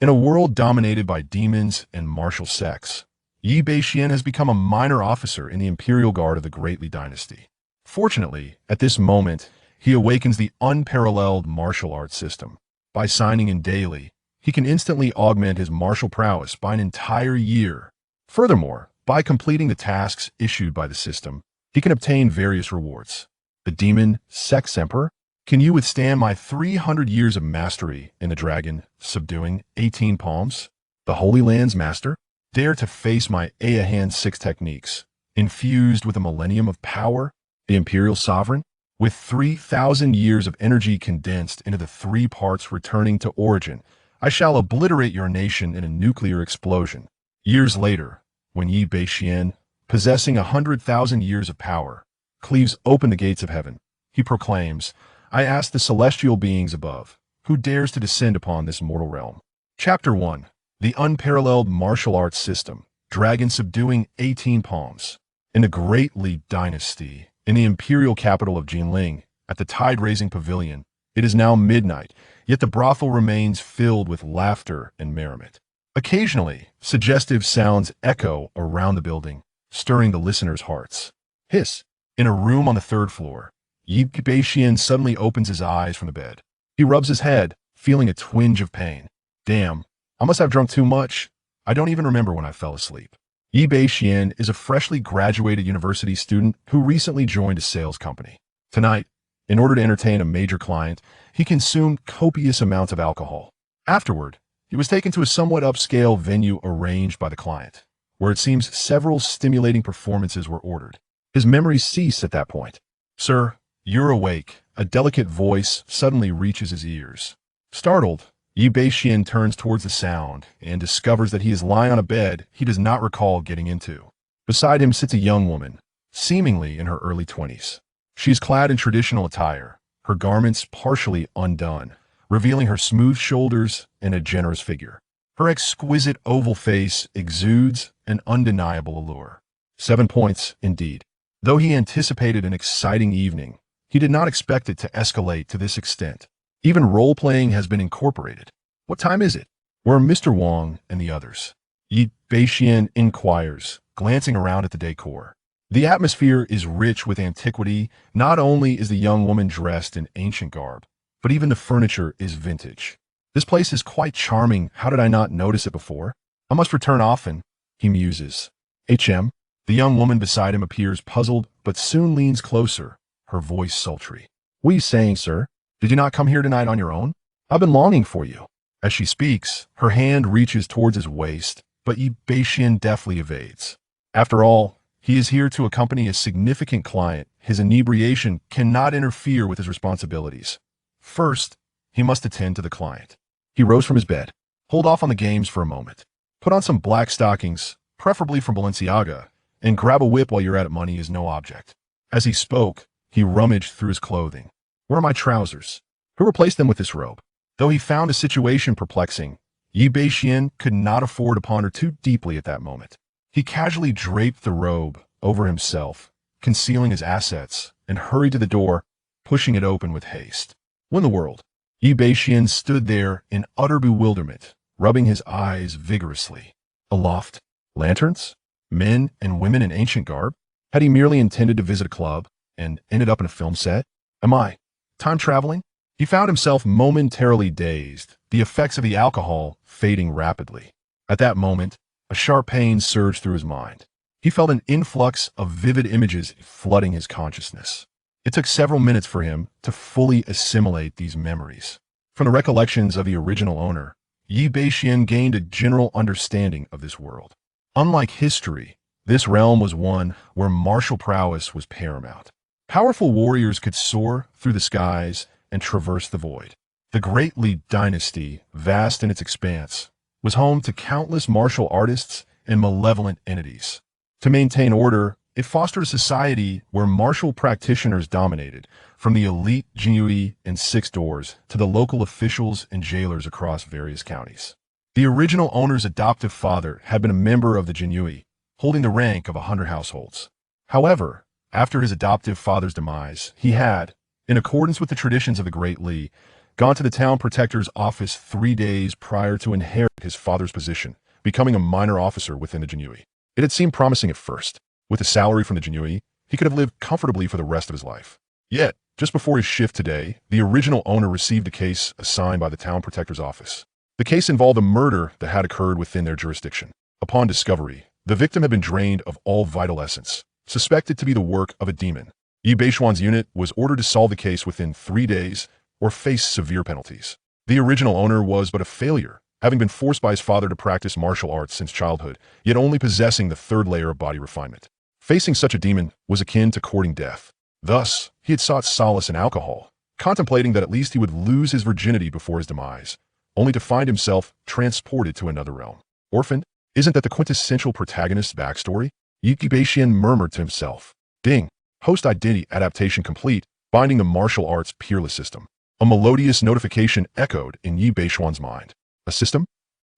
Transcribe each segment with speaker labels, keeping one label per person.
Speaker 1: In a world dominated by demons and martial sects, Bashen has become a minor officer in the Imperial Guard of the Great Li dynasty. Fortunately, at this moment, he awakens the unparalleled martial arts system. By signing in daily, he can instantly augment his martial prowess by an entire year. Furthermore, by completing the tasks issued by the system, he can obtain various rewards. The demon Sex Emperor, can you withstand my 300 years of mastery in the dragon, subduing 18 palms? The Holy Land's master, dare to face my Hand 6 techniques, infused with a millennium of power? The Imperial Sovereign, with 3,000 years of energy condensed into the 3 parts returning to origin, I shall obliterate your nation in a nuclear explosion. Years later, when Bashen, possessing 100,000 years of power, cleaves open the gates of heaven, he proclaims, I ask the celestial beings above, who dares to descend upon this mortal realm? Chapter 1. The Unparalleled Martial Arts System, Dragon Subduing 18 Palms. In the Great Li dynasty, in the imperial capital of Jinling, at the tide-raising pavilion, it is now midnight, yet the brothel remains filled with laughter and merriment. Occasionally, suggestive sounds echo around the building, stirring the listeners' hearts. Hiss! In a room on the 3rd floor, Bashen suddenly opens his eyes from the bed. He rubs his head, feeling a twinge of pain. Damn, I must have drunk too much. I don't even remember when I fell asleep. Bashen is a freshly graduated university student who recently joined a sales company. Tonight, in order to entertain a major client, he consumed copious amounts of alcohol. Afterward, he was taken to a somewhat upscale venue arranged by the client, where it seems several stimulating performances were ordered. His memories cease at that point. Sir, you're awake. A delicate voice suddenly reaches his ears. Startled, Bashen turns towards the sound and discovers that he is lying on a bed he does not recall getting into. Beside him sits a young woman, seemingly in her early 20s. She is clad in traditional attire, her garments partially undone, revealing her smooth shoulders and a generous figure. Her exquisite oval face exudes an undeniable allure. 7 points, indeed. Though he anticipated an exciting evening, he did not expect it to escalate to this extent. Even role-playing has been incorporated. What time is it? Where are Mr. Wong and the others? Bashen inquires, glancing around at the decor. The atmosphere is rich with antiquity. Not only is the young woman dressed in ancient garb, but even the furniture is vintage. This place is quite charming. How did I not notice it before? I must return often, he muses. The young woman beside him appears puzzled, but soon leans closer, her voice sultry. What are you saying, sir? Did you not come here tonight on your own? I've been longing for you. As she speaks, her hand reaches towards his waist, but Bashen deftly evades. After all, he is here to accompany a significant client. His inebriation cannot interfere with his responsibilities. First, he must attend to the client. He rose from his bed. Hold off on the games for a moment. Put on some black stockings, preferably from Balenciaga, and grab a whip while you're at it. Money is no object. As he spoke, he rummaged through his clothing. Where are my trousers? Who replaced them with this robe? Though he found the situation perplexing, Bashen could not afford to ponder too deeply at that moment. He casually draped the robe over himself, concealing his assets, and hurried to the door, pushing it open with haste. What in the world? Bashen stood there in utter bewilderment, rubbing his eyes vigorously. Aloft, lanterns? Men and women in ancient garb? Had he merely intended to visit a club and ended up in a film set? Am I time traveling? He found himself momentarily dazed, the effects of the alcohol fading rapidly. At that moment, a sharp pain surged through his mind. He felt an influx of vivid images flooding his consciousness. It took several minutes for him to fully assimilate these memories. From the recollections of the original owner, Bashen gained a general understanding of this world. Unlike history, this realm was one where martial prowess was paramount. Powerful warriors could soar through the skies and traverse the void. The Great Li dynasty, vast in its expanse, was home to countless martial artists and malevolent entities. To maintain order, it fostered a society where martial practitioners dominated, from the elite Jinyu and Six Doors to the local officials and jailers across various counties. The original owner's adoptive father had been a member of the Jinyu, holding the rank of 100 households. However, after his adoptive father's demise, he had, in accordance with the traditions of the Great Li, gone to the town protector's office 3 days prior to inherit his father's position, becoming a minor officer within the Jinui. It had seemed promising at first. With a salary from the Jinui, he could have lived comfortably for the rest of his life. Yet, just before his shift today, the original owner received a case assigned by the town protector's office. The case involved a murder that had occurred within their jurisdiction. Upon discovery, the victim had been drained of all vital essence, suspected to be the work of a demon. Yi Beishuan's unit was ordered to solve the case within 3 days or face severe penalties. The original owner was but a failure, having been forced by his father to practice martial arts since childhood, yet only possessing the 3rd layer of body refinement. Facing such a demon was akin to courting death. Thus, he had sought solace in alcohol, contemplating that at least he would lose his virginity before his demise, only to find himself transported to another realm. Orphaned? Isn't that the quintessential protagonist's backstory? Yi Beishuan murmured to himself. Ding. Host identity adaptation complete, binding the martial arts Peerless System. A melodious notification echoed in Yi Beishuan's mind. A system?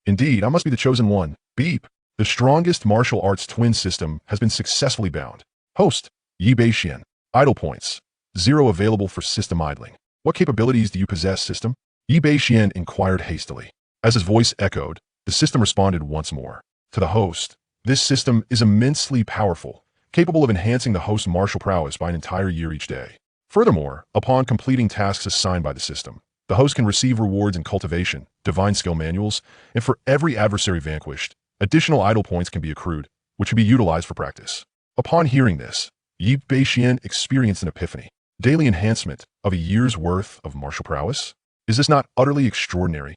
Speaker 1: Indeed, I must be the chosen one. Beep. The strongest martial arts twin system has been successfully bound. Host, Yi Bashen. Idle points. 0 available for system idling. What capabilities do you possess, system? Yi Bashen inquired hastily. As his voice echoed, the system responded once more. To the host, this system is immensely powerful, capable of enhancing the host's martial prowess by an entire year each day. Furthermore, upon completing tasks assigned by the system, the host can receive rewards in cultivation, divine skill manuals, and for every adversary vanquished, additional idle points can be accrued, which will be utilized for practice. Upon hearing this, Yi Beishuan experienced an epiphany. Daily enhancement of a year's worth of martial prowess? Is this not utterly extraordinary?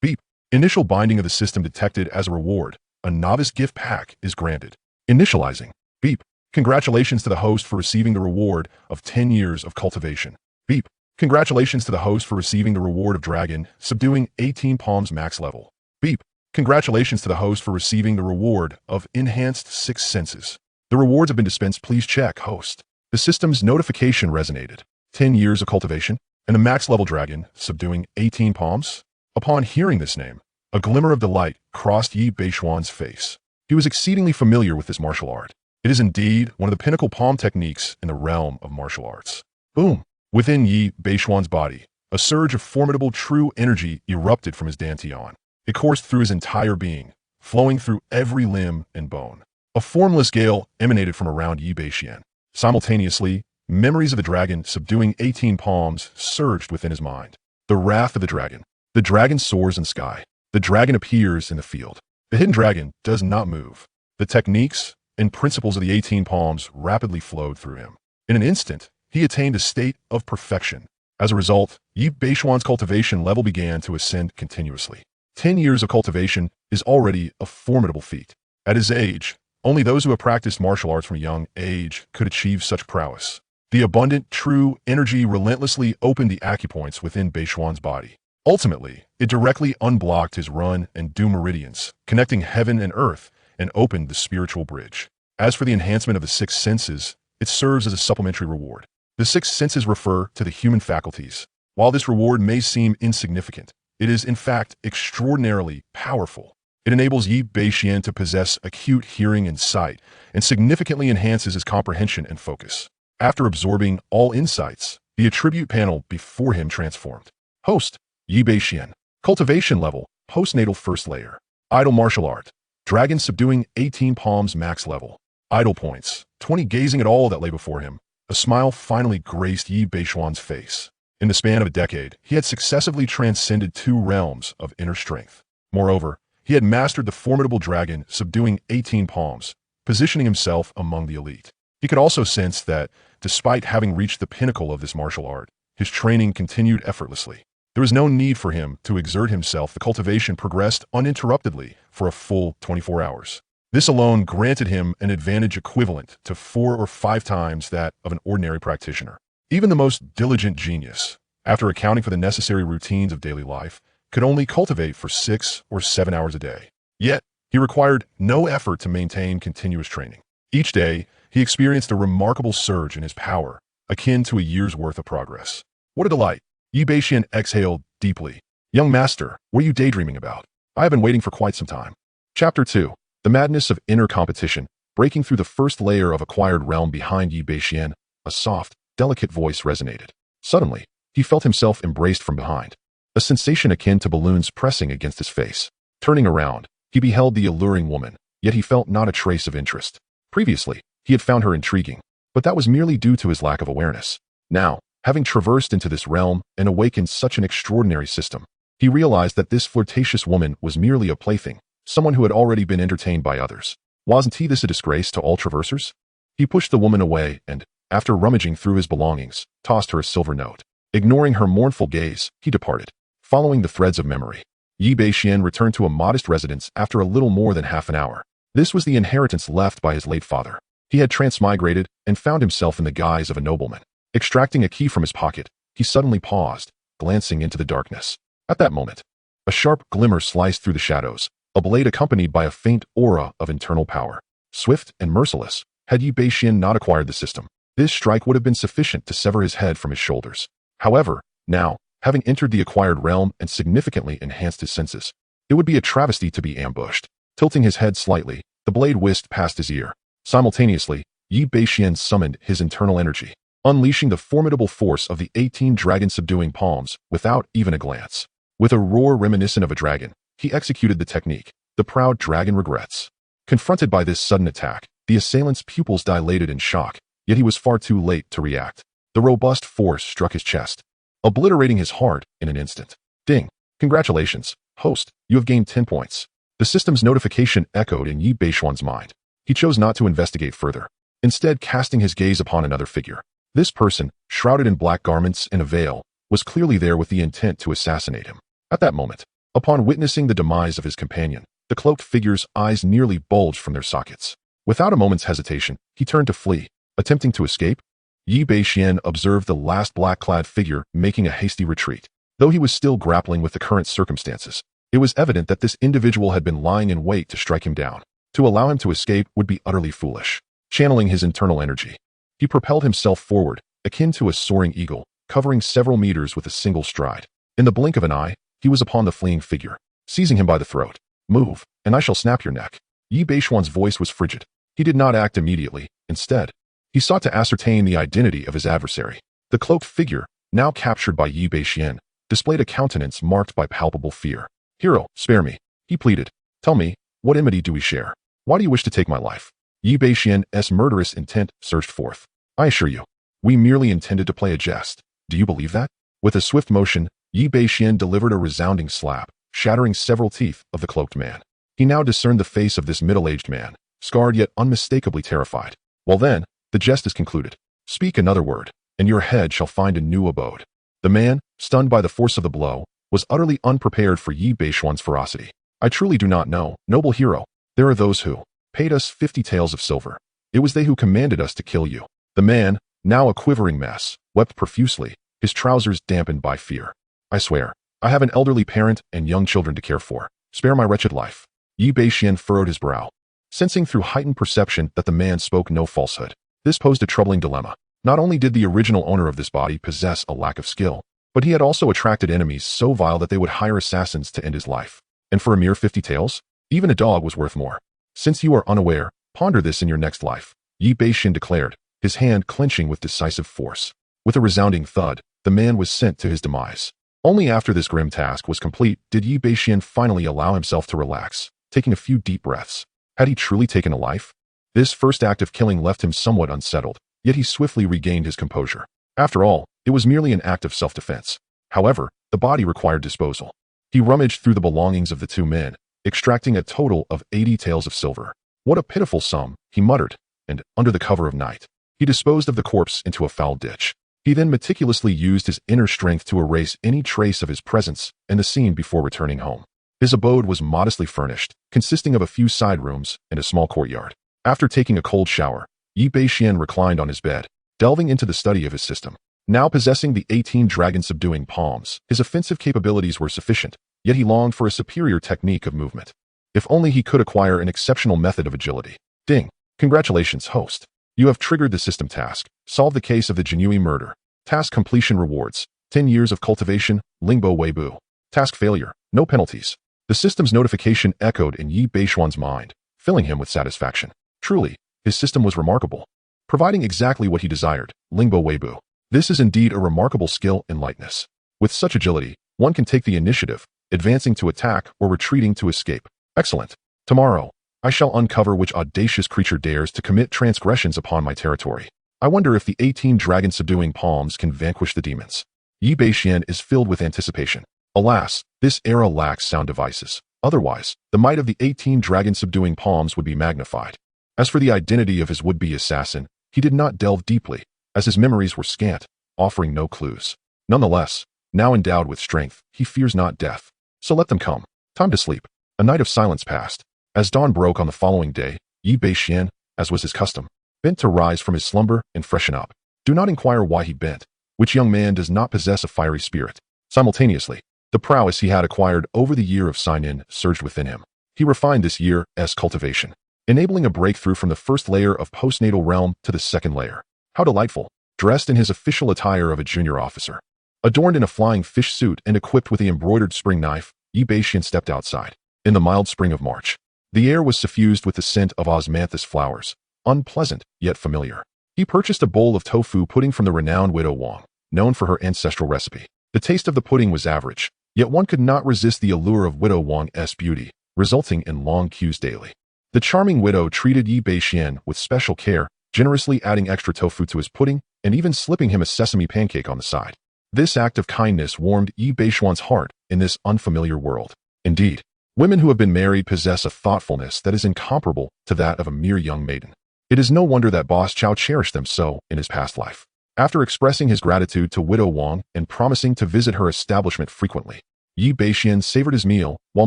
Speaker 1: Beep. Initial binding of the system detected as a reward. A novice gift pack is granted. Initializing. Beep. Congratulations to the host for receiving the reward of 10 years of cultivation. Beep. Congratulations to the host for receiving the reward of dragon, subduing 18 palms max level. Beep. Congratulations to the host for receiving the reward of enhanced 6 senses. The rewards have been dispensed. Please check, host. The system's notification resonated. 10 years of cultivation, and the max level dragon, subduing 18 palms. Upon hearing this name, a glimmer of delight crossed Yi Beishuan's face. He was exceedingly familiar with this martial art. It is indeed one of the pinnacle palm techniques in the realm of martial arts. Boom! Within Yi Beishuan's body, a surge of formidable true energy erupted from his dantian. It coursed through his entire being, flowing through every limb and bone. A formless gale emanated from around Yi Beishuan. Simultaneously, memories of the dragon subduing 18 palms surged within his mind. The wrath of the dragon. The dragon soars in the sky. The dragon appears in the field. The hidden dragon does not move. The techniques and principles of the 18 palms rapidly flowed through him. In an instant, he attained a state of perfection. As a result, Yi Beishuan's cultivation level began to ascend continuously. 10 years of cultivation is already a formidable feat. At his age, only those who have practiced martial arts from a young age could achieve such prowess. The abundant, true energy relentlessly opened the acupoints within Beishuan's body. Ultimately, it directly unblocked his run and do meridians, connecting heaven and earth, and opened the spiritual bridge. As for the enhancement of the 6 senses, it serves as a supplementary reward. The 6 senses refer to the human faculties. While this reward may seem insignificant, it is in fact extraordinarily powerful. It enables Yi Beishuan to possess acute hearing and sight, and significantly enhances his comprehension and focus. After absorbing all insights, the attribute panel before him transformed. Host, Yi Bashen. Cultivation level, postnatal 1st layer. Idle martial art. Dragon subduing 18 palms max level. Idle points, 20. Gazing at all that lay before him, a smile finally graced Yi Beishuan's face. In the span of a decade, he had successively transcended 2 realms of inner strength. Moreover, he had mastered the formidable dragon, subduing 18 palms, positioning himself among the elite. He could also sense that, despite having reached the pinnacle of this martial art, his training continued effortlessly. There was no need for him to exert himself. The cultivation progressed uninterruptedly for a full 24 hours. This alone granted him an advantage equivalent to 4 or 5 times that of an ordinary practitioner. Even the most diligent genius, after accounting for the necessary routines of daily life, could only cultivate for 6 or 7 hours a day. Yet, he required no effort to maintain continuous training. Each day, he experienced a remarkable surge in his power, akin to a year's worth of progress. What a delight! Yi Bashen exhaled deeply. Young master, what are you daydreaming about? I have been waiting for quite some time. Chapter 2. The madness of inner competition. Breaking through the 1st layer of acquired realm behind Yi Bashen, a soft, delicate voice resonated. Suddenly, he felt himself embraced from behind, a sensation akin to balloons pressing against his face. Turning around, he beheld the alluring woman, yet he felt not a trace of interest. Previously, he had found her intriguing, but that was merely due to his lack of awareness. Now, having traversed into this realm and awakened such an extraordinary system, he realized that this flirtatious woman was merely a plaything, someone who had already been entertained by others. Wasn't he this a disgrace to all traversers? He pushed the woman away and, after rummaging through his belongings, tossed her a silver note. Ignoring her mournful gaze, he departed. Following the threads of memory, Bashen returned to a modest residence after a little more than half an hour. This was the inheritance left by his late father. He had transmigrated and found himself in the guise of a nobleman. Extracting a key from his pocket, he suddenly paused, glancing into the darkness. At that moment, a sharp glimmer sliced through the shadows, a blade accompanied by a faint aura of internal power. Swift and merciless, had Bashen not acquired the system, this strike would have been sufficient to sever his head from his shoulders. However, now, having entered the acquired realm and significantly enhanced his senses, it would be a travesty to be ambushed. Tilting his head slightly, the blade whisked past his ear. Simultaneously, Bashen summoned his internal energy, unleashing the formidable force of the 18 dragon-subduing palms without even a glance. With a roar reminiscent of a dragon, he executed the technique, the proud dragon regrets. Confronted by this sudden attack, the assailant's pupils dilated in shock, yet he was far too late to react. The robust force struck his chest, obliterating his heart in an instant. Ding! Congratulations, host, you have gained 10 points. The system's notification echoed in Bashen's mind. He chose not to investigate further, instead casting his gaze upon another figure. This person, shrouded in black garments and a veil, was clearly there with the intent to assassinate him. At that moment, upon witnessing the demise of his companion, the cloaked figure's eyes nearly bulged from their sockets. Without a moment's hesitation, he turned to flee. Attempting to escape, Bashen observed the last black-clad figure making a hasty retreat. Though he was still grappling with the current circumstances, it was evident that this individual had been lying in wait to strike him down. To allow him to escape would be utterly foolish. Channeling his internal energy, he propelled himself forward, akin to a soaring eagle, covering several meters with a single stride. In the blink of an eye, he was upon the fleeing figure, seizing him by the throat. Move, and I shall snap your neck. Bashen's voice was frigid. He did not act immediately. Instead, he sought to ascertain the identity of his adversary. The cloaked figure, now captured by Bashen, displayed a countenance marked by palpable fear. Hero, spare me, he pleaded. Tell me, what enmity do we share? Why do you wish to take my life? Bashen's murderous intent surged forth. I assure you, we merely intended to play a jest. Do you believe that? With a swift motion, Bashen delivered a resounding slap, shattering several teeth of the cloaked man. He now discerned the face of this middle-aged man, scarred yet unmistakably terrified. Well then, the jest is concluded. Speak another word, and your head shall find a new abode. The man, stunned by the force of the blow, was utterly unprepared for Bashen's ferocity. I truly do not know, noble hero. There are those who paid us 50 taels of silver. It was they who commanded us to kill you. The man, now a quivering mess, wept profusely, his trousers dampened by fear. I swear, I have an elderly parent and young children to care for. Spare my wretched life. Bashen furrowed his brow, sensing through heightened perception that the man spoke no falsehood. This posed a troubling dilemma. Not only did the original owner of this body possess a lack of skill, but he had also attracted enemies so vile that they would hire assassins to end his life. And for a mere 50 taels, even a dog was worth more. Since you are unaware, ponder this in your next life, Bashen declared, his hand clenching with decisive force. With a resounding thud, the man was sent to his demise. Only after this grim task was complete did Bashen finally allow himself to relax, taking a few deep breaths. Had he truly taken a life? This first act of killing left him somewhat unsettled, yet he swiftly regained his composure. After all, it was merely an act of self-defense. However, the body required disposal. He rummaged through the belongings of the two men, extracting a total of 80 taels of silver. What a pitiful sum, he muttered, and, under the cover of night, he disposed of the corpse into a foul ditch. He then meticulously used his inner strength to erase any trace of his presence and the scene before returning home. His abode was modestly furnished, consisting of a few side rooms and a small courtyard. After taking a cold shower, Bashen reclined on his bed, delving into the study of his system. Now possessing the 18 dragon-subduing palms, his offensive capabilities were sufficient, yet he longed for a superior technique of movement. If only he could acquire an exceptional method of agility. Ding! Congratulations, host. You have triggered the system task. Solve the case of the Jinui murder. Task completion rewards. 10 years of cultivation, Lingbo Weibu. Task failure. No penalties. The system's notification echoed in Bashen's mind, filling him with satisfaction. Truly, his system was remarkable, providing exactly what he desired, Lingbo Weibu. This is indeed a remarkable skill and lightness. With such agility, one can take the initiative, advancing to attack or retreating to escape. Excellent. Tomorrow, I shall uncover which audacious creature dares to commit transgressions upon my territory. I wonder if the 18 dragon-subduing palms can vanquish the demons. Bashen is filled with anticipation. Alas, this era lacks sound devices. Otherwise, the might of the 18 dragon-subduing palms would be magnified. As for the identity of his would-be assassin, he did not delve deeply, as his memories were scant, offering no clues. Nonetheless, now endowed with strength, he fears not death. So let them come. Time to sleep. A night of silence passed. As dawn broke on the following day, Bashen, as was his custom, bent to rise from his slumber and freshen up. Do not inquire why he bent. Which young man does not possess a fiery spirit? Simultaneously, the prowess he had acquired over the year of sign-in surged within him. He refined this year's cultivation, enabling a breakthrough from the first layer of postnatal realm to the second layer. How delightful! Dressed in his official attire of a junior officer, adorned in a flying fish suit and equipped with the embroidered spring knife, Bashen stepped outside. In the mild spring of March, the air was suffused with the scent of osmanthus flowers, unpleasant yet familiar. He purchased a bowl of tofu pudding from the renowned widow Wang, known for her ancestral recipe. The taste of the pudding was average, yet one could not resist the allure of widow Wang's beauty, resulting in long queues daily. The charming widow treated Bashen with special care, generously adding extra tofu to his pudding and even slipping him a sesame pancake on the side. This act of kindness warmed Bashen's heart in this unfamiliar world. Indeed, women who have been married possess a thoughtfulness that is incomparable to that of a mere young maiden. It is no wonder that Boss Chow cherished them so in his past life. After expressing his gratitude to widow Wang and promising to visit her establishment frequently, Bashen savored his meal while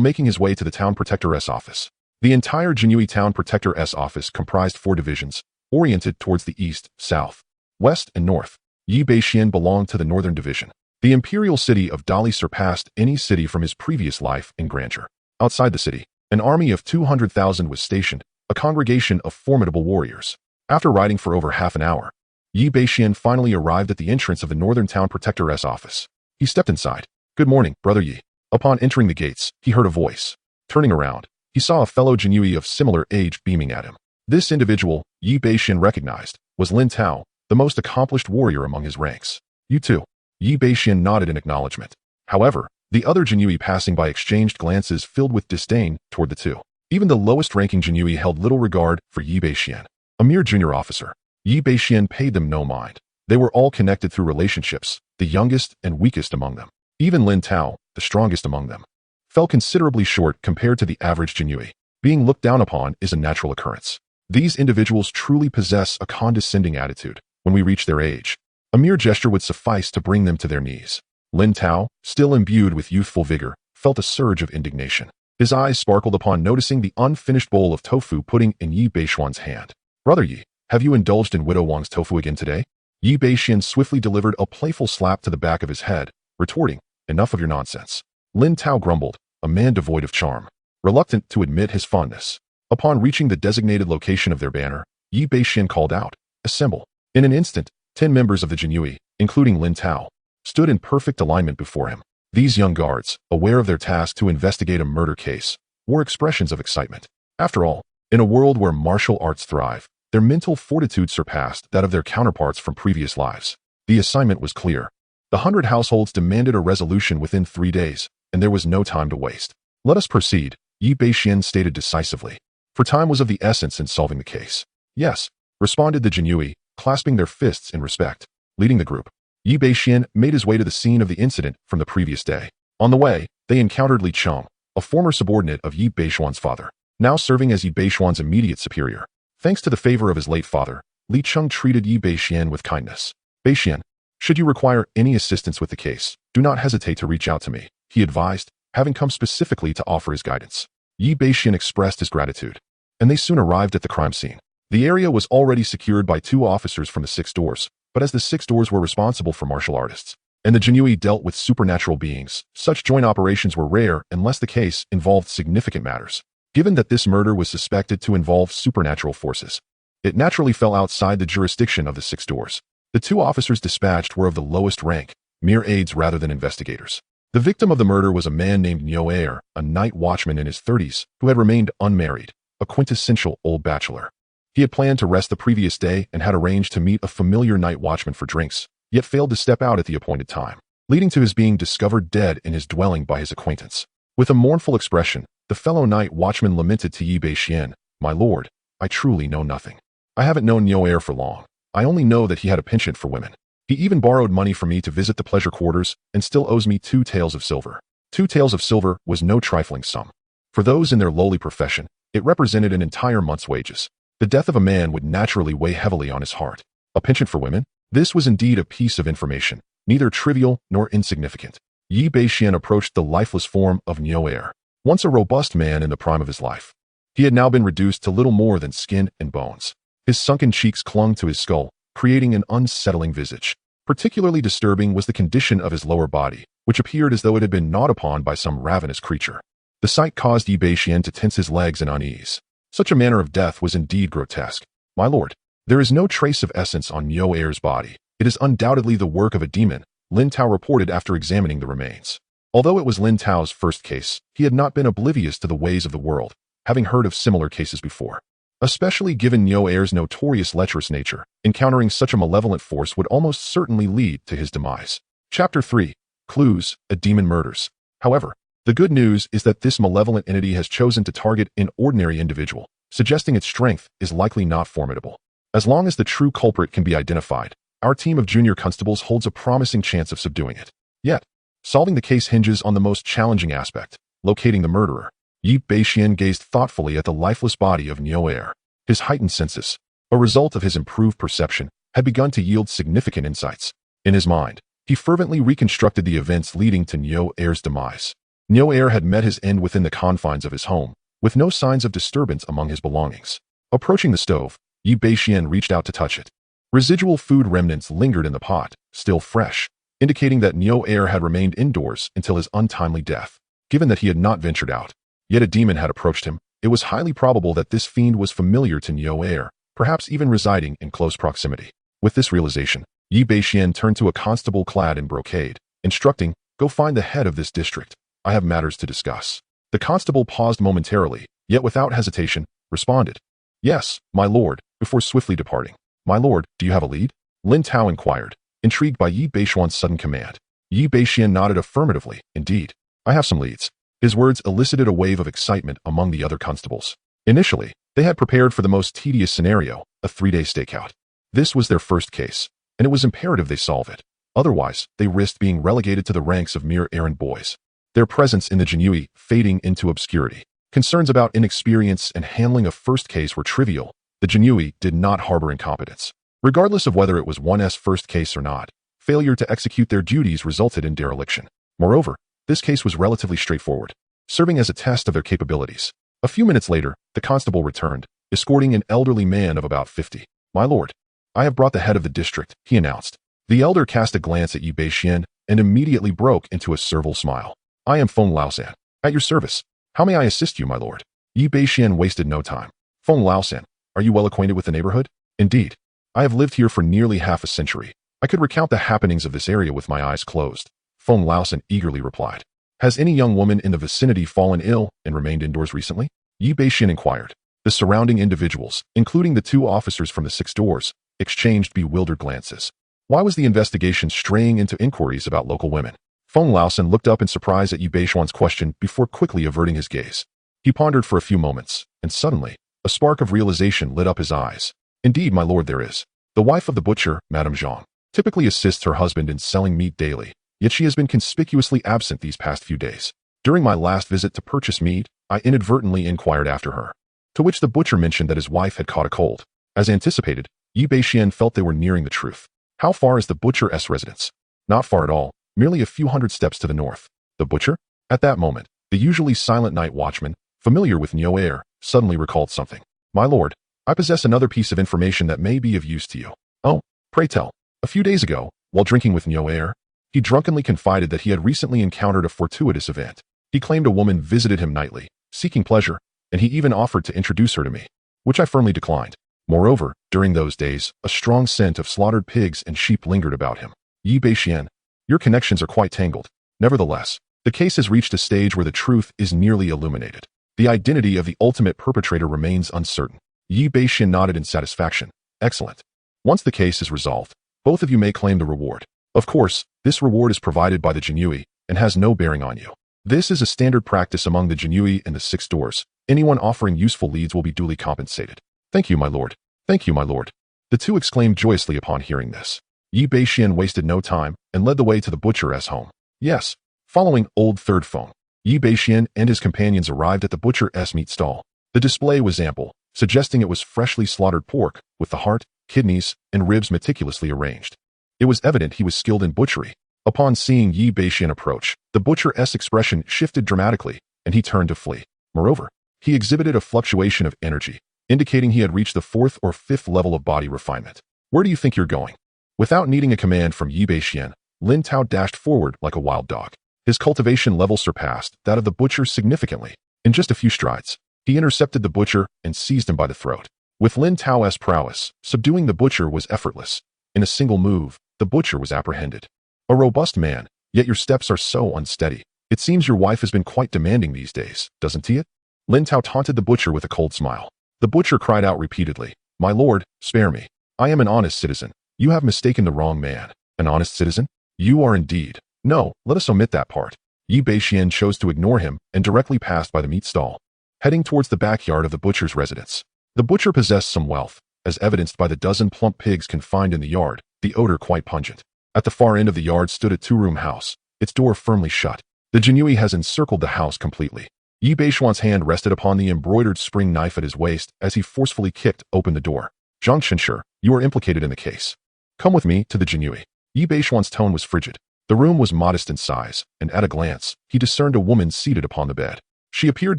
Speaker 1: making his way to the town protector's office. The entire Jinui town protector's office comprised 4 divisions, oriented towards the east, south, west, and north. Bashen belonged to the northern division. The imperial city of Dali surpassed any city from his previous life in grandeur. Outside the city, an army of 200,000 was stationed, a congregation of formidable warriors. After riding for over half an hour, Bashen finally arrived at the entrance of the northern town protector's office. He stepped inside. Good morning, Brother Yi. Upon entering the gates, he heard a voice. Turning around, he saw a fellow Jinui of similar age beaming at him. This individual, Bashen recognized, was Lin Tao, the most accomplished warrior among his ranks. You too. Bashen nodded in acknowledgement. However, the other Jinui passing by exchanged glances filled with disdain toward the two. Even the lowest-ranking Jinui held little regard for Bashen, a mere junior officer. Bashen paid them no mind. They were all connected through relationships, the youngest and weakest among them. Even Lin Tao, the strongest among them, fell considerably short compared to the average Jinui. Being looked down upon is a natural occurrence. These individuals truly possess a condescending attitude. When we reach their age, a mere gesture would suffice to bring them to their knees. Lin Tao, still imbued with youthful vigor, felt a surge of indignation. His eyes sparkled upon noticing the unfinished bowl of tofu pudding in Bashen's hand. Brother Yi, have you indulged in widow Wang's tofu again today? Bashen swiftly delivered a playful slap to the back of his head, retorting, enough of your nonsense. Lin Tao grumbled, a man devoid of charm, reluctant to admit his fondness. Upon reaching the designated location of their banner, Bashen called out, assemble. In an instant, 10 members of the Jinui, including Lin Tao, stood in perfect alignment before him. These young guards, aware of their task to investigate a murder case, wore expressions of excitement. After all, in a world where martial arts thrive, their mental fortitude surpassed that of their counterparts from previous lives. The assignment was clear. The 100 households demanded a resolution within 3 days, and there was no time to waste. Let us proceed, Bashen stated decisively, for time was of the essence in solving the case. Yes, responded the Jinui, clasping their fists in respect. Leading the group, Bashen made his way to the scene of the incident from the previous day. On the way, they encountered Li Cheng, a former subordinate of Bashen's father, now serving as Bashen's immediate superior. Thanks to the favor of his late father, Li Cheng treated Bashen with kindness. Bashen, should you require any assistance with the case, do not hesitate to reach out to me, he advised, having come specifically to offer his guidance. Bashen expressed his gratitude, and they soon arrived at the crime scene. The area was already secured by 2 officers from the 6 doors, but as the 6 doors were responsible for martial artists, and the Jinui dealt with supernatural beings, such joint operations were rare unless the case involved significant matters. Given that this murder was suspected to involve supernatural forces, it naturally fell outside the jurisdiction of the 6 doors. The 2 officers dispatched were of the lowest rank, mere aides rather than investigators. The victim of the murder was a man named Nyo Air, a night watchman in his 30s, who had remained unmarried, a quintessential old bachelor. He had planned to rest the previous day and had arranged to meet a familiar night watchman for drinks, yet failed to step out at the appointed time, leading to his being discovered dead in his dwelling by his acquaintance. With a mournful expression, the fellow night watchman lamented to Yi Bashen, "My lord, I truly know nothing. I haven't known Nyo for long. I only know that he had a penchant for women. He even borrowed money from me to visit the pleasure quarters and still owes me 2 taels of silver." 2 taels of silver was no trifling sum. For those in their lowly profession, it represented an entire month's wages. The death of a man would naturally weigh heavily on his heart. A penchant for women? This was indeed a piece of information, neither trivial nor insignificant. Yi Bashen approached the lifeless form of Nyo, once a robust man in the prime of his life. He had now been reduced to little more than skin and bones. His sunken cheeks clung to his skull, creating an unsettling visage. Particularly disturbing was the condition of his lower body, which appeared as though it had been gnawed upon by some ravenous creature. The sight caused Yi Bashen to tense his legs in unease. Such a manner of death was indeed grotesque. "My lord, there is no trace of essence on Nyo's body. It is undoubtedly the work of a demon," Lin Tao reported after examining the remains. Although it was Lin Tao's first case, he had not been oblivious to the ways of the world, having heard of similar cases before. Especially given Nyo's notorious lecherous nature, encountering such a malevolent force would almost certainly lead to his demise. Chapter 3. Clues, a demon murders. However, the good news is that this malevolent entity has chosen to target an ordinary individual, suggesting its strength is likely not formidable. As long as the true culprit can be identified, our team of junior constables holds a promising chance of subduing it. Yet, solving the case hinges on the most challenging aspect, locating the murderer. Yi Bashen gazed thoughtfully at the lifeless body of Nyo. His heightened senses, a result of his improved perception, had begun to yield significant insights. In his mind, he fervently reconstructed the events leading to Nyo's demise. Nyo had met his end within the confines of his home, with no signs of disturbance among his belongings. Approaching the stove, Yi Bashen reached out to touch it. Residual food remnants lingered in the pot, still fresh, indicating that Nyo had remained indoors until his untimely death. Given that he had not ventured out, yet a demon had approached him, it was highly probable that this fiend was familiar to Nyo, perhaps even residing in close proximity. With this realization, Yi Bashen turned to a constable clad in brocade, instructing, "Go find the head of this district. I have matters to discuss." The constable paused momentarily, yet without hesitation, responded, "Yes, my lord," before swiftly departing. "My lord, do you have a lead?" Lin Tao inquired, intrigued by Yi Bashen's sudden command. Yi Bashen nodded affirmatively. "Indeed, I have some leads." His words elicited a wave of excitement among the other constables. Initially, they had prepared for the most tedious scenario, a 3-day stakeout. This was their first case, and it was imperative they solve it. Otherwise, they risked being relegated to the ranks of mere errand boys. Their presence in the Jinui fading into obscurity. Concerns about inexperience and handling a first case were trivial. The Jinui did not harbor incompetence. Regardless of whether it was one's first case or not, failure to execute their duties resulted in dereliction. Moreover, this case was relatively straightforward, serving as a test of their capabilities. A few minutes later, the constable returned, escorting an elderly man of about 50. "My lord, I have brought the head of the district," he announced. The elder cast a glance at Yi Bashen and immediately broke into a servile smile. "I am Feng Laosan, at your service. How may I assist you, my lord?" Yi Bashen wasted no time. "Feng Laosan, are you well acquainted with the neighborhood?" "Indeed. I have lived here for nearly half a century. I could recount the happenings of this area with my eyes closed," Feng Laosan eagerly replied. "Has any young woman in the vicinity fallen ill and remained indoors recently?" Yi Bashen inquired. The surrounding individuals, including the 2 officers from the 6 doors, exchanged bewildered glances. Why was the investigation straying into inquiries about local women? Feng Laosan looked up in surprise at Yi Bashen's question before quickly averting his gaze. He pondered for a few moments, and suddenly, a spark of realization lit up his eyes. "Indeed, my lord, there is. The wife of the butcher, Madame Zhang, typically assists her husband in selling meat daily, yet she has been conspicuously absent these past few days. During my last visit to purchase meat, I inadvertently inquired after her." To which the butcher mentioned that his wife had caught a cold. As anticipated, Yi Bashen felt they were nearing the truth. "How far is the butcher's residence?" "Not far at all, merely a few hundred steps to the north." "The butcher?" At that moment, the usually silent night watchman, familiar with Nyo, suddenly recalled something. "My lord, I possess another piece of information that may be of use to you." "Oh, pray tell." A few days ago, while drinking with Nyo, he drunkenly confided that he had recently encountered a fortuitous event. He claimed a woman visited him nightly, seeking pleasure, and he even offered to introduce her to me, which I firmly declined. Moreover, during those days, a strong scent of slaughtered pigs and sheep lingered about him. "Yi Bashen, your connections are quite tangled. Nevertheless, the case has reached a stage where the truth is nearly illuminated. The identity of the ultimate perpetrator remains uncertain." Yi Bashen nodded in satisfaction. "Excellent. Once the case is resolved, Both of you may claim the reward. Of course, this reward is provided by the Jinui and has no bearing on you. This is a standard practice among the Jinui and the 6 doors. Anyone offering useful leads will be duly compensated. Thank you, my lord. Thank you, my lord. The two exclaimed joyously upon hearing this. Yi Bashen wasted no time and led the way to the butcher's home. Yes, following old third phone, Yi Bashen and his companions arrived at the butcher's meat stall. The display was ample, suggesting it was freshly slaughtered pork, with the heart, kidneys, and ribs meticulously arranged. It was evident he was skilled in butchery. Upon seeing Yi Bashen approach, the butcher's expression shifted dramatically, and he turned to flee. Moreover, he exhibited a fluctuation of energy, indicating he had reached the 4th or 5th level of body refinement. Where do you think you're going? Without needing a command from Yi Bashen, Lin Tao dashed forward like a wild dog. His cultivation level surpassed that of the butcher significantly. In just a few strides, he intercepted the butcher and seized him by the throat. With Lin Tao's prowess, subduing the butcher was effortless. In a single move, the butcher was apprehended. A robust man, yet your steps are so unsteady. It seems your wife has been quite demanding these days, doesn't it? Lin Tao taunted the butcher with a cold smile. The butcher cried out repeatedly, "My lord, spare me. I am an honest citizen. You have mistaken the wrong man." An honest citizen? You are indeed. No, let us omit that part. Yi Bashen chose to ignore him and directly passed by the meat stall, heading towards the backyard of the butcher's residence. The butcher possessed some wealth, as evidenced by the dozen plump pigs confined in the yard, the odor quite pungent. At the far end of the yard stood a 2-room house, its door firmly shut. The Jinui has encircled the house completely. Yi Bashuan's hand rested upon the embroidered spring knife at his waist as he forcefully kicked open the door. Zhang Qinshe, you are implicated in the case. Come with me to the Jinui. Yi Bashuan's tone was frigid. The room was modest in size, and at a glance, he discerned a woman seated upon the bed. She appeared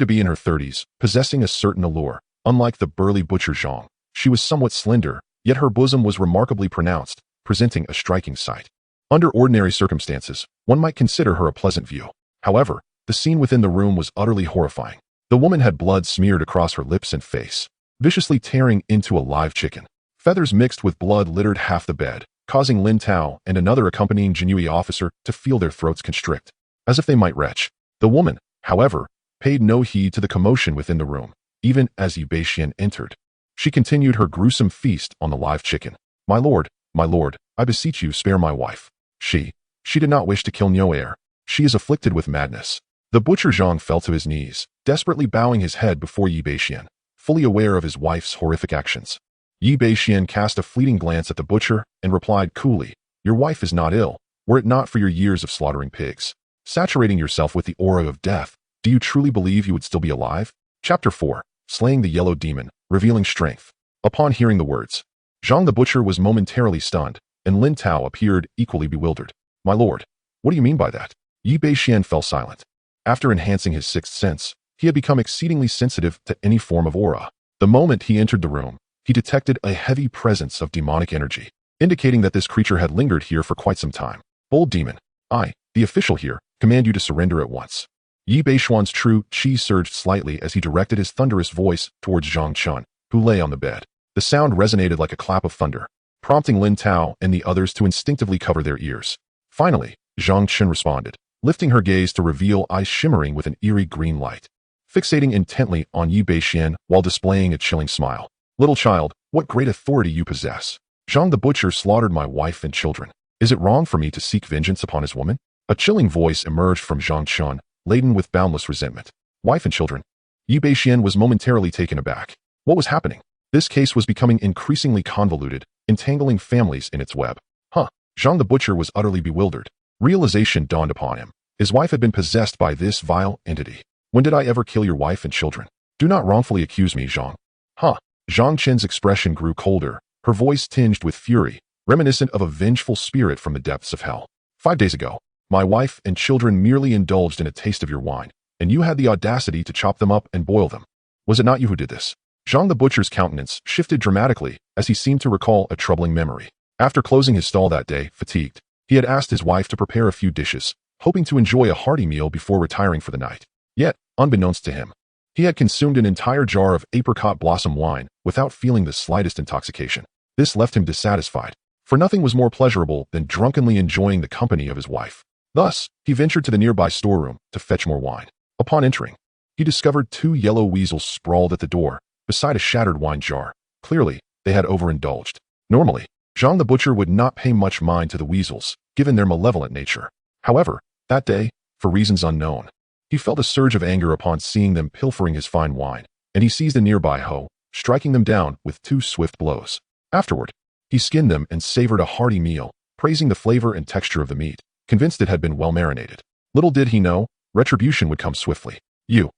Speaker 1: to be in her 30s, possessing a certain allure. Unlike the burly butcher Zhang, she was somewhat slender, yet her bosom was remarkably pronounced, presenting a striking sight. Under ordinary circumstances, one might consider her a pleasant view. However, the scene within the room was utterly horrifying. The woman had blood smeared across her lips and face, viciously tearing into a live chicken. Feathers mixed with blood littered half the bed, causing Lin Tao and another accompanying Jinui officer to feel their throats constrict, as if they might retch. The woman, however, paid no heed to the commotion within the room, even as Yi Bashen entered. She continued her gruesome feast on the live chicken. My lord, I beseech you spare my wife. She did not wish to kill Nyoer. She is afflicted with madness. The butcher Zhang fell to his knees, desperately bowing his head before Yi Bashen, fully aware of his wife's horrific actions. Yi Bashen cast a fleeting glance at the butcher and replied coolly, your wife is not ill, were it not for your years of slaughtering pigs. Saturating yourself with the aura of death, do you truly believe you would still be alive? Chapter 4, Slaying the Yellow Demon, Revealing Strength. Upon hearing the words, Zhang the butcher was momentarily stunned, and Lin Tao appeared equally bewildered. My lord, what do you mean by that? Yi Bashen fell silent. After enhancing his 6th sense, he had become exceedingly sensitive to any form of aura. The moment he entered the room, he detected a heavy presence of demonic energy, indicating that this creature had lingered here for quite some time. Bold demon, I, the official here, command you to surrender at once. Yi Bashuan's true chi surged slightly as he directed his thunderous voice towards Zhang Chun, who lay on the bed. The sound resonated like a clap of thunder, prompting Lin Tao and the others to instinctively cover their ears. Finally, Zhang Chun responded, lifting her gaze to reveal eyes shimmering with an eerie green light, fixating intently on Yi Bashen while displaying a chilling smile. Little child, what great authority you possess. Zhang the butcher slaughtered my wife and children. Is it wrong for me to seek vengeance upon his woman? A chilling voice emerged from Zhang Chun, laden with boundless resentment. Wife and children. Yi Bashen was momentarily taken aback. What was happening? This case was becoming increasingly convoluted, entangling families in its web. Zhang the butcher was utterly bewildered. Realization dawned upon him. His wife had been possessed by this vile entity. When did I ever kill your wife and children? Do not wrongfully accuse me, Zhang. Zhang Chen's expression grew colder, her voice tinged with fury, reminiscent of a vengeful spirit from the depths of hell. 5 days ago, my wife and children merely indulged in a taste of your wine, and you had the audacity to chop them up and boil them. Was it not you who did this? Zhang the butcher's countenance shifted dramatically as he seemed to recall a troubling memory. After closing his stall that day, fatigued, he had asked his wife to prepare a few dishes, hoping to enjoy a hearty meal before retiring for the night. Yet, unbeknownst to him, he had consumed an entire jar of apricot blossom wine without feeling the slightest intoxication. This left him dissatisfied, for nothing was more pleasurable than drunkenly enjoying the company of his wife. Thus, he ventured to the nearby storeroom to fetch more wine. Upon entering, he discovered 2 yellow weasels sprawled at the door, beside a shattered wine jar. Clearly, they had overindulged. Normally, Zhang the butcher would not pay much mind to the weasels, given their malevolent nature. However, that day, for reasons unknown, he felt a surge of anger upon seeing them pilfering his fine wine, and he seized a nearby hoe, striking them down with 2 swift blows. Afterward, he skinned them and savored a hearty meal, praising the flavor and texture of the meat, convinced it had been well marinated. Little did he know, retribution would come swiftly. You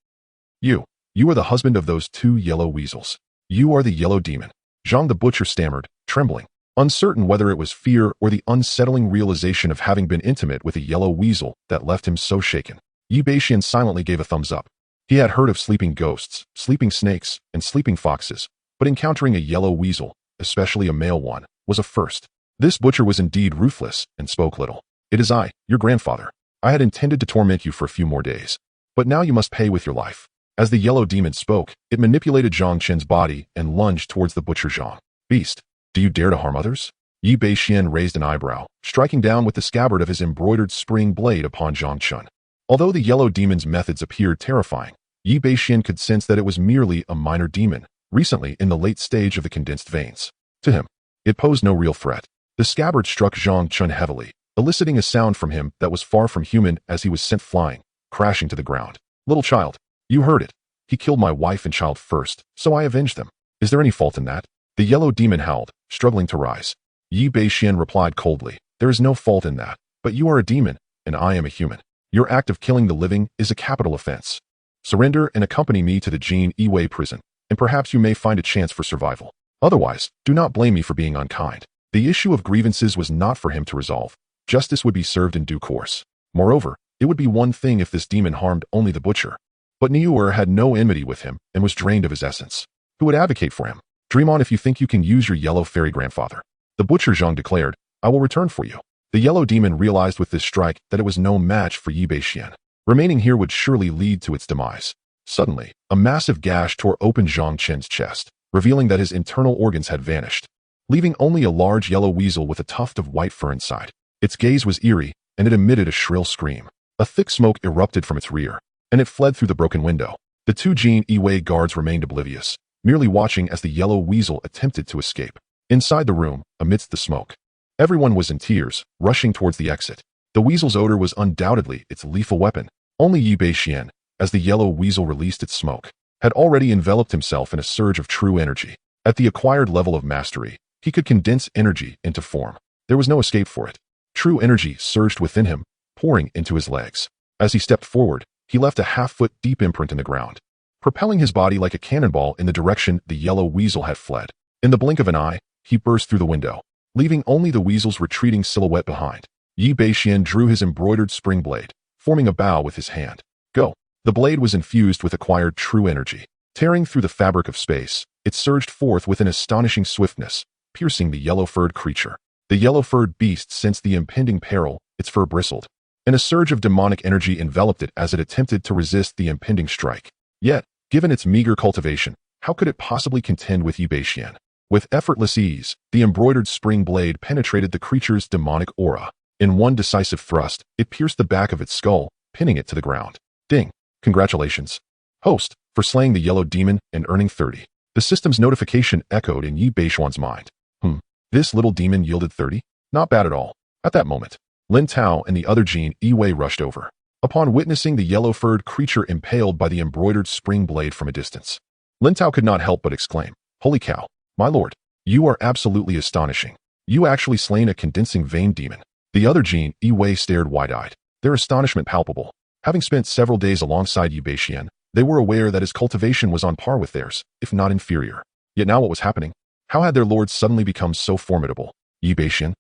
Speaker 1: are the husband of those 2 yellow weasels. You are the yellow demon. Zhang the butcher stammered, trembling, uncertain whether it was fear or the unsettling realization of having been intimate with a yellow weasel that left him so shaken. Bashen silently gave a thumbs up. He had heard of sleeping ghosts, sleeping snakes, and sleeping foxes, but encountering a yellow weasel, especially a male one, was a first. This butcher was indeed ruthless and spoke little. It is I, your grandfather. I had intended to torment you for a few more days, but now you must pay with your life. As the yellow demon spoke, it manipulated Zhang Qin's body and lunged towards the butcher Zhang. Beast, do you dare to harm others? Bashen raised an eyebrow, striking down with the scabbard of his embroidered spring blade upon Zhang Qin. Although the yellow demon's methods appeared terrifying, Bashen could sense that it was merely a minor demon, recently in the late stage of the condensed veins. To him, it posed no real threat. The scabbard struck Zhang Qin heavily, eliciting a sound from him that was far from human as he was sent flying, crashing to the ground. Little child, you heard it. He killed my wife and child first, so I avenged them. Is there any fault in that? The yellow demon howled, struggling to rise. Bashen replied coldly, there is no fault in that, but you are a demon, and I am a human. Your act of killing the living is a capital offense. Surrender and accompany me to the Jin Yi prison, and perhaps you may find a chance for survival. Otherwise, do not blame me for being unkind. The issue of grievances was not for him to resolve. Justice would be served in due course. Moreover, it would be one thing if this demon harmed only the butcher. But Niuer had no enmity with him and was drained of his essence. Who would advocate for him? Dream on if you think you can use your yellow fairy grandfather. The butcher Zhang declared, I will return for you. The yellow demon realized with this strike that it was no match for Bashen. Remaining here would surely lead to its demise. Suddenly, a massive gash tore open Zhang Qin's chest, revealing that his internal organs had vanished, leaving only a large yellow weasel with a tuft of white fur inside. Its gaze was eerie, and it emitted a shrill scream. A thick smoke erupted from its rear, and it fled through the broken window. The 2 Jin Yi guards remained oblivious, merely watching as the yellow weasel attempted to escape. Inside the room, amidst the smoke, everyone was in tears, rushing towards the exit. The weasel's odor was undoubtedly its lethal weapon. Only Bashen, as the yellow weasel released its smoke, had already enveloped himself in a surge of true energy. At the acquired level of mastery, he could condense energy into form. There was no escape for it. True energy surged within him, pouring into his legs. As he stepped forward, he left a half-foot deep imprint in the ground, propelling his body like a cannonball in the direction the yellow weasel had fled. In the blink of an eye, he burst through the window, leaving only the weasel's retreating silhouette behind. Bashen drew his embroidered spring blade, forming a bow with his hand. Go! The blade was infused with acquired true energy. Tearing through the fabric of space, it surged forth with an astonishing swiftness, piercing the yellow-furred creature. The yellow-furred beast sensed the impending peril, its fur bristled, and a surge of demonic energy enveloped it as it attempted to resist the impending strike. Yet, given its meager cultivation, how could it possibly contend with Bashen? With effortless ease, the embroidered spring blade penetrated the creature's demonic aura. In one decisive thrust, it pierced the back of its skull, pinning it to the ground. Ding! Congratulations, host, for slaying the yellow demon and earning 30. The system's notification echoed in Bashen's mind. This little demon yielded 30? Not bad at all. At that moment, Lin Tao and the other Jin Yi rushed over. Upon witnessing the yellow-furred creature impaled by the embroidered spring blade from a distance, Lin Tao could not help but exclaim, Holy cow, my lord, you are absolutely astonishing. You actually slain a condensing vein demon. The other Jin Yi stared wide-eyed, their astonishment palpable. Having spent several days alongside Bashen, they were aware that his cultivation was on par with theirs, if not inferior. Yet now what was happening? How had their lord suddenly become so formidable? Bashen,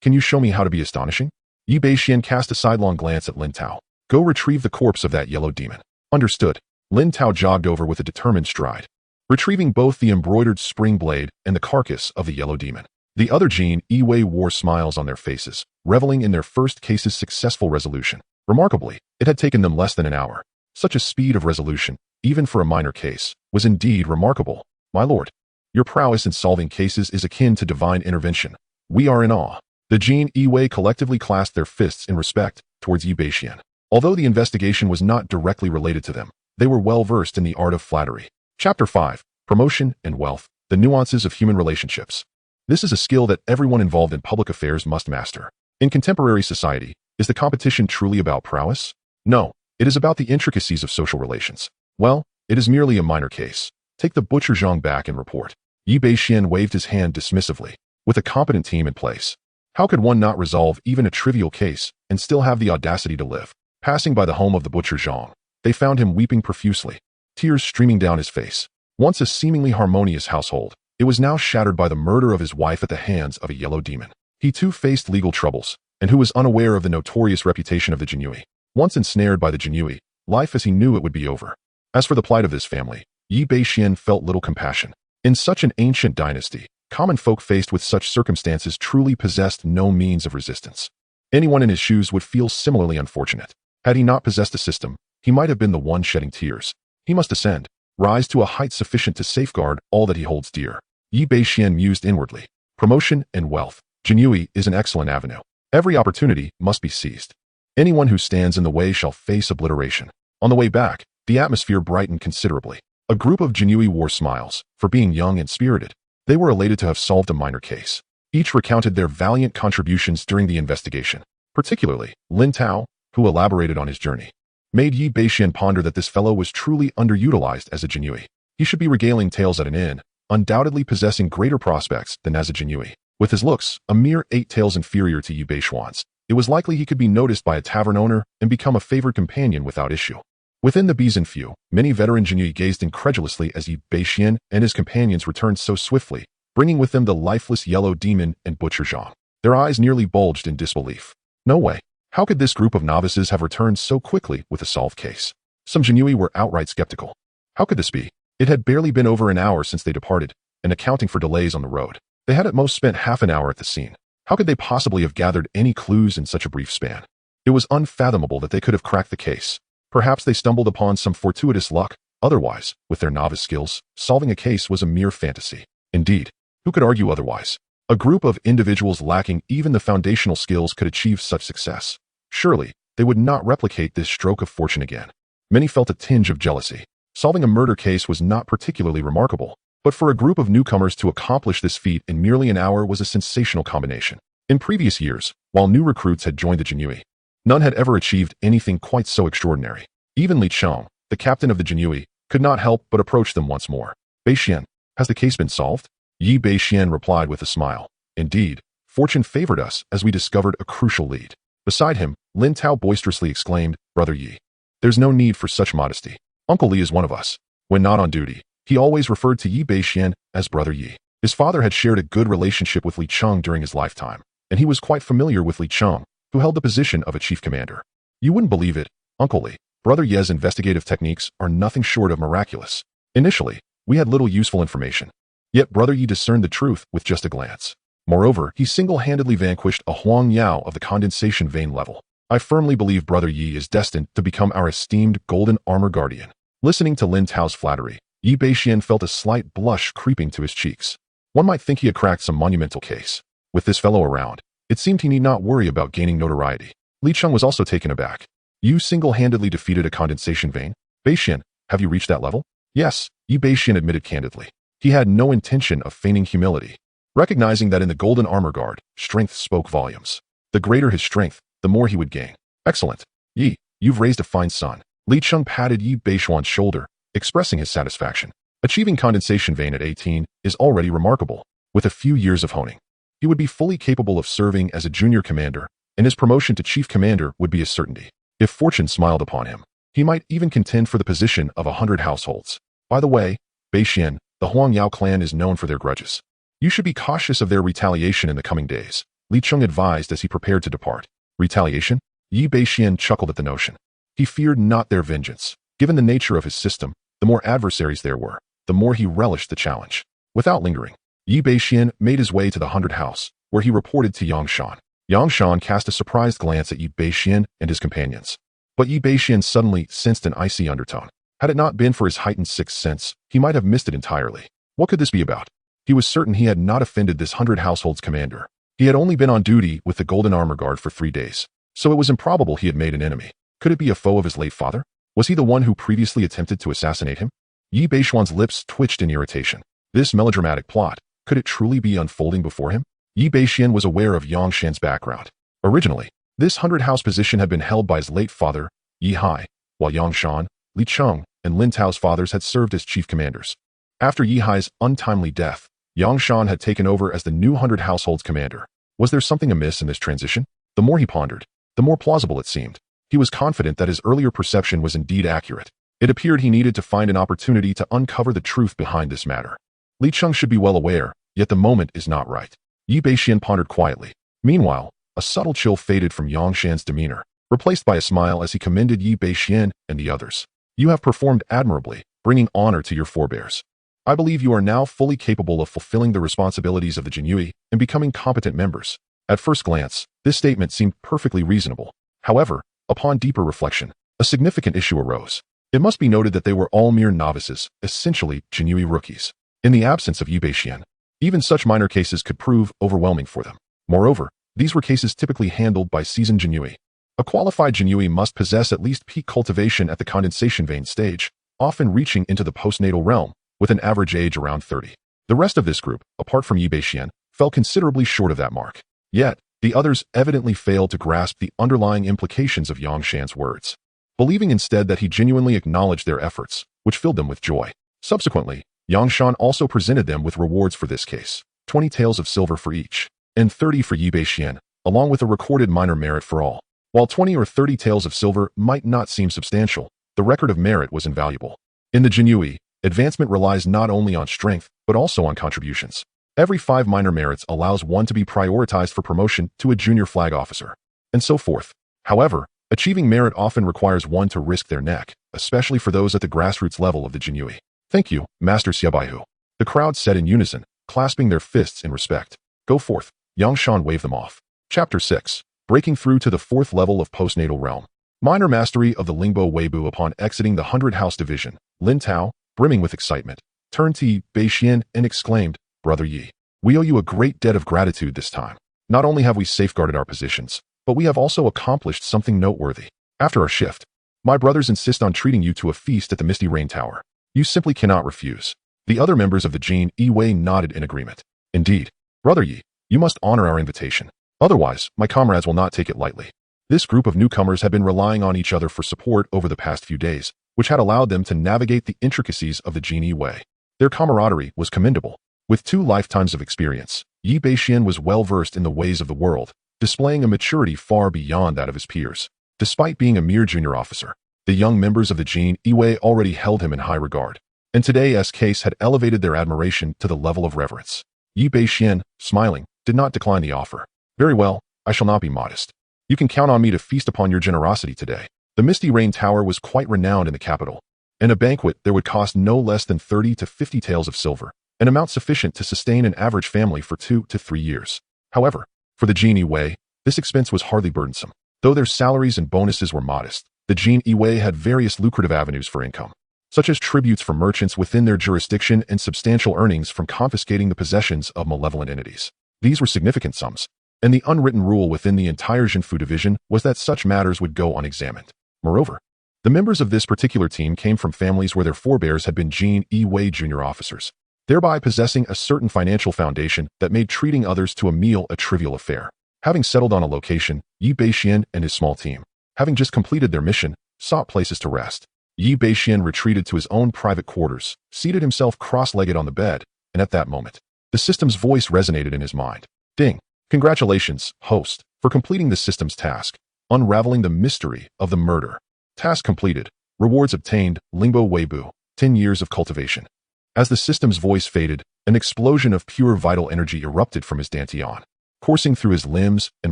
Speaker 1: can you show me how to be astonishing? Bashen cast a sidelong glance at Lin Tao. Go retrieve the corpse of that yellow demon. Understood. Lin Tao jogged over with a determined stride, retrieving both the embroidered spring blade and the carcass of the yellow demon. The other Jin Yi wore smiles on their faces, reveling in their first case's successful resolution. Remarkably, it had taken them less than an hour. Such a speed of resolution, even for a minor case, was indeed remarkable. My lord, your prowess in solving cases is akin to divine intervention. We are in awe. The Jin Yi collectively clasped their fists in respect towards Bashen. Although the investigation was not directly related to them, they were well versed in the art of flattery. Chapter 5. Promotion and Wealth, the Nuances of Human Relationships. This is a skill that everyone involved in public affairs must master. In contemporary society, is the competition truly about prowess? No, it is about the intricacies of social relations. Well, it is merely a minor case. Take the butcher Zhang back and report. Yi Bashen waved his hand dismissively. With a competent team in place, how could one not resolve even a trivial case and still have the audacity to live? Passing by the home of the butcher Zhang, they found him weeping profusely, tears streaming down his face. Once a seemingly harmonious household, it was now shattered by the murder of his wife at the hands of a yellow demon. He too faced legal troubles, and who was unaware of the notorious reputation of the Jinui. Once ensnared by the Jinui, life as he knew it would be over. As for the plight of this family, Yi Bashen felt little compassion. In such an ancient dynasty, common folk faced with such circumstances truly possessed no means of resistance. Anyone in his shoes would feel similarly unfortunate. Had he not possessed a system, he might have been the one shedding tears. He must ascend, rise to a height sufficient to safeguard all that he holds dear. Yi Bashen mused inwardly. Promotion and wealth. Jinui is an excellent avenue. Every opportunity must be seized. Anyone who stands in the way shall face obliteration. On the way back, the atmosphere brightened considerably. A group of Jinui wore smiles, for being young and spirited. They were elated to have solved a minor case. Each recounted their valiant contributions during the investigation. Particularly, Lin Tao, who elaborated on his journey, made Yi Bashen ponder that this fellow was truly underutilized as a Jinui. He should be regaling tales at an inn, undoubtedly possessing greater prospects than as a Jinui. With his looks, a mere 8 taels inferior to Yi Bashen's, it was likely he could be noticed by a tavern owner and become a favored companion without issue. Within the Bizen few, many veteran Jinui gazed incredulously as Yi Bashen and his companions returned so swiftly, bringing with them the lifeless yellow demon and butcher Zhang. Their eyes nearly bulged in disbelief. No way. How could this group of novices have returned so quickly with a solved case? Some Jinui were outright skeptical. How could this be? It had barely been over an hour since they departed, and accounting for delays on the road, they had at most spent half an hour at the scene. How could they possibly have gathered any clues in such a brief span? It was unfathomable that they could have cracked the case. Perhaps they stumbled upon some fortuitous luck. Otherwise, with their novice skills, solving a case was a mere fantasy. Indeed, who could argue otherwise? A group of individuals lacking even the foundational skills could achieve such success. Surely, they would not replicate this stroke of fortune again. Many felt a tinge of jealousy. Solving a murder case was not particularly remarkable, but for a group of newcomers to accomplish this feat in merely an hour was a sensational combination. In previous years, while new recruits had joined the Jinui, none had ever achieved anything quite so extraordinary. Even Li Chong, the captain of the Jinui, could not help but approach them once more. Bashen, has the case been solved? Yi Bashen replied with a smile. Indeed, fortune favored us as we discovered a crucial lead. Beside him, Lin Tao boisterously exclaimed, Brother Yi, there's no need for such modesty. Uncle Li is one of us. When not on duty, he always referred to Yi Bashen as Brother Yi. His father had shared a good relationship with Li Chong during his lifetime, and he was quite familiar with Li Chong, who held the position of a chief commander. You wouldn't believe it, Uncle Li. Brother Ye's investigative techniques are nothing short of miraculous. Initially, we had little useful information. Yet Brother Yi discerned the truth with just a glance. Moreover, he single-handedly vanquished a Huang Yao of the condensation vein level. I firmly believe Brother Yi is destined to become our esteemed golden armor guardian. Listening to Lin Tao's flattery, Yi Bashen felt a slight blush creeping to his cheeks. One might think he had cracked some monumental case. With this fellow around, it seemed he need not worry about gaining notoriety. Li Cheng was also taken aback. You single-handedly defeated a condensation vein? Bashen, have you reached that level? Yes, Yi Bashen admitted candidly. He had no intention of feigning humility, recognizing that in the golden armor guard, strength spoke volumes. The greater his strength, the more he would gain. Excellent. Yi, you've raised a fine son. Li Cheng patted Yi Bashuan's shoulder, expressing his satisfaction. Achieving condensation vein at 18 is already remarkable. With a few years of honing, he would be fully capable of serving as a junior commander, and his promotion to chief commander would be a certainty. If fortune smiled upon him, he might even contend for the position of 100 households. By the way, Bashen, the Huang Yao clan is known for their grudges. You should be cautious of their retaliation in the coming days, Li Cheng advised as he prepared to depart. Retaliation? Yi Bashen chuckled at the notion. He feared not their vengeance. Given the nature of his system, the more adversaries there were, the more he relished the challenge. Without lingering, Yi Bashen made his way to the 100 house, where he reported to Yang Shan. Yang Shan cast a surprised glance at Yi Bashen and his companions. But Yi Bashen suddenly sensed an icy undertone. Had it not been for his heightened sixth sense, he might have missed it entirely. What could this be about? He was certain he had not offended this 100 household's commander. He had only been on duty with the Golden Armor Guard for 3 days, so it was improbable he had made an enemy. Could it be a foe of his late father? Was he the one who previously attempted to assassinate him? Yi Bashuan's lips twitched in irritation. This melodramatic plot Could it truly be unfolding before him? Yi Bashen was aware of Yang Shan's background. Originally, this 100-house position had been held by his late father, Yi Hai, while Yang Shan, Li Cheng, and Lin Tao's fathers had served as chief commanders. After Yi Hai's untimely death, Yang Shan had taken over as the new 100 household's commander. Was there something amiss in this transition? The more he pondered, the more plausible it seemed. He was confident that his earlier perception was indeed accurate. It appeared he needed to find an opportunity to uncover the truth behind this matter. Li Cheng should be well aware, yet the moment is not right. Yi Bashen pondered quietly. Meanwhile, a subtle chill faded from Yang Shan's demeanor, replaced by a smile as he commended Yi Bashen and the others. You have performed admirably, bringing honor to your forebears. I believe you are now fully capable of fulfilling the responsibilities of the Jinyui and becoming competent members. At first glance, this statement seemed perfectly reasonable. However, upon deeper reflection, a significant issue arose. It must be noted that they were all mere novices, essentially Jinyui rookies. In the absence of Yi Bashen, even such minor cases could prove overwhelming for them. Moreover, these were cases typically handled by seasoned Jinyui. A qualified Jinyui must possess at least peak cultivation at the condensation vein stage, often reaching into the postnatal realm, with an average age around 30. The rest of this group, apart from Yi Bashen, fell considerably short of that mark. Yet, the others evidently failed to grasp the underlying implications of Yang Shan's words, believing instead that he genuinely acknowledged their efforts, which filled them with joy. Subsequently, Yang Shan also presented them with rewards for this case, 20 taels of silver for each, and 30 for Yi Bashen, along with a recorded minor merit for all. While 20 or 30 taels of silver might not seem substantial, the record of merit was invaluable. In the Jinyui, advancement relies not only on strength, but also on contributions. Every 5 minor merits allows one to be prioritized for promotion to a junior flag officer, and so forth. However, achieving merit often requires one to risk their neck, especially for those at the grassroots level of the Jinyui. Thank you, Master Xiaobaihu. The crowd said in unison, clasping their fists in respect. Go forth. Yang Shan waved them off. Chapter 6. Breaking through to the 4th level of postnatal realm. Minor mastery of the Lingbo Weibu upon exiting the 100-house division. Lin Tao, brimming with excitement, turned to Yi Bashen and exclaimed, Brother Yi, we owe you a great debt of gratitude this time. Not only have we safeguarded our positions, but we have also accomplished something noteworthy. After our shift, my brothers insist on treating you to a feast at the Misty Rain Tower. You simply cannot refuse. The other members of the Jin Yi nodded in agreement. Indeed, Brother Yi, you must honor our invitation. Otherwise, my comrades will not take it lightly. This group of newcomers had been relying on each other for support over the past few days, which had allowed them to navigate the intricacies of the Jin Yi way. Their camaraderie was commendable. With 2 lifetimes of experience, Yi Bashen was well-versed in the ways of the world, displaying a maturity far beyond that of his peers. Despite being a mere junior officer, the young members of the Jin Yi already held him in high regard, and today's case had elevated their admiration to the level of reverence. Yi Bashen, smiling, did not decline the offer. Very well, I shall not be modest. You can count on me to feast upon your generosity today. The Misty Rain Tower was quite renowned in the capital, and a banquet there would cost no less than 30 to 50 taels of silver, an amount sufficient to sustain an average family for 2 to 3 years. However, for the Jin Yi, this expense was hardly burdensome. Though their salaries and bonuses were modest, the Jin Yi had various lucrative avenues for income, such as tributes from merchants within their jurisdiction and substantial earnings from confiscating the possessions of malevolent entities. These were significant sums, and the unwritten rule within the entire Jinfu division was that such matters would go unexamined. Moreover, the members of this particular team came from families where their forebears had been Jin Yi junior officers, thereby possessing a certain financial foundation that made treating others to a meal a trivial affair. Having settled on a location, Yi Bashen and his small team, having just completed their mission, sought places to rest. Yi Bashen retreated to his own private quarters, seated himself cross-legged on the bed, and at that moment, the system's voice resonated in his mind. Ding! Congratulations, host, for completing the system's task, unraveling the mystery of the murder. Task completed. Rewards obtained, Lingbo Weibu, 10 years of cultivation. As the system's voice faded, an explosion of pure vital energy erupted from his dantian, coursing through his limbs and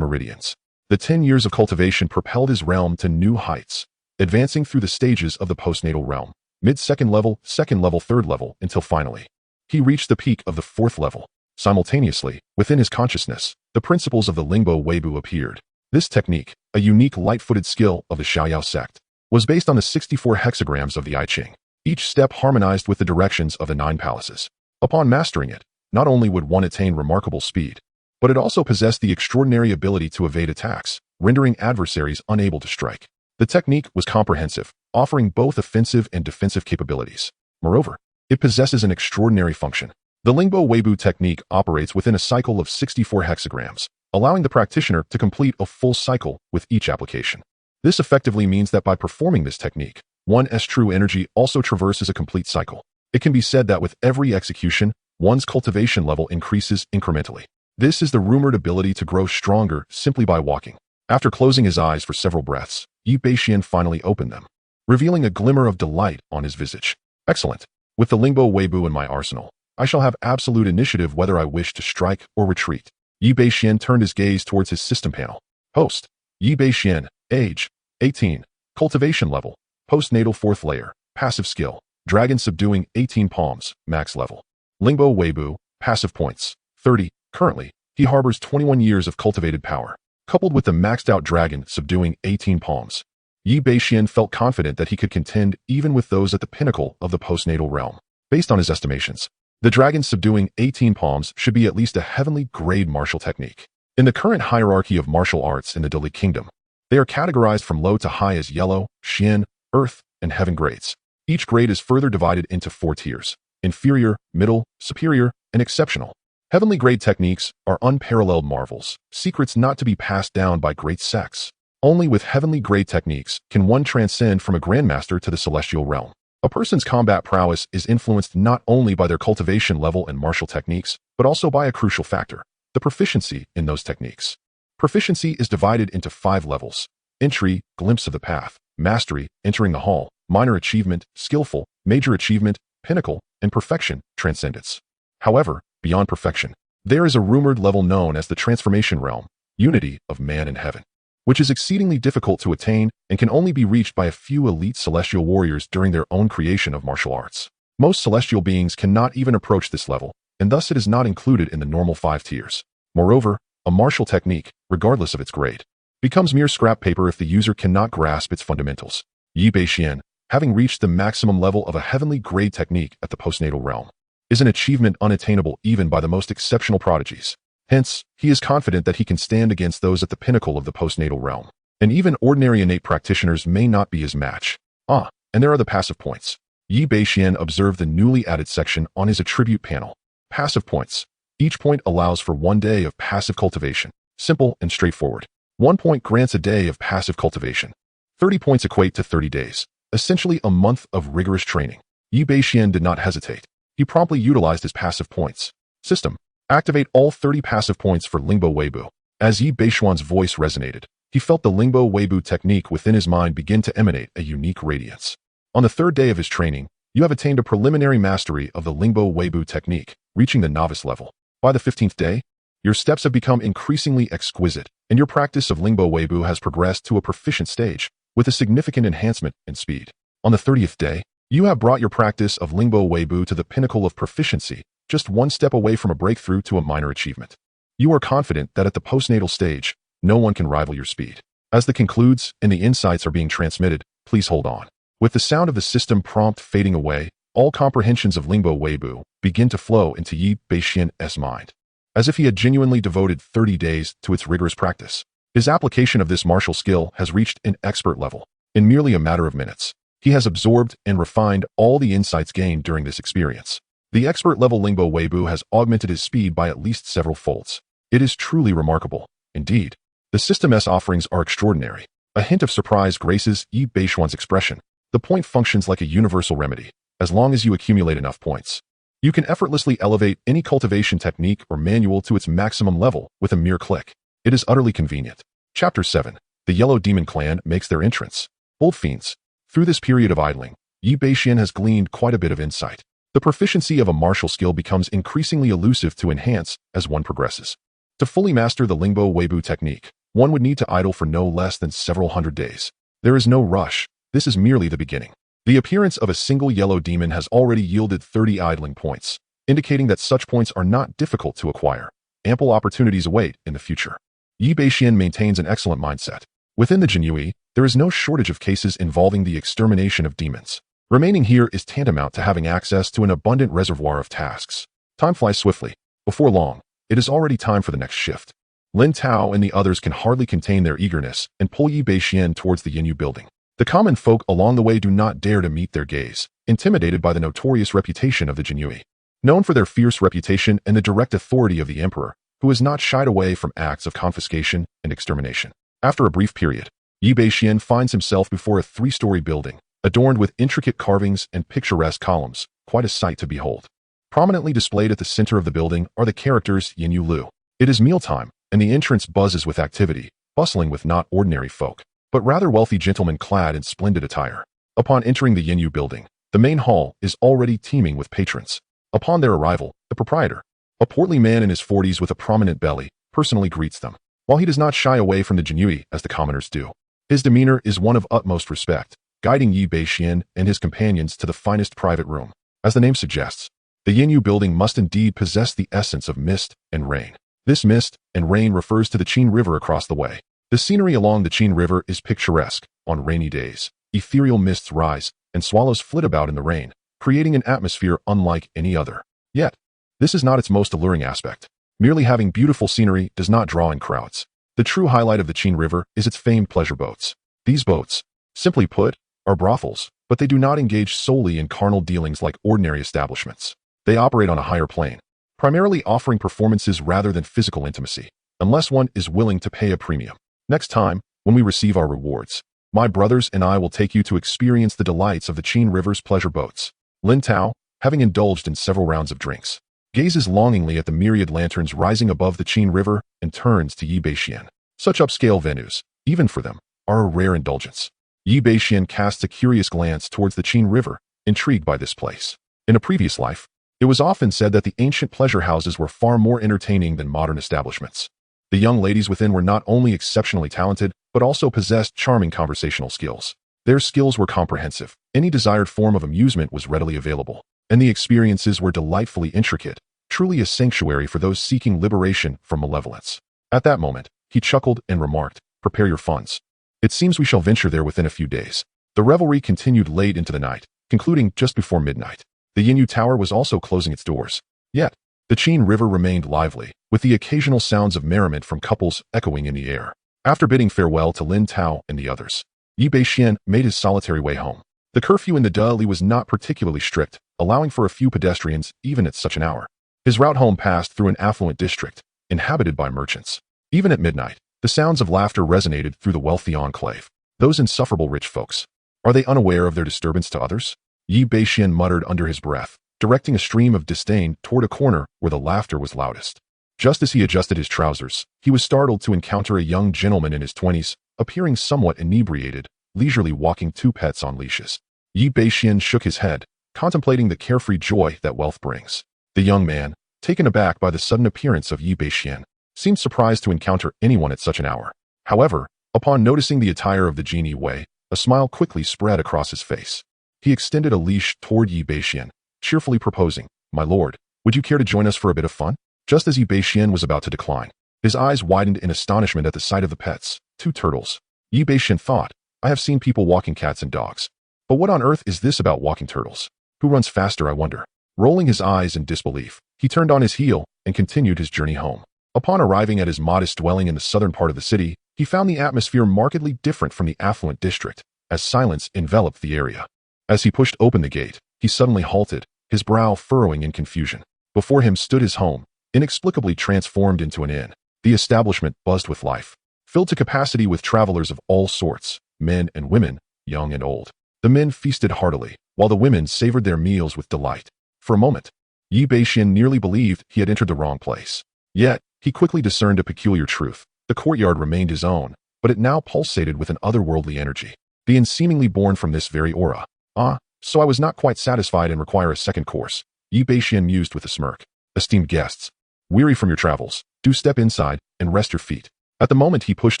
Speaker 1: meridians. The 10 years of cultivation propelled his realm to new heights, advancing through the stages of the postnatal realm, mid-second level, third level, until finally, he reached the peak of the 4th level. Simultaneously, within his consciousness, the principles of the Lingbo Weibu appeared. This technique, a unique light-footed skill of the Xiaoyao sect, was based on the 64 hexagrams of the I Ching. Each step harmonized with the directions of the 9 palaces. Upon mastering it, not only would one attain remarkable speed, but it also possessed the extraordinary ability to evade attacks, rendering adversaries unable to strike. The technique was comprehensive, offering both offensive and defensive capabilities. Moreover, it possesses an extraordinary function. The Lingbo Weibo technique operates within a cycle of 64 hexagrams, allowing the practitioner to complete a full cycle with each application. This effectively means that by performing this technique, one's true energy also traverses a complete cycle. It can be said that with every execution, one's cultivation level increases incrementally. This is the rumored ability to grow stronger simply by walking. After closing his eyes for several breaths, Bashen finally opened them, revealing a glimmer of delight on his visage. Excellent. With the Lingbo Weibo in my arsenal, I shall have absolute initiative whether I wish to strike or retreat. Bashen turned his gaze towards his system panel. Host. Bashen, age, 18, cultivation level, postnatal 4th layer, passive skill, dragon subduing 18 palms, max level. Lingbo Weibo, passive points, 30, currently, he harbors 21 years of cultivated power, coupled with the maxed out dragon subduing 18 palms. Bashen felt confident that he could contend even with those at the pinnacle of the postnatal realm. Based on his estimations, the dragon subduing 18 palms should be at least a heavenly grade martial technique. In the current hierarchy of martial arts in the Dali Kingdom, they are categorized from low to high as yellow, Xian, earth, and heaven grades. Each grade is further divided into 4 tiers: inferior, middle, superior, and exceptional. Heavenly grade techniques are unparalleled marvels, secrets not to be passed down by great sects. Only with heavenly grade techniques can one transcend from a grandmaster to the celestial realm. A person's combat prowess is influenced not only by their cultivation level and martial techniques, but also by a crucial factor: the proficiency in those techniques. Proficiency is divided into 5 levels: entry, glimpse of the path; mastery, entering the hall; minor achievement, skillful; major achievement, pinnacle; and perfection, transcendence. However, beyond perfection, there is a rumored level known as the transformation realm, unity of man and heaven, which is exceedingly difficult to attain and can only be reached by a few elite celestial warriors during their own creation of martial arts. Most celestial beings cannot even approach this level, and thus it is not included in the normal 5 tiers. Moreover, a martial technique, regardless of its grade, becomes mere scrap paper if the user cannot grasp its fundamentals. Bashen, having reached the maximum level of a heavenly grade technique at the postnatal realm, is an achievement unattainable even by the most exceptional prodigies. Hence, he is confident that he can stand against those at the pinnacle of the postnatal realm, and even ordinary innate practitioners may not be his match. And there are the passive points. Bashen observed the newly added section on his attribute panel. Passive points. Each point allows for 1 day of passive cultivation. Simple and straightforward. 1 point grants a day of passive cultivation. 30 points equate to 30 days, essentially a month of rigorous training. Bashen did not hesitate. He promptly utilized his passive points. System. Activate all 30 passive points for Lingbo Weibo. As Bashen's voice resonated, he felt the Lingbo Weibo technique within his mind begin to emanate a unique radiance. On the 3rd day of his training, you have attained a preliminary mastery of the Lingbo Weibo technique, reaching the novice level. By the 15th day, your steps have become increasingly exquisite, and your practice of Lingbo Weibo has progressed to a proficient stage, with a significant enhancement in speed. On the 30th day, you have brought your practice of Lingbo Weibo to the pinnacle of proficiency, just 1 step away from a breakthrough to a minor achievement. You are confident that at the postnatal stage, no one can rival your speed. As the concludes and the insights are being transmitted, please hold on. With the sound of the system prompt fading away, all comprehensions of Lingbo Weibo begin to flow into Bashen's mind, as if he had genuinely devoted 30 days to its rigorous practice. His application of this martial skill has reached an expert level. In merely a matter of minutes, he has absorbed and refined all the insights gained during this experience. The expert-level Lingbo Weibo has augmented his speed by at least several folds. It is truly remarkable. Indeed, the system's offerings are extraordinary. A hint of surprise graces Bashen's expression. The point functions like a universal remedy. As long as you accumulate enough points, you can effortlessly elevate any cultivation technique or manual to its maximum level with a mere click. It is utterly convenient. Chapter 7. The Yellow Demon Clan makes their entrance. Old fiends. Through this period of idling, Bashen has gleaned quite a bit of insight. The proficiency of a martial skill becomes increasingly elusive to enhance as one progresses. To fully master the Lingbo Weibo technique, one would need to idle for no less than several hundred days. There is no rush. This is merely the beginning. The appearance of a single yellow demon has already yielded 30 idling points, indicating that such points are not difficult to acquire. Ample opportunities await in the future. Bashen maintains an excellent mindset. Within the Jinui, there is no shortage of cases involving the extermination of demons. Remaining here is tantamount to having access to an abundant reservoir of tasks. Time flies swiftly. Before long, it is already time for the next shift. Lin Tao and the others can hardly contain their eagerness and pull Bashen towards the Yinyu building. The common folk along the way do not dare to meet their gaze, intimidated by the notorious reputation of the Jinui. known for their fierce reputation and the direct authority of the emperor, who has not shied away from acts of confiscation and extermination. After a brief period, Bashen finds himself before a 3-story building, adorned with intricate carvings and picturesque columns, quite a sight to behold. Prominently displayed at the center of the building are the characters Yin Yu Lu. It is mealtime, and the entrance buzzes with activity, bustling with not ordinary folk, but rather wealthy gentlemen clad in splendid attire. Upon entering the Yin Yu building, the main hall is already teeming with patrons. Upon their arrival, the proprietor, a portly man in his 40s with a prominent belly, personally greets them. While he does not shy away from the jinui as the commoners do, his demeanor is one of utmost respect, guiding Bashen and his companions to the finest private room. As the name suggests, the Yin Yu building must indeed possess the essence of mist and rain. This mist and rain refers to the Qin River across the way. The scenery along the Qin River is picturesque. On rainy days, ethereal mists rise, and swallows flit about in the rain, creating an atmosphere unlike any other. Yet, this is not its most alluring aspect. Merely having beautiful scenery does not draw in crowds. The true highlight of the Qin River is its famed pleasure boats. These boats, simply put, are brothels, but they do not engage solely in carnal dealings like ordinary establishments. They operate on a higher plane, primarily offering performances rather than physical intimacy, unless one is willing to pay a premium. Next time, when we receive our rewards, my brothers and I will take you to experience the delights of the Qin River's pleasure boats. Lin Tao, having indulged in several rounds of drinks, gazes longingly at the myriad lanterns rising above the Qin River and turns to Bashen. Such upscale venues, even for them, are a rare indulgence. Bashen casts a curious glance towards the Qin River, intrigued by this place. In a previous life, it was often said that the ancient pleasure houses were far more entertaining than modern establishments. The young ladies within were not only exceptionally talented, but also possessed charming conversational skills. Their skills were comprehensive. Any desired form of amusement was readily available, and the experiences were delightfully intricate, truly a sanctuary for those seeking liberation from malevolence. At that moment, he chuckled and remarked, "Prepare your funds. It seems we shall venture there within a few days." The revelry continued late into the night, concluding just before midnight. The Yin Yu Tower was also closing its doors. Yet, the Qin River remained lively, with the occasional sounds of merriment from couples echoing in the air. After bidding farewell to Lin Tao and the others, Bashen made his solitary way home. The curfew in the Dali was not particularly strict, allowing for a few pedestrians even at such an hour. His route home passed through an affluent district, inhabited by merchants. Even at midnight, the sounds of laughter resonated through the wealthy enclave. Those insufferable rich folks. Are they unaware of their disturbance to others? Bashen muttered under his breath, directing a stream of disdain toward a corner where the laughter was loudest. Just as he adjusted his trousers, he was startled to encounter a young gentleman in his 20s, appearing somewhat inebriated, leisurely walking 2 pets on leashes. Bashen shook his head, contemplating the carefree joy that wealth brings. The young man, taken aback by the sudden appearance of Bashen, seemed surprised to encounter anyone at such an hour. However, upon noticing the attire of the genie Wei, a smile quickly spread across his face. He extended a leash toward Bashen, cheerfully proposing, "My lord, would you care to join us for a bit of fun?" Just as Bashen was about to decline, his eyes widened in astonishment at the sight of the pets, 2 turtles. Bashen thought, "I have seen people walking cats and dogs. But what on earth is this about walking turtles? Who runs faster, I wonder?" Rolling his eyes in disbelief, he turned on his heel and continued his journey home. Upon arriving at his modest dwelling in the southern part of the city, he found the atmosphere markedly different from the affluent district, as silence enveloped the area. As he pushed open the gate, he suddenly halted, his brow furrowing in confusion. Before him stood his home, inexplicably transformed into an inn. The establishment buzzed with life, filled to capacity with travelers of all sorts, men and women, young and old. The men feasted heartily, while the women savored their meals with delight. For a moment, Bashen nearly believed he had entered the wrong place. Yet, he quickly discerned a peculiar truth. The courtyard remained his own, but it now pulsated with an otherworldly energy. The inn seemingly born from this very aura. "Ah, so I was not quite satisfied and require a second course," Bashen mused with a smirk. "Esteemed guests, weary from your travels, do step inside and rest your feet." At the moment he pushed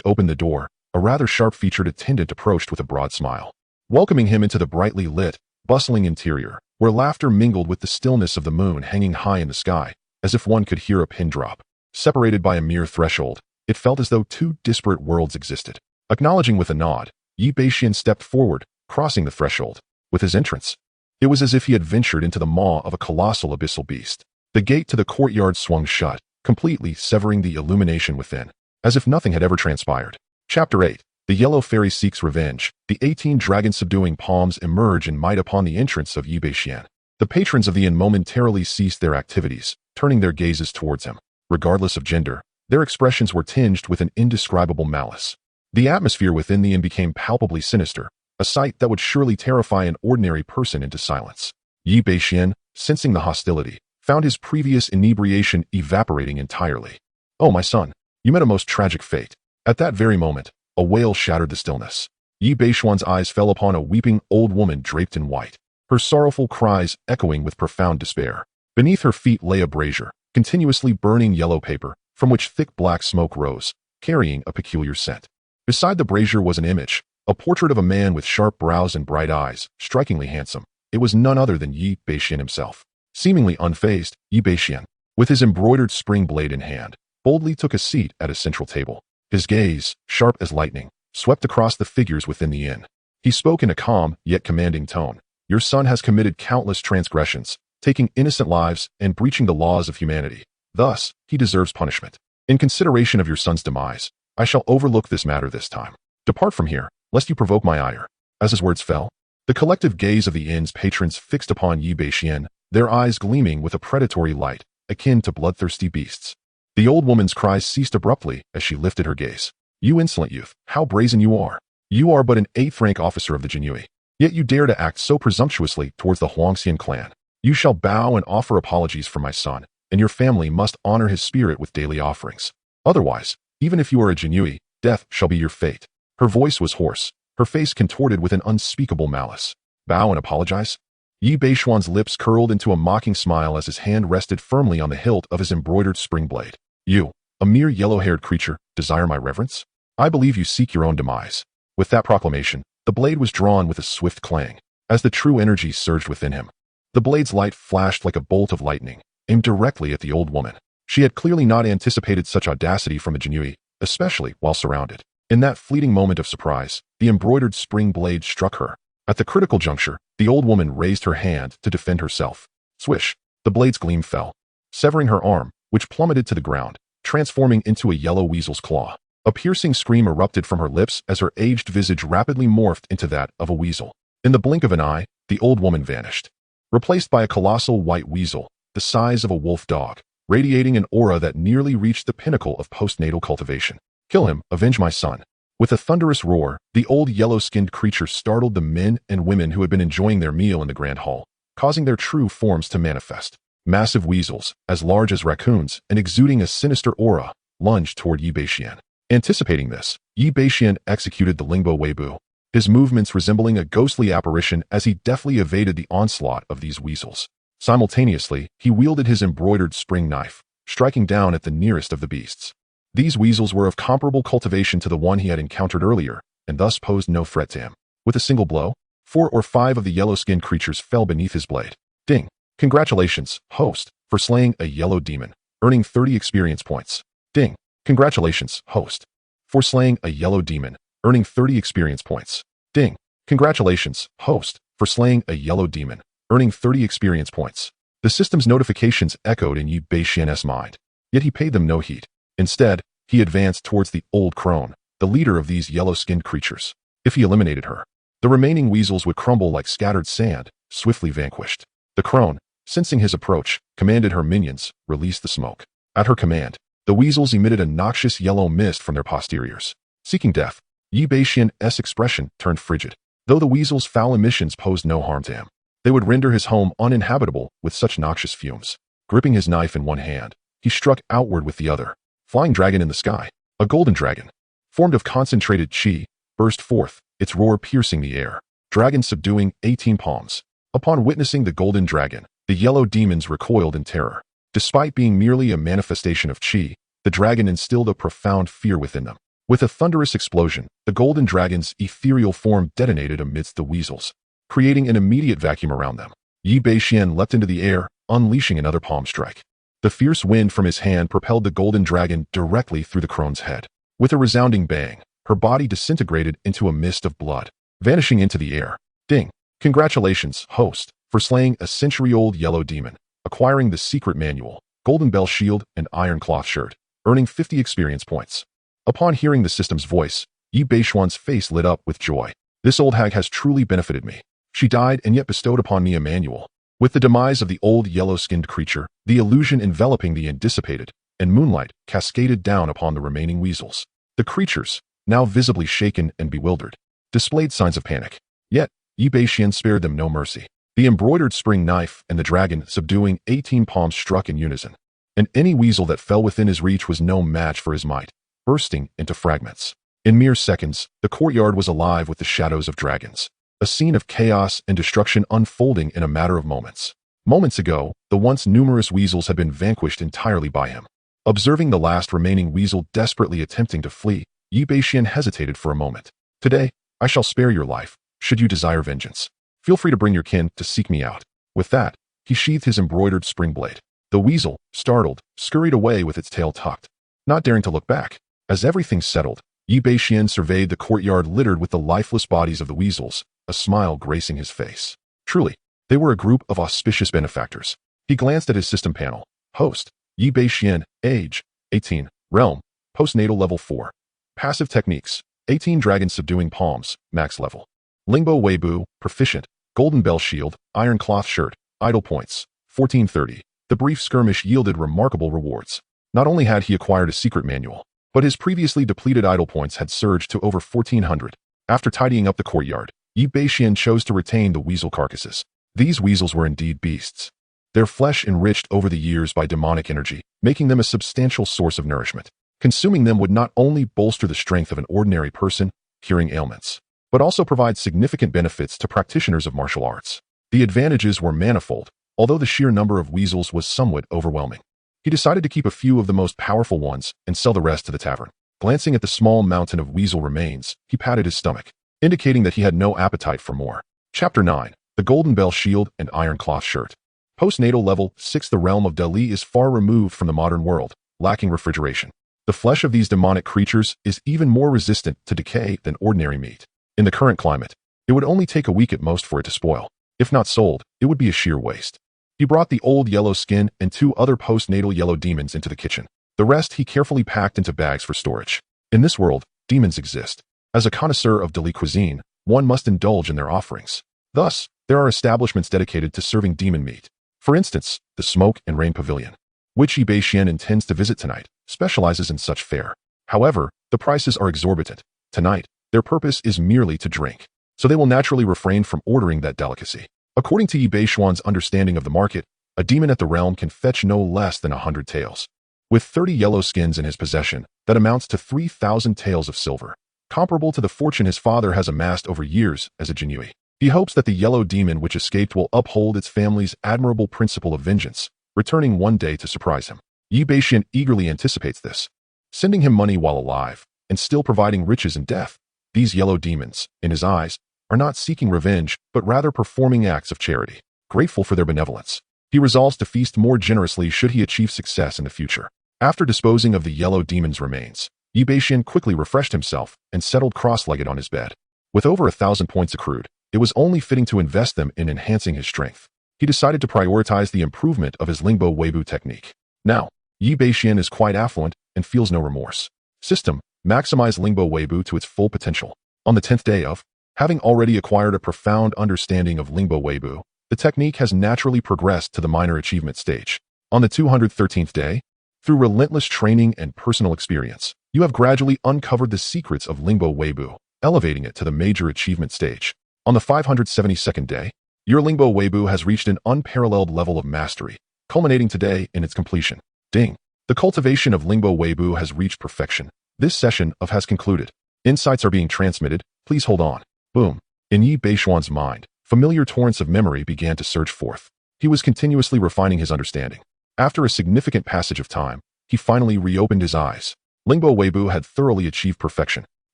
Speaker 1: open the door, a rather sharp-featured attendant approached with a broad smile, welcoming him into the brightly lit, bustling interior, where laughter mingled with the stillness of the moon hanging high in the sky, as if one could hear a pin drop. Separated by a mere threshold, it felt as though 2 disparate worlds existed. Acknowledging with a nod, Bashen stepped forward, crossing the threshold. With his entrance, it was as if he had ventured into the maw of a colossal abyssal beast. The gate to the courtyard swung shut, completely severing the illumination within, as if nothing had ever transpired. Chapter 8. The Yellow Fairy Seeks Revenge. The 18 dragon-subduing palms emerge in might upon the entrance of Bashen. The patrons of the inn momentarily ceased their activities, turning their gazes towards him. Regardless of gender, their expressions were tinged with an indescribable malice. The atmosphere within the inn became palpably sinister, a sight that would surely terrify an ordinary person into silence. Bashen, sensing the hostility, found his previous inebriation evaporating entirely. "Oh, my son, you met a most tragic fate." At that very moment, a wail shattered the stillness. Bashen's eyes fell upon a weeping old woman draped in white, her sorrowful cries echoing with profound despair. Beneath her feet lay a brazier, continuously burning yellow paper, from which thick black smoke rose, carrying a peculiar scent. Beside the brazier was an image, a portrait of a man with sharp brows and bright eyes, strikingly handsome. It was none other than Bashen himself. Seemingly unfazed, Bashen, with his embroidered spring blade in hand, boldly took a seat at a central table. His gaze, sharp as lightning, swept across the figures within the inn. He spoke in a calm, yet commanding tone. "Your son has committed countless transgressions, taking innocent lives and breaching the laws of humanity. Thus, he deserves punishment. In consideration of your son's demise, I shall overlook this matter this time. Depart from here, lest you provoke my ire." As his words fell, the collective gaze of the inn's patrons fixed upon Bashen, their eyes gleaming with a predatory light, akin to bloodthirsty beasts. The old woman's cries ceased abruptly as she lifted her gaze. "You insolent youth, how brazen you are! You are but an 8th rank officer of the Jinui. Yet you dare to act so presumptuously towards the Huangxian clan. You shall bow and offer apologies for my son, and your family must honor his spirit with daily offerings. Otherwise, even if you are a Jinui, death shall be your fate." Her voice was hoarse, her face contorted with an unspeakable malice. "Bow and apologize?" Bashen's lips curled into a mocking smile as his hand rested firmly on the hilt of his embroidered spring blade. "You, a mere yellow-haired creature, desire my reverence? I believe you seek your own demise." With that proclamation, the blade was drawn with a swift clang. As the true energy surged within him, the blade's light flashed like a bolt of lightning, aimed directly at the old woman. She had clearly not anticipated such audacity from a Jinui, especially while surrounded. In that fleeting moment of surprise, the embroidered spring blade struck her. At the critical juncture, the old woman raised her hand to defend herself. Swish! The blade's gleam fell, severing her arm, which plummeted to the ground, transforming into a yellow weasel's claw. A piercing scream erupted from her lips as her aged visage rapidly morphed into that of a weasel. In the blink of an eye, the old woman vanished, replaced by a colossal white weasel, the size of a wolf dog, radiating an aura that nearly reached the pinnacle of postnatal cultivation. "Kill him, avenge my son." With a thunderous roar, the old yellow-skinned creature startled the men and women who had been enjoying their meal in the grand hall, causing their true forms to manifest. Massive weasels, as large as raccoons and exuding a sinister aura, lunged toward Bashen. Anticipating this, Bashen executed the Lingbo Weibo, his movements resembling a ghostly apparition as he deftly evaded the onslaught of these weasels. Simultaneously, he wielded his embroidered spring knife, striking down at the nearest of the beasts. These weasels were of comparable cultivation to the one he had encountered earlier, and thus posed no threat to him. With a single blow, 4 or 5 of the yellow-skinned creatures fell beneath his blade. Ding! Congratulations, host, for slaying a yellow demon, earning 30 experience points. Ding! Congratulations, host, for slaying a yellow demon, earning 30 experience points. Ding! Congratulations, host, for slaying a yellow demon, earning 30 experience points. The system's notifications echoed in Bashen's mind, yet he paid them no heed. Instead, he advanced towards the old crone, the leader of these yellow-skinned creatures. If he eliminated her, the remaining weasels would crumble like scattered sand, swiftly vanquished. The crone, sensing his approach, commanded her minions, release the smoke. At her command, the weasels emitted a noxious yellow mist from their posteriors. Seeking death, Bashen's expression turned frigid. Though the weasels' foul emissions posed no harm to him, they would render his home uninhabitable with such noxious fumes. Gripping his knife in one hand, he struck outward with the other. Flying dragon in the sky, a golden dragon, formed of concentrated chi, burst forth, its roar piercing the air. Dragon subduing 18 palms. Upon witnessing the golden dragon, the yellow demons recoiled in terror. Despite being merely a manifestation of chi, the dragon instilled a profound fear within them. With a thunderous explosion, the golden dragon's ethereal form detonated amidst the weasels, creating an immediate vacuum around them. Bashen leapt into the air, unleashing another palm strike. The fierce wind from his hand propelled the golden dragon directly through the crone's head. With a resounding bang, her body disintegrated into a mist of blood, vanishing into the air. Ding! Congratulations, host, for slaying a century-old yellow demon, acquiring the secret manual, golden bell shield, and iron cloth shirt, earning 50 experience points. Upon hearing the system's voice, Bashen's face lit up with joy. This old hag has truly benefited me. She died and yet bestowed upon me a manual. With the demise of the old yellow-skinned creature, the illusion enveloping the inn dissipated, and moonlight cascaded down upon the remaining weasels. The creatures, now visibly shaken and bewildered, displayed signs of panic. Yet, Bashen spared them no mercy. The embroidered spring knife and the dragon subduing 18 palms struck in unison, and any weasel that fell within his reach was no match for his might, bursting into fragments. In mere seconds, the courtyard was alive with the shadows of dragons, a scene of chaos and destruction unfolding in a matter of moments. Moments ago, the once numerous weasels had been vanquished entirely by him. Observing the last remaining weasel desperately attempting to flee, Bashen hesitated for a moment. "Today, I shall spare your life, should you desire vengeance. Feel free to bring your kin to seek me out." With that, he sheathed his embroidered spring blade. The weasel, startled, scurried away with its tail tucked, not daring to look back. As everything settled, Bashen surveyed the courtyard littered with the lifeless bodies of the weasels, a smile gracing his face. Truly, they were a group of auspicious benefactors. He glanced at his system panel. Host, Bashen, age, 18, realm, postnatal level 4. Passive techniques, 18 dragon subduing palms, max level. Lingbo Weibo, proficient, golden bell shield, iron cloth shirt, idle points, 1430. The brief skirmish yielded remarkable rewards. Not only had he acquired a secret manual, but his previously depleted idle points had surged to over 1400. After tidying up the courtyard, Bashen chose to retain the weasel carcasses. These weasels were indeed beasts. Their flesh enriched over the years by demonic energy, making them a substantial source of nourishment. Consuming them would not only bolster the strength of an ordinary person, curing ailments, but also provide significant benefits to practitioners of martial arts. The advantages were manifold, although the sheer number of weasels was somewhat overwhelming. He decided to keep a few of the most powerful ones and sell the rest to the tavern. Glancing at the small mountain of weasel remains, he patted his stomach, indicating that he had no appetite for more. Chapter 9. The Golden Bell Shield and Iron Cloth Shirt. Postnatal level 6. The realm of Delhi is far removed from the modern world, lacking refrigeration. The flesh of these demonic creatures is even more resistant to decay than ordinary meat. In the current climate, it would only take a week at most for it to spoil. If not sold, it would be a sheer waste. He brought the old yellow skin and 2 other postnatal yellow demons into the kitchen. The rest he carefully packed into bags for storage. In this world, demons exist. As a connoisseur of Delhi cuisine, one must indulge in their offerings. Thus, there are establishments dedicated to serving demon meat. For instance, the Smoke and Rain Pavilion, which Bashen intends to visit tonight, specializes in such fare. However, the prices are exorbitant. Tonight, their purpose is merely to drink, so they will naturally refrain from ordering that delicacy. According to Bashen's understanding of the market, a demon at the realm can fetch no less than 100 taels. With 30 yellow skins in his possession, that amounts to 3,000 taels of silver, comparable to the fortune his father has amassed over years as a Jinui. He hopes that the yellow demon which escaped will uphold its family's admirable principle of vengeance, returning one day to surprise him. Bashen eagerly anticipates this, sending him money while alive, and still providing riches in death. These yellow demons, in his eyes, are not seeking revenge, but rather performing acts of charity. Grateful for their benevolence, he resolves to feast more generously should he achieve success in the future. After disposing of the yellow demon's remains, Bashen quickly refreshed himself and settled cross-legged on his bed. With over 1,000 points accrued, it was only fitting to invest them in enhancing his strength. He decided to prioritize the improvement of his Lingbo Weibo technique. Now, Bashen is quite affluent and feels no remorse. System: maximize Lingbo Weibo to its full potential. On the 10th day of, having already acquired a profound understanding of Lingbo Weibo, the technique has naturally progressed to the minor achievement stage. On the 213th day, through relentless training and personal experience, you have gradually uncovered the secrets of Lingbo Weibo, elevating it to the major achievement stage. On the 572nd day, your Lingbo Weibo has reached an unparalleled level of mastery, culminating today in its completion. Ding! The cultivation of Lingbo Weibo has reached perfection. This session of has concluded. Insights are being transmitted. Please hold on. Boom. In Bashen's mind, familiar torrents of memory began to surge forth. He was continuously refining his understanding. After a significant passage of time, he finally reopened his eyes. Lingbo Weibo had thoroughly achieved perfection.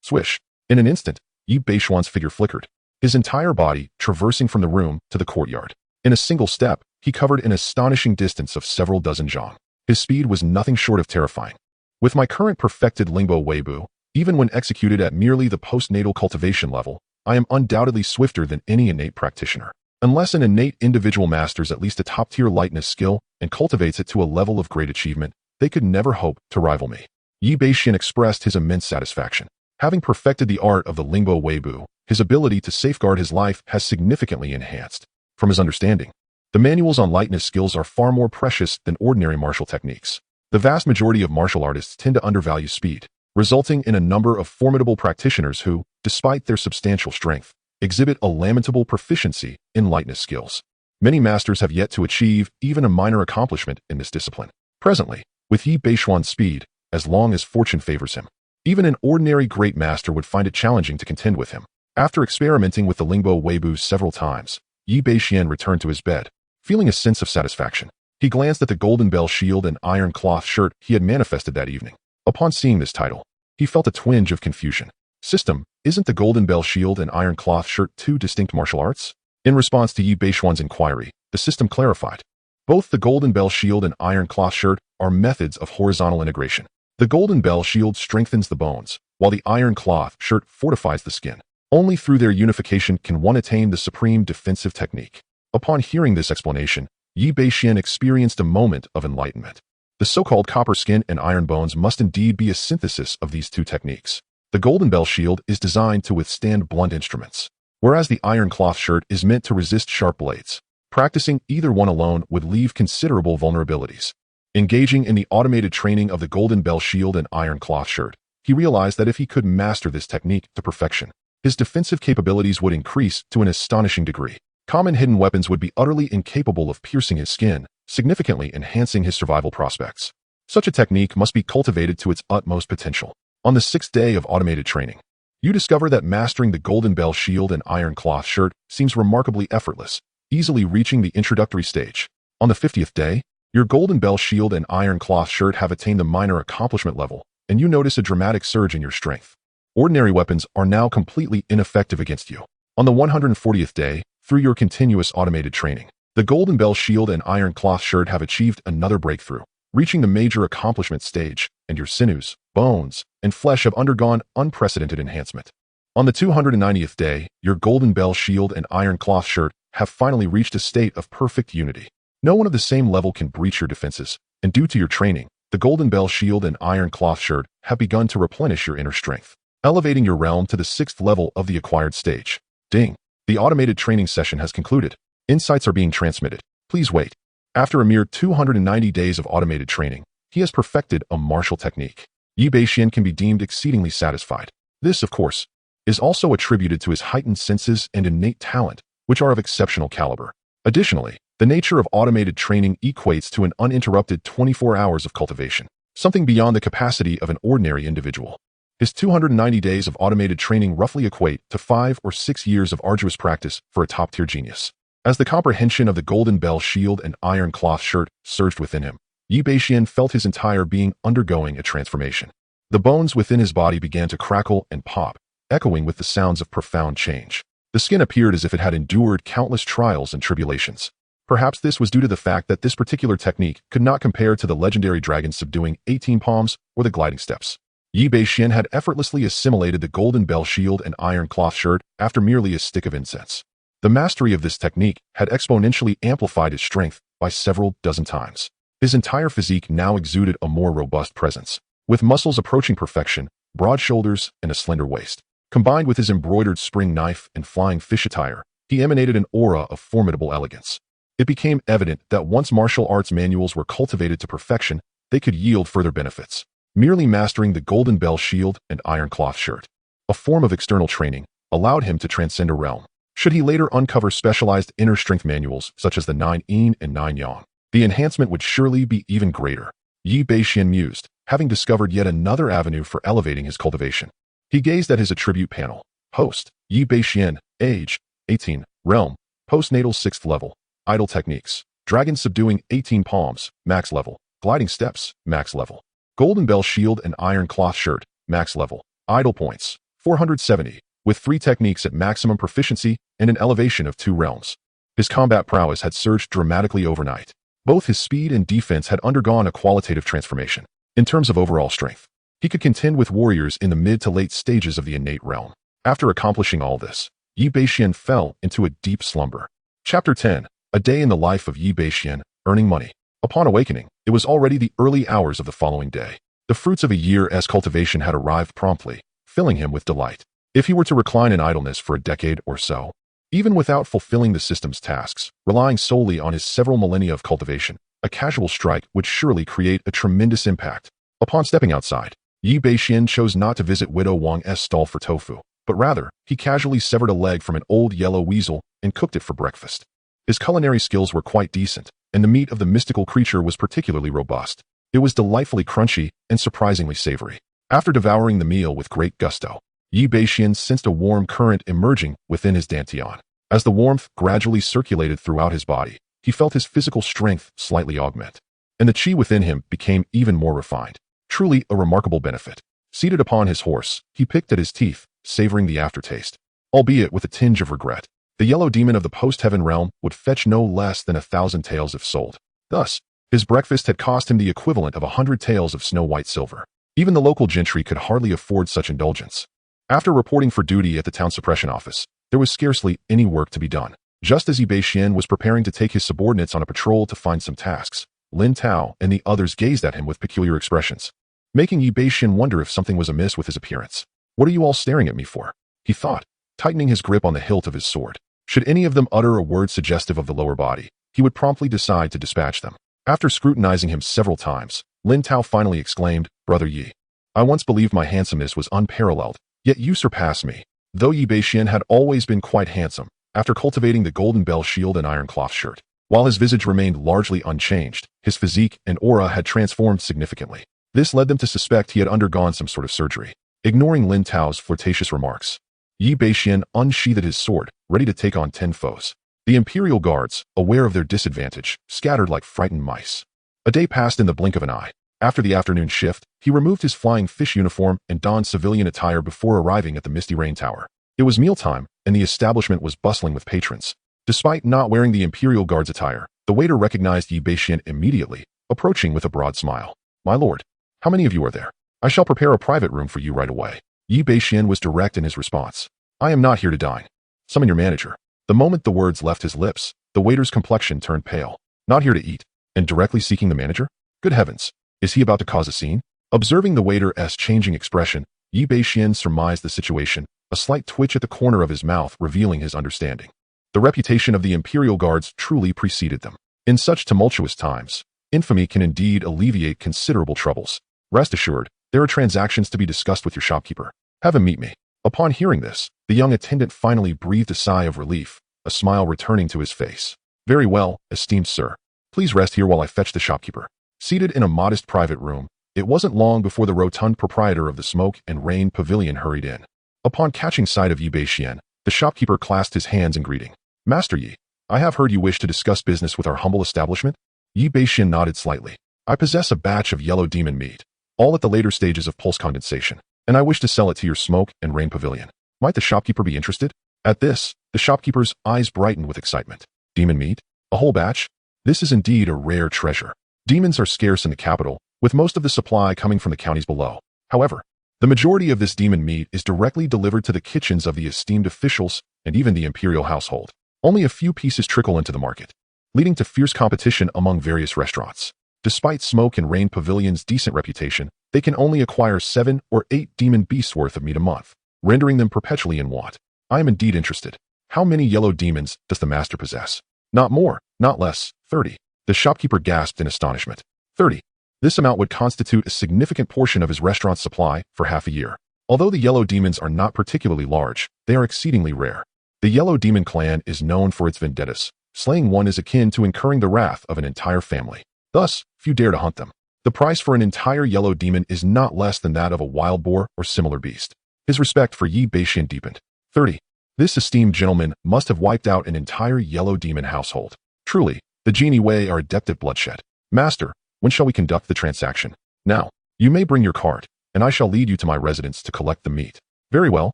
Speaker 1: Swish! In an instant, Bashen's figure flickered, his entire body traversing from the room to the courtyard. In a single step, he covered an astonishing distance of several dozen zhang. His speed was nothing short of terrifying. With my current perfected Lingbo Weibo, even when executed at merely the postnatal cultivation level, I am undoubtedly swifter than any innate practitioner. Unless an innate individual masters at least a top-tier lightness skill and cultivates it to a level of great achievement, they could never hope to rival me. Bashen expressed his immense satisfaction. Having perfected the art of the Lingbo Weibo, his ability to safeguard his life has significantly enhanced. From his understanding, The manuals on lightness skills are far more precious than ordinary martial techniques. The vast majority of martial artists tend to undervalue speed, resulting in a number of formidable practitioners who, despite their substantial strength, exhibit a lamentable proficiency in lightness skills. Many masters have yet to achieve even a minor accomplishment in this discipline. Presently, with Yi Beishuan's speed, as long as fortune favors him, even an ordinary great master would find it challenging to contend with him. After experimenting with the Lingbo Weibu several times, Yi Beishuan returned to his bed, feeling a sense of satisfaction. He glanced at the golden bell shield and iron cloth shirt he had manifested that evening. Upon seeing this title, he felt a twinge of confusion. System, isn't the golden bell shield and iron cloth shirt two distinct martial arts? In response to Yi Beishuan's inquiry, the system clarified. Both the golden bell shield and iron cloth shirt are methods of horizontal integration. The golden bell shield strengthens the bones, while the iron cloth shirt fortifies the skin. Only through their unification can one attain the supreme defensive technique. Upon hearing this explanation, Yi Beishuan experienced a moment of enlightenment. The so-called copper skin and iron bones must indeed be a synthesis of these two techniques. The golden bell shield is designed to withstand blunt instruments, whereas the iron cloth shirt is meant to resist sharp blades. Practicing either one alone would leave considerable vulnerabilities. Engaging in the automated training of the golden bell shield and iron cloth shirt, he realized that if he could master this technique to perfection, his defensive capabilities would increase to an astonishing degree. Common hidden weapons would be utterly incapable of piercing his skin, significantly enhancing his survival prospects. Such a technique must be cultivated to its utmost potential. On the 6th day of automated training, you discover that mastering the golden bell shield and iron cloth shirt seems remarkably effortless, easily reaching the introductory stage. On the 50th day, your golden bell shield and iron cloth shirt have attained the minor accomplishment level, and you notice a dramatic surge in your strength. Ordinary weapons are now completely ineffective against you. On the 140th day, through your continuous automated training, the golden bell shield and iron cloth shirt have achieved another breakthrough, reaching the major accomplishment stage, and your sinews, bones, and flesh have undergone unprecedented enhancement. On the 290th day, your golden bell shield and iron cloth shirt have finally reached a state of perfect unity. No one of the same level can breach your defenses, and due to your training, the golden bell shield and iron cloth shirt have begun to replenish your inner strength, elevating your realm to the 6th level of the acquired stage. Ding! The automated training session has concluded. Insights are being transmitted. Please wait. After a mere 290 days of automated training, he has perfected a martial technique. Yi Beishuan can be deemed exceedingly satisfied. This, of course, is also attributed to his heightened senses and innate talent, which are of exceptional caliber. Additionally, the nature of automated training equates to an uninterrupted 24 hours of cultivation, something beyond the capacity of an ordinary individual. His 290 days of automated training roughly equate to 5 or 6 years of arduous practice for a top-tier genius. As the comprehension of the golden bell shield and iron cloth shirt surged within him, Yi Beishuan felt his entire being undergoing a transformation. The bones within his body began to crackle and pop, echoing with the sounds of profound change. The skin appeared as if it had endured countless trials and tribulations. Perhaps this was due to the fact that this particular technique could not compare to the legendary dragon subduing 18 palms or the gliding steps. Yi Beishuan had effortlessly assimilated the golden bell shield and iron cloth shirt after merely a stick of incense. The mastery of this technique had exponentially amplified his strength by several dozen times. His entire physique now exuded a more robust presence, with muscles approaching perfection, broad shoulders, and a slender waist. Combined with his embroidered spring knife and flying fish attire, he emanated an aura of formidable elegance. It became evident that once martial arts manuals were cultivated to perfection, they could yield further benefits. Merely mastering the golden bell shield and iron cloth shirt, a form of external training, allowed him to transcend a realm. Should he later uncover specialized inner strength manuals such as the 9 Yin and 9 Yang, the enhancement would surely be even greater. Yi Beishuan mused, having discovered yet another avenue for elevating his cultivation. He gazed at his attribute panel. Host, Yi Beishuan, age, 18, realm, postnatal 6th level, idle techniques, dragon subduing 18 palms, max level, gliding steps, max level. Golden bell shield and iron cloth shirt, max level. Idle points, 470, with 3 techniques at maximum proficiency and an elevation of 2 realms. His combat prowess had surged dramatically overnight. Both his speed and defense had undergone a qualitative transformation. In terms of overall strength, he could contend with warriors in the mid to late stages of the innate realm. After accomplishing all this, Yi Beishuan fell into a deep slumber. Chapter 10. A day in the life of Yi Beishuan, earning money. Upon awakening, it was already the early hours of the following day. The fruits of a year's cultivation had arrived promptly, filling him with delight. If he were to recline in idleness for a decade or so, Even without fulfilling the system's tasks, relying solely on his several millennia of cultivation, a casual strike would surely create a tremendous impact. Upon stepping outside, Bashen chose not to visit Widow Wang's stall for tofu, but rather, he casually severed a leg from an old yellow weasel and cooked it for breakfast. His culinary skills were quite decent, and the meat of the mystical creature was particularly robust. It was delightfully crunchy and surprisingly savory. After devouring the meal with great gusto, Bashen sensed a warm current emerging within his dantian. As the warmth gradually circulated throughout his body, he felt his physical strength slightly augment, and the chi within him became even more refined. Truly a remarkable benefit. Seated upon his horse, he picked at his teeth, savoring the aftertaste. Albeit with a tinge of regret, the yellow demon of the post-heaven realm would fetch no less than 1,000 taels if sold. Thus, his breakfast had cost him the equivalent of 100 taels of snow-white silver. Even the local gentry could hardly afford such indulgence. After reporting for duty at the town suppression office, there was scarcely any work to be done. Just as Bashen was preparing to take his subordinates on a patrol to find some tasks, Lin Tao and the others gazed at him with peculiar expressions, making Bashen wonder if something was amiss with his appearance. "What are you all staring at me for?" he thought, tightening his grip on the hilt of his sword. Should any of them utter a word suggestive of the lower body, he would promptly decide to dispatch them. After scrutinizing him several times, Lin Tao finally exclaimed, "Brother Yi, I once believed my handsomeness was unparalleled, yet you surpass me." Though Bashen had always been quite handsome, after cultivating the golden bell shield and iron cloth shirt, while his visage remained largely unchanged, his physique and aura had transformed significantly. This led them to suspect he had undergone some sort of surgery. Ignoring Lin Tao's flirtatious remarks, Bashen unsheathed his sword, ready to take on 10 foes. The Imperial Guards, aware of their disadvantage, scattered like frightened mice. A day passed in the blink of an eye. After the afternoon shift, he removed his flying fish uniform and donned civilian attire before arriving at the Misty Rain Tower. It was mealtime, and the establishment was bustling with patrons. Despite not wearing the Imperial Guard's attire, the waiter recognized Bashen immediately, approaching with a broad smile. "My lord, how many of you are there? I shall prepare a private room for you right away." Bashen was direct in his response. "I am not here to dine. Summon your manager." The moment the words left his lips, the waiter's complexion turned pale. "Not here to eat, and directly seeking the manager? Good heavens, is he about to cause a scene?" Observing the waiter's changing expression, Bashen surmised the situation, a slight twitch at the corner of his mouth revealing his understanding. The reputation of the Imperial Guards truly preceded them. In such tumultuous times, infamy can indeed alleviate considerable troubles. Rest assured, there are transactions to be discussed with your shopkeeper. Have him meet me. Upon hearing this, the young attendant finally breathed a sigh of relief, a smile returning to his face. "Very well, esteemed sir. Please rest here while I fetch the shopkeeper." Seated in a modest private room, it wasn't long before the rotund proprietor of the Smoke and Rain Pavilion hurried in. Upon catching sight of Bashen, the shopkeeper clasped his hands in greeting. "Master Yi, I have heard you wish to discuss business with our humble establishment." Bashen nodded slightly. "I possess a batch of yellow demon meat, all at the later stages of pulse condensation, and I wish to sell it to your Smoke and Rain Pavilion. Might the shopkeeper be interested?" At this, the shopkeeper's eyes brightened with excitement. "Demon meat? A whole batch? This is indeed a rare treasure. Demons are scarce in the capital, with most of the supply coming from the counties below. However, the majority of this demon meat is directly delivered to the kitchens of the esteemed officials and even the imperial household. Only a few pieces trickle into the market, leading to fierce competition among various restaurants. Despite Smoke and Rain Pavilion's decent reputation, they can only acquire 7 or 8 demon beasts worth of meat a month, rendering them perpetually in want. I am indeed interested. How many yellow demons does the master possess?" "Not more, not less, 30. The shopkeeper gasped in astonishment. 30. This amount would constitute a significant portion of his restaurant's supply for half a year. Although the yellow demons are not particularly large, they are exceedingly rare. The yellow demon clan is known for its vendettas. Slaying one is akin to incurring the wrath of an entire family. Thus, few dare to hunt them. The price for an entire yellow demon is not less than that of a wild boar or similar beast." His respect for Bashen deepened. 30. This esteemed gentleman must have wiped out an entire yellow demon household. Truly, the Genie Wei are adept at bloodshed. "Master, when shall we conduct the transaction?" "Now, you may bring your cart, and I shall lead you to my residence to collect the meat." "Very well,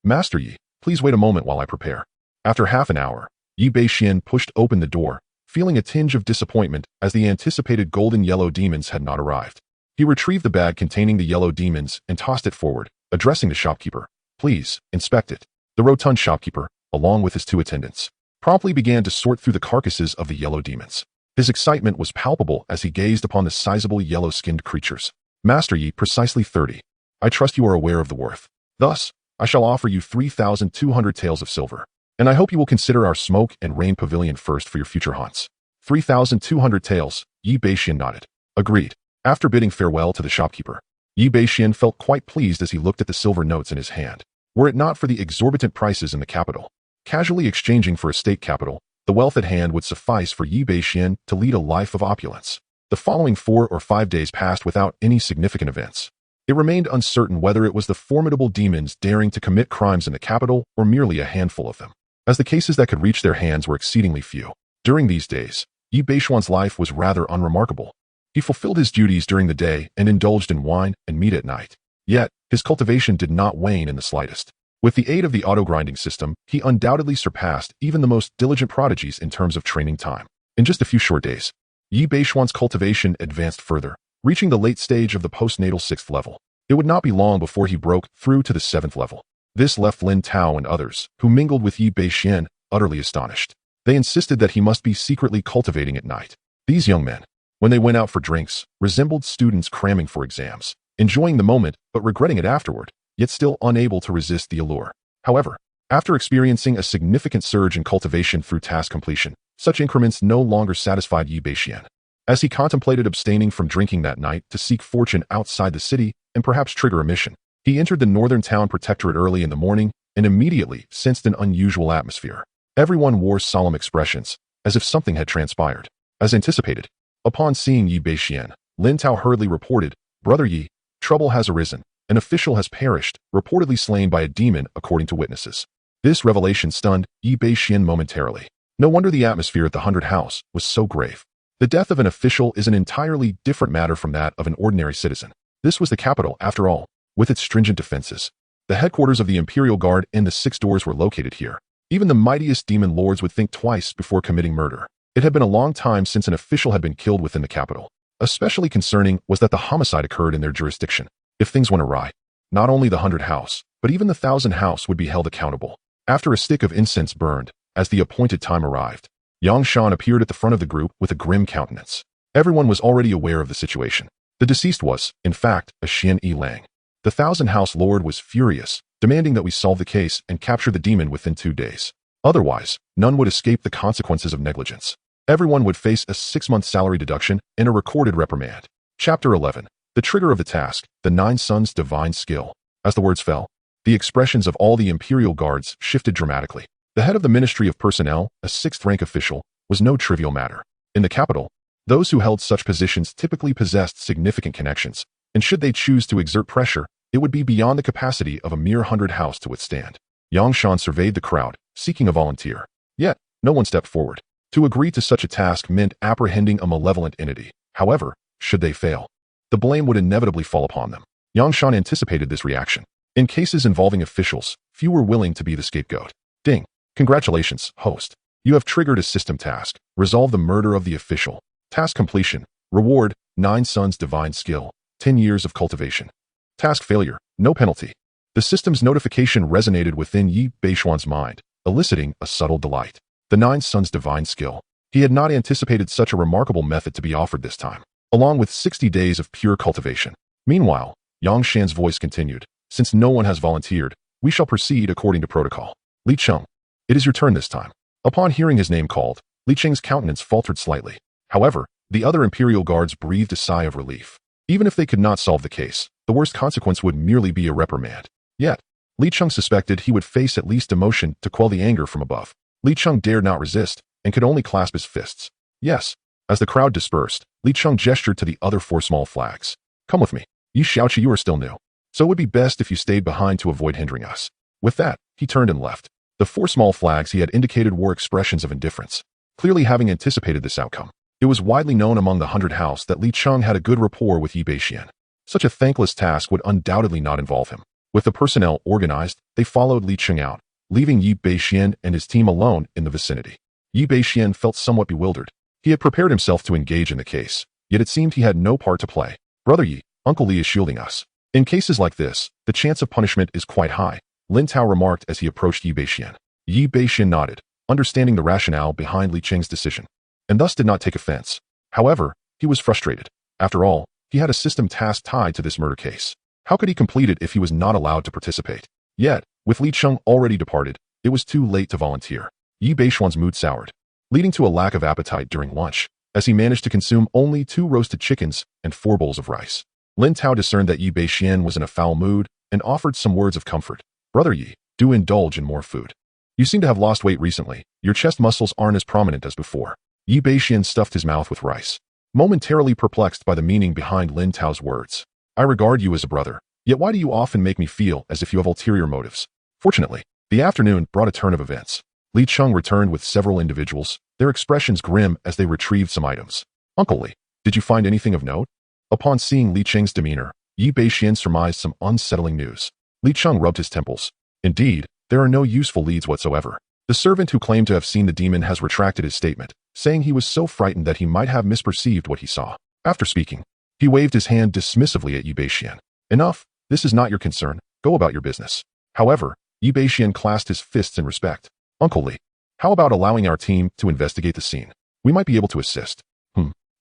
Speaker 1: Master Yi, please wait a moment while I prepare." After half an hour, Bashen pushed open the door, feeling a tinge of disappointment as the anticipated golden yellow demons had not arrived. He retrieved the bag containing the yellow demons and tossed it forward, addressing the shopkeeper. "Please, inspect it." The rotund shopkeeper, along with his 2 attendants, promptly began to sort through the carcasses of the yellow demons. His excitement was palpable as he gazed upon the sizable yellow-skinned creatures. "Master Yi, precisely 30. I trust you are aware of the worth. Thus, I shall offer you 3,200 taels of silver." And I hope you will consider our smoke and rain pavilion first for your future hunts. 3,200 taels, Yi Bashen nodded. Agreed. After bidding farewell to the shopkeeper, Yi Bashen felt quite pleased as he looked at the silver notes in his hand. Were it not for the exorbitant prices in the capital, casually exchanging for a state capital, the wealth at hand would suffice for Yi Bashen to lead a life of opulence. The following 4 or 5 days passed without any significant events. It remained uncertain whether it was the formidable demons daring to commit crimes in the capital or merely a handful of them, as the cases that could reach their hands were exceedingly few. During these days, Yi Bashuan's life was rather unremarkable. He fulfilled his duties during the day and indulged in wine and meat at night. Yet, his cultivation did not wane in the slightest. With the aid of the auto-grinding system, he undoubtedly surpassed even the most diligent prodigies in terms of training time. In just a few short days, Yi Bashuan's cultivation advanced further, reaching the late stage of the postnatal 6th level. It would not be long before he broke through to the 7th level. This left Lin Tao and others, who mingled with Yi Bashen, utterly astonished. They insisted that he must be secretly cultivating at night. These young men, when they went out for drinks, resembled students cramming for exams, enjoying the moment but regretting it afterward, yet still unable to resist the allure. However, after experiencing a significant surge in cultivation through task completion, such increments no longer satisfied Yi Bashen. As he contemplated abstaining from drinking that night to seek fortune outside the city and perhaps trigger a mission, he entered the northern town protectorate early in the morning and immediately sensed an unusual atmosphere. Everyone wore solemn expressions, as if something had transpired. As anticipated, upon seeing Yi Bashen, Lin Tao hurriedly reported, "Brother Yi, trouble has arisen. An official has perished, reportedly slain by a demon according to witnesses." This revelation stunned Yi Bashen momentarily. No wonder the atmosphere at the 100 House was so grave. The death of an official is an entirely different matter from that of an ordinary citizen. This was the capital, after all, with its stringent defenses. The headquarters of the Imperial Guard and the 6 doors were located here. Even the mightiest demon lords would think twice before committing murder. It had been a long time since an official had been killed within the capital. Especially concerning was that the homicide occurred in their jurisdiction. If things went awry, not only the 100 House, but even the 1,000 House would be held accountable. After a stick of incense burned, as the appointed time arrived, Yang Shan appeared at the front of the group with a grim countenance. Everyone was already aware of the situation. The deceased was, in fact, a Xian Yi Lang. The 1,000 House Lord was furious, demanding that we solve the case and capture the demon within 2 days. Otherwise, none would escape the consequences of negligence. Everyone would face a 6-month salary deduction and a recorded reprimand. Chapter 11. The trigger of the task, the 9 Sons' divine skill. As the words fell, the expressions of all the Imperial Guards shifted dramatically. The head of the Ministry of Personnel, a 6th-rank official, was no trivial matter. In the capital, those who held such positions typically possessed significant connections, and should they choose to exert pressure, it would be beyond the capacity of a mere 100 House to withstand. Yang Shan surveyed the crowd, seeking a volunteer. Yet, no one stepped forward. To agree to such a task meant apprehending a malevolent entity. However, should they fail, the blame would inevitably fall upon them. Yang Shan anticipated this reaction. In cases involving officials, few were willing to be the scapegoat. Ding. Congratulations, host. You have triggered a system task. Resolve the murder of the official. Task completion. Reward, 9 Sons' divine skill. 10 years of cultivation. Task failure. No penalty. The system's notification resonated within Yi Bashuan's mind, eliciting a subtle delight. The 9 Sons' divine skill. He had not anticipated such a remarkable method to be offered this time, along with 60 days of pure cultivation. Meanwhile, Yang Shan's voice continued. Since no one has volunteered, we shall proceed according to protocol. Li Cheng, it is your turn this time. Upon hearing his name called, Li Cheng's countenance faltered slightly. However, the other Imperial Guards breathed a sigh of relief. Even if they could not solve the case, the worst consequence would merely be a reprimand. Yet, Li Cheng suspected he would face at least demotion to quell the anger from above. Li Cheng dared not resist, and could only clasp his fists. Yes. As the crowd dispersed, Li Cheng gestured to the other 4 small flags. Come with me. Yi Xiaoqi, you are still new, so it would be best if you stayed behind to avoid hindering us. With that, he turned and left. The 4 small flags he had indicated wore expressions of indifference, clearly having anticipated this outcome. It was widely known among the 100 House that Li Cheng had a good rapport with Yi Bashen. Such a thankless task would undoubtedly not involve him. With the personnel organized, they followed Li Cheng out, leaving Yi Bashen and his team alone in the vicinity. Yi Bashen felt somewhat bewildered. He had prepared himself to engage in the case, yet it seemed he had no part to play. Brother Yi, Uncle Li is shielding us. In cases like this, the chance of punishment is quite high, Lin Tao remarked as he approached Yi Bashen. Yi Bashen nodded, understanding the rationale behind Li Cheng's decision, and thus did not take offense. However, he was frustrated. After all, he had a system task tied to this murder case. How could he complete it if he was not allowed to participate? Yet, with Li Cheng already departed, it was too late to volunteer. Yi Beishuan's mood soured, leading to a lack of appetite during lunch, as he managed to consume only 2 roasted chickens and 4 bowls of rice. Lin Tao discerned that Yi Beishian was in a foul mood and offered some words of comfort. Brother Yi, do indulge in more food. You seem to have lost weight recently. Your chest muscles aren't as prominent as before. Yi Beishian stuffed his mouth with rice, momentarily perplexed by the meaning behind Lin Tao's words. I regard you as a brother, yet why do you often make me feel as if you have ulterior motives? Fortunately, the afternoon brought a turn of events. Li Cheng returned with several individuals, their expressions grim as they retrieved some items. Uncle Li, did you find anything of note? Upon seeing Li Cheng's demeanor, Yi Beishian surmised some unsettling news. Li Cheng rubbed his temples. Indeed, there are no useful leads whatsoever. The servant who claimed to have seen the demon has retracted his statement, saying he was so frightened that he might have misperceived what he saw. After speaking, he waved his hand dismissively at Yi Beishian. Enough, this is not your concern, go about your business. However, Yi Beishian clasped his fists in respect. Uncle Li, how about allowing our team to investigate the scene? We might be able to assist.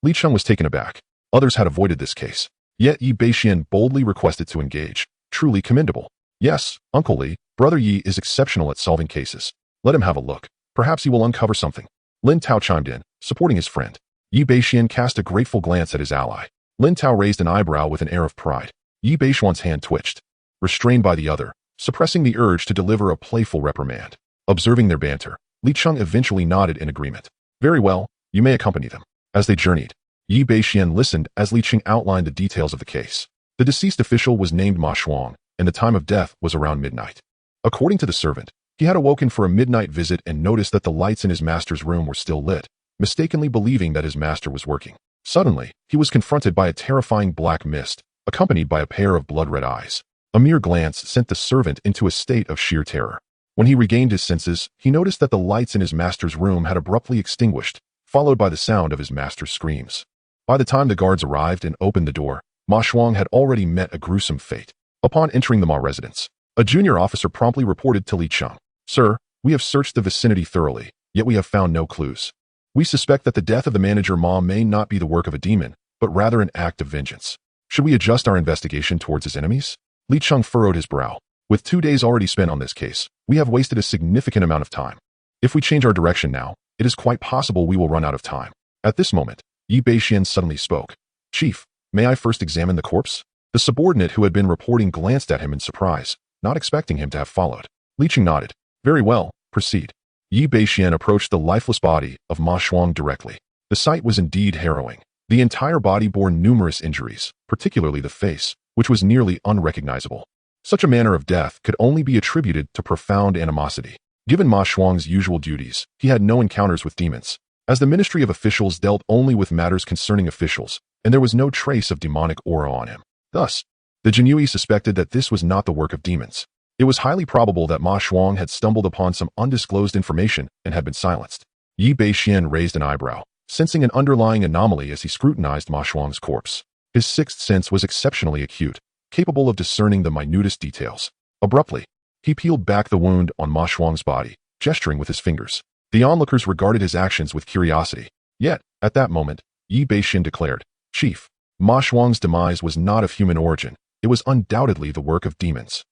Speaker 1: Li Cheng was taken aback. Others had avoided this case. Yet Yi Beishian boldly requested to engage. Truly commendable. Yes, Uncle Li, Brother Yi is exceptional at solving cases. Let him have a look. Perhaps he will uncover something. Lin Tao chimed in, supporting his friend. Yi Beishian cast a grateful glance at his ally. Lin Tao raised an eyebrow with an air of pride. Yi Beishuan's hand twitched, restrained by the other, suppressing the urge to deliver a playful reprimand. Observing their banter, Li Cheng eventually nodded in agreement. Very well, you may accompany them. As they journeyed, Yi Beishian listened as Li Cheng outlined the details of the case. The deceased official was named Ma Shuang, and the time of death was around midnight. According to the servant, he had awoken for a midnight visit and noticed that the lights in his master's room were still lit, mistakenly believing that his master was working. Suddenly, he was confronted by a terrifying black mist, accompanied by a pair of blood-red eyes. A mere glance sent the servant into a state of sheer terror. When he regained his senses, he noticed that the lights in his master's room had abruptly extinguished, followed by the sound of his master's screams. By the time the guards arrived and opened the door, Ma Shuang had already met a gruesome fate. Upon entering the Ma residence, a junior officer promptly reported to Li Cheng, Sir, we have searched the vicinity thoroughly, yet we have found no clues. We suspect that the death of the manager Ma may not be the work of a demon, but rather an act of vengeance. Should we adjust our investigation towards his enemies? Li Cheng furrowed his brow. With 2 days already spent on this case, we have wasted a significant amount of time. If we change our direction now, it is quite possible we will run out of time. At this moment, Yi Beishian suddenly spoke. Chief, may I first examine the corpse? The subordinate who had been reporting glanced at him in surprise, not expecting him to have followed. Li Cheng nodded. Very well, proceed. Yi Beishian approached the lifeless body of Ma Shuang directly. The sight was indeed harrowing. The entire body bore numerous injuries, particularly the face, which was nearly unrecognizable. Such a manner of death could only be attributed to profound animosity. Given Ma Shuang's usual duties, he had no encounters with demons, as the Ministry of Officials dealt only with matters concerning officials, and there was no trace of demonic aura on him. Thus, the Jinyui suspected that this was not the work of demons. It was highly probable that Ma Shuang had stumbled upon some undisclosed information and had been silenced. Yi Beishian raised an eyebrow, sensing an underlying anomaly as he scrutinized Ma Shuang's corpse. His sixth sense was exceptionally acute, capable of discerning the minutest details. Abruptly, he peeled back the wound on Ma Shuang's body, gesturing with his fingers. The onlookers regarded his actions with curiosity. Yet, at that moment, Yi Beishian declared, Chief, Ma Shuang's demise was not of human origin. It was undoubtedly the work of demons.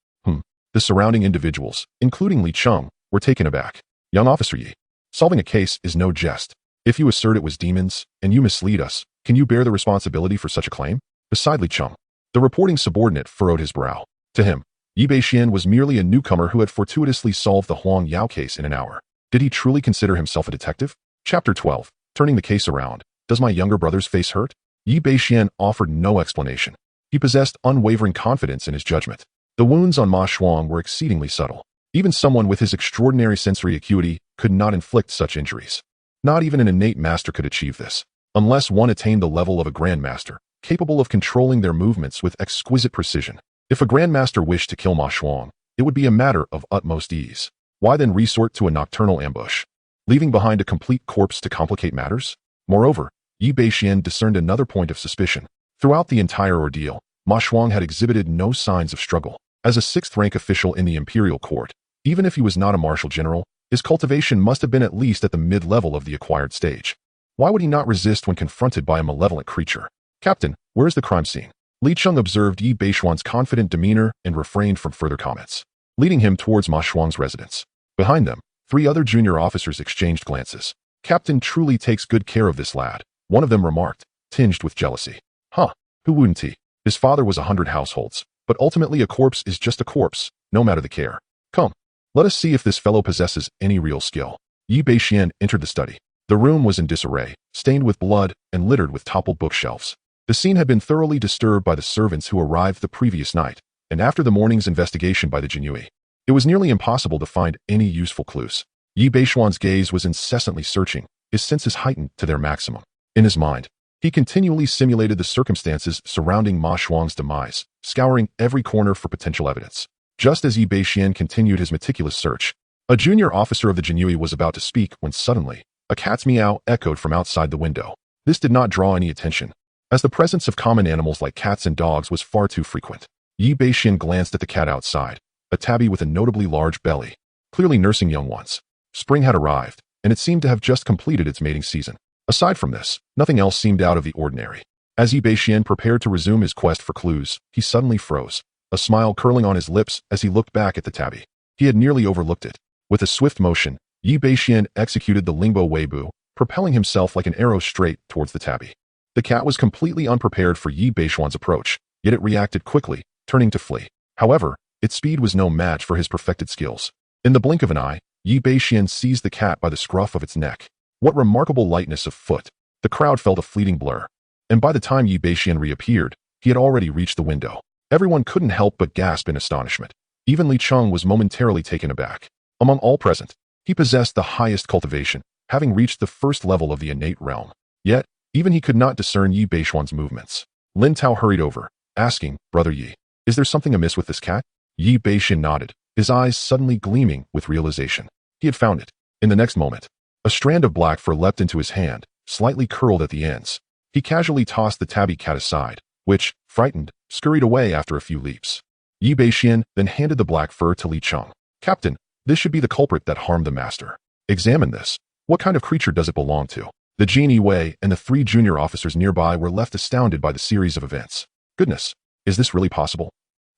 Speaker 1: The surrounding individuals, including Li Cheng, were taken aback. Young Officer Yi, solving a case is no jest. If you assert it was demons, and you mislead us, can you bear the responsibility for such a claim? Beside Li Cheng, the reporting subordinate furrowed his brow. To him, Yi Beishian was merely a newcomer who had fortuitously solved the Huang Yao case in an hour. Did he truly consider himself a detective? Chapter 12. Turning the case around. Does my younger brother's face hurt? Yi Beishian offered no explanation. He possessed unwavering confidence in his judgment. The wounds on Ma Shuang were exceedingly subtle. Even someone with his extraordinary sensory acuity could not inflict such injuries. Not even an innate master could achieve this, unless one attained the level of a grandmaster, capable of controlling their movements with exquisite precision. If a grandmaster wished to kill Ma Shuang, it would be a matter of utmost ease. Why then resort to a nocturnal ambush, leaving behind a complete corpse to complicate matters? Moreover, Yi Beishian discerned another point of suspicion. Throughout the entire ordeal, Ma Shuang had exhibited no signs of struggle. As a sixth-rank official in the imperial court, even if he was not a martial general, his cultivation must have been at least at the mid-level of the acquired stage. Why would he not resist when confronted by a malevolent creature? Captain, where is the crime scene? Li Cheng observed Yi Beishuan's confident demeanor and refrained from further comments, leading him towards Ma Shuang's residence. Behind them, 3 other junior officers exchanged glances. "Captain truly takes good care of this lad," one of them remarked, tinged with jealousy. "Huh, who wouldn't he? His father was 100 households, but ultimately a corpse is just a corpse, no matter the care. Come, let us see if this fellow possesses any real skill." Yi Bashen entered the study. The room was in disarray, stained with blood and littered with toppled bookshelves. The scene had been thoroughly disturbed by the servants who arrived the previous night, and after the morning's investigation by the Jinui, it was nearly impossible to find any useful clues. Yi Bashuan's gaze was incessantly searching, his senses heightened to their maximum. In his mind, he continually simulated the circumstances surrounding Ma Shuang's demise, scouring every corner for potential evidence. Just as Yi Bashen continued his meticulous search, a junior officer of the Jinui was about to speak when suddenly, a cat's meow echoed from outside the window. This did not draw any attention, as the presence of common animals like cats and dogs was far too frequent. Yi Bashen glanced at the cat outside, a tabby with a notably large belly, clearly nursing young ones. Spring had arrived, and it seemed to have just completed its mating season. Aside from this, nothing else seemed out of the ordinary. As Yi Bashen prepared to resume his quest for clues, he suddenly froze, a smile curling on his lips as he looked back at the tabby. He had nearly overlooked it. With a swift motion, Yi Bashen executed the Lingbo Weibo, propelling himself like an arrow straight towards the tabby. The cat was completely unprepared for Yi Bashuan's approach, yet it reacted quickly, turning to flee. However, its speed was no match for his perfected skills. In the blink of an eye, Yi Bashen seized the cat by the scruff of its neck. What remarkable lightness of foot! The crowd felt a fleeting blur. And by the time Yi Bashen reappeared, he had already reached the window. Everyone couldn't help but gasp in astonishment. Even Li Cheng was momentarily taken aback. Among all present, he possessed the highest cultivation, having reached the first level of the innate realm. Yet, even he could not discern Yi Bashuan's movements. Lin Tao hurried over, asking, "Brother Yi, is there something amiss with this cat?" Yi Bashen nodded, his eyes suddenly gleaming with realization. He had found it. In the next moment, a strand of black fur leapt into his hand, slightly curled at the ends. He casually tossed the tabby cat aside, which, frightened, scurried away after a few leaps. Yi Bashen then handed the black fur to Li Cheng. "Captain, this should be the culprit that harmed the master. Examine this. What kind of creature does it belong to?" The Genie Wei and the 3 junior officers nearby were left astounded by the series of events. Goodness, is this really possible?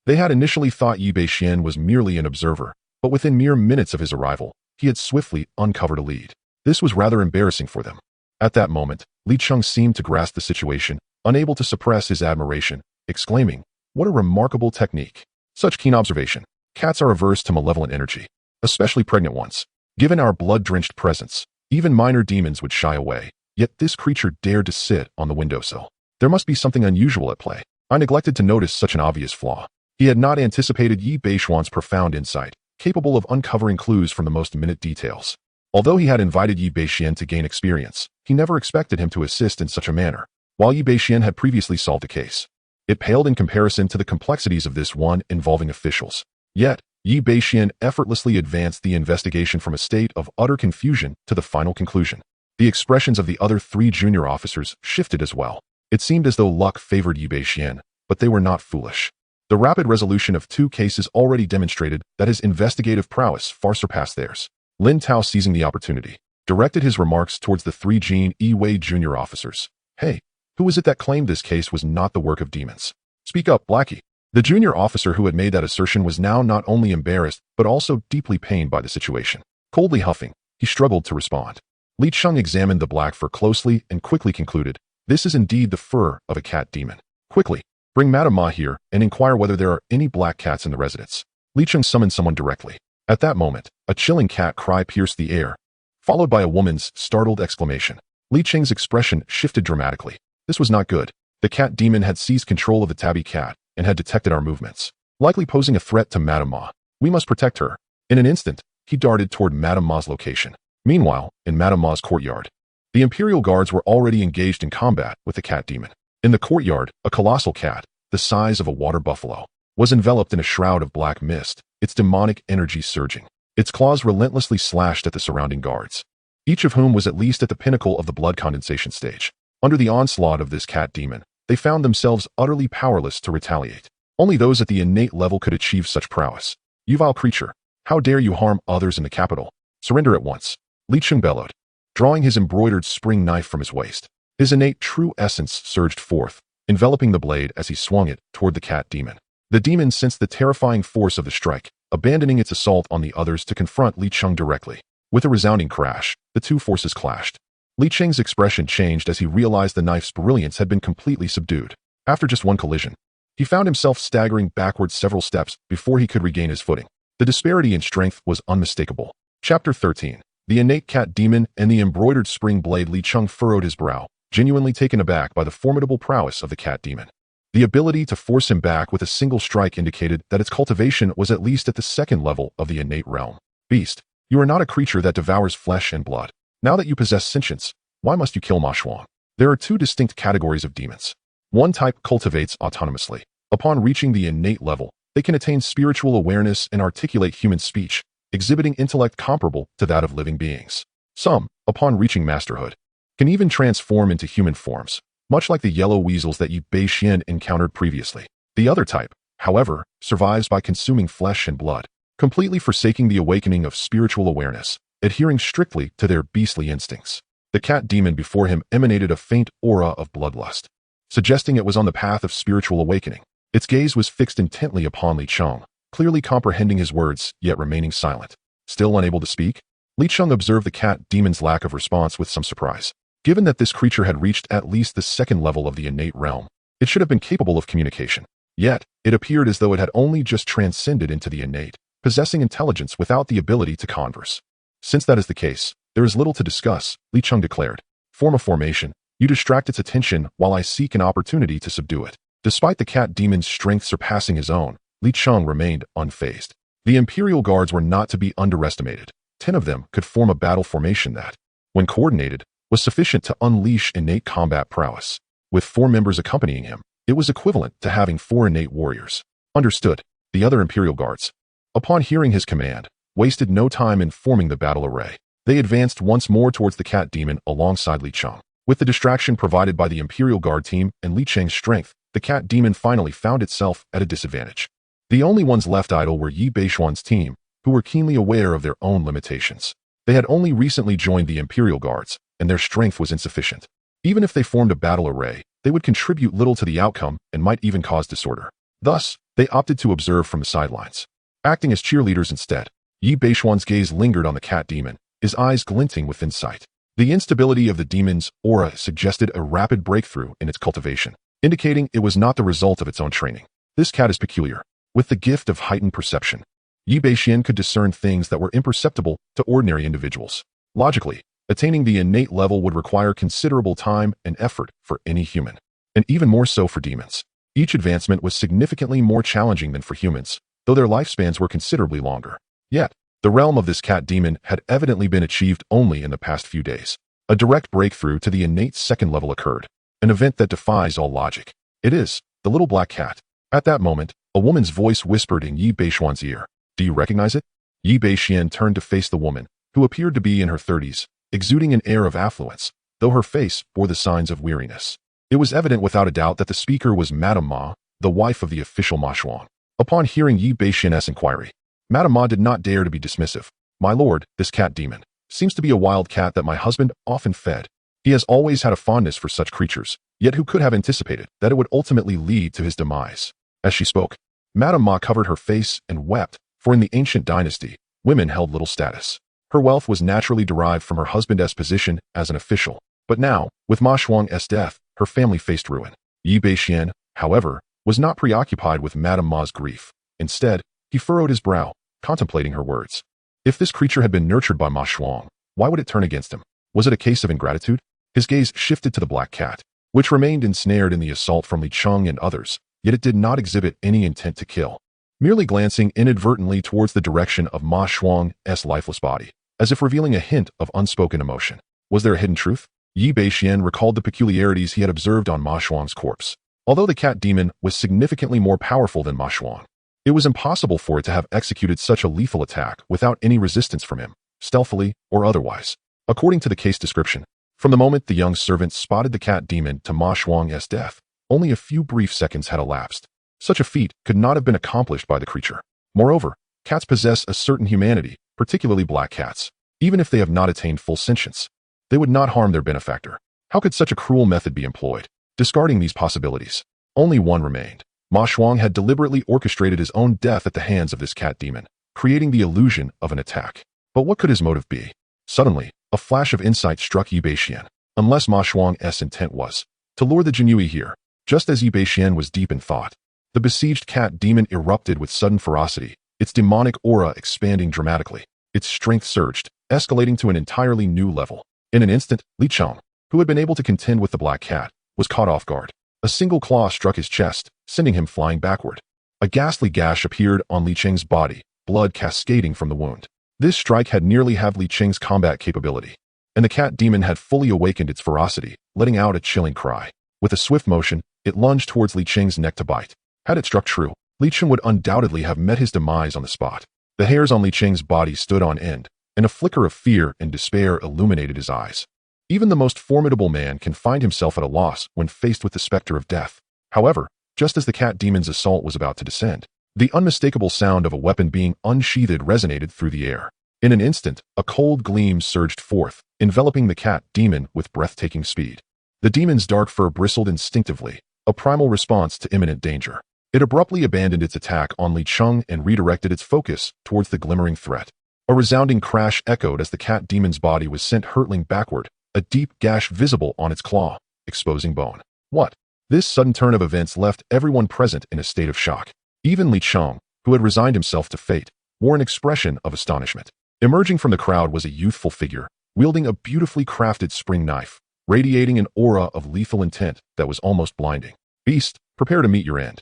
Speaker 1: They had initially thought Yi Bashen was merely an observer, but within mere minutes of his arrival, he had swiftly uncovered a lead. This was rather embarrassing for them. At that moment, Li Cheng seemed to grasp the situation, unable to suppress his admiration, exclaiming, "What a remarkable technique! Such keen observation. Cats are averse to malevolent energy, especially pregnant ones. Given our blood-drenched presence, even minor demons would shy away, yet this creature dared to sit on the windowsill. There must be something unusual at play. I neglected to notice such an obvious flaw." He had not anticipated Yi Bashuan's profound insight, capable of uncovering clues from the most minute details. Although he had invited Yi Bashen to gain experience, he never expected him to assist in such a manner. While Yi Bashen had previously solved the case, it paled in comparison to the complexities of this one involving officials. Yet, Yi Bashen effortlessly advanced the investigation from a state of utter confusion to the final conclusion. The expressions of the other 3 junior officers shifted as well. It seemed as though luck favored Yi Bashen, but they were not foolish. The rapid resolution of 2 cases already demonstrated that his investigative prowess far surpassed theirs. Lin Tao, seizing the opportunity, directed his remarks towards the 3 Gene Wei junior officers. "Hey, who is it that claimed this case was not the work of demons? Speak up, Blackie." The junior officer who had made that assertion was now not only embarrassed, but also deeply pained by the situation. Coldly huffing, he struggled to respond. Li Cheng examined the black fur closely and quickly concluded, "This is indeed the fur of a cat demon. Quickly, bring Madame Ma here and inquire whether there are any black cats in the residence." Li Cheng summoned someone directly. At that moment, a chilling cat cry pierced the air, followed by a woman's startled exclamation. Li Cheng's expression shifted dramatically. This was not good. The cat demon had seized control of the tabby cat and had detected our movements, likely posing a threat to Madame Ma. We must protect her. In an instant, he darted toward Madame Ma's location. Meanwhile, in Madame Ma's courtyard, the Imperial Guards were already engaged in combat with the cat demon. In the courtyard, a colossal cat, the size of a water buffalo, was enveloped in a shroud of black mist, its demonic energy surging. Its claws relentlessly slashed at the surrounding guards, each of whom was at least at the pinnacle of the blood condensation stage. Under the onslaught of this cat demon, they found themselves utterly powerless to retaliate. Only those at the innate level could achieve such prowess. "You vile creature, how dare you harm others in the capital? Surrender at once." Li Cheng bellowed, drawing his embroidered spring knife from his waist. His innate true essence surged forth, enveloping the blade as he swung it toward the cat demon. The demon sensed the terrifying force of the strike, abandoning its assault on the others to confront Li Cheng directly. With a resounding crash, the two forces clashed. Li Cheng's expression changed as he realized the knife's brilliance had been completely subdued. After just one collision, he found himself staggering backwards several steps before he could regain his footing. The disparity in strength was unmistakable. Chapter 13. The innate cat demon and the embroidered spring blade. Li Cheng furrowed his brow, genuinely taken aback by the formidable prowess of the cat demon. The ability to force him back with a single strike indicated that its cultivation was at least at the second level of the innate realm. Beast, you are not a creature that devours flesh and blood. Now that you possess sentience, why must you kill Ma Shuang? There are two distinct categories of demons. One type cultivates autonomously. Upon reaching the innate level, they can attain spiritual awareness and articulate human speech, exhibiting intellect comparable to that of living beings. Some, upon reaching masterhood, can even transform into human forms, much like the yellow weasels that Yi Bashen encountered previously. The other type, however, survives by consuming flesh and blood, completely forsaking the awakening of spiritual awareness, adhering strictly to their beastly instincts. The cat demon before him emanated a faint aura of bloodlust, suggesting it was on the path of spiritual awakening. Its gaze was fixed intently upon Li Cheng, clearly comprehending his words, yet remaining silent. Still unable to speak, Li Cheng observed the cat demon's lack of response with some surprise. Given that this creature had reached at least the second level of the innate realm, it should have been capable of communication. Yet, it appeared as though it had only just transcended into the innate, possessing intelligence without the ability to converse. Since that is the case, there is little to discuss, Li Cheng declared. Form a formation. You distract its attention while I seek an opportunity to subdue it. Despite the cat demon's strength surpassing his own, Li Cheng remained unfazed. The Imperial Guards were not to be underestimated. 10 of them could form a battle formation that, when coordinated, was sufficient to unleash innate combat prowess. With 4 members accompanying him, it was equivalent to having 4 innate warriors. Understood. The other Imperial Guards, upon hearing his command, wasted no time in forming the battle array. They advanced once more towards the cat demon alongside Li Cheng. With the distraction provided by the Imperial Guard team and Li Cheng's strength, the cat demon finally found itself at a disadvantage. The only ones left idle were Yi Bashuan's team, who were keenly aware of their own limitations. They had only recently joined the Imperial Guards, and their strength was insufficient. Even if they formed a battle array, they would contribute little to the outcome and might even cause disorder. Thus, they opted to observe from the sidelines. Acting as cheerleaders instead, Yi Bashuan's gaze lingered on the cat demon, his eyes glinting with insight. The instability of the demon's aura suggested a rapid breakthrough in its cultivation, indicating it was not the result of its own training. This cat is peculiar, with the gift of heightened perception. Yi Bashen could discern things that were imperceptible to ordinary individuals. Logically, attaining the innate level would require considerable time and effort for any human, and even more so for demons. Each advancement was significantly more challenging than for humans, though their lifespans were considerably longer. Yet, the realm of this cat demon had evidently been achieved only in the past few days. A direct breakthrough to the innate second level occurred, an event that defies all logic. It is the little black cat. At that moment, a woman's voice whispered in Yi Bashuan's ear. Do you recognize it? Yi Bashen turned to face the woman, who appeared to be in her 30s, exuding an air of affluence, though her face bore the signs of weariness. It was evident without a doubt that the speaker was Madame Ma, the wife of the official Ma Shuang. Upon hearing Yi Bashen's inquiry, Madame Ma did not dare to be dismissive. My lord, this cat demon seems to be a wild cat that my husband often fed. He has always had a fondness for such creatures, yet who could have anticipated that it would ultimately lead to his demise? As she spoke, Madame Ma covered her face and wept, for in the ancient dynasty, women held little status. Her wealth was naturally derived from her husband's position as an official, but now, with Ma Shuang's death, her family faced ruin. Yi Bashen, however, was not preoccupied with Madame Ma's grief. Instead, he furrowed his brow, contemplating her words. If this creature had been nurtured by Ma Shuang, why would it turn against him? Was it a case of ingratitude? His gaze shifted to the black cat, which remained ensnared in the assault from Li Cheng and others, yet it did not exhibit any intent to kill, merely glancing inadvertently towards the direction of Ma Shuang's lifeless body, as if revealing a hint of unspoken emotion. Was there a hidden truth? Yi Bashen recalled the peculiarities he had observed on Ma Shuang's corpse. Although the cat demon was significantly more powerful than Ma Shuang, it was impossible for it to have executed such a lethal attack without any resistance from him, stealthily or otherwise. According to the case description, from the moment the young servant spotted the cat demon to Ma Shuang's death, only a few brief seconds had elapsed. Such a feat could not have been accomplished by the creature. Moreover, cats possess a certain humanity, particularly black cats. Even if they have not attained full sentience, they would not harm their benefactor. How could such a cruel method be employed? Discarding these possibilities, only one remained. Ma Shuang had deliberately orchestrated his own death at the hands of this cat demon. creating the illusion of an attack. But what could his motive be? Suddenly, a flash of insight struck Yi Bashen. Unless Ma Shuang's intent was to lure the Jinhui here. Just as Yi Bashen was deep in thought, the besieged cat demon erupted with sudden ferocity, its demonic aura expanding dramatically. Its strength surged, escalating to an entirely new level. In an instant, Li Cheng, who had been able to contend with the black cat, was caught off guard. A single claw struck his chest, sending him flying backward. A ghastly gash appeared on Li Cheng's body, blood cascading from the wound. This strike had nearly halved Li Cheng's combat capability, and the cat demon had fully awakened its ferocity, letting out a chilling cry. With a swift motion, it lunged towards Li Cheng's neck to bite. Had it struck true, Li Cheng would undoubtedly have met his demise on the spot. The hairs on Li Cheng's body stood on end, and a flicker of fear and despair illuminated his eyes. Even the most formidable man can find himself at a loss when faced with the specter of death. However, just as the cat demon's assault was about to descend, the unmistakable sound of a weapon being unsheathed resonated through the air. In an instant, a cold gleam surged forth, enveloping the cat demon with breathtaking speed. The demon's dark fur bristled instinctively, a primal response to imminent danger. It abruptly abandoned its attack on Li Cheng and redirected its focus towards the glimmering threat. A resounding crash echoed as the cat demon's body was sent hurtling backward, a deep gash visible on its claw, exposing bone. What? This sudden turn of events left everyone present in a state of shock. Even Li Cheng, who had resigned himself to fate, wore an expression of astonishment. Emerging from the crowd was a youthful figure, wielding a beautifully crafted spring knife, radiating an aura of lethal intent that was almost blinding. Beast, prepare to meet your end.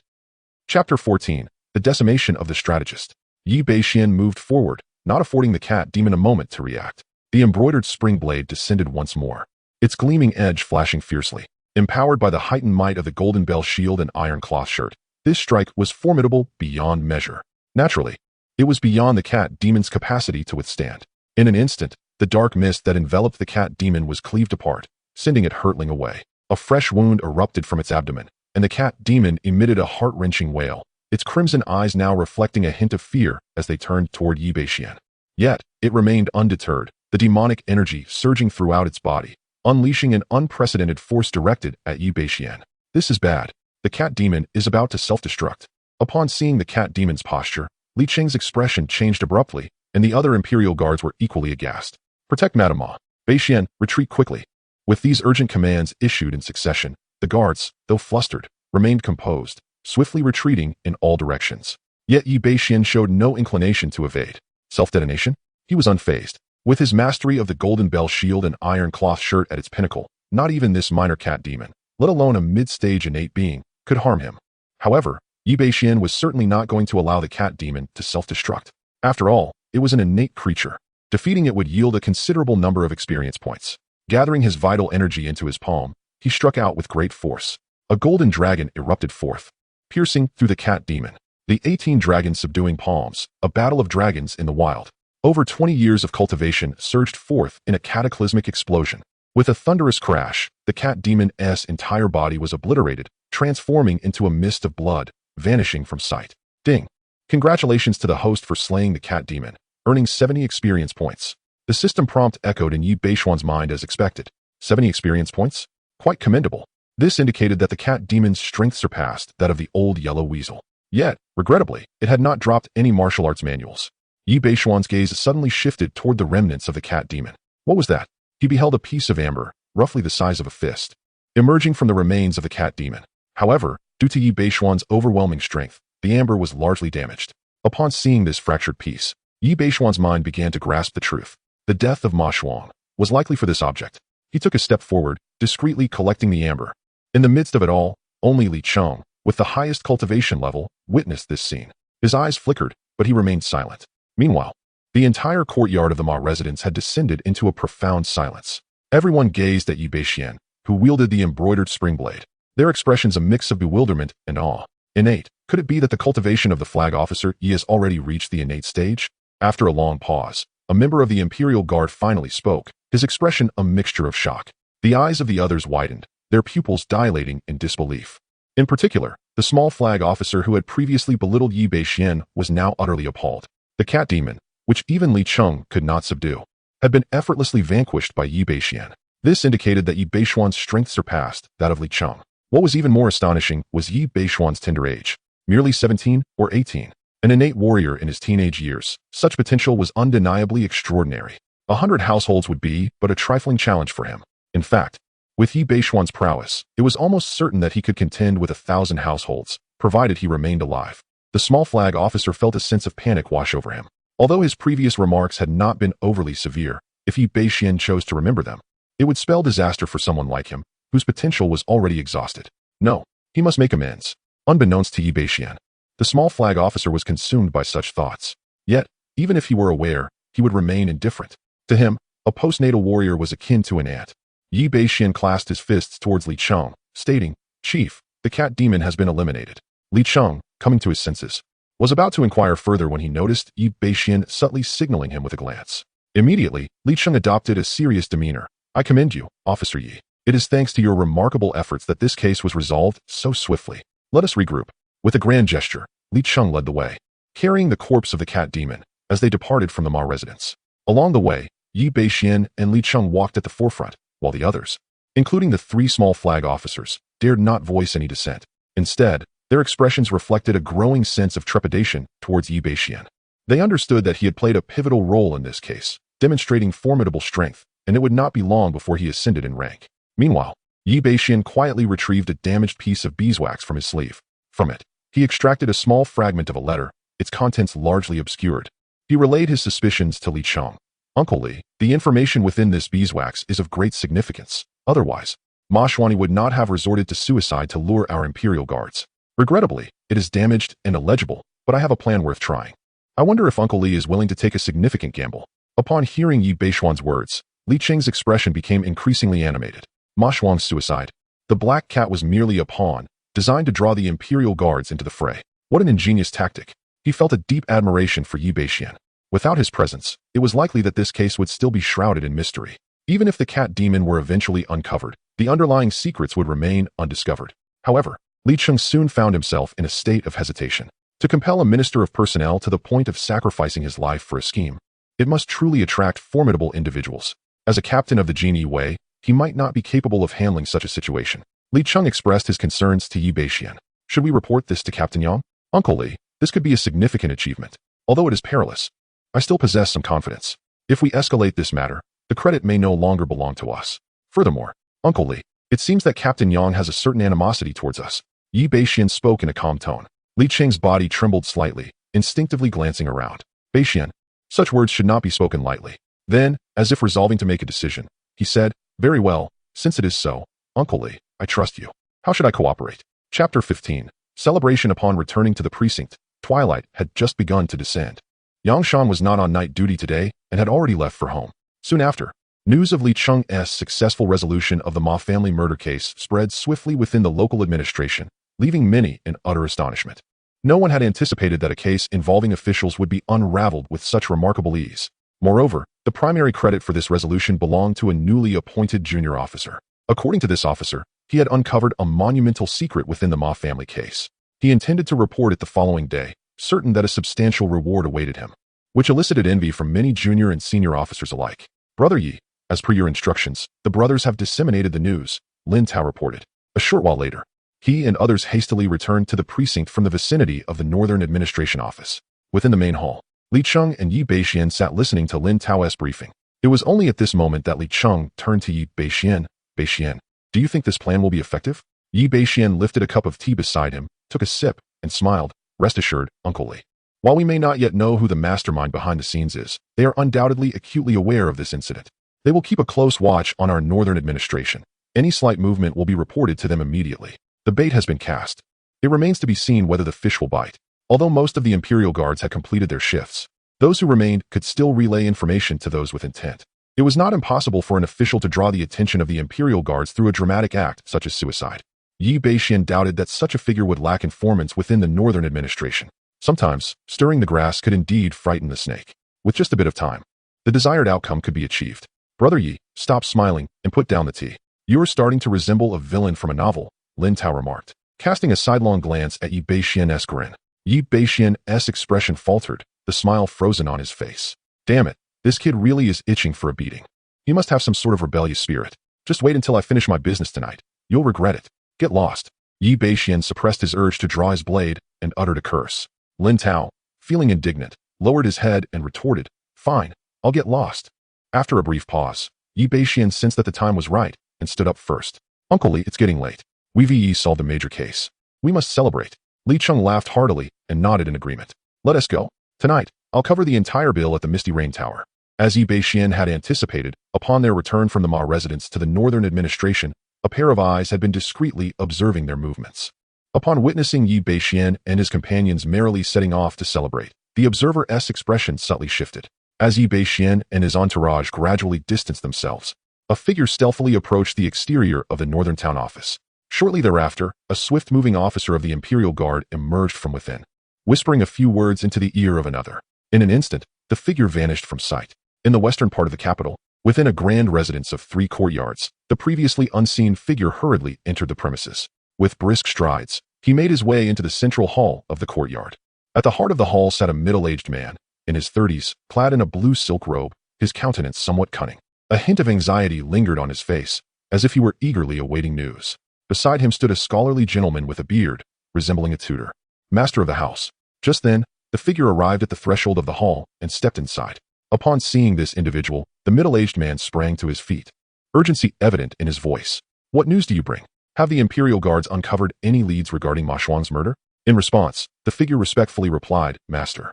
Speaker 1: Chapter 14. The Decimation of the Strategist. Yi Bashen moved forward, not affording the cat demon a moment to react. The embroidered spring blade descended once more, its gleaming edge flashing fiercely. Empowered by the heightened might of the golden bell shield and iron cloth shirt, this strike was formidable beyond measure. Naturally, it was beyond the cat demon's capacity to withstand. In an instant, the dark mist that enveloped the cat demon was cleaved apart, sending it hurtling away. A fresh wound erupted from its abdomen, and the cat demon emitted a heart-wrenching wail, its crimson eyes now reflecting a hint of fear as they turned toward Yi Bashen. Yet, it remained undeterred, the demonic energy surging throughout its body, unleashing an unprecedented force directed at Yi Bashen. This is bad. The cat demon is about to self-destruct. Upon seeing the cat demon's posture, Li Cheng's expression changed abruptly, and the other Imperial guards were equally aghast. Protect Madame Ma. Bashen, retreat quickly. With these urgent commands issued in succession, the guards, though flustered, remained composed, swiftly retreating in all directions. Yet Yi Bashen showed no inclination to evade. Self-detonation? He was unfazed. With his mastery of the golden bell shield and iron cloth shirt at its pinnacle, not even this minor cat demon, let alone a mid-stage innate being, could harm him. However, Yi Bashen was certainly not going to allow the cat demon to self-destruct. After all, it was an innate creature. Defeating it would yield a considerable number of experience points. Gathering his vital energy into his palm, he struck out with great force. A golden dragon erupted forth, piercing through the cat demon. The 18 dragons subduing palms, a battle of dragons in the wild. Over 20 years of cultivation surged forth in a cataclysmic explosion. With a thunderous crash, the cat demon's entire body was obliterated, transforming into a mist of blood, vanishing from sight. Ding! Congratulations to the host for slaying the cat demon, earning 70 experience points. The system prompt echoed in Yi Bashen's mind as expected. 70 experience points? Quite commendable. This indicated that the cat demon's strength surpassed that of the old yellow weasel. Yet, regrettably, it had not dropped any martial arts manuals. Yi Bashen's gaze suddenly shifted toward the remnants of the cat demon. What was that? He beheld a piece of amber, roughly the size of a fist, emerging from the remains of the cat demon. However, due to Yi Bashen's overwhelming strength, the amber was largely damaged. Upon seeing this fractured piece, Yi Bashen's mind began to grasp the truth. The death of Ma Shuang was likely for this object. He took a step forward, discreetly collecting the amber. In the midst of it all, only Li Cheng, with the highest cultivation level, witnessed this scene. His eyes flickered, but he remained silent. Meanwhile, the entire courtyard of the Ma residence had descended into a profound silence. Everyone gazed at Yi Bashen, who wielded the embroidered spring blade, their expressions a mix of bewilderment and awe. Innate, could it be that the cultivation of the flag officer Yi has already reached the innate stage? After a long pause, a member of the Imperial Guard finally spoke, his expression a mixture of shock. The eyes of the others widened, their pupils dilating in disbelief. In particular, the small flag officer who had previously belittled Yi Bashen was now utterly appalled. The cat demon, which even Li Cheng could not subdue, had been effortlessly vanquished by Yi Bashen. This indicated that Yi Bashen's strength surpassed that of Li Cheng. What was even more astonishing was Yi Bashen's tender age, merely 17 or 18. An innate warrior in his teenage years, such potential was undeniably extraordinary. 100 households would be but a trifling challenge for him. In fact, with Yi Beishuan's prowess, it was almost certain that he could contend with 1,000 households, provided he remained alive. The small flag officer felt a sense of panic wash over him. Although his previous remarks had not been overly severe, if Yi Beishuan chose to remember them, it would spell disaster for someone like him, whose potential was already exhausted. No, he must make amends. Unbeknownst to Yi Beishuan, the small flag officer was consumed by such thoughts. Yet, even if he were aware, he would remain indifferent. To him, a postnatal warrior was akin to an ant. Yi Beishuan clasped his fists towards Li Cheng, stating, "Chief, the cat demon has been eliminated." Li Cheng, coming to his senses, was about to inquire further when he noticed Yi Beishuan subtly signaling him with a glance. Immediately, Li Cheng adopted a serious demeanor. "I commend you, Officer Yi. It is thanks to your remarkable efforts that this case was resolved so swiftly. Let us regroup." With a grand gesture, Li Cheng led the way, carrying the corpse of the cat demon, as they departed from the Ma residence. Along the way, Yi Beishuan and Li Cheng walked at the forefront, while the others, including the 3 small flag officers, dared not voice any dissent. Instead, their expressions reflected a growing sense of trepidation towards Yi Beishuan. They understood that he had played a pivotal role in this case, demonstrating formidable strength, and it would not be long before he ascended in rank. Meanwhile, Yi Beishuan quietly retrieved a damaged piece of beeswax from his sleeve. From it, he extracted a small fragment of a letter, its contents largely obscured. He relayed his suspicions to Li Cheng. "Uncle Li, the information within this beeswax is of great significance. Otherwise, Ma Xuanyi would not have resorted to suicide to lure our imperial guards. Regrettably, it is damaged and illegible, but I have a plan worth trying. I wonder if Uncle Li is willing to take a significant gamble." Upon hearing Yi Beishuan's words, Li Cheng's expression became increasingly animated. Ma Xuanyi's suicide. The black cat was merely a pawn, designed to draw the imperial guards into the fray. What an ingenious tactic. He felt a deep admiration for Yi Beishuan. Without his presence, it was likely that this case would still be shrouded in mystery. Even if the cat demon were eventually uncovered, the underlying secrets would remain undiscovered. However, Li Cheng soon found himself in a state of hesitation. To compel a minister of personnel to the point of sacrificing his life for a scheme, it must truly attract formidable individuals. As a captain of the Jin Yi Wei, he might not be capable of handling such a situation. Li Cheng expressed his concerns to Yi Beishuan. "Should we report this to Captain Yang? Uncle Li, this could be a significant achievement. Although it is perilous, I still possess some confidence. If we escalate this matter, the credit may no longer belong to us. Furthermore, Uncle Li, it seems that Captain Yang has a certain animosity towards us." Yi Beishuan spoke in a calm tone. Li Cheng's body trembled slightly, instinctively glancing around. "Bashen, such words should not be spoken lightly." Then, as if resolving to make a decision, he said, "Very well, since it is so, Uncle Li, I trust you. How should I cooperate?" Chapter 15. Celebration. Upon returning to the precinct, twilight had just begun to descend. Yang Shan was not on night duty today and had already left for home. Soon after, news of Li Cheng's successful resolution of the Ma family murder case spread swiftly within the local administration, leaving many in utter astonishment. No one had anticipated that a case involving officials would be unraveled with such remarkable ease. Moreover, the primary credit for this resolution belonged to a newly appointed junior officer. According to this officer, he had uncovered a monumental secret within the Ma family case. He intended to report it the following day, certain that a substantial reward awaited him, which elicited envy from many junior and senior officers alike. "Brother Yi, as per your instructions, the brothers have disseminated the news," Lin Tao reported. A short while later, he and others hastily returned to the precinct from the vicinity of the Northern Administration Office. Within the main hall, Li Cheng and Yi Beishuan sat listening to Lin Tao's briefing. It was only at this moment that Li Cheng turned to Yi Beishuan. "Beishuan, do you think this plan will be effective?" Yi Beishuan lifted a cup of tea beside him, took a sip, and smiled. "Rest assured, Uncle Li. While we may not yet know who the mastermind behind the scenes is, they are undoubtedly acutely aware of this incident. They will keep a close watch on our northern administration. Any slight movement will be reported to them immediately. The bait has been cast. It remains to be seen whether the fish will bite." Although most of the Imperial Guards had completed their shifts, those who remained could still relay information to those with intent. It was not impossible for an official to draw the attention of the Imperial Guards through a dramatic act such as suicide. Yi Beishuan doubted that such a figure would lack informants within the northern administration. Sometimes, stirring the grass could indeed frighten the snake. With just a bit of time, the desired outcome could be achieved. "Brother Yi, stop smiling and put down the tea. You are starting to resemble a villain from a novel," Lin Tao remarked, casting a sidelong glance at Yi Beishuan's grin. Yi Beishuan's expression faltered, the smile frozen on his face. "Damn it, this kid really is itching for a beating. He must have some sort of rebellious spirit. Just wait until I finish my business tonight. You'll regret it. Get lost." Yi Beishuan suppressed his urge to draw his blade and uttered a curse. Lin Tao, feeling indignant, lowered his head and retorted, "Fine, I'll get lost." After a brief pause, Yi Bashen sensed that the time was right and stood up first. "Uncle Li, it's getting late. We've solved a major case. We must celebrate." Li Cheng laughed heartily and nodded in agreement. "Let us go. Tonight, I'll cover the entire bill at the Misty Rain Tower." As Yi Bashen had anticipated, upon their return from the Ma residence to the northern administration, a pair of eyes had been discreetly observing their movements. Upon witnessing Yi Bashen and his companions merrily setting off to celebrate, the observer's expression subtly shifted. As Yi Bashen and his entourage gradually distanced themselves, a figure stealthily approached the exterior of the northern town office. Shortly thereafter, a swift-moving officer of the Imperial Guard emerged from within, whispering a few words into the ear of another. In an instant, the figure vanished from sight. In the western part of the capital, within a grand residence of 3 courtyards, the previously unseen figure hurriedly entered the premises. With brisk strides, he made his way into the central hall of the courtyard. At the heart of the hall sat a middle-aged man, in his 30s, clad in a blue silk robe, his countenance somewhat cunning. A hint of anxiety lingered on his face, as if he were eagerly awaiting news. Beside him stood a scholarly gentleman with a beard, resembling a tutor, master of the house. Just then, the figure arrived at the threshold of the hall and stepped inside. Upon seeing this individual, the middle-aged man sprang to his feet, urgency evident in his voice. "What news do you bring? Have the Imperial Guards uncovered any leads regarding Ma Shuang's murder?" In response, the figure respectfully replied, "Master,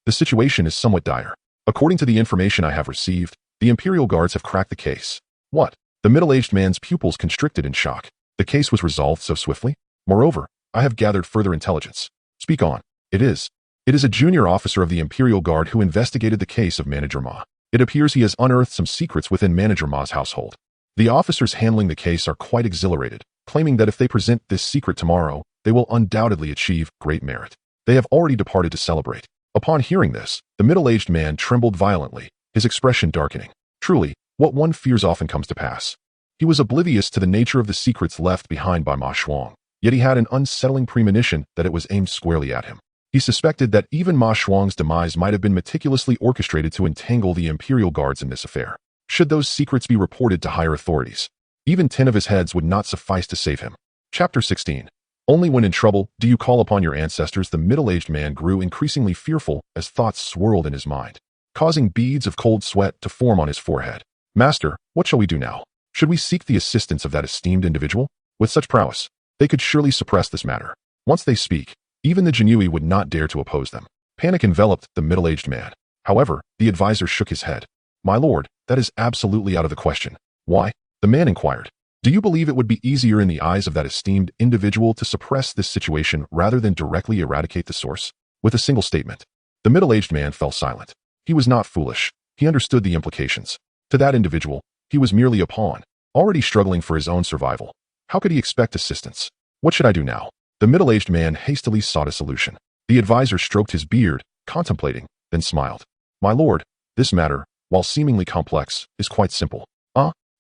Speaker 1: the situation is somewhat dire. According to the information I have received, the Imperial Guards have cracked the case." "What?" The middle-aged man's pupils constricted in shock. The case was resolved so swiftly? "Moreover, I have gathered further intelligence." "Speak on." It is a junior officer of the Imperial Guard who investigated the case of Manager Ma. It appears he has unearthed some secrets within Manager Ma's household. The officers handling the case are quite exhilarated, claiming that if they present this secret tomorrow, they will undoubtedly achieve great merit. They have already departed to celebrate. Upon hearing this, the middle-aged man trembled violently, his expression darkening. Truly, what one fears often comes to pass. He was oblivious to the nature of the secrets left behind by Ma Shuang, yet he had an unsettling premonition that it was aimed squarely at him. He suspected that even Ma Shuang's demise might have been meticulously orchestrated to entangle the Imperial Guards in this affair. Should those secrets be reported to higher authorities, even 10 of his heads would not suffice to save him. Chapter 16. Only when in trouble do you call upon your ancestors. The middle-aged man grew increasingly fearful as thoughts swirled in his mind, causing beads of cold sweat to form on his forehead. "Master, what shall we do now? Should we seek the assistance of that esteemed individual? With such prowess, they could surely suppress this matter. Once they speak, even the Jinui would not dare to oppose them." Panic enveloped the middle-aged man. However, the advisor shook his head. "My lord, that is absolutely out of the question." "Why?" the man inquired. "Do you believe it would be easier in the eyes of that esteemed individual to suppress this situation rather than directly eradicate the source?" With a single statement, the middle-aged man fell silent. He was not foolish. He understood the implications. To that individual, he was merely a pawn, already struggling for his own survival. How could he expect assistance? "What should I do now?" The middle-aged man hastily sought a solution. The advisor stroked his beard, contemplating, then smiled. "My lord, this matter, while seemingly complex, is quite simple."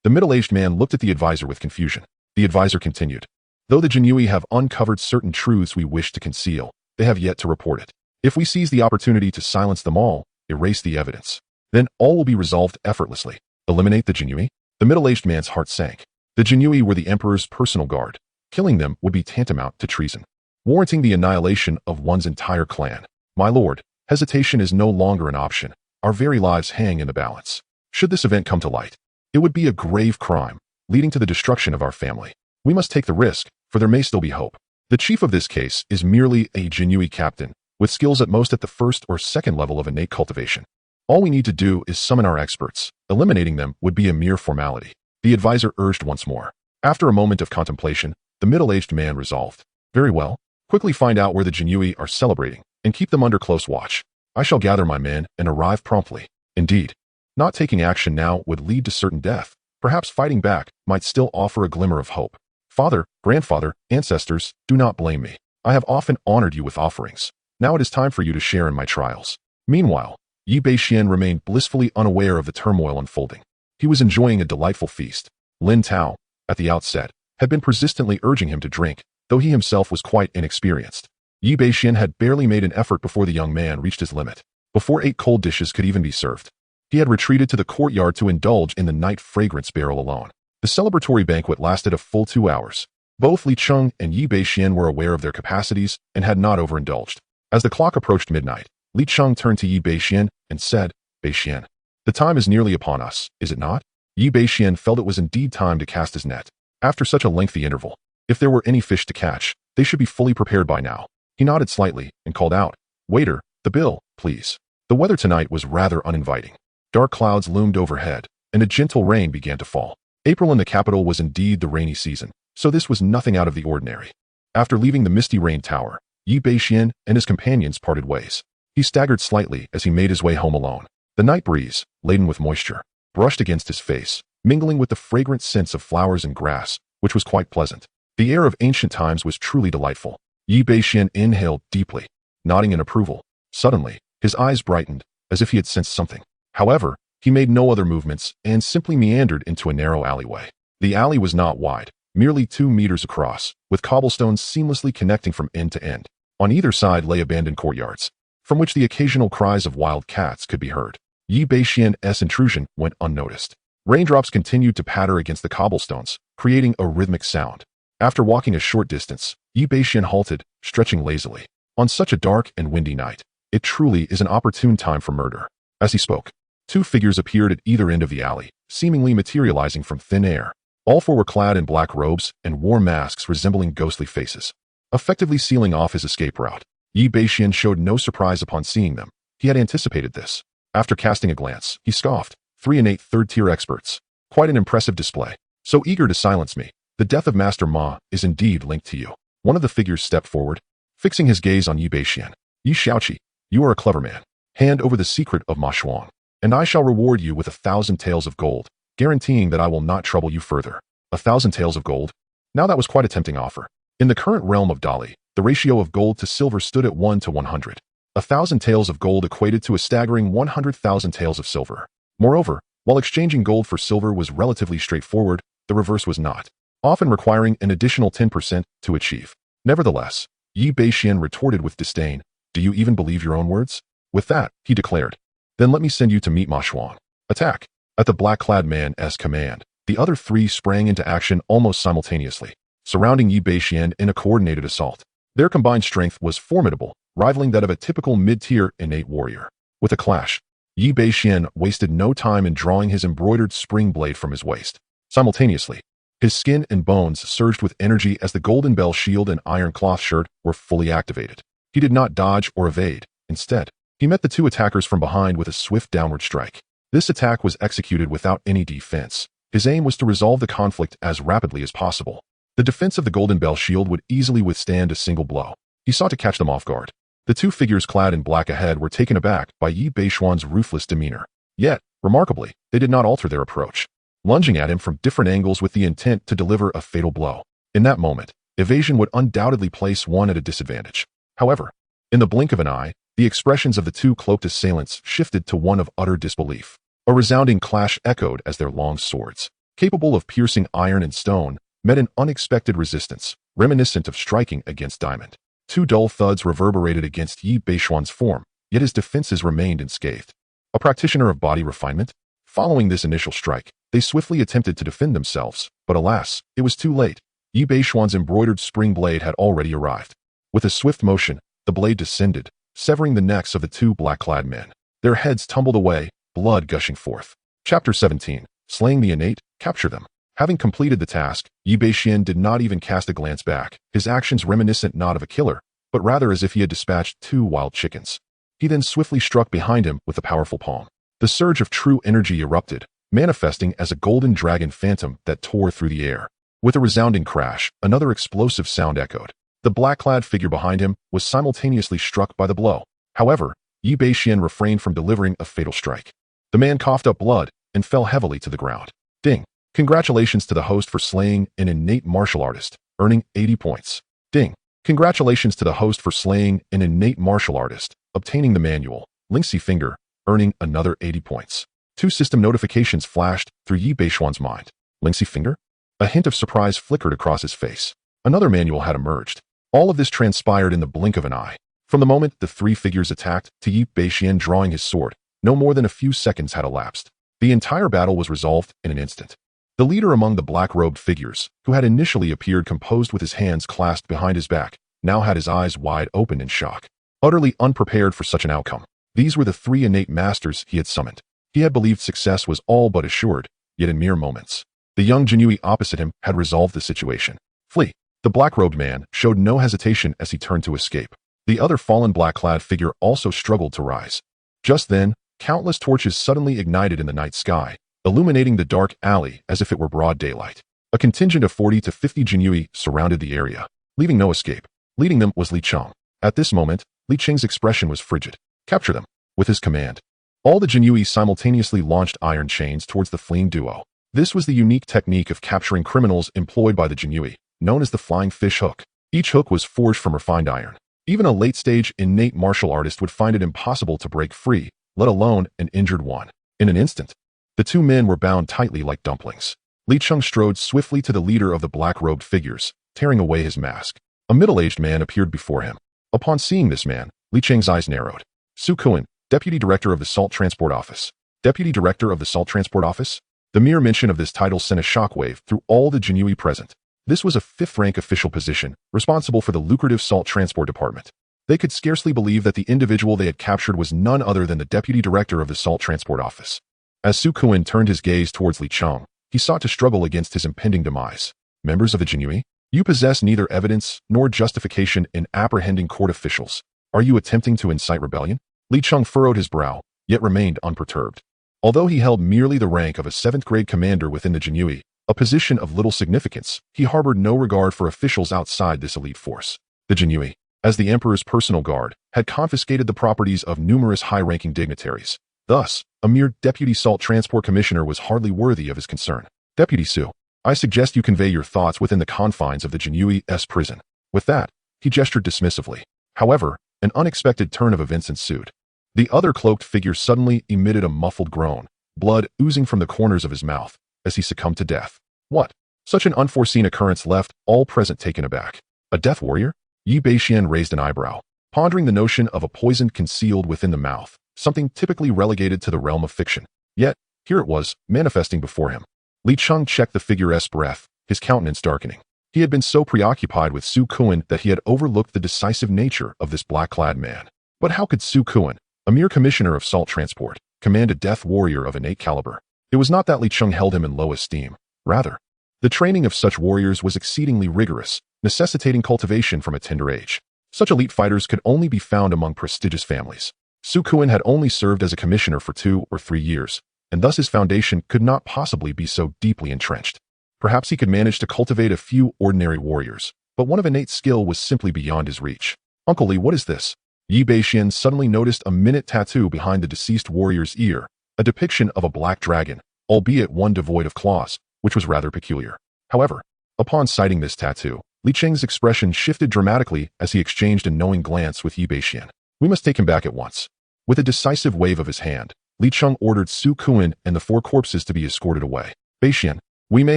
Speaker 1: The middle-aged man looked at the advisor with confusion. The advisor continued. "Though the Jinui have uncovered certain truths we wish to conceal, they have yet to report it. If we seize the opportunity to silence them all, erase the evidence, then all will be resolved effortlessly." "Eliminate the Jinui?" The middle-aged man's heart sank. The Jinui were the emperor's personal guard. Killing them would be tantamount to treason, warranting the annihilation of one's entire clan. "My lord, hesitation is no longer an option. Our very lives hang in the balance. Should this event come to light, it would be a grave crime, leading to the destruction of our family. We must take the risk, for there may still be hope. The chief of this case is merely a Jinui captain, with skills at most at the first or second level of innate cultivation. All we need to do is summon our experts. Eliminating them would be a mere formality." The advisor urged once more. After a moment of contemplation, the middle-aged man resolved. "Very well. Quickly find out where the Jinui are celebrating, and keep them under close watch. I shall gather my men and arrive promptly." Indeed, not taking action now would lead to certain death. Perhaps fighting back might still offer a glimmer of hope. "Father, grandfather, ancestors, do not blame me. I have often honored you with offerings. Now it is time for you to share in my trials." Meanwhile, Yi Bashen remained blissfully unaware of the turmoil unfolding. He was enjoying a delightful feast. Lin Tao, at the outset, had been persistently urging him to drink, though he himself was quite inexperienced. Yi Bashen had barely made an effort before the young man reached his limit. Before 8 cold dishes could even be served, he had retreated to the courtyard to indulge in the night fragrance barrel alone. The celebratory banquet lasted a full 2 hours. Both Li Cheng and Yi Bashen were aware of their capacities and had not overindulged. As the clock approached midnight, Li Cheng turned to Yi Bashen and said, Bashen, the time is nearly upon us, is it not? Yi Bashen felt it was indeed time to cast his net. After such a lengthy interval, if there were any fish to catch, they should be fully prepared by now. He nodded slightly and called out, Waiter, the bill, please. The weather tonight was rather uninviting. Dark clouds loomed overhead, and a gentle rain began to fall. April in the capital was indeed the rainy season, so this was nothing out of the ordinary. After leaving the misty rain tower, Yi Bashen and his companions parted ways. He staggered slightly as he made his way home alone. The night breeze, laden with moisture, brushed against his face, mingling with the fragrant scents of flowers and grass, which was quite pleasant. The air of ancient times was truly delightful. Yi Bashen inhaled deeply, nodding in approval. Suddenly, his eyes brightened, as if he had sensed something. However, he made no other movements and simply meandered into a narrow alleyway. The alley was not wide, merely 2 meters across, with cobblestones seamlessly connecting from end to end. On either side lay abandoned courtyards, from which the occasional cries of wild cats could be heard. Yi Bashen's intrusion went unnoticed. Raindrops continued to patter against the cobblestones, creating a rhythmic sound. After walking a short distance, Yi Bashen halted, stretching lazily. On such a dark and windy night, it truly is an opportune time for murder. As he spoke, 2 figures appeared at either end of the alley, seemingly materializing from thin air. All 4 were clad in black robes and wore masks resembling ghostly faces, effectively sealing off his escape route. Yi Bashen showed no surprise upon seeing them. He had anticipated this. After casting a glance, he scoffed. 3 and 8 third-tier experts. Quite an impressive display. So eager to silence me. The death of Master Ma is indeed linked to you. One of the figures stepped forward, fixing his gaze on Yi Bashen. Yi Shaoqi, you are a clever man. Hand over the secret of Ma Shuang, and I shall reward you with 1,000 taels of gold, guaranteeing that I will not trouble you further. 1,000 taels of gold? Now that was quite a tempting offer. In the current realm of Dali, the ratio of gold to silver stood at 1 to 100. 1,000 taels of gold equated to a staggering 100,000 taels of silver. Moreover, while exchanging gold for silver was relatively straightforward, the reverse was not, often requiring an additional 10% to achieve. Nevertheless, Yi Bashen retorted with disdain, do you even believe your own words? With that, he declared, then let me send you to meet Ma Shuang. Attack! At the black-clad man's command, the other 3 sprang into action almost simultaneously, surrounding Yi Bashen in a coordinated assault. Their combined strength was formidable, rivaling that of a typical mid-tier innate warrior. With a clash, Yi Bashen wasted no time in drawing his embroidered spring blade from his waist. Simultaneously, his skin and bones surged with energy as the golden bell shield and iron cloth shirt were fully activated. He did not dodge or evade. Instead, he met the 2 attackers from behind with a swift downward strike. This attack was executed without any defense. His aim was to resolve the conflict as rapidly as possible. The defense of the golden bell shield would easily withstand a single blow. He sought to catch them off guard. The 2 figures clad in black ahead were taken aback by Yi Bashen's ruthless demeanor. Yet, remarkably, they did not alter their approach, lunging at him from different angles with the intent to deliver a fatal blow. In that moment, evasion would undoubtedly place one at a disadvantage. However, in the blink of an eye, the expressions of the 2 cloaked assailants shifted to one of utter disbelief. A resounding clash echoed as their long swords, capable of piercing iron and stone, met an unexpected resistance, reminiscent of striking against diamond. 2 dull thuds reverberated against Yi Bashen's form, yet his defenses remained unscathed. A practitioner of body refinement? Following this initial strike, they swiftly attempted to defend themselves, but alas, it was too late. Yi Bashen's embroidered spring blade had already arrived. With a swift motion, the blade descended, severing the necks of the 2 black-clad men. Their heads tumbled away, blood gushing forth. Chapter 17. Slaying the innate, capture them. Having completed the task, Yi Bashen did not even cast a glance back, his actions reminiscent not of a killer, but rather as if he had dispatched 2 wild chickens. He then swiftly struck behind him with a powerful palm. The surge of true energy erupted, manifesting as a golden dragon phantom that tore through the air. With a resounding crash, another explosive sound echoed. The black-clad figure behind him was simultaneously struck by the blow. However, Yi Bashen refrained from delivering a fatal strike. The man coughed up blood and fell heavily to the ground. Ding! Congratulations to the host for slaying an innate martial artist, earning 80 points. Ding! Congratulations to the host for slaying an innate martial artist, obtaining the manual, Linksy Finger, earning another 80 points. 2 system notifications flashed through Yi Bashen's mind. Linksy Finger? A hint of surprise flickered across his face. Another manual had emerged. All of this transpired in the blink of an eye. From the moment the 3 figures attacked to Yi Bashen drawing his sword, no more than a few seconds had elapsed. The entire battle was resolved in an instant. The leader among the black-robed figures, who had initially appeared composed with his hands clasped behind his back, now had his eyes wide open in shock. utterly unprepared for such an outcome. These were the three innate masters he had summoned. He had believed success was all but assured, yet in mere moments, the young Jinui opposite him had resolved the situation. Flee. The black-robed man showed no hesitation as he turned to escape. The other fallen black-clad figure also struggled to rise. Just then, countless torches suddenly ignited in the night sky, illuminating the dark alley as if it were broad daylight. A contingent of 40 to 50 Jinui surrounded the area, leaving no escape. Leading them was Li Cheng. At this moment, Li Cheng's expression was frigid. Capture them. With his command, all the Jinui simultaneously launched iron chains towards the fleeing duo. This was the unique technique of capturing criminals employed by the Jinui, known as the flying fish hook. Each hook was forged from refined iron. Even a late-stage innate martial artist would find it impossible to break free, let alone an injured one. In an instant, the two men were bound tightly like dumplings. Li Cheng strode swiftly to the leader of the black-robed figures, tearing away his mask. A middle-aged man appeared before him. Upon seeing this man, Li Cheng's eyes narrowed. Su Kuan, Deputy Director of the Salt Transport Office. Deputy Director of the Salt Transport Office? The mere mention of this title sent a shockwave through all the Jinui present. This was a fifth-rank official position, responsible for the lucrative salt transport department. They could scarcely believe that the individual they had captured was none other than the Deputy Director of the Salt Transport Office. As Su Kuan turned his gaze towards Li Cheng, he sought to struggle against his impending demise. Members of the Jinui, you possess neither evidence nor justification in apprehending court officials. Are you attempting to incite rebellion? Li Cheng furrowed his brow, yet remained unperturbed. Although he held merely the rank of a 7th-grade commander within the Jinui, a position of little significance, he harbored no regard for officials outside this elite force. The Jinui, as the emperor's personal guard, had confiscated the properties of numerous high-ranking dignitaries. Thus, a mere deputy salt transport commissioner was hardly worthy of his concern. Deputy Su, I suggest you convey your thoughts within the confines of the Jinui's prison. With that, he gestured dismissively. However, an unexpected turn of events ensued. The other cloaked figure suddenly emitted a muffled groan, blood oozing from the corners of his mouth, as he succumbed to death. What? Such an unforeseen occurrence left all present taken aback. A death warrior? Yi Bashen raised an eyebrow, pondering the notion of a poison concealed within the mouth, something typically relegated to the realm of fiction. Yet, here it was, manifesting before him. Li Cheng checked the figure's breath, his countenance darkening. He had been so preoccupied with Su Kuan that he had overlooked the decisive nature of this black-clad man. But how could Su Kuan, a mere commissioner of salt transport, command a death warrior of innate caliber? It was not that Li Cheng held him in low esteem. Rather, the training of such warriors was exceedingly rigorous, necessitating cultivation from a tender age. Such elite fighters could only be found among prestigious families. Su Kuan had only served as a commissioner for 2 or 3 years, and thus his foundation could not possibly be so deeply entrenched. Perhaps he could manage to cultivate a few ordinary warriors, but one of innate skill was simply beyond his reach. Uncle Li, what is this? Yi Bashen suddenly noticed a minute tattoo behind the deceased warrior's ear, a depiction of a black dragon, albeit one devoid of claws, which was rather peculiar. However, upon sighting this tattoo, Li Cheng's expression shifted dramatically as he exchanged a knowing glance with Yi Bashen. We must take him back at once. With a decisive wave of his hand, Li Cheng ordered Su Kuan and the 4 corpses to be escorted away. Bashen, we may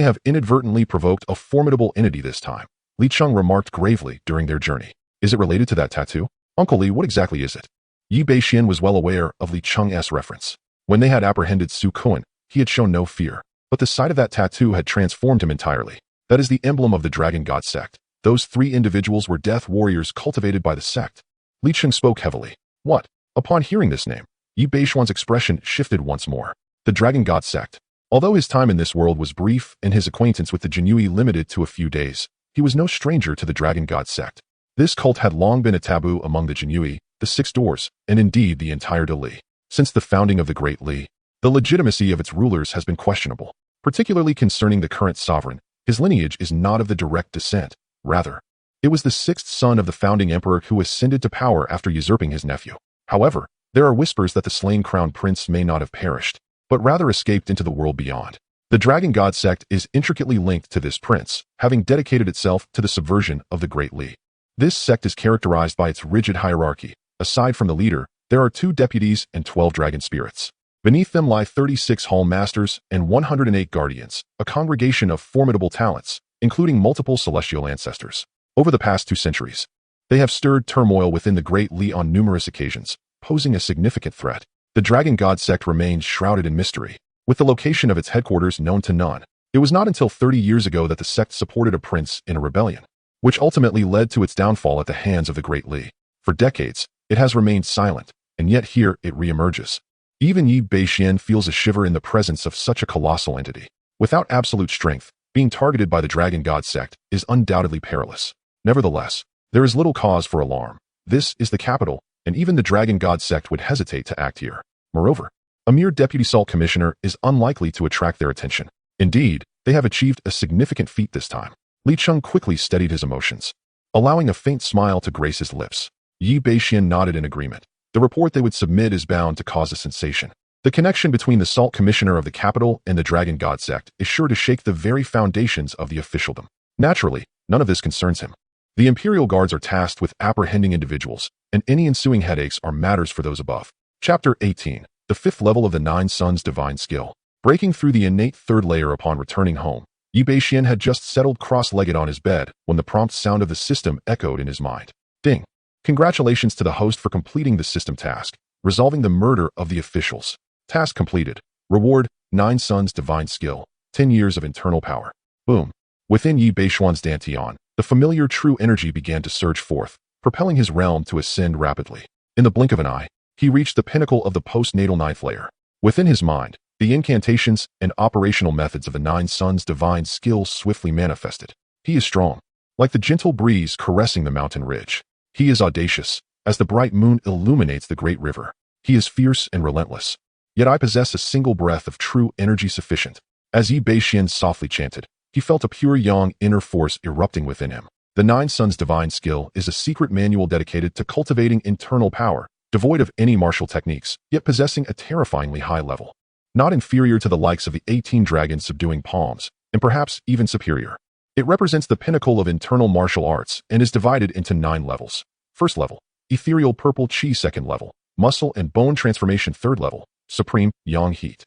Speaker 1: have inadvertently provoked a formidable entity this time, Li Cheng remarked gravely during their journey. Is it related to that tattoo? Uncle Li, what exactly is it? Yi Bashen was well aware of Li Cheng's reference. When they had apprehended Su Kuan, he had shown no fear, but the sight of that tattoo had transformed him entirely. That is the emblem of the Dragon God sect. Those 3 individuals were death warriors cultivated by the sect. Li Cheng spoke heavily. What? Upon hearing this name, Yi Bashen's expression shifted once more. The Dragon God sect. Although his time in this world was brief and his acquaintance with the Jinui limited to a few days, he was no stranger to the Dragon God sect. This cult had long been a taboo among the Jinui, the 6 doors, and indeed the entire Li. Since the founding of the Great Li, the legitimacy of its rulers has been questionable, particularly concerning the current sovereign. His lineage is not of the direct descent. Rather, it was the 6th son of the founding emperor who ascended to power after usurping his nephew. However, there are whispers that the slain crown prince may not have perished, but rather escaped into the world beyond. The Dragon God sect is intricately linked to this prince, having dedicated itself to the subversion of the Great Li. This sect is characterized by its rigid hierarchy. Aside from the leader, there are 2 deputies and 12 dragon spirits. Beneath them lie 36 hall masters and 108 guardians, a congregation of formidable talents, including multiple celestial ancestors. Over the past 2 centuries, they have stirred turmoil within the Great Li on numerous occasions, posing a significant threat. The Dragon God sect remains shrouded in mystery, with the location of its headquarters known to none. It was not until 30 years ago that the sect supported a prince in a rebellion, which ultimately led to its downfall at the hands of the Great Li. For decades, It has remained silent, and yet here it reemerges. Even Yi Bashen feels a shiver in the presence of such a colossal entity. Without absolute strength, being targeted by the Dragon God sect is undoubtedly perilous. Nevertheless, there is little cause for alarm. This is the capital, and even the Dragon God sect would hesitate to act here. Moreover, a mere deputy salt commissioner is unlikely to attract their attention. Indeed, they have achieved a significant feat this time. Li Chung quickly steadied his emotions, allowing a faint smile to grace his lips. Yi Bashen nodded in agreement. The report they would submit is bound to cause a sensation. The connection between the Salt Commissioner of the capital and the Dragon God sect is sure to shake the very foundations of the officialdom. Naturally, none of this concerns him. The Imperial Guards are tasked with apprehending individuals, and any ensuing headaches are matters for those above. Chapter 18. The fifth level of the Nine Suns Divine Skill. Breaking through the innate third layer upon returning home, Yi Bashen had just settled cross-legged on his bed when the prompt sound of the system echoed in his mind. Ding! Congratulations to the host for completing the system task, resolving the murder of the officials. Task completed. Reward, 9 Suns Divine Skill, 10 years of internal power. Boom. Within Yi Bashuan's dantian, the familiar true energy began to surge forth, propelling his realm to ascend rapidly. In the blink of an eye, he reached the pinnacle of the postnatal ninth layer. Within his mind, the incantations and operational methods of the 9 Suns Divine Skill swiftly manifested. He is strong, like the gentle breeze caressing the mountain ridge. He is audacious, as the bright moon illuminates the great river. He is fierce and relentless. Yet I possess a single breath of true energy sufficient. As Yi Bashen softly chanted, he felt a pure yang inner force erupting within him. The 9 Suns Divine Skill is a secret manual dedicated to cultivating internal power, devoid of any martial techniques, yet possessing a terrifyingly high level. Not inferior to the likes of the 18 dragons subduing palms, and perhaps even superior. It represents the pinnacle of internal martial arts and is divided into 9 levels. First level, Ethereal Purple Chi. Second level, Muscle and Bone Transformation. Third level, Supreme Yang Heat.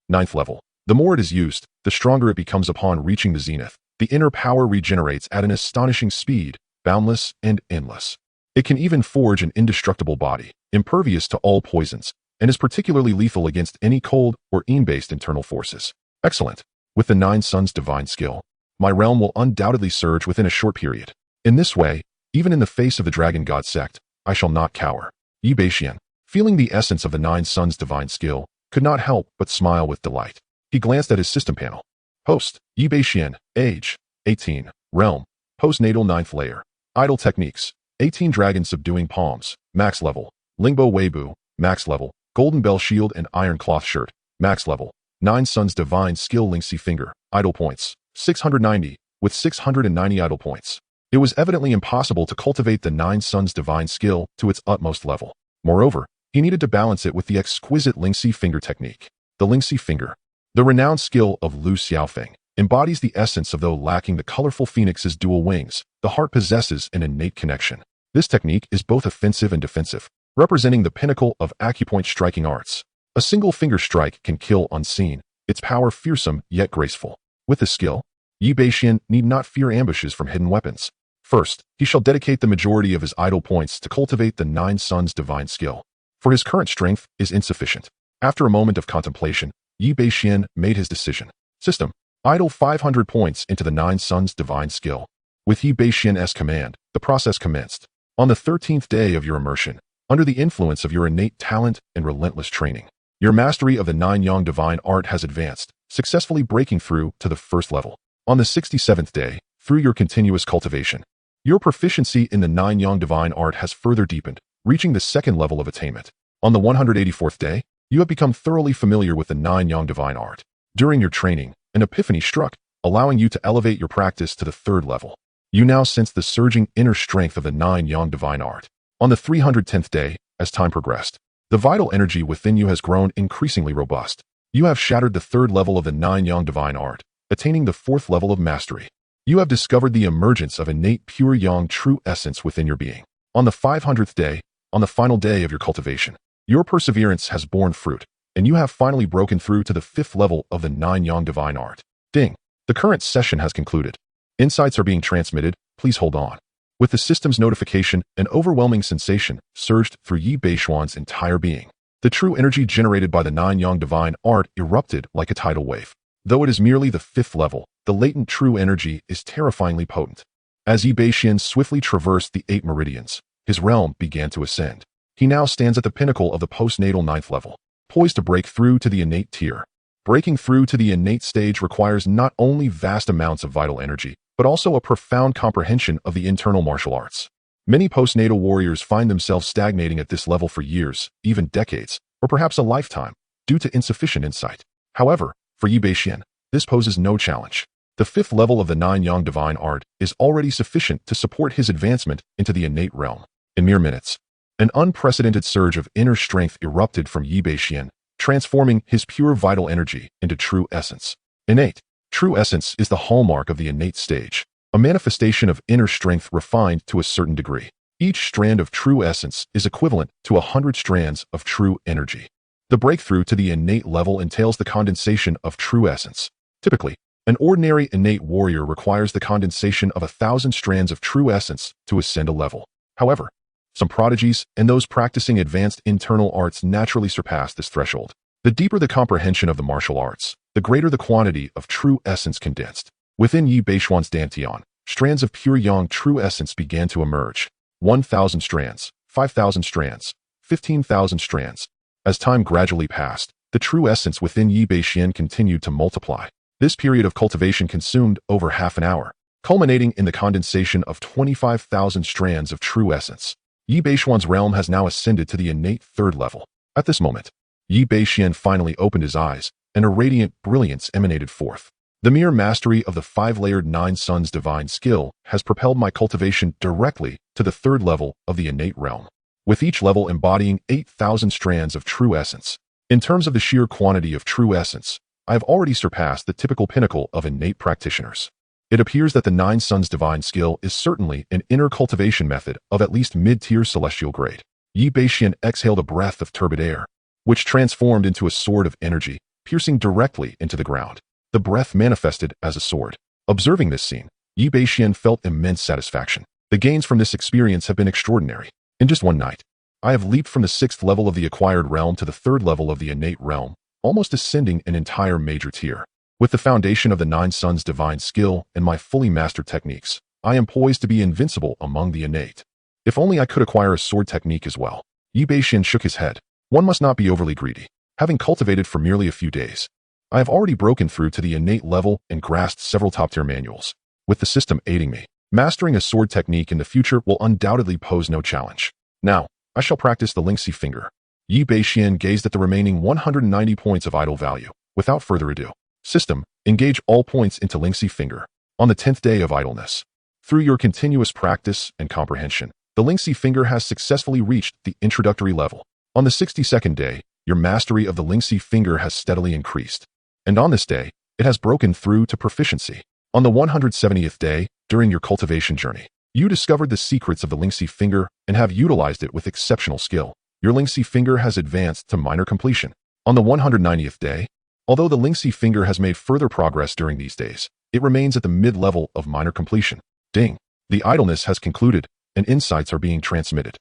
Speaker 1: Ninth level, the more it is used, the stronger it becomes upon reaching the zenith. The inner power regenerates at an astonishing speed, boundless and endless. It can even forge an indestructible body, impervious to all poisons, and is particularly lethal against any cold or een-based internal forces. Excellent. With the 9 Suns Divine Skill, my realm will undoubtedly surge within a short period. In this way, even in the face of the Dragon God sect, I shall not cower. Yi Bashen, feeling the essence of the 9 Suns Divine Skill, could not help but smile with delight. He glanced at his system panel. Host, Yi Bashen, age, 18, realm, postnatal 9th layer, idle techniques, 18 dragons subduing palms, max level, Lingbo Weibu, max level, Golden Bell Shield and Iron Cloth Shirt, max level, 9 Suns Divine Skill Lingxi Finger, idle points, 690, with 690 idle points. It was evidently impossible to cultivate the 9 Suns Divine Skill to its utmost level. Moreover, he needed to balance it with the exquisite Lingxi Finger technique. The Lingxi Finger, the renowned skill of Lu Xiaofeng, embodies the essence of though lacking the colorful phoenix's dual wings, the heart possesses an innate connection. This technique is both offensive and defensive, representing the pinnacle of acupoint striking arts. A single finger strike can kill unseen, its power fearsome yet graceful. With this skill, Yi Bashen need not fear ambushes from hidden weapons. First, he shall dedicate the majority of his idle points to cultivate the 9 Suns Divine Skill, for his current strength is insufficient. After a moment of contemplation, Yi Bashen made his decision. System, idle 500 points into the 9 Suns Divine Skill. With Yi Bashen's command, the process commenced. On the 13th day of your immersion, under the influence of your innate talent and relentless training, your mastery of the 9 Yang Divine Art has advanced, successfully breaking through to the first level. On the 67th day, through your continuous cultivation, your proficiency in the 9 Yang Divine Art has further deepened, reaching the second level of attainment. On the 184th day, you have become thoroughly familiar with the 9 Yang Divine Art. During your training, an epiphany struck, allowing you to elevate your practice to the third level. You now sense the surging inner strength of the 9 Yang Divine Art. On the 310th day, as time progressed, the vital energy within you has grown increasingly robust. You have shattered the third level of the 9 Yang Divine Art, attaining the fourth level of mastery. You have discovered the emergence of innate pure Yang true essence within your being. On the 500th day, on the final day of your cultivation, your perseverance has borne fruit, and you have finally broken through to the fifth level of the 9 Yang Divine Art. Ding! The current session has concluded. Insights are being transmitted, please hold on. With the system's notification, an overwhelming sensation surged through Yi Bashuan's entire being. The true energy generated by the 9 Yang Divine Art erupted like a tidal wave. Though it is merely the fifth level, the latent true energy is terrifyingly potent. As Yi Bashen swiftly traversed the 8 meridians, his realm began to ascend. He now stands at the pinnacle of the postnatal 9th level, poised to break through to the innate tier. Breaking through to the innate stage requires not only vast amounts of vital energy, but also a profound comprehension of the internal martial arts. Many postnatal warriors find themselves stagnating at this level for years, even decades, or perhaps a lifetime, due to insufficient insight. However, for Yi Bashen, this poses no challenge. The 5th level of the 9-yang divine art is already sufficient to support his advancement into the innate realm. In mere minutes, an unprecedented surge of inner strength erupted from Yi Bashen, transforming his pure vital energy into true essence. Innate. True essence is the hallmark of the innate stage, a manifestation of inner strength refined to a certain degree. Each strand of true essence is equivalent to 100 strands of true energy. The breakthrough to the innate level entails the condensation of true essence. Typically, an ordinary innate warrior requires the condensation of 1,000 strands of true essence to ascend a level. However, some prodigies and those practicing advanced internal arts naturally surpass this threshold. The deeper the comprehension of the martial arts, the greater the quantity of true essence condensed. Within Yi Bashen's dantian, strands of pure yang true essence began to emerge. 1,000 strands, 5,000 strands, 15,000 strands. As time gradually passed, the true essence within Yi Bashen continued to multiply. This period of cultivation consumed over half an hour, culminating in the condensation of 25,000 strands of true essence. Yi Bashen's realm has now ascended to the innate 3rd level. At this moment, Yi Bashen finally opened his eyes, and a radiant brilliance emanated forth. The mere mastery of the 5-layered 9 Suns divine skill has propelled my cultivation directly to the 3rd level of the innate realm, with each level embodying 8,000 strands of true essence. In terms of the sheer quantity of true essence, I have already surpassed the typical pinnacle of innate practitioners. It appears that the 9 Suns divine skill is certainly an inner cultivation method of at least mid-tier celestial grade. Yi Bashen exhaled a breath of turbid air, which transformed into a sword of energy, piercing directly into the ground. The breath manifested as a sword. Observing this scene, Yi Bashen felt immense satisfaction. The gains from this experience have been extraordinary. In just one night, I have leaped from the 6th level of the acquired realm to the 3rd level of the innate realm, almost ascending an entire major tier. With the foundation of the 9 Suns divine skill and my fully mastered techniques, I am poised to be invincible among the innate. If only I could acquire a sword technique as well. Yi Bashen shook his head. One must not be overly greedy. Having cultivated for merely a few days, I have already broken through to the innate level and grasped several top-tier manuals. With the system aiding me, mastering a sword technique in the future will undoubtedly pose no challenge. Now, I shall practice the Lingxi finger. Yi Bashen gazed at the remaining 190 points of idle value. Without further ado, system, engage all points into Lingxi finger. On the 10th day of idleness, through your continuous practice and comprehension, the Lingxi finger has successfully reached the introductory level. On the 62nd day, your mastery of the Lingxi finger has steadily increased. And on this day, it has broken through to proficiency. On the 170th day, during your cultivation journey, you discovered the secrets of the Lingxi finger and have utilized it with exceptional skill. Your Lingxi finger has advanced to minor completion. On the 190th day, although the Lingxi finger has made further progress during these days, it remains at the mid-level of minor completion. Ding! The idleness has concluded, and insights are being transmitted.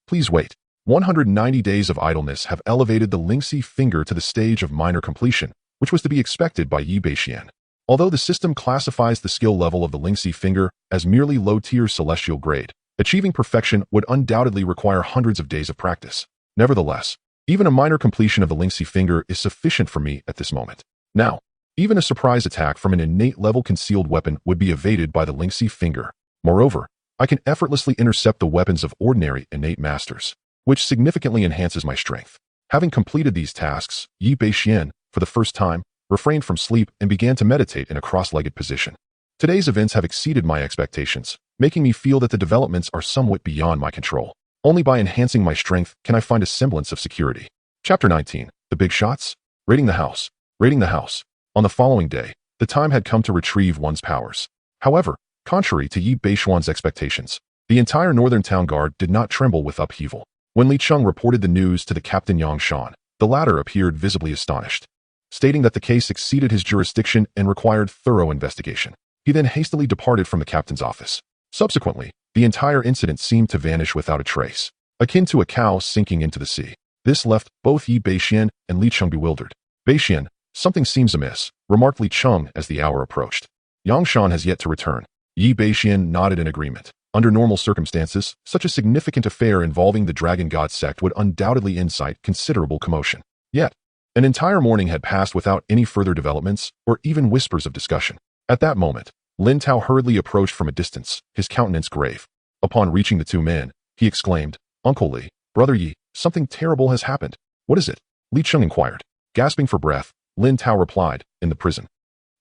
Speaker 1: Please wait. 190 days of idleness have elevated the Lingxi finger to the stage of minor completion, which was to be expected by Yi Bashen. Although the system classifies the skill level of the Lingxi finger as merely low-tier celestial grade, achieving perfection would undoubtedly require hundreds of days of practice. Nevertheless, even a minor completion of the Lingxi finger is sufficient for me at this moment. Now, even a surprise attack from an innate level concealed weapon would be evaded by the Lingxi finger. Moreover, I can effortlessly intercept the weapons of ordinary innate masters, which significantly enhances my strength. Having completed these tasks, Yi Bashen, for the first time, refrained from sleep and began to meditate in a cross-legged position. Today's events have exceeded my expectations, making me feel that the developments are somewhat beyond my control. Only by enhancing my strength can I find a semblance of security. Chapter 19. The Big Shots? Raiding the House. Raiding the House. On the following day, the time had come to retrieve one's powers. However, contrary to Yi Bashen's expectations, the entire northern town guard did not tremble with upheaval. When Li Cheng reported the news to the Captain Yang Shan, the latter appeared visibly astonished, stating that the case exceeded his jurisdiction and required thorough investigation. He then hastily departed from the captain's office. Subsequently, the entire incident seemed to vanish without a trace, akin to a cow sinking into the sea. This left both Yi Bashen and Li Cheng bewildered. Bashen, something seems amiss, remarked Li Cheng as the hour approached. Yang Shan has yet to return. Yi Bashen nodded in agreement. Under normal circumstances, such a significant affair involving the Dragon God sect would undoubtedly incite considerable commotion. Yet, an entire morning had passed without any further developments or even whispers of discussion. At that moment, Lin Tao hurriedly approached from a distance, his countenance grave. Upon reaching the two men, he exclaimed, "Uncle Li, Brother Yi, something terrible has happened." "What is it?" Li Cheng inquired. Gasping for breath, Lin Tao replied, "In the prison."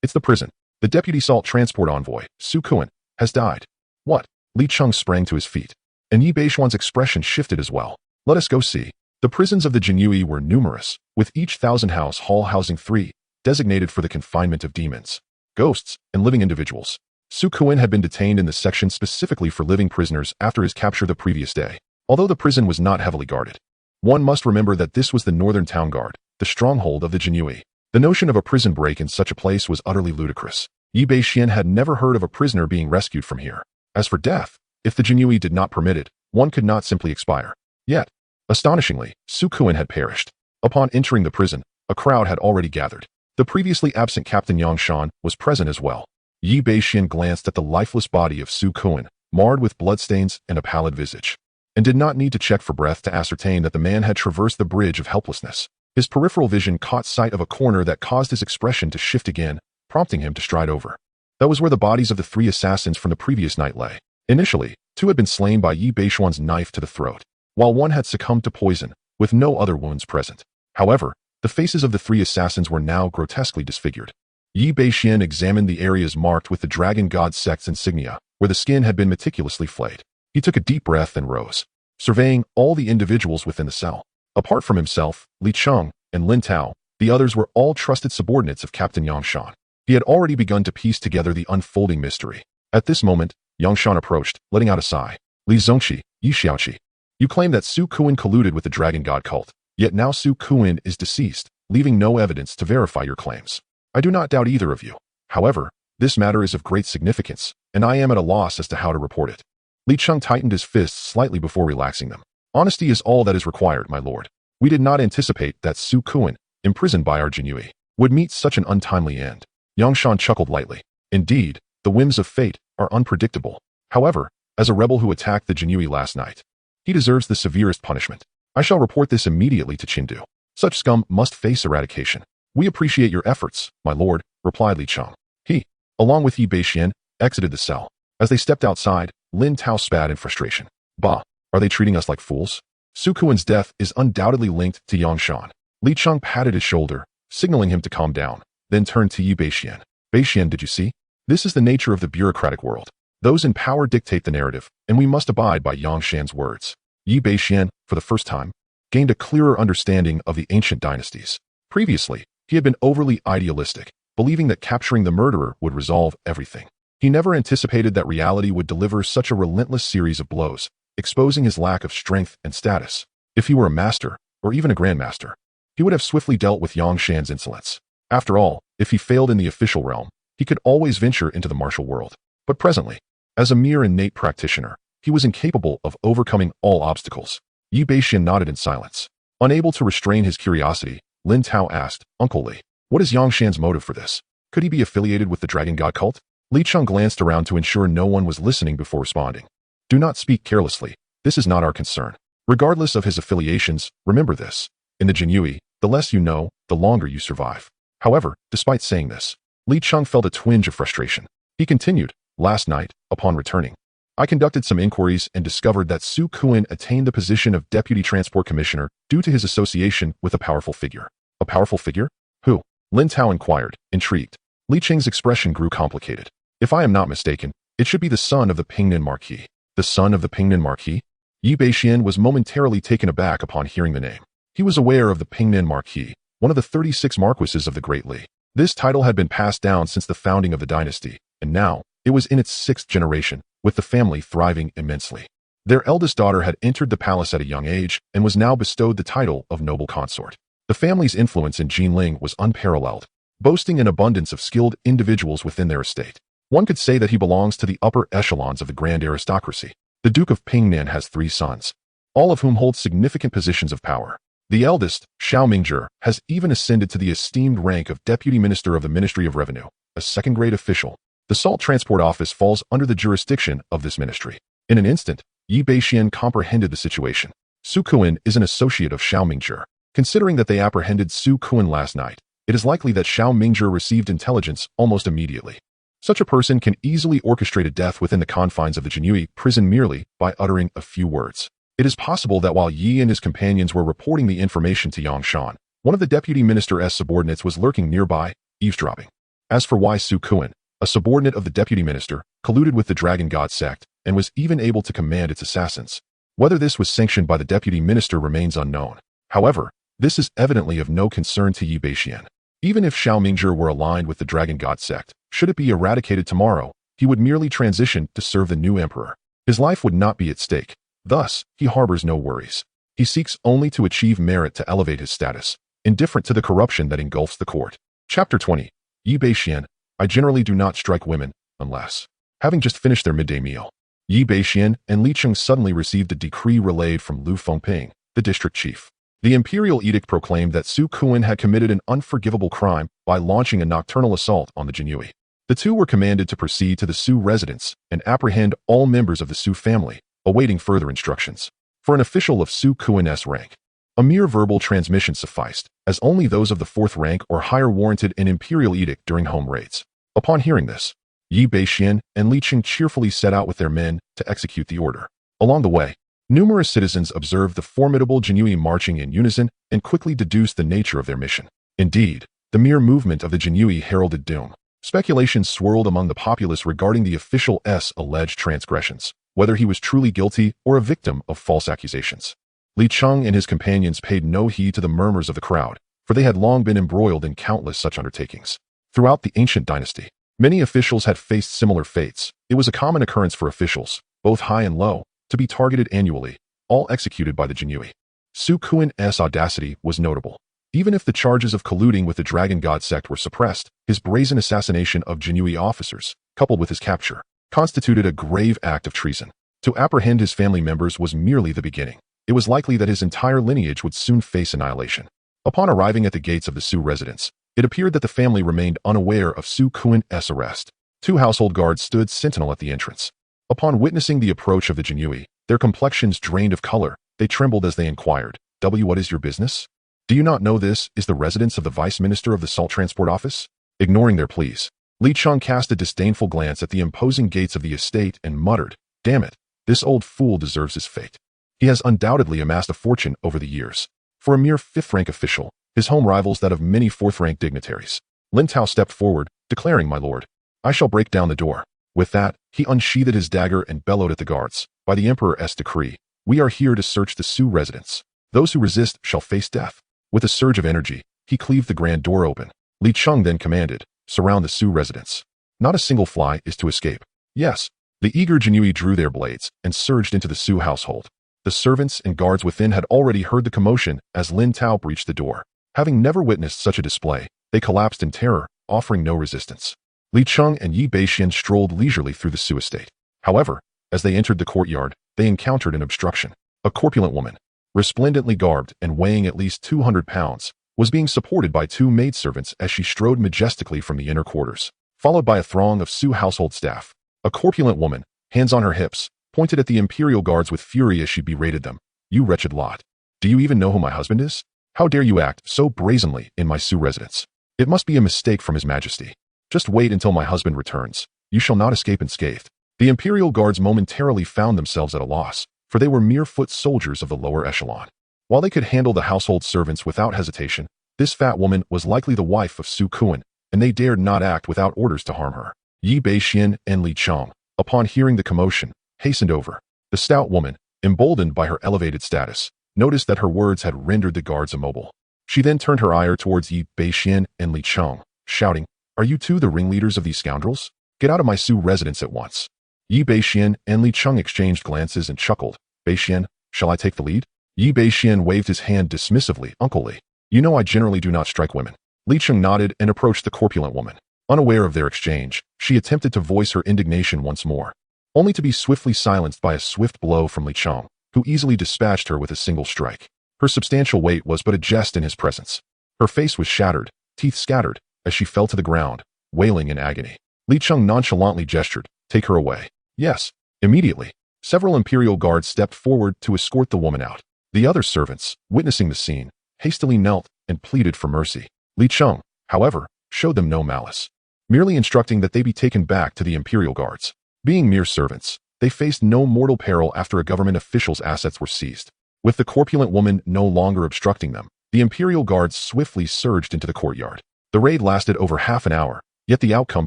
Speaker 1: "It's the prison. The deputy salt transport envoy, Su Kuan, has died." "What?" Li Cheng sprang to his feet, and Yi Beishuan's expression shifted as well. "Let us go see." The prisons of the Jinyui were numerous, with each 1,000-house hall housing 3, designated for the confinement of demons, ghosts, and living individuals. Su Kuan had been detained in the section specifically for living prisoners after his capture the previous day, although the prison was not heavily guarded. One must remember that this was the Northern Town Guard, the stronghold of the Jinyui. The notion of a prison break in such a place was utterly ludicrous. Yi Beishian had never heard of a prisoner being rescued from here. As for death, if the Jinyui did not permit it, one could not simply expire. Yet, astonishingly, Su Kuan had perished. Upon entering the prison, a crowd had already gathered. The previously absent Captain Yang Shan was present as well. Yi Beishian glanced at the lifeless body of Su Kuan, marred with bloodstains and a pallid visage, and did not need to check for breath to ascertain that the man had traversed the bridge of helplessness. His peripheral vision caught sight of a corner that caused his expression to shift again, prompting him to stride over. That was where the bodies of the 3 assassins from the previous night lay. Initially, 2 had been slain by Yi Beishuan's knife to the throat, while 1 had succumbed to poison, with no other wounds present. However, the faces of the 3 assassins were now grotesquely disfigured. Yi Beishian examined the areas marked with the Dragon God sect's insignia, where the skin had been meticulously flayed. He took a deep breath and rose, surveying all the individuals within the cell. Apart from himself, Li Cheng, and Lin Tao, the others were all trusted subordinates of Captain Yang Shan. He had already begun to piece together the unfolding mystery. At this moment, Yang Shan approached, letting out a sigh. "Li Zongqi, Yi Xiaoqi, you claim that Su Kuan colluded with the Dragon God cult, yet now Su Kuan is deceased, leaving no evidence to verify your claims. I do not doubt either of you. However, this matter is of great significance, and I am at a loss as to how to report it." Li Cheng tightened his fists slightly before relaxing them. "Honesty is all that is required, my lord. We did not anticipate that Su Kuan, imprisoned by our Jinyui, would meet such an untimely end." Yang Shan chuckled lightly. "Indeed, the whims of fate are unpredictable. However, as a rebel who attacked the Jinyui last night, he deserves the severest punishment. I shall report this immediately to Qindu. Such scum must face eradication." "We appreciate your efforts, my lord," replied Li Cheng. He, along with Yi Beishian, exited the cell. As they stepped outside, Lin Tao spat in frustration. "Bah, are they treating us like fools? Su Kuan's death is undoubtedly linked to Yang Shan." Li Cheng patted his shoulder, signaling him to calm down, then turned to Yi Beishian. "Beishian, did you see? This is the nature of the bureaucratic world. Those in power dictate the narrative, and we must abide by Yang Shan's words." Yi Beishian, for the first time, gained a clearer understanding of the ancient dynasties. Previously, he had been overly idealistic, believing that capturing the murderer would resolve everything. He never anticipated that reality would deliver such a relentless series of blows, exposing his lack of strength and status. If he were a master, or even a grandmaster, he would have swiftly dealt with Yang Shan's insolence. After all, if he failed in the official realm, he could always venture into the martial world. But presently, as a mere innate practitioner, he was incapable of overcoming all obstacles. Yi Beishian nodded in silence. Unable to restrain his curiosity, Lin Tao asked, "Uncle Li, what is Yang Shan's motive for this? Could he be affiliated with the Dragon God cult?" Li Cheng glanced around to ensure no one was listening before responding. "Do not speak carelessly. This is not our concern. Regardless of his affiliations, remember this. In the Jinyui, the less you know, the longer you survive." However, despite saying this, Li Cheng felt a twinge of frustration. He continued, "Last night, upon returning, I conducted some inquiries and discovered that Su Kuan attained the position of Deputy Transport Commissioner due to his association with a powerful figure." "A powerful figure? Who?" Lin Tao inquired, intrigued. Li Cheng's expression grew complicated. "If I am not mistaken, it should be the son of the Pingnan Marquis." "The son of the Pingnan Marquis?" Yi Beishian was momentarily taken aback upon hearing the name. He was aware of the Pingnan Marquis, one of the 36 marquises of the Great Li. This title had been passed down since the founding of the dynasty, and now, it was in its 6th generation, with the family thriving immensely. Their eldest daughter had entered the palace at a young age and was now bestowed the title of noble consort. The family's influence in Jinling was unparalleled, boasting an abundance of skilled individuals within their estate. One could say that he belongs to the upper echelons of the grand aristocracy. The Duke of Pingnan has 3 sons, all of whom hold significant positions of power. The eldest, Xiao Mingzhi, has even ascended to the esteemed rank of Deputy Minister of the Ministry of Revenue, a second-grade official. The Salt Transport Office falls under the jurisdiction of this ministry. In an instant, Yi Beixian comprehended the situation. Su Kuan is an associate of Xiao Mingzhi. Considering that they apprehended Su Kuan last night, it is likely that Xiao Mingzhi received intelligence almost immediately. Such a person can easily orchestrate a death within the confines of the Jinyue prison merely by uttering a few words. It is possible that while Yi and his companions were reporting the information to Yangshan, one of the deputy minister's subordinates was lurking nearby, eavesdropping. As for Wei Su Kuan, a subordinate of the deputy minister, colluded with the Dragon God sect and was even able to command its assassins. Whether this was sanctioned by the deputy minister remains unknown. However, this is evidently of no concern to Yi Beixian. Even if Xiao Mingzhi were aligned with the Dragon God sect, should it be eradicated tomorrow, he would merely transition to serve the new emperor. His life would not be at stake. Thus, he harbors no worries. He seeks only to achieve merit to elevate his status, indifferent to the corruption that engulfs the court. Chapter 20. Yi Beixian, I generally do not strike women, unless having just finished their midday meal. Yi Beixian and Li Cheng suddenly received a decree relayed from Lu Fengping, the district chief. The imperial edict proclaimed that Su Kuan had committed an unforgivable crime by launching a nocturnal assault on the Jinyue. The two were commanded to proceed to the Su residence and apprehend all members of the Su family, awaiting further instructions. For an official of Su Kuan's rank, a mere verbal transmission sufficed, as only those of the 4th rank or higher warranted an imperial edict during home raids. Upon hearing this, Yi Beixian and Li Cheng cheerfully set out with their men to execute the order. Along the way, numerous citizens observed the formidable Jinyue marching in unison and quickly deduced the nature of their mission. Indeed, the mere movement of the Jinyue heralded doom. Speculations swirled among the populace regarding the official's alleged transgressions, whether he was truly guilty or a victim of false accusations. Li Cheng and his companions paid no heed to the murmurs of the crowd, for they had long been embroiled in countless such undertakings. Throughout the ancient dynasty, many officials had faced similar fates. It was a common occurrence for officials, both high and low, to be targeted annually, all executed by the Jinyue. Su Kuan's audacity was notable. Even if the charges of colluding with the Dragon God sect were suppressed, his brazen assassination of Jinyue officers, coupled with his capture, constituted a grave act of treason. To apprehend his family members was merely the beginning. It was likely that his entire lineage would soon face annihilation. Upon arriving at the gates of the Su residence, it appeared that the family remained unaware of Su Kuan's arrest. 2 household guards stood sentinel at the entrance. Upon witnessing the approach of the Jinyue, their complexions drained of color, they trembled as they inquired, What is your business? Do you not know this is the residence of the Vice Minister of the Salt Transport Office? Ignoring their pleas, Li Cheng cast a disdainful glance at the imposing gates of the estate and muttered, Damn it, this old fool deserves his fate. He has undoubtedly amassed a fortune over the years. For a mere 5th-rank official, his home rivals that of many 4th-rank dignitaries. Lin Tao stepped forward, declaring, My lord, I shall break down the door. With that, he unsheathed his dagger and bellowed at the guards. By the Emperor's decree, we are here to search the Su residence. Those who resist shall face death. With a surge of energy, he cleaved the grand door open. Li Cheng then commanded, Surround the Su residence. Not a single fly is to escape. Yes, the eager Jinyue drew their blades and surged into the Su household. The servants and guards within had already heard the commotion as Lin Tao breached the door. Having never witnessed such a display, they collapsed in terror, offering no resistance. Li Cheng and Yi Beixian strolled leisurely through the Su estate. However, as they entered the courtyard, they encountered an obstruction. A corpulent woman, resplendently garbed and weighing at least 200 pounds, was being supported by 2 maidservants as she strode majestically from the inner quarters, followed by a throng of Su household staff. A corpulent woman, hands on her hips, pointed at the imperial guards with fury as she berated them. You wretched lot. Do you even know who my husband is? How dare you act so brazenly in my Su residence? It must be a mistake from His Majesty. Just wait until my husband returns. You shall not escape unscathed. The imperial guards momentarily found themselves at a loss, for they were mere foot soldiers of the lower echelon. While they could handle the household servants without hesitation, this fat woman was likely the wife of Su Kuan, and they dared not act without orders to harm her. Yi Beixian and Li Cheng, upon hearing the commotion, hastened over. The stout woman, emboldened by her elevated status, noticed that her words had rendered the guards immobile. She then turned her ire towards Yi Beixian and Li Cheng, shouting, Are you two the ringleaders of these scoundrels? Get out of my Su residence at once. Yi Beixian and Li Cheng exchanged glances and chuckled. Beixian, shall I take the lead? Yi Beixian waved his hand dismissively. Uncle Li, you know I generally do not strike women. Li Cheng nodded and approached the corpulent woman. Unaware of their exchange, she attempted to voice her indignation once more, only to be swiftly silenced by a swift blow from Li Cheng, who easily dispatched her with a single strike. Her substantial weight was but a jest in his presence. Her face was shattered, teeth scattered, as she fell to the ground, wailing in agony. Li Cheng nonchalantly gestured, Take her away. Yes, immediately. Several imperial guards stepped forward to escort the woman out. The other servants, witnessing the scene, hastily knelt and pleaded for mercy. Li Cheng, however, showed them no malice, merely instructing that they be taken back to the imperial guards. Being mere servants, they faced no mortal peril after a government official's assets were seized. With the corpulent woman no longer obstructing them, the imperial guards swiftly surged into the courtyard. The raid lasted over half an hour, yet the outcome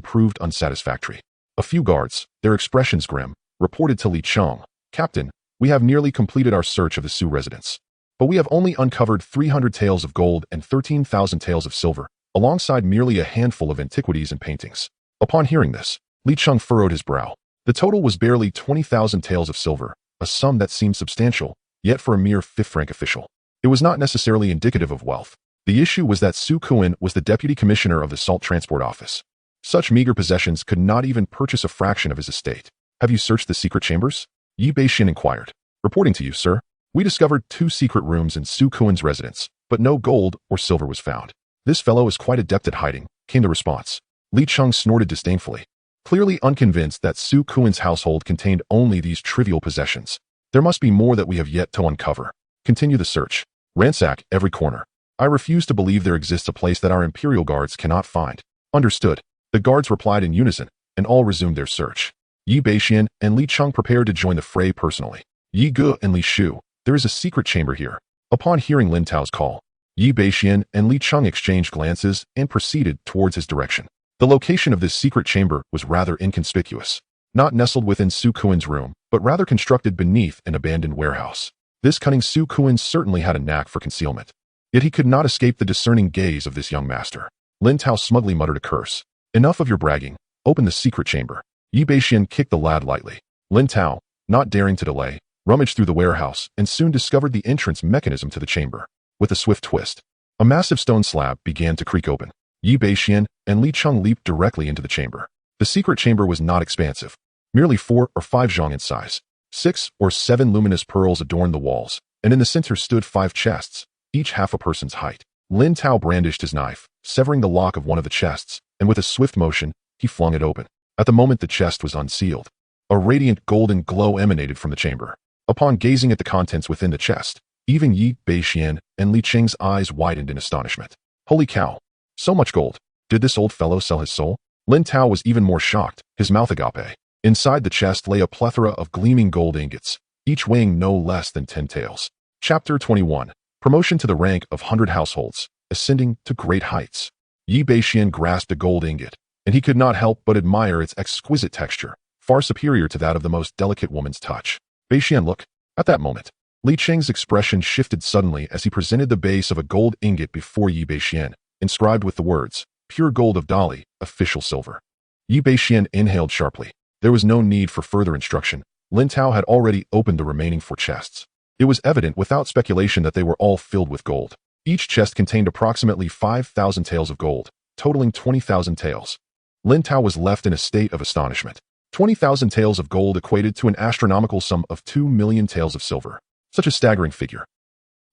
Speaker 1: proved unsatisfactory. A few guards, their expressions grim, reported to Li Cheng, "Captain, we have nearly completed our search of the Su residence, but we have only uncovered 300 taels of gold and 13,000 taels of silver, alongside merely a handful of antiquities and paintings." Upon hearing this, Li Cheng furrowed his brow. The total was barely 20,000 taels of silver, a sum that seemed substantial, yet for a mere fifth-rank official, it was not necessarily indicative of wealth. The issue was that Su Kuan was the deputy commissioner of the Salt Transport Office. Such meager possessions could not even purchase a fraction of his estate. "Have you searched the secret chambers?" Yi Bashen inquired. "Reporting to you, sir. We discovered 2 secret rooms in Su Kuan's residence, but no gold or silver was found." "This fellow is quite adept at hiding," came the response. Li Cheng snorted disdainfully, clearly unconvinced that Su Kuan's household contained only these trivial possessions. "There must be more that we have yet to uncover. Continue the search. Ransack every corner. I refuse to believe there exists a place that our imperial guards cannot find." "Understood." The guards replied in unison, and all resumed their search. Yi Bashen and Li Cheng prepared to join the fray personally. "Yi Ge and Li Shu, there is a secret chamber here." Upon hearing Lin Tao's call, Yi Bashen and Li Cheng exchanged glances and proceeded towards his direction. The location of this secret chamber was rather inconspicuous, not nestled within Su Kuan's room, but rather constructed beneath an abandoned warehouse. This cunning Su Kuan certainly had a knack for concealment. Yet he could not escape the discerning gaze of this young master. Lin Tao smugly muttered a curse. "Enough of your bragging. Open the secret chamber." Yi Bashen kicked the lad lightly. Lin Tao, not daring to delay, rummaged through the warehouse and soon discovered the entrance mechanism to the chamber. With a swift twist, a massive stone slab began to creak open. Yi Bashen and Li Cheng leaped directly into the chamber. The secret chamber was not expansive, merely 4 or 5 zhang in size. 6 or 7 luminous pearls adorned the walls, and in the center stood 5 chests, each half a person's height. Lin Tao brandished his knife, severing the lock of one of the chests, and with a swift motion, he flung it open. At the moment the chest was unsealed, a radiant golden glow emanated from the chamber. Upon gazing at the contents within the chest, even Yi Bashen and Li Cheng's eyes widened in astonishment. "Holy cow! So much gold! Did this old fellow sell his soul?" Lin Tao was even more shocked, his mouth agape. Inside the chest lay a plethora of gleaming gold ingots, each weighing no less than 10 taels. Chapter 21. Promotion to the rank of 100 households, ascending to great heights. Yi Bashen grasped a gold ingot, and he could not help but admire its exquisite texture, far superior to that of the most delicate woman's touch. "Bashen, look." At that moment, Li Cheng's expression shifted suddenly as he presented the base of a gold ingot before Yi Bashen, inscribed with the words, "Pure gold of Dali, official silver." Yi Bashen inhaled sharply. There was no need for further instruction. Lin Tao had already opened the remaining 4 chests. It was evident without speculation that they were all filled with gold. Each chest contained approximately 5,000 taels of gold, totaling 20,000 taels. Lin Tao was left in a state of astonishment. 20,000 taels of gold equated to an astronomical sum of 2 million taels of silver. Such a staggering figure.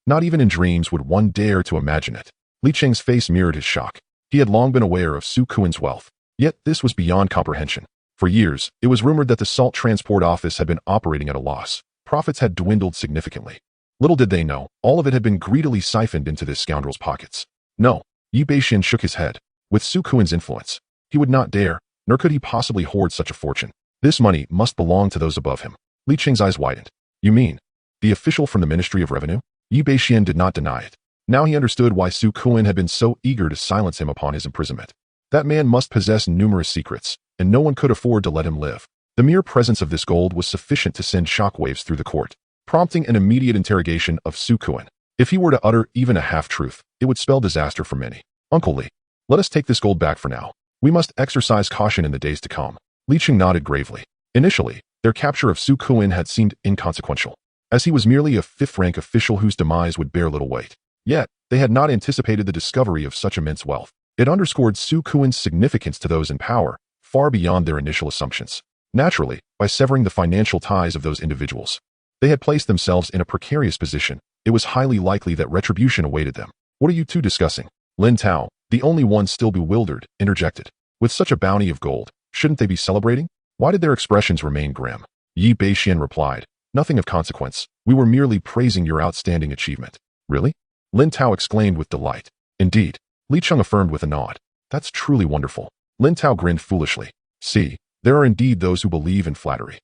Speaker 1: Not even in dreams would one dare to imagine it. Li Cheng's face mirrored his shock. He had long been aware of Su Kuan's wealth, yet this was beyond comprehension. For years, it was rumored that the Salt Transport Office had been operating at a loss. Profits had dwindled significantly. Little did they know, all of it had been greedily siphoned into this scoundrel's pockets. No, Yi Bashen shook his head. With Su Kuan's influence, he would not dare, nor could he possibly hoard such a fortune. This money must belong to those above him. Li Cheng's eyes widened. "You mean the official from the Ministry of Revenue?" Yi Bashen did not deny it. Now he understood why Su Kuan had been so eager to silence him upon his imprisonment. That man must possess numerous secrets, and no one could afford to let him live. The mere presence of this gold was sufficient to send shockwaves through the court, prompting an immediate interrogation of Su Kuan. If he were to utter even a half-truth, it would spell disaster for many. "Uncle Li, let us take this gold back for now. We must exercise caution in the days to come." Li Cheng nodded gravely. Initially, their capture of Su Kuan had seemed inconsequential, as he was merely a 5th-rank official whose demise would bear little weight. Yet, they had not anticipated the discovery of such immense wealth. It underscored Su Kuan's significance to those in power, far beyond their initial assumptions. Naturally, by severing the financial ties of those individuals, they had placed themselves in a precarious position. It was highly likely that retribution awaited them. "What are you two discussing?" Lin Tao, the only one still bewildered, interjected. With such a bounty of gold, shouldn't they be celebrating? Why did their expressions remain grim? Yi Bashen replied, "Nothing of consequence. We were merely praising your outstanding achievement." "Really?" Lin Tao exclaimed with delight. "Indeed." Li Cheng affirmed with a nod. "That's truly wonderful." Lin Tao grinned foolishly. "See, there are indeed those who believe in flattery."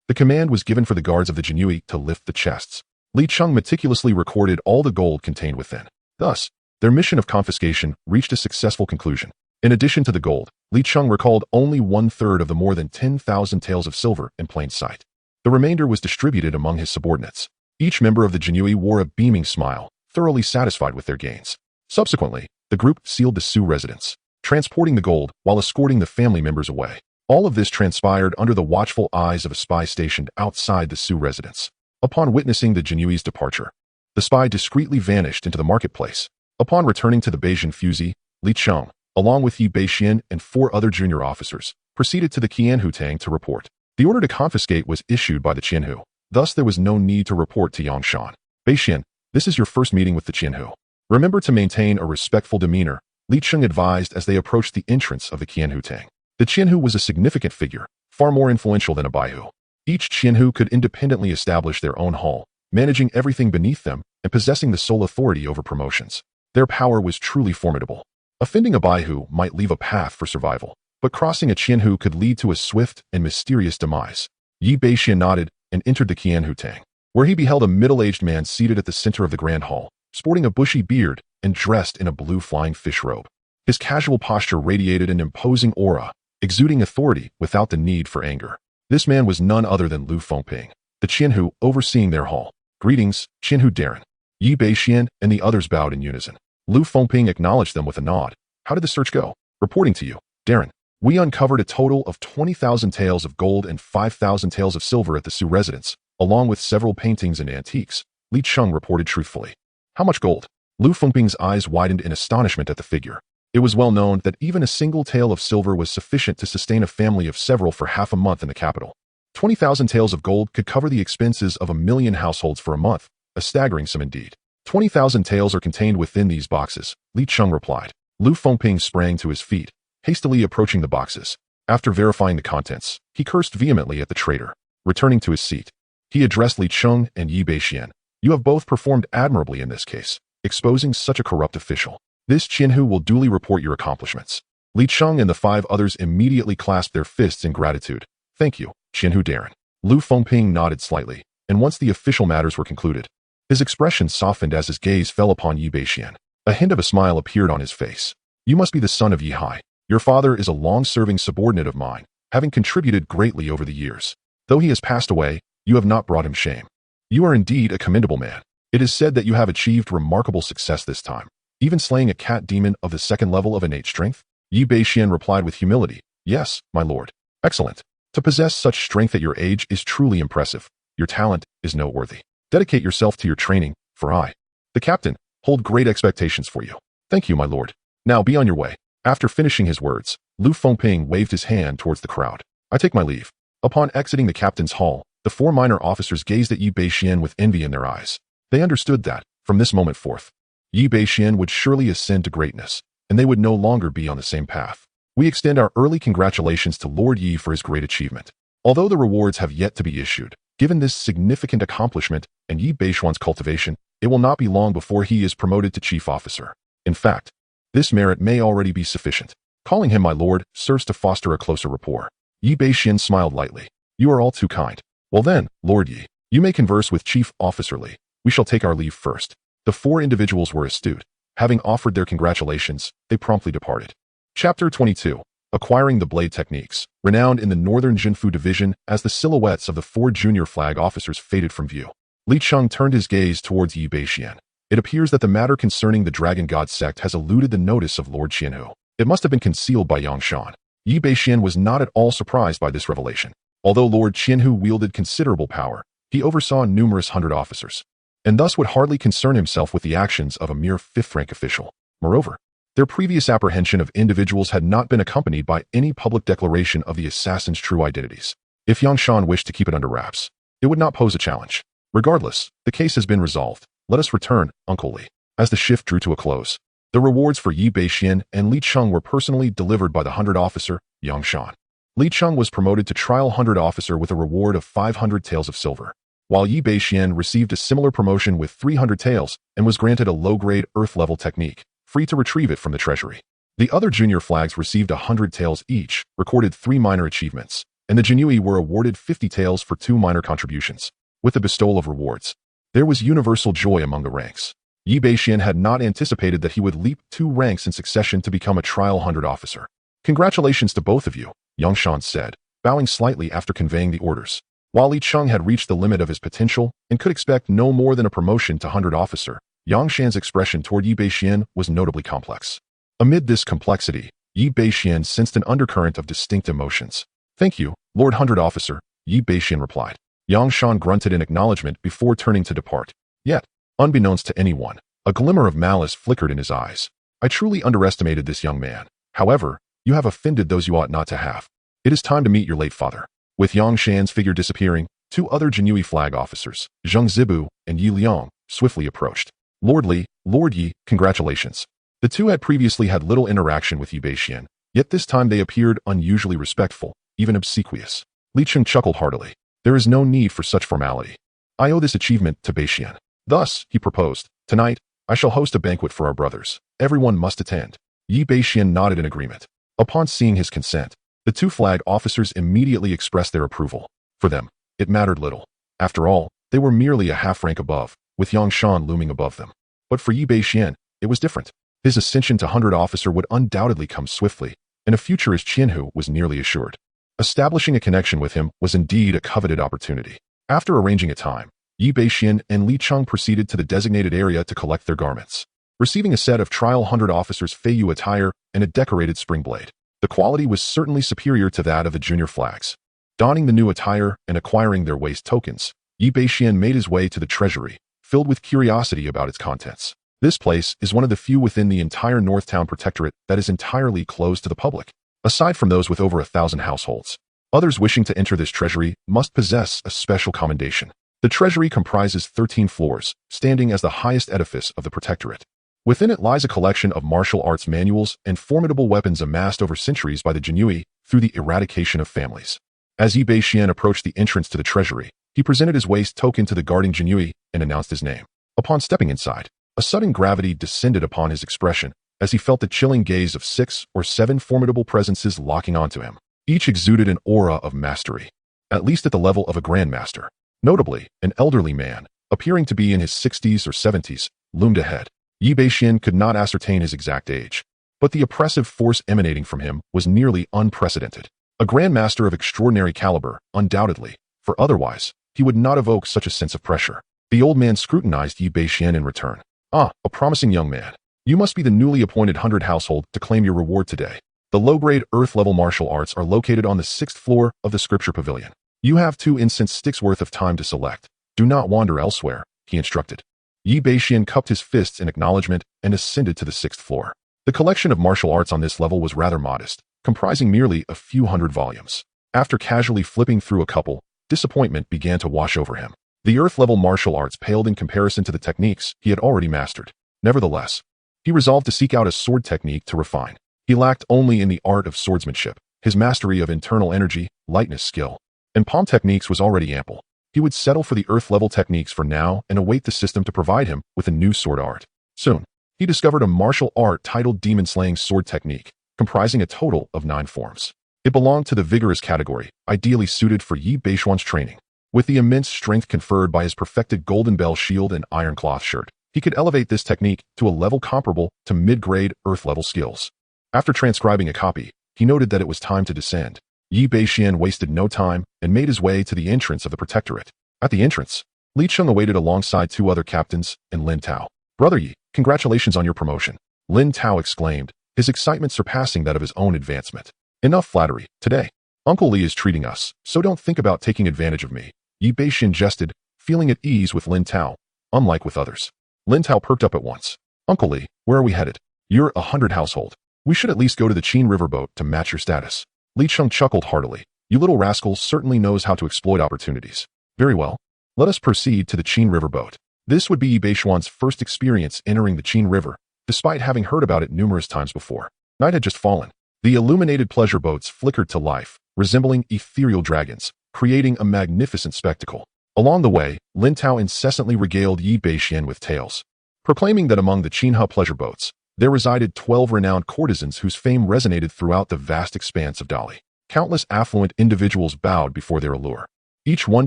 Speaker 1: The command was given for the guards of the Jinui to lift the chests. Li Cheng meticulously recorded all the gold contained within. Thus, their mission of confiscation reached a successful conclusion. In addition to the gold, Li Cheng recalled only 1/3 of the more than 10,000 taels of silver in plain sight. The remainder was distributed among his subordinates. Each member of the Jinui wore a beaming smile, thoroughly satisfied with their gains. Subsequently, the group sealed the Su residence, transporting the gold while escorting the family members away. All of this transpired under the watchful eyes of a spy stationed outside the Su residence. Upon witnessing the Jinui's departure, the spy discreetly vanished into the marketplace. Upon returning to the Bashen Fuzi, Li Cheng, along with Yi Bashen and 4 other junior officers, proceeded to the Qianhu Tang to report. The order to confiscate was issued by the Qianhu. Thus, there was no need to report to Yangshan. "Bashen, this is your first meeting with the Qianhu. Remember to maintain a respectful demeanor," Li Cheng advised as they approached the entrance of the Qianhu Tang. The Qianhu was a significant figure, far more influential than a Baihu. Each Qianhu could independently establish their own hall, managing everything beneath them and possessing the sole authority over promotions. Their power was truly formidable. Offending a Baihu might leave a path for survival, but crossing a Qianhu could lead to a swift and mysterious demise. Yi Bashen nodded and entered the Qianhu Tang, where he beheld a middle-aged man seated at the center of the grand hall, sporting a bushy beard and dressed in a blue flying fish robe. His casual posture radiated an imposing aura, exuding authority without the need for anger. This man was none other than Lu Fengping, the Qianhu overseeing their hall. "Greetings, Qianhu Darren." Yi Bashen and the others bowed in unison. Lu Fengping acknowledged them with a nod. "How did the search go?" "Reporting to you, Darren. We uncovered a total of 20,000 taels of gold and 5,000 taels of silver at the Su residence, along with several paintings and antiques," Li Cheng reported truthfully. "How much gold?" Lu Fengping's eyes widened in astonishment at the figure. It was well known that even a single tael of silver was sufficient to sustain a family of several for half a month in the capital. 20,000 taels of gold could cover the expenses of 1,000,000 households for a month, a staggering sum indeed. 20,000 taels are contained within these boxes, Li Cheng replied. Lu Fengping sprang to his feet, hastily approaching the boxes. After verifying the contents, he cursed vehemently at the traitor. Returning to his seat, he addressed Li Cheng and Yi Bashen. "You have both performed admirably in this case, exposing such a corrupt official. This Qianhu will duly report your accomplishments." Li Cheng and the 5 others immediately clasped their fists in gratitude. "Thank you, Qianhu Darren." Lu Fengping nodded slightly, and once the official matters were concluded, his expression softened as his gaze fell upon Yi Bashen. A hint of a smile appeared on his face. "You must be the son of Yi Hai. Your father is a long-serving subordinate of mine, having contributed greatly over the years. Though he has passed away, you have not brought him shame. You are indeed a commendable man. It is said that you have achieved remarkable success this time, even slaying a cat demon of the 2nd level of innate strength." Yi Bashen replied with humility, "Yes, my lord." "Excellent. To possess such strength at your age is truly impressive. Your talent is noteworthy. Dedicate yourself to your training, for I, the captain, hold great expectations for you." "Thank you, my lord. Now be on your way." After finishing his words, Lu Fengping waved his hand towards the crowd. "I take my leave." Upon exiting the captain's hall, the 4 minor officers gazed at Yi Bashen with envy in their eyes. They understood that, from this moment forth, Yi Bashen would surely ascend to greatness, and they would no longer be on the same path. We extend our early congratulations to Lord Yi for his great achievement. Although the rewards have yet to be issued, given this significant accomplishment and Yi Bashuan's cultivation, it will not be long before he is promoted to chief officer. In fact, this merit may already be sufficient. Calling him my lord serves to foster a closer rapport. Yi Bashen smiled lightly. "You are all too kind. Well then, Lord Yi, you may converse with Chief Officer Li. We shall take our leave first." The 4 individuals were astute. Having offered their congratulations, they promptly departed. Chapter 22. Acquiring the Blade Techniques. Renowned in the Northern Jinfu Division as the silhouettes of the 4 junior flag officers faded from view, Li Cheng turned his gaze towards Yi Bashen. It appears that the matter concerning the Dragon God sect has eluded the notice of Lord Qianhu. It must have been concealed by Yangshan. Yi Bashen was not at all surprised by this revelation. Although Lord Qianhu wielded considerable power, he oversaw numerous 100 officers, and thus would hardly concern himself with the actions of a mere 5th-rank official. Moreover, their previous apprehension of individuals had not been accompanied by any public declaration of the assassins' true identities. If Yangshan wished to keep it under wraps, it would not pose a challenge. Regardless, the case has been resolved. Let us return, Uncle Li. As the shift drew to a close, the rewards for Yi Bashen and Li Cheng were personally delivered by the 100 officer, Yangshan. Li Cheng was promoted to Trial 100 Officer with a reward of 500 taels of silver, while Yi Beixian received a similar promotion with 300 taels and was granted a low-grade Earth-level technique, free to retrieve it from the treasury. The other junior flags received 100 taels each, recorded 3 minor achievements, and the Jinui were awarded 50 taels for 2 minor contributions. With the bestowal of rewards, there was universal joy among the ranks. Yi Beixian had not anticipated that he would leap 2 ranks in succession to become a Trial 100 Officer. "Congratulations to both of you," Yangshan said, bowing slightly after conveying the orders. While Li Cheng had reached the limit of his potential and could expect no more than a promotion to 100 Officer, Yangshan's expression toward Yi Beixian was notably complex. Amid this complexity, Yi Beixian sensed an undercurrent of distinct emotions. "Thank you, Lord 100 Officer," Yi Beixian replied. Yangshan grunted in acknowledgement before turning to depart. Yet, unbeknownst to anyone, a glimmer of malice flickered in his eyes. "I truly underestimated this young man. However, you have offended those you ought not to have. It is time to meet your late father." With Yangshan's figure disappearing, 2 other Jinui flag officers, Zheng Zibu and Yi Liang, swiftly approached. "Lord Li, Lord Yi, congratulations." The two had previously had little interaction with Yi Beixian, yet this time they appeared unusually respectful, even obsequious. Li Cheng chuckled heartily. "There is no need for such formality. I owe this achievement to Bashen." Thus, he proposed, "Tonight, I shall host a banquet for our brothers. Everyone must attend." Yi Beixian nodded in agreement. Upon seeing his consent, the 2 flag officers immediately expressed their approval. For them, it mattered little. After all, they were merely a half rank above, with Yangshan looming above them. But for Yi Beixian, it was different. His ascension to 100 Officer would undoubtedly come swiftly, and a future as Qianhu was nearly assured. Establishing a connection with him was indeed a coveted opportunity. After arranging a time, Yi Beixian and Li Cheng proceeded to the designated area to collect their garments, receiving a set of Trial 100 Officers' Feiyu attire and a decorated spring blade. The quality was certainly superior to that of the junior flags. Donning the new attire and acquiring their waste tokens, Yi Beixian made his way to the treasury, filled with curiosity about its contents. This place is one of the few within the entire Northtown Protectorate that is entirely closed to the public. Aside from those with over 1,000 households, others wishing to enter this treasury must possess a special commendation. The treasury comprises 13 floors, standing as the highest edifice of the Protectorate. Within it lies a collection of martial arts manuals and formidable weapons amassed over centuries by the Jinui through the eradication of families. As Yi Beixian approached the entrance to the treasury, he presented his waist token to the guarding Jinui and announced his name. Upon stepping inside, a sudden gravity descended upon his expression as he felt the chilling gaze of 6 or 7 formidable presences locking onto him. Each exuded an aura of mastery, at least at the level of a grandmaster. Notably, an elderly man, appearing to be in his 60s or 70s, loomed ahead. Yi Beixian could not ascertain his exact age, but the oppressive force emanating from him was nearly unprecedented. A grandmaster of extraordinary caliber, undoubtedly, for otherwise, he would not evoke such a sense of pressure. The old man scrutinized Yi Beixian in return. "Ah, a promising young man. You must be the newly appointed 100 household to claim your reward today. The low-grade Earth-level martial arts are located on the 6th floor of the Scripture Pavilion. You have 2 incense sticks worth of time to select. Do not wander elsewhere," he instructed. Yi Beixian cupped his fists in acknowledgement and ascended to the 6th floor. The collection of martial arts on this level was rather modest, comprising merely a few hundred volumes. After casually flipping through a couple, disappointment began to wash over him. The Earth-level martial arts paled in comparison to the techniques he had already mastered. Nevertheless, he resolved to seek out a sword technique to refine. He lacked only in the art of swordsmanship. His mastery of internal energy, lightness, skill, and palm techniques was already ample. He would settle for the Earth-level techniques for now and await the system to provide him with a new sword art. Soon, he discovered a martial art titled Demon-Slaying Sword Technique, comprising a total of 9 forms. It belonged to the vigorous category, ideally suited for Yi Beixian's training. With the immense strength conferred by his perfected golden bell shield and iron cloth shirt, he could elevate this technique to a level comparable to mid-grade Earth-level skills. After transcribing a copy, he noted that it was time to descend. Yi Beixian wasted no time and made his way to the entrance of the Protectorate. At the entrance, Li Cheng awaited alongside 2 other captains and Lin Tao. "Brother Yi, congratulations on your promotion," Lin Tao exclaimed, his excitement surpassing that of his own advancement. "Enough flattery. Today, Uncle Li is treating us, so don't think about taking advantage of me." Yi Beixian jested, feeling at ease with Lin Tao, unlike with others. Lin Tao perked up at once. "Uncle Li, where are we headed? You're a 100 household. We should at least go to the Qin River boat to match your status." Li Cheng chuckled heartily. "You little rascal certainly knows how to exploit opportunities. Very well. Let us proceed to the Qin River boat." This would be Yi Beixian's first experience entering the Qin River, despite having heard about it numerous times before. Night had just fallen. The illuminated pleasure boats flickered to life, resembling ethereal dragons, creating a magnificent spectacle. Along the way, Lin Tao incessantly regaled Yi Beixian with tales, proclaiming that among the Qinhe pleasure boats, there resided 12 renowned courtesans whose fame resonated throughout the vast expanse of Dali. Countless affluent individuals bowed before their allure, each one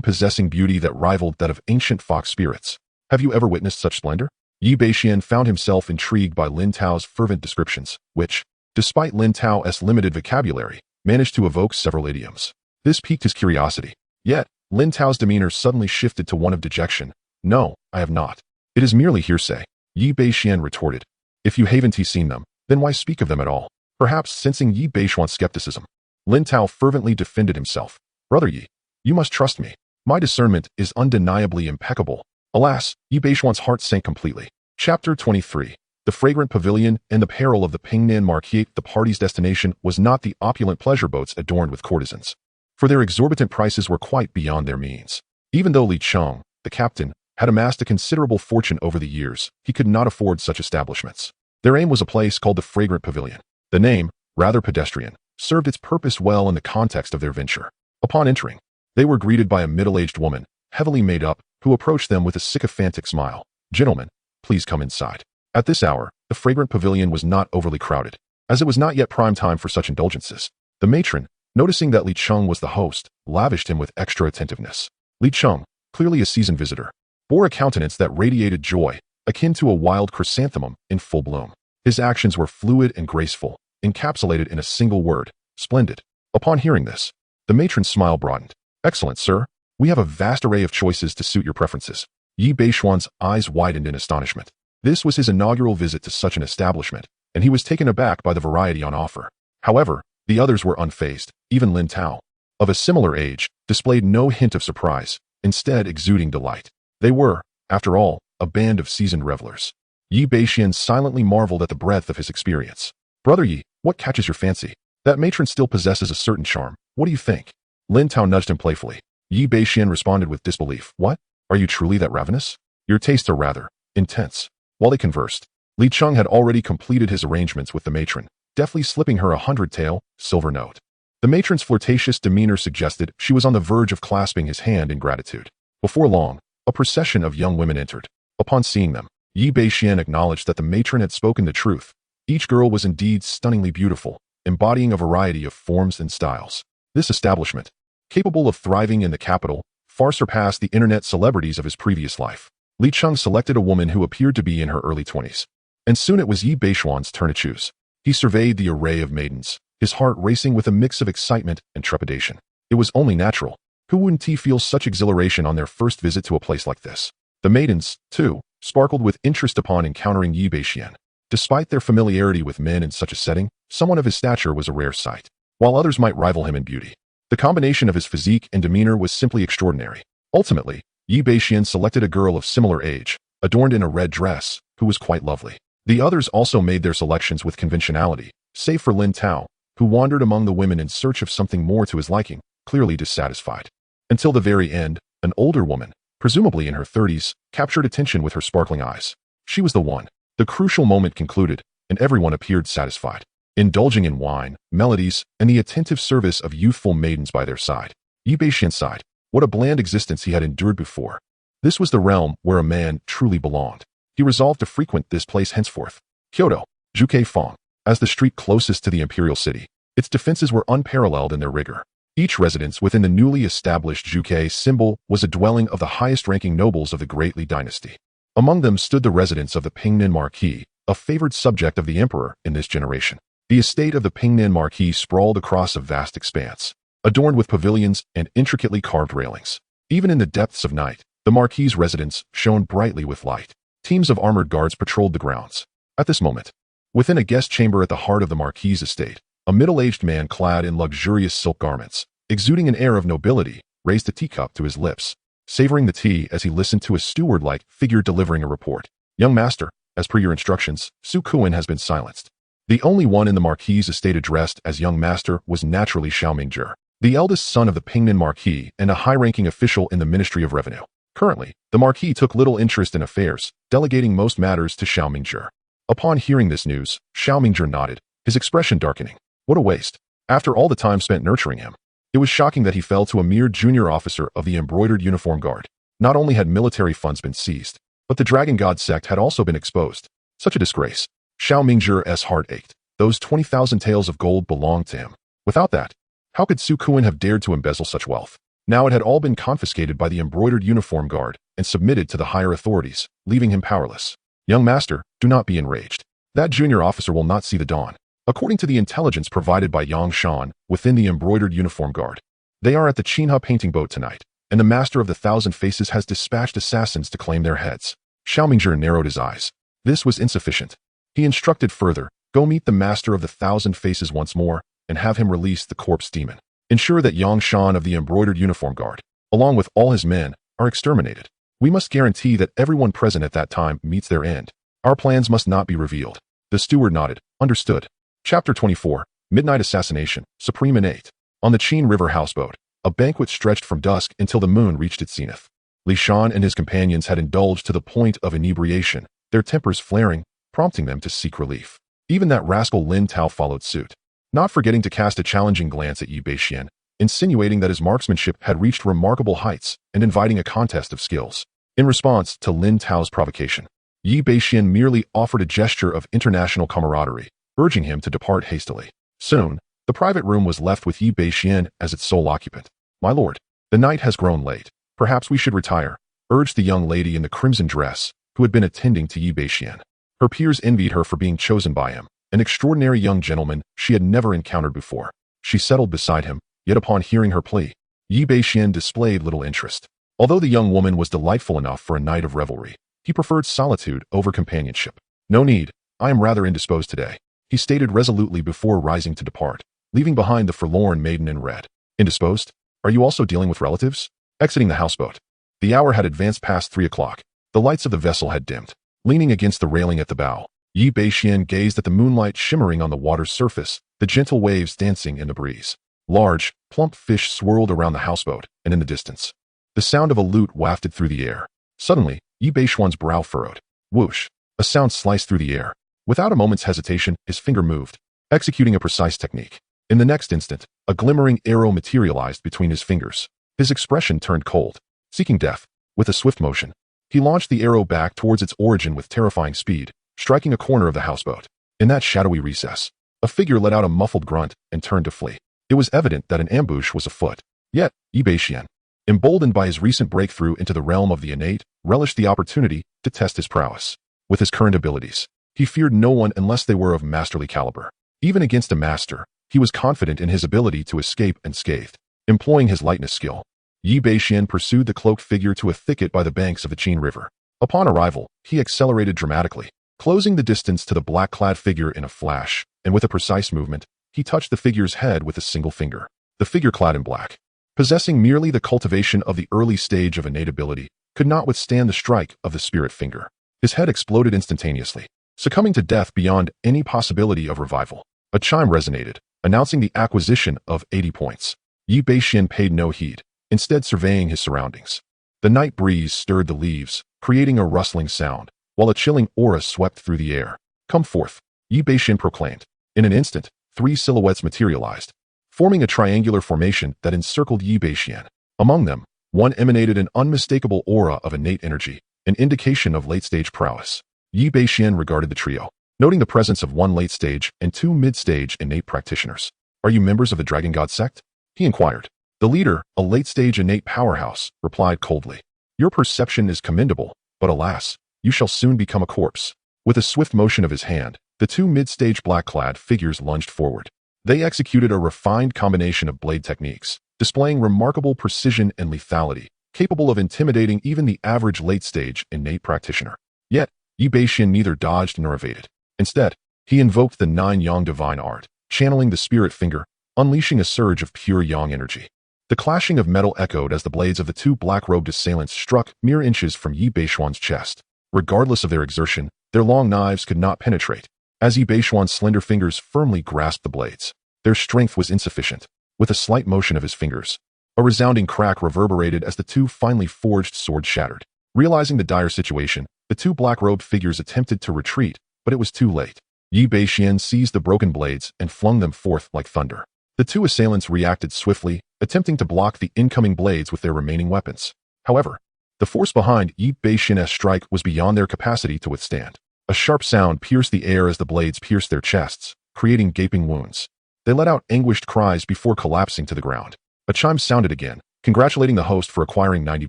Speaker 1: possessing beauty that rivaled that of ancient fox spirits. Have you ever witnessed such splendor? Yi Beixian found himself intrigued by Lin Tao's fervent descriptions, which, despite Lin Tao's limited vocabulary, managed to evoke several idioms. This piqued his curiosity. Yet, Lin Tao's demeanor suddenly shifted to one of dejection. No, I have not. It is merely hearsay. Yi Beixian retorted. If you haven't seen them, then why speak of them at all? Perhaps sensing Yi Beixian's skepticism, Lin Tao fervently defended himself. Brother Yi, you must trust me. My discernment is undeniably impeccable. Alas, Yi Beixian's heart sank completely. Chapter 23. The Fragrant Pavilion and the Peril of the Pingnan Marquis. The party's destination was not the opulent pleasure boats adorned with courtesans, for their exorbitant prices were quite beyond their means. Even though Li Cheng, the captain, had amassed a considerable fortune over the years, he could not afford such establishments. Their aim was a place called the Fragrant Pavilion. The name, rather pedestrian, served its purpose well in the context of their venture. Upon entering, they were greeted by a middle-aged woman, heavily made up, who approached them with a sycophantic smile. Gentlemen, please come inside. At this hour, the Fragrant Pavilion was not overly crowded, as it was not yet prime time for such indulgences. The matron, noticing that Li Cheng was the host, lavished him with extra attentiveness. Li Cheng, clearly a seasoned visitor, bore a countenance that radiated joy, akin to a wild chrysanthemum in full bloom. His actions were fluid and graceful, encapsulated in a single word, splendid. Upon hearing this, the matron's smile broadened. Excellent, sir. We have a vast array of choices to suit your preferences. Yi Beixian's eyes widened in astonishment. This was his inaugural visit to such an establishment, and he was taken aback by the variety on offer. However, the others were unfazed. Even Lin Tao, of a similar age, displayed no hint of surprise, instead exuding delight. They were, after all, a band of seasoned revelers. Yi Beixian silently marveled at the breadth of his experience. Brother Yi, what catches your fancy? That matron still possesses a certain charm. What do you think? Lin Tao nudged him playfully. Yi Beixian responded with disbelief. What? Are you truly that ravenous? Your tastes are rather intense. While they conversed, Li Cheng had already completed his arrangements with the matron, deftly slipping her 100-tael, silver note. The matron's flirtatious demeanor suggested she was on the verge of clasping his hand in gratitude. Before long, a procession of young women entered. Upon seeing them, Yi Beixian acknowledged that the matron had spoken the truth. Each girl was indeed stunningly beautiful, embodying a variety of forms and styles. This establishment, capable of thriving in the capital, far surpassed the internet celebrities of his previous life. Li Cheng selected a woman who appeared to be in her early 20s. And soon it was Yi Beixian's turn to choose. He surveyed the array of maidens, his heart racing with a mix of excitement and trepidation. It was only natural. Who wouldn't feel such exhilaration on their first visit to a place like this? The maidens, too, sparkled with interest upon encountering Yi Beixian. Despite their familiarity with men in such a setting, someone of his stature was a rare sight, while others might rival him in beauty. The combination of his physique and demeanor was simply extraordinary. Ultimately, Yi Beixian selected a girl of similar age, adorned in a red dress, who was quite lovely. The others also made their selections with conventionality, save for Lin Tao, who wandered among the women in search of something more to his liking, clearly dissatisfied. Until the very end, an older woman, presumably in her 30s, captured attention with her sparkling eyes. She was the one. The crucial moment concluded, and everyone appeared satisfied, indulging in wine, melodies, and the attentive service of youthful maidens by their side. Yi Beixian sighed. What a bland existence he had endured before. This was the realm where a man truly belonged. He resolved to frequent this place henceforth. Kyoto, Juke Fong. As the street closest to the imperial city, its defenses were unparalleled in their rigor. Each residence within the newly established Juke symbol was a dwelling of the highest-ranking nobles of the Great Li dynasty. Among them stood the residence of the Pingnan Marquis, a favored subject of the emperor in this generation. The estate of the Pingnan Marquis sprawled across a vast expanse, adorned with pavilions and intricately carved railings. Even in the depths of night, the Marquis's residence shone brightly with light. Teams of armored guards patrolled the grounds. At this moment, within a guest chamber at the heart of the Marquis's estate, a middle-aged man clad in luxurious silk garments, exuding an air of nobility, raised a teacup to his lips, savoring the tea as he listened to a steward-like figure delivering a report. Young master, as per your instructions, Su Kuan has been silenced. The only one in the Marquis's estate addressed as young master was naturally Xiao Mingzhi, the eldest son of the Pingnan Marquis and a high-ranking official in the Ministry of Revenue. Currently, the Marquis took little interest in affairs, delegating most matters to Xiao Mingzhi. Upon hearing this news, Xiao Mingzhi nodded, his expression darkening. What a waste. After all the time spent nurturing him. It was shocking that he fell to a mere junior officer of the embroidered uniform guard. Not only had military funds been seized, but the Dragon God sect had also been exposed. Such a disgrace. Xiao Mingzhi's heart ached. Those 20,000 taels of gold belonged to him. Without that, how could Su Kuan have dared to embezzle such wealth? Now it had all been confiscated by the embroidered uniform guard and submitted to the higher authorities, leaving him powerless. Young master, do not be enraged. That junior officer will not see the dawn. According to the intelligence provided by Yang Shan within the embroidered uniform guard, they are at the Qinhe painting boat tonight, and the master of the Thousand Faces has dispatched assassins to claim their heads. Xiao Mingzhi narrowed his eyes. This was insufficient. He instructed further, go meet the master of the Thousand Faces once more, and have him release the corpse demon. Ensure that Yang Shan of the embroidered uniform guard, along with all his men, are exterminated. We must guarantee that everyone present at that time meets their end. Our plans must not be revealed. The steward nodded. Understood. Chapter 24. Midnight Assassination, Supreme Innate. On the Qin River houseboat, a banquet stretched from dusk until the moon reached its zenith. Li Shan and his companions had indulged to the point of inebriation, their tempers flaring, prompting them to seek relief. Even that rascal Lin Tao followed suit, not forgetting to cast a challenging glance at Yi Bashen, insinuating that his marksmanship had reached remarkable heights and inviting a contest of skills. In response to Lin Tao's provocation, Yi Bashen merely offered a gesture of international camaraderie, urging him to depart hastily. Soon, the private room was left with Yi Bashen as its sole occupant. My lord, the night has grown late. Perhaps we should retire, urged the young lady in the crimson dress, who had been attending to Yi Bashen. Her peers envied her for being chosen by him, an extraordinary young gentleman she had never encountered before. She settled beside him, yet upon hearing her plea, Yi Bashen displayed little interest. Although the young woman was delightful enough for a night of revelry, he preferred solitude over companionship. No need, I am rather indisposed today, he stated resolutely before rising to depart, leaving behind the forlorn maiden in red. Indisposed? Are you also dealing with relatives? Exiting the houseboat. The hour had advanced past 3 o'clock. The lights of the vessel had dimmed. Leaning against the railing at the bow, Yi Bashen gazed at the moonlight shimmering on the water's surface, the gentle waves dancing in the breeze. Large, plump fish swirled around the houseboat, and in the distance, the sound of a lute wafted through the air. Suddenly, Yi Bashen's brow furrowed. Whoosh! A sound sliced through the air. Without a moment's hesitation, his finger moved, executing a precise technique. In the next instant, a glimmering arrow materialized between his fingers. His expression turned cold. Seeking death, with a swift motion, he launched the arrow back towards its origin with terrifying speed, striking a corner of the houseboat. In that shadowy recess, a figure let out a muffled grunt and turned to flee. It was evident that an ambush was afoot. Yet, Yi Bashen, emboldened by his recent breakthrough into the realm of the innate, relished the opportunity to test his prowess. With his current abilities, he feared no one unless they were of masterly caliber. Even against a master, he was confident in his ability to escape unscathed. Employing his lightness skill, Yi Bashen pursued the cloaked figure to a thicket by the banks of the Qin River. Upon arrival, he accelerated dramatically, closing the distance to the black-clad figure in a flash, and with a precise movement, he touched the figure's head with a single finger. The figure clad in black, possessing merely the cultivation of the early stage of innate ability, could not withstand the strike of the spirit finger. His head exploded instantaneously, succumbing to death beyond any possibility of revival. A chime resonated, announcing the acquisition of 80 points. Yi Bashen paid no heed, instead surveying his surroundings. The night breeze stirred the leaves, creating a rustling sound, while a chilling aura swept through the air. Come forth, Yi Bashen proclaimed. In an instant, 3 silhouettes materialized, forming a triangular formation that encircled Yi Bashen. Among them, one emanated an unmistakable aura of innate energy, an indication of late-stage prowess. Yi Bashen regarded the trio, noting the presence of 1 late-stage and 2 mid-stage innate practitioners. Are you members of the Dragon God sect? He inquired. The leader, a late-stage innate powerhouse, replied coldly. Your perception is commendable, but alas, you shall soon become a corpse. With a swift motion of his hand, the 2 mid-stage black-clad figures lunged forward. They executed a refined combination of blade techniques, displaying remarkable precision and lethality, capable of intimidating even the average late-stage innate practitioner. Yet, Yi Bashen neither dodged nor evaded. Instead, he invoked the 9 Yang divine art, channeling the spirit finger, unleashing a surge of pure Yang energy. The clashing of metal echoed as the blades of the 2 black-robed assailants struck mere inches from Yi Bashen's chest. Regardless of their exertion, their long knives could not penetrate, as Yi Bashen's slender fingers firmly grasped the blades. Their strength was insufficient. With a slight motion of his fingers, a resounding crack reverberated as the 2 finely forged swords shattered. Realizing the dire situation, the 2 black-robed figures attempted to retreat, but it was too late. Yi Bashen seized the broken blades and flung them forth like thunder. The two assailants reacted swiftly, attempting to block the incoming blades with their remaining weapons. However, the force behind Yi Bashen's strike was beyond their capacity to withstand. A sharp sound pierced the air as the blades pierced their chests, creating gaping wounds. They let out anguished cries before collapsing to the ground. A chime sounded again, congratulating the host for acquiring 90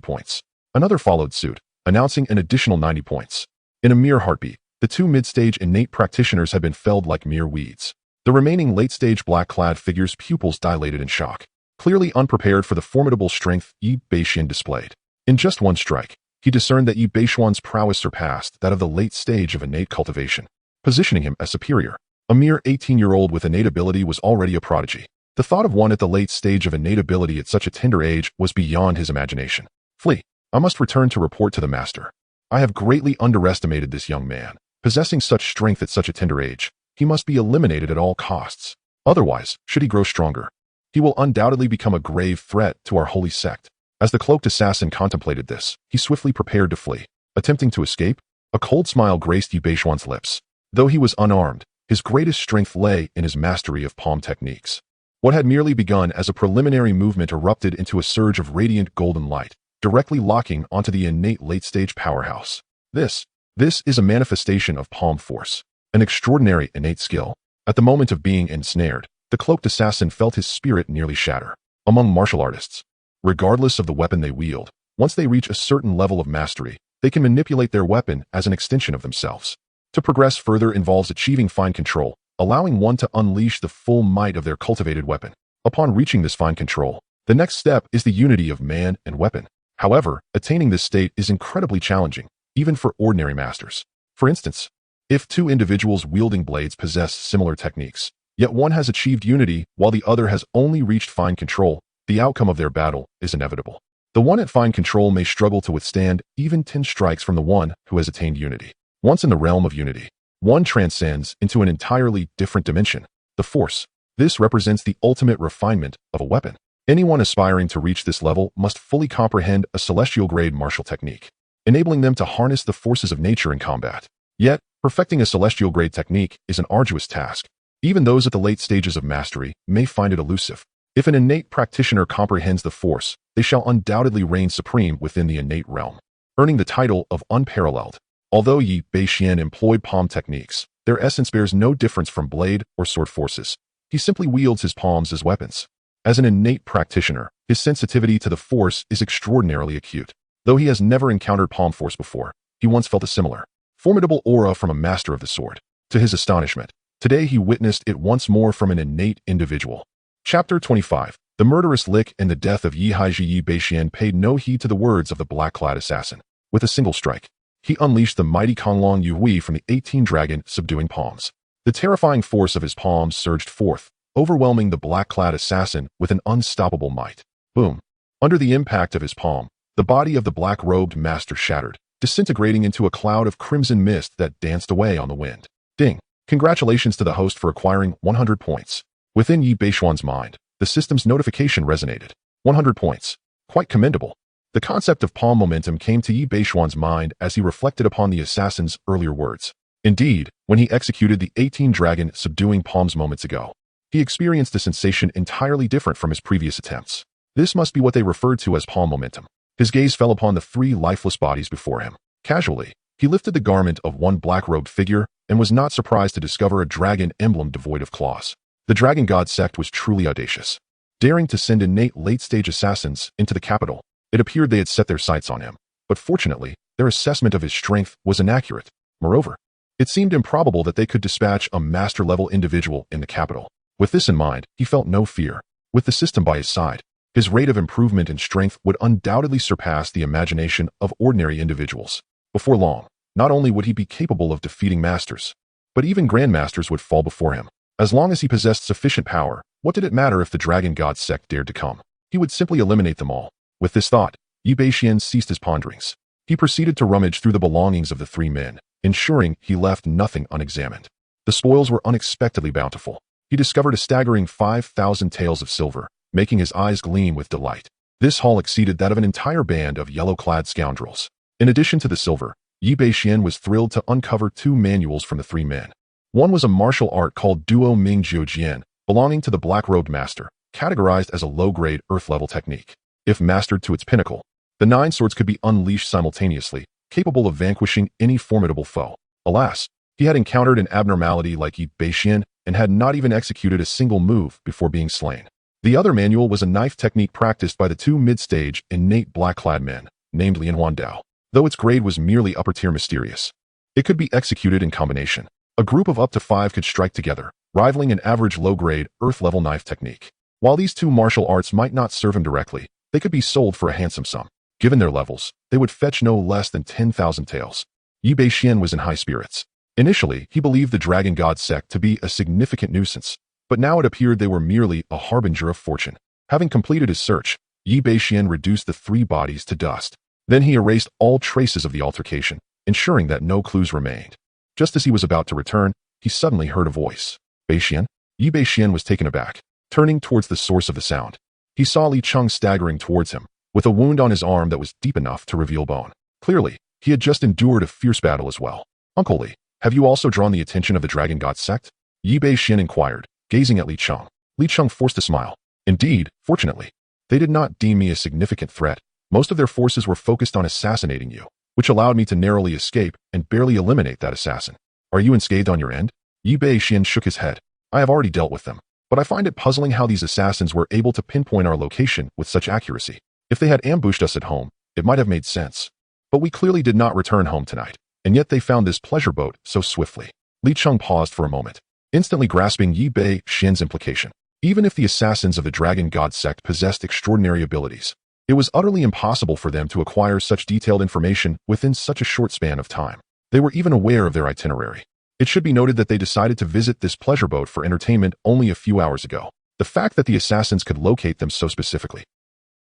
Speaker 1: points. Another followed suit, announcing an additional 90 points. In a mere heartbeat, the two mid-stage innate practitioners had been felled like mere weeds. The remaining late-stage black-clad figures' pupils dilated in shock, clearly unprepared for the formidable strength Yi Bashen displayed. In just one strike, he discerned that Yi Bashen's prowess surpassed that of the late stage of innate cultivation, positioning him as superior. A mere 18-year-old with innate ability was already a prodigy. The thought of one at the late stage of innate ability at such a tender age was beyond his imagination. Flee. I must return to report to the master. I have greatly underestimated this young man. Possessing such strength at such a tender age, he must be eliminated at all costs. Otherwise, should he grow stronger, he will undoubtedly become a grave threat to our holy sect. As the cloaked assassin contemplated this, he swiftly prepared to flee. Attempting to escape, a cold smile graced Yi Bashen's lips. Though he was unarmed, his greatest strength lay in his mastery of palm techniques. What had merely begun as a preliminary movement erupted into a surge of radiant golden light, directly locking onto the innate late-stage powerhouse. This is a manifestation of palm force, an extraordinary innate skill. At the moment of being ensnared, the cloaked assassin felt his spirit nearly shatter. Among martial artists, regardless of the weapon they wield, once they reach a certain level of mastery, they can manipulate their weapon as an extension of themselves. To progress further involves achieving fine control, allowing one to unleash the full might of their cultivated weapon. Upon reaching this fine control, the next step is the unity of man and weapon. However, attaining this state is incredibly challenging, even for ordinary masters. For instance, if two individuals wielding blades possess similar techniques, yet one has achieved unity while the other has only reached fine control, the outcome of their battle is inevitable. The one at fine control may struggle to withstand even 10 strikes from the one who has attained unity. Once in the realm of unity, one transcends into an entirely different dimension, the force. This represents the ultimate refinement of a weapon. Anyone aspiring to reach this level must fully comprehend a celestial-grade martial technique, enabling them to harness the forces of nature in combat. Yet, perfecting a celestial-grade technique is an arduous task. Even those at the late stages of mastery may find it elusive. If an innate practitioner comprehends the force, they shall undoubtedly reign supreme within the innate realm, earning the title of unparalleled. Although Yi Bashen employed palm techniques, their essence bears no difference from blade or sword forces. He simply wields his palms as weapons. As an innate practitioner, his sensitivity to the force is extraordinarily acute. Though he has never encountered palm force before, he once felt a similar, formidable aura from a master of the sword. To his astonishment, today he witnessed it once more from an innate individual. Chapter 25. The murderous lick and the death of Yi Bashen paid no heed to the words of the black-clad assassin. With a single strike, he unleashed the mighty Konglong Yui from the 18-dragon subduing palms. The terrifying force of his palms surged forth, overwhelming the black-clad assassin with an unstoppable might. Boom! Under the impact of his palm, the body of the black-robed master shattered, disintegrating into a cloud of crimson mist that danced away on the wind. Ding! Congratulations to the host for acquiring 100 points. Within Yi Bashen's mind, the system's notification resonated. 100 points. Quite commendable. The concept of palm momentum came to Yi Bashen's mind as he reflected upon the assassin's earlier words. Indeed, when he executed the 18-dragon subduing palms moments ago, he experienced a sensation entirely different from his previous attempts. This must be what they referred to as palm momentum. His gaze fell upon the 3 lifeless bodies before him. Casually, he lifted the garment of one black-robed figure and was not surprised to discover a dragon emblem devoid of claws. The Dragon God sect was truly audacious. Daring to send innate late-stage assassins into the capital, it appeared they had set their sights on him. But fortunately, their assessment of his strength was inaccurate. Moreover, it seemed improbable that they could dispatch a master-level individual in the capital. With this in mind, he felt no fear. With the system by his side, his rate of improvement in strength would undoubtedly surpass the imagination of ordinary individuals. Before long, not only would he be capable of defeating masters, but even grandmasters would fall before him. As long as he possessed sufficient power, what did it matter if the Dragon God sect dared to come? He would simply eliminate them all. With this thought, Yi Bashen ceased his ponderings. He proceeded to rummage through the belongings of the 3 men, ensuring he left nothing unexamined. The spoils were unexpectedly bountiful. He discovered a staggering 5,000 taels of silver, making his eyes gleam with delight. This haul exceeded that of an entire band of yellow-clad scoundrels. In addition to the silver, Yi Bashen was thrilled to uncover 2 manuals from the 3 men. One was a martial art called Duo Ming Jiu Jian, belonging to the black-robed master, categorized as a low-grade earth-level technique. If mastered to its pinnacle, the 9 swords could be unleashed simultaneously, capable of vanquishing any formidable foe. Alas, he had encountered an abnormality like Bashen and had not even executed a single move before being slain. The other manual was a knife technique practiced by the 2 mid-stage, innate black-clad men, named Lian Huandao, though its grade was merely upper-tier mysterious. It could be executed in combination. A group of up to 5 could strike together, rivaling an average low-grade, earth-level knife technique. While these 2 martial arts might not serve him directly, they could be sold for a handsome sum. Given their levels, they would fetch no less than 10,000 taels. Bashen was in high spirits. Initially, he believed the Dragon God sect to be a significant nuisance, but now it appeared they were merely a harbinger of fortune. Having completed his search, Bashen reduced the 3 bodies to dust. Then he erased all traces of the altercation, ensuring that no clues remained. Just as he was about to return, he suddenly heard a voice. Bashen? Bashen was taken aback. Turning towards the source of the sound, he saw Li Cheng staggering towards him, with a wound on his arm that was deep enough to reveal bone. Clearly, he had just endured a fierce battle as well. Uncle Li, have you also drawn the attention of the Dragon God sect? Bashen inquired, gazing at Li Cheng. Li Cheng forced a smile. Indeed, fortunately, they did not deem me a significant threat. Most of their forces were focused on assassinating you, which allowed me to narrowly escape and barely eliminate that assassin. Are you unscathed on your end? Bashen shook his head. I have already dealt with them, but I find it puzzling how these assassins were able to pinpoint our location with such accuracy. If they had ambushed us at home, it might have made sense. But we clearly did not return home tonight, and yet they found this pleasure boat so swiftly. Li Cheng paused for a moment, instantly grasping Bashen's implication. Even if the assassins of the Dragon God sect possessed extraordinary abilities, it was utterly impossible for them to acquire such detailed information within such a short span of time. They were even aware of their itinerary. It should be noted that they decided to visit this pleasure boat for entertainment only a few hours ago. The fact that the assassins could locate them so specifically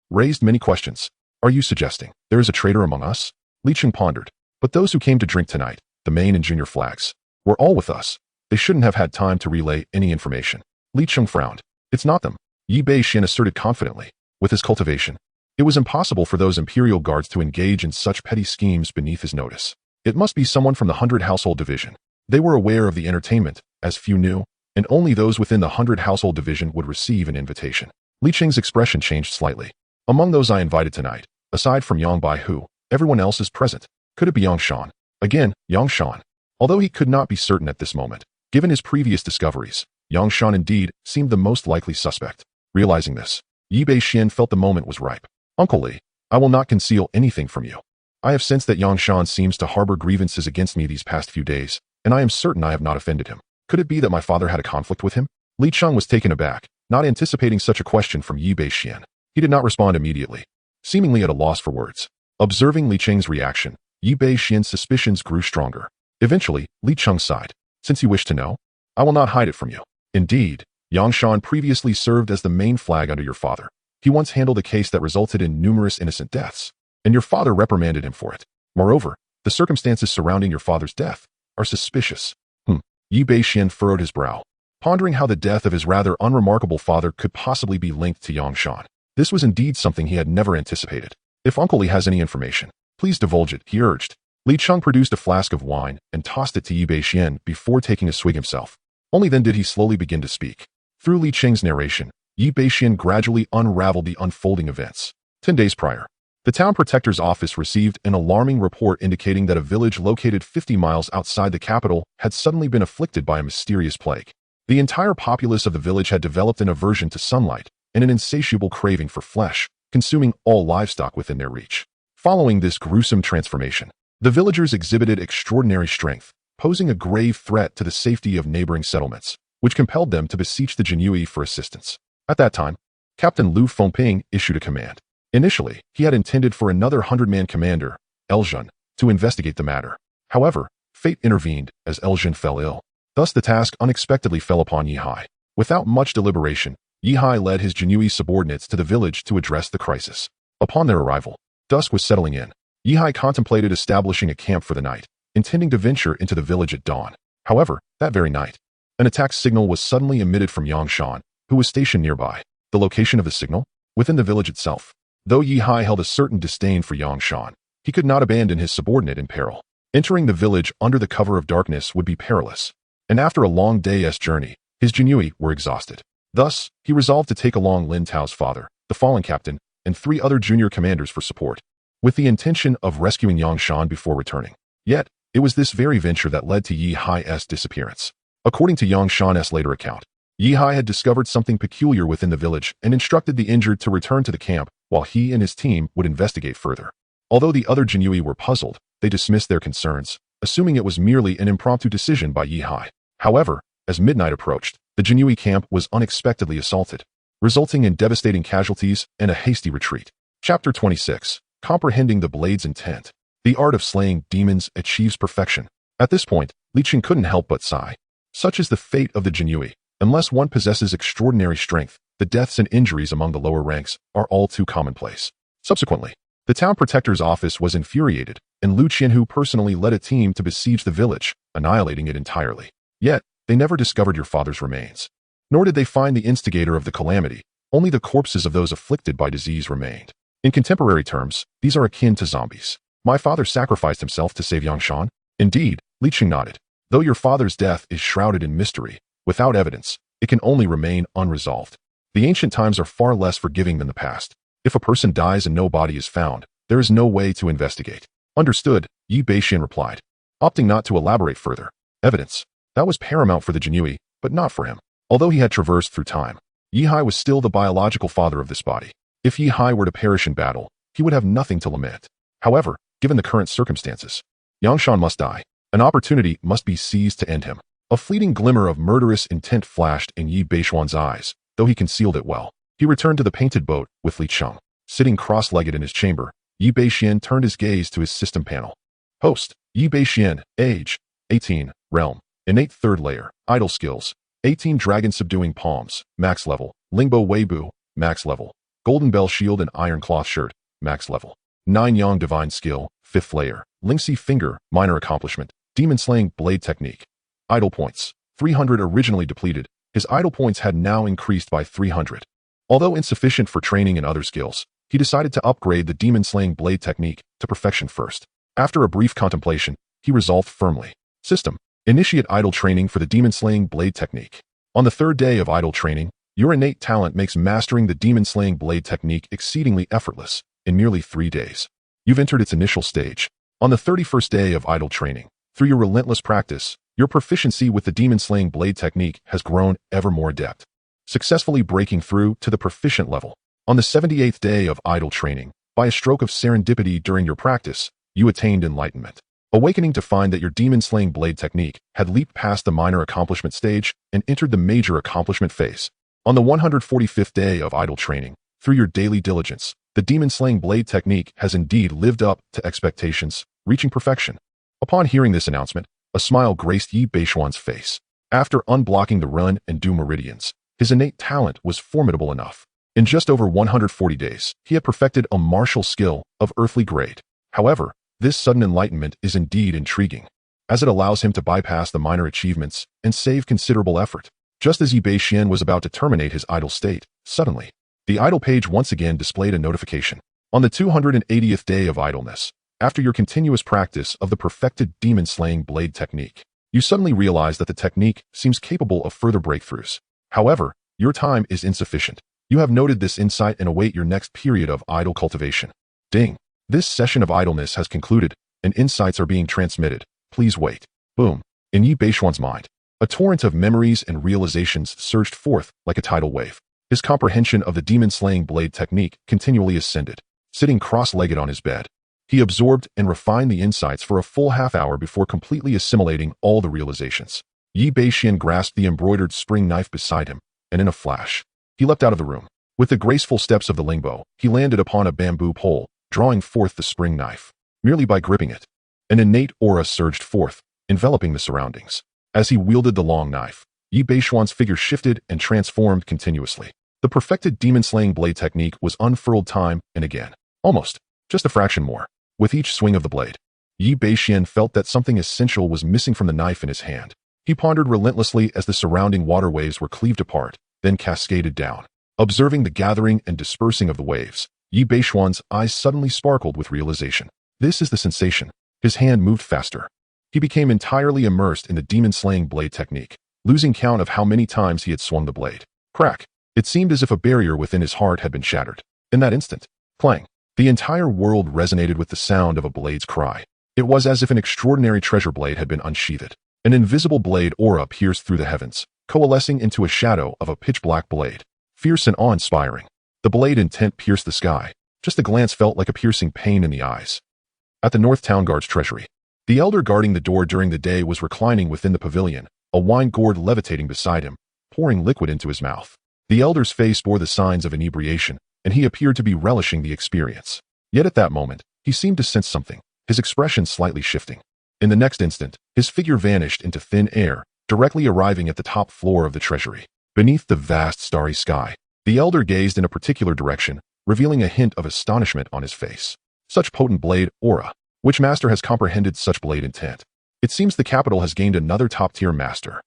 Speaker 1: raised many questions. Are you suggesting there is a traitor among us? Li Cheng pondered. But those who came to drink tonight, the main and junior flags, were all with us. They shouldn't have had time to relay any information. Li Cheng frowned. It's not them, Bashen asserted confidently. With his cultivation, it was impossible for those Imperial Guards to engage in such petty schemes beneath his notice. It must be someone from the 100 Household Division. They were aware of the entertainment, as few knew, and only those within the 100 Household Division would receive an invitation. Li Cheng's expression changed slightly. Among those I invited tonight, aside from Yang Bai Hu, everyone else is present. Could it be Yang Shan? Again, Yang Shan. Although he could not be certain at this moment, given his previous discoveries, Yang Shan indeed seemed the most likely suspect. Realizing this, Bashen felt the moment was ripe. Uncle Li, I will not conceal anything from you. I have sensed that Yang Shan seems to harbor grievances against me these past few days, and I am certain I have not offended him. Could it be that my father had a conflict with him? Li Cheng was taken aback, not anticipating such a question from Bashen. He did not respond immediately, seemingly at a loss for words. Observing Li Cheng's reaction, Bashen's suspicions grew stronger. Eventually, Li Cheng sighed. Since you wish to know, I will not hide it from you. Indeed, Yang Shan previously served as the main flag under your father. He once handled a case that resulted in numerous innocent deaths, and your father reprimanded him for it. Moreover, the circumstances surrounding your father's death are suspicious. Bashen furrowed his brow, pondering how the death of his rather unremarkable father could possibly be linked to Yang Shan. This was indeed something he had never anticipated. If Uncle Li has any information, please divulge it, he urged. Li Cheng produced a flask of wine and tossed it to Bashen before taking a swig himself. Only then did he slowly begin to speak. Through Li Cheng's narration, Bashen gradually unraveled the unfolding events. 10 days prior, the town protector's office received an alarming report indicating that a village located 50 miles outside the capital had suddenly been afflicted by a mysterious plague. The entire populace of the village had developed an aversion to sunlight and an insatiable craving for flesh, consuming all livestock within their reach. Following this gruesome transformation, the villagers exhibited extraordinary strength, posing a grave threat to the safety of neighboring settlements, which compelled them to beseech the Jinyui for assistance. At that time, Captain Lu Fengping issued a command. Initially, he had intended for another 100-man commander, Elzhen, to investigate the matter. However, fate intervened as Elzhen fell ill. Thus the task unexpectedly fell upon Yihai. Without much deliberation, Yihai led his Jinyui subordinates to the village to address the crisis. Upon their arrival, dusk was settling in. Yihai contemplated establishing a camp for the night, intending to venture into the village at dawn. However, that very night, an attack signal was suddenly emitted from Yang Shan, who was stationed nearby. The location of the signal? Within the village itself. Though Yihai held a certain disdain for Yang Shan, he could not abandon his subordinate in peril. Entering the village under the cover of darkness would be perilous, and after a long day's journey, His Jinui were exhausted. Thus, he resolved to take along Lin Tao's father, the fallen captain, and 3 other junior commanders for support, with the intention of rescuing Yang Shan before returning. Yet, it was this very venture that led to Yi Hai's disappearance. According to Yang Shan's later account, Yi Hai had discovered something peculiar within the village and instructed the injured to return to the camp while he and his team would investigate further. Although the other Jinui were puzzled, they dismissed their concerns, assuming it was merely an impromptu decision by Yi Hai. However, as midnight approached, the Jinui camp was unexpectedly assaulted, resulting in devastating casualties and a hasty retreat. Chapter 26. Comprehending the Blade's Intent. The art of slaying demons achieves perfection. At this point, Li Qing couldn't help but sigh. Such is the fate of the Jinui. Unless one possesses extraordinary strength, the deaths and injuries among the lower ranks are all too commonplace. Subsequently, the town protector's office was infuriated, and Lu Qianhu personally led a team to besiege the village, annihilating it entirely. Yet, they never discovered your father's remains. Nor did they find the instigator of the calamity. Only the corpses of those afflicted by disease remained. In contemporary terms, these are akin to zombies. My father sacrificed himself to save Yang Shan? Indeed, Li Qing nodded. Though your father's death is shrouded in mystery, without evidence, it can only remain unresolved. The ancient times are far less forgiving than the past. If a person dies and no body is found, there is no way to investigate. Understood, Yi Bashen replied, opting not to elaborate further. Evidence. That was paramount for the Jinui, but not for him. Although he had traversed through time, Yi Hai was still the biological father of this body. If Yi Hai were to perish in battle, he would have nothing to lament. However, given the current circumstances, Yang Shan must die. An opportunity must be seized to end him. A fleeting glimmer of murderous intent flashed in Yi Bashuan's eyes, though he concealed it well. He returned to the painted boat with Li Cheng. Sitting cross-legged in his chamber, Yi Bashen turned his gaze to his system panel. Host, Yi Bashen, age, 18, realm, innate 3rd layer, idle skills, 18 dragon subduing palms, max level, Lingbo Weibu, max level, golden bell shield and iron cloth shirt, max level, 9 yang divine skill, 5th layer, Lingxi finger, minor accomplishment, demon slaying blade technique. Idle points, 300 originally depleted, his idle points had now increased by 300. Although insufficient for training and other skills, he decided to upgrade the demon-slaying blade technique to perfection first. After a brief contemplation, he resolved firmly. System. Initiate idle training for the demon-slaying blade technique. On the 3rd day of idle training, your innate talent makes mastering the demon-slaying blade technique exceedingly effortless in merely 3 days. You've entered its initial stage. On the 31st day of idle training, through your relentless practice, your proficiency with the demon-slaying blade technique has grown ever more adept, successfully breaking through to the proficient level. On the 78th day of idle training, by a stroke of serendipity during your practice, you attained enlightenment, awakening to find that your demon-slaying blade technique had leaped past the minor accomplishment stage and entered the major accomplishment phase. On the 145th day of idle training, through your daily diligence, the demon-slaying blade technique has indeed lived up to expectations, reaching perfection. Upon hearing this announcement, a smile graced Yi Bashuan's face. After unblocking the run and do meridians, his innate talent was formidable enough. In just over 140 days, he had perfected a martial skill of earthly grade. However, this sudden enlightenment is indeed intriguing, as it allows him to bypass the minor achievements and save considerable effort. Just as Yi Bashen was about to terminate his idle state, suddenly, the idle page once again displayed a notification. On the 280th day of idleness, after your continuous practice of the perfected demon-slaying blade technique, you suddenly realize that the technique seems capable of further breakthroughs. However, your time is insufficient. You have noted this insight and await your next period of idle cultivation. Ding! This session of idleness has concluded, and insights are being transmitted. Please wait. Boom! In Yi Bashuan's mind, a torrent of memories and realizations surged forth like a tidal wave. His comprehension of the demon-slaying blade technique continually ascended. Sitting cross-legged on his bed, he absorbed and refined the insights for a full half-hour before completely assimilating all the realizations. Yi Bashen grasped the embroidered spring knife beside him, and in a flash, he leapt out of the room. With the graceful steps of the lingbo, he landed upon a bamboo pole, drawing forth the spring knife. Merely by gripping it, an innate aura surged forth, enveloping the surroundings. As he wielded the long knife, Yi Bashuan's figure shifted and transformed continuously. The perfected demon-slaying blade technique was unfurled time and again. Almost. Just a fraction more. With each swing of the blade, Yi Bashen felt that something essential was missing from the knife in his hand. He pondered relentlessly as the surrounding water waves were cleaved apart, then cascaded down. Observing the gathering and dispersing of the waves, Yi Bashuan's eyes suddenly sparkled with realization. This is the sensation. His hand moved faster. He became entirely immersed in the demon-slaying blade technique. losing count of how many times he had swung the blade. Crack! It seemed as if a barrier within his heart had been shattered. In that instant, clang! The entire world resonated with the sound of a blade's cry. It was as if an extraordinary treasure blade had been unsheathed. An invisible blade aura pierced through the heavens, coalescing into a shadow of a pitch-black blade. Fierce and awe-inspiring. The blade intent pierced the sky. Just a glance felt like a piercing pain in the eyes. At the North Town Guard's treasury, the elder guarding the door during the day was reclining within the pavilion, a wine gourd levitating beside him, pouring liquid into his mouth. The elder's face bore the signs of inebriation, and he appeared to be relishing the experience. Yet at that moment, he seemed to sense something, his expression slightly shifting. In the next instant, his figure vanished into thin air, directly arriving at the top floor of the treasury. Beneath the vast starry sky, the elder gazed in a particular direction, revealing a hint of astonishment on his face. Such potent blade aura. Which master has comprehended such blade intent? It seems the capital has gained another top-tier master.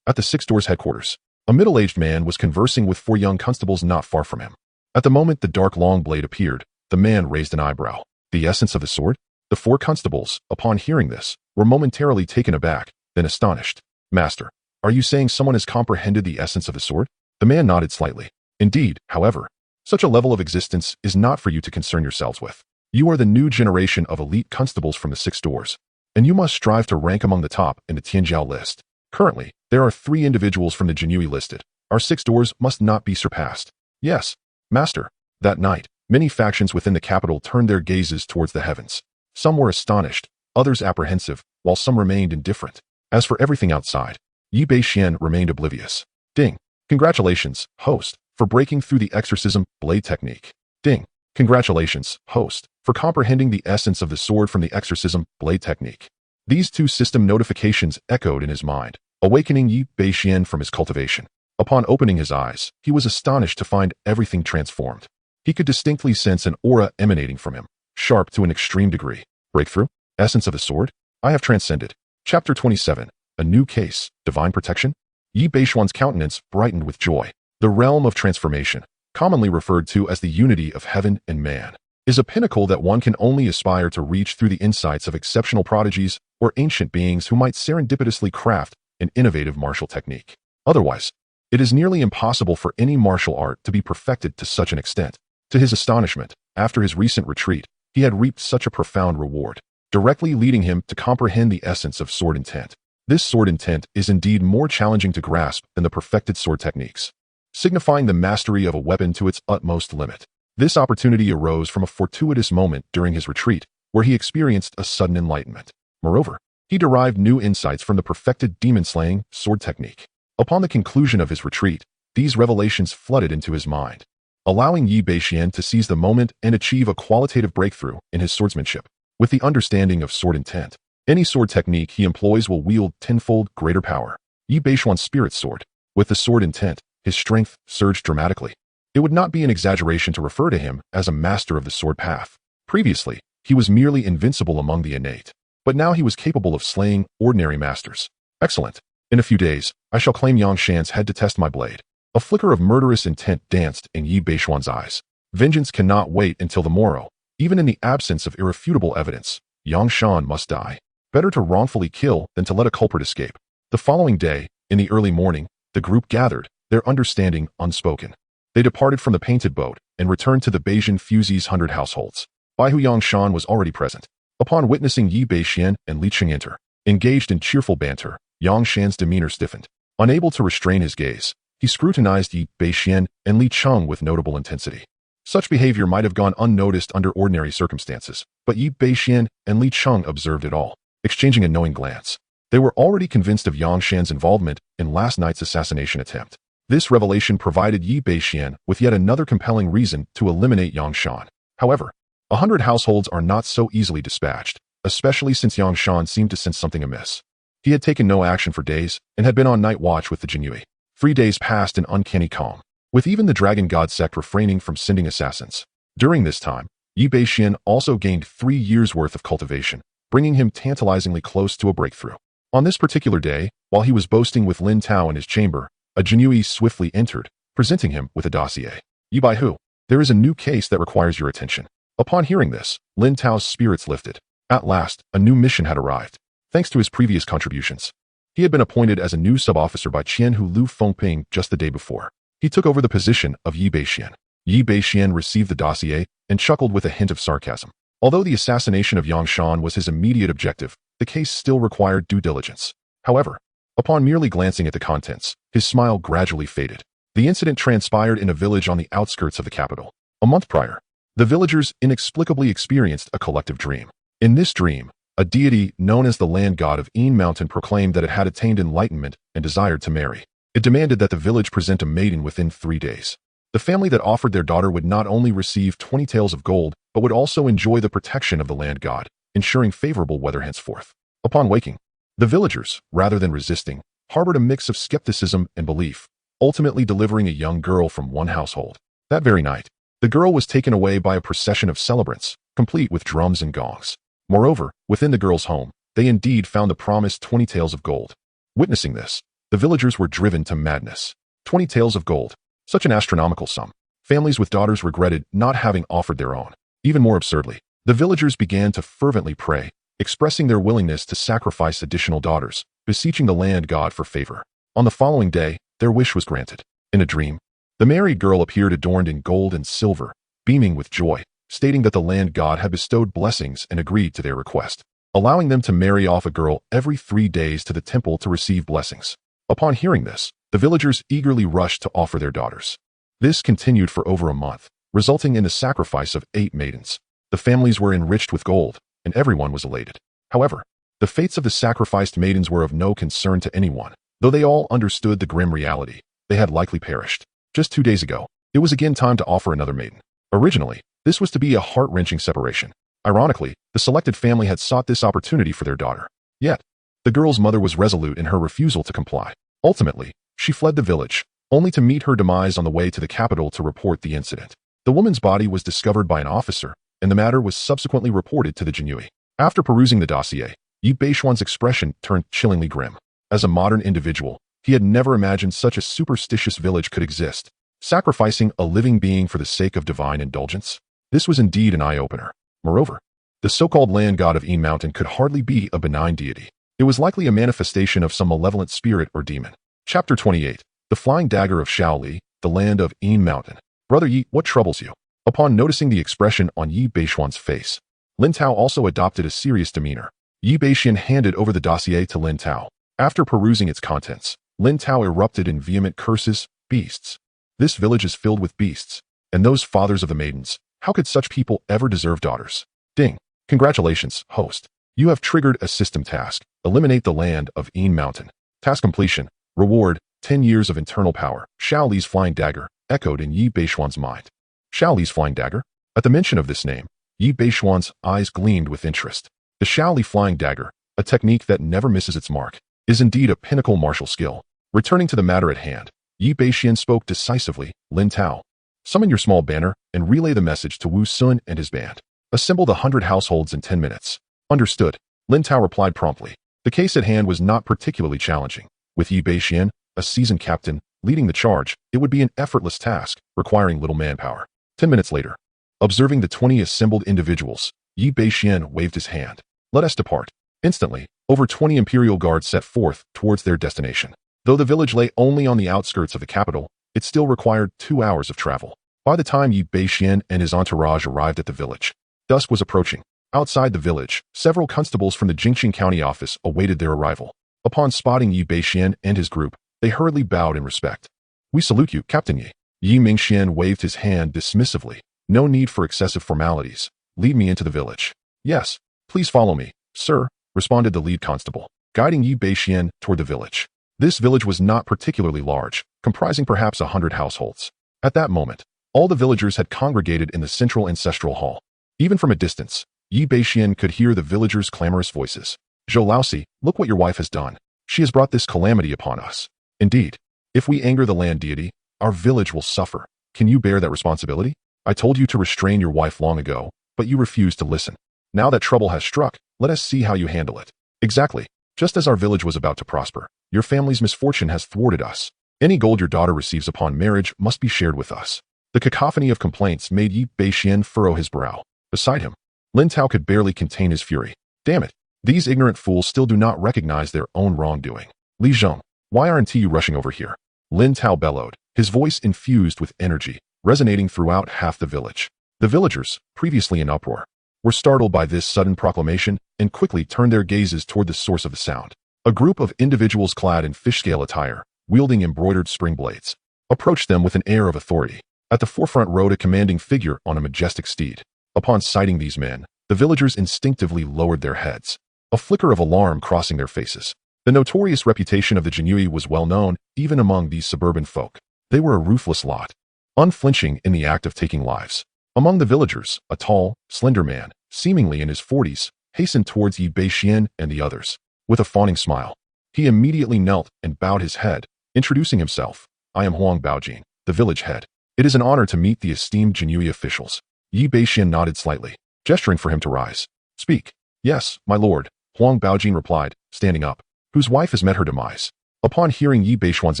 Speaker 1: At the Six Doors headquarters, a middle-aged man was conversing with 4 young constables not far from him. At the moment the dark long blade appeared, the man raised an eyebrow. The essence of the sword? The 4 constables, upon hearing this, were momentarily taken aback, then astonished. Master, are you saying someone has comprehended the essence of the sword? The man nodded slightly. Indeed, however, such a level of existence is not for you to concern yourselves with. You are the new generation of elite constables from the Six Doors, and you must strive to rank among the top in the Tianjiao list. Currently, there are 3 individuals from the Jinhui listed. Our 6 doors must not be surpassed. Yes, Master. That night, many factions within the capital turned their gazes towards the heavens. Some were astonished, others apprehensive, while some remained indifferent. As for everything outside, Yi Bashen remained oblivious. Ding. Congratulations, host, for breaking through the exorcism blade technique. Ding. Congratulations, host, for comprehending the essence of the sword from the exorcism blade technique. These 2 system notifications echoed in his mind, awakening Yi Bashen from his cultivation. Upon opening his eyes, he was astonished to find everything transformed. He could distinctly sense an aura emanating from him, sharp to an extreme degree. Breakthrough? Essence of the sword? I have transcended. Chapter 27. A new case. Divine protection? Yi Bashuan's countenance brightened with joy. The realm of transformation, commonly referred to as the unity of heaven and man, is a pinnacle that one can only aspire to reach through the insights of exceptional prodigies or ancient beings who might serendipitously craft an innovative martial technique. Otherwise, it is nearly impossible for any martial art to be perfected to such an extent. To his astonishment, after his recent retreat, he had reaped such a profound reward, directly leading him to comprehend the essence of sword intent. This sword intent is indeed more challenging to grasp than the perfected sword techniques, signifying the mastery of a weapon to its utmost limit. This opportunity arose from a fortuitous moment during his retreat, where he experienced a sudden enlightenment. Moreover, he derived new insights from the perfected demon-slaying sword technique. Upon the conclusion of his retreat, these revelations flooded into his mind, allowing Yi Bashen to seize the moment and achieve a qualitative breakthrough in his swordsmanship. With the understanding of sword intent, any sword technique he employs will wield tenfold greater power. Yi Bashuan's spirit sword. With the sword intent, his strength surged dramatically. It would not be an exaggeration to refer to him as a master of the sword path. Previously, he was merely invincible among the innate, but now he was capable of slaying ordinary masters. Excellent. In a few days, I shall claim Yangshan's head to test my blade. A flicker of murderous intent danced in Yi Bashuan's eyes. Vengeance cannot wait until the morrow. Even in the absence of irrefutable evidence, Yangshan must die. Better to wrongfully kill than to let a culprit escape. The following day, in the early morning, the group gathered, their understanding unspoken. They departed from the painted boat and returned to the Bashen Fusee's 100 households, by who Yangshan was already present. Upon witnessing Yi Bashen and Li Cheng enter, engaged in cheerful banter, Yangshan's demeanor stiffened. Unable to restrain his gaze, he scrutinized Yi Bashen and Li Cheng with notable intensity. Such behavior might have gone unnoticed under ordinary circumstances, but Yi Bashen and Li Cheng observed it all, exchanging a knowing glance. They were already convinced of Yangshan's involvement in last night's assassination attempt. This revelation provided Yi Bashen with yet another compelling reason to eliminate Yangshan. However, 100 households are not so easily dispatched, especially since Yangshan seemed to sense something amiss. He had taken no action for days and had been on night watch with the Jinhui. 3 days passed in uncanny calm, with even the Dragon God sect refraining from sending assassins. During this time, Yi Bashen also gained 3 years' worth of cultivation, bringing him tantalizingly close to a breakthrough. On this particular day, while he was boasting with Lin Tao in his chamber, a Jinhui swiftly entered, presenting him with a dossier. Yi Baihu, there is a new case that requires your attention. Upon hearing this, Lin Tao's spirits lifted. At last, a new mission had arrived. Thanks to his previous contributions, He had been appointed as a new sub-officer by Qian Hu Lu Fengping just the day before. He took over the position of Yi Bashen. Yi Bashen received the dossier and chuckled with a hint of sarcasm. Although the assassination of Yang Shan was his immediate objective, the case still required due diligence. However, upon merely glancing at the contents, his smile gradually faded. The incident transpired in a village on the outskirts of the capital. A month prior, the villagers inexplicably experienced a collective dream. In this dream, a deity known as the land god of Een Mountain proclaimed that it had attained enlightenment and desired to marry. It demanded that the village present a maiden within 3 days. The family that offered their daughter would not only receive 20 taels of gold, but would also enjoy the protection of the land god, ensuring favorable weather henceforth. Upon waking, the villagers, rather than resisting, harbored a mix of skepticism and belief, ultimately delivering a young girl from one household. That very night, the girl was taken away by a procession of celebrants, complete with drums and gongs. Moreover, within the girl's home, they indeed found the promised 20 taels of gold. Witnessing this, the villagers were driven to madness. 20 taels of gold. Such an astronomical sum. Families with daughters regretted not having offered their own. Even more absurdly, the villagers began to fervently pray, expressing their willingness to sacrifice additional daughters, beseeching the land god for favor. On the following day, their wish was granted. In a dream, the married girl appeared adorned in gold and silver, beaming with joy, stating that the land god had bestowed blessings and agreed to their request, allowing them to marry off a girl every 3 days to the temple to receive blessings. Upon hearing this, the villagers eagerly rushed to offer their daughters. This continued for over a month, resulting in the sacrifice of 8 maidens. The families were enriched with gold, and everyone was elated. However, the fates of the sacrificed maidens were of no concern to anyone, though they all understood the grim reality. They had likely perished. Just 2 days ago, it was again time to offer another maiden. Originally, this was to be a heart-wrenching separation. Ironically, the selected family had sought this opportunity for their daughter. Yet, the girl's mother was resolute in her refusal to comply. Ultimately, she fled the village, only to meet her demise on the way to the capital to report the incident. The woman's body was discovered by an officer, and the matter was subsequently reported to the Jinhui. After perusing the dossier, Yi Beishuan's expression turned chillingly grim. As a modern individual, he had never imagined such a superstitious village could exist, sacrificing a living being for the sake of divine indulgence. This was indeed an eye-opener. Moreover, the so-called land god of Een Mountain could hardly be a benign deity. It was likely a manifestation of some malevolent spirit or demon. Chapter 28. The Flying Dagger of Shaoli, the Land of Een Mountain. Brother Yi, what troubles you? Upon noticing the expression on Yi Beishuan's face, Lin Tao also adopted a serious demeanor. Yi Beishuan handed over the dossier to Lin Tao. After perusing its contents, Lin Tao erupted in vehement curses. Beasts. This village is filled with beasts. And those fathers of the maidens, how could such people ever deserve daughters? Ding. Congratulations, host. You have triggered a system task. Eliminate the land of Een Mountain. Task completion. Reward, 10 years of internal power. Shaoli's Flying Dagger echoed in Yi Beishuan's mind. Shaoli's Flying Dagger? At the mention of this name, Yi Beishuan's eyes gleamed with interest. The Shaoli Flying Dagger, a technique that never misses its mark, is indeed a pinnacle martial skill. Returning to the matter at hand, Yi Beishuan spoke decisively. Lin Tao, summon your small banner and relay the message to Wu Sun and his band. Assemble the 100 households in 10 minutes. Understood. Lin Tao replied promptly. The case at hand was not particularly challenging. With Yi Beishuan, a seasoned captain, leading the charge, it would be an effortless task, requiring little manpower. 10 minutes later, observing the 20 assembled individuals, Yi Beishuan waved his hand. Let us depart. Instantly, over 20 imperial guards set forth towards their destination. Though the village lay only on the outskirts of the capital, it still required 2 hours of travel. By the time Yi Beishuan and his entourage arrived at the village, dusk was approaching. Outside the village, several constables from the Jingxing County office awaited their arrival. Upon spotting Yi Beishuan and his group, they hurriedly bowed in respect. We salute you, Captain Yi. Yi Mingxian waved his hand dismissively. No need for excessive formalities. Lead me into the village. Yes, please follow me, sir, responded the lead constable, guiding Yi Beishuan toward the village. This village was not particularly large, comprising perhaps 100 households. At that moment, all the villagers had congregated in the central ancestral hall. Even from a distance, Yi Beishuan could hear the villagers' clamorous voices. Zhou Laosi, look what your wife has done. She has brought this calamity upon us. Indeed, if we anger the land deity, our village will suffer. Can you bear that responsibility? I told you to restrain your wife long ago, but you refused to listen. Now that trouble has struck, let us see how you handle it. Exactly. Just as our village was about to prosper, your family's misfortune has thwarted us. Any gold your daughter receives upon marriage must be shared with us. The cacophony of complaints made Yi Beishuan furrow his brow. Beside him, Lin Tao could barely contain his fury. Damn it. These ignorant fools still do not recognize their own wrongdoing. Li Zheng, why aren't you rushing over here? Lin Tao bellowed, his voice infused with energy, resonating throughout half the village. The villagers, previously in uproar, were startled by this sudden proclamation and quickly turned their gazes toward the source of the sound. A group of individuals clad in fish-scale attire, wielding embroidered spring blades, approached them with an air of authority. At the forefront rode a commanding figure on a majestic steed. Upon sighting these men, the villagers instinctively lowered their heads, a flicker of alarm crossing their faces. The notorious reputation of the Jinui was well known even among these suburban folk. They were a ruthless lot, unflinching in the act of taking lives. Among the villagers, a tall, slender man, seemingly in his 40s, hastened towards Yi Bashen and the others. With a fawning smile, he immediately knelt and bowed his head, introducing himself. I am Huang Baojin, the village head. It is an honor to meet the esteemed Jinui officials. Yi Bashen nodded slightly, gesturing for him to rise. Speak. Yes, my lord, Huang Baojin replied, standing up, whose wife has met her demise. Upon hearing Yi Bashuan's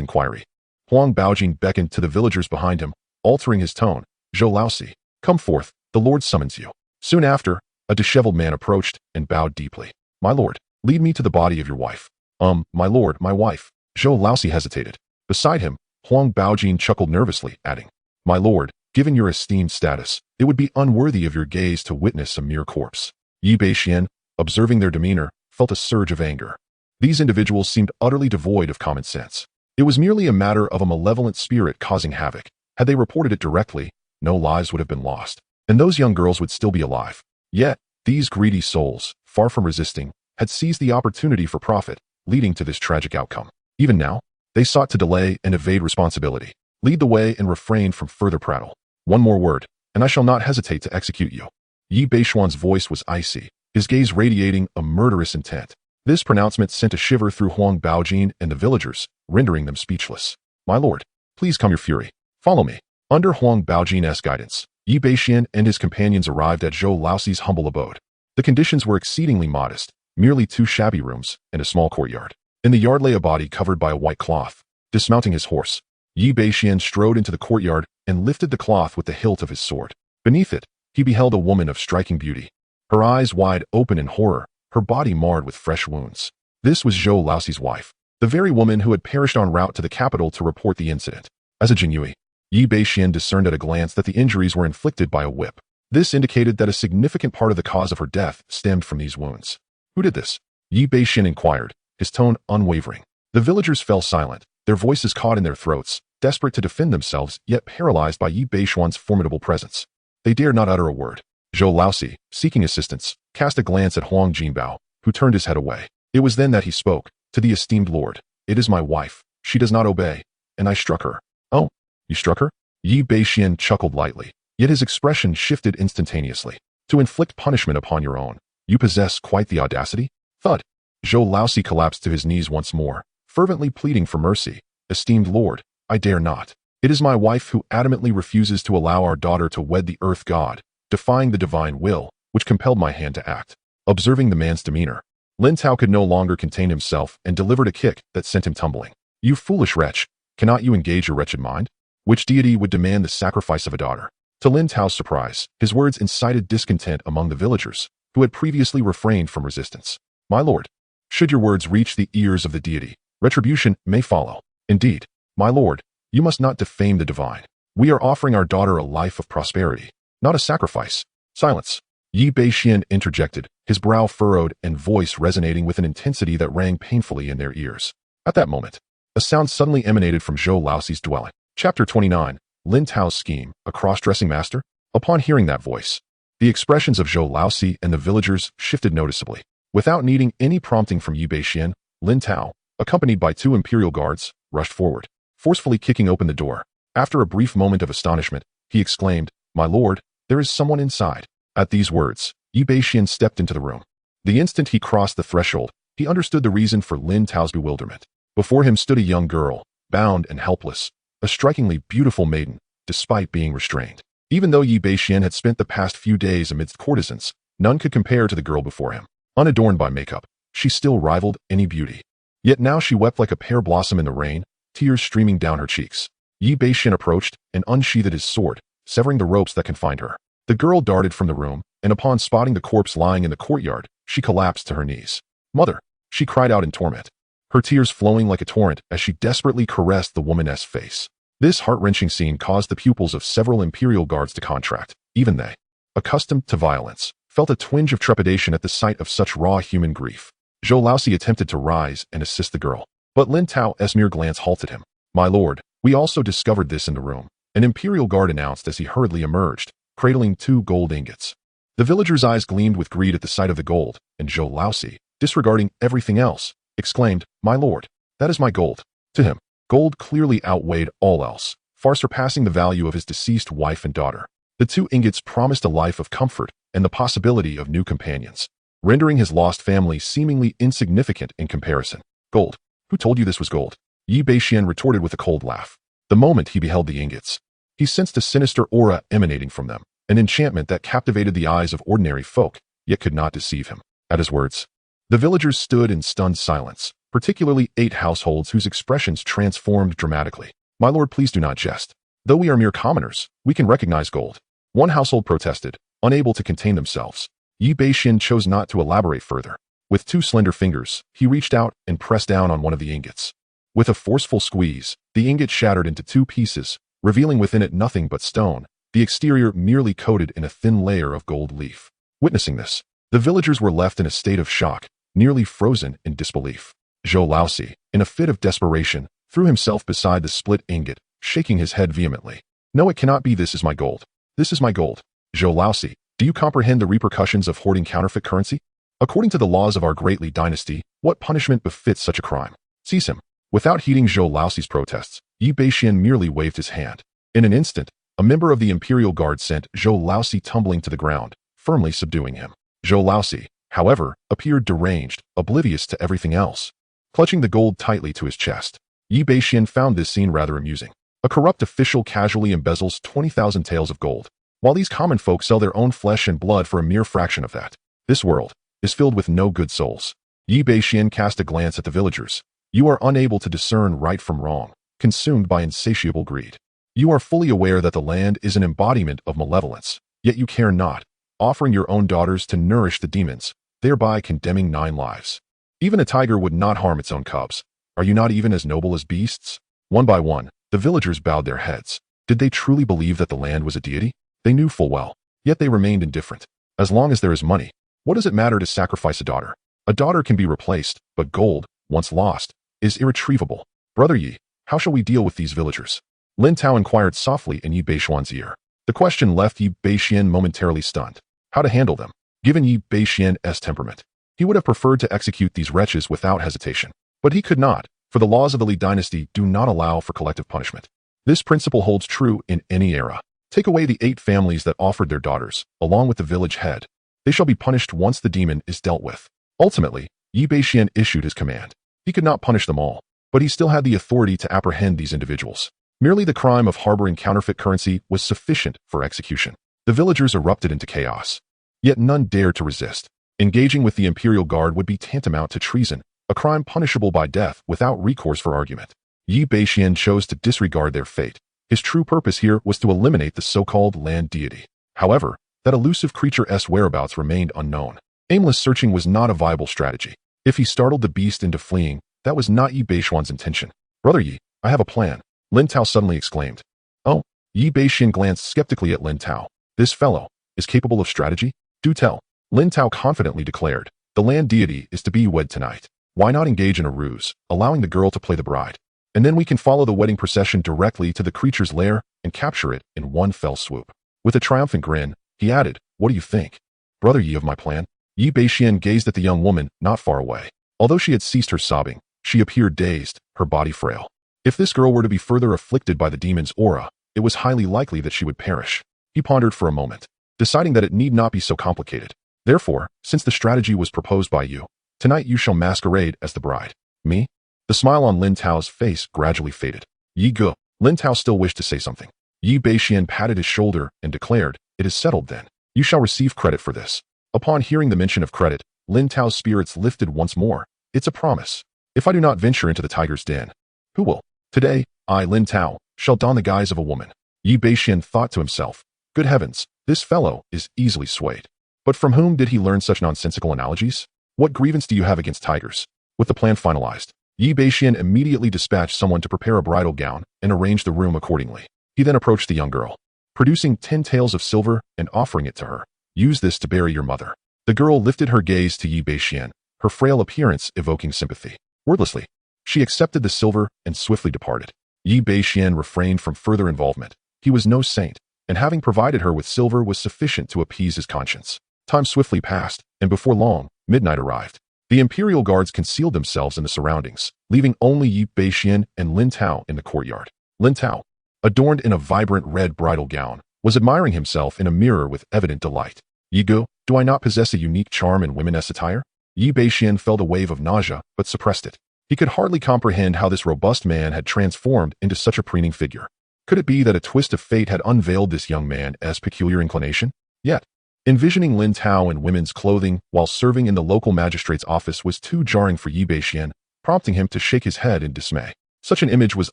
Speaker 1: inquiry, Huang Baojin beckoned to the villagers behind him, altering his tone. Zhou Laosi, come forth, the lord summons you. Soon after, a disheveled man approached and bowed deeply. My lord, lead me to the body of your wife. My lord, my wife. Zhou Laosi hesitated. Beside him, Huang Baojin chuckled nervously, adding, my lord, given your esteemed status, it would be unworthy of your gaze to witness a mere corpse. Yi Bashen, observing their demeanor, felt a surge of anger. These individuals seemed utterly devoid of common sense. It was merely a matter of a malevolent spirit causing havoc. Had they reported it directly, no lives would have been lost, and those young girls would still be alive. Yet, these greedy souls, far from resisting, had seized the opportunity for profit, leading to this tragic outcome. Even now, they sought to delay and evade responsibility. Lead the way and refrain from further prattle. One more word, and I shall not hesitate to execute you. Yi Bashuan's voice was icy, his gaze radiating a murderous intent. This pronouncement sent a shiver through Huang Baojin and the villagers, rendering them speechless. My lord, please calm your fury. Follow me. Under Huang Baojin's guidance, Yi Bashen and his companions arrived at Zhou Laoxi's humble abode. The conditions were exceedingly modest, merely 2 shabby rooms and a small courtyard. In the yard lay a body covered by a white cloth. Dismounting his horse, Yi Bashen strode into the courtyard and lifted the cloth with the hilt of his sword. Beneath it, he beheld a woman of striking beauty. Her eyes wide open in horror, her body marred with fresh wounds. This was Zhou Laoxi's wife, the very woman who had perished en route to the capital to report the incident. As a Jinui, Yi Bashen discerned at a glance that the injuries were inflicted by a whip. This indicated that a significant part of the cause of her death stemmed from these wounds. Who did this? Yi Bashen inquired, his tone unwavering. The villagers fell silent, their voices caught in their throats, desperate to defend themselves, yet paralyzed by Yi Bashuan's formidable presence. They dared not utter a word. Zhou Laosi, seeking assistance, cast a glance at Huang Jinbao, who turned his head away. It was then that he spoke, to the esteemed lord. It is my wife. She does not obey, and I struck her. Oh, you struck her? Yi Bashen chuckled lightly, yet his expression shifted instantaneously. To inflict punishment upon your own, you possess quite the audacity? Thud. Zhou Laosi collapsed to his knees once more, fervently pleading for mercy. Esteemed lord, I dare not. It is my wife who adamantly refuses to allow our daughter to wed the earth god, defying the divine will, which compelled my hand to act. Observing the man's demeanor, Lin Tao could no longer contain himself and delivered a kick that sent him tumbling. You foolish wretch, cannot you engage your wretched mind? Which deity would demand the sacrifice of a daughter? To Lin Tao's surprise, his words incited discontent among the villagers, who had previously refrained from resistance. My lord, should your words reach the ears of the deity, retribution may follow. Indeed, my lord, you must not defame the divine. We are offering our daughter a life of prosperity, not a sacrifice. Silence. Yi Bashen interjected, his brow furrowed and voice resonating with an intensity that rang painfully in their ears. At that moment, a sound suddenly emanated from Zhou Laoxi's dwelling. Chapter 29, Lin Tao's Scheme, a cross-dressing master? Upon hearing that voice, the expressions of Zhou Laoxi and the villagers shifted noticeably. Without needing any prompting from Yi Bashen, Lin Tao, accompanied by 2 imperial guards, rushed forward, forcefully kicking open the door. After a brief moment of astonishment, he exclaimed, My lord, there is someone inside. At these words, Yi Bashen stepped into the room. The instant he crossed the threshold, he understood the reason for Lin Tao's bewilderment. Before him stood a young girl, bound and helpless, a strikingly beautiful maiden, despite being restrained. Even though Yi Bashen had spent the past few days amidst courtesans, none could compare to the girl before him. Unadorned by makeup, she still rivaled any beauty. Yet now she wept like a pear blossom in the rain, tears streaming down her cheeks. Yi Bashen approached and unsheathed his sword, severing the ropes that confined her. The girl darted from the room, and upon spotting the corpse lying in the courtyard, she collapsed to her knees. Mother, she cried out in torment. her tears flowing like a torrent as she desperately caressed the woman's face. This heart-wrenching scene caused the pupils of several Imperial guards to contract. Even they, accustomed to violence, felt a twinge of trepidation at the sight of such raw human grief. Zhou Laosi attempted to rise and assist the girl, but Lin Tao's mere glance halted him. "My lord, we also discovered this in the room," an Imperial guard announced as he hurriedly emerged, cradling 2 gold ingots. The villager's eyes gleamed with greed at the sight of the gold, and Zhou Laosi, disregarding everything else, exclaimed, "My lord, that is my gold." To him, gold clearly outweighed all else, far surpassing the value of his deceased wife and daughter. The 2 ingots promised a life of comfort and the possibility of new companions, rendering his lost family seemingly insignificant in comparison. "Gold? Who told you this was gold?" Yi Beixian retorted with a cold laugh. The moment he beheld the ingots, he sensed a sinister aura emanating from them, an enchantment that captivated the eyes of ordinary folk, yet could not deceive him. At his words, the villagers stood in stunned silence, particularly 8 households whose expressions transformed dramatically. "My lord, please do not jest. Though we are mere commoners, we can recognize gold." One household protested, unable to contain themselves. Yi Beixian chose not to elaborate further. With 2 slender fingers, he reached out and pressed down on one of the ingots. With a forceful squeeze, the ingot shattered into 2 pieces, revealing within it nothing but stone, the exterior merely coated in a thin layer of gold leaf. Witnessing this, the villagers were left in a state of shock, nearly frozen in disbelief. Zhou Laosi, in a fit of desperation, threw himself beside the split ingot, shaking his head vehemently. "No, it cannot be. This is my gold. This is my gold." "Zhou Laosi, do you comprehend the repercussions of hoarding counterfeit currency? According to the laws of our great Li dynasty, what punishment befits such a crime? Seize him." Without heeding Zhou Laosi's protests, Yi Beixian merely waved his hand. In an instant, a member of the Imperial Guard sent Zhou Laosi tumbling to the ground, firmly subduing him. Zhou Laosi, however, appeared deranged, oblivious to everything else. Clutching the gold tightly to his chest, Yi Beixian found this scene rather amusing. A corrupt official casually embezzles 20,000 taels of gold, while these common folk sell their own flesh and blood for a mere fraction of that. This world is filled with no good souls. Yi Beixian cast a glance at the villagers. "You are unable to discern right from wrong, consumed by insatiable greed. You are fully aware that the land is an embodiment of malevolence, yet you care not, offering your own daughters to nourish the demons, thereby condemning 9 lives. Even a tiger would not harm its own cubs. Are you not even as noble as beasts?" One by one, the villagers bowed their heads. Did they truly believe that the land was a deity? They knew full well, yet they remained indifferent. As long as there is money, what does it matter to sacrifice a daughter? A daughter can be replaced, but gold, once lost, is irretrievable. "Brother Yi, how shall we deal with these villagers?" Lin Tao inquired softly in Yi Beixian's ear. The question left Yi Beixian momentarily stunned. How to handle them? Given Yi Beixian's temperament, he would have preferred to execute these wretches without hesitation. But he could not, for the laws of the Li dynasty do not allow for collective punishment. This principle holds true in any era. Take away the 8 families that offered their daughters, along with the village head. They shall be punished once the demon is dealt with. Ultimately, Yi Beixian issued his command. He could not punish them all, but he still had the authority to apprehend these individuals. Merely the crime of harboring counterfeit currency was sufficient for execution. The villagers erupted into chaos. Yet none dared to resist. Engaging with the Imperial Guard would be tantamount to treason, a crime punishable by death without recourse for argument. Yi Beixian chose to disregard their fate. His true purpose here was to eliminate the so-called land deity. However, that elusive creature's whereabouts remained unknown. Aimless searching was not a viable strategy. If he startled the beast into fleeing, that was not Yi Beixian's intention. "Brother Yi, I have a plan," Lin Tao suddenly exclaimed. "Oh?" Yi Beixian glanced skeptically at Lin Tao. "This fellow is capable of strategy? Do tell." Lin Tao confidently declared, "The land deity is to be wed tonight. Why not engage in a ruse, allowing the girl to play the bride? And then we can follow the wedding procession directly to the creature's lair and capture it in one fell swoop." With a triumphant grin, he added, "What do you think, Brother Yi, of my plan?" Yi Beixian gazed at the young woman not far away. Although she had ceased her sobbing, she appeared dazed, her body frail. If this girl were to be further afflicted by the demon's aura, it was highly likely that she would perish. He pondered for a moment, deciding that it need not be so complicated. "Therefore, since the strategy was proposed by you, tonight you shall masquerade as the bride." "Me?" The smile on Lin Tao's face gradually faded. "Yi Ge." Lin Tao still wished to say something. Yi Beixian patted his shoulder and declared, "It is settled then. You shall receive credit for this." Upon hearing the mention of credit, Lin Tao's spirits lifted once more. "It's a promise. If I do not venture into the tiger's den, who will? Today, I, Lin Tao, shall don the guise of a woman." Yi Beixian thought to himself, "Good heavens, this fellow is easily swayed. But from whom did he learn such nonsensical analogies? What grievance do you have against tigers?" With the plan finalized, Yi Bashen immediately dispatched someone to prepare a bridal gown and arrange the room accordingly. He then approached the young girl, producing 10 taels of silver and offering it to her. Use this to bury your mother. The girl lifted her gaze to Yi Bashen, her frail appearance evoking sympathy. Wordlessly, she accepted the silver and swiftly departed. Yi Bashen refrained from further involvement. He was no saint, and having provided her with silver was sufficient to appease his conscience. Time swiftly passed, and before long, midnight arrived. The imperial guards concealed themselves in the surroundings, leaving only Yi Bashen and Lin Tao in the courtyard. Lin Tao, adorned in a vibrant red bridal gown, was admiring himself in a mirror with evident delight. Yigo, do I not possess a unique charm in women's attire? Yi Bashen felt a wave of nausea, but suppressed it. He could hardly comprehend how this robust man had transformed into such a preening figure. Could it be that a twist of fate had unveiled this young man as peculiar inclination? Yet, envisioning Lin Tao in women's clothing while serving in the local magistrate's office was too jarring for Yi Bashen, prompting him to shake his head in dismay. Such an image was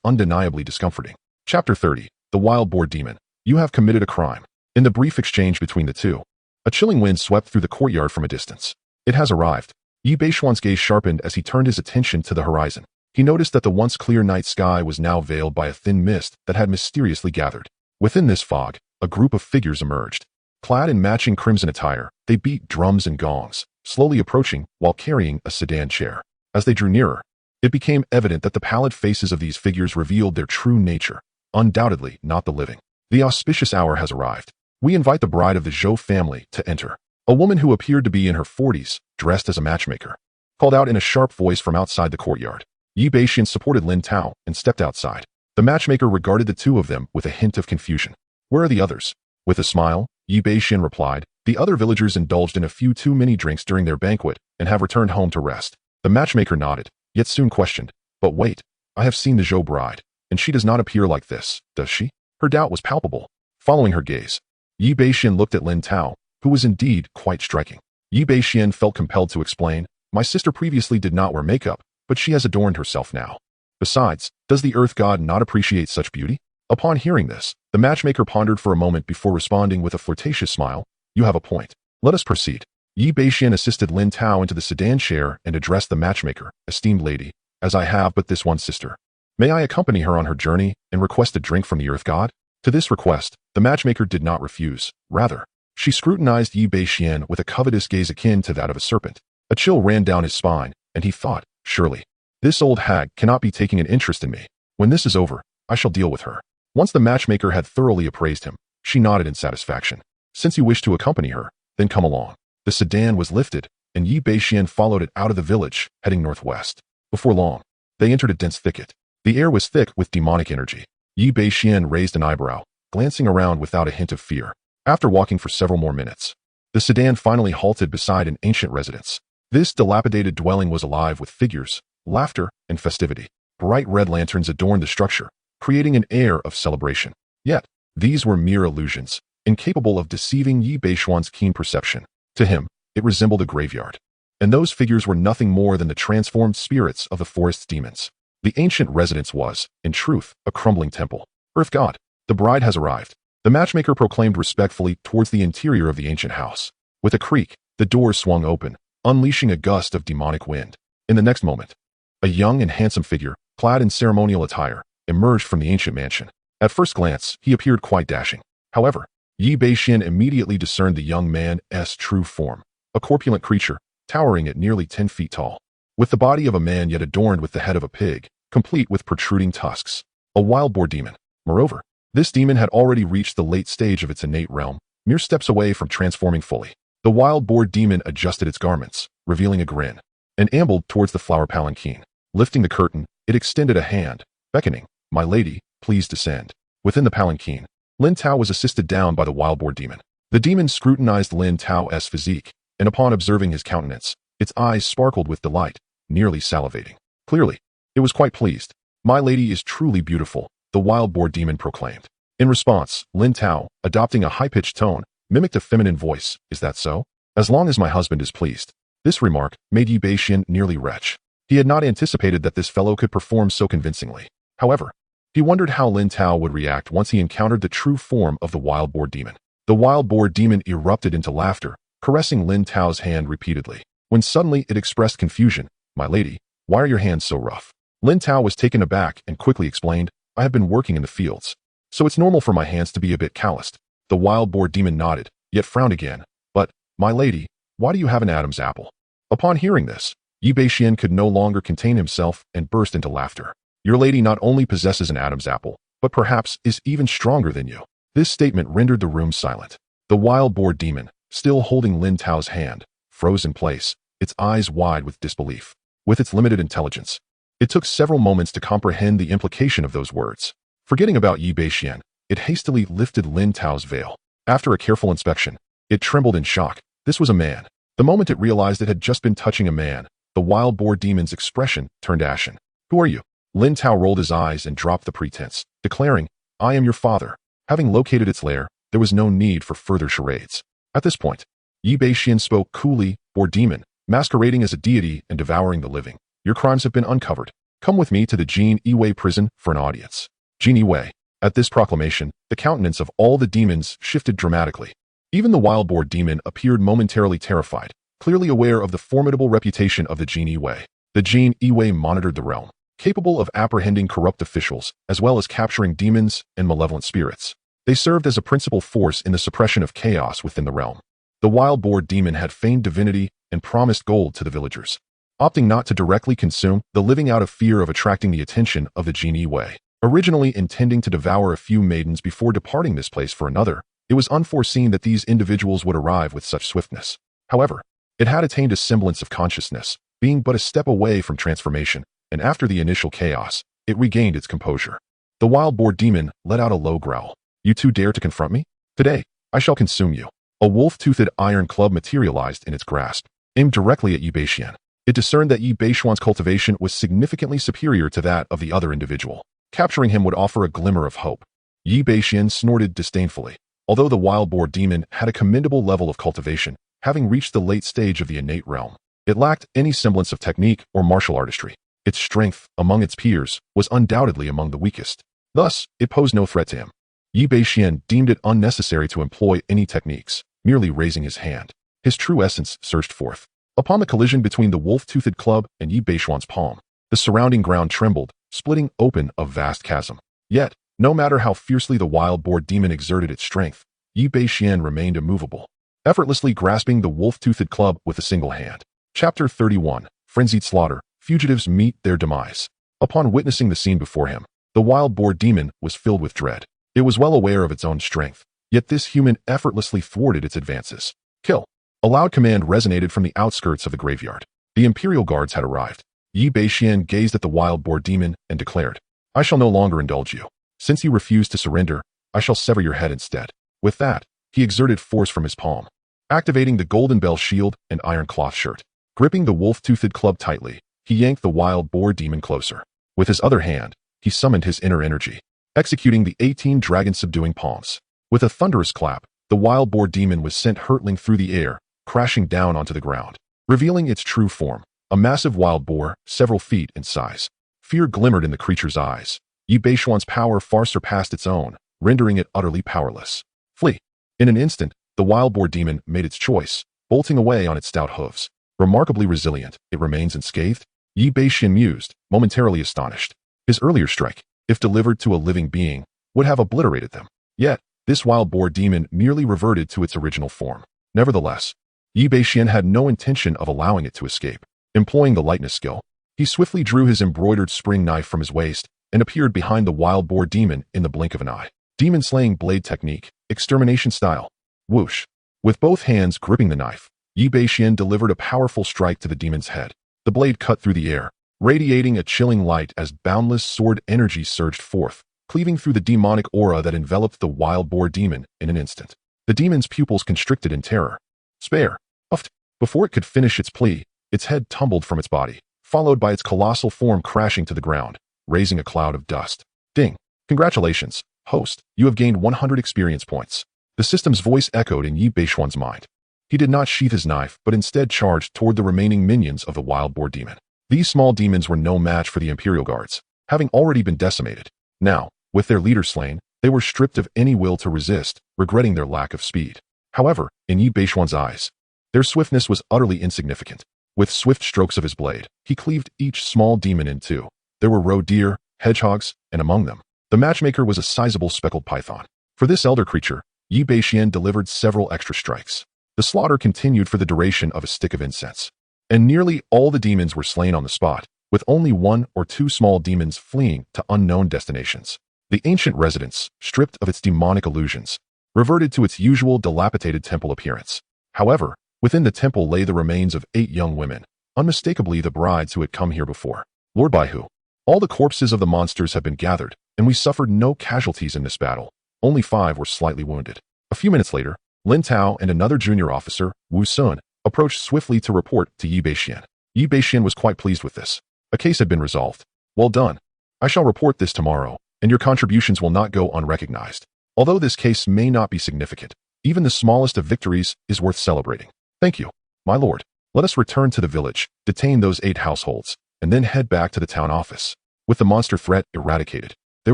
Speaker 1: undeniably discomforting. Chapter 30. The Wild Boar Demon. You have committed a crime. In the brief exchange between the two, a chilling wind swept through the courtyard from a distance. It has arrived. Yi Bashen's gaze sharpened as he turned his attention to the horizon. He noticed that the once clear night sky was now veiled by a thin mist that had mysteriously gathered. Within this fog, a group of figures emerged. Clad in matching crimson attire, they beat drums and gongs, slowly approaching while carrying a sedan chair. As they drew nearer, it became evident that the pallid faces of these figures revealed their true nature, undoubtedly not the living. The auspicious hour has arrived. We invite the bride of the Zhou family to enter. A woman who appeared to be in her 40s, dressed as a matchmaker, called out in a sharp voice from outside the courtyard. Yi Bashen supported Lin Tao and stepped outside. The matchmaker regarded the two of them with a hint of confusion. Where are the others? With a smile, Yi Bashen replied, the other villagers indulged in a few too many drinks during their banquet and have returned home to rest. The matchmaker nodded, yet soon questioned, but wait, I have seen the Zhou bride, and she does not appear like this, does she? Her doubt was palpable. Following her gaze, Yi Bashen looked at Lin Tao, who was indeed quite striking. Yi Bashen felt compelled to explain, my sister previously did not wear makeup, but she has adorned herself now. Besides, does the earth god not appreciate such beauty? Upon hearing this, the matchmaker pondered for a moment before responding with a flirtatious smile, you have a point. Let us proceed. Yi Bashen assisted Lin Tao into the sedan chair and addressed the matchmaker, esteemed lady, as I have but this one sister. May I accompany her on her journey and request a drink from the earth god? To this request, the matchmaker did not refuse. Rather, she scrutinized Yi Bashen with a covetous gaze akin to that of a serpent. A chill ran down his spine, and he thought, surely, this old hag cannot be taking an interest in me. When this is over, I shall deal with her. Once the matchmaker had thoroughly appraised him, she nodded in satisfaction. Since you wish to accompany her, then come along. The sedan was lifted, and Yi Bashen followed it out of the village, heading northwest. Before long, they entered a dense thicket. The air was thick with demonic energy. Yi Bashen raised an eyebrow, glancing around without a hint of fear. After walking for several more minutes, the sedan finally halted beside an ancient residence. This dilapidated dwelling was alive with figures, laughter, and festivity. Bright red lanterns adorned the structure, creating an air of celebration. Yet, these were mere illusions, incapable of deceiving Yi Bashen's keen perception. To him, it resembled a graveyard. And those figures were nothing more than the transformed spirits of the forest's demons. The ancient residence was, in truth, a crumbling temple. Earth God, the bride has arrived. The matchmaker proclaimed respectfully towards the interior of the ancient house. With a creak, the doors swung open, unleashing a gust of demonic wind. In the next moment, a young and handsome figure, clad in ceremonial attire, emerged from the ancient mansion. At first glance, he appeared quite dashing. However, Yi Bashen immediately discerned the young man's true form, a corpulent creature, towering at nearly 10 feet tall, with the body of a man yet adorned with the head of a pig, complete with protruding tusks. A wild boar demon. Moreover, this demon had already reached the late stage of its innate realm, mere steps away from transforming fully. The wild boar demon adjusted its garments, revealing a grin, and ambled towards the flower palanquin. Lifting the curtain, it extended a hand, beckoning, my lady, please descend. Within the palanquin, Lin Tao was assisted down by the wild boar demon. The demon scrutinized Lin Tao's physique, and upon observing his countenance, its eyes sparkled with delight, nearly salivating. Clearly, it was quite pleased. My lady is truly beautiful, the wild boar demon proclaimed. In response, Lin Tao, adopting a high-pitched tone, mimicked a feminine voice, is that so? As long as my husband is pleased. This remark made Yi Bashen nearly retch. He had not anticipated that this fellow could perform so convincingly. However, he wondered how Lin Tao would react once he encountered the true form of the wild boar demon. The wild boar demon erupted into laughter, caressing Lin Tao's hand repeatedly. When suddenly it expressed confusion, my lady, why are your hands so rough? Lin Tao was taken aback and quickly explained, I have been working in the fields, so it's normal for my hands to be a bit calloused. The wild boar demon nodded, yet frowned again. But, my lady, why do you have an Adam's apple? Upon hearing this, Bashen could no longer contain himself and burst into laughter. Your lady not only possesses an Adam's apple, but perhaps is even stronger than you. This statement rendered the room silent. The wild boar demon, still holding Lin Tao's hand, froze in place, its eyes wide with disbelief. With its limited intelligence, it took several moments to comprehend the implication of those words. Forgetting about Bashen, it hastily lifted Lin Tao's veil. After a careful inspection, it trembled in shock. This was a man. The moment it realized it had just been touching a man, the wild boar demon's expression turned ashen. Who are you? Lin Tao rolled his eyes and dropped the pretense, declaring, I am your father. Having located its lair, there was no need for further charades. At this point, Bashen spoke coolly, boar demon, masquerading as a deity and devouring the living. Your crimes have been uncovered. Come with me to the Jin Yiwei prison for an audience. Jin Yiwei. At this proclamation, the countenance of all the demons shifted dramatically. Even the wild boar demon appeared momentarily terrified, clearly aware of the formidable reputation of the Jin Yiwei. The Jin Yiwei monitored the realm, capable of apprehending corrupt officials, as well as capturing demons and malevolent spirits. They served as a principal force in the suppression of chaos within the realm. The wild boar demon had feigned divinity and promised gold to the villagers, opting not to directly consume the living out of fear of attracting the attention of the Jin Yiwei. Originally intending to devour a few maidens before departing this place for another, it was unforeseen that these individuals would arrive with such swiftness. However, it had attained a semblance of consciousness, being but a step away from transformation, and after the initial chaos, it regained its composure. The wild boar demon let out a low growl. You two dare to confront me? Today, I shall consume you. A wolf-toothed iron club materialized in its grasp, aimed directly at Bashen. It discerned that Bashen's cultivation was significantly superior to that of the other individual. Capturing him would offer a glimmer of hope. Bashen snorted disdainfully. Although the wild boar demon had a commendable level of cultivation, having reached the late stage of the innate realm, it lacked any semblance of technique or martial artistry. Its strength, among its peers, was undoubtedly among the weakest. Thus, it posed no threat to him. Bashen deemed it unnecessary to employ any techniques, merely raising his hand. His true essence surged forth. Upon the collision between the wolf-toothed club and Bashen's palm, the surrounding ground trembled, splitting open a vast chasm. Yet, no matter how fiercely the wild boar demon exerted its strength, Bashen remained immovable, effortlessly grasping the wolf-toothed club with a single hand. Chapter 31. Frenzied Slaughter. Fugitives meet their demise. Upon witnessing the scene before him, the wild boar demon was filled with dread. It was well aware of its own strength, yet this human effortlessly thwarted its advances. Kill. A loud command resonated from the outskirts of the graveyard. The Imperial Guards had arrived. Bashen gazed at the wild boar demon and declared, I shall no longer indulge you. Since you refuse to surrender, I shall sever your head instead. With that, he exerted force from his palm, activating the golden bell shield and iron cloth shirt. Gripping the wolf-toothed club tightly, he yanked the wild boar demon closer. With his other hand, he summoned his inner energy, executing the 18 dragon-subduing palms. With a thunderous clap, the wild boar demon was sent hurtling through the air, crashing down onto the ground, revealing its true form, a massive wild boar, several feet in size. Fear glimmered in the creature's eyes. Bashen's power far surpassed its own, rendering it utterly powerless. Flee. In an instant, the wild boar demon made its choice, bolting away on its stout hooves. Remarkably resilient, it remains unscathed? Bashen mused, momentarily astonished. His earlier strike, if delivered to a living being, would have obliterated them. Yet, this wild boar demon merely reverted to its original form. Nevertheless, Bashen had no intention of allowing it to escape. Employing the lightness skill, he swiftly drew his embroidered spring knife from his waist and appeared behind the wild boar demon in the blink of an eye. Demon-slaying blade technique, extermination style. Whoosh. With both hands gripping the knife, Bashen delivered a powerful strike to the demon's head. The blade cut through the air, radiating a chilling light as boundless sword energy surged forth, cleaving through the demonic aura that enveloped the wild boar demon in an instant. The demon's pupils constricted in terror. Spare. Uffed. Before it could finish its plea, its head tumbled from its body, followed by its colossal form crashing to the ground, raising a cloud of dust. Ding. Congratulations, host. You have gained 100 experience points. The system's voice echoed in Bashen's mind. He did not sheath his knife, but instead charged toward the remaining minions of the wild boar demon. These small demons were no match for the Imperial Guards, having already been decimated. Now, with their leader slain, they were stripped of any will to resist, regretting their lack of speed. However, in Bashen's eyes, their swiftness was utterly insignificant. With swift strokes of his blade, he cleaved each small demon in two, There were roe deer, hedgehogs, and among them, the matchmaker was a sizable speckled python. For this elder creature, Yi Bashen delivered several extra strikes. The slaughter continued for the duration of a stick of incense. And nearly all the demons were slain on the spot, with only 1 or 2 small demons fleeing to unknown destinations. The ancient residence, stripped of its demonic illusions, reverted to its usual dilapidated temple appearance. However, within the temple lay the remains of 8 young women, unmistakably the brides who had come here before. Lord Baihu, all the corpses of the monsters have been gathered, and we suffered no casualties in this battle. Only 5 were slightly wounded. A few minutes later, Lin Tao and another junior officer, Wu Sun, approached swiftly to report to Yi Bashen. Yi Bashen was quite pleased with this. A case had been resolved. Well done. I shall report this tomorrow, and your contributions will not go unrecognized. Although this case may not be significant, even the smallest of victories is worth celebrating. Thank you, my lord. Let us return to the village, detain those 8 households, and then head back to the town office. With the monster threat eradicated, there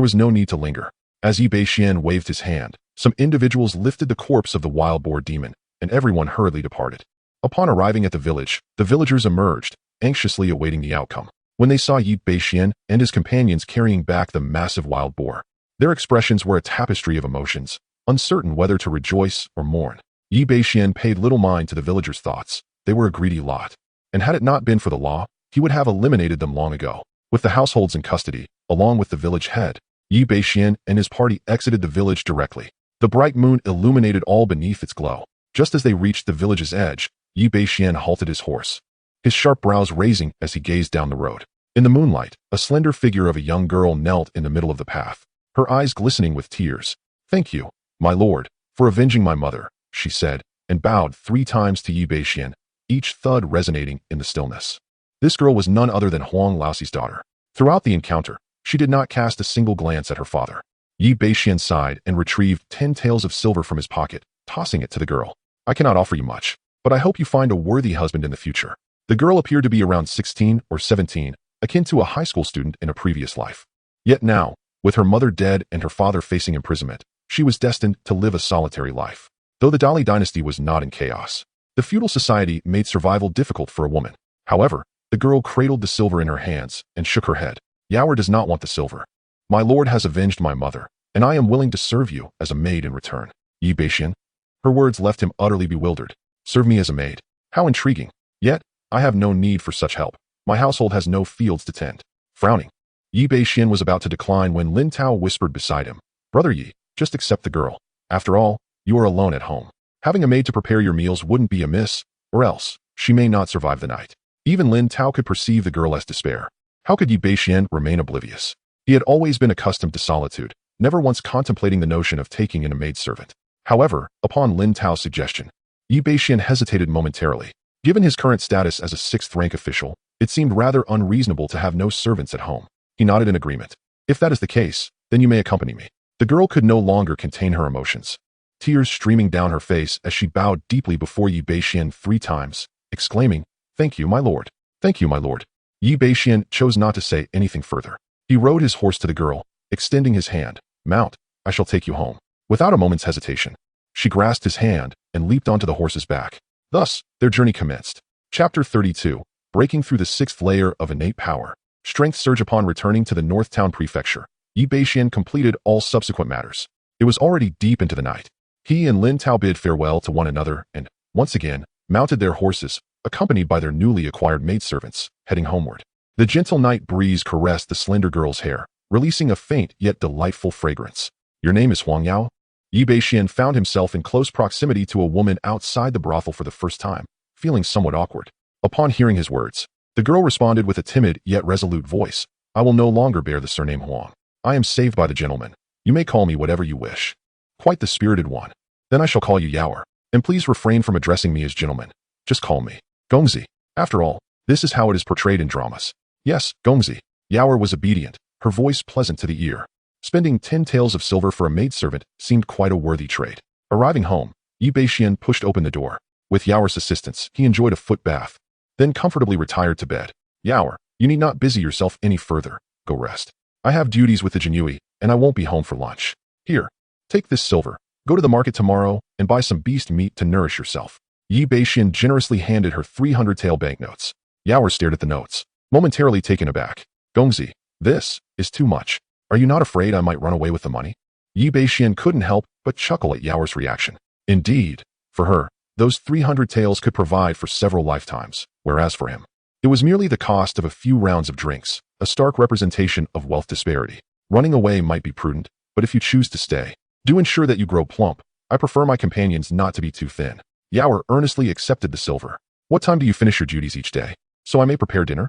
Speaker 1: was no need to linger. As Yi Bashen waved his hand, some individuals lifted the corpse of the wild boar demon, and everyone hurriedly departed. Upon arriving at the village, the villagers emerged, anxiously awaiting the outcome. When they saw Yi Bashen and his companions carrying back the massive wild boar, their expressions were a tapestry of emotions, uncertain whether to rejoice or mourn. Yi Bashen paid little mind to the villagers' thoughts. They were a greedy lot, and had it not been for the law, he would have eliminated them long ago. With the households in custody, along with the village head, Yi Bashen and his party exited the village directly. The bright moon illuminated all beneath its glow. Just as they reached the village's edge, Yi Bashen halted his horse, his sharp brows raising as he gazed down the road. In the moonlight, a slender figure of a young girl knelt in the middle of the path, her eyes glistening with tears. "Thank you, my lord, for avenging my mother," she said, and bowed 3 times to Yi Bashen, each thud resonating in the stillness. This girl was none other than Huang Laoxi's daughter. Throughout the encounter, she did not cast a single glance at her father. Yi Bashen sighed and retrieved 10 taels of silver from his pocket, tossing it to the girl. "I cannot offer you much, but I hope you find a worthy husband in the future." The girl appeared to be around 16 or 17, akin to a high school student in a previous life. Yet now, with her mother dead and her father facing imprisonment, she was destined to live a solitary life. Though the Dali dynasty was not in chaos, the feudal society made survival difficult for a woman. However, the girl cradled the silver in her hands and shook her head. "Yaoer does not want the silver. My lord has avenged my mother, and I am willing to serve you as a maid in return." Yi Bashen. Her words left him utterly bewildered. "Serve me as a maid? How intriguing. Yet, I have no need for such help. My household has no fields to tend." Frowning, Yi Bashen was about to decline when Lin Tao whispered beside him, "Brother Yi, just accept the girl. After all, you are alone at home. Having a maid to prepare your meals wouldn't be amiss, or else, she may not survive the night." Even Lin Tao could perceive the girl as despair. How could Yi Bashen remain oblivious? He had always been accustomed to solitude, never once contemplating the notion of taking in a maidservant. However, upon Lin Tao's suggestion, Yi Bashen hesitated momentarily. Given his current status as a 6th-rank official, it seemed rather unreasonable to have no servants at home. He nodded in agreement. "If that is the case, then you may accompany me." The girl could no longer contain her emotions, tears streaming down her face as she bowed deeply before Yi Bashen 3 times, exclaiming, "Thank you, my lord. Thank you, my lord." Yi Bashen chose not to say anything further. He rode his horse to the girl, extending his hand. "Mount, I shall take you home." Without a moment's hesitation, she grasped his hand and leaped onto the horse's back. Thus, their journey commenced. Chapter 32, Breaking Through the 6th Layer of Innate Power. Strength surge. Upon returning to the North Town Prefecture, Yi Bashen completed all subsequent matters. It was already deep into the night. He and Lin Tao bid farewell to one another and, once again, mounted their horses, accompanied by their newly acquired maidservants, heading homeward. The gentle night breeze caressed the slender girl's hair, releasing a faint yet delightful fragrance. "Your name is Huang Yao?" Yi Bashen found himself in close proximity to a woman outside the brothel for the first time, feeling somewhat awkward. Upon hearing his words, the girl responded with a timid yet resolute voice. "I will no longer bear the surname Huang. I am saved by the gentleman. You may call me whatever you wish." "Quite the spirited one. Then I shall call you Yaoer. And please refrain from addressing me as gentleman. Just call me Gongzi. After all, this is how it is portrayed in dramas." "Yes, Gongzi." Yaoer was obedient, her voice pleasant to the ear. Spending 10 taels of silver for a maidservant seemed quite a worthy trade. Arriving home, Yi Bashen pushed open the door. With Yaoer's assistance, he enjoyed a foot bath, then comfortably retired to bed. "Yaoer, you need not busy yourself any further. Go rest. I have duties with the Jinui, and I won't be home for lunch. Here, take this silver. Go to the market tomorrow and buy some beast meat to nourish yourself." Yi Bashen generously handed her 300 tael banknotes. Yaoer stared at the notes, momentarily taken aback. "Gongzi, This is too much. Are you not afraid I might run away with the money? Yi Beixian couldn't help but chuckle at Yao's reaction. Indeed, for her, those 300 taels could provide for several lifetimes, whereas for him, it was merely the cost of a few rounds of drinks, a stark representation of wealth disparity. Running away might be prudent, but if you choose to stay, do ensure that you grow plump. I prefer my companions not to be too thin. Yao earnestly accepted the silver. What time do you finish your duties each day? So I may prepare dinner?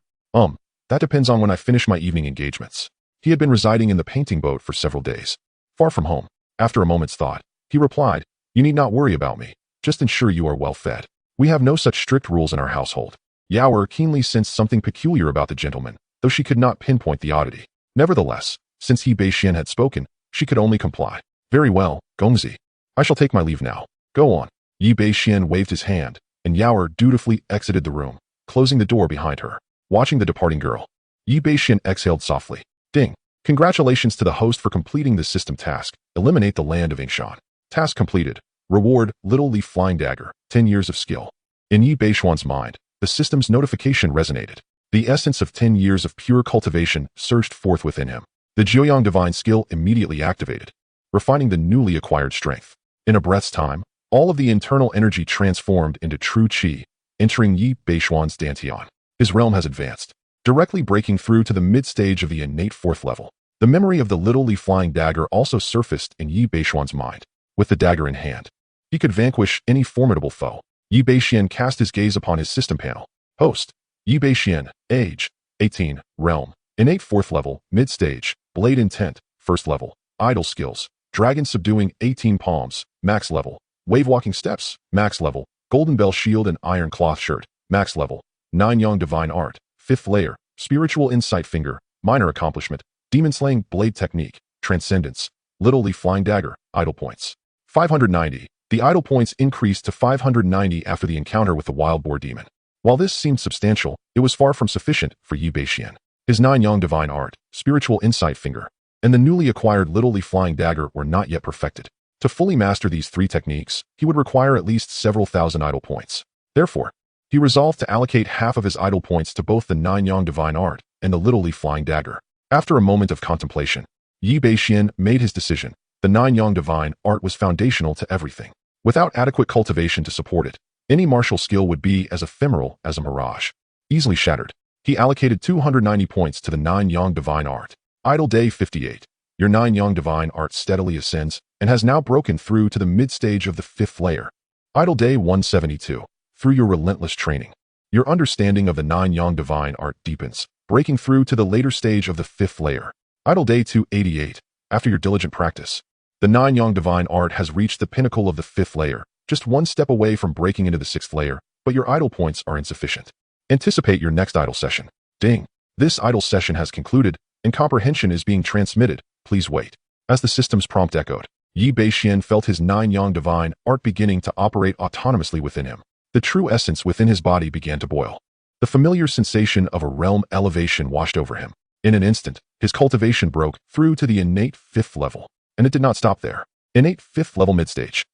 Speaker 1: That depends on when I finish my evening engagements. He had been residing in the painting boat for several days, far from home. After a moment's thought, he replied, you need not worry about me. Just ensure you are well fed. We have no such strict rules in our household. Yao keenly sensed something peculiar about the gentleman, though she could not pinpoint the oddity. Nevertheless, since Yi Beixian had spoken, she could only comply. Very well, Gongzi. I shall take my leave now. Go on. Yi Beixian waved his hand, and Yao dutifully exited the room, closing the door behind her. Watching the departing girl, Yi Beixian exhaled softly. Ding. Congratulations to the host for completing this system task. Eliminate the land of Yingshan. Task completed. Reward, Little Leaf Flying Dagger, 10 years of skill. In Yi Beixian's mind, the system's notification resonated. The essence of 10 years of pure cultivation surged forth within him. The Jiuyang divine skill immediately activated, refining the newly acquired strength. In a breath's time, all of the internal energy transformed into true qi, entering Yi Beixian's dantian. His realm has advanced, directly breaking through to the mid-stage of the innate 4th level. The memory of the Little Leaf Flying Dagger also surfaced in Yi Beixian's mind. With the dagger in hand, he could vanquish any formidable foe. Yi Beixian cast his gaze upon his system panel. Host, Yi Beixian, age, 18, realm, innate 4th level, mid-stage, blade intent, 1st level, idle skills, dragon subduing 18 palms, max level, wave walking steps, max level, golden bell shield and iron cloth shirt, max level, 9 yang divine art, 5th layer, spiritual insight finger, minor accomplishment, demon slaying blade technique, transcendence, Little Leaf Flying Dagger, idle points. 590. The idle points increased to 590 after the encounter with the wild boar demon. While this seemed substantial, it was far from sufficient for Yi Beixian. His 9 yang divine art, spiritual insight finger, and the newly acquired Little Leaf Flying Dagger were not yet perfected. To fully master these 3 techniques, he would require at least several thousand idle points. Therefore, he resolved to allocate half of his idle points to both the 9 yang divine art and the Little Leaf Flying Dagger. After a moment of contemplation, Yi Beixian made his decision. The 9 yang divine art was foundational to everything. Without adequate cultivation to support it, any martial skill would be as ephemeral as a mirage. Easily shattered, he allocated 290 points to the 9 yang divine art. Idle day 58. Your 9 yang divine art steadily ascends and has now broken through to the mid-stage of the 5th layer. Idle day 172. Through your relentless training, your understanding of the 9 yang divine art deepens, breaking through to the later stage of the 5th layer. Idle day 288. After your diligent practice, the 9 yang divine art has reached the pinnacle of the 5th layer, just one step away from breaking into the 6th layer, but your idle points are insufficient. Anticipate your next idle session. Ding. This idle session has concluded, and comprehension is being transmitted. Please wait. As the system's prompt echoed, Yi Beixian felt his 9 yang divine art beginning to operate autonomously within him. The true essence within his body began to boil. The familiar sensation of a realm elevation washed over him. In an instant, his cultivation broke through to the innate 5th level. And it did not stop there. Innate 5th level mid-stage.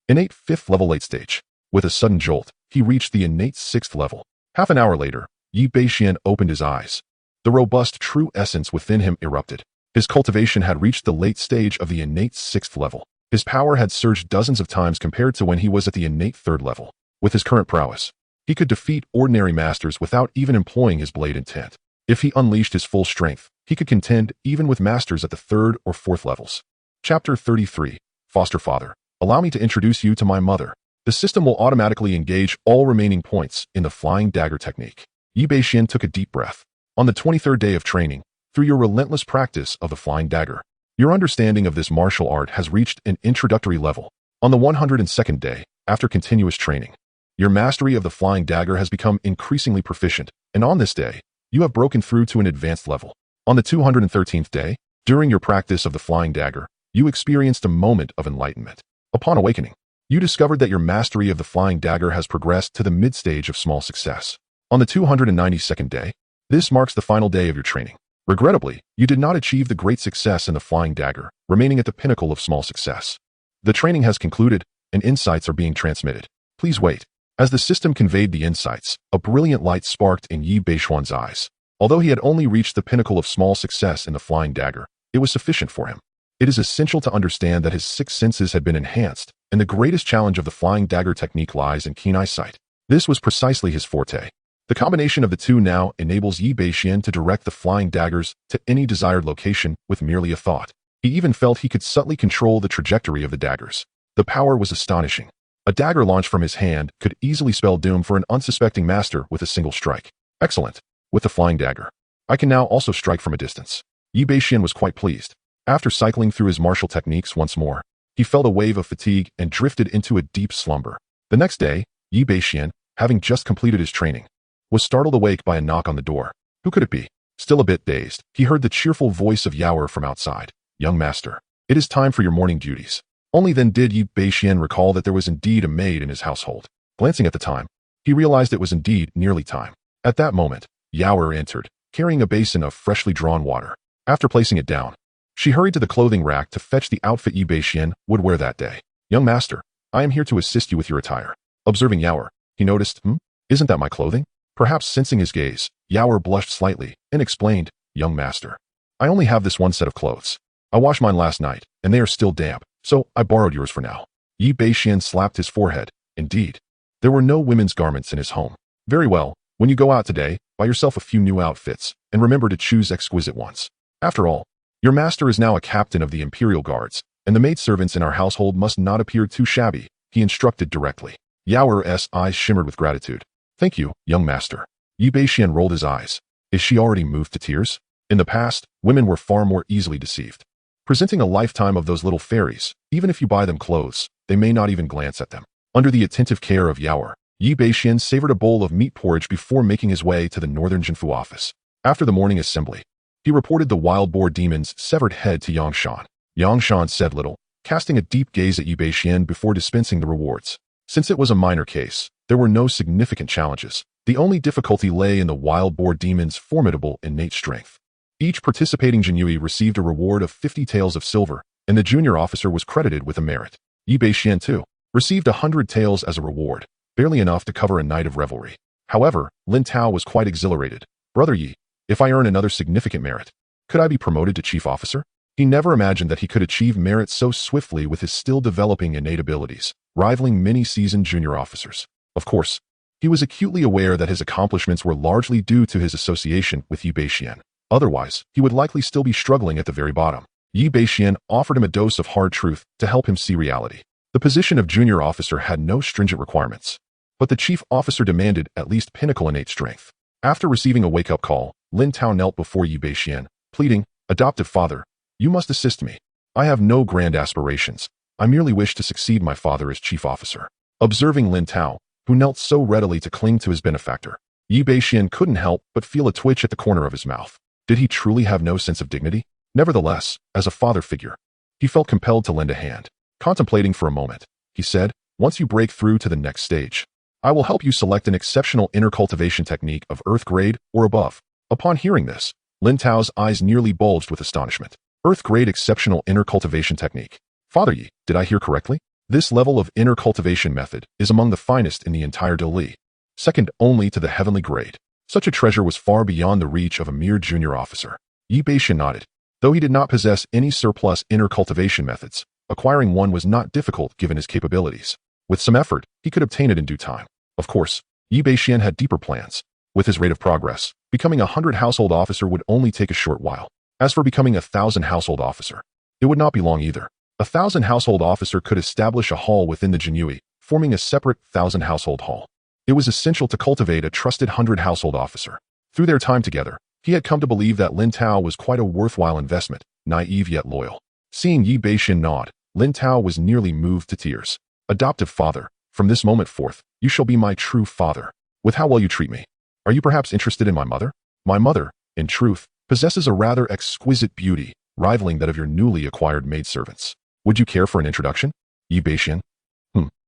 Speaker 1: Innate 5th level late stage. With a sudden jolt, he reached the innate 6th level. Half an hour later, Yi Beixian opened his eyes. The robust true essence within him erupted. His cultivation had reached the late stage of the innate 6th level. His power had surged dozens of times compared to when he was at the innate 3rd level. With his current prowess, he could defeat ordinary masters without even employing his blade intent. If he unleashed his full strength, he could contend even with masters at the 3rd or 4th levels. Chapter 33. Foster Father. Allow me to introduce you to my mother. The system will automatically engage all remaining points in the Flying Dagger technique. Yi Beixian took a deep breath. On the 23rd day of training, through your relentless practice of the Flying Dagger, your understanding of this martial art has reached an introductory level. On the 102nd day, after continuous training, your mastery of the Flying Dagger has become increasingly proficient, and on this day, you have broken through to an advanced level. On the 213th day, during your practice of the Flying Dagger, you experienced a moment of enlightenment. Upon awakening, you discovered that your mastery of the Flying Dagger has progressed to the mid-stage of small success. On the 292nd day, this marks the final day of your training. Regrettably, you did not achieve the great success in the Flying Dagger, remaining at the pinnacle of small success. The training has concluded, and insights are being transmitted. Please wait. As the system conveyed the insights, a brilliant light sparked in Yi Beixian's eyes. Although he had only reached the pinnacle of small success in the flying dagger, it was sufficient for him. It is essential to understand that his six senses had been enhanced, and the greatest challenge of the flying dagger technique lies in keen eyesight. This was precisely his forte. The combination of the two now enables Bashen to direct the flying daggers to any desired location with merely a thought. He even felt he could subtly control the trajectory of the daggers. The power was astonishing. A dagger launched from his hand could easily spell doom for an unsuspecting master with a single strike. Excellent. With the flying dagger, I can now also strike from a distance. Bashen was quite pleased. After cycling through his martial techniques once more, he felt a wave of fatigue and drifted into a deep slumber. The next day, Bashen, having just completed his training, was startled awake by a knock on the door. Who could it be? Still a bit dazed, he heard the cheerful voice of Yaoer from outside. Young master, it is time for your morning duties. Only then did Bashen recall that there was indeed a maid in his household. Glancing at the time, he realized it was indeed nearly time. At that moment, Yaoer entered, carrying a basin of freshly drawn water. After placing it down, she hurried to the clothing rack to fetch the outfit Bashen would wear that day. Young master, I am here to assist you with your attire. Observing Yaoer, he noticed, Isn't that my clothing? Perhaps sensing his gaze, Yaoer blushed slightly and explained, Young master, I only have this one set of clothes. I washed mine last night, and they are still damp, so I borrowed yours for now. Bashen slapped his forehead. Indeed, there were no women's garments in his home. Very well, when you go out today, buy yourself a few new outfits, and remember to choose exquisite ones. After all, your master is now a captain of the Imperial Guards, and the maidservants in our household must not appear too shabby, he instructed directly. Yaoer's eyes shimmered with gratitude. Thank you, young master. Bashen rolled his eyes. Is she already moved to tears? In the past, women were far more easily deceived. Presenting a lifetime of those little fairies, even if you buy them clothes, they may not even glance at them. Under the attentive care of Yaoer, Bashen savored a bowl of meat porridge before making his way to the Northern Jinfu office. After the morning assembly, he reported the wild boar demon's severed head to Yangshan. Yangshan said little, casting a deep gaze at Bashen before dispensing the rewards. Since it was a minor case, there were no significant challenges. The only difficulty lay in the wild boar demon's formidable innate strength. Each participating Jinyui received a reward of 50 taels of silver, and the junior officer was credited with a merit. Bashen, too, received 100 taels as a reward, barely enough to cover a night of revelry. However, Lin Tao was quite exhilarated. Brother Yi, if I earn another significant merit, could I be promoted to chief officer? He never imagined that he could achieve merit so swiftly with his still developing innate abilities, rivaling many seasoned junior officers. Of course, he was acutely aware that his accomplishments were largely due to his association with Bashen. Otherwise, he would likely still be struggling at the very bottom. Bashen offered him a dose of hard truth to help him see reality. The position of junior officer had no stringent requirements, but the chief officer demanded at least pinnacle innate strength. After receiving a wake-up call, Lin Tao knelt before Bashen, pleading, Adoptive father, you must assist me. I have no grand aspirations. I merely wish to succeed my father as chief officer. Observing Lin Tao, who knelt so readily to cling to his benefactor, Bashen couldn't help but feel a twitch at the corner of his mouth. Did he truly have no sense of dignity? Nevertheless, as a father figure, he felt compelled to lend a hand. Contemplating for a moment, he said, once you break through to the next stage, I will help you select an exceptional inner cultivation technique of earth grade or above. Upon hearing this, Lin Tao's eyes nearly bulged with astonishment. Earth grade exceptional inner cultivation technique. Father Yi, did I hear correctly? This level of inner cultivation method is among the finest in the entire Doli, second only to the heavenly grade. Such a treasure was far beyond the reach of a mere junior officer. Bashen nodded. Though he did not possess any surplus inner cultivation methods, acquiring one was not difficult given his capabilities. With some effort, he could obtain it in due time. Of course, Bashen had deeper plans. With his rate of progress, becoming 100 household officer would only take a short while. As for becoming 1,000 household officer, it would not be long either. 1,000 household officer could establish a hall within the Jinyui, forming a separate 1,000 household hall. It was essential to cultivate a trusted 100 household officer. Through their time together, he had come to believe that Lin Tao was quite a worthwhile investment, naive yet loyal. Seeing Bashen nod, Lin Tao was nearly moved to tears. Adoptive father, from this moment forth, you shall be my true father. With how well you treat me. Are you perhaps interested in my mother? My mother, in truth, possesses a rather exquisite beauty, rivaling that of your newly acquired maidservants. Would you care for an introduction? Bashen?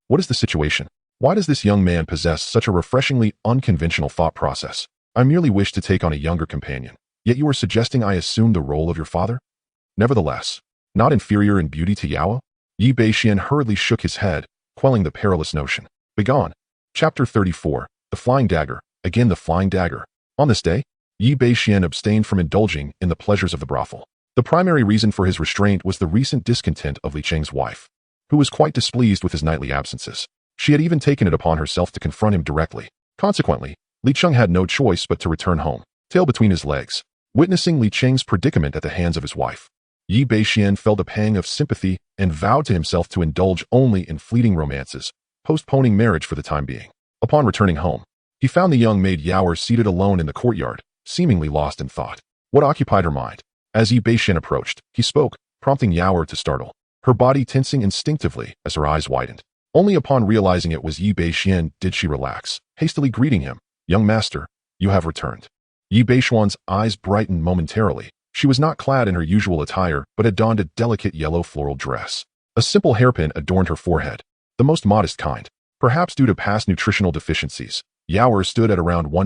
Speaker 1: What is the situation? Why does this young man possess such a refreshingly unconventional thought process? I merely wish to take on a younger companion, yet you are suggesting I assume the role of your father? Nevertheless, not inferior in beauty to Yao? Bashen hurriedly shook his head, quelling the perilous notion. Begone. Chapter 34, The Flying Dagger. Again the flying dagger. On this day, Yi Bashen abstained from indulging in the pleasures of the brothel. The primary reason for his restraint was the recent discontent of Li Cheng's wife, who was quite displeased with his nightly absences. She had even taken it upon herself to confront him directly. Consequently, Li Cheng had no choice but to return home, tail between his legs. Witnessing Li Cheng's predicament at the hands of his wife, Yi Bashen felt a pang of sympathy and vowed to himself to indulge only in fleeting romances, postponing marriage for the time being. Upon returning home, he found the young maid Yaoer seated alone in the courtyard, seemingly lost in thought. What occupied her mind? As Yi Bashen approached, he spoke, prompting Yaoer to startle, her body tensing instinctively as her eyes widened. Only upon realizing it was Yi Bashen did she relax, hastily greeting him. "Young master, you have returned." Yi Bashen's eyes brightened momentarily. She was not clad in her usual attire, but had donned a delicate yellow floral dress. A simple hairpin adorned her forehead, the most modest kind. Perhaps due to past nutritional deficiencies, Yaoer stood at around 1.60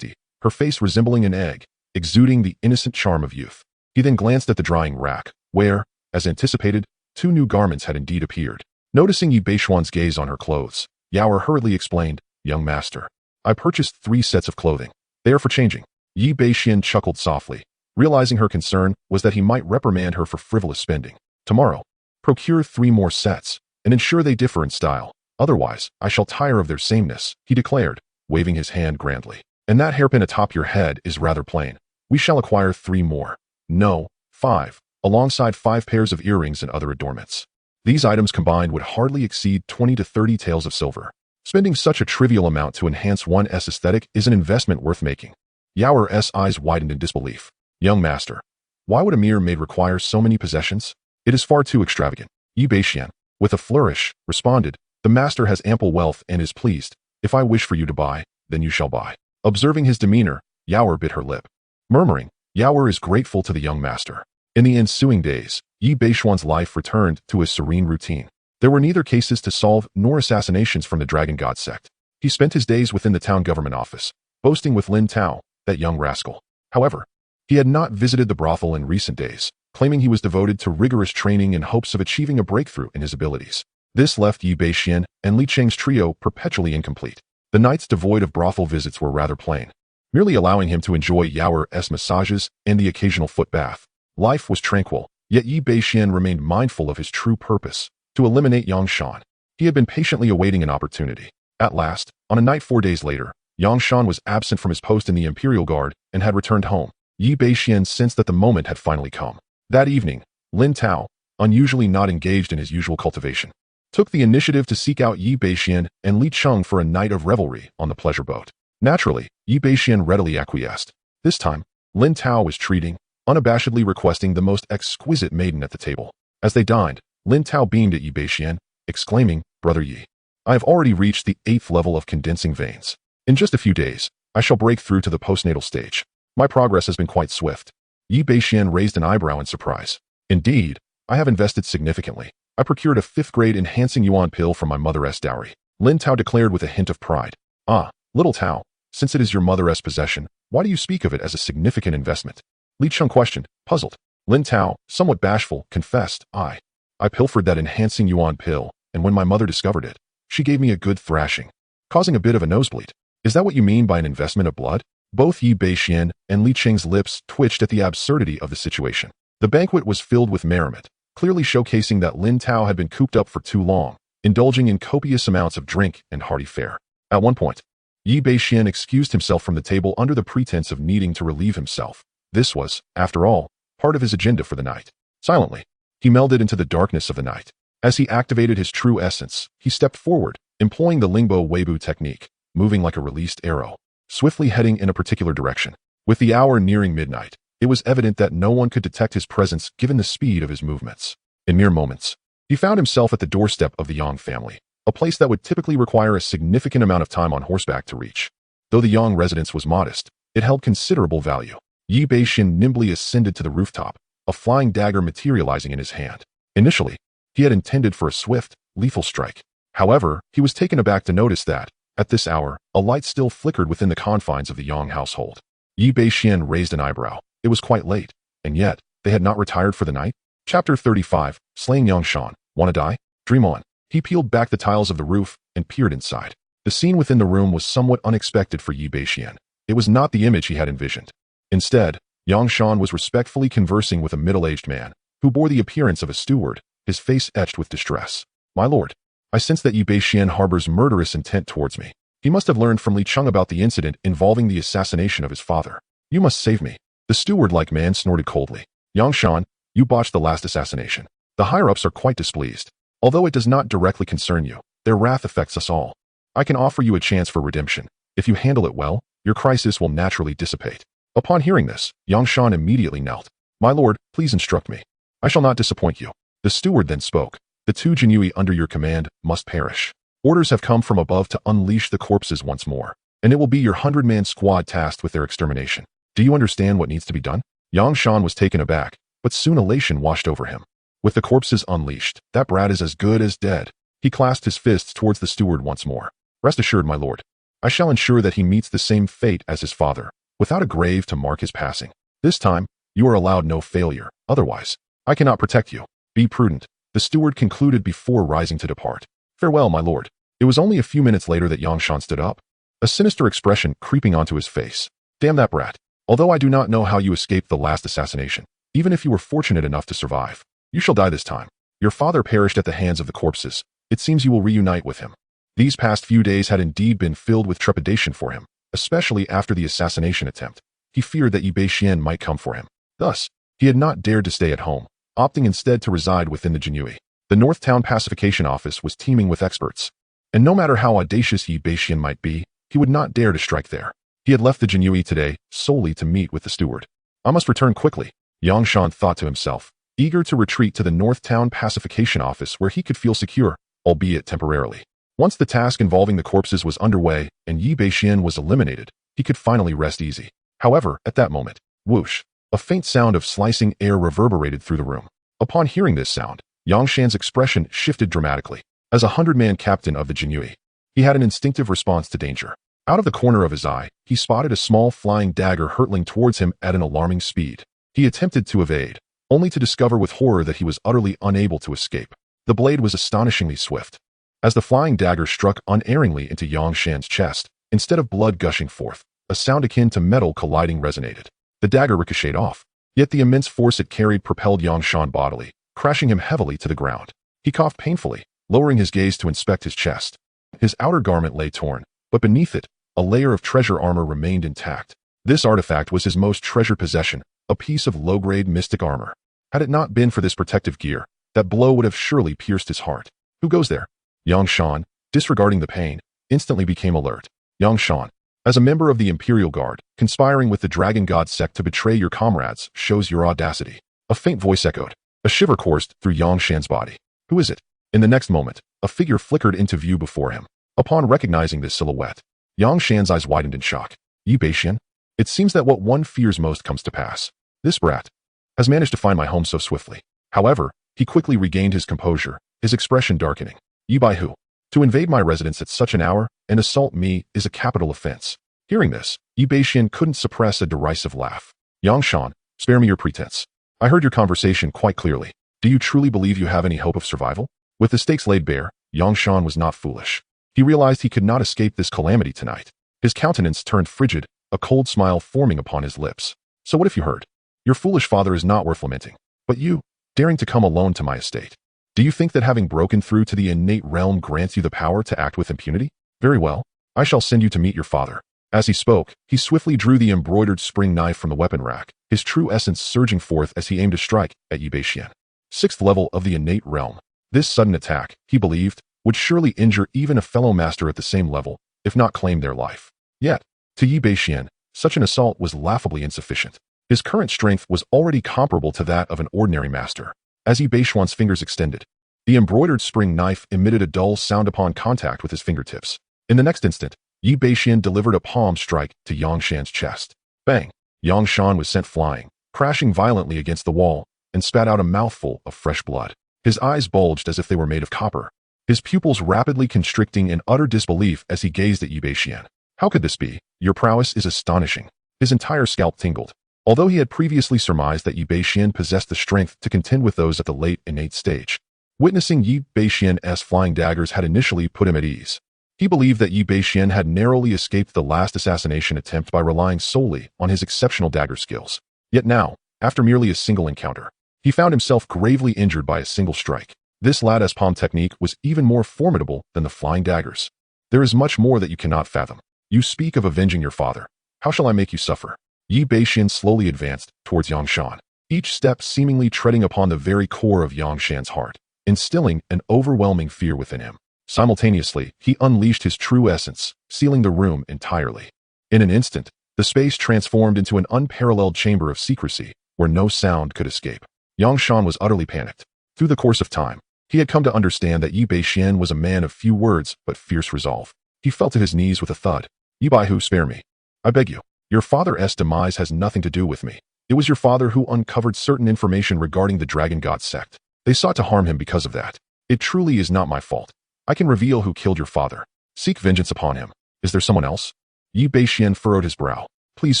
Speaker 1: meters, her face resembling an egg, exuding the innocent charm of youth. He then glanced at the drying rack, where, as anticipated, 2 new garments had indeed appeared. Noticing Yi Bashen's gaze on her clothes, Yaoer hurriedly explained, "Young master, I purchased 3 sets of clothing. They are for changing." Yi Bashen chuckled softly, realizing her concern was that he might reprimand her for frivolous spending. "Tomorrow, procure 3 more sets, and ensure they differ in style. Otherwise, I shall tire of their sameness," he declared, waving his hand grandly. "And that hairpin atop your head is rather plain. We shall acquire 3 more. No, 5, alongside 5 pairs of earrings and other adornments. These items combined would hardly exceed 20 to 30 taels of silver. Spending such a trivial amount to enhance one's aesthetic is an investment worth making." Yaoer's eyes widened in disbelief. "Young master, why would a mere maid require so many possessions? It is far too extravagant." Yi Bashen, with a flourish, responded, "The master has ample wealth and is pleased. If I wish for you to buy, then you shall buy." Observing his demeanor, Yaoer bit her lip, murmuring, "Yaoer is grateful to the young master." In the ensuing days, Yi Bashen's life returned to his serene routine. There were neither cases to solve nor assassinations from the Dragon God sect. He spent his days within the town government office, boasting with Lin Tao, that young rascal. However, he had not visited the brothel in recent days, claiming he was devoted to rigorous training in hopes of achieving a breakthrough in his abilities. This left Yi Bashen and Li Cheng's trio perpetually incomplete. The nights devoid of brothel visits were rather plain, merely allowing him to enjoy Yaoer's massages and the occasional foot bath. Life was tranquil, yet Yi Bashen remained mindful of his true purpose, to eliminate Yang Shan. He had been patiently awaiting an opportunity. At last, on a night 4 days later, Yang Shan was absent from his post in the Imperial Guard and had returned home. Yi Bashen sensed that the moment had finally come. That evening, Lin Tao, unusually not engaged in his usual cultivation, took the initiative to seek out Yi Bashen and Li Cheng for a night of revelry on the pleasure boat. Naturally, Yi Bashen readily acquiesced. This time, Lin Tao was treating, unabashedly requesting the most exquisite maiden at the table. As they dined, Lin Tao beamed at Yi Bashen, exclaiming, "Brother Yi, I have already reached the 8th level of condensing veins. In just a few days, I shall break through to the postnatal stage. My progress has been quite swift." Yi Bashen raised an eyebrow in surprise. "Indeed, I have invested significantly. I procured a 5th-grade enhancing yuan pill from my mother's dowry," Lin Tao declared with a hint of pride. "Ah, little Tao, since it is your mother's possession, why do you speak of it as a significant investment?" Li Cheng questioned, puzzled. Lin Tao, somewhat bashful, confessed, I pilfered that enhancing yuan pill, and when my mother discovered it, she gave me a good thrashing, causing a bit of a nosebleed. Is that what you mean by an investment of blood?" Both Yi Bashen and Li Cheng's lips twitched at the absurdity of the situation. The banquet was filled with merriment, clearly showcasing that Lin Tao had been cooped up for too long, indulging in copious amounts of drink and hearty fare. At one point, Yi Bashen excused himself from the table under the pretense of needing to relieve himself. This was, after all, part of his agenda for the night. Silently, he melded into the darkness of the night. As he activated his true essence, he stepped forward, employing the Lingbo Weibo technique, moving like a released arrow, swiftly heading in a particular direction. With the hour nearing midnight, it was evident that no one could detect his presence given the speed of his movements. In mere moments, he found himself at the doorstep of the Yang family, a place that would typically require a significant amount of time on horseback to reach. Though the Yang residence was modest, it held considerable value. Yi Bashen nimbly ascended to the rooftop, a flying dagger materializing in his hand. Initially, he had intended for a swift, lethal strike. However, he was taken aback to notice that, at this hour, a light still flickered within the confines of the Yang household. Yi Bashen raised an eyebrow. It was quite late, and yet, they had not retired for the night? Chapter 35, Slaying Yang Shan. Wanna die? Dream on. He peeled back the tiles of the roof and peered inside. The scene within the room was somewhat unexpected for Yi Bashen. It was not the image he had envisioned. Instead, Yang Shan was respectfully conversing with a middle-aged man, who bore the appearance of a steward, his face etched with distress. "My lord, I sense that Yi Bashen harbors murderous intent towards me. He must have learned from Li Cheng about the incident involving the assassination of his father. You must save me." The steward-like man snorted coldly. "Yang Shan, you botched the last assassination. The higher-ups are quite displeased. Although it does not directly concern you, their wrath affects us all. I can offer you a chance for redemption. If you handle it well, your crisis will naturally dissipate." Upon hearing this, Yang Shan immediately knelt. "My lord, please instruct me. I shall not disappoint you." The steward then spoke. "The 2 Jinui under your command must perish. Orders have come from above to unleash the corpses once more, and it will be your 100-man squad tasked with their extermination. Do you understand what needs to be done?" Yang Shan was taken aback, but soon elation washed over him. "With the corpses unleashed, that brat is as good as dead." He clasped his fists towards the steward once more. "Rest assured, my lord. I shall ensure that he meets the same fate as his father, without a grave to mark his passing. This time, you are allowed no failure. Otherwise, I cannot protect you. Be prudent," the steward concluded before rising to depart. "Farewell, my lord." It was only a few minutes later that Yang Shan stood up, a sinister expression creeping onto his face. "Damn that brat. Although I do not know how you escaped the last assassination, even if you were fortunate enough to survive, you shall die this time. Your father perished at the hands of the corpses. It seems you will reunite with him." These past few days had indeed been filled with trepidation for him, especially after the assassination attempt. He feared that Yi Bashen might come for him. Thus, he had not dared to stay at home, opting instead to reside within the Jinui. The North Town Pacification Office was teeming with experts, and no matter how audacious Yi Bashen might be, he would not dare to strike there. He had left the Jinui today solely to meet with the steward. "I must return quickly," Yang Shan thought to himself, eager to retreat to the North Town Pacification Office where he could feel secure, albeit temporarily. Once the task involving the corpses was underway and Yi Bashen was eliminated, he could finally rest easy. However, at that moment, whoosh, a faint sound of slicing air reverberated through the room. Upon hearing this sound, Yang Shan's expression shifted dramatically. As a 100-man captain of the Jinui, he had an instinctive response to danger. Out of the corner of his eye, he spotted a small flying dagger hurtling towards him at an alarming speed. He attempted to evade, only to discover with horror that he was utterly unable to escape. The blade was astonishingly swift. As the flying dagger struck unerringly into Yang Shan's chest, instead of blood gushing forth, a sound akin to metal colliding resonated. The dagger ricocheted off, yet the immense force it carried propelled Yang Shan bodily, crashing him heavily to the ground. He coughed painfully, lowering his gaze to inspect his chest. His outer garment lay torn, but beneath it, a layer of treasure armor remained intact. This artifact was his most treasured possession, a piece of low-grade mystic armor. Had it not been for this protective gear, that blow would have surely pierced his heart. "Who goes there?" Yang Shan, disregarding the pain, instantly became alert. "Yang Shan, as a member of the Imperial Guard, conspiring with the Dragon God sect to betray your comrades shows your audacity." A faint voice echoed. A shiver coursed through Yang Shan's body. "Who is it?" In the next moment, a figure flickered into view before him. Upon recognizing this silhouette, Yang Shan's eyes widened in shock. "Yi Bashen? It seems that what one fears most comes to pass. This brat has managed to find my home so swiftly." However, he quickly regained his composure, his expression darkening. "You by who? To invade my residence at such an hour and assault me is a capital offense." Hearing this, Yi Bashen couldn't suppress a derisive laugh. "Yang Shan, spare me your pretense. I heard your conversation quite clearly. Do you truly believe you have any hope of survival?" With the stakes laid bare, Yang Shan was not foolish. He realized he could not escape this calamity tonight. His countenance turned frigid, a cold smile forming upon his lips. "So what if you heard? Your foolish father is not worth lamenting. But you, daring to come alone to my estate. Do you think that having broken through to the innate realm grants you the power to act with impunity? Very well, I shall send you to meet your father." As he spoke, he swiftly drew the embroidered spring knife from the weapon rack, his true essence surging forth as he aimed a strike at Yi Bashen. 6th level of the innate realm. This sudden attack, he believed, would surely injure even a fellow master at the same level, if not claim their life. Yet, to Yi Bashen, such an assault was laughably insufficient. His current strength was already comparable to that of an ordinary master. As Yi Bashen's fingers extended, the embroidered spring knife emitted a dull sound upon contact with his fingertips. In the next instant, Yi Bashen delivered a palm strike to Yang Shan's chest. Bang! Yang Shan was sent flying, crashing violently against the wall, and spat out a mouthful of fresh blood. His eyes bulged as if they were made of copper, his pupils rapidly constricting in utter disbelief as he gazed at Yi Bashen. "How could this be? Your prowess is astonishing." His entire scalp tingled. Although he had previously surmised that Yi Bashen possessed the strength to contend with those at the late innate stage, witnessing Yi Bashen's flying daggers had initially put him at ease. He believed that Yi Bashen had narrowly escaped the last assassination attempt by relying solely on his exceptional dagger skills. Yet now, after merely a single encounter, he found himself gravely injured by a single strike. This lattice palm technique was even more formidable than the flying daggers. There is much more that you cannot fathom. You speak of avenging your father. How shall I make you suffer? Yi Bashen slowly advanced towards Yangshan, each step seemingly treading upon the very core of Yangshan's heart, instilling an overwhelming fear within him. Simultaneously, he unleashed his true essence, sealing the room entirely. In an instant, the space transformed into an unparalleled chamber of secrecy, where no sound could escape. Yangshan was utterly panicked. Through the course of time, he had come to understand that Yi Bashen was a man of few words but fierce resolve. He fell to his knees with a thud. Yi Baihu, spare me. I beg you. Your father's demise has nothing to do with me. It was your father who uncovered certain information regarding the Dragon God sect. They sought to harm him because of that. It truly is not my fault. I can reveal who killed your father. Seek vengeance upon him. Is there someone else? Yi Bashen furrowed his brow. Please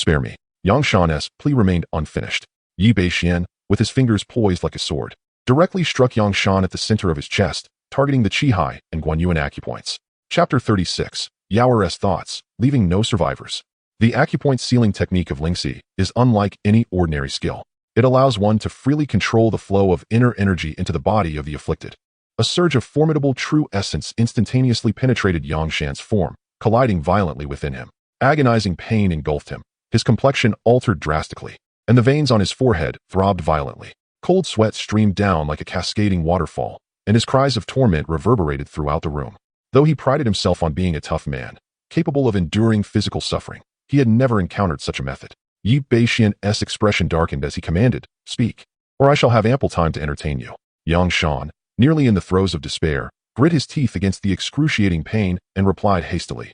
Speaker 1: spare me. Yangshan's plea remained unfinished. Yi Bashen, with his fingers poised like a sword, directly struck Yangshan at the center of his chest, targeting the Qihai and Guanyuan acupoints. Chapter 36. Yao's thoughts, leaving no survivors. The acupoint sealing technique of Lingxi is unlike any ordinary skill. It allows one to freely control the flow of inner energy into the body of the afflicted. A surge of formidable true essence instantaneously penetrated Yangshan's form, colliding violently within him. Agonizing pain engulfed him. His complexion altered drastically, and the veins on his forehead throbbed violently. Cold sweat streamed down like a cascading waterfall, and his cries of torment reverberated throughout the room. Though he prided himself on being a tough man, capable of enduring physical suffering, he had never encountered such a method. Yi Bashen's expression darkened as he commanded, "Speak, or I shall have ample time to entertain you." Yangshan, nearly in the throes of despair, grit his teeth against the excruciating pain and replied hastily,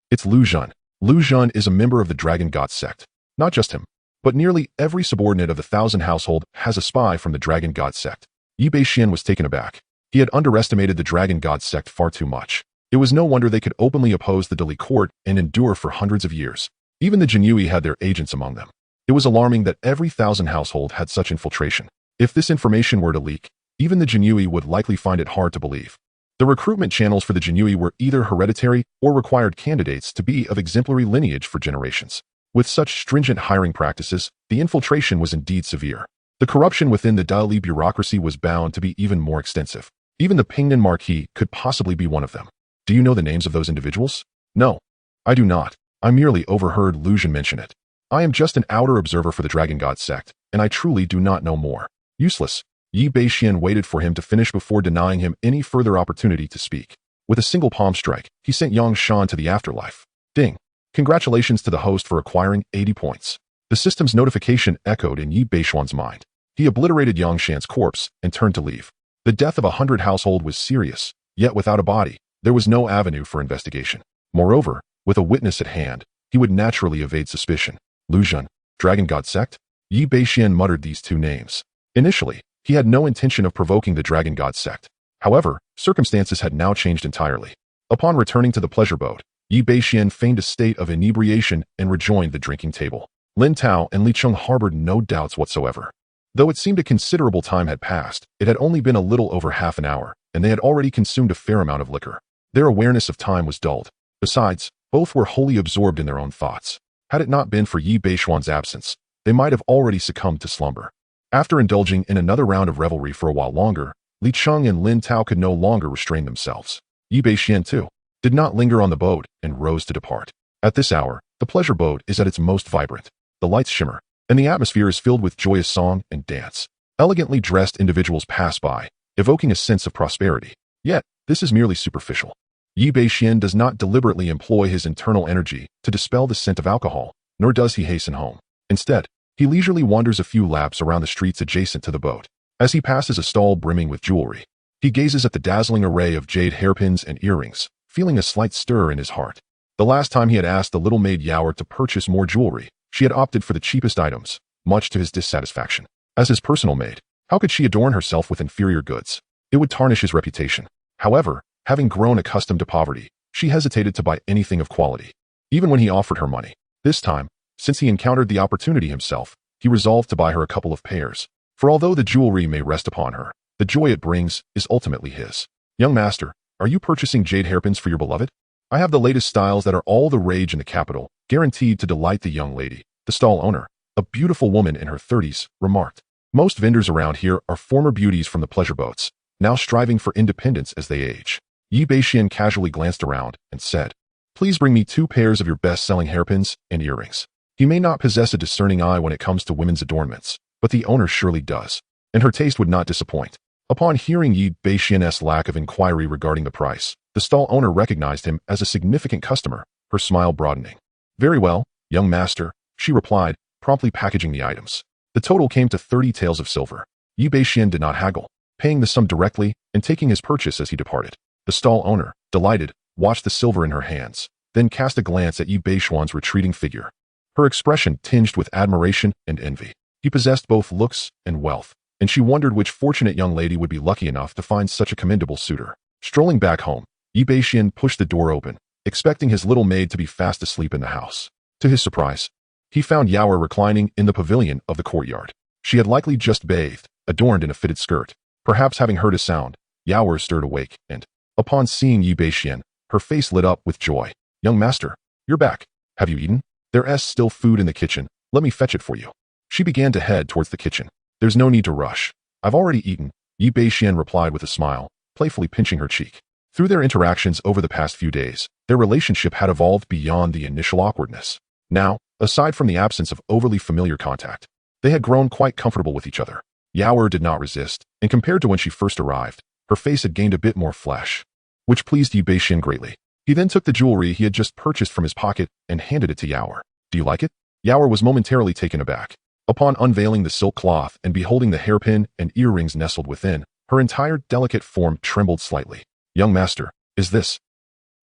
Speaker 1: It's Lu Zhen. Lu Zhen is a member of the Dragon God sect. Not just him, but nearly every subordinate of the Thousand Household has a spy from the Dragon God sect. Yi Bashen was taken aback. He had underestimated the Dragon God sect far too much. It was no wonder they could openly oppose the Dali court and endure for hundreds of years. Even the Jinyui had their agents among them. It was alarming that every Thousand Household had such infiltration. If this information were to leak, even the Jinyui would likely find it hard to believe. The recruitment channels for the Jinyui were either hereditary or required candidates to be of exemplary lineage for generations. With such stringent hiring practices, the infiltration was indeed severe. The corruption within the Dali bureaucracy was bound to be even more extensive. Even the Pingnan Marquis could possibly be one of them. Do you know the names of those individuals? No, I do not. I merely overheard Lu Zhen mention it. I am just an outer observer for the Dragon God sect, and I truly do not know more. Useless. Yi Bashen waited for him to finish before denying him any further opportunity to speak. With a single palm strike, he sent Yangshan to the afterlife. Ding. Congratulations to the host for acquiring 80 points. The system's notification echoed in Yi Bashen's mind. He obliterated Yangshan's corpse and turned to leave. The death of 100 household was serious, yet without a body, there was no avenue for investigation. Moreover, with a witness at hand, he would naturally evade suspicion. Lu Zhen, Dragon God sect? Yi Bashen muttered these two names. Initially, he had no intention of provoking the Dragon God sect. However, circumstances had now changed entirely. Upon returning to the pleasure boat, Yi Bashen feigned a state of inebriation and rejoined the drinking table. Lin Tao and Li Cheng harbored no doubts whatsoever. Though it seemed a considerable time had passed, it had only been a little over half an hour, and they had already consumed a fair amount of liquor. Their awareness of time was dulled. Besides, both were wholly absorbed in their own thoughts. Had it not been for Yi Bashen's absence, they might have already succumbed to slumber. After indulging in another round of revelry for a while longer, Li Cheng and Lin Tao could no longer restrain themselves. Yi Bashen, too, did not linger on the boat and rose to depart. At this hour, the pleasure boat is at its most vibrant. The lights shimmer, and the atmosphere is filled with joyous song and dance. Elegantly dressed individuals pass by, evoking a sense of prosperity. Yet, this is merely superficial. Yi Bashen does not deliberately employ his internal energy to dispel the scent of alcohol, nor does he hasten home. Instead, he leisurely wanders a few laps around the streets adjacent to the boat. As he passes a stall brimming with jewelry, he gazes at the dazzling array of jade hairpins and earrings, feeling a slight stir in his heart. The last time he had asked the little maid Yao to purchase more jewelry, she had opted for the cheapest items, much to his dissatisfaction. As his personal maid, how could she adorn herself with inferior goods? It would tarnish his reputation. However, having grown accustomed to poverty, she hesitated to buy anything of quality, even when he offered her money. This time, since he encountered the opportunity himself, he resolved to buy her a couple of pairs. For although the jewelry may rest upon her, the joy it brings is ultimately his. Young master, are you purchasing jade hairpins for your beloved? I have the latest styles that are all the rage in the capital, guaranteed to delight the young lady. The stall owner, a beautiful woman in her 30s, remarked. Most vendors around here are former beauties from the pleasure boats, now striving for independence as they age. Yi Bashen casually glanced around and said, "Please bring me 2 pairs of your best-selling hairpins and earrings." He may not possess a discerning eye when it comes to women's adornments, but the owner surely does, and her taste would not disappoint. Upon hearing Yi Bashen's lack of inquiry regarding the price, the stall owner recognized him as a significant customer, her smile broadening. "Very well, young master," she replied, promptly packaging the items. The total came to 30 taels of silver. Yi Bashen did not haggle, paying the sum directly and taking his purchase as he departed. The stall owner, delighted, watched the silver in her hands, then cast a glance at Yi Bashen's retreating figure. Her expression tinged with admiration and envy. He possessed both looks and wealth, and she wondered which fortunate young lady would be lucky enough to find such a commendable suitor. Strolling back home, Yi Bashen pushed the door open, expecting his little maid to be fast asleep in the house. To his surprise, he found Yaoer reclining in the pavilion of the courtyard. She had likely just bathed, adorned in a fitted skirt. Perhaps having heard a sound, Yaoer stirred awake, and, upon seeing Yi Bashen, her face lit up with joy. "Young master, you're back. Have you eaten? There's still food in the kitchen. Let me fetch it for you." She began to head towards the kitchen. "There's no need to rush. I've already eaten," Yi Bashen replied with a smile, playfully pinching her cheek. Through their interactions over the past few days, their relationship had evolved beyond the initial awkwardness. Now, aside from the absence of overly familiar contact, they had grown quite comfortable with each other. Yaoer did not resist, and compared to when she first arrived, her face had gained a bit more flesh, which pleased Yi Bashen greatly. He then took the jewelry he had just purchased from his pocket and handed it to Yaoer. "Do you like it?" Yaoer was momentarily taken aback. Upon unveiling the silk cloth and beholding the hairpin and earrings nestled within, her entire delicate form trembled slightly. "Young master, is this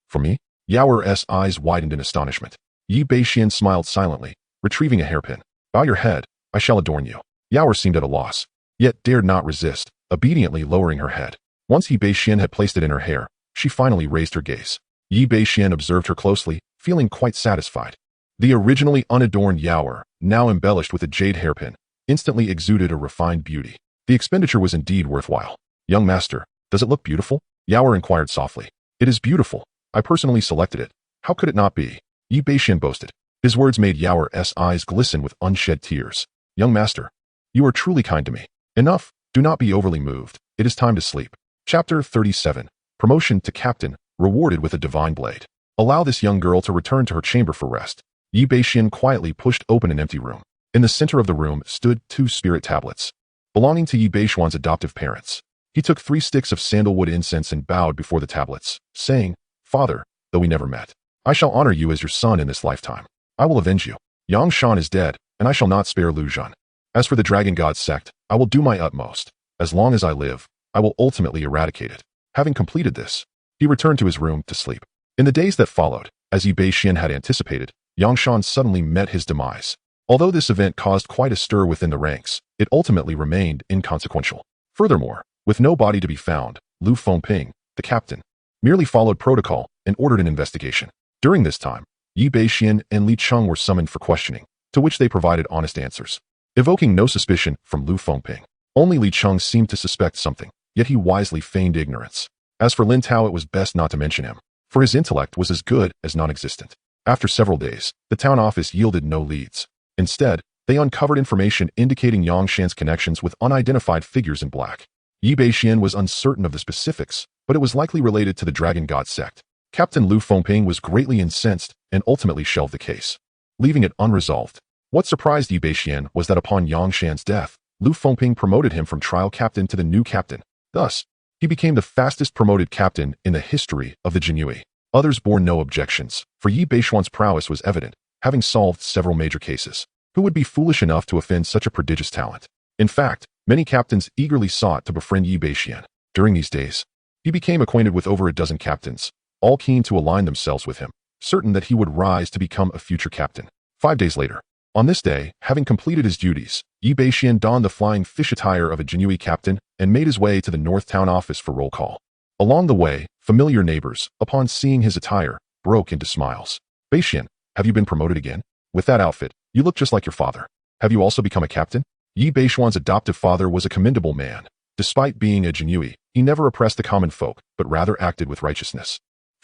Speaker 1: for me?" Yaoer's eyes widened in astonishment. Yi Bashen smiled silently, retrieving a hairpin. "Bow your head, I shall adorn you." Yaoer seemed at a loss, yet dared not resist, obediently lowering her head. Once Yi Bashen had placed it in her hair, she finally raised her gaze. Yi Bashen observed her closely, feeling quite satisfied. The originally unadorned Yaoer, now embellished with a jade hairpin, instantly exuded a refined beauty. The expenditure was indeed worthwhile. "Young master, does it look beautiful?" Yaoer inquired softly. "It is beautiful. I personally selected it. How could it not be?" Yi Bashen boasted. His words made Yaoer's eyes glisten with unshed tears. "Young master, you are truly kind to me. Enough, do not be overly moved. It is time to sleep." Chapter 37. Promotion to Captain, rewarded with a divine blade. Allow this young girl to return to her chamber for rest. Yi Bashen quietly pushed open an empty room. In the center of the room stood 2 spirit tablets, belonging to Yi Bashen's adoptive parents. He took 3 sticks of sandalwood incense and bowed before the tablets, saying, "Father, though we never met, I shall honor you as your son in this lifetime. I will avenge you. Yang Shan is dead, and I shall not spare Lu Zhan. As for the Dragon God sect, I will do my utmost. As long as I live, I will ultimately eradicate it." Having completed this, he returned to his room to sleep. In the days that followed, as Yi Bashen had anticipated, Yang Shan suddenly met his demise. Although this event caused quite a stir within the ranks, it ultimately remained inconsequential. Furthermore, with no body to be found, Lu Fengping, the captain, merely followed protocol and ordered an investigation. During this time, Yi Bashen and Li Cheng were summoned for questioning, to which they provided honest answers, evoking no suspicion from Lu Fengping. Only Li Cheng seemed to suspect something, yet he wisely feigned ignorance. As for Lin Tao, it was best not to mention him, for his intellect was as good as non-existent. After several days, the town office yielded no leads. Instead, they uncovered information indicating Yang Shan's connections with unidentified figures in black. Yi Bashen was uncertain of the specifics, but it was likely related to the Dragon God sect. Captain Lu Fengping was greatly incensed and ultimately shelved the case, leaving it unresolved. What surprised Yi Bashen was that upon Yang Shan's death, Lu Fengping promoted him from trial captain to the new captain. Thus, he became the fastest promoted captain in the history of the Jinui. Others bore no objections, for Yi Bashen's prowess was evident, having solved several major cases. Who would be foolish enough to offend such a prodigious talent? In fact, many captains eagerly sought to befriend Yi Bashen. During these days, he became acquainted with over a dozen captains, all keen to align themselves with him, certain that he would rise to become a future captain. 5 days later, on this day, having completed his duties, Yi Bashen donned the flying fish attire of a Jinui captain and made his way to the North Town office for roll call. Along the way, familiar neighbors, upon seeing his attire, broke into smiles. "Bashen, have you been promoted again? With that outfit, you look just like your father. Have you also become a captain?" Yi Bashen's adoptive father was a commendable man. Despite being a Jinui, he never oppressed the common folk, but rather acted with righteousness.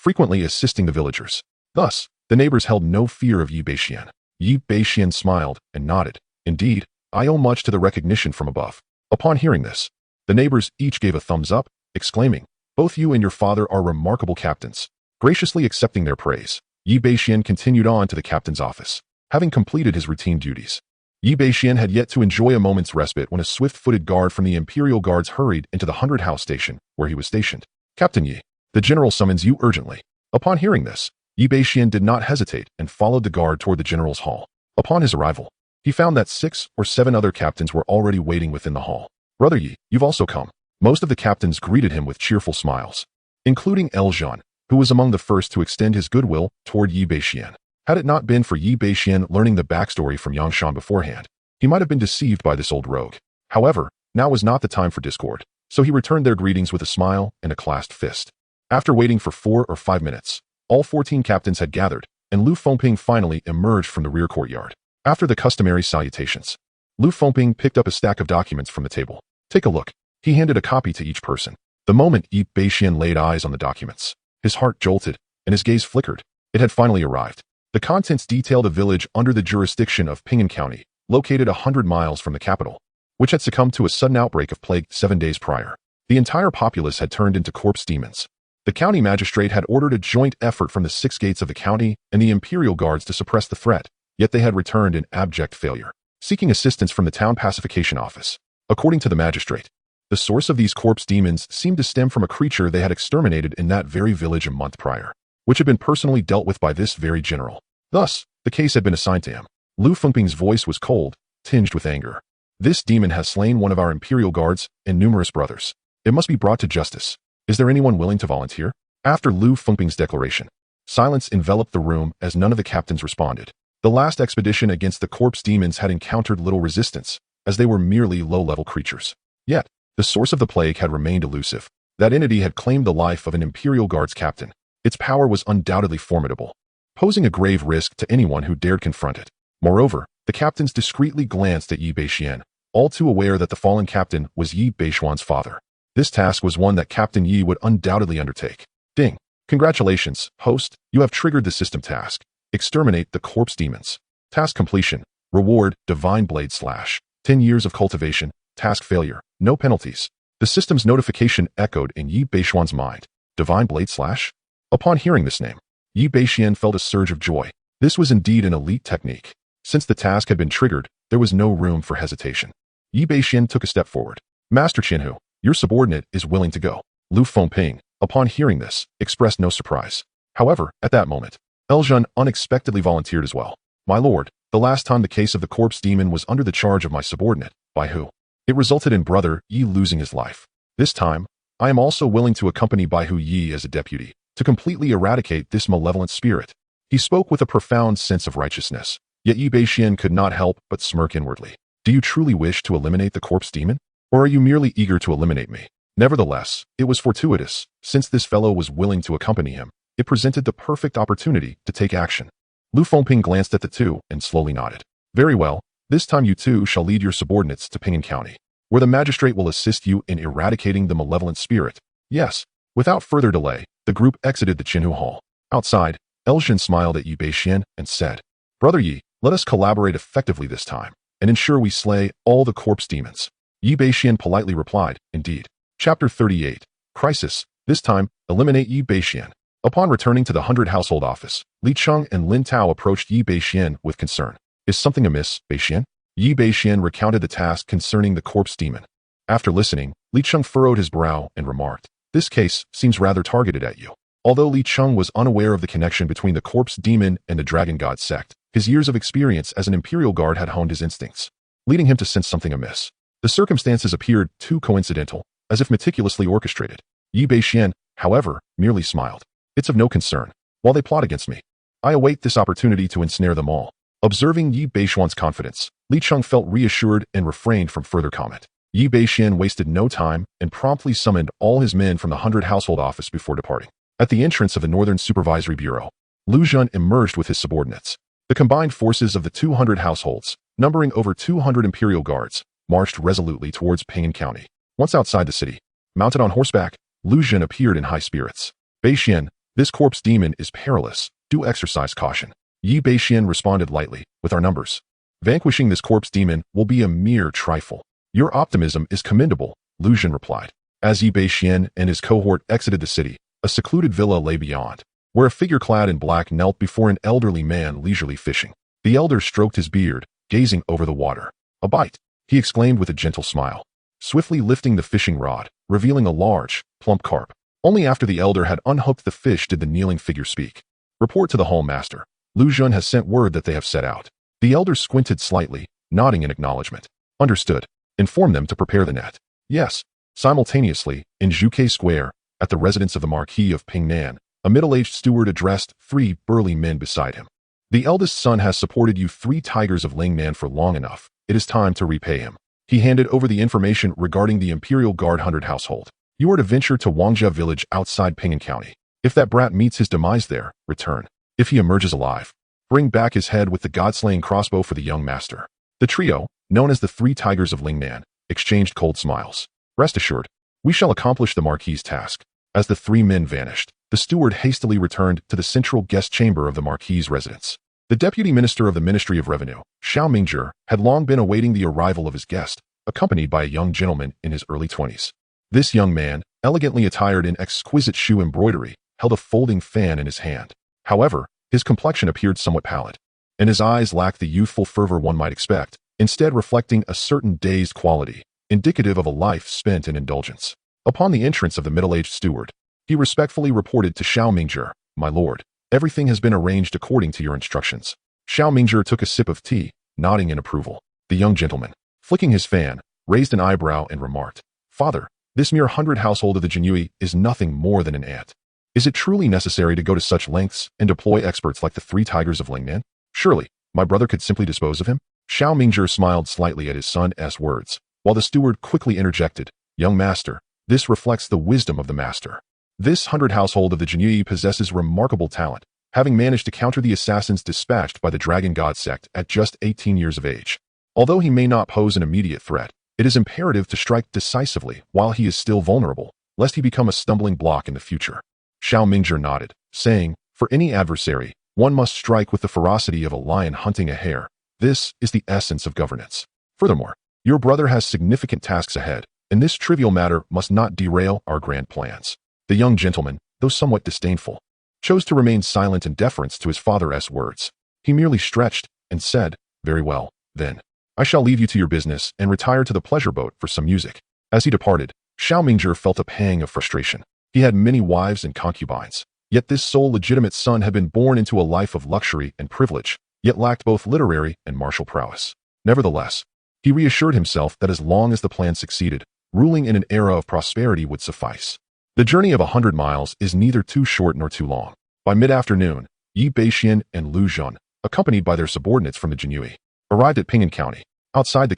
Speaker 1: frequently assisting the villagers. Thus, the neighbors held no fear of Yi Bashen. Yi Bashen smiled and nodded. Indeed, I owe much to the recognition from above. Upon hearing this, the neighbors each gave a thumbs up, exclaiming, "Both you and your father are remarkable captains." Graciously accepting their praise, Yi Bashen continued on to the captain's office. Having completed his routine duties, Yi Bashen had yet to enjoy a moment's respite when a swift-footed guard from the Imperial Guards hurried into the 100-house station where he was stationed. "Captain Yi, the general summons you urgently." Upon hearing this, Yi Bashen did not hesitate and followed the guard toward the general's hall. Upon his arrival, he found that 6 or 7 other captains were already waiting within the hall. "Brother Yi, you've also come." Most of the captains greeted him with cheerful smiles, including Eljan, who was among the first to extend his goodwill toward Yi Bashen. Had it not been for Yi Bashen learning the backstory from Yangshan beforehand, he might have been deceived by this old rogue. However, now was not the time for discord, so he returned their greetings with a smile and a clasped fist. After waiting for 4 or 5 minutes, all 14 captains had gathered, and Lu Fengping finally emerged from the rear courtyard. After the customary salutations, Lu Fengping picked up a stack of documents from the table. "Take a look." He handed a copy to each person. The moment Yi Bashen laid eyes on the documents, his heart jolted, and his gaze flickered. It had finally arrived. The contents detailed a village under the jurisdiction of Pingan County, located 100 miles from the capital, which had succumbed to a sudden outbreak of plague 7 days prior. The entire populace had turned into corpse demons. The county magistrate had ordered a joint effort from the 6 gates of the county and the Imperial Guards to suppress the threat, yet they had returned in abject failure, seeking assistance from the town pacification office. According to the magistrate, the source of these corpse demons seemed to stem from a creature they had exterminated in that very village a month prior, which had been personally dealt with by this very general. Thus, the case had been assigned to him. Lu Fengping's voice was cold, tinged with anger. "This demon has slain one of our Imperial Guards and numerous brothers. It must be brought to justice. Is there anyone willing to volunteer?" After Lu Fengping's declaration, silence enveloped the room as none of the captains responded. The last expedition against the corpse demons had encountered little resistance, as they were merely low-level creatures. Yet, the source of the plague had remained elusive. That entity had claimed the life of an Imperial Guards captain. Its power was undoubtedly formidable, posing a grave risk to anyone who dared confront it. Moreover, the captains discreetly glanced at Yi Bashen, all too aware that the fallen captain was Yi Bashuan's father. This task was one that Captain Yi would undoubtedly undertake. Ding. "Congratulations, host, you have triggered the system task. Exterminate the corpse demons. Task completion. Reward, Divine Blade Slash. 10 years of cultivation. Task failure. No penalties." The system's notification echoed in Yi Bashuan's mind. Divine Blade Slash? Upon hearing this name, Yi Bashen felt a surge of joy. This was indeed an elite technique. Since the task had been triggered, there was no room for hesitation. Yi Bashen took a step forward. "Master Qinhu, your subordinate is willing to go." Lu Fengping, upon hearing this, expressed no surprise. However, at that moment, Eljan unexpectedly volunteered as well. "My lord, the last time the case of the corpse demon was under the charge of my subordinate, Bai Hu, it resulted in brother Yi losing his life. This time, I am also willing to accompany Bai Hu Yi as a deputy, to completely eradicate this malevolent spirit." He spoke with a profound sense of righteousness, yet Yi Bashen could not help but smirk inwardly. "Do you truly wish to eliminate the corpse demon? Or are you merely eager to eliminate me?" Nevertheless, it was fortuitous. Since this fellow was willing to accompany him, it presented the perfect opportunity to take action. Lu Fengping glanced at the two and slowly nodded. "Very well, this time you two shall lead your subordinates to Pingan County, where the magistrate will assist you in eradicating the malevolent spirit." Yes. Without further delay, the group exited the Qinhu Hall. Outside, Eljan smiled at Yi Bashen and said, "Brother Yi, let us collaborate effectively this time, and ensure we slay all the corpse demons." Yi Bashen politely replied, "Indeed." Chapter 38. Crisis. This time, eliminate Yi Bashen. Upon returning to the 100 household office, Li Cheng and Lin Tao approached Yi Bashen with concern. "Is something amiss, Bashen?" Yi Bashen recounted the task concerning the corpse demon. After listening, Li Cheng furrowed his brow and remarked, "This case seems rather targeted at you." Although Li Cheng was unaware of the connection between the corpse demon and the dragon god sect, his years of experience as an Imperial Guard had honed his instincts, leading him to sense something amiss. The circumstances appeared too coincidental, as if meticulously orchestrated. Yi Bashen, however, merely smiled. "It's of no concern. While they plot against me, I await this opportunity to ensnare them all." Observing Yi Bashuan's confidence, Li Cheng felt reassured and refrained from further comment. Yi Bashen wasted no time and promptly summoned all his men from the 100 household office before departing. At the entrance of the Northern Supervisory Bureau, Lu Zhen emerged with his subordinates. The combined forces of the 200 households, numbering over 200 Imperial Guards, marched resolutely towards Pingan County. Once outside the city, mounted on horseback, Lu Zhen appeared in high spirits. "Bashen, This corpse demon is perilous. Do exercise caution. Yi Bashen responded lightly, with our numbers. Vanquishing this corpse demon will be a mere trifle. Your optimism is commendable, Lu Zhen replied. As Yi Bashen and his cohort exited the city, a secluded villa lay beyond, where a figure clad in black knelt before an elderly man leisurely fishing. The elder stroked his beard, gazing over the water. A bite, he exclaimed with a gentle smile, swiftly lifting the fishing rod, revealing a large, plump carp. Only after the elder had unhooked the fish did the kneeling figure speak. Report to the hall master. Lu Zhen has sent word that they have set out. The elder squinted slightly, nodding in acknowledgement. Understood. Inform them to prepare the net. Yes. Simultaneously, in Zhuke Square, at the residence of the Marquis of Pingnan, a middle-aged steward addressed 3 burly men beside him. The eldest son has supported you 3 tigers of Lingnan for long enough. It is time to repay him. He handed over the information regarding the Imperial Guard 100 household. You are to venture to Wangjia village outside Ping'an County. If that brat meets his demise there, return. If he emerges alive, bring back his head with the god-slaying crossbow for the young master. The trio, known as the 3 Tigers of Lingnan, exchanged cold smiles. Rest assured, we shall accomplish the Marquis's task. As the 3 men vanished, the steward hastily returned to the central guest chamber of the Marquis's residence. The deputy minister of the Ministry of Revenue, Xiao Mingzhi, had long been awaiting the arrival of his guest, accompanied by a young gentleman in his early 20s. This young man, elegantly attired in exquisite shoe embroidery, held a folding fan in his hand. However, his complexion appeared somewhat pallid, and his eyes lacked the youthful fervor one might expect, instead reflecting a certain dazed quality, indicative of a life spent in indulgence. Upon the entrance of the middle-aged steward, he respectfully reported to Xiao Mingzhi, "My lord, everything has been arranged according to your instructions." Xiao Mingzhi took a sip of tea, nodding in approval. The young gentleman, flicking his fan, raised an eyebrow and remarked, "Father, this mere 100 household of the Jinhui is nothing more than an ant. Is it truly necessary to go to such lengths and deploy experts like the 3 Tigers of Lingnan? Surely, my brother could simply dispose of him?" Xiao Mingzhi smiled slightly at his son's words, while the steward quickly interjected, "Young master, this reflects the wisdom of the master. This 100 household of the Jinhui possesses remarkable talent, having managed to counter the assassins dispatched by the Dragon God sect at just 18 years of age. Although he may not pose an immediate threat, it is imperative to strike decisively while he is still vulnerable, lest he become a stumbling block in the future." Xiao Mingzhi nodded, saying, "For any adversary, one must strike with the ferocity of a lion hunting a hare. This is the essence of governance. Furthermore, your brother has significant tasks ahead, and this trivial matter must not derail our grand plans." The young gentleman, though somewhat disdainful, chose to remain silent in deference to his father's words. He merely stretched and said, "Very well, then. I shall leave you to your business and retire to the pleasure boat for some music." As he departed, Xiao Mingzhi felt a pang of frustration. He had many wives and concubines, yet this sole legitimate son had been born into a life of luxury and privilege, yet lacked both literary and martial prowess. Nevertheless, he reassured himself that as long as the plan succeeded, ruling in an era of prosperity would suffice. The journey of 100 miles is neither too short nor too long. By mid-afternoon, Yi Bashen and Lu Zhen, accompanied by their subordinates from the Jinhui, arrived at Ping'an County. Outside the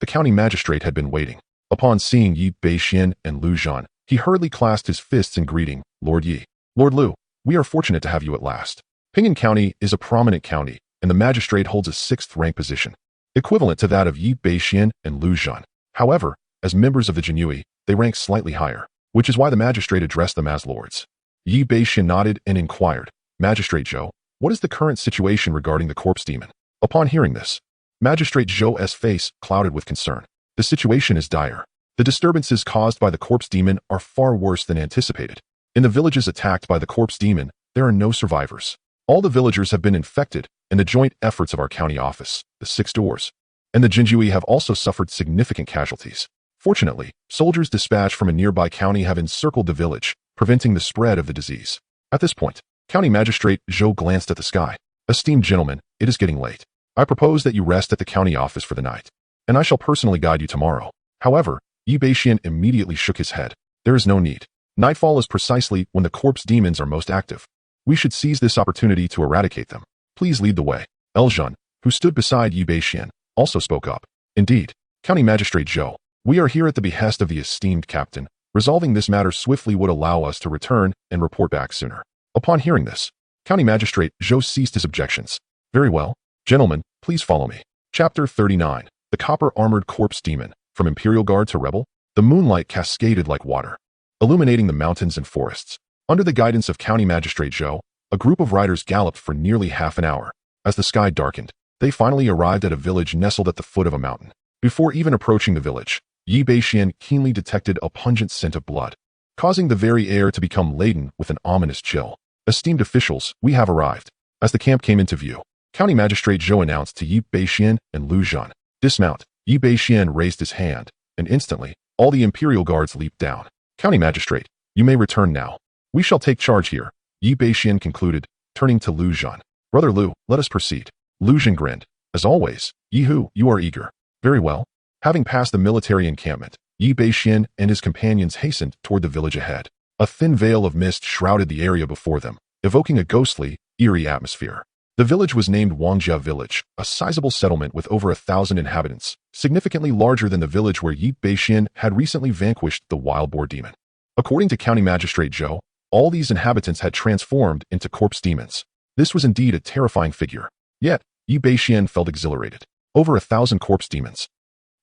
Speaker 1: county magistrate had been waiting. Upon seeing Yi Bashen and Lu Zhen, he hurriedly clasped his fists in greeting. "Lord Yi, Lord Lu, we are fortunate to have you at last." Ping'an County is a prominent county, and the magistrate holds a 6th rank position, equivalent to that of Yi Bashen and Lu Zhen. However, as members of the Jinhui, they rank slightly higher, which is why the magistrate addressed them as lords. Yi Bashen nodded and inquired, "Magistrate Zhou, what is the current situation regarding the corpse demon?" Upon hearing this, Magistrate Zhou's face clouded with concern. "The situation is dire. The disturbances caused by the corpse demon are far worse than anticipated. In the villages attacked by the corpse demon, there are no survivors. All the villagers have been infected, and the joint efforts of our county office, the 6 doors, and the Jinhui have also suffered significant casualties. Fortunately, soldiers dispatched from a nearby county have encircled the village, preventing the spread of the disease." At this point, County Magistrate Zhou glanced at the sky. "Esteemed gentlemen, it is getting late. I propose that you rest at the county office for the night, and I shall personally guide you tomorrow." However, Yi Bashen immediately shook his head. "There is no need. Nightfall is precisely when the corpse demons are most active. We should seize this opportunity to eradicate them. Please lead the way." Elzhen, who stood beside Yi Bashen, also spoke up. "Indeed, County Magistrate Zhou, we are here at the behest of the esteemed captain. Resolving this matter swiftly would allow us to return and report back sooner." Upon hearing this, County Magistrate Zhou ceased his objections. "Very well. Gentlemen, please follow me." Chapter 39. The Copper-Armored Corpse Demon. From Imperial Guard to Rebel, the moonlight cascaded like water, illuminating the mountains and forests. Under the guidance of County Magistrate Zhou, a group of riders galloped for nearly half an hour. As the sky darkened, they finally arrived at a village nestled at the foot of a mountain. Before even approaching the village, Bashen keenly detected a pungent scent of blood, causing the very air to become laden with an ominous chill. Esteemed officials, we have arrived. As the camp came into view, County Magistrate Zhou announced to Bashen and Lu Zhan, "Dismount." Bashen raised his hand, and instantly, all the Imperial Guards leaped down. "County Magistrate, you may return now. We shall take charge here," Bashen concluded, turning to Lu Zhan. "Brother Lu, let us proceed." Lu Zhan grinned. "As always, Yihu, you are eager." "Very well." Having passed the military encampment, Bashen and his companions hastened toward the village ahead. A thin veil of mist shrouded the area before them, evoking a ghostly, eerie atmosphere. The village was named Wangjia Village, a sizable settlement with over 1,000 inhabitants, significantly larger than the village where Bashen had recently vanquished the wild boar demon. According to County Magistrate Zhou, all these inhabitants had transformed into corpse demons. This was indeed a terrifying figure. Yet, Bashen felt exhilarated. Over 1,000 corpse demons.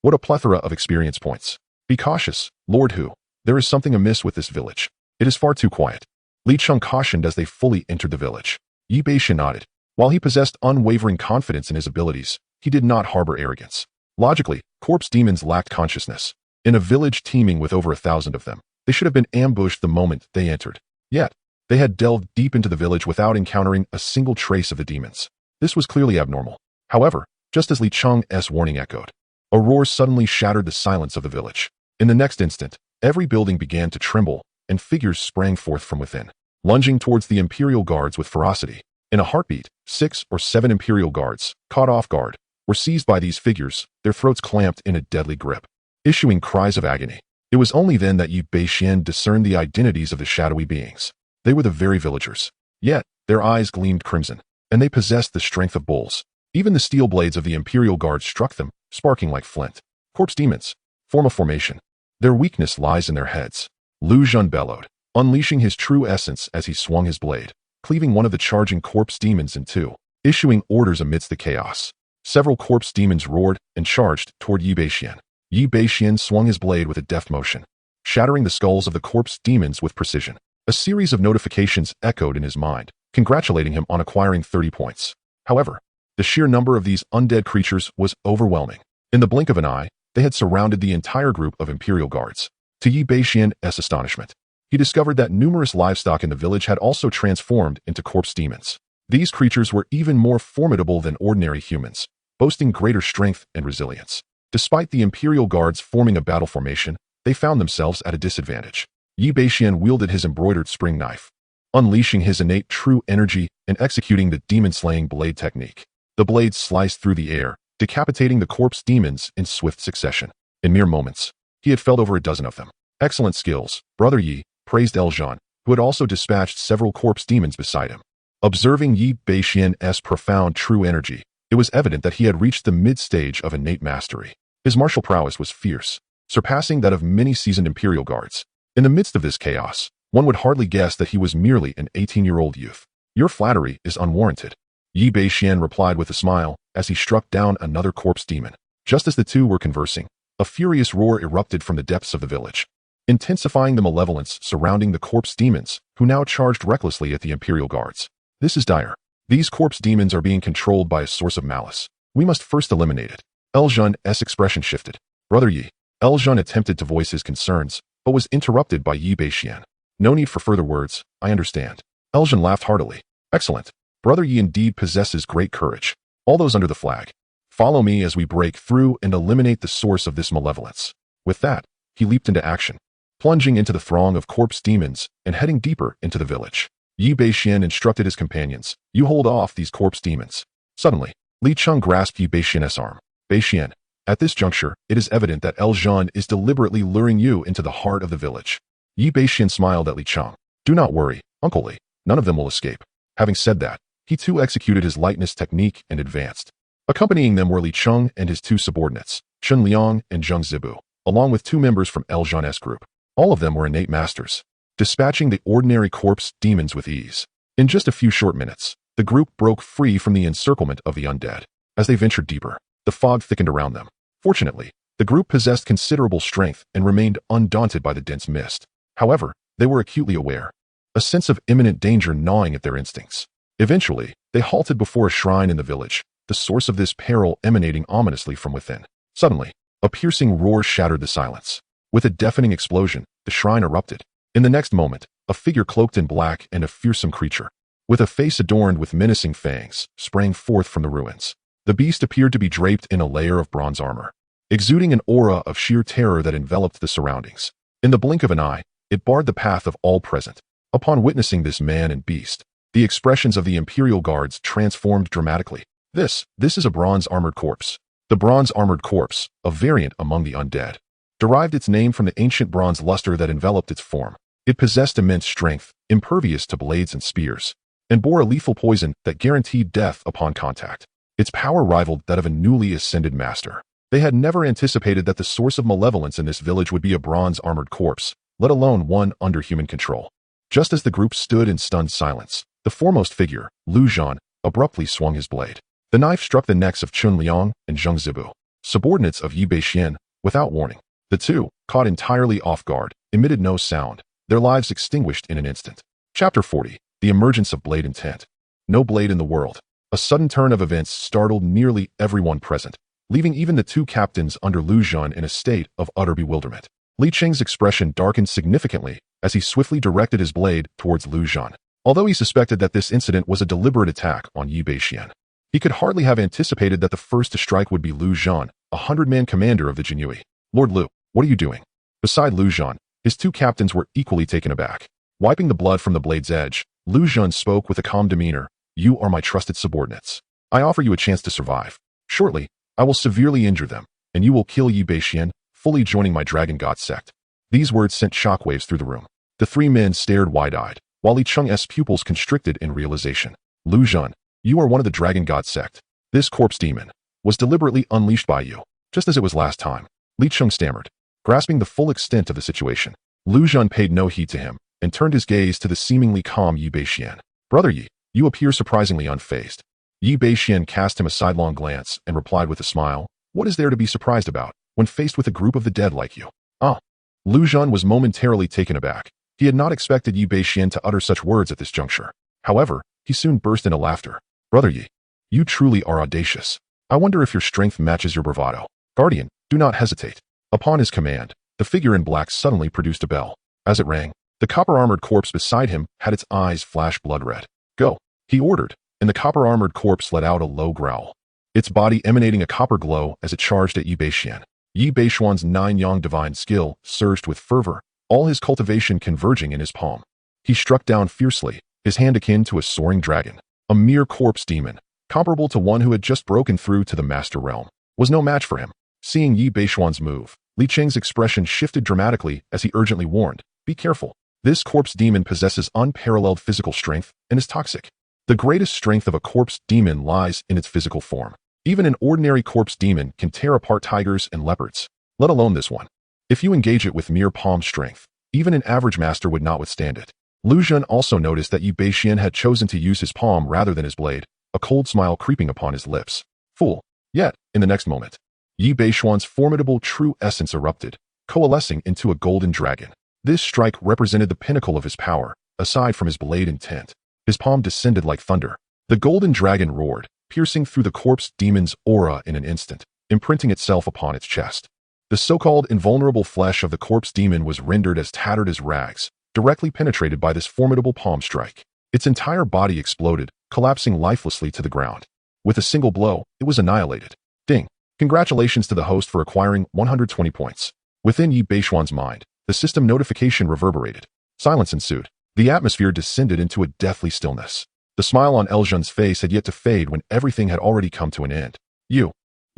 Speaker 1: What a plethora of experience points. Be cautious, Lord Hu. There is something amiss with this village. It is far too quiet. Li Cheng cautioned as they fully entered the village. Bashen nodded. While he possessed unwavering confidence in his abilities, he did not harbor arrogance. Logically, corpse demons lacked consciousness. In a village teeming with over 1,000 of them, they should have been ambushed the moment they entered. Yet, they had delved deep into the village without encountering a single trace of the demons. This was clearly abnormal. However, just as Li Cheng's warning echoed, a roar suddenly shattered the silence of the village. In the next instant, every building began to tremble, and figures sprang forth from within, lunging towards the Imperial Guards with ferocity. In a heartbeat, 6 or 7 Imperial Guards, caught off guard, were seized by these figures, their throats clamped in a deadly grip, issuing cries of agony. It was only then that Bashen discerned the identities of the shadowy beings. They were the very villagers. Yet, their eyes gleamed crimson, and they possessed the strength of bulls. Even the steel blades of the Imperial Guard struck them, sparking like flint. Corpse demons. Form a formation. Their weakness lies in their heads. Lu Zhan bellowed, unleashing his true essence as he swung his blade, cleaving one of the charging corpse demons in two, issuing orders amidst the chaos. Several corpse demons roared and charged toward Bashen. Bashen swung his blade with a deft motion, shattering the skulls of the corpse demons with precision. A series of notifications echoed in his mind, congratulating him on acquiring 30 points. However, the sheer number of these undead creatures was overwhelming. In the blink of an eye, they had surrounded the entire group of Imperial Guards. To Bashen's astonishment, he discovered that numerous livestock in the village had also transformed into corpse demons. These creatures were even more formidable than ordinary humans, boasting greater strength and resilience. Despite the Imperial Guards forming a battle formation, they found themselves at a disadvantage. Bashen wielded his embroidered spring knife, unleashing his innate true energy and executing the demon-slaying blade technique. The blade sliced through the air, decapitating the corpse demons in swift succession. In mere moments, he had felled over a dozen of them. Excellent skills, Brother Yi, praised Zhan, who had also dispatched several corpse demons beside him. Observing Bashen's profound true energy, it was evident that he had reached the mid-stage of innate mastery. His martial prowess was fierce, surpassing that of many seasoned Imperial Guards. In the midst of this chaos, one would hardly guess that he was merely an 18-year-old youth. Your flattery is unwarranted, Bashen replied with a smile as he struck down another corpse demon. Just as the two were conversing, a furious roar erupted from the depths of the village, intensifying the malevolence surrounding the corpse demons, who now charged recklessly at the Imperial Guards. This is dire. These corpse demons are being controlled by a source of malice. We must first eliminate it. Zhan's expression shifted. Brother Yi. Zhan attempted to voice his concerns, but was interrupted by Bashen. No need for further words, I understand. Zhan laughed heartily. Excellent. Brother Yi indeed possesses great courage. All those under the flag, follow me as we break through and eliminate the source of this malevolence. With that, he leaped into action, plunging into the throng of corpse demons and heading deeper into the village. Bashen instructed his companions, you hold off these corpse demons. Suddenly, Li Cheng grasped Bashen's arm. Bashen, at this juncture, it is evident that Zhan is deliberately luring you into the heart of the village. Bashen smiled at Li Cheng. Do not worry, Uncle Li, none of them will escape. Having said that, he too executed his lightness technique and advanced. Accompanying them were Li Cheng and his two subordinates, Chen Liang and Zheng Zibu, along with 2 members from Zhan's group. All of them were innate masters, dispatching the ordinary corpse demons with ease. In just a few short minutes, the group broke free from the encirclement of the undead. As they ventured deeper, the fog thickened around them. Fortunately, the group possessed considerable strength and remained undaunted by the dense mist. However, they were acutely aware. a sense of imminent danger gnawing at their instincts. Eventually, they halted before a shrine in the village, the source of this peril emanating ominously from within. Suddenly, a piercing roar shattered the silence. With a deafening explosion, the shrine erupted. In the next moment, a figure cloaked in black and a fearsome creature, with a face adorned with menacing fangs, sprang forth from the ruins. The beast appeared to be draped in a layer of bronze armor, exuding an aura of sheer terror that enveloped the surroundings. In the blink of an eye, it barred the path of all present. Upon witnessing this man and beast, the expressions of the Imperial Guards transformed dramatically. This is a bronze-armored corpse. The bronze-armored corpse, a variant among the undead, derived its name from the ancient bronze luster that enveloped its form. It possessed immense strength, impervious to blades and spears, and bore a lethal poison that guaranteed death upon contact. Its power rivaled that of a newly ascended master. They had never anticipated that the source of malevolence in this village would be a bronze-armored corpse, let alone one under human control. Just as the group stood in stunned silence, the foremost figure, Lu Zhan, abruptly swung his blade. The knife struck the necks of Chun Liang and Zheng Zibu, subordinates of Yi Bashen, without warning. The two, caught entirely off guard, emitted no sound, their lives extinguished in an instant. Chapter 40. The Emergence of Blade Intent. No blade in the world. A sudden turn of events startled nearly everyone present, leaving even the two captains under Lu Zhan in a state of utter bewilderment. Li Cheng's expression darkened significantly as he swiftly directed his blade towards Lu Zhan. Although he suspected that this incident was a deliberate attack on Yi Bashen, he could hardly have anticipated that the first to strike would be Lu Zhan, a 100-man commander of the Jinyui. Lord Lu, what are you doing? Beside Lu Zhan, his two captains were equally taken aback. Wiping the blood from the blade's edge, Lu Zhan spoke with a calm demeanor. You are my trusted subordinates. I offer you a chance to survive. Shortly, I will severely injure them, and you will kill Yi Bashen, fully joining my Dragon God sect. These words sent shockwaves through the room. The three men stared wide-eyed, while Li Cheng's pupils constricted in realization. Lu Zhan, you are one of the Dragon God sect. This corpse demon was deliberately unleashed by you, just as it was last time. Li Cheng stammered, grasping the full extent of the situation. Lu Zhan paid no heed to him, and turned his gaze to the seemingly calm Yi Bashen. Brother Yi, you appear surprisingly unfazed. Yi Bashen cast him a sidelong glance and replied with a smile. What is there to be surprised about when faced with a group of the dead like you? Ah. Lu Zhan was momentarily taken aback. He had not expected Yi Bashen to utter such words at this juncture. However, he soon burst into laughter. Brother Yi, you truly are audacious. I wonder if your strength matches your bravado. Guardian, do not hesitate. Upon his command, the figure in black suddenly produced a bell. As it rang, the copper-armored corpse beside him had its eyes flash blood-red. Go, he ordered, and the copper-armored corpse let out a low growl, its body emanating a copper glow as it charged at Yi Bashen. Yi Bashuan's 9-yang divine skill surged with fervor, all his cultivation converging in his palm. He struck down fiercely, his hand akin to a soaring dragon. A mere corpse demon, comparable to one who had just broken through to the master realm, was no match for him. Seeing Yi Bashuan's move, Li Cheng's expression shifted dramatically as he urgently warned, be careful. This corpse demon possesses unparalleled physical strength and is toxic. The greatest strength of a corpse demon lies in its physical form. Even an ordinary corpse demon can tear apart tigers and leopards, let alone this one. If you engage it with mere palm strength, even an average master would not withstand it. Lu Zhan also noticed that Yi Bashen had chosen to use his palm rather than his blade, a cold smile creeping upon his lips. Fool. Yet, in the next moment, Yi Bashuan's formidable true essence erupted, coalescing into a golden dragon. This strike represented the pinnacle of his power, aside from his blade intent. His palm descended like thunder. The golden dragon roared, piercing through the corpse demon's aura in an instant, imprinting itself upon its chest. The so-called invulnerable flesh of the corpse demon was rendered as tattered as rags, directly penetrated by this formidable palm strike. Its entire body exploded, collapsing lifelessly to the ground. With a single blow, it was annihilated. Ding! Congratulations to the host for acquiring 120 points. Within Yi Bashuan's mind, the system notification reverberated. Silence ensued. The atmosphere descended into a deathly stillness. The smile on Elzhan's face had yet to fade when everything had already come to an end. You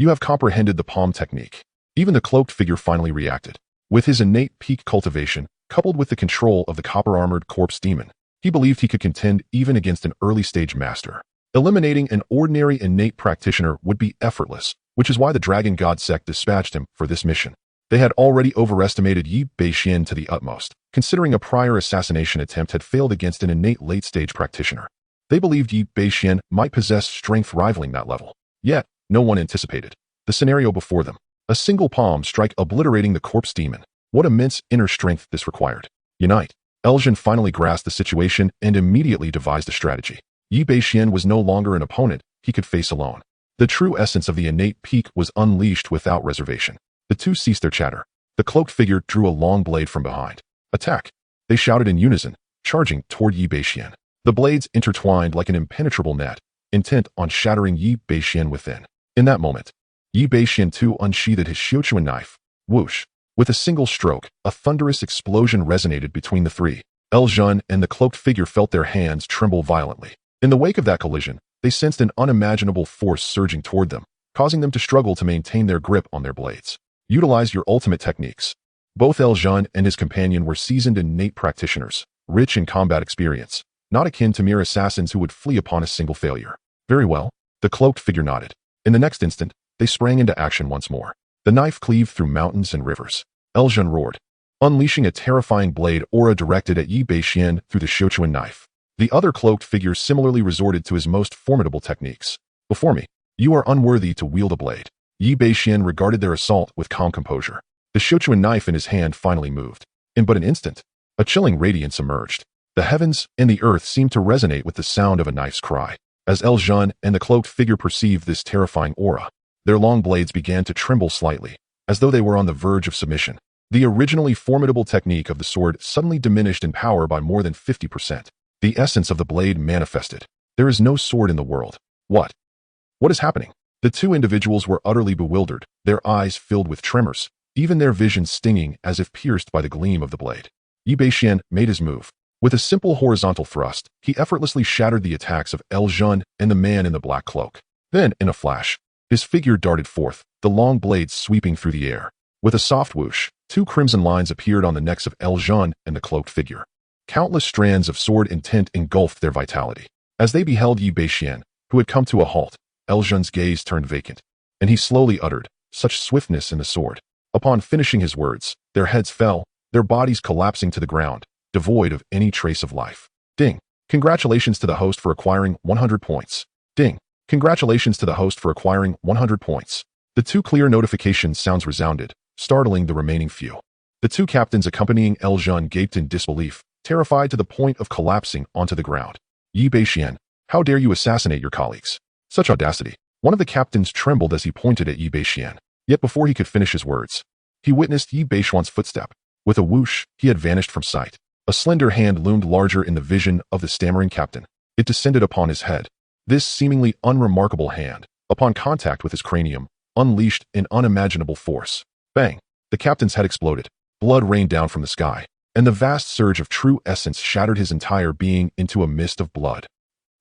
Speaker 1: have comprehended the palm technique. Even the cloaked figure finally reacted. With his innate peak cultivation, coupled with the control of the copper-armored corpse demon, he believed he could contend even against an early-stage master. Eliminating an ordinary innate practitioner would be effortless, which is why the Dragon God sect dispatched him for this mission. They had already overestimated Yi Bashen to the utmost, considering a prior assassination attempt had failed against an innate late-stage practitioner. They believed Yi Bashen might possess strength rivaling that level. Yet, no one anticipated the scenario before them. A single palm strike obliterating the corpse demon. What immense inner strength this required. Unite. Eljan finally grasped the situation and immediately devised a strategy. Yi Bashen was no longer an opponent he could face alone. The true essence of the innate peak was unleashed without reservation. The two ceased their chatter. The cloaked figure drew a long blade from behind. "Attack!" They shouted in unison, charging toward Yi Bashen. The blades intertwined like an impenetrable net, intent on shattering Yi Bashen within. In that moment, Yi Bashen too unsheathed his Xiuquan knife. Whoosh! With a single stroke, a thunderous explosion resonated between the three. Eljan and the cloaked figure felt their hands tremble violently. In the wake of that collision, they sensed an unimaginable force surging toward them, causing them to struggle to maintain their grip on their blades. Utilize your ultimate techniques. Both Eljan and his companion were seasoned innate practitioners, rich in combat experience, not akin to mere assassins who would flee upon a single failure. Very well, the cloaked figure nodded. In the next instant, they sprang into action once more. The knife cleaved through mountains and rivers. Eljan roared, unleashing a terrifying blade aura directed at Yi Bashen through the Xiuquan knife. The other cloaked figure similarly resorted to his most formidable techniques. "Before me, you are unworthy to wield a blade." Yi Bashen regarded their assault with calm composure. The Xiuquan knife in his hand finally moved. In but an instant, a chilling radiance emerged. The heavens and the earth seemed to resonate with the sound of a knife's cry. As Eljan and the cloaked figure perceived this terrifying aura, their long blades began to tremble slightly, as though they were on the verge of submission. The originally formidable technique of the sword suddenly diminished in power by more than 50%. The essence of the blade manifested. There is no sword in the world. What? What is happening? The two individuals were utterly bewildered, their eyes filled with tremors, even their vision stinging as if pierced by the gleam of the blade. Yi Bashen made his move. With a simple horizontal thrust, he effortlessly shattered the attacks of Eljan and the man in the black cloak. Then, in a flash, his figure darted forth, the long blades sweeping through the air. With a soft whoosh, two crimson lines appeared on the necks of Eljan and the cloaked figure. Countless strands of sword intent engulfed their vitality. As they beheld Yi Bashen, who had come to a halt, Eljan's gaze turned vacant, and he slowly uttered, "Such swiftness in the sword." Upon finishing his words, their heads fell, their bodies collapsing to the ground, devoid of any trace of life. Ding! Congratulations to the host for acquiring 100 points. Ding! Congratulations to the host for acquiring 100 points. The two clear notification sounds resounded, startling the remaining few. The two captains accompanying Eljan gaped in disbelief, terrified to the point of collapsing onto the ground. "Yi Bashen, how dare you assassinate your colleagues?" Such audacity. One of the captains trembled as he pointed at Yi Bashen. Yet before he could finish his words, he witnessed Yi Bashen's footstep. With a whoosh, he had vanished from sight. A slender hand loomed larger in the vision of the stammering captain. It descended upon his head. This seemingly unremarkable hand, upon contact with his cranium, unleashed an unimaginable force. Bang! The captain's head exploded. Blood rained down from the sky, and the vast surge of true essence shattered his entire being into a mist of blood.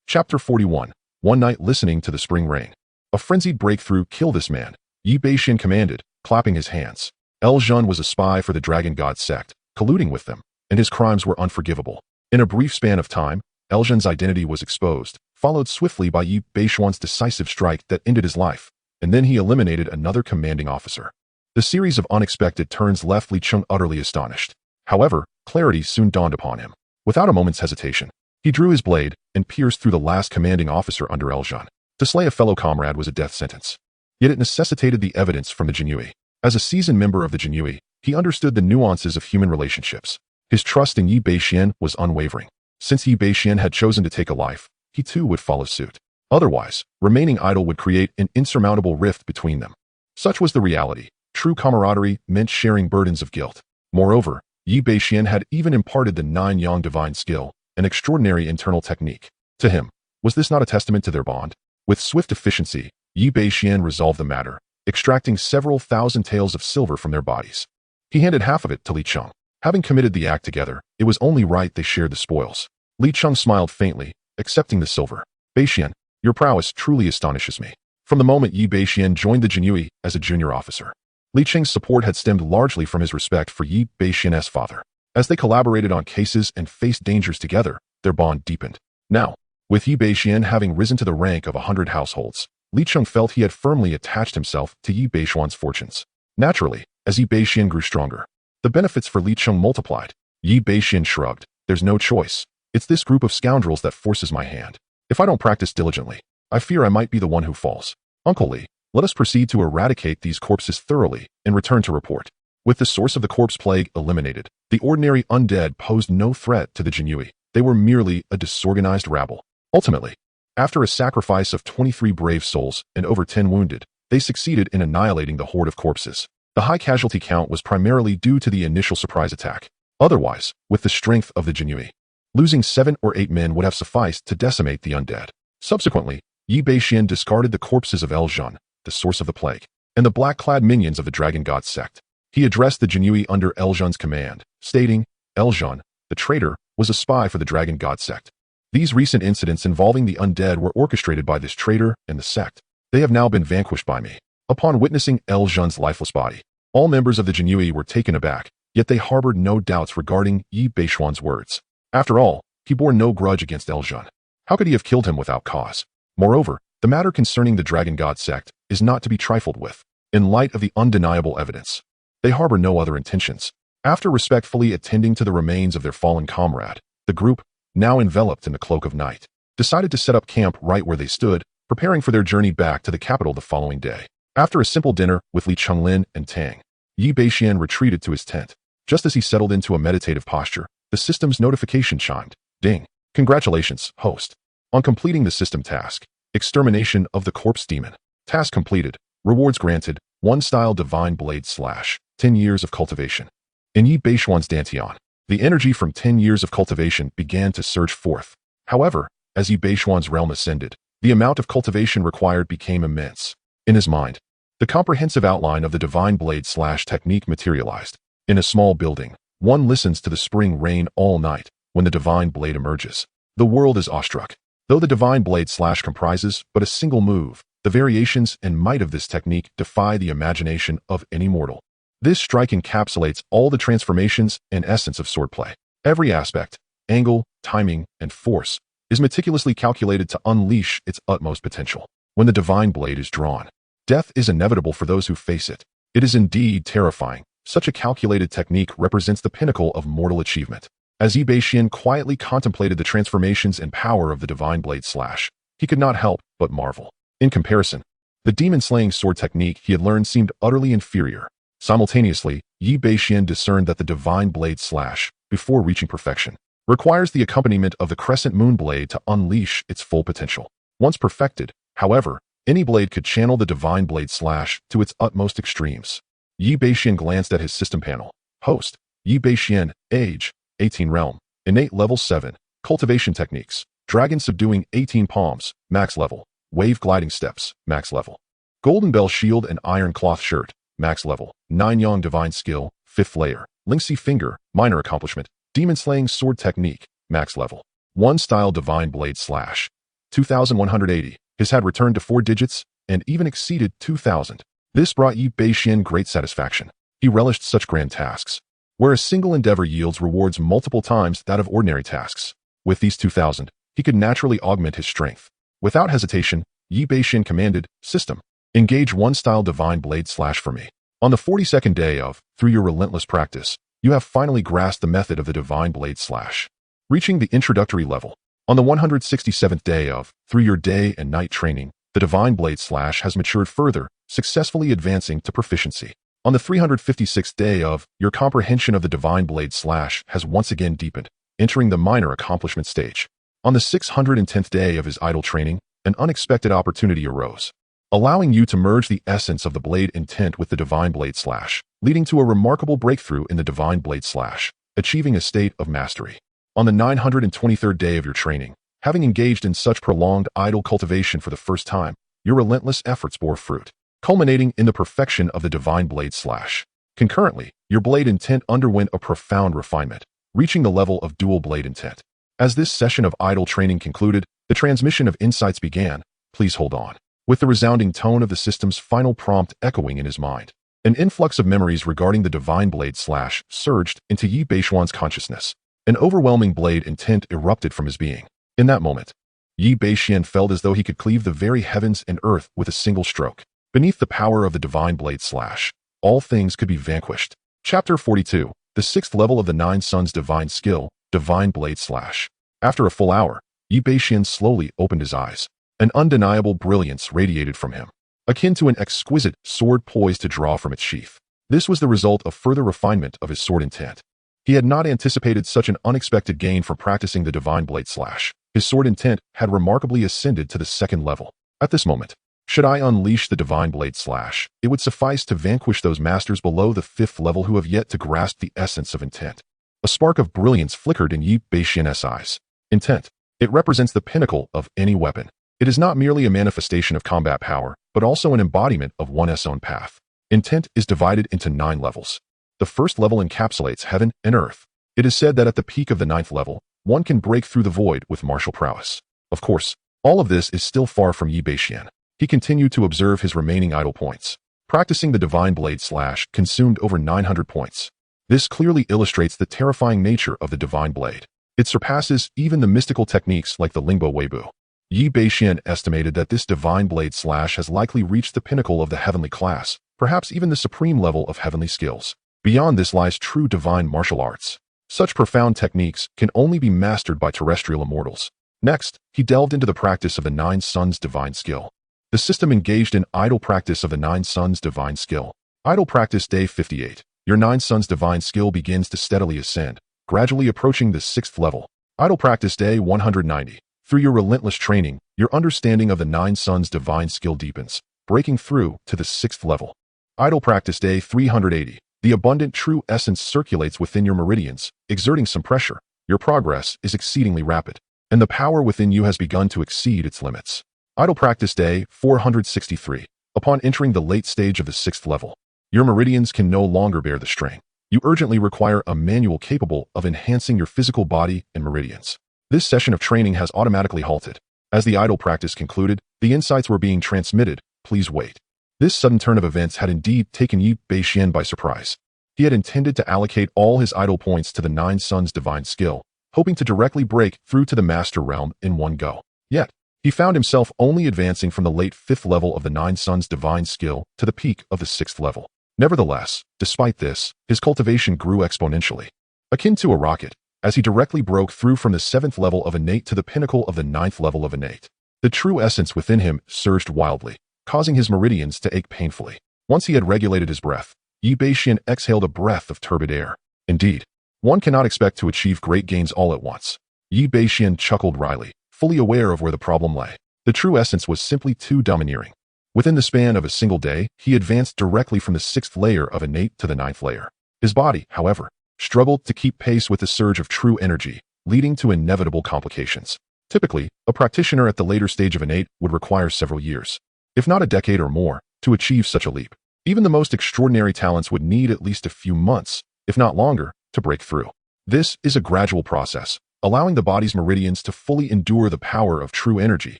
Speaker 1: Chapter 41. One night listening to the spring rain. A frenzied breakthrough, "Kill this man," Yi Bashen commanded, clapping his hands. Eljan was a spy for the Dragon God sect, colluding with them, and his crimes were unforgivable. In a brief span of time, Eljan's identity was exposed, followed swiftly by Yi Bashen's decisive strike that ended his life, and then he eliminated another commanding officer. The series of unexpected turns left Li Cheng utterly astonished. However, clarity soon dawned upon him. Without a moment's hesitation, he drew his blade and pierced through the last commanding officer under Eljan. To slay a fellow comrade was a death sentence. Yet it necessitated the evidence from the Jinui. As a seasoned member of the Jinui, he understood the nuances of human relationships. His trust in Yi Bashen was unwavering. Since Yi Bashen had chosen to take a life, he too would follow suit. Otherwise, remaining idle would create an insurmountable rift between them. Such was the reality. True camaraderie meant sharing burdens of guilt. Moreover, Yi Bashen had even imparted the nine-yang divine skill, an extraordinary internal technique. To him, was this not a testament to their bond? With swift efficiency, Yi Bashen resolved the matter, extracting several thousand taels of silver from their bodies. He handed half of it to Li Cheng. Having committed the act together, it was only right they shared the spoils. Li Cheng smiled faintly, accepting the silver. "Bashen, your prowess truly astonishes me." From the moment Yi Bashen joined the Jinui as a junior officer, Li Cheng's support had stemmed largely from his respect for Yi Bashen's father. As they collaborated on cases and faced dangers together, their bond deepened. Now, with Yi Bashen having risen to the rank of 100 households, Li Cheng felt he had firmly attached himself to Yi Bashen's fortunes. Naturally, as Yi Bashen grew stronger, the benefits for Li Cheng multiplied. Yi Bashen shrugged. "There's no choice. It's this group of scoundrels that forces my hand. If I don't practice diligently, I fear I might be the one who falls. Uncle Li, let us proceed to eradicate these corpses thoroughly and return to report." With the source of the corpse plague eliminated, the ordinary undead posed no threat to the Jinui. They were merely a disorganized rabble. Ultimately, after a sacrifice of 23 brave souls and over 10 wounded, they succeeded in annihilating the horde of corpses. The high casualty count was primarily due to the initial surprise attack. Otherwise, with the strength of the Jinui, losing 7 or 8 men would have sufficed to decimate the undead. Subsequently, Bashen discarded the corpses of Eljan, the source of the plague, and the black-clad minions of the Dragon God sect. He addressed the Jinui under Eljan's command, stating, Eljan, the traitor, was a spy for the Dragon God sect. These recent incidents involving the undead were orchestrated by this traitor and the sect. They have now been vanquished by me. Upon witnessing Eljan's lifeless body, all members of the Jinui were taken aback, yet they harbored no doubts regarding Bashen's words. After all, he bore no grudge against Eljan. How could he have killed him without cause? Moreover, the matter concerning the Dragon God sect is not to be trifled with. In light of the undeniable evidence, they harbor no other intentions. After respectfully attending to the remains of their fallen comrade, the group, now enveloped in the cloak of night, decided to set up camp right where they stood, preparing for their journey back to the capital the following day. After a simple dinner with Li Chonglin and Tang, Bashen retreated to his tent. Just as he settled into a meditative posture, the system's notification chimed. Ding. Congratulations, host, on completing the system task. Extermination of the corpse demon. Task completed. Rewards granted. 1 style divine blade slash. 10 years of cultivation. In Bashen's Dantian, the energy from 10 years of cultivation began to surge forth. However, as Bashen's realm ascended, the amount of cultivation required became immense. In his mind, the comprehensive outline of the divine blade slash technique materialized. In a small building, one listens to the spring rain all night when the divine blade emerges. The world is awestruck. Though the divine blade slash comprises but a single move, the variations and might of this technique defy the imagination of any mortal. This strike encapsulates all the transformations and essence of swordplay. Every aspect, angle, timing, and force is meticulously calculated to unleash its utmost potential. When the divine blade is drawn, death is inevitable for those who face it. It is indeed terrifying. Such a calculated technique represents the pinnacle of mortal achievement. As Bashen quietly contemplated the transformations and power of the divine blade slash, he could not help but marvel. In comparison, the demon-slaying sword technique he had learned seemed utterly inferior. Simultaneously, Bashen discerned that the divine blade slash, before reaching perfection, requires the accompaniment of the crescent moon blade to unleash its full potential. Once perfected, however, any blade could channel the divine blade slash to its utmost extremes. Bashen glanced at his system panel. Host, Bashen, age, 18 realm, innate level 7, cultivation techniques, dragon subduing 18 palms, max level, wave gliding steps, max level, golden bell shield and iron cloth shirt, max level, 9 yang divine skill, 5th layer, lynxy finger, minor accomplishment, demon slaying sword technique, max level, 1 style divine blade slash, 2180. His had returned to 4 digits and even exceeded 2000. This brought Bashen great satisfaction. He relished such grand tasks, where a single endeavor yields rewards multiple times that of ordinary tasks. With these 2000, he could naturally augment his strength. Without hesitation, Bashen commanded, System, engage 1 style divine blade slash for me. On the 42nd day of, through your relentless practice, you have finally grasped the method of the divine blade slash, reaching the introductory level. On the 167th day of, through your day and night training, the divine blade slash has matured further, successfully advancing to proficiency. On the 356th day of, your comprehension of the divine blade slash has once again deepened, entering the minor accomplishment stage. On the 610th day of his idle training, an unexpected opportunity arose, allowing you to merge the essence of the blade intent with the divine blade slash, leading to a remarkable breakthrough in the divine blade slash, achieving a state of mastery. On the 923rd day of your training, having engaged in such prolonged idle cultivation for the first time, your relentless efforts bore fruit, culminating in the perfection of the divine blade slash. Concurrently, your blade intent underwent a profound refinement, reaching the level of dual blade intent. As this session of idle training concluded, the transmission of insights began. Please hold on. With the resounding tone of the system's final prompt echoing in his mind, an influx of memories regarding the divine blade slash surged into Bashen's consciousness. An overwhelming blade intent erupted from his being. In that moment, Bashen felt as though he could cleave the very heavens and earth with a single stroke. Beneath the power of the divine blade slash, all things could be vanquished. Chapter 42, the 6th level of the 9 Suns divine skill, divine blade slash. After a full hour, Bashen slowly opened his eyes. An undeniable brilliance radiated from him, akin to an exquisite sword poised to draw from its sheath. This was the result of further refinement of his sword intent. He had not anticipated such an unexpected gain from practicing the divine blade slash. His sword intent had remarkably ascended to the second level. At this moment, should I unleash the divine blade slash, it would suffice to vanquish those masters below the fifth level who have yet to grasp the essence of intent. A spark of brilliance flickered in Yi Bashen's eyes. Intent. It represents the pinnacle of any weapon. It is not merely a manifestation of combat power, but also an embodiment of one's own path. Intent is divided into 9 levels. The first level encapsulates heaven and earth. It is said that at the peak of the 9th level, one can break through the void with martial prowess. Of course, all of this is still far from Yi Bashen. He continued to observe his remaining idle points. Practicing the divine blade slash consumed over 900 points. This clearly illustrates the terrifying nature of the divine blade. It surpasses even the mystical techniques like the Lingbo Weibo. Yi Bashen estimated that this divine blade slash has likely reached the pinnacle of the heavenly class, perhaps even the supreme level of heavenly skills. Beyond this lies true divine martial arts. Such profound techniques can only be mastered by terrestrial immortals. Next, he delved into the practice of the 9 Suns divine skill. The system engaged in idle practice of the 9 Suns divine skill. Idle practice day 58. Your 9 Suns divine skill begins to steadily ascend, gradually approaching the 6th level. Idle practice day 190. Through your relentless training, your understanding of the 9 Suns divine skill deepens, breaking through to the 6th level. Idle practice day 380. The abundant true essence circulates within your meridians, exerting some pressure. Your progress is exceedingly rapid, and the power within you has begun to exceed its limits. Idle practice day 463. Upon entering the late stage of the 6th level, your meridians can no longer bear the strain. You urgently require a manual capable of enhancing your physical body and meridians. This session of training has automatically halted. As the idle practice concluded, the insights were being transmitted. Please wait. This sudden turn of events had indeed taken Yi Bashen by surprise. He had intended to allocate all his idle points to the 9 Suns divine skill, hoping to directly break through to the master realm in one go. Yet, he found himself only advancing from the late 5th level of the 9 Suns divine skill to the peak of the 6th level. Nevertheless, despite this, his cultivation grew exponentially. Akin to a rocket, as he directly broke through from the 7th level of innate to the pinnacle of the 9th level of innate. The true essence within him surged wildly, causing his meridians to ache painfully. Once he had regulated his breath, Yi Bashen exhaled a breath of turbid air. Indeed, one cannot expect to achieve great gains all at once. Yi Bashen chuckled wryly, fully aware of where the problem lay. The true essence was simply too domineering. Within the span of a single day, he advanced directly from the 6th layer of innate to the 9th layer. His body, however, struggled to keep pace with the surge of true energy, leading to inevitable complications. Typically, a practitioner at the later stage of innate would require several years, if not a decade or more, to achieve such a leap. Even the most extraordinary talents would need at least a few months, if not longer, to break through. This is a gradual process, allowing the body's meridians to fully endure the power of true energy,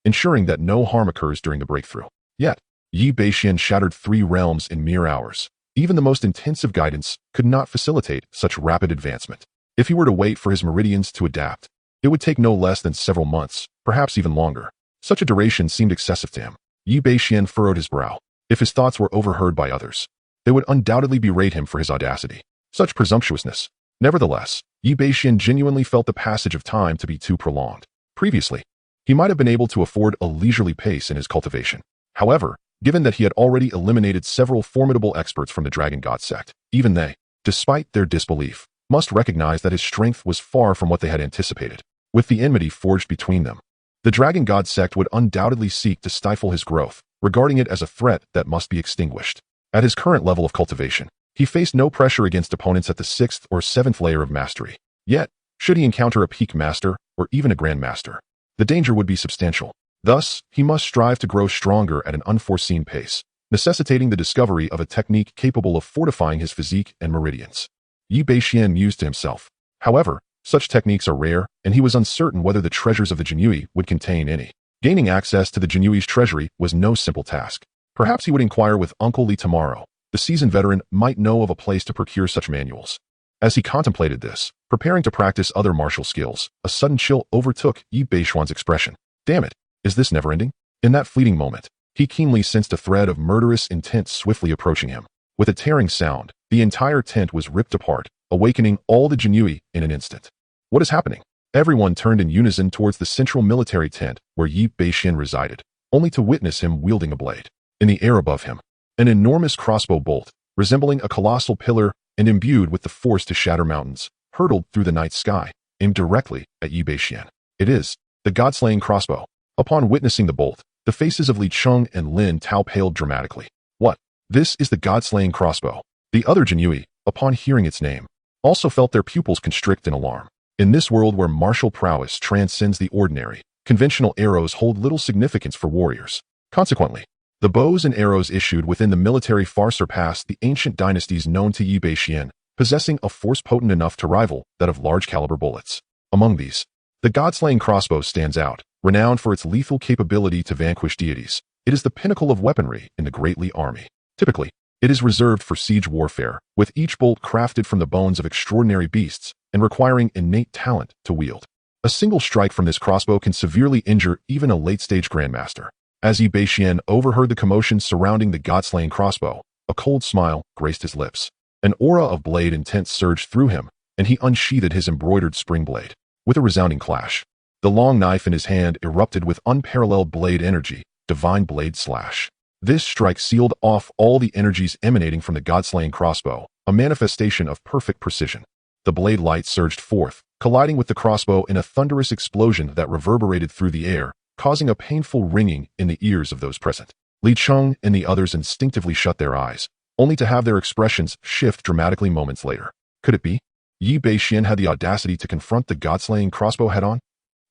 Speaker 1: ensuring that no harm occurs during the breakthrough. Yet, Yi Bashen shattered 3 realms in mere hours. Even the most intensive guidance could not facilitate such rapid advancement. If he were to wait for his meridians to adapt, it would take no less than several months, perhaps even longer. Such a duration seemed excessive to him. Yi Bashen furrowed his brow. If his thoughts were overheard by others, they would undoubtedly berate him for his audacity. Such presumptuousness. Nevertheless, Yi Bashen genuinely felt the passage of time to be too prolonged. Previously, he might have been able to afford a leisurely pace in his cultivation. However, given that he had already eliminated several formidable experts from the Dragon God sect, even they, despite their disbelief, must recognize that his strength was far from what they had anticipated. With the enmity forged between them, the Dragon God sect would undoubtedly seek to stifle his growth, regarding it as a threat that must be extinguished. At his current level of cultivation, he faced no pressure against opponents at the 6th or 7th layer of mastery. Yet, should he encounter a peak master, or even a grand master, the danger would be substantial. Thus, he must strive to grow stronger at an unforeseen pace, necessitating the discovery of a technique capable of fortifying his physique and meridians. Yi Bashen mused to himself. However, such techniques are rare, and he was uncertain whether the treasures of the Jinui would contain any. Gaining access to the Jinui's treasury was no simple task. Perhaps he would inquire with Uncle Li tomorrow. The seasoned veteran might know of a place to procure such manuals. As he contemplated this, preparing to practice other martial skills, a sudden chill overtook Yi Bashen's expression. Damn it, is this never-ending? In that fleeting moment, he keenly sensed a thread of murderous intent swiftly approaching him. With a tearing sound, the entire tent was ripped apart, awakening all the Jinui in an instant. What is happening? Everyone turned in unison towards the central military tent where Yi Bashen resided, only to witness him wielding a blade. In the air above him, an enormous crossbow bolt, resembling a colossal pillar and imbued with the force to shatter mountains, hurtled through the night sky, aimed directly at Yi Bashen. It is the God-slaying crossbow. Upon witnessing the bolt, the faces of Li Cheng and Lin Tao paled dramatically. What? This is the God-slaying crossbow. The other Jinyui, upon hearing its name, also felt their pupils constrict in alarm. In this world where martial prowess transcends the ordinary, conventional arrows hold little significance for warriors. Consequently, the bows and arrows issued within the military far surpassed the ancient dynasties known to Yi Bashen, possessing a force potent enough to rival that of large-caliber bullets. Among these, the God-slaying crossbow stands out, renowned for its lethal capability to vanquish deities. It is the pinnacle of weaponry in the Great Li army. Typically, it is reserved for siege warfare, with each bolt crafted from the bones of extraordinary beasts and requiring innate talent to wield. A single strike from this crossbow can severely injure even a late-stage grandmaster. As Yi Bashen overheard the commotion surrounding the God-slaying crossbow, a cold smile graced his lips. An aura of blade intent surged through him, and he unsheathed his embroidered spring blade. With a resounding clash, the long knife in his hand erupted with unparalleled blade energy, divine blade slash. This strike sealed off all the energies emanating from the God-slaying crossbow, a manifestation of perfect precision. The blade light surged forth, colliding with the crossbow in a thunderous explosion that reverberated through the air, causing a painful ringing in the ears of those present. Li Cheng and the others instinctively shut their eyes, only to have their expressions shift dramatically moments later. Could it be? Yi Bashen had the audacity to confront the God-slaying crossbow head-on?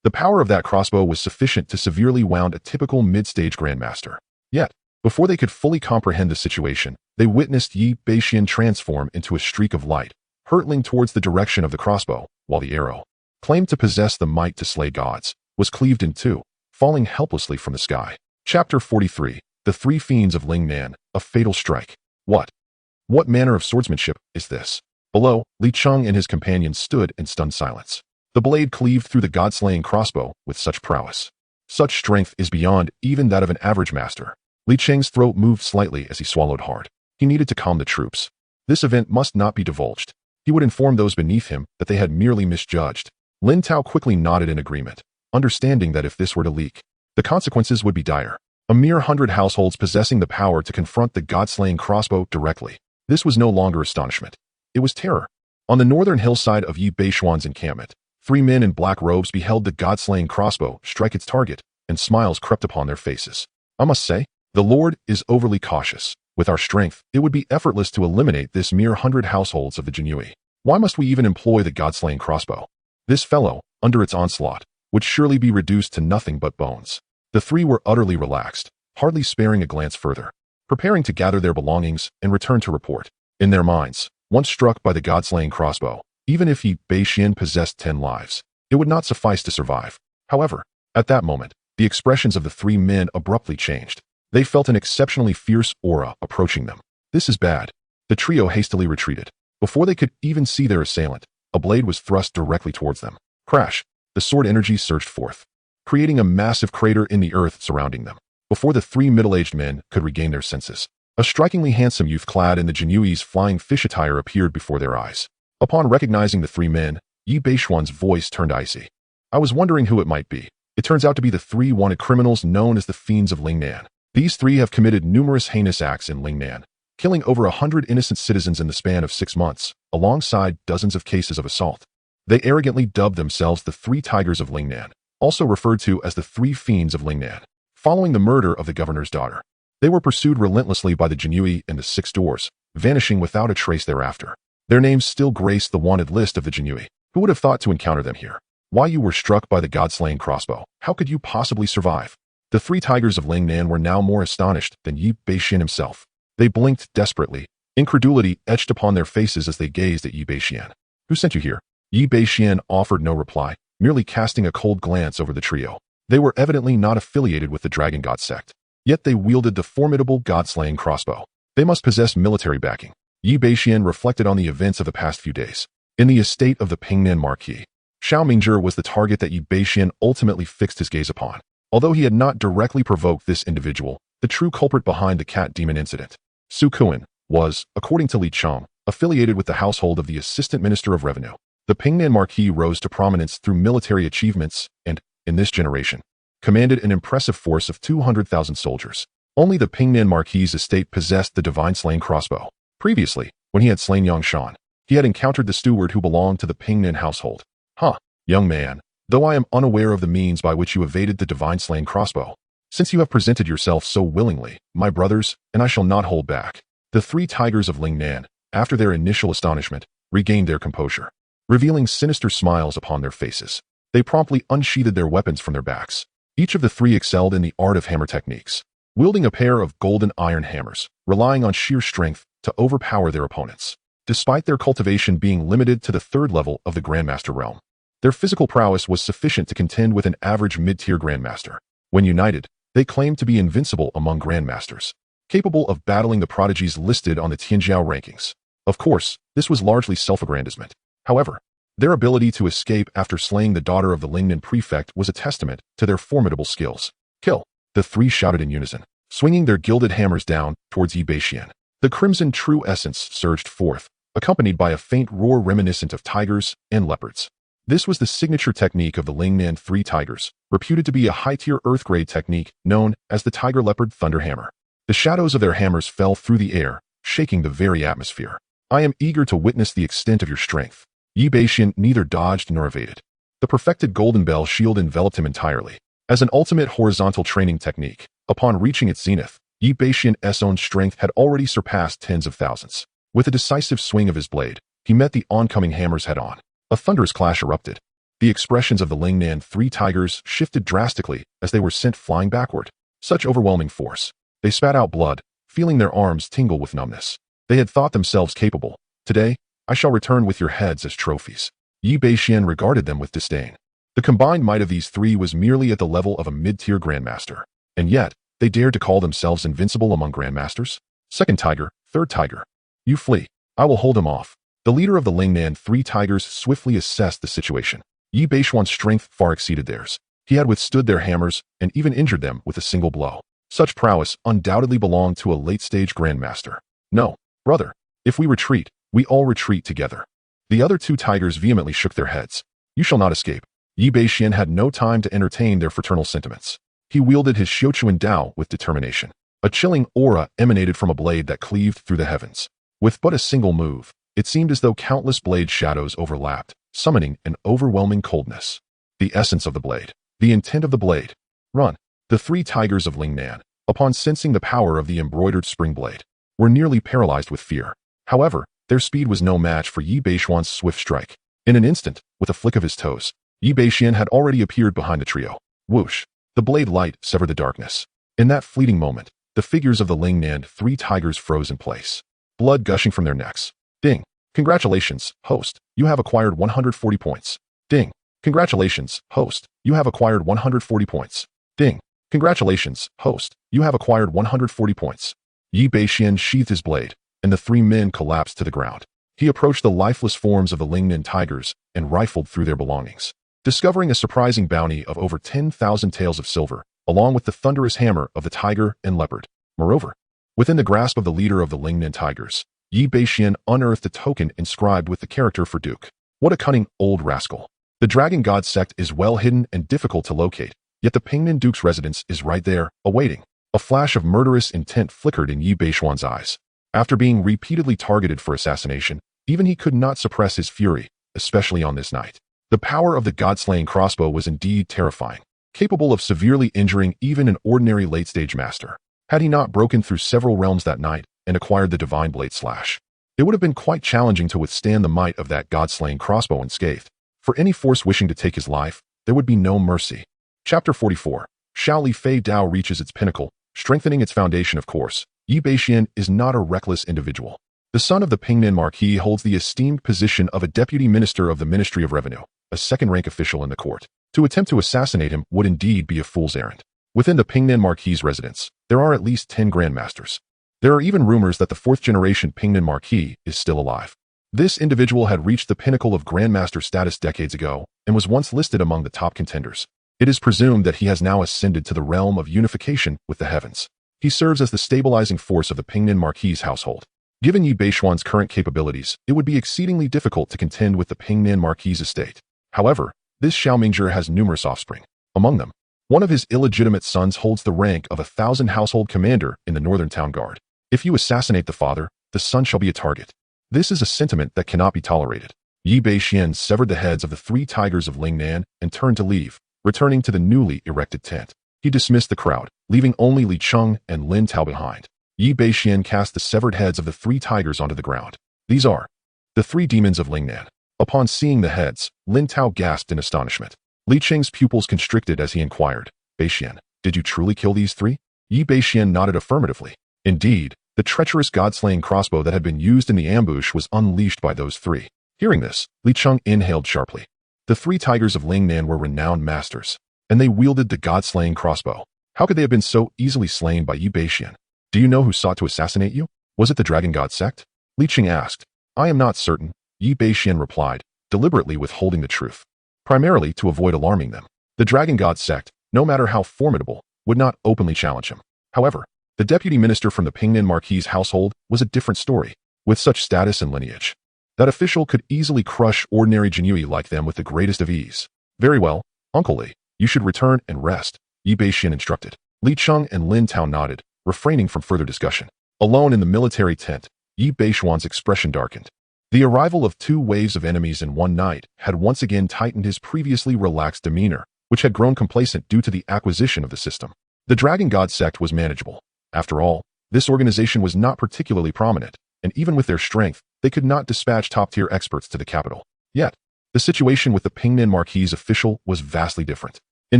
Speaker 1: The power of that crossbow was sufficient to severely wound a typical mid-stage grandmaster. Yet, before they could fully comprehend the situation, they witnessed Yi Bashen transform into a streak of light, hurtling towards the direction of the crossbow, while the arrow, claimed to possess the might to slay gods, was cleaved in two, falling helplessly from the sky. Chapter 43. The Three Fiends of Lingnan, a Fatal Strike. What manner of swordsmanship is this? Below, Li Cheng and his companions stood in stunned silence. The blade cleaved through the god-slaying crossbow with such prowess. Such strength is beyond even that of an average master. Li Cheng's throat moved slightly as he swallowed hard. He needed to calm the troops. This event must not be divulged. He would inform those beneath him that they had merely misjudged. Lin Tao quickly nodded in agreement, understanding that if this were to leak, the consequences would be dire. A mere 100 households possessing the power to confront the god-slaying crossbow directly. This was no longer astonishment. It was terror. On the northern hillside of Yi Bashuan's encampment, 3 men in black robes beheld the god-slaying crossbow strike its target, and smiles crept upon their faces. I must say, the Lord is overly cautious. With our strength, it would be effortless to eliminate this mere 100 households of the Jinyui. Why must we even employ the god-slaying crossbow? This fellow, under its onslaught, would surely be reduced to nothing but bones. The 3 were utterly relaxed, hardly sparing a glance further, preparing to gather their belongings and return to report. In their minds, once struck by the god-slaying crossbow, even if Yi Bashen possessed 10 lives, it would not suffice to survive. However, at that moment, the expressions of the 3 men abruptly changed. They felt an exceptionally fierce aura approaching them. This is bad. The trio hastily retreated. Before they could even see their assailant, a blade was thrust directly towards them. Crash! The sword energy surged forth, creating a massive crater in the earth surrounding them. Before the 3 middle-aged men could regain their senses, a strikingly handsome youth clad in the Jinyui's flying fish attire appeared before their eyes. Upon recognizing the 3 men, Yi Bashuan's voice turned icy. I was wondering who it might be. It turns out to be the 3 wanted criminals known as the Fiends of Lingnan. These 3 have committed numerous heinous acts in Lingnan, killing over 100 innocent citizens in the span of 6 months, alongside dozens of cases of assault. They arrogantly dubbed themselves the 3 Tigers of Lingnan, also referred to as the 3 Fiends of Lingnan. Following the murder of the governor's daughter, they were pursued relentlessly by the Jinyui and the 6 doors, vanishing without a trace thereafter. Their names still grace the wanted list of the Jinyui. Who would have thought to encounter them here? Why you were struck by the god-slaying crossbow? How could you possibly survive? The 3 Tigers of Lingnan were now more astonished than Yi Bashen himself. They blinked desperately, incredulity etched upon their faces as they gazed at Yi Bashen. Who sent you here? Yi Bashen offered no reply, merely casting a cold glance over the trio. They were evidently not affiliated with the Dragon God sect. Yet they wielded the formidable god-slaying crossbow. They must possess military backing. Yi Bashen reflected on the events of the past few days. In the estate of the Pingnan Marquis, Xiao Mingzhi was the target that Yi Bashen ultimately fixed his gaze upon. Although he had not directly provoked this individual, the true culprit behind the cat demon incident, Su Kuan, was, according to Li Cheng, affiliated with the household of the Assistant Minister of Revenue. The Pingnan Marquis rose to prominence through military achievements and, in this generation, commanded an impressive force of 200,000 soldiers. Only the Pingnan Marquis' estate possessed the divine slaying crossbow. Previously, when he had slain Yangshan, he had encountered the steward who belonged to the Pingnan household. Huh, young man, though I am unaware of the means by which you evaded the divine slaying crossbow, since you have presented yourself so willingly, my brothers, and I shall not hold back. The three tigers of Lingnan, after their initial astonishment, regained their composure, revealing sinister smiles upon their faces. They promptly unsheathed their weapons from their backs. Each of the three excelled in the art of hammer techniques, wielding a pair of golden iron hammers, relying on sheer strength to overpower their opponents. Despite their cultivation being limited to the third level of the Grandmaster realm, their physical prowess was sufficient to contend with an average mid-tier Grandmaster. When united, they claimed to be invincible among Grandmasters, capable of battling the prodigies listed on the Tianjiao rankings. Of course, this was largely self-aggrandizement. However, their ability to escape after slaying the daughter of the Lingnan prefect was a testament to their formidable skills. Kill! The three shouted in unison, swinging their gilded hammers down towards Yi Bashen. The crimson true essence surged forth, accompanied by a faint roar reminiscent of tigers and leopards. This was the signature technique of the Lingnan Three Tigers, reputed to be a high-tier Earth-grade technique known as the Tiger Leopard Thunder Hammer. The shadows of their hammers fell through the air, shaking the very atmosphere. I am eager to witness the extent of your strength. Yi Bashen neither dodged nor evaded. The perfected golden bell shield enveloped him entirely. As an ultimate horizontal training technique, upon reaching its zenith, Yi Bashen's own strength had already surpassed tens of thousands. With a decisive swing of his blade, he met the oncoming hammers head-on. A thunderous clash erupted. The expressions of the Lingnan Three Tigers shifted drastically as they were sent flying backward. Such overwhelming force. They spat out blood, feeling their arms tingle with numbness. They had thought themselves capable. Today, I shall return with your heads as trophies. Yi Bashen regarded them with disdain. The combined might of these three was merely at the level of a mid-tier Grandmaster. And yet, they dared to call themselves invincible among Grandmasters? Second Tiger, Third Tiger. You flee. I will hold him off. The leader of the Lingnan Three Tigers swiftly assessed the situation. Yi Bashen's strength far exceeded theirs. He had withstood their hammers and even injured them with a single blow. Such prowess undoubtedly belonged to a late-stage Grandmaster. No, brother. If we retreat, we all retreat together. The other two tigers vehemently shook their heads. You shall not escape. Yi Bashen had no time to entertain their fraternal sentiments. He wielded his Xiuquan Dao with determination. A chilling aura emanated from a blade that cleaved through the heavens. With but a single move, it seemed as though countless blade shadows overlapped, summoning an overwhelming coldness. The essence of the blade. The intent of the blade. Run. The three tigers of Lingnan, upon sensing the power of the embroidered spring blade, were nearly paralyzed with fear. However, their speed was no match for Yi Bashen's swift strike. In an instant, with a flick of his toes, Yi Bashen had already appeared behind the trio. Whoosh! The blade light severed the darkness. In that fleeting moment, the figures of the Lingnan Three Tigers froze in place, blood gushing from their necks. Ding! Congratulations, host. You have acquired 140 points. Ding! Congratulations, host. You have acquired 140 points. Ding! Congratulations, host. You have acquired 140 points. Yi Bashen sheathed his blade, and the three men collapsed to the ground. He approached the lifeless forms of the Lingnan Tigers and rifled through their belongings, discovering a surprising bounty of over 10,000 taels of silver, along with the thunderous hammer of the tiger and leopard. Moreover, within the grasp of the leader of the Lingnan Tigers, Yi Bashen unearthed a token inscribed with the character for Duke. What a cunning old rascal. The Dragon God sect is well hidden and difficult to locate, yet the Pingnan Duke's residence is right there, awaiting. A flash of murderous intent flickered in Yi Bashen's eyes. After being repeatedly targeted for assassination, even he could not suppress his fury, especially on this night. The power of the god-slaying crossbow was indeed terrifying, capable of severely injuring even an ordinary late-stage master. Had he not broken through several realms that night and acquired the divine blade slash, it would have been quite challenging to withstand the might of that god-slaying crossbow unscathed. For any force wishing to take his life, there would be no mercy. Chapter 44. Shaoli Fei Dao reaches its pinnacle, strengthening its foundation. Of course, Yi Bashen is not a reckless individual. The son of the Pingnan Marquis holds the esteemed position of a deputy minister of the Ministry of Revenue, a second-rank official in the court. To attempt to assassinate him would indeed be a fool's errand. Within the Pingnan Marquis' residence, there are at least 10 grandmasters. There are even rumors that the fourth-generation Pingnan Marquis is still alive. This individual had reached the pinnacle of grandmaster status decades ago and was once listed among the top contenders. It is presumed that he has now ascended to the realm of unification with the heavens. He serves as the stabilizing force of the Pingnan Marquis household. Given Yi Bashen's current capabilities, it would be exceedingly difficult to contend with the Pingnan Marquis estate. However, this Xiaomingzhi has numerous offspring. Among them, one of his illegitimate sons holds the rank of 1,000 household commander in the Northern Town Guard. If you assassinate the father, the sun shall be a target. This is a sentiment that cannot be tolerated. Yi Bashen severed the heads of the 3 tigers of Lingnan and turned to leave, returning to the newly erected tent. He dismissed the crowd, leaving only Li Cheng and Lin Tao behind. Yi Bashen cast the severed heads of the 3 tigers onto the ground. These are the 3 demons of Lingnan. Upon seeing the heads, Lin Tao gasped in astonishment. Li Cheng's pupils constricted as he inquired, Bashen, did you truly kill these 3? Yi Bashen nodded affirmatively. Indeed, the treacherous god-slaying crossbow that had been used in the ambush was unleashed by those 3. Hearing this, Li Cheng inhaled sharply. The 3 tigers of Lingnan were renowned masters, and they wielded the god-slaying crossbow. How could they have been so easily slain by Yi Bashen? Do you know who sought to assassinate you? Was it the Dragon God sect? Li Cheng asked. I am not certain, Yi Bashen replied, deliberately withholding the truth. Primarily to avoid alarming them. The Dragon God sect, no matter how formidable, would not openly challenge him. However, the deputy minister from the Pingnan Marquis household was a different story. With such status and lineage, that official could easily crush ordinary Jinui like them with the greatest of ease. Very well, Uncle Li, you should return and rest, Yi Bashen instructed. Li Cheng and Lin Tao nodded, refraining from further discussion. Alone in the military tent, Yi Bashen's expression darkened. The arrival of 2 waves of enemies in one night had once again tightened his previously relaxed demeanor, which had grown complacent due to the acquisition of the system. The Dragon God sect was manageable. After all, this organization was not particularly prominent, and even with their strength, they could not dispatch top-tier experts to the capital. Yet, the situation with the Pingnan Marquis official was vastly different. In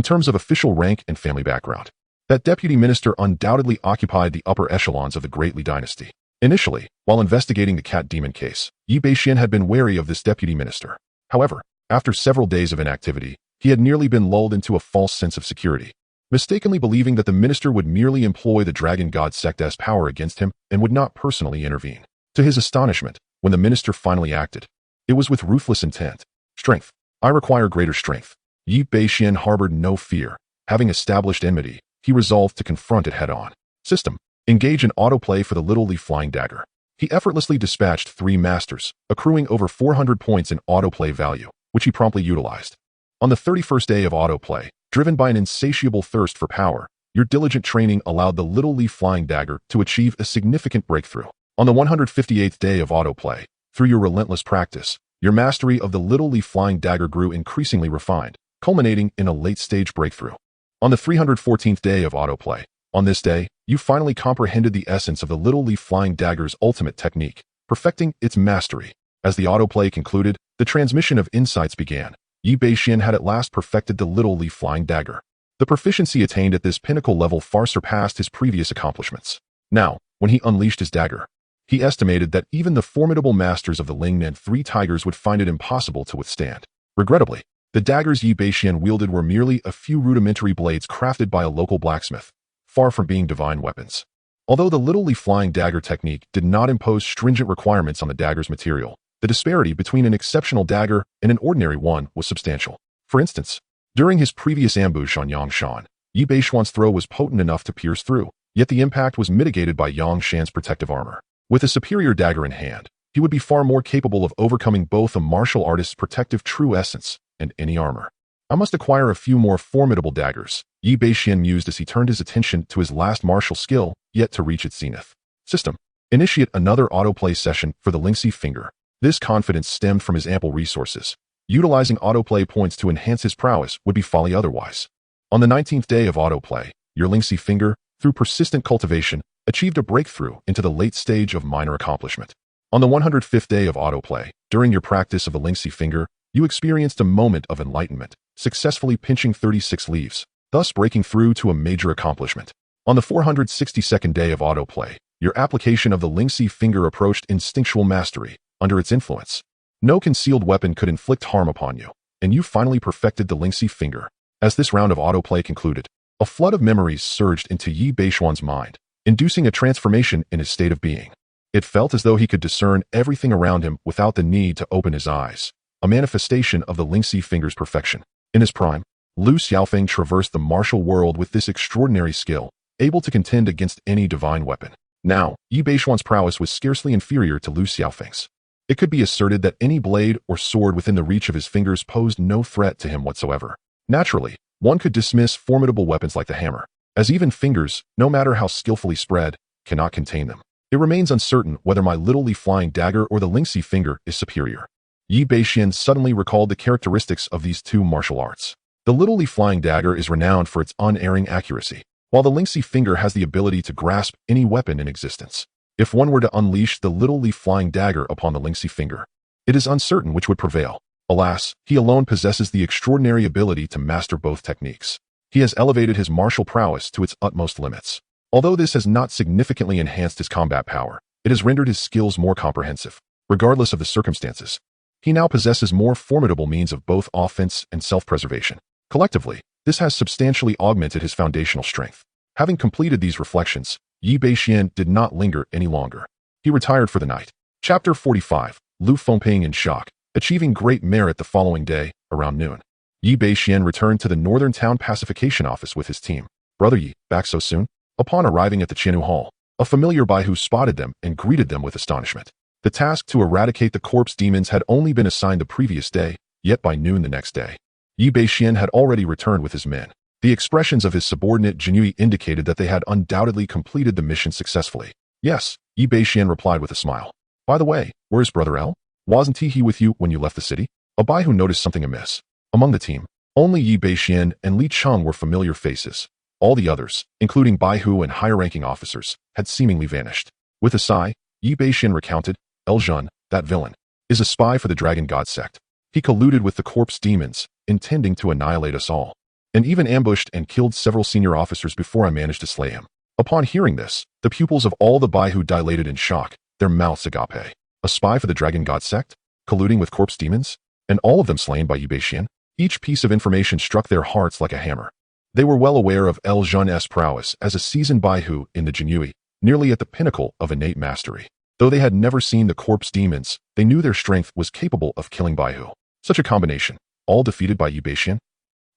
Speaker 1: terms of official rank and family background, that deputy minister undoubtedly occupied the upper echelons of the Great Li dynasty. Initially, while investigating the cat demon case, Yi Bashen had been wary of this deputy minister. However, after several days of inactivity, he had nearly been lulled into a false sense of security, mistakenly believing that the minister would merely employ the Dragon God sect's power against him and would not personally intervene. To his astonishment, when the minister finally acted, it was with ruthless intent. Strength. I require greater strength. Yi Bashen harbored no fear. Having established enmity, he resolved to confront it head-on. System. Engage in autoplay for the Little Li Flying Dagger. He effortlessly dispatched 3 masters, accruing over 400 points in autoplay value, which he promptly utilized. On the 31st day of autoplay, driven by an insatiable thirst for power, your diligent training allowed the Little Li Flying Dagger to achieve a significant breakthrough. On the 158th day of autoplay, through your relentless practice, your mastery of the Little Li Flying Dagger grew increasingly refined, culminating in a late-stage breakthrough. On the 314th day of autoplay, on this day, you finally comprehended the essence of the Little Li Flying Dagger's ultimate technique, perfecting its mastery. As the autoplay concluded, the transmission of insights began. Yi Bashen had at last perfected the Little Li Flying Dagger. The proficiency attained at this pinnacle level far surpassed his previous accomplishments. Now, when he unleashed his dagger, he estimated that even the formidable masters of the Lingnan 3 tigers would find it impossible to withstand. Regrettably, the daggers Yi Bashen wielded were merely a few rudimentary blades crafted by a local blacksmith, far from being divine weapons. Although the Little Li Flying Dagger technique did not impose stringent requirements on the dagger's material, the disparity between an exceptional dagger and an ordinary one was substantial. For instance, during his previous ambush on Yangshan, Yi Bashen's throw was potent enough to pierce through, yet the impact was mitigated by Yangshan's protective armor. With a superior dagger in hand, he would be far more capable of overcoming both a martial artist's protective true essence and any armor. I must acquire a few more formidable daggers, Yi Bashen mused as he turned his attention to his last martial skill, yet to reach its zenith. System. Initiate another autoplay session for the Lingxi finger. This confidence stemmed from his ample resources. Utilizing autoplay points to enhance his prowess would be folly otherwise. On the 19th day of autoplay, your Lingxi finger, through persistent cultivation, achieved a breakthrough into the late stage of minor accomplishment. On the 105th day of autoplay, during your practice of the Lingxi finger, you experienced a moment of enlightenment, successfully pinching 36 leaves, thus breaking through to a major accomplishment. On the 462nd day of autoplay, your application of the Lingxi finger approached instinctual mastery. Under its influence, no concealed weapon could inflict harm upon you, and you finally perfected the Lingxi finger. As this round of autoplay concluded, a flood of memories surged into Yi Bashen's mind, inducing a transformation in his state of being. It felt as though he could discern everything around him without the need to open his eyes, a manifestation of the Lingxi finger's perfection. In his prime, Lu Xiaofeng traversed the martial world with this extraordinary skill, able to contend against any divine weapon. Now, Yi Bashen's prowess was scarcely inferior to Lu Xiaofeng's. It could be asserted that any blade or sword within the reach of his fingers posed no threat to him whatsoever. Naturally, one could dismiss formidable weapons like the hammer, as even fingers, no matter how skillfully spread, cannot contain them. It remains uncertain whether my little leaf-flying dagger or the lynxy finger is superior. Yi Bashen suddenly recalled the characteristics of these two martial arts. The little leaf-flying dagger is renowned for its unerring accuracy, while the lynxy finger has the ability to grasp any weapon in existence. If one were to unleash the little leaf-flying dagger upon the lynxy finger, it is uncertain which would prevail. Alas, he alone possesses the extraordinary ability to master both techniques. He has elevated his martial prowess to its utmost limits. Although this has not significantly enhanced his combat power, it has rendered his skills more comprehensive. Regardless of the circumstances, he now possesses more formidable means of both offense and self-preservation. Collectively, this has substantially augmented his foundational strength. Having completed these reflections, Yi Bashen did not linger any longer. He retired for the night. Chapter 45. Lu Fengping in shock. Achieving great merit the following day, around noon, Yi Bashen returned to the Northern Town Pacification Office with his team. Brother Yi, back so soon? Upon arriving at the Qianhu Hall, a familiar Baihu spotted them and greeted them with astonishment. The task to eradicate the corpse demons had only been assigned the previous day, yet by noon the next day, Yi Bashen had already returned with his men. The expressions of his subordinate Jinui indicated that they had undoubtedly completed the mission successfully. Yes, Yi Bashen replied with a smile. By the way, where's Brother L? Wasn't he with you when you left the city? A Baihu noticed something amiss. Among the team, only Yi Bashen and Li Cheng were familiar faces. All the others, including Baihu and higher-ranking officers, had seemingly vanished. With a sigh, Yi Bashen recounted, El Jun, that villain, is a spy for the Dragon God sect. He colluded with the corpse demons, intending to annihilate us all, and even ambushed and killed several senior officers before I managed to slay him. Upon hearing this, the pupils of all the Baihu dilated in shock, their mouths agape. A spy for the Dragon God sect? Colluding with corpse demons? And all of them slain by Yi Bashen? Each piece of information struck their hearts like a hammer. They were well aware of El Jun's prowess as a seasoned Baihu in the Jinui, nearly at the pinnacle of innate mastery. Though they had never seen the corpse demons, they knew their strength was capable of killing Baihu. Such a combination, all defeated by Yi Bashen?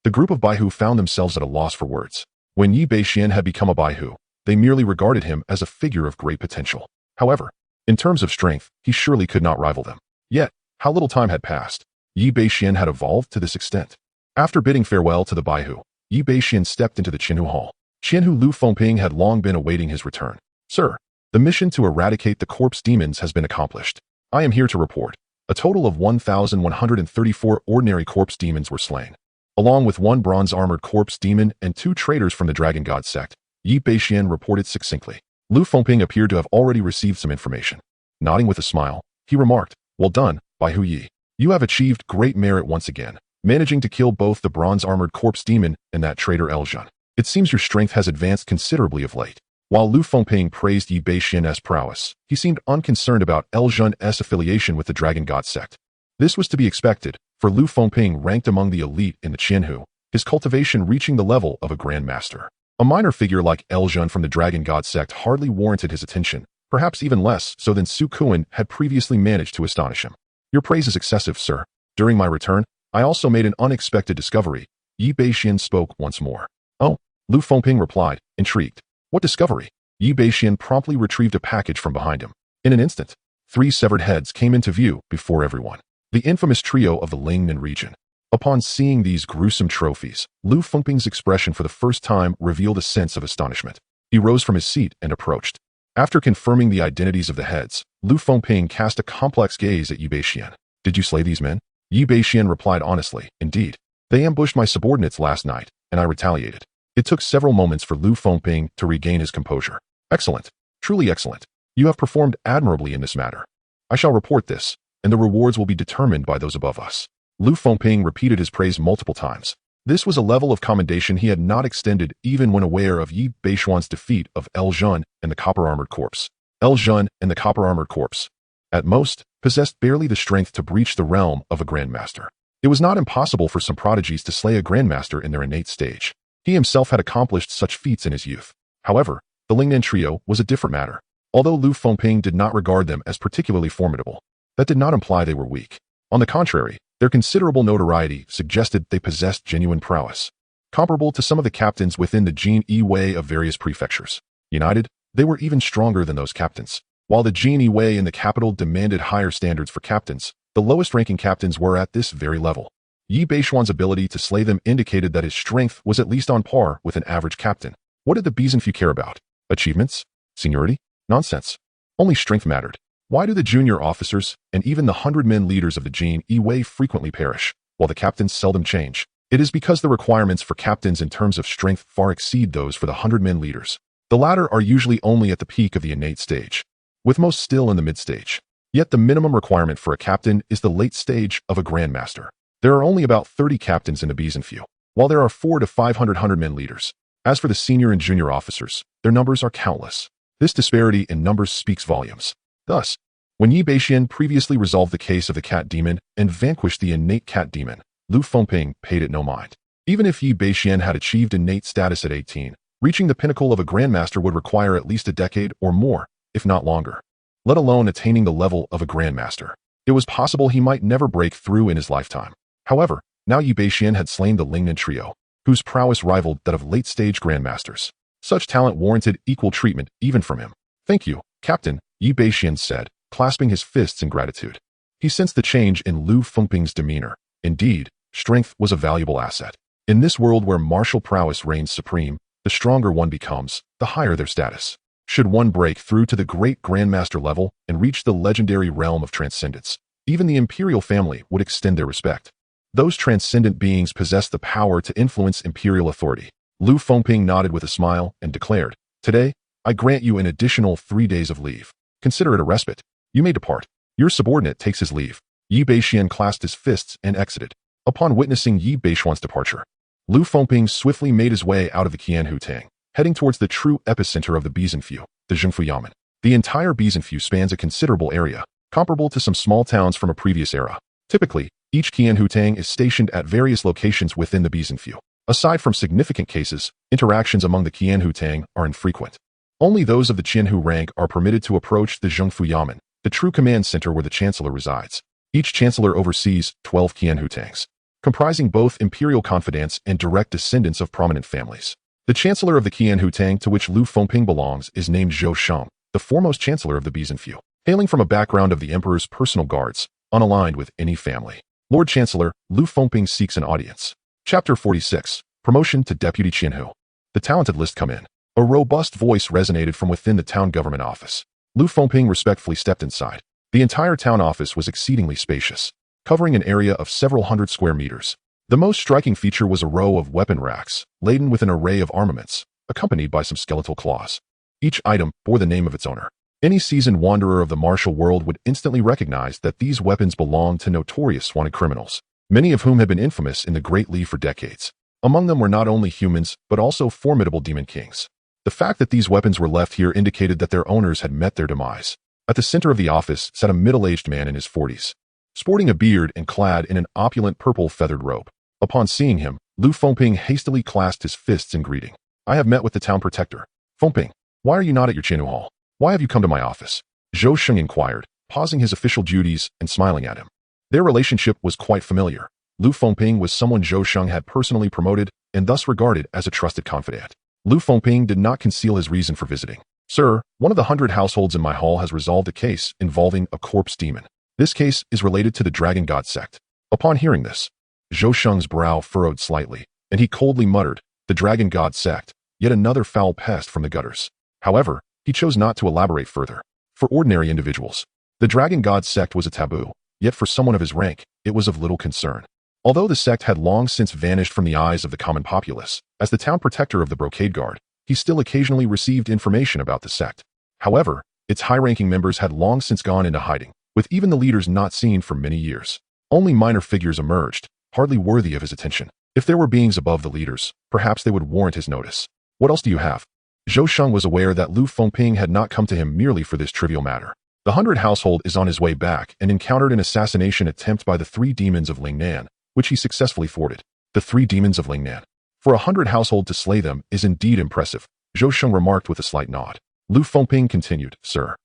Speaker 1: The group of Baihu found themselves at a loss for words. When Yi Bashen had become a Baihu, they merely regarded him as a figure of great potential. However, in terms of strength, he surely could not rival them. Yet, how little time had passed. Yi Bashen had evolved to this extent. After bidding farewell to the Baihu, Yi Bashen stepped into the Qianhu Hall. Qianhu Lu Fengping had long been awaiting his return. Sir, the mission to eradicate the corpse demons has been accomplished. I am here to report. A total of 1,134 ordinary corpse demons were slain. Along with one bronze-armored corpse demon and 2 traitors from the Dragon God sect, Yi Bashen reported succinctly. Lu Fengping appeared to have already received some information. Nodding with a smile, he remarked, Well done, Baihu Yi. You have achieved great merit once again, managing to kill both the bronze-armored corpse demon and that traitor El Jun. It seems your strength has advanced considerably of late. While Lu Fengping praised Yi Bashen's prowess, he seemed unconcerned about El Jun's affiliation with the Dragon God sect. This was to be expected, for Lu Fengping ranked among the elite in the Qianhu, his cultivation reaching the level of a Grand Master. A minor figure like El Jun from the Dragon God sect hardly warranted his attention, perhaps even less so than Su Kuan had previously managed to astonish him. Your praise is excessive, sir. During my return, I also made an unexpected discovery. Yi Bashen spoke once more. Oh, Lu Fengping replied, intrigued. What discovery? Yi Bashen promptly retrieved a package from behind him. In an instant, 3 severed heads came into view before everyone. The infamous trio of the Lingnan region. Upon seeing these gruesome trophies, Lu Fengping's expression for the first time revealed a sense of astonishment. He rose from his seat and approached. After confirming the identities of the heads, Lu Fengping cast a complex gaze at Yi Bashen. Did you slay these men? Yi Bashen replied honestly, indeed. They ambushed my subordinates last night, and I retaliated. It took several moments for Lu Fengping to regain his composure. Excellent. Truly excellent. You have performed admirably in this matter. I shall report this, and the rewards will be determined by those above us. Lu Fengping repeated his praise multiple times. This was a level of commendation he had not extended even when aware of Yi Bashen's defeat of El Jun and the copper-armored corpse. El Jun and the copper-armored corpse, at most, possessed barely the strength to breach the realm of a Grandmaster. It was not impossible for some prodigies to slay a Grandmaster in their innate stage. He himself had accomplished such feats in his youth. However, the Lingnan trio was a different matter. Although Lu Fengping did not regard them as particularly formidable, that did not imply they were weak. On the contrary, their considerable notoriety suggested they possessed genuine prowess, comparable to some of the captains within the Jin Yi of various prefectures. United, they were even stronger than those captains. While the Jin Yi in the capital demanded higher standards for captains, the lowest-ranking captains were at this very level. Yi Bashen's ability to slay them indicated that his strength was at least on par with an average captain. What did the Bizenfu care about? Achievements? Seniority? Nonsense. Only strength mattered. Why do the junior officers and even the 100-men leaders of the Jin Yi frequently perish, while the captains seldom change? It is because the requirements for captains in terms of strength far exceed those for the 100-men leaders. The latter are usually only at the peak of the innate stage, with most still in the mid-stage. Yet the minimum requirement for a captain is the late stage of a grandmaster. There are only about 30 captains in the Bashen, while there are 400 to 500 100-men leaders. As for the senior and junior officers, their numbers are countless. This disparity in numbers speaks volumes. Thus, when Yi Bashen previously resolved the case of the cat demon and vanquished the innate cat demon, Lu Fengping paid it no mind. Even if Yi Bashen had achieved innate status at 18, reaching the pinnacle of a grandmaster would require at least a decade or more, if not longer, let alone attaining the level of a grandmaster. It was possible he might never break through in his lifetime. However, now Yi Bashen had slain the Lingnan trio, whose prowess rivaled that of late-stage grandmasters. Such talent warranted equal treatment even from him. "Thank you, Captain," Yi Bashen said, clasping his fists in gratitude. He sensed the change in Lu Fengping's demeanor. Indeed, strength was a valuable asset. In this world where martial prowess reigns supreme, the stronger one becomes, the higher their status. Should one break through to the great grandmaster level and reach the legendary realm of transcendence, even the imperial family would extend their respect. Those transcendent beings possess the power to influence imperial authority. Lu Fengping nodded with a smile and declared, "Today, I grant you an additional 3 days of leave. Consider it a respite. You may depart." Your subordinate takes his leave. Yi Bashen clasped his fists and exited. Upon witnessing Yi Bashen's departure, Lu Fengping swiftly made his way out of the Qianhutang, heading towards the true epicenter of the Bashen, the Zhengfu Yamen. The entire Bashen spans a considerable area, comparable to some small towns from a previous era. Typically, each Qianhutang is stationed at various locations within the Bashen. Aside from significant cases, interactions among the Qianhutang are infrequent. Only those of the Qianhu rank are permitted to approach the Zhengfu Yamen, the true command center where the chancellor resides. Each chancellor oversees 12 Qianhutangs, comprising both imperial confidants and direct descendants of prominent families. The chancellor of the Qianhutang to which Lu Fengping belongs is named Zhou Sheng, the foremost chancellor of the Bashen. Hailing from a background of the emperor's personal guards, unaligned with any family, Lord Chancellor Lu Fengping seeks an audience. Chapter 46, Promotion to Deputy Qianhu. The talented list come in. A robust voice resonated from within the town government office. Lu Fengping respectfully stepped inside. The entire town office was exceedingly spacious, covering an area of several hundred square meters. The most striking feature was a row of weapon racks, laden with an array of armaments, accompanied by some skeletal claws. Each item bore the name of its owner. Any seasoned wanderer of the martial world would instantly recognize that these weapons belonged to notorious wanted criminals, many of whom had been infamous in the Great Li for decades. Among them were not only humans, but also formidable demon kings. The fact that these weapons were left here indicated that their owners had met their demise. At the center of the office sat a middle-aged man in his 40s, sporting a beard and clad in an opulent purple feathered robe. Upon seeing him, Lu Fengping hastily clasped his fists in greeting. "I have met with the town protector. Fengping, why are you not at your Qianhu Hall? Why have you come to my office?" Zhou Sheng inquired, pausing his official duties and smiling at him. Their relationship was quite familiar. Lu Fengping was someone Zhou Sheng had personally promoted and thus regarded as a trusted confidant. Lu Fengping did not conceal his reason for visiting. "Sir, one of the 100 households in my hall has resolved a case involving a corpse demon. This case is related to the Dragon God sect." Upon hearing this, Zhou Sheng's brow furrowed slightly, and he coldly muttered, "The Dragon God sect, yet another foul pest from the gutters." However, he chose not to elaborate further. For ordinary individuals, the Dragon God sect was a taboo, yet for someone of his rank, it was of little concern. Although the sect had long since vanished from the eyes of the common populace, as the town protector of the Brocade Guard, he still occasionally received information about the sect. However, its high-ranking members had long since gone into hiding, with even the leaders not seen for many years. Only minor figures emerged, hardly worthy of his attention. If there were beings above the leaders, perhaps they would warrant his notice. "What else do you have?" Zhou Sheng was aware that Lu Fengping had not come to him merely for this trivial matter. The 100 household is on his way back and encountered an assassination attempt by the 3 demons of Lingnan, which he successfully thwarted. The 3 demons of Lingnan. For a 100 household to slay them is indeed impressive, Zhou Sheng remarked with a slight nod. Lu Fengping continued, "Sir,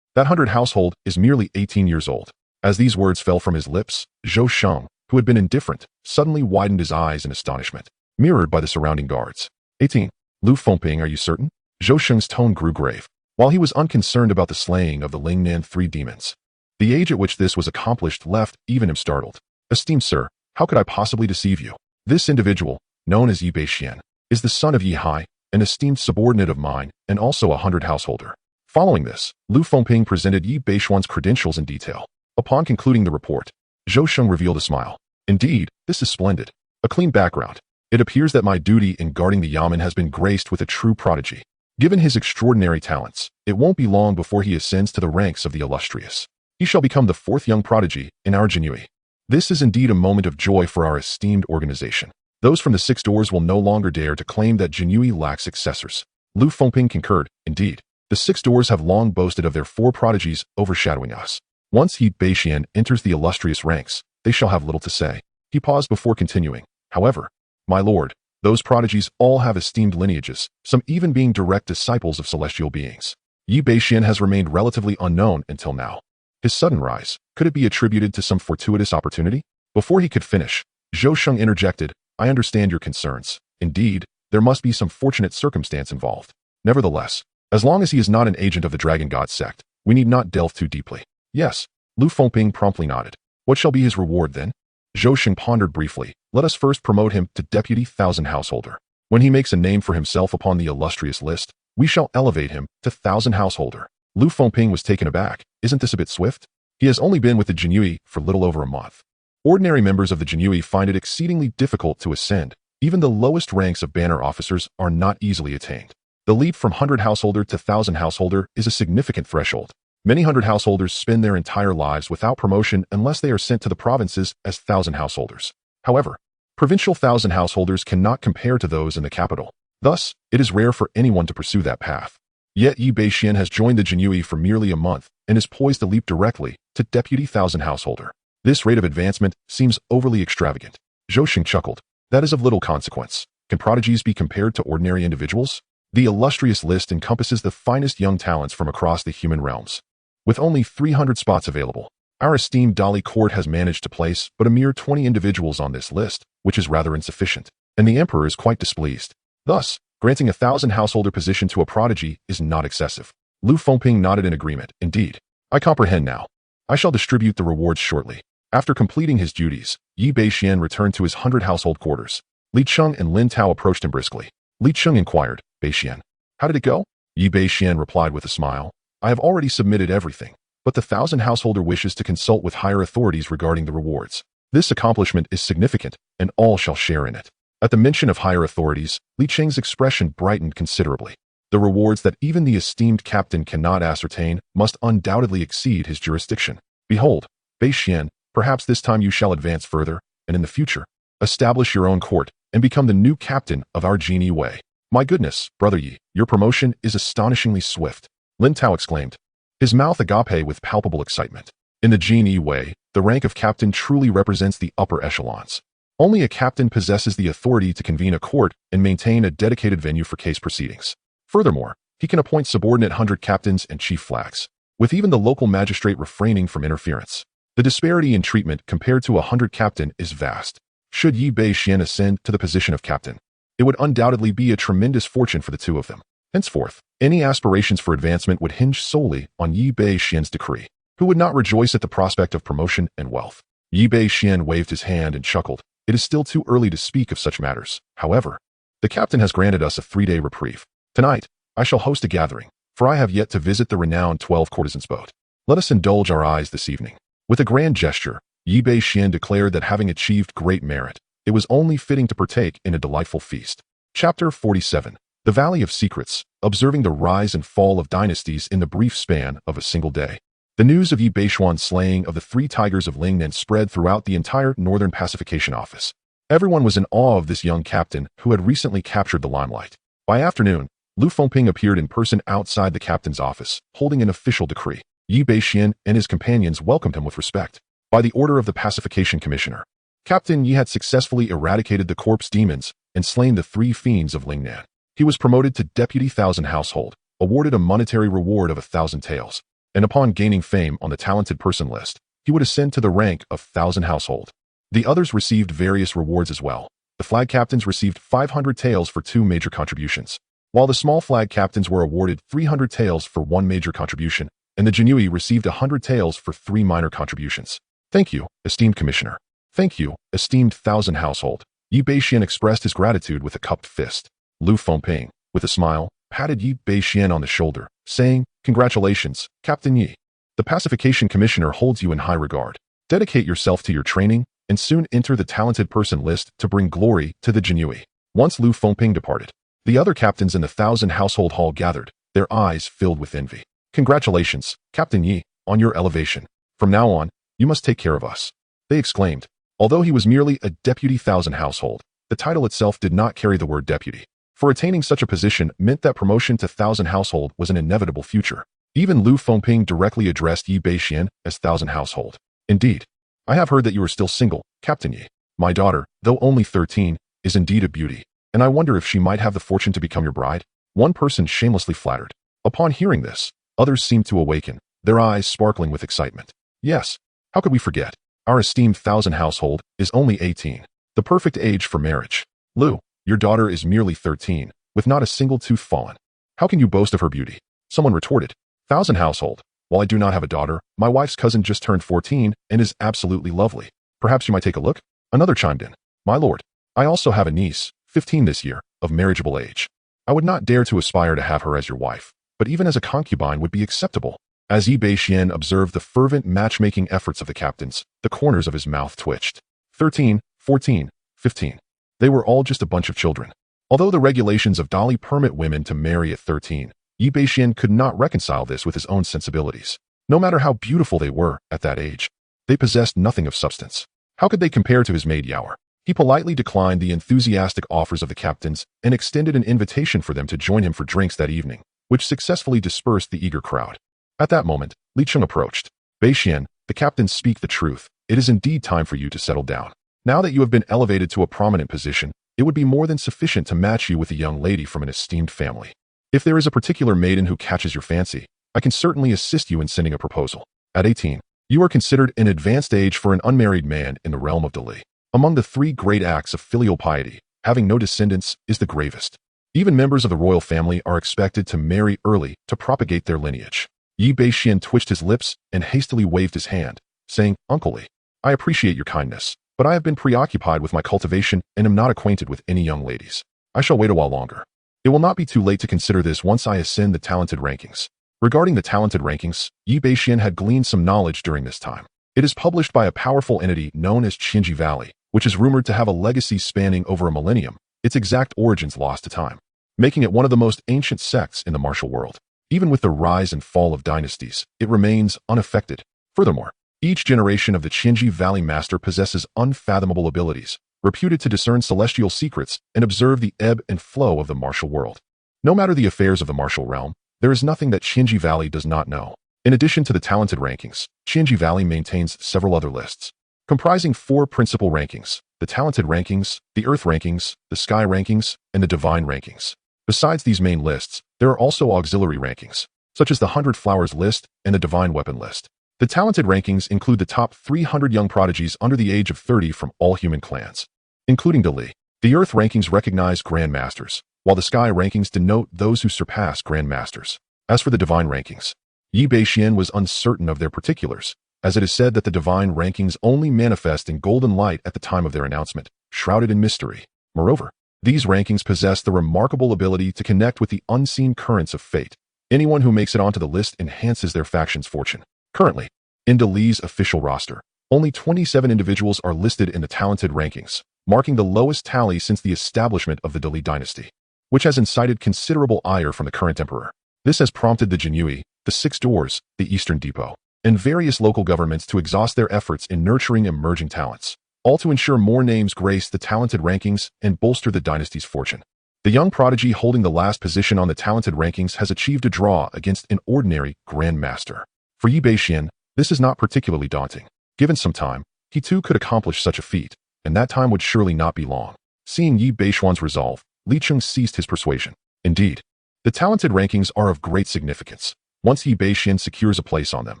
Speaker 1: that 100 household is merely 18 years old." As these words fell from his lips, Zhou Sheng, who had been indifferent, suddenly widened his eyes in astonishment, mirrored by the surrounding guards. 18. Lu Fengping, are you certain? Zhou Sheng's tone grew grave. While he was unconcerned about the slaying of the Lingnan 3 demons, the age at which this was accomplished left even him startled. "Esteemed sir, how could I possibly deceive you? This individual, known as Yi Bashen, is the son of Yi Hai, an esteemed subordinate of mine, and also a 100 householder. Following this, Lu Fengping presented Yi Beishuan's credentials in detail. Upon concluding the report, Zhou Sheng revealed a smile. Indeed, this is splendid. A clean background. It appears that my duty in guarding the Yamen has been graced with a true prodigy. Given his extraordinary talents, it won't be long before he ascends to the ranks of the illustrious. He shall become the fourth young prodigy in our Jinui. This is indeed a moment of joy for our esteemed organization. Those from the six doors will no longer dare to claim that Jinui lacks successors. Lu Fengping concurred. Indeed, the six doors have long boasted of their four prodigies overshadowing us. Once Yi Bashen enters the illustrious ranks, they shall have little to say. He paused before continuing. However, my lord, those prodigies all have esteemed lineages, some even being direct disciples of celestial beings. Yi Bashen has remained relatively unknown until now. His sudden rise, could it be attributed to some fortuitous opportunity? Before he could finish, Zhou Sheng interjected, I understand your concerns. Indeed, there must be some fortunate circumstance involved. Nevertheless, as long as he is not an agent of the Dragon God sect, we need not delve too deeply. Yes, Lu Fengping promptly nodded. What shall be his reward then? Zhou Sheng pondered briefly. Let us first promote him to Deputy Thousand Householder. When he makes a name for himself upon the illustrious list, we shall elevate him to Thousand Householder. Lu Fengping was taken aback. Isn't this a bit swift? He has only been with the Jinui for little over a month. Ordinary members of the Jinui find it exceedingly difficult to ascend. Even the lowest ranks of banner officers are not easily attained. The leap from 100 Householder to 1000 Householder is a significant threshold. Many 100 householders spend their entire lives without promotion unless they are sent to the provinces as 1000 householders. However, provincial 1000 householders cannot compare to those in the capital. Thus, it is rare for anyone to pursue that path. Yet Yi Bashen has joined the Jinui for merely a month and is poised to leap directly to Deputy 1000 Householder. This rate of advancement seems overly extravagant. Zhou Sheng chuckled. That is of little consequence. Can prodigies be compared to ordinary individuals? The illustrious list encompasses the finest young talents from across the human realms. With only 300 spots available, our esteemed Dali court has managed to place but a mere 20 individuals on this list, which is rather insufficient, and the emperor is quite displeased. Thus, granting a 1000 householder position to a prodigy is not excessive. Lu Fengping nodded in agreement. Indeed, I comprehend now. I shall distribute the rewards shortly. After completing his duties, Yi Bashen returned to his 100 household quarters. Li Cheng and Lin Tao approached him briskly. Li Cheng inquired, Bashen, how did it go? Yi Bashen replied with a smile. I have already submitted everything, but the 1000 householder wishes to consult with higher authorities regarding the rewards. This accomplishment is significant, and all shall share in it. At the mention of higher authorities, Li Cheng's expression brightened considerably. The rewards that even the esteemed captain cannot ascertain must undoubtedly exceed his jurisdiction. Behold, Bashen, perhaps this time you shall advance further, and in the future, establish your own court and become the new captain of our Jinui Wei. My goodness, brother Yi, your promotion is astonishingly swift. Lin Tao exclaimed, his mouth agape with palpable excitement. In the Jinui Wei, the rank of captain truly represents the upper echelons. Only a captain possesses the authority to convene a court and maintain a dedicated venue for case proceedings. Furthermore, he can appoint subordinate 100 captains and chief flags, with even the local magistrate refraining from interference. The disparity in treatment compared to a 100 captain is vast. Should Yi Bashen ascend to the position of captain, it would undoubtedly be a tremendous fortune for the two of them. Henceforth, any aspirations for advancement would hinge solely on Yi Bashen's decree, who would not rejoice at the prospect of promotion and wealth. Yi Bashen waved his hand and chuckled. It is still too early to speak of such matters. However, the captain has granted us a 3-day reprieve. Tonight, I shall host a gathering, for I have yet to visit the renowned 12 courtesans' boat. Let us indulge our eyes this evening. With a grand gesture, Yi Bashen declared that having achieved great merit, it was only fitting to partake in a delightful feast. Chapter 47. The Valley of Secrets, observing the rise and fall of dynasties in the brief span of a single day. The news of Yi Beishuan's slaying of the 3 tigers of Lingnan spread throughout the entire Northern Pacification Office. Everyone was in awe of this young captain who had recently captured the limelight. By afternoon, Lu Fengping appeared in person outside the captain's office, holding an official decree. Yi Bashen and his companions welcomed him with respect. By the order of the Pacification Commissioner, Captain Yi had successfully eradicated the corpse demons and slain the 3 fiends of Lingnan. He was promoted to Deputy 1000 Household, awarded a monetary reward of 1,000 taels, and upon gaining fame on the talented person list, he would ascend to the rank of 1000 Household. The others received various rewards as well. The flag captains received 500 taels for 2 major contributions, while the small flag captains were awarded 300 taels for 1 major contribution, and the Jinui received 100 taels for 3 minor contributions. Thank you, esteemed Commissioner. Thank you, esteemed 1000 Household. Yi Bashen expressed his gratitude with a cupped fist. Lu Fengping, with a smile, patted Yi Bashen on the shoulder, saying, Congratulations, Captain Yi. The Pacification Commissioner holds you in high regard. Dedicate yourself to your training, and soon enter the talented person list to bring glory to the Jinui. Once Lu Fengping departed, the other captains in the 1,000 household hall gathered, their eyes filled with envy. Congratulations, Captain Yi, on your elevation. From now on, you must take care of us. They exclaimed. Although he was merely a deputy 1,000 household, the title itself did not carry the word deputy. For attaining such a position meant that promotion to 1,000 household was an inevitable future. Even Lu Fengping directly addressed Yi Bashen as 1,000 household. Indeed, I have heard that you are still single, Captain Yi. My daughter, though only 13, is indeed a beauty, and I wonder if she might have the fortune to become your bride. One person shamelessly flattered. Upon hearing this, others seemed to awaken, their eyes sparkling with excitement. Yes, how could we forget? Our esteemed 1,000 household is only 18, the perfect age for marriage. Lu, your daughter is merely 13, with not a single tooth fallen. How can you boast of her beauty? Someone retorted. 1,000 household. While I do not have a daughter, my wife's cousin just turned 14 and is absolutely lovely. Perhaps you might take a look? Another chimed in. My lord, I also have a niece, 15 this year, of marriageable age. I would not dare to aspire to have her as your wife, but even as a concubine would be acceptable. As Yi Bashen observed the fervent matchmaking efforts of the captains, the corners of his mouth twitched. 13, 14, 15. They were all just a bunch of children. Although the regulations of Dali permit women to marry at 13, Yi Bashen could not reconcile this with his own sensibilities. No matter how beautiful they were at that age, they possessed nothing of substance. How could they compare to his maid Yaoer? He politely declined the enthusiastic offers of the captains and extended an invitation for them to join him for drinks that evening, which successfully dispersed the eager crowd. At that moment, Li Cheng approached. Bashen, the captains speak the truth. It is indeed time for you to settle down. Now that you have been elevated to a prominent position, it would be more than sufficient to match you with a young lady from an esteemed family. If there is a particular maiden who catches your fancy, I can certainly assist you in sending a proposal. At 18, you are considered an advanced age for an unmarried man in the realm of Dali. Among the 3 great acts of filial piety, having no descendants is the gravest. Even members of the royal family are expected to marry early to propagate their lineage. Yi Bashen twitched his lips and hastily waved his hand, saying, Uncle Li, I appreciate your kindness, but I have been preoccupied with my cultivation and am not acquainted with any young ladies. I shall wait a while longer. It will not be too late to consider this once I ascend the talented rankings. Regarding the talented rankings, Yi Bashen had gleaned some knowledge during this time. It is published by a powerful entity known as Qinji Valley, which is rumored to have a legacy spanning over a millennium, its exact origins lost to time, making it one of the most ancient sects in the martial world. Even with the rise and fall of dynasties, it remains unaffected. Furthermore, each generation of the Qinji Valley master possesses unfathomable abilities, reputed to discern celestial secrets and observe the ebb and flow of the martial world. No matter the affairs of the martial realm, there is nothing that Qinji Valley does not know. In addition to the talented rankings, Qinji Valley maintains several other lists, comprising 4 principal rankings: the talented rankings, the earth rankings, the sky rankings, and the divine rankings. Besides these main lists, there are also auxiliary rankings, such as the 100 Flowers list and the Divine Weapon list. The talented rankings include the top 300 young prodigies under the age of 30 from all human clans, including Dali. The Earth rankings recognize Grandmasters, while the Sky rankings denote those who surpass Grandmasters. As for the Divine rankings, Yi Bashen was uncertain of their particulars, as it is said that the Divine rankings only manifest in golden light at the time of their announcement, shrouded in mystery. Moreover, these rankings possess the remarkable ability to connect with the unseen currents of fate. Anyone who makes it onto the list enhances their faction's fortune. Currently, in Dali's official roster, only 27 individuals are listed in the talented rankings, marking the lowest tally since the establishment of the Dali dynasty, which has incited considerable ire from the current emperor. This has prompted the Jinui, the 6 Doors, the Eastern Depot, and various local governments to exhaust their efforts in nurturing emerging talents, all to ensure more names grace the talented rankings and bolster the dynasty's fortune. The young prodigy holding the last position on the talented rankings has achieved a draw against an ordinary Grandmaster. For Yi Bashen, this is not particularly daunting. Given some time, he too could accomplish such a feat, and that time would surely not be long. Seeing Yi Bashen's resolve, Li Cheng ceased his persuasion. Indeed, the talented rankings are of great significance. Once Yi Bashen secures a place on them,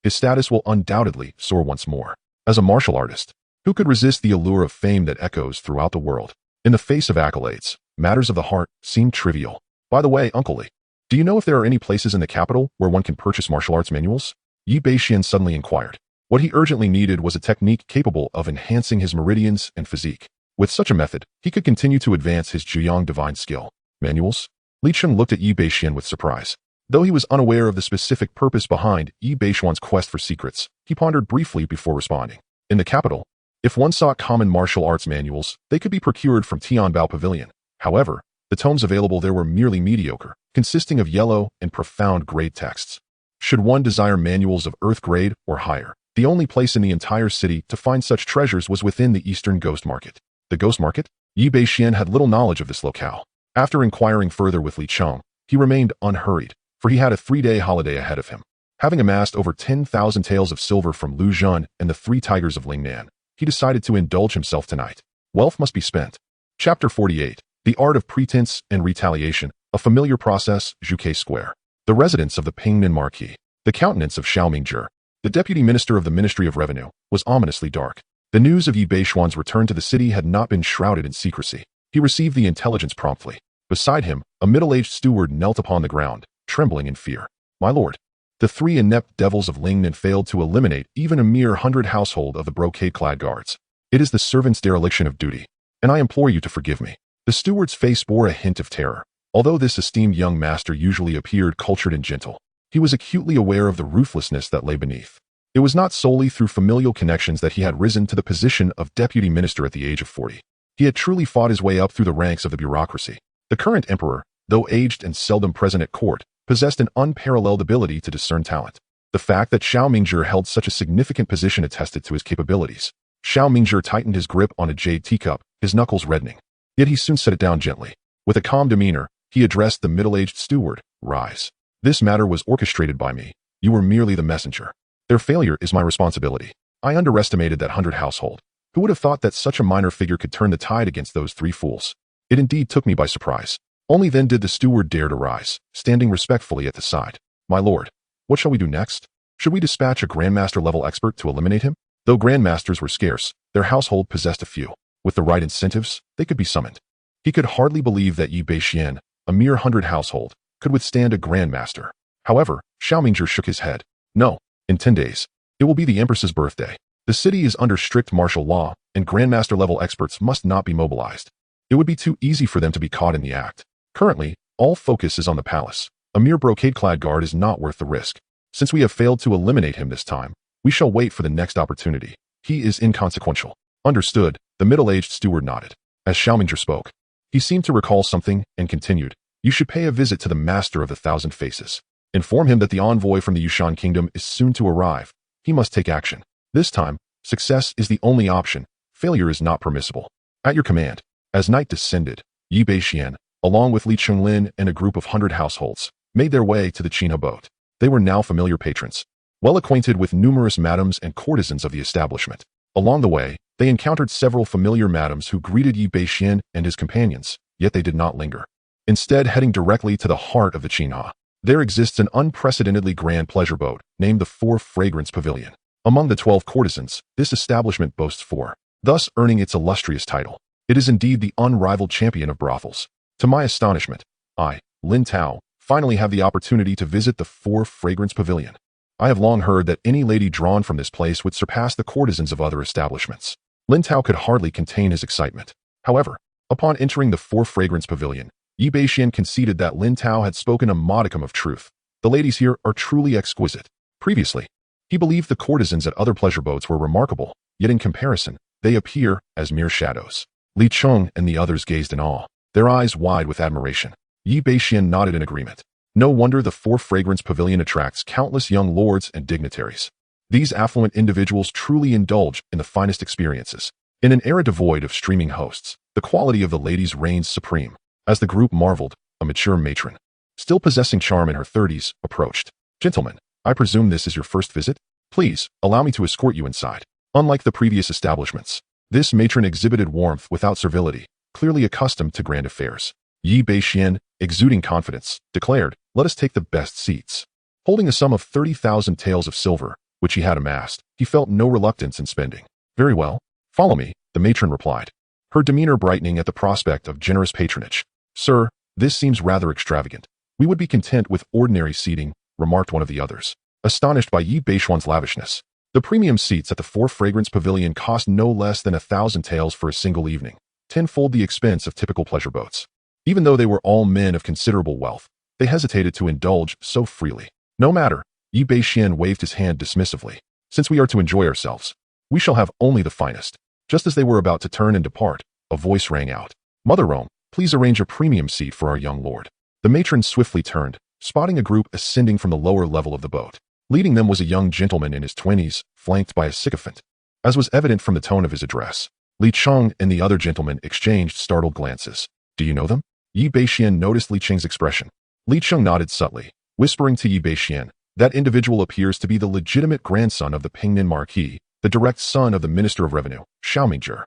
Speaker 1: his status will undoubtedly soar once more. As a martial artist, who could resist the allure of fame that echoes throughout the world? In the face of accolades, matters of the heart seem trivial. By the way, Uncle Li, do you know if there are any places in the capital where one can purchase martial arts manuals? Yi Bashen suddenly inquired. What he urgently needed was a technique capable of enhancing his meridians and physique. With such a method, he could continue to advance his Juyang divine skill. Manuals? Li Cheng looked at Yi Bashen with surprise. Though he was unaware of the specific purpose behind Yi Beishuan's quest for secrets, he pondered briefly before responding. In the capital, if one sought common martial arts manuals, they could be procured from Tianbao Pavilion. However, the tomes available there were merely mediocre, consisting of yellow and profound grade texts. Should one desire manuals of earth grade or higher, the only place in the entire city to find such treasures was within the Eastern Ghost Market. The Ghost Market? Yi Beishian had little knowledge of this locale. After inquiring further with Li Cheng, he remained unhurried, for he had a 3-day holiday ahead of him. Having amassed over 10,000 taels of silver from Lu Zhen and the 3 tigers of Lingnan, he decided to indulge himself tonight. Wealth must be spent. Chapter 48. The Art of Pretense and Retaliation, a Familiar Process, Zhuke Square. The residence of the Pingnan Marquis. The countenance of Xiao Mingjie, the deputy minister of the Ministry of Revenue, was ominously dark. The news of Yi Beishuan's return to the city had not been shrouded in secrecy. He received the intelligence promptly. Beside him, a middle-aged steward knelt upon the ground, trembling in fear. My lord, the 3 inept devils of Lingnan failed to eliminate even a mere 100 household of the brocade-clad guards. It is the servant's dereliction of duty, and I implore you to forgive me. The steward's face bore a hint of terror. Although this esteemed young master usually appeared cultured and gentle, he was acutely aware of the ruthlessness that lay beneath. It was not solely through familial connections that he had risen to the position of deputy minister at the age of 40. He had truly fought his way up through the ranks of the bureaucracy. The current emperor, though aged and seldom present at court, possessed an unparalleled ability to discern talent. The fact that Xiao Mingjie held such a significant position attested to his capabilities. Xiao Mingjie tightened his grip on a jade teacup, his knuckles reddening. Yet he soon set it down gently. With a calm demeanor, he addressed the middle-aged steward. Rise. This matter was orchestrated by me. You were merely the messenger. Their failure is my responsibility. I underestimated that 100 household. Who would have thought that such a minor figure could turn the tide against those 3 fools? It indeed took me by surprise. Only then did the steward dare to rise, standing respectfully at the side. My lord, what shall we do next? Should we dispatch a grandmaster-level expert to eliminate him? Though grandmasters were scarce, their household possessed a few. With the right incentives, they could be summoned. He could hardly believe that Yi Beishian, a mere 100 household, could withstand a grandmaster. However, Xiao Mingjie shook his head. No, in 10 days. It will be the Empress's birthday. The city is under strict martial law, and grandmaster-level experts must not be mobilized. It would be too easy for them to be caught in the act. Currently, all focus is on the palace. A mere brocade-clad guard is not worth the risk. Since we have failed to eliminate him this time, we shall wait for the next opportunity. He is inconsequential. Understood, the middle-aged steward nodded. As Xiao Mingjie spoke, he seemed to recall something and continued. You should pay a visit to the Master of the Thousand Faces. Inform him that the envoy from the Yushan Kingdom is soon to arrive. He must take action. This time, success is the only option. Failure is not permissible. At your command. As night descended, Yi Beishian, along with Li Chenglin and a group of 100 households, made their way to the Qinhe boat. They were now familiar patrons, well acquainted with numerous madams and courtesans of the establishment. Along the way, they encountered several familiar madams who greeted Yi Beishian and his companions, yet they did not linger. Instead, heading directly to the heart of the Qinhe, there exists an unprecedentedly grand pleasure boat named the 4 Fragrance Pavilion. Among the 12 courtesans, this establishment boasts 4, thus earning its illustrious title. It is indeed the unrivaled champion of brothels. To my astonishment, I, Lin Tao, finally have the opportunity to visit the 4 Fragrance Pavilion. I have long heard that any lady drawn from this place would surpass the courtesans of other establishments. Lin Tao could hardly contain his excitement. However, upon entering the 4 Fragrance Pavilion, Yi Beishian conceded that Lin Tao had spoken a modicum of truth. The ladies here are truly exquisite. Previously, he believed the courtesans at other pleasure boats were remarkable, yet in comparison, they appear as mere shadows. Li Cheng and the others gazed in awe, their eyes wide with admiration. Yi Beishian nodded in agreement. No wonder the 4 Fragrance Pavilion attracts countless young lords and dignitaries. These affluent individuals truly indulge in the finest experiences. In an era devoid of streaming hosts, the quality of the ladies reigns supreme. As the group marveled, a mature matron, still possessing charm in her 30s, approached. Gentlemen, I presume this is your first visit? Please, allow me to escort you inside. Unlike the previous establishments, this matron exhibited warmth without servility, clearly accustomed to grand affairs. Yi Beishian, exuding confidence, declared, let us take the best seats. Holding a sum of 30,000 taels of silver, which he had amassed, he felt no reluctance in spending. Very well. Follow me, the matron replied, her demeanor brightening at the prospect of generous patronage. Sir, this seems rather extravagant. We would be content with ordinary seating, remarked one of the others, astonished by Yi Beishuan's lavishness. The premium seats at the 4 Fragrance Pavilion cost no less than 1,000 taels for a single evening, tenfold the expense of typical pleasure boats. Even though they were all men of considerable wealth, they hesitated to indulge so freely. No matter, Yi Beixian waved his hand dismissively. Since we are to enjoy ourselves, we shall have only the finest. Just as they were about to turn and depart, a voice rang out. Mother Rome, please arrange a premium seat for our young lord. The matron swiftly turned, spotting a group ascending from the lower level of the boat. Leading them was a young gentleman in his 20s, flanked by a sycophant. As was evident from the tone of his address, Li Cheng and the other gentleman exchanged startled glances. Do you know them? Yi Beixian noticed Li Cheng's expression. Li Cheng nodded subtly, whispering to Yi Beixian, that individual appears to be the legitimate grandson of the Pingnan Marquis, the direct son of the Minister of Revenue, Xiao Mingzhi.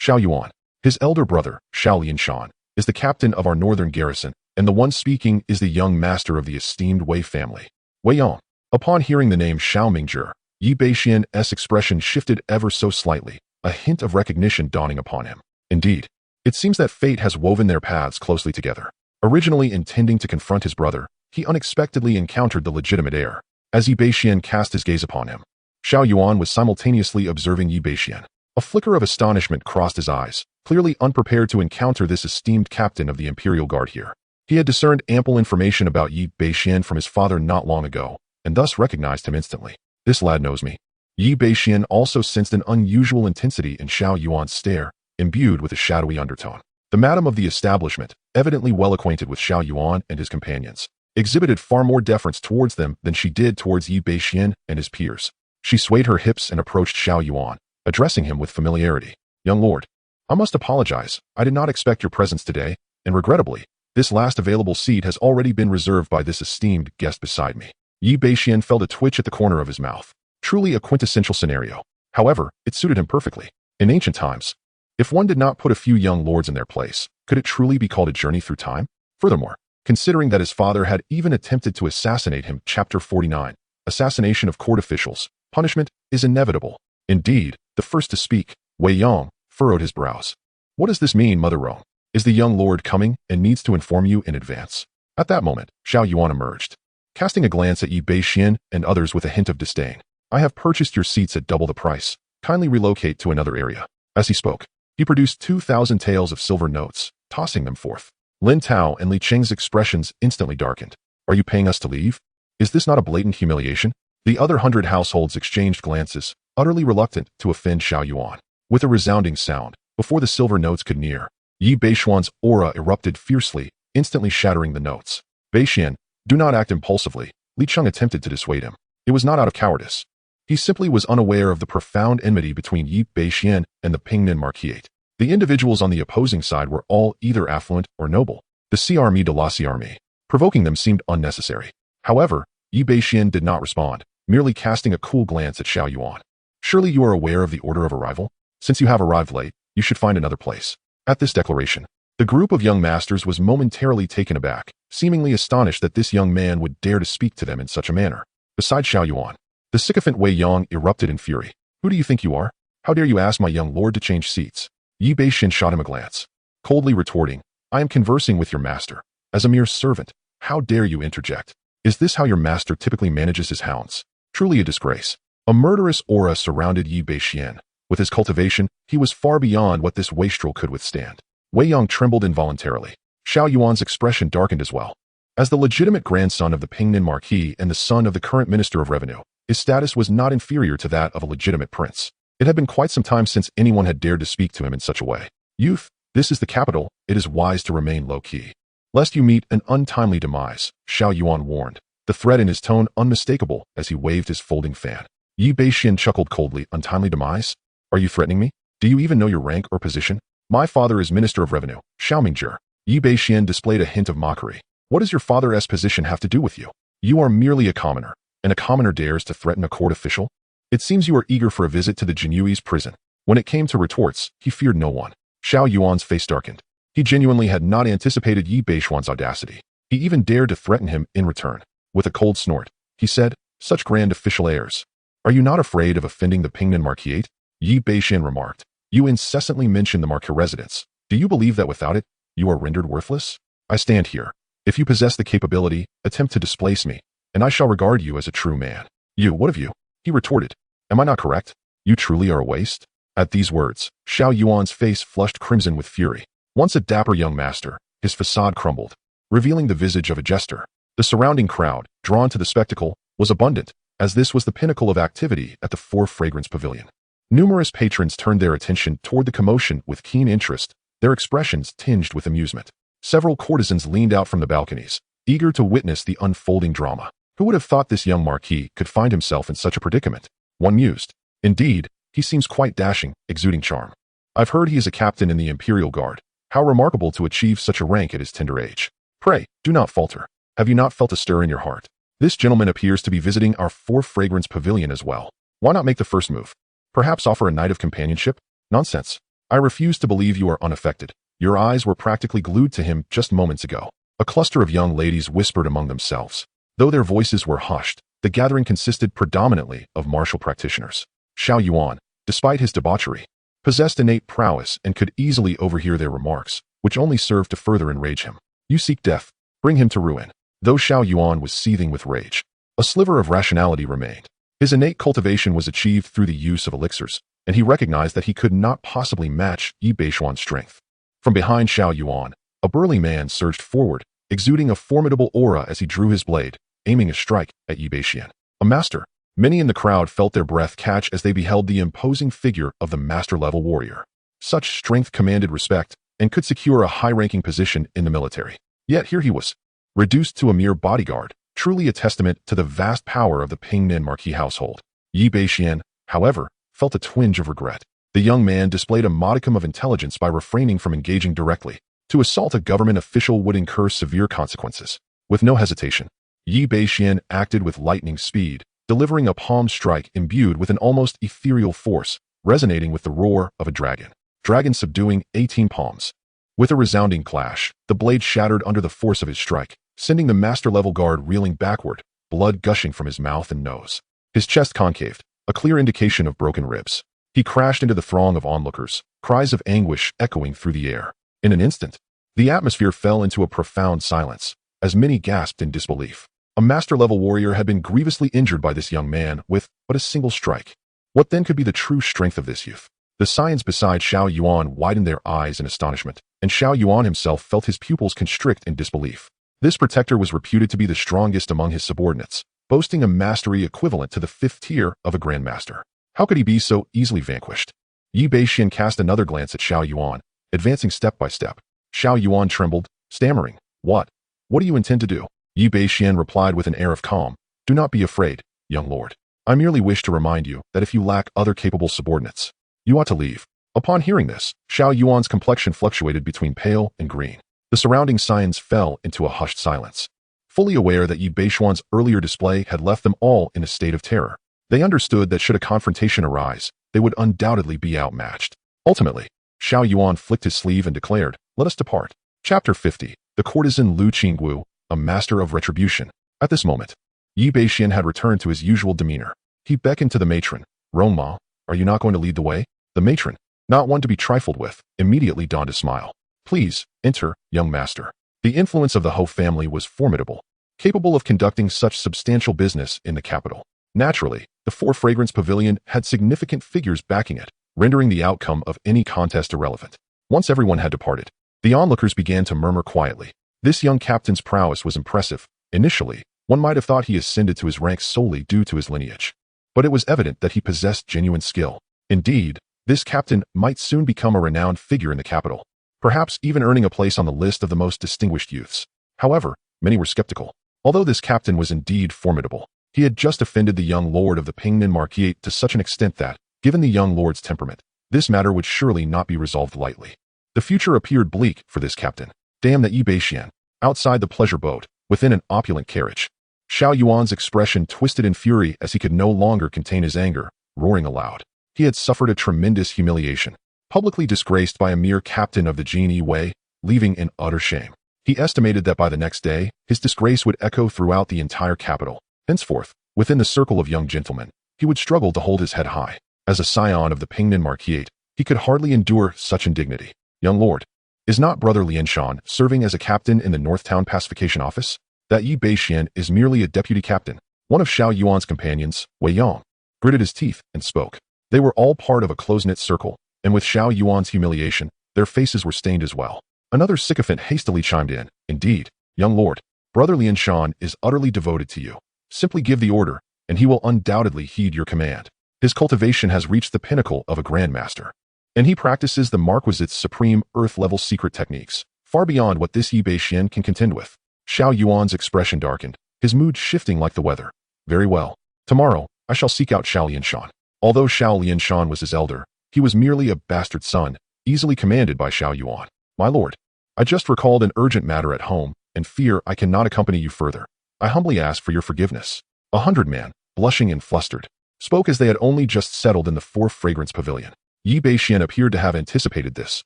Speaker 1: Xiao Yuan. His elder brother, Xiao Lianshan, is the captain of our northern garrison, and the one speaking is the young master of the esteemed Wei family, Wei Yang. Upon hearing the name Xiao Mingzhi, Yi Beixian's expression shifted ever so slightly, a hint of recognition dawning upon him. Indeed, it seems that fate has woven their paths closely together. Originally intending to confront his brother, he unexpectedly encountered the legitimate heir. As Yi Beixian cast his gaze upon him, Xiao Yuan was simultaneously observing Yi Beixian. A flicker of astonishment crossed his eyes, clearly unprepared to encounter this esteemed captain of the Imperial Guard here. He had discerned ample information about Yi Beixian from his father not long ago, and thus recognized him instantly. This lad knows me. Yi Beixian also sensed an unusual intensity in Xiao Yuan's stare, imbued with a shadowy undertone. The madam of the establishment, evidently well acquainted with Xiao Yuan and his companions, exhibited far more deference towards them than she did towards Yi Beixian and his peers. She swayed her hips and approached Xiao Yuan, addressing him with familiarity. Young lord, I must apologize. I did not expect your presence today, and regrettably, this last available seat has already been reserved by this esteemed guest beside me. Yi Beixian felt a twitch at the corner of his mouth. Truly a quintessential scenario. However, it suited him perfectly. In ancient times, if one did not put a few young lords in their place, could it truly be called a journey through time? Furthermore, considering that his father had even attempted to assassinate him, Chapter 49, Assassination of Court Officials, punishment is inevitable. Indeed, the first to speak, Wei Yang, furrowed his brows. What does this mean, Mother Rome? Is the young lord coming and needs to inform you in advance? At that moment, Xiao Yuan emerged, casting a glance at Yi Beixian and others with a hint of disdain. I have purchased your seats at double the price. Kindly relocate to another area. As he spoke, he produced 2,000 taels of silver notes, tossing them forth. Lin Tao and Li Cheng's expressions instantly darkened. Are you paying us to leave? Is this not a blatant humiliation? The other 100 households exchanged glances, utterly reluctant to offend Xiao Yuan. With a resounding sound, before the silver notes could near, Yi Beixian's aura erupted fiercely, instantly shattering the notes. Beixian, do not act impulsively. Li Cheng attempted to dissuade him. It was not out of cowardice. He simply was unaware of the profound enmity between Yi Beixian and the Pingnan Marquis. The individuals on the opposing side were all either affluent or noble. The C-Armée de la C-Armée. Provoking them seemed unnecessary. However, Yi Beixian did not respond, merely casting a cool glance at Xiao Yuan. Surely you are aware of the order of arrival? Since you have arrived late, you should find another place. At this declaration, the group of young masters was momentarily taken aback, seemingly astonished that this young man would dare to speak to them in such a manner. Besides Xiao Yuan, the sycophant Wei Yang erupted in fury. Who do you think you are? How dare you ask my young lord to change seats? Yi Beixian shot him a glance, coldly retorting, I am conversing with your master. As a mere servant, how dare you interject? Is this how your master typically manages his hounds? Truly a disgrace. A murderous aura surrounded Yi Beixian. With his cultivation, he was far beyond what this wastrel could withstand. Wei Yang trembled involuntarily. Xiao Yuan's expression darkened as well. As the legitimate grandson of the Pingnan Marquis and the son of the current Minister of Revenue, his status was not inferior to that of a legitimate prince. It had been quite some time since anyone had dared to speak to him in such a way. Youth, this is the capital, it is wise to remain low-key. Lest you meet an untimely demise, Xiao Yuan warned, the threat in his tone unmistakable as he waved his folding fan. Yi Beixian chuckled coldly. Untimely demise? Are you threatening me? Do you even know your rank or position? My father is Minister of Revenue, Xiao Mingzhi. Yi Beixian displayed a hint of mockery. What does your father's position have to do with you? You are merely a commoner, and a commoner dares to threaten a court official? It seems you are eager for a visit to the Jinyui's prison. When it came to retorts, he feared no one. Xiao Yuan's face darkened. He genuinely had not anticipated Yi Beixian's audacity. He even dared to threaten him in return. With a cold snort, he said, such grand official airs. Are you not afraid of offending the Pingnan Marquis? Yi Beixian remarked. You incessantly mention the Marquis residence. Do you believe that without it, you are rendered worthless? I stand here. If you possess the capability, attempt to displace me, and I shall regard you as a true man. You, what of you? He retorted. Am I not correct? You truly are a waste? At these words, Xiao Yuan's face flushed crimson with fury. Once a dapper young master, his facade crumbled. revealing the visage of a jester. The surrounding crowd, drawn to the spectacle, was abundant, as this was the pinnacle of activity at the Four Fragrance Pavilion. Numerous patrons turned their attention toward the commotion with keen interest, their expressions tinged with amusement. Several courtesans leaned out from the balconies, eager to witness the unfolding drama. Who would have thought this young marquis could find himself in such a predicament? One mused. Indeed, he seems quite dashing, exuding charm. I've heard he is a captain in the Imperial Guard. How remarkable to achieve such a rank at his tender age. Pray, do not falter. Have you not felt a stir in your heart? This gentleman appears to be visiting our Four Fragrance Pavilion as well. Why not make the first move? Perhaps offer a night of companionship? Nonsense. I refuse to believe you are unaffected. Your eyes were practically glued to him just moments ago. A cluster of young ladies whispered among themselves. Though their voices were hushed, the gathering consisted predominantly of martial practitioners. Xiao Yuan, despite his debauchery, possessed innate prowess and could easily overhear their remarks, which only served to further enrage him. You seek death. Bring him to ruin. Though Xiao Yuan was seething with rage, a sliver of rationality remained. His innate cultivation was achieved through the use of elixirs, and he recognized that he could not possibly match Yi Beishuan's strength. From behind Xiao Yuan, a burly man surged forward, exuding a formidable aura as he drew his blade, aiming a strike at Yi Beishian. A master. Many in the crowd felt their breath catch as they beheld the imposing figure of the master-level warrior. Such strength commanded respect and could secure a high-ranking position in the military. Yet here he was, reduced to a mere bodyguard, truly a testament to the vast power of the Pingnin Marquis household. Yi Beishian, however, felt a twinge of regret. The young man displayed a modicum of intelligence by refraining from engaging directly. To assault a government official would incur severe consequences. With no hesitation, Yi Beishian acted with lightning speed, delivering a palm strike imbued with an almost ethereal force, resonating with the roar of a dragon. Dragon subduing 18 palms. With a resounding clash, the blade shattered under the force of his strike, sending the master-level guard reeling backward, blood gushing from his mouth and nose. His chest concaved, a clear indication of broken ribs. He crashed into the throng of onlookers, cries of anguish echoing through the air. In an instant, the atmosphere fell into a profound silence, as many gasped in disbelief. A master-level warrior had been grievously injured by this young man with but a single strike. What then could be the true strength of this youth? The scions beside Xiao Yuan widened their eyes in astonishment, and Xiao Yuan himself felt his pupils constrict in disbelief. This protector was reputed to be the strongest among his subordinates, boasting a mastery equivalent to the 5th tier of a grandmaster. How could he be so easily vanquished? Yi Beishian cast another glance at Xiao Yuan, advancing step by step. Xiao Yuan trembled, stammering, What? What do you intend to do? Yi Beishian replied with an air of calm, Do not be afraid, young lord. I merely wish to remind you that if you lack other capable subordinates, you ought to leave. Upon hearing this, Xiao Yuan's complexion fluctuated between pale and green. The surrounding scions fell into a hushed silence. Fully aware that Yi Beishuan's earlier display had left them all in a state of terror, they understood that should a confrontation arise, they would undoubtedly be outmatched. Ultimately, Xiao Yuan flicked his sleeve and declared, Let us depart. Chapter 50. The courtesan Lu Qingguo, a master of retribution. At this moment, Yi Beishian had returned to his usual demeanor. He beckoned to the matron. Rongma, are you not going to lead the way? The matron, not one to be trifled with, immediately donned a smile. Please, enter, young master. The influence of the Ho family was formidable, capable of conducting such substantial business in the capital. Naturally, the Four Fragrance Pavilion had significant figures backing it, rendering the outcome of any contest irrelevant. Once everyone had departed, the onlookers began to murmur quietly. This young captain's prowess was impressive. Initially, one might have thought he ascended to his rank solely due to his lineage. But it was evident that he possessed genuine skill. Indeed, this captain might soon become a renowned figure in the capital, perhaps even earning a place on the list of the most distinguished youths. However, many were skeptical. Although this captain was indeed formidable, he had just offended the young lord of the Pingnin Marquis to such an extent that, given the young lord's temperament, this matter would surely not be resolved lightly. The future appeared bleak for this captain. Damn that Yi Beishian. Outside the pleasure boat, within an opulent carriage, Xiao Yuan's expression twisted in fury as he could no longer contain his anger, roaring aloud. He had suffered a tremendous humiliation, publicly disgraced by a mere captain of the Genie Wei, leaving in utter shame. He estimated that by the next day, his disgrace would echo throughout the entire capital. Henceforth, within the circle of young gentlemen, he would struggle to hold his head high. As a scion of the Pingnin Marquis, he could hardly endure such indignity. Young lord, is not brother Lianshan serving as a captain in the Northtown Pacification Office? That Yi Beishian is merely a deputy captain. One of Xiao Yuan's companions, Wei Yang, gritted his teeth and spoke. They were all part of a close-knit circle, and with Xiao Yuan's humiliation, their faces were stained as well. Another sycophant hastily chimed in. Indeed, Young lord, brother Lianshan is utterly devoted to you. Simply give the order, and he will undoubtedly heed your command. His cultivation has reached the pinnacle of a grandmaster, and he practices the Marquisite's supreme earth-level secret techniques, far beyond what this Yi Bashen can contend with. Xiao Yuan's expression darkened, his mood shifting like the weather. Very well. Tomorrow, I shall seek out Xiao Lianshan. Although Xiao Lianshan was his elder, he was merely a bastard son, easily commanded by Xiao Yuan. My lord, I just recalled an urgent matter at home, and fear I cannot accompany you further. I humbly ask for your forgiveness. 100-man, blushing and flustered, spoke as they had only just settled in the four-fragrance pavilion. Yi Bashen appeared to have anticipated this,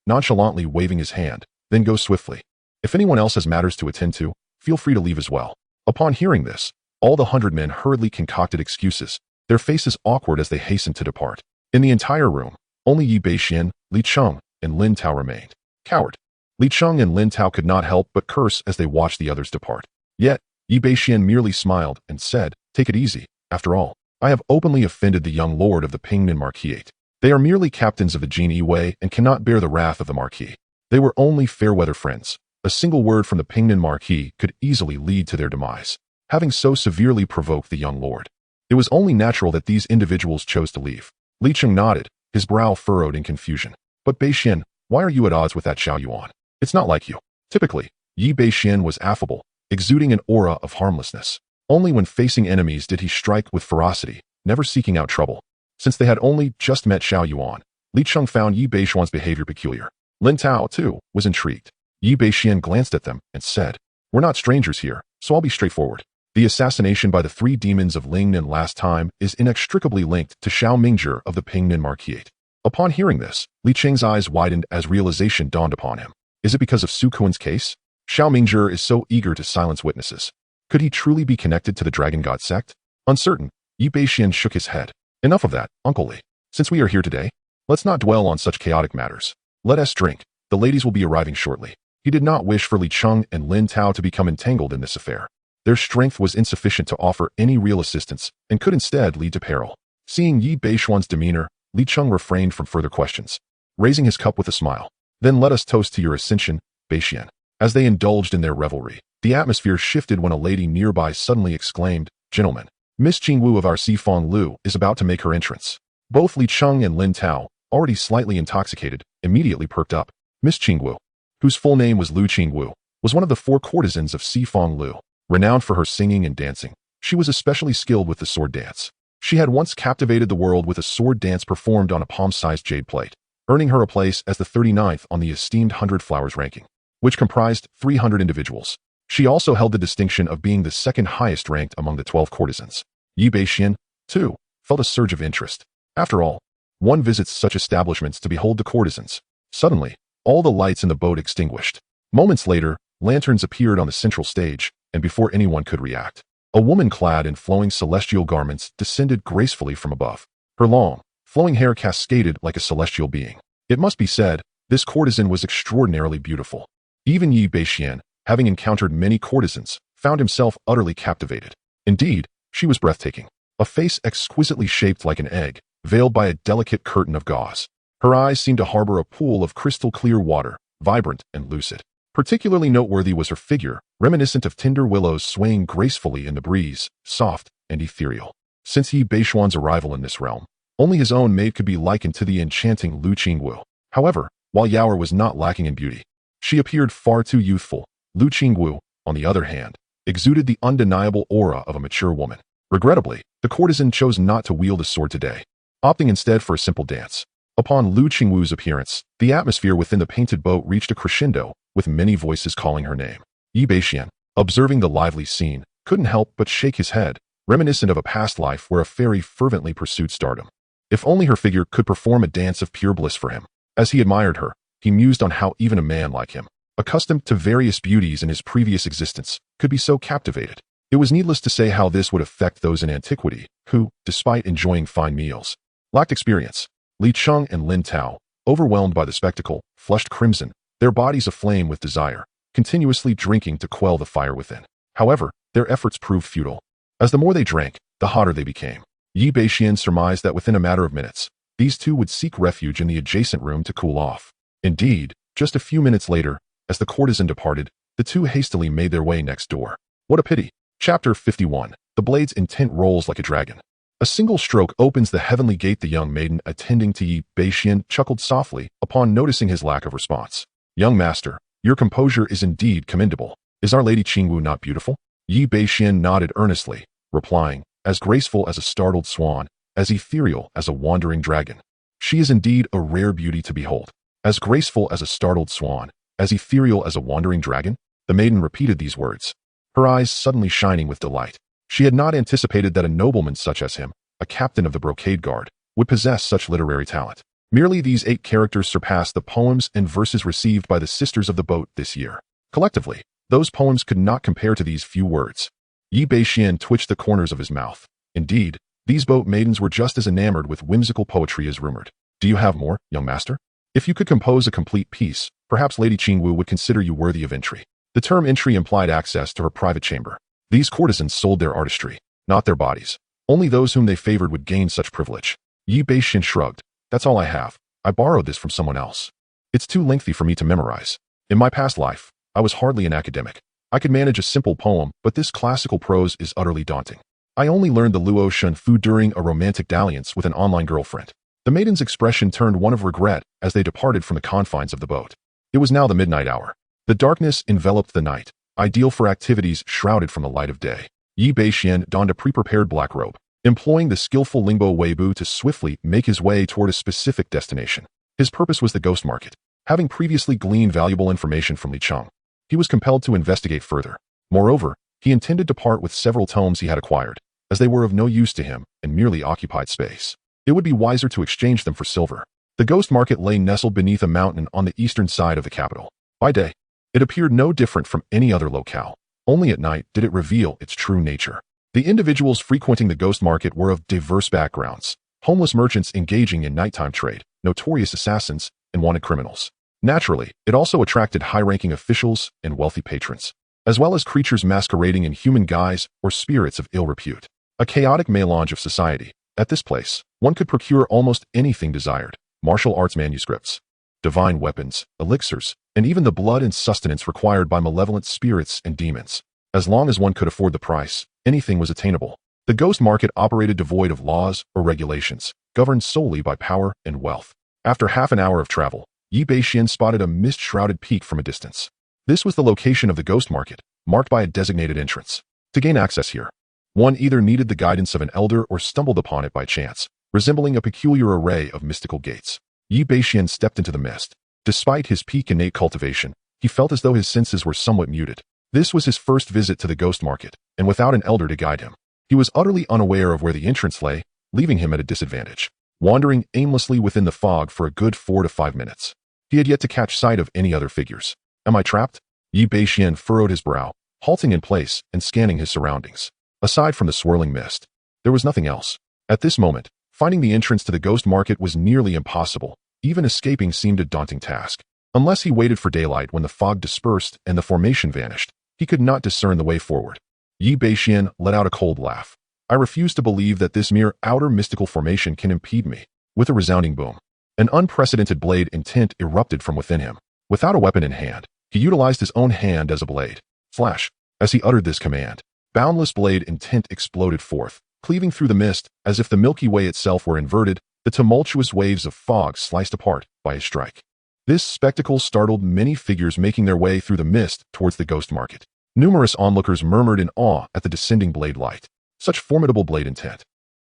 Speaker 1: nonchalantly waving his hand, then go swiftly. If anyone else has matters to attend to, feel free to leave as well. Upon hearing this, all the 100 men hurriedly concocted excuses, their faces awkward as they hastened to depart. In the entire room, only Yi Bashen, Li Cheng, and Lin Tao remained. Coward. Li Cheng and Lin Tao could not help but curse as they watched the others depart. Yet, Yi Bashen merely smiled and said, "Take it easy. After all, I have openly offended the young lord of the Pingnan Marquis. They are merely captains of the Jin Yi and cannot bear the wrath of the Marquis. They were only fair-weather friends. A single word from the Pingnan Marquis could easily lead to their demise. Having so severely provoked the young lord, it was only natural that these individuals chose to leave." Li Cheng nodded, his brow furrowed in confusion. "But Bashen, why are you at odds with that Xiao Yuan? It's not like you." Typically, Yi Bashen was affable, exuding an aura of harmlessness. Only when facing enemies did he strike with ferocity, never seeking out trouble. Since they had only just met Xiao Yuan, Li Cheng found Yi Bashen's behavior peculiar. Lin Tao, too, was intrigued. Yi Bashen glanced at them and said, "We're not strangers here, so I'll be straightforward. The assassination by the three demons of Lingnan last time is inextricably linked to Xiao Mingzhi of the Pingnan Marquis." Upon hearing this, Li Cheng's eyes widened as realization dawned upon him. Is it because of Su Kuan's case? Xiao Mingzhi is so eager to silence witnesses. Could he truly be connected to the Dragon God sect? Uncertain, Yi Bashen shook his head. "Enough of that, Uncle Li. Since we are here today, let's not dwell on such chaotic matters. Let us drink. The ladies will be arriving shortly." He did not wish for Li Cheng and Lin Tao to become entangled in this affair. Their strength was insufficient to offer any real assistance and could instead lead to peril. Seeing Yi Bashen's demeanor, Li Cheng refrained from further questions, raising his cup with a smile. "Then let us toast to your ascension, Bashen." As they indulged in their revelry, the atmosphere shifted when a lady nearby suddenly exclaimed, "Gentlemen, Miss Qingwu of our Sifong Lu is about to make her entrance." Both Li Cheng and Lin Tao, already slightly intoxicated, immediately perked up. Miss Qingwu, whose full name was Lu Qingwu, was one of the 4 courtesans of Sifong Lu. Renowned for her singing and dancing, she was especially skilled with the sword dance. She had once captivated the world with a sword dance performed on a palm-sized jade plate, earning her a place as the 39th on the esteemed 100 Flowers ranking, which comprised 300 individuals. She also held the distinction of being the second highest ranked among the 12 courtesans. Yi Bashen, too, felt a surge of interest. After all, one visits such establishments to behold the courtesans. Suddenly, all the lights in the boat extinguished. Moments later, lanterns appeared on the central stage, and before anyone could react, a woman clad in flowing celestial garments descended gracefully from above. Her long, flowing hair cascaded like a celestial being. It must be said, this courtesan was extraordinarily beautiful. Even Yi Bashen, having encountered many courtesans, found himself utterly captivated. Indeed, she was breathtaking. A face exquisitely shaped like an egg, veiled by a delicate curtain of gauze. Her eyes seemed to harbor a pool of crystal-clear water, vibrant and lucid. Particularly noteworthy was her figure, reminiscent of tender willows swaying gracefully in the breeze, soft and ethereal. Since Yi Bashen's arrival in this realm, only his own maid could be likened to the enchanting Lu Qingwu. However, while Yaoer was not lacking in beauty, she appeared far too youthful. Lu Qingwu, on the other hand, exuded the undeniable aura of a mature woman. Regrettably, the courtesan chose not to wield a sword today, opting instead for a simple dance. Upon Lu Qingwu's appearance, the atmosphere within the painted boat reached a crescendo, with many voices calling her name. Yi Bashen, observing the lively scene, couldn't help but shake his head, reminiscent of a past life where a fairy fervently pursued stardom. If only her figure could perform a dance of pure bliss for him. As he admired her, he mused on how even a man like him, accustomed to various beauties in his previous existence, could be so captivated. It was needless to say how this would affect those in antiquity, who, despite enjoying fine meals, lacked experience. Li Cheng and Lin Tao, overwhelmed by the spectacle, flushed crimson, their bodies aflame with desire, continuously drinking to quell the fire within. However, their efforts proved futile. As the more they drank, the hotter they became. Yi Bashen surmised that within a matter of minutes, these two would seek refuge in the adjacent room to cool off. Indeed, just a few minutes later, as the courtesan departed, The two hastily made their way next door. What a pity. Chapter 51. The blade's intent rolls like a dragon. A single stroke opens the heavenly gate. The young maiden attending to Yi Bashen chuckled softly upon noticing his lack of response. Young master, your composure is indeed commendable. Is our Lady Qingwu not beautiful? Yi Bashen nodded earnestly, replying, as graceful as a startled swan, as ethereal as a wandering dragon. She is indeed a rare beauty to behold. As graceful as a startled swan, as ethereal as a wandering dragon? The maiden repeated these words, her eyes suddenly shining with delight. She had not anticipated that a nobleman such as him, a captain of the brocade guard, would possess such literary talent. Merely these 8 characters surpassed the poems and verses received by the Sisters of the Boat this year. Collectively, those poems could not compare to these few words. Yi Bashen twitched the corners of his mouth. Indeed, these boat maidens were just as enamored with whimsical poetry as rumored. Do you have more, young master? If you could compose a complete piece, perhaps Lady Qingwu would consider you worthy of entry. The term entry implied access to her private chamber. These courtesans sold their artistry, not their bodies. Only those whom they favored would gain such privilege. Yi Bashen shrugged. That's all I have. I borrowed this from someone else. It's too lengthy for me to memorize. In my past life, I was hardly an academic. I could manage a simple poem, but this classical prose is utterly daunting. I only learned the Luo Shun Fu during a romantic dalliance with an online girlfriend. The maiden's expression turned one of regret as they departed from the confines of the boat. It was now the midnight hour. The darkness enveloped the night, ideal for activities shrouded from the light of day. Yi Bashen donned a pre-prepared black robe, employing the skillful Lingbo Weibu to swiftly make his way toward a specific destination. His purpose was the ghost market. Having previously gleaned valuable information from Li Cheng, he was compelled to investigate further. Moreover, he intended to part with several tomes he had acquired, as they were of no use to him and merely occupied space. It would be wiser to exchange them for silver. The ghost market lay nestled beneath a mountain on the eastern side of the capital. By day, it appeared no different from any other locale. Only at night did it reveal its true nature. The individuals frequenting the ghost market were of diverse backgrounds: homeless merchants engaging in nighttime trade, notorious assassins, and wanted criminals. Naturally, it also attracted high-ranking officials and wealthy patrons, as well as creatures masquerading in human guise or spirits of ill repute. A chaotic melange of society. At this place, one could procure almost anything desired: martial arts manuscripts, divine weapons, elixirs, and even the blood and sustenance required by malevolent spirits and demons. As long as one could afford the price, anything was attainable. The ghost market operated devoid of laws or regulations, governed solely by power and wealth. After half an hour of travel, Yi Bashen spotted a mist-shrouded peak from a distance. This was the location of the ghost market, marked by a designated entrance. To gain access here, one either needed the guidance of an elder or stumbled upon it by chance, resembling a peculiar array of mystical gates. Yi Bashen stepped into the mist. Despite his peak innate cultivation, he felt as though his senses were somewhat muted. This was his first visit to the ghost market, and without an elder to guide him, he was utterly unaware of where the entrance lay, leaving him at a disadvantage. Wandering aimlessly within the fog for a good 4 to 5 minutes, he had yet to catch sight of any other figures. Am I trapped? Yi Bashen furrowed his brow, halting in place and scanning his surroundings. Aside from the swirling mist, there was nothing else. At this moment, finding the entrance to the ghost market was nearly impossible. Even escaping seemed a daunting task. Unless he waited for daylight when the fog dispersed and the formation vanished, he could not discern the way forward. Yi Bashen let out a cold laugh. I refuse to believe that this mere outer mystical formation can impede me. With a resounding boom, an unprecedented blade intent erupted from within him. Without a weapon in hand, he utilized his own hand as a blade. Flash! As he uttered this command, boundless blade intent exploded forth, cleaving through the mist as if the Milky Way itself were inverted. The tumultuous waves of fog sliced apart by his strike. This spectacle startled many figures making their way through the mist towards the ghost market. Numerous onlookers murmured in awe at the descending blade light. Such formidable blade intent.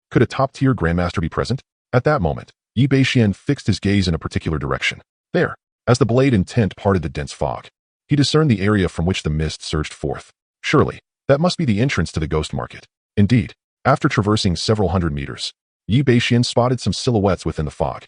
Speaker 1: Could a top-tier grandmaster be present? At that moment, Yi Bashen fixed his gaze in a particular direction. There, as the blade intent parted the dense fog, he discerned the area from which the mist surged forth. Surely, that must be the entrance to the ghost market. Indeed, after traversing several hundred meters, Yi Bashen spotted some silhouettes within the fog.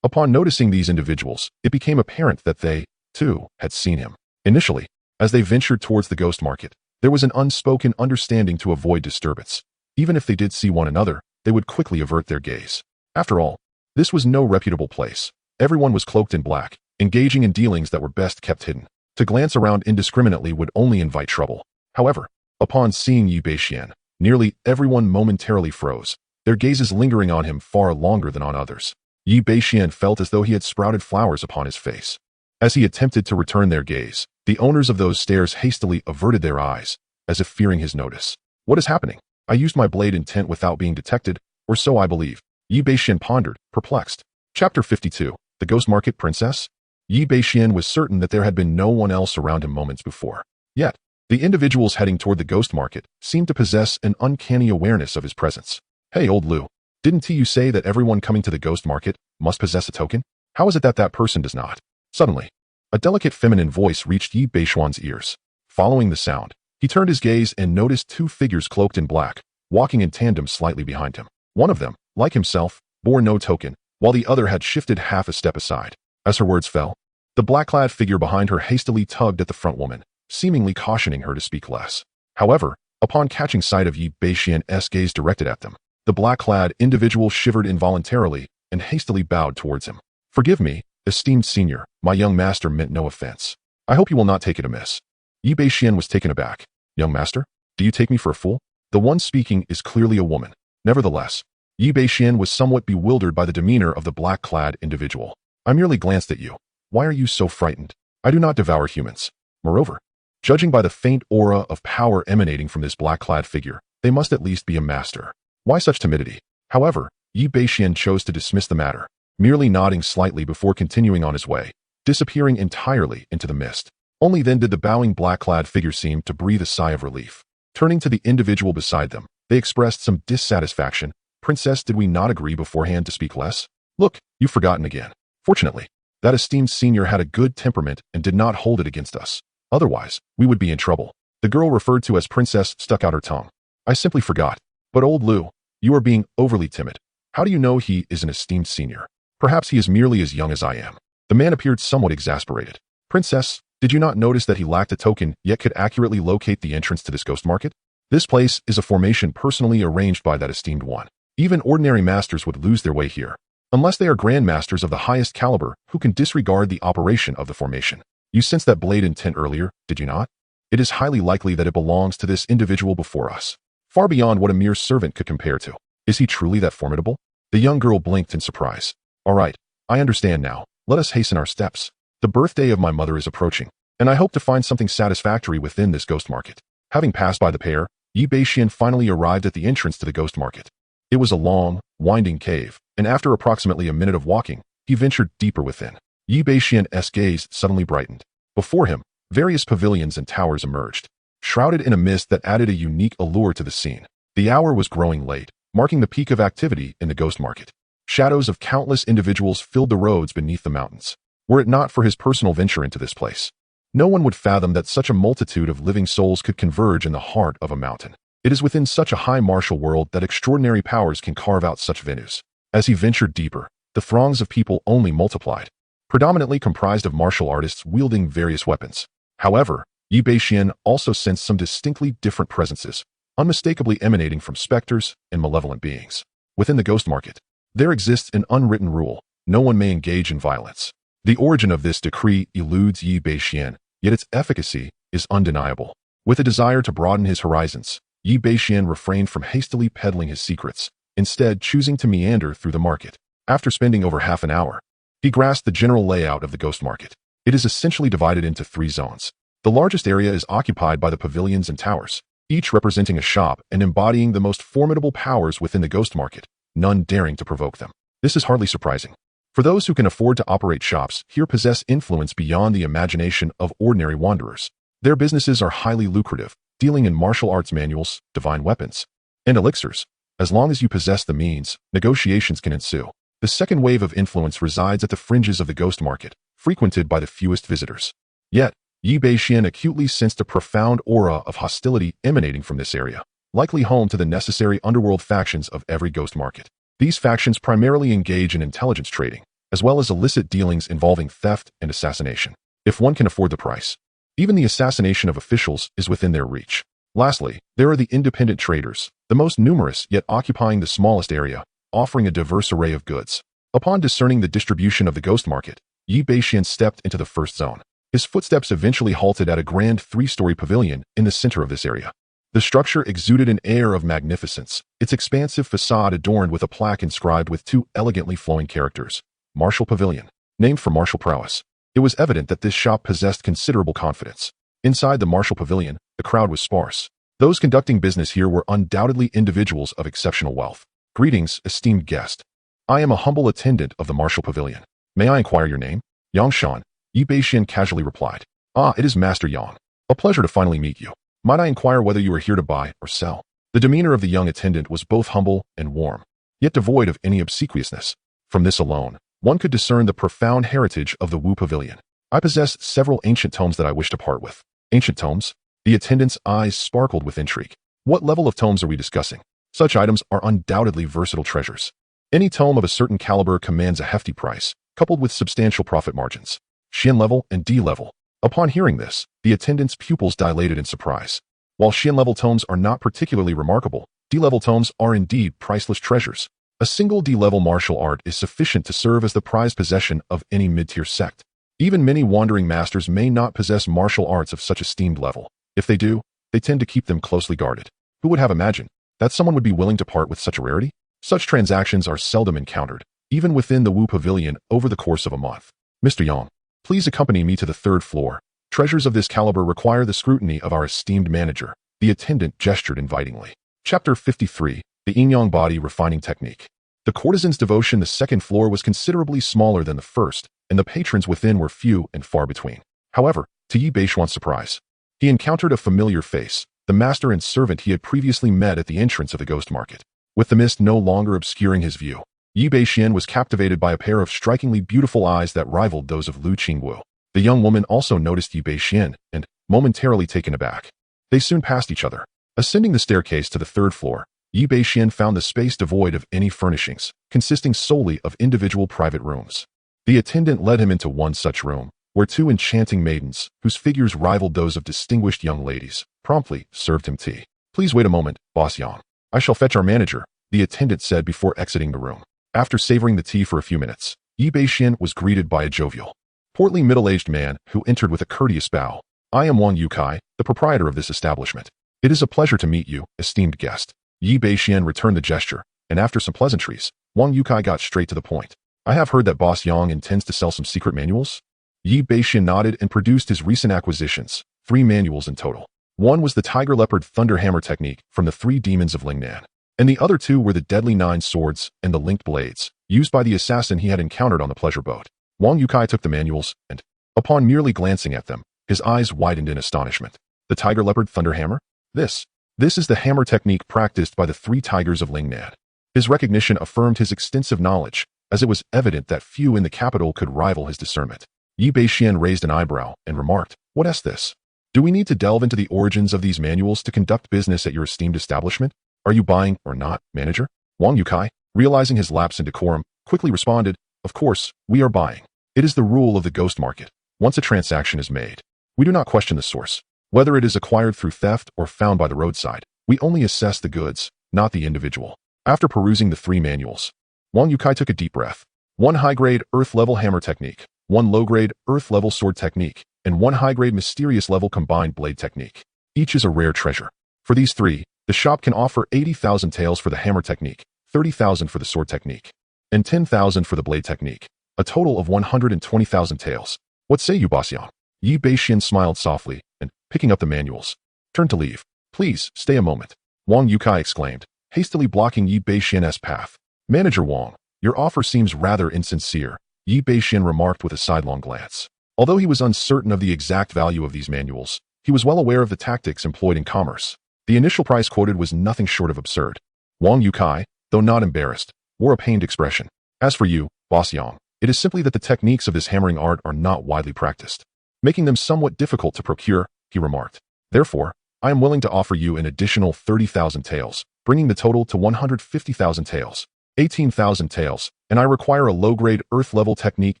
Speaker 1: Upon noticing these individuals, it became apparent that they, too, had seen him. Initially, as they ventured towards the ghost market, there was an unspoken understanding to avoid disturbance. Even if they did see one another, they would quickly avert their gaze. After all, this was no reputable place. Everyone was cloaked in black, engaging in dealings that were best kept hidden. To glance around indiscriminately would only invite trouble. However, upon seeing Yi Bashen, nearly everyone momentarily froze, their gazes lingering on him far longer than on others. Yi Bashen felt as though he had sprouted flowers upon his face. As he attempted to return their gaze, the owners of those stairs hastily averted their eyes, as if fearing his notice. What is happening? I used my blade intent without being detected, or so I believe. Yi Bashen pondered, perplexed. Chapter 52. The Ghost Market Princess? Yi Bashen was certain that there had been no one else around him moments before. Yet, the individuals heading toward the ghost market seemed to possess an uncanny awareness of his presence. Hey, old Liu, didn't you say that everyone coming to the ghost market must possess a token? How is it that that person does not? Suddenly, a delicate feminine voice reached Yi Bashuan's ears. Following the sound, he turned his gaze and noticed two figures cloaked in black, walking in tandem slightly behind him. One of them, like himself, bore no token, while the other had shifted half a step aside. As her words fell, the black-clad figure behind her hastily tugged at the front woman, seemingly cautioning her to speak less. However, upon catching sight of Yi Bashian's gaze directed at them, the black-clad individual shivered involuntarily and hastily bowed towards him. Forgive me, esteemed senior, my young master meant no offense. I hope you will not take it amiss. Yi Bashian was taken aback. Young master? Do you take me for a fool? The one speaking is clearly a woman. Nevertheless, Yi Bashian was somewhat bewildered by the demeanor of the black-clad individual. I merely glanced at you. Why are you so frightened? I do not devour humans. Moreover, judging by the faint aura of power emanating from this black-clad figure, they must at least be a master. Why such timidity? However, Yi Bashian chose to dismiss the matter, merely nodding slightly before continuing on his way, disappearing entirely into the mist. Only then did the bowing black-clad figure seem to breathe a sigh of relief. Turning to the individual beside them, they expressed some dissatisfaction. Princess, did we not agree beforehand to speak less? Look, you've forgotten again. Fortunately, that esteemed senior had a good temperament and did not hold it against us. Otherwise, we would be in trouble. The girl referred to as Princess stuck out her tongue. I simply forgot. But old Liu, you are being overly timid. How do you know he is an esteemed senior? Perhaps he is merely as young as I am. The man appeared somewhat exasperated. Princess, did you not notice that he lacked a token yet could accurately locate the entrance to this ghost market? This place is a formation personally arranged by that esteemed one. Even ordinary masters would lose their way here, unless they are grandmasters of the highest caliber who can disregard the operation of the formation. You sensed that blade intent earlier, did you not? It is highly likely that it belongs to this individual before us, far beyond what a mere servant could compare to. Is he truly that formidable? The young girl blinked in surprise. All right, I understand now. Let us hasten our steps. The birthday of my mother is approaching, and I hope to find something satisfactory within this ghost market. Having passed by the pair, Yi Bashian finally arrived at the entrance to the ghost market. It was a long, winding cave, and after approximately a minute of walking, he ventured deeper within. Yi Bashian's gaze suddenly brightened. Before him, various pavilions and towers emerged, shrouded in a mist that added a unique allure to the scene. The hour was growing late, marking the peak of activity in the ghost market. Shadows of countless individuals filled the roads beneath the mountains. Were it not for his personal venture into this place, no one would fathom that such a multitude of living souls could converge in the heart of a mountain. It is within such a high martial world that extraordinary powers can carve out such venues. As he ventured deeper, the throngs of people only multiplied, predominantly comprised of martial artists wielding various weapons. However, Yi Bashian also sensed some distinctly different presences, unmistakably emanating from specters and malevolent beings. Within the ghost market, there exists an unwritten rule: no one may engage in violence. The origin of this decree eludes Yi Bashian, yet its efficacy is undeniable. With a desire to broaden his horizons, Yi Bashian refrained from hastily peddling his secrets, instead choosing to meander through the market. After spending over half an hour, he grasped the general layout of the ghost market. It is essentially divided into 3 zones. The largest area is occupied by the pavilions and towers, each representing a shop and embodying the most formidable powers within the ghost market, none daring to provoke them. This is hardly surprising. For those who can afford to operate shops here possess influence beyond the imagination of ordinary wanderers. Their businesses are highly lucrative, dealing in martial arts manuals, divine weapons, and elixirs. As long as you possess the means, negotiations can ensue. The second wave of influence resides at the fringes of the ghost market, frequented by the fewest visitors. Yet, Yi Bashian acutely sensed a profound aura of hostility emanating from this area, likely home to the necessary underworld factions of every ghost market. These factions primarily engage in intelligence trading, as well as illicit dealings involving theft and assassination, if one can afford the price. Even the assassination of officials is within their reach. Lastly, there are the independent traders, the most numerous yet occupying the smallest area, offering a diverse array of goods. Upon discerning the distribution of the ghost market, Yi Bashian stepped into the first zone. His footsteps eventually halted at a grand 3-story pavilion in the center of this area. The structure exuded an air of magnificence, its expansive facade adorned with a plaque inscribed with 2 elegantly flowing characters. Martial Pavilion, named for martial prowess. It was evident that this shop possessed considerable confidence. Inside the martial pavilion, the crowd was sparse. Those conducting business here were undoubtedly individuals of exceptional wealth. Greetings, esteemed guest. I am a humble attendant of the martial pavilion. May I inquire your name? Yang Shan, Yi Bashen casually replied. Ah, it is Master Yang. A pleasure to finally meet you. Might I inquire whether you are here to buy or sell? The demeanor of the young attendant was both humble and warm, yet devoid of any obsequiousness. From this alone, one could discern the profound heritage of the Wu Pavilion. I possess several ancient tomes that I wish to part with. Ancient tomes? The attendant's eyes sparkled with intrigue. What level of tomes are we discussing? Such items are undoubtedly versatile treasures. Any tome of a certain caliber commands a hefty price, coupled with substantial profit margins. Xian level and D level. Upon hearing this, the attendant's pupils dilated in surprise. While Xian level tomes are not particularly remarkable, D level tomes are indeed priceless treasures. A single D level martial art is sufficient to serve as the prized possession of any mid-tier sect. Even many wandering masters may not possess martial arts of such esteemed level. If they do, they tend to keep them closely guarded. Who would have imagined that someone would be willing to part with such a rarity? Such transactions are seldom encountered, even within the Wu Pavilion over the course of a month. Mr. Yang, please accompany me to the third floor. Treasures of this caliber require the scrutiny of our esteemed manager. The attendant gestured invitingly. Chapter 53, The Yin-Yang Body Refining Technique. The courtesan's devotion. The second floor was considerably smaller than the first, and the patrons within were few and far between. However, to Yi Bashuan's surprise, he encountered a familiar face, the master and servant he had previously met at the entrance of the ghost market. With the mist no longer obscuring his view, Yi Bashen was captivated by a pair of strikingly beautiful eyes that rivaled those of Lu Qingwu. The young woman also noticed Yi Bashen and, momentarily taken aback, they soon passed each other. Ascending the staircase to the third floor, Yi Bashen found the space devoid of any furnishings, consisting solely of individual private rooms. The attendant led him into one such room, where two enchanting maidens, whose figures rivaled those of distinguished young ladies, promptly served him tea. Please wait a moment, Boss Yang. I shall fetch our manager, the attendant said before exiting the room. After savoring the tea for a few minutes, Yi Bashen was greeted by a jovial, portly middle-aged man who entered with a courteous bow. I am Wang Yukai, the proprietor of this establishment. It is a pleasure to meet you, esteemed guest. Yi Bashen returned the gesture, and after some pleasantries, Wang Yukai got straight to the point. I have heard that Boss Yang intends to sell some secret manuals? Yi Bashen nodded and produced his recent acquisitions, 3 manuals in total. One was the Tiger Leopard Thunder Hammer technique from the 3 demons of Lingnan, and the other 2 were the deadly 9 swords and the linked blades, used by the assassin he had encountered on the pleasure boat. Wang Yukai took the manuals, and, upon merely glancing at them, his eyes widened in astonishment. The Tiger Leopard Thunder Hammer? This is the hammer technique practiced by the 3 tigers of Lingnan. His recognition affirmed his extensive knowledge, as it was evident that few in the capital could rival his discernment. Yi Bashen raised an eyebrow and remarked, "What is this? Do we need to delve into the origins of these manuals to conduct business at your esteemed establishment? Are you buying or not, manager?" Wang Yukai, realizing his lapse in decorum, quickly responded, "Of course, we are buying. It is the rule of the ghost market. Once a transaction is made, we do not question the source. Whether it is acquired through theft or found by the roadside, we only assess the goods, not the individual." After perusing the 3 manuals, Wang Yukai took a deep breath. 1 high-grade earth-level hammer technique, 1 low-grade earth-level sword technique, and 1 high-grade mysterious-level combined blade technique. Each is a rare treasure. For these 3, the shop can offer 80,000 taels for the hammer technique, 30,000 for the sword technique, and 10,000 for the blade technique, a total of 120,000 taels. What say you, Boss Yang? Yi Bashen smiled softly, and, picking up the manuals, turned to leave. "Please, stay a moment," Wang Yukai exclaimed, hastily blocking Yi Bashen's path. "Manager Wang, your offer seems rather insincere," Yi Bashen remarked with a sidelong glance. Although he was uncertain of the exact value of these manuals, he was well aware of the tactics employed in commerce. The initial price quoted was nothing short of absurd. Wang Yukai, though not embarrassed, wore a pained expression. "As for you, Boss Yang, it is simply that the techniques of this hammering art are not widely practiced, making them somewhat difficult to procure," he remarked. "Therefore, I am willing to offer you an additional 30,000 taels, bringing the total to 150,000 taels, 18,000 taels, and I require a low-grade earth-level technique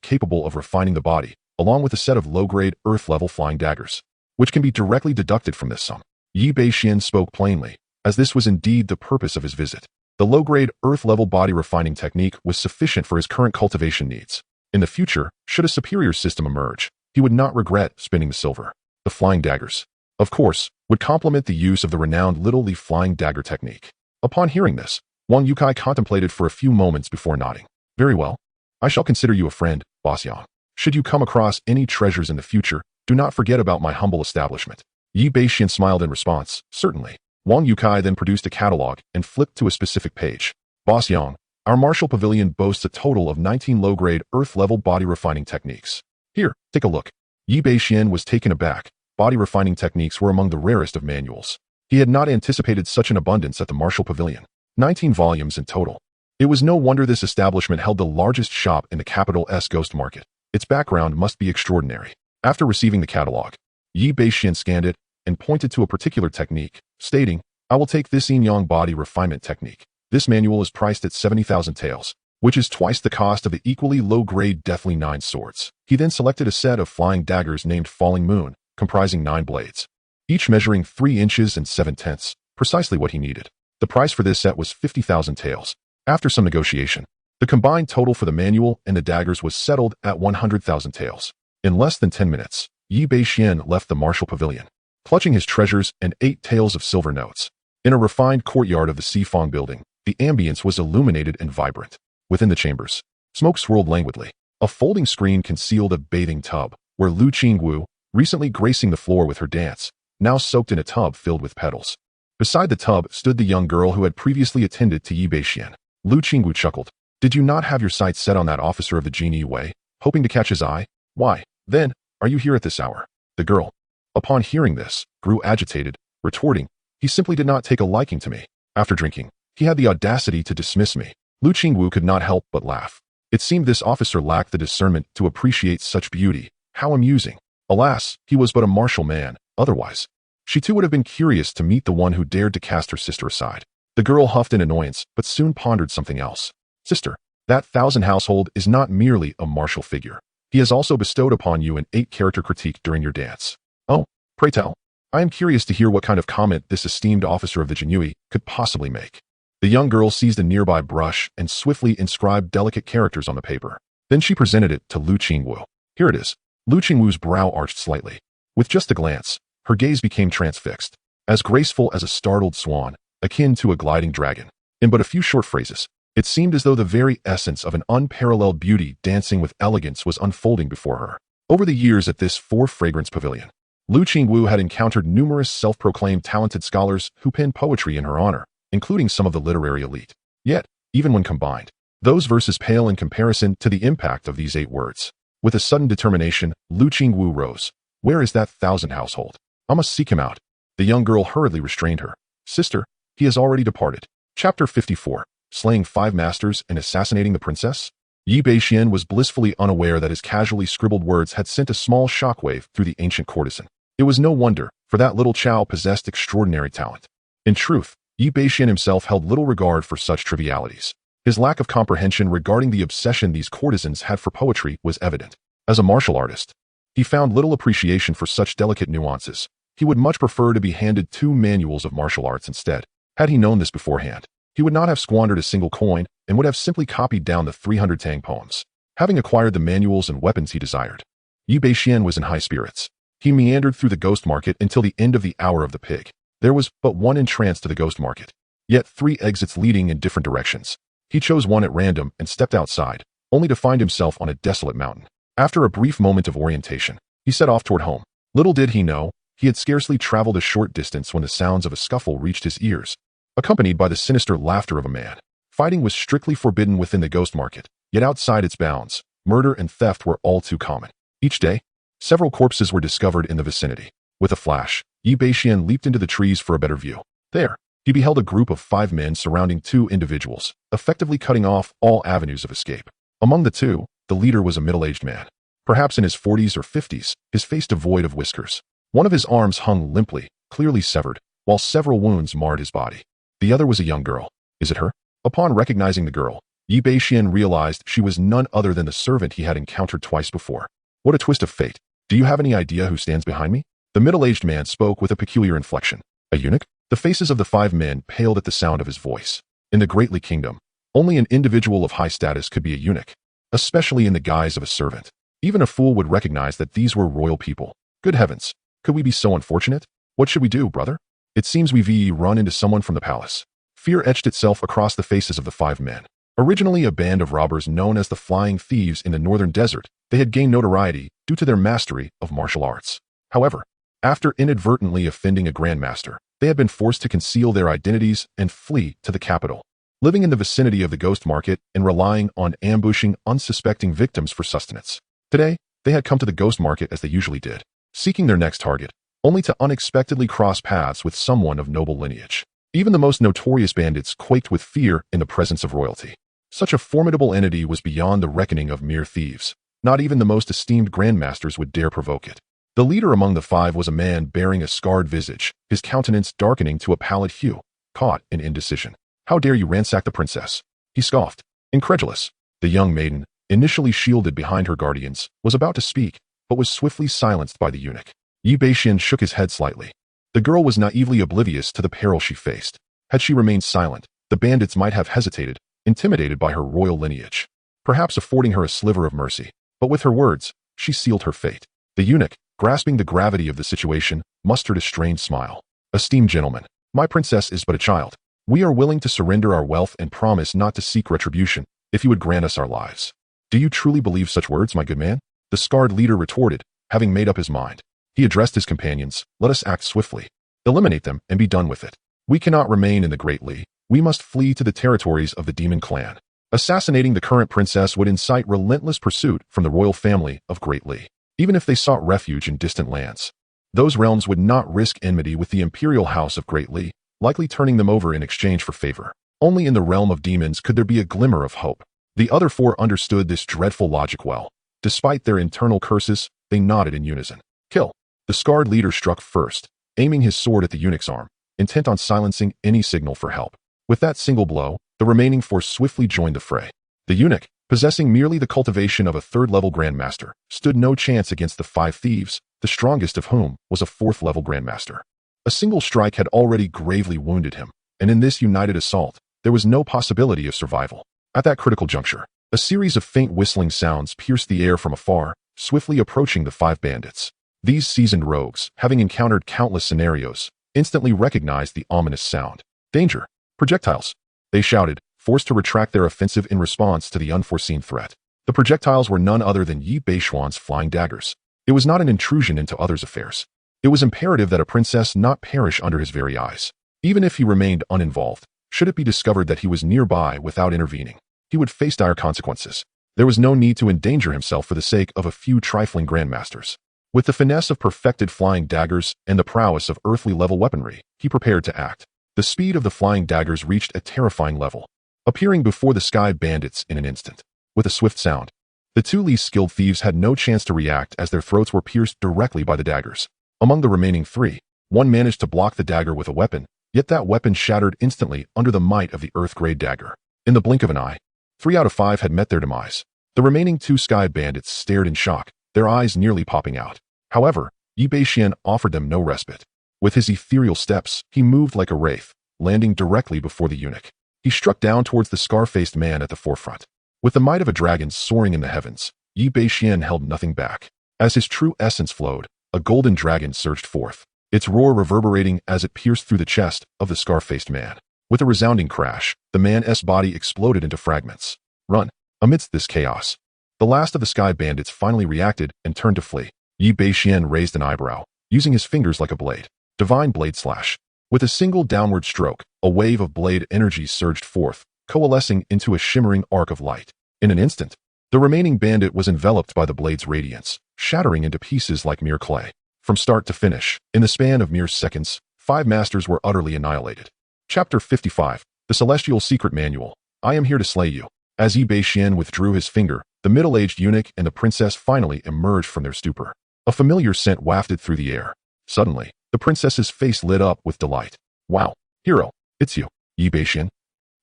Speaker 1: capable of refining the body, along with a set of low-grade earth-level flying daggers, which can be directly deducted from this sum." Yi Bashen spoke plainly, as this was indeed the purpose of his visit. The low-grade earth-level body refining technique was sufficient for his current cultivation needs. In the future, should a superior system emerge, he would not regret spending the silver. The flying daggers, of course, would complement the use of the renowned little leaf flying dagger technique. Upon hearing this, Wang Yukai contemplated for a few moments before nodding. "Very well. I shall consider you a friend, Boss Yang." Should you come across any treasures in the future, do not forget about my humble establishment. Yi Bashen smiled in response. Certainly. Wang Yukai then produced a catalog and flipped to a specific page. Boss Yang, our martial pavilion boasts a total of 19 low-grade, earth-level body refining techniques. Here, take a look. Yi Bashen was taken aback. Body refining techniques were among the rarest of manuals. He had not anticipated such an abundance at the martial pavilion. 19 volumes in total. It was no wonder this establishment held the largest shop in the capital's ghost market. Its background must be extraordinary. After receiving the catalog, Yi Bashen scanned it and pointed to a particular technique, stating, I will take this Yin Yang body refinement technique. This manual is priced at 70,000 taels, which is twice the cost of the equally low-grade Deathly 9 swords. He then selected a set of flying daggers named Falling Moon, comprising 9 blades, each measuring 3 inches and 7/10, precisely what he needed. The price for this set was 50,000 taels. After some negotiation, the combined total for the manual and the daggers was settled at 100,000 taels. In less than 10 minutes, Yi Bashen left the martial pavilion, clutching his treasures and 8 taels of silver notes. In a refined courtyard of the Sifong building, the ambience was illuminated and vibrant. Within the chambers, smoke swirled languidly. A folding screen concealed a bathing tub, where Lu Qingwu, recently gracing the floor with her dance, now soaked in a tub filled with petals. Beside the tub stood the young girl who had previously attended to Yi Bashen. Lu Qingwu chuckled. Did you not have your sights set on that officer of the Genie Wei, hoping to catch his eye? Why, then, are you here at this hour? The girl, upon hearing this, grew agitated, retorting, he simply did not take a liking to me. After drinking, he had the audacity to dismiss me. Lu Qingwu could not help but laugh. It seemed this officer lacked the discernment to appreciate such beauty. How amusing. Alas, he was but a martial man, otherwise. She too would have been curious to meet the one who dared to cast her sister aside. The girl huffed in annoyance, but soon pondered something else. Sister, that 1,000 household is not merely a martial figure. He has also bestowed upon you an 8-character critique during your dance. Oh, pray tell. I am curious to hear what kind of comment this esteemed officer of the Jinui could possibly make. The young girl seized a nearby brush and swiftly inscribed delicate characters on the paper. Then she presented it to Lu Qingwu. Here it is. Lu Qingwu's brow arched slightly. With just a glance, her gaze became transfixed, as graceful as a startled swan, akin to a gliding dragon. In but a few short phrases, it seemed as though the very essence of an unparalleled beauty dancing with elegance was unfolding before her. Over the years at this four-fragrance pavilion, Lu Qingwu had encountered numerous self-proclaimed talented scholars who penned poetry in her honor, including some of the literary elite. Yet, even when combined, those verses pale in comparison to the impact of these 8 words. With a sudden determination, Lu Qingwu rose. Where is that 1,000 household? I must seek him out. The young girl hurriedly restrained her. Sister, he has already departed. Chapter 54. Slaying 5 masters and assassinating the princess? Yi Bashen was blissfully unaware that his casually scribbled words had sent a small shockwave through the ancient courtesan. It was no wonder, for that little Chow possessed extraordinary talent. In truth, Yi Bashen himself held little regard for such trivialities. His lack of comprehension regarding the obsession these courtesans had for poetry was evident. As a martial artist, he found little appreciation for such delicate nuances. He would much prefer to be handed 2 manuals of martial arts instead. Had he known this beforehand, he would not have squandered a single coin and would have simply copied down the 300 Tang poems. Having acquired the manuals and weapons he desired, Yi Bashen was in high spirits. He meandered through the ghost market until the end of the hour of the pig. There was but one entrance to the ghost market, yet 3 exits leading in different directions. He chose one at random and stepped outside, only to find himself on a desolate mountain. After a brief moment of orientation, he set off toward home. Little did he know, he had scarcely traveled a short distance when the sounds of a scuffle reached his ears, accompanied by the sinister laughter of a man. Fighting was strictly forbidden within the ghost market, yet outside its bounds, murder and theft were all too common. Each day, several corpses were discovered in the vicinity. With a flash, Yi Bashen leaped into the trees for a better view. There, he beheld a group of 5 men surrounding 2 individuals, effectively cutting off all avenues of escape. Among the 2, the leader was a middle-aged man, perhaps in his 40s or 50s, his face devoid of whiskers. One of his arms hung limply, clearly severed, while several wounds marred his body. The other was a young girl. Is it her? Upon recognizing the girl, Yi Bashen realized she was none other than the servant he had encountered twice before. What a twist of fate. Do you have any idea who stands behind me? The middle-aged man spoke with a peculiar inflection. A eunuch? The faces of the 5 men paled at the sound of his voice. In the Greatly Kingdom, only an individual of high status could be a eunuch, especially in the guise of a servant. Even a fool would recognize that these were royal people. Good heavens, could we be so unfortunate? What should we do, brother? It seems we've run into someone from the palace. Fear etched itself across the faces of the 5 men. Originally a band of robbers known as the Flying Thieves in the northern desert, they had gained notoriety due to their mastery of martial arts. However, after inadvertently offending a grandmaster, they had been forced to conceal their identities and flee to the capital, living in the vicinity of the ghost market and relying on ambushing unsuspecting victims for sustenance. Today, they had come to the ghost market as they usually did, seeking their next target, only to unexpectedly cross paths with someone of noble lineage. Even the most notorious bandits quaked with fear in the presence of royalty. Such a formidable entity was beyond the reckoning of mere thieves. Not even the most esteemed grandmasters would dare provoke it. The leader among the five was a man bearing a scarred visage, his countenance darkening to a pallid hue, caught in indecision. "How dare you ransack the princess?" he scoffed, incredulous. The young maiden, initially shielded behind her guardians, was about to speak, but was swiftly silenced by the eunuch. Bashen shook his head slightly. The girl was naively oblivious to the peril she faced. Had she remained silent, the bandits might have hesitated, intimidated by her royal lineage, perhaps affording her a sliver of mercy. But with her words, she sealed her fate. The eunuch, grasping the gravity of the situation, mustered a strained smile. "Esteemed gentlemen, my princess is but a child. We are willing to surrender our wealth and promise not to seek retribution if you would grant us our lives." "Do you truly believe such words, my good man?" the scarred leader retorted, having made up his mind. He addressed his companions. "Let us act swiftly. Eliminate them and be done with it. We cannot remain in the Great Li. We must flee to the territories of the demon clan. Assassinating the current princess would incite relentless pursuit from the royal family of Great Li, even if they sought refuge in distant lands. Those realms would not risk enmity with the imperial house of Great Li, likely turning them over in exchange for favor. Only in the realm of demons could there be a glimmer of hope. The other four understood this dreadful logic well. Despite their internal curses, they nodded in unison. "Kill." The scarred leader struck first, aiming his sword at the eunuch's arm, intent on silencing any signal for help. With that single blow, the remaining four swiftly joined the fray. The eunuch, possessing merely the cultivation of a third-level grandmaster, stood no chance against the five thieves, the strongest of whom was a fourth-level grandmaster. A single strike had already gravely wounded him, and in this united assault, there was no possibility of survival. At that critical juncture, a series of faint whistling sounds pierced the air from afar, swiftly approaching the five bandits. These seasoned rogues, having encountered countless scenarios, instantly recognized the ominous sound. "Danger! Projectiles!" they shouted, forced to retract their offensive in response to the unforeseen threat. The projectiles were none other than Bashen's flying daggers. It was not an intrusion into others' affairs. It was imperative that a princess not perish under his very eyes. Even if he remained uninvolved, should it be discovered that he was nearby without intervening, he would face dire consequences. There was no need to endanger himself for the sake of a few trifling grandmasters. With the finesse of perfected flying daggers and the prowess of earthly-level weaponry, he prepared to act. The speed of the flying daggers reached a terrifying level, appearing before the sky bandits in an instant. With a swift sound, the two least skilled thieves had no chance to react as their throats were pierced directly by the daggers. Among the remaining three, one managed to block the dagger with a weapon, yet that weapon shattered instantly under the might of the earth-grade dagger. In the blink of an eye, 3 out of 5 had met their demise. The remaining 2 sky bandits stared in shock, their eyes nearly popping out. However, Bashen offered them no respite. With his ethereal steps, he moved like a wraith, landing directly before the eunuch. He struck down towards the scar-faced man at the forefront. With the might of a dragon soaring in the heavens, Bashen held nothing back. As his true essence flowed, a golden dragon surged forth, its roar reverberating as it pierced through the chest of the scar-faced man. With a resounding crash, the man's body exploded into fragments. "Run!" Amidst this chaos, the last of the sky bandits finally reacted and turned to flee. Bashen raised an eyebrow, using his fingers like a blade. Divine blade slash. With a single downward stroke, a wave of blade energy surged forth, coalescing into a shimmering arc of light. In an instant, the remaining bandit was enveloped by the blade's radiance, shattering into pieces like mere clay. From start to finish, in the span of mere seconds, 5 masters were utterly annihilated. Chapter 55, The Celestial Secret Manual. I am here to slay you. As Bashen withdrew his finger, the middle-aged eunuch and the princess finally emerged from their stupor. A familiar scent wafted through the air. Suddenly, the princess's face lit up with delight. "Wow, hero, it's you, Bashen.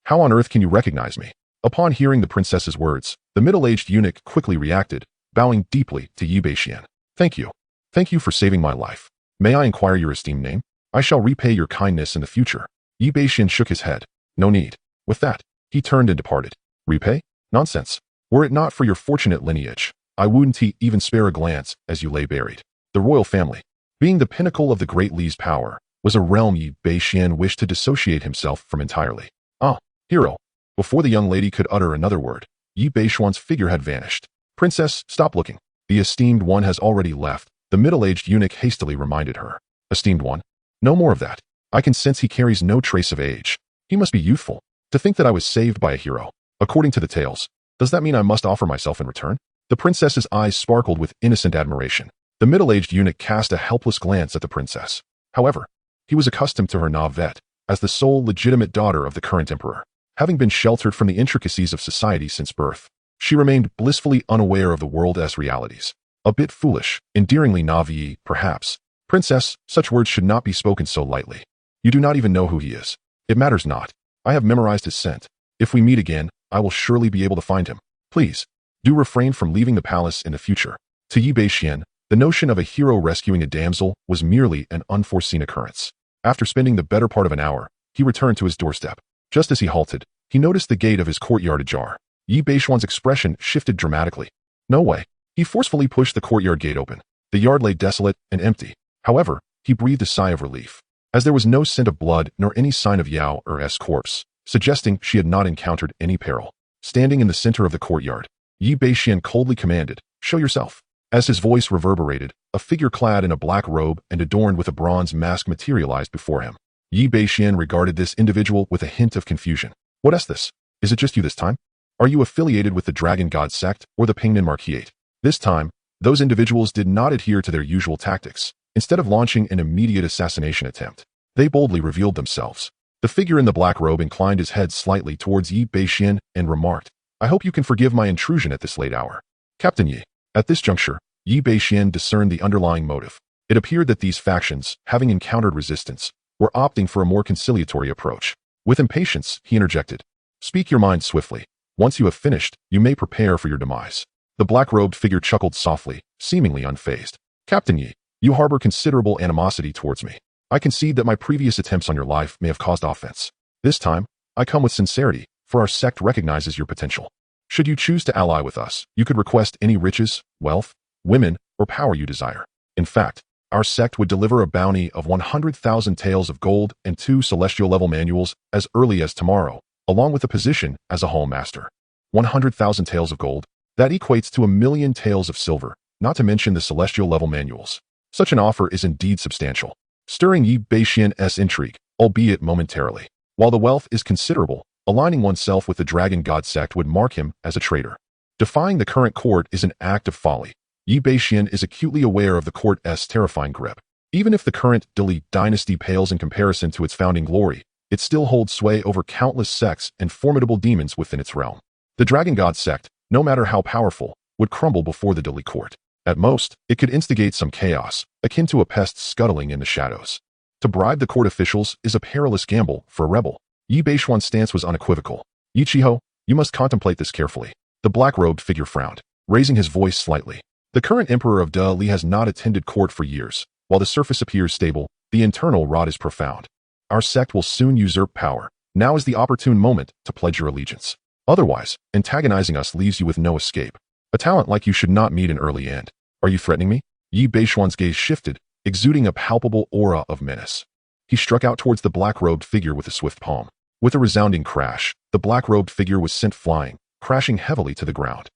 Speaker 1: How on earth can you recognize me?" Upon hearing the princess's words, the middle-aged eunuch quickly reacted, bowing deeply to Bashen. "Thank you. Thank you for saving my life. May I inquire your esteemed name? I shall repay your kindness in the future." Bashen shook his head. "No need." With that, he turned and departed. "Repay? Nonsense. Were it not for your fortunate lineage, I wouldn't even spare a glance as you lay buried." The royal family, being the pinnacle of the Great Li's power, was a realm Bashen wished to dissociate himself from entirely. "Ah, hero, Before the young lady could utter another word, Yi Beishuan's figure had vanished. "Princess, stop looking. The esteemed one has already left," the middle-aged eunuch hastily reminded her. "Esteemed one? No more of that. I can sense he carries no trace of age. He must be youthful. To think that I was saved by a hero. According to the tales, does that mean I must offer myself in return?" The princess's eyes sparkled with innocent admiration. The middle-aged eunuch cast a helpless glance at the princess. However, he was accustomed to her navette as the sole legitimate daughter of the current emperor. Having been sheltered from the intricacies of society since birth, she remained blissfully unaware of the world's realities. A bit foolish, endearingly naive, perhaps. "Princess, such words should not be spoken so lightly. You do not even know who he is." "It matters not. I have memorized his scent. If we meet again, I will surely be able to find him. Please, do refrain from leaving the palace in the future." To Yi Beishian, the notion of a hero rescuing a damsel was merely an unforeseen occurrence. After spending the better part of an hour, he returned to his doorstep. Just as he halted, he noticed the gate of his courtyard ajar. Yi Beishuan's expression shifted dramatically. "No way." He forcefully pushed the courtyard gate open. The yard lay desolate and empty. However, he breathed a sigh of relief, as there was no scent of blood nor any sign of Yao's corpse, suggesting she had not encountered any peril. Standing in the center of the courtyard, Yi Beishian coldly commanded, "Show yourself." As his voice reverberated, a figure clad in a black robe and adorned with a bronze mask materialized before him. Yi Beishian regarded this individual with a hint of confusion. "What is this? Is it just you this time? Are you affiliated with the Dragon God sect or the Pingnan Marquis?" This time, those individuals did not adhere to their usual tactics. Instead of launching an immediate assassination attempt, they boldly revealed themselves. The figure in the black robe inclined his head slightly towards Yi Beishian and remarked, "I hope you can forgive my intrusion at this late hour." "Captain Yi." At this juncture, Yi Beishian discerned the underlying motive. It appeared that these factions, having encountered resistance, were opting for a more conciliatory approach. With impatience, he interjected, "Speak your mind swiftly. Once you have finished, you may prepare for your demise." The black-robed figure chuckled softly, seemingly unfazed. "Captain Yi, you harbor considerable animosity towards me. I concede that my previous attempts on your life may have caused offense. This time, I come with sincerity, for our sect recognizes your potential. Should you choose to ally with us, you could request any riches, wealth, women, or power you desire. In fact, our sect would deliver a bounty of 100,000 taels of gold and 2 celestial-level manuals as early as tomorrow, along with a position as a hall master. 100,000 taels of gold? That equates to 1,000,000 taels of silver, not to mention the celestial-level manuals. Such an offer is indeed substantial, stirring Yi Beishian's intrigue, albeit momentarily. While the wealth is considerable, aligning oneself with the Dragon God sect would mark him as a traitor. Defying the current court is an act of folly. Yi Bashen is acutely aware of the court's terrifying grip. Even if the current Dali dynasty pales in comparison to its founding glory, it still holds sway over countless sects and formidable demons within its realm. The Dragon God sect, no matter how powerful, would crumble before the Dali court. At most, it could instigate some chaos, akin to a pest scuttling in the shadows. To bribe the court officials is a perilous gamble for a rebel. Yi Beishuan's stance was unequivocal. "Yi Chiho, you must contemplate this carefully." The black-robed figure frowned, raising his voice slightly. The current emperor of Dali has not attended court for years. While the surface appears stable, the internal rot is profound. Our sect will soon usurp power. Now is the opportune moment to pledge your allegiance. Otherwise, antagonizing us leaves you with no escape. A talent like you should not meet an early end. Are you threatening me? Yi Beishuan's gaze shifted, exuding a palpable aura of menace. He struck out towards the black-robed figure with a swift palm. With a resounding crash, the black-robed figure was sent flying, crashing heavily to the ground.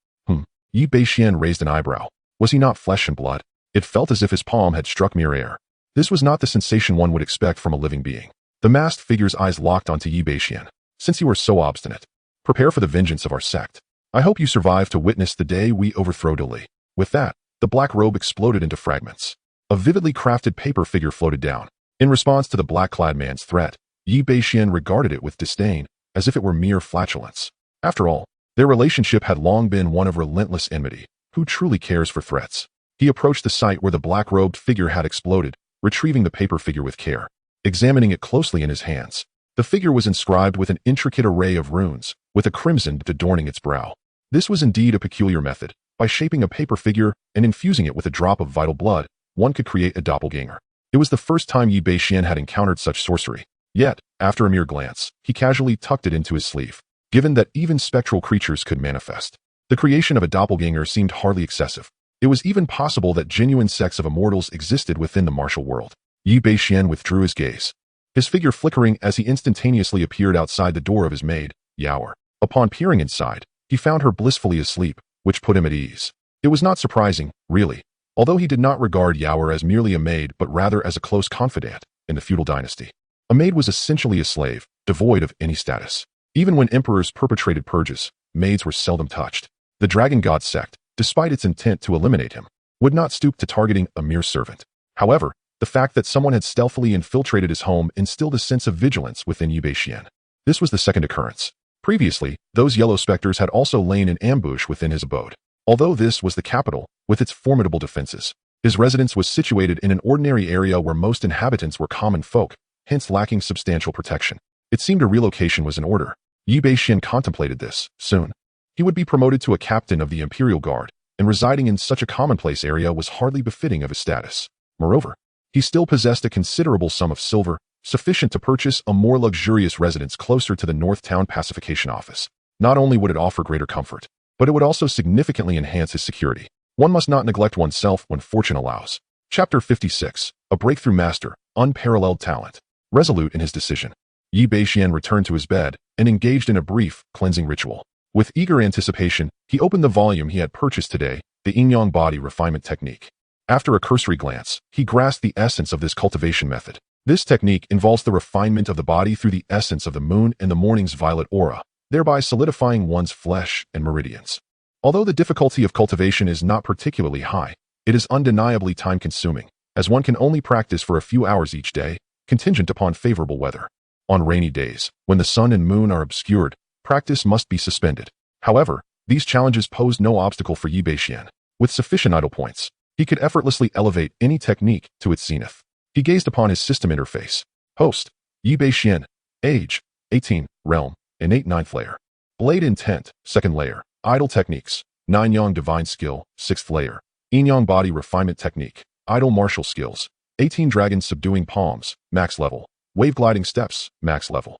Speaker 1: Yi Beishian raised an eyebrow. Was he not flesh and blood? It felt as if his palm had struck mere air. This was not the sensation one would expect from a living being. The masked figure's eyes locked onto Yi Beishian. "Since you are so obstinate, prepare for the vengeance of our sect. I hope you survive to witness the day we overthrow Dali." With that, the black robe exploded into fragments. A vividly crafted paper figure floated down. In response to the black-clad man's threat, Yi Beishian regarded it with disdain, as if it were mere flatulence. After all, their relationship had long been one of relentless enmity. Who truly cares for threats? He approached the site where the black-robed figure had exploded, retrieving the paper figure with care. Examining it closely in his hands, the figure was inscribed with an intricate array of runes, with a crimson adorning its brow. This was indeed a peculiar method. By shaping a paper figure and infusing it with a drop of vital blood, one could create a doppelganger. It was the first time Yi Beishian had encountered such sorcery. Yet, after a mere glance, he casually tucked it into his sleeve. Given that even spectral creatures could manifest, the creation of a doppelganger seemed hardly excessive. It was even possible that genuine sects of immortals existed within the martial world. Yi Beishian withdrew his gaze, his figure flickering as he instantaneously appeared outside the door of his maid, Yaoer. Upon peering inside, he found her blissfully asleep, which put him at ease. It was not surprising, really, although he did not regard Yaoer as merely a maid but rather as a close confidant in the feudal dynasty. A maid was essentially a slave, devoid of any status. Even when emperors perpetrated purges, maids were seldom touched. The Dragon God sect, despite its intent to eliminate him, would not stoop to targeting a mere servant. However, the fact that someone had stealthily infiltrated his home instilled a sense of vigilance within Bashen. This was the second occurrence. Previously, those yellow specters had also lain in ambush within his abode. Although this was the capital, with its formidable defenses, his residence was situated in an ordinary area where most inhabitants were common folk, hence lacking substantial protection. It seemed a relocation was in order. Bashen contemplated this. Soon, he would be promoted to a captain of the Imperial Guard, and residing in such a commonplace area was hardly befitting of his status. Moreover, he still possessed a considerable sum of silver, sufficient to purchase a more luxurious residence closer to the North Town Pacification Office. Not only would it offer greater comfort, but it would also significantly enhance his security. One must not neglect oneself when fortune allows. Chapter 56. A Breakthrough Master, Unparalleled Talent. Resolute in his decision, Bashen returned to his bed and engaged in a brief, cleansing ritual. With eager anticipation, he opened the volume he had purchased today, the Yin-Yang Body Refinement Technique. After a cursory glance, he grasped the essence of this cultivation method. This technique involves the refinement of the body through the essence of the moon and the morning's violet aura, thereby solidifying one's flesh and meridians. Although the difficulty of cultivation is not particularly high, it is undeniably time-consuming, as one can only practice for a few hours each day, contingent upon favorable weather. On rainy days, when the sun and moon are obscured, practice must be suspended. However, these challenges posed no obstacle for Bashen. With sufficient idle points, he could effortlessly elevate any technique to its zenith. He gazed upon his system interface. Host, Bashen. Age, 18. Realm, Innate 9th layer. Blade Intent, 2nd layer. Idle Techniques, 9 Yang Divine Skill, 6th layer. Yin-Yang Body Refinement Technique, Idle Martial Skills, 18 Dragon Subduing Palms, max level. Wave Gliding Steps, max level.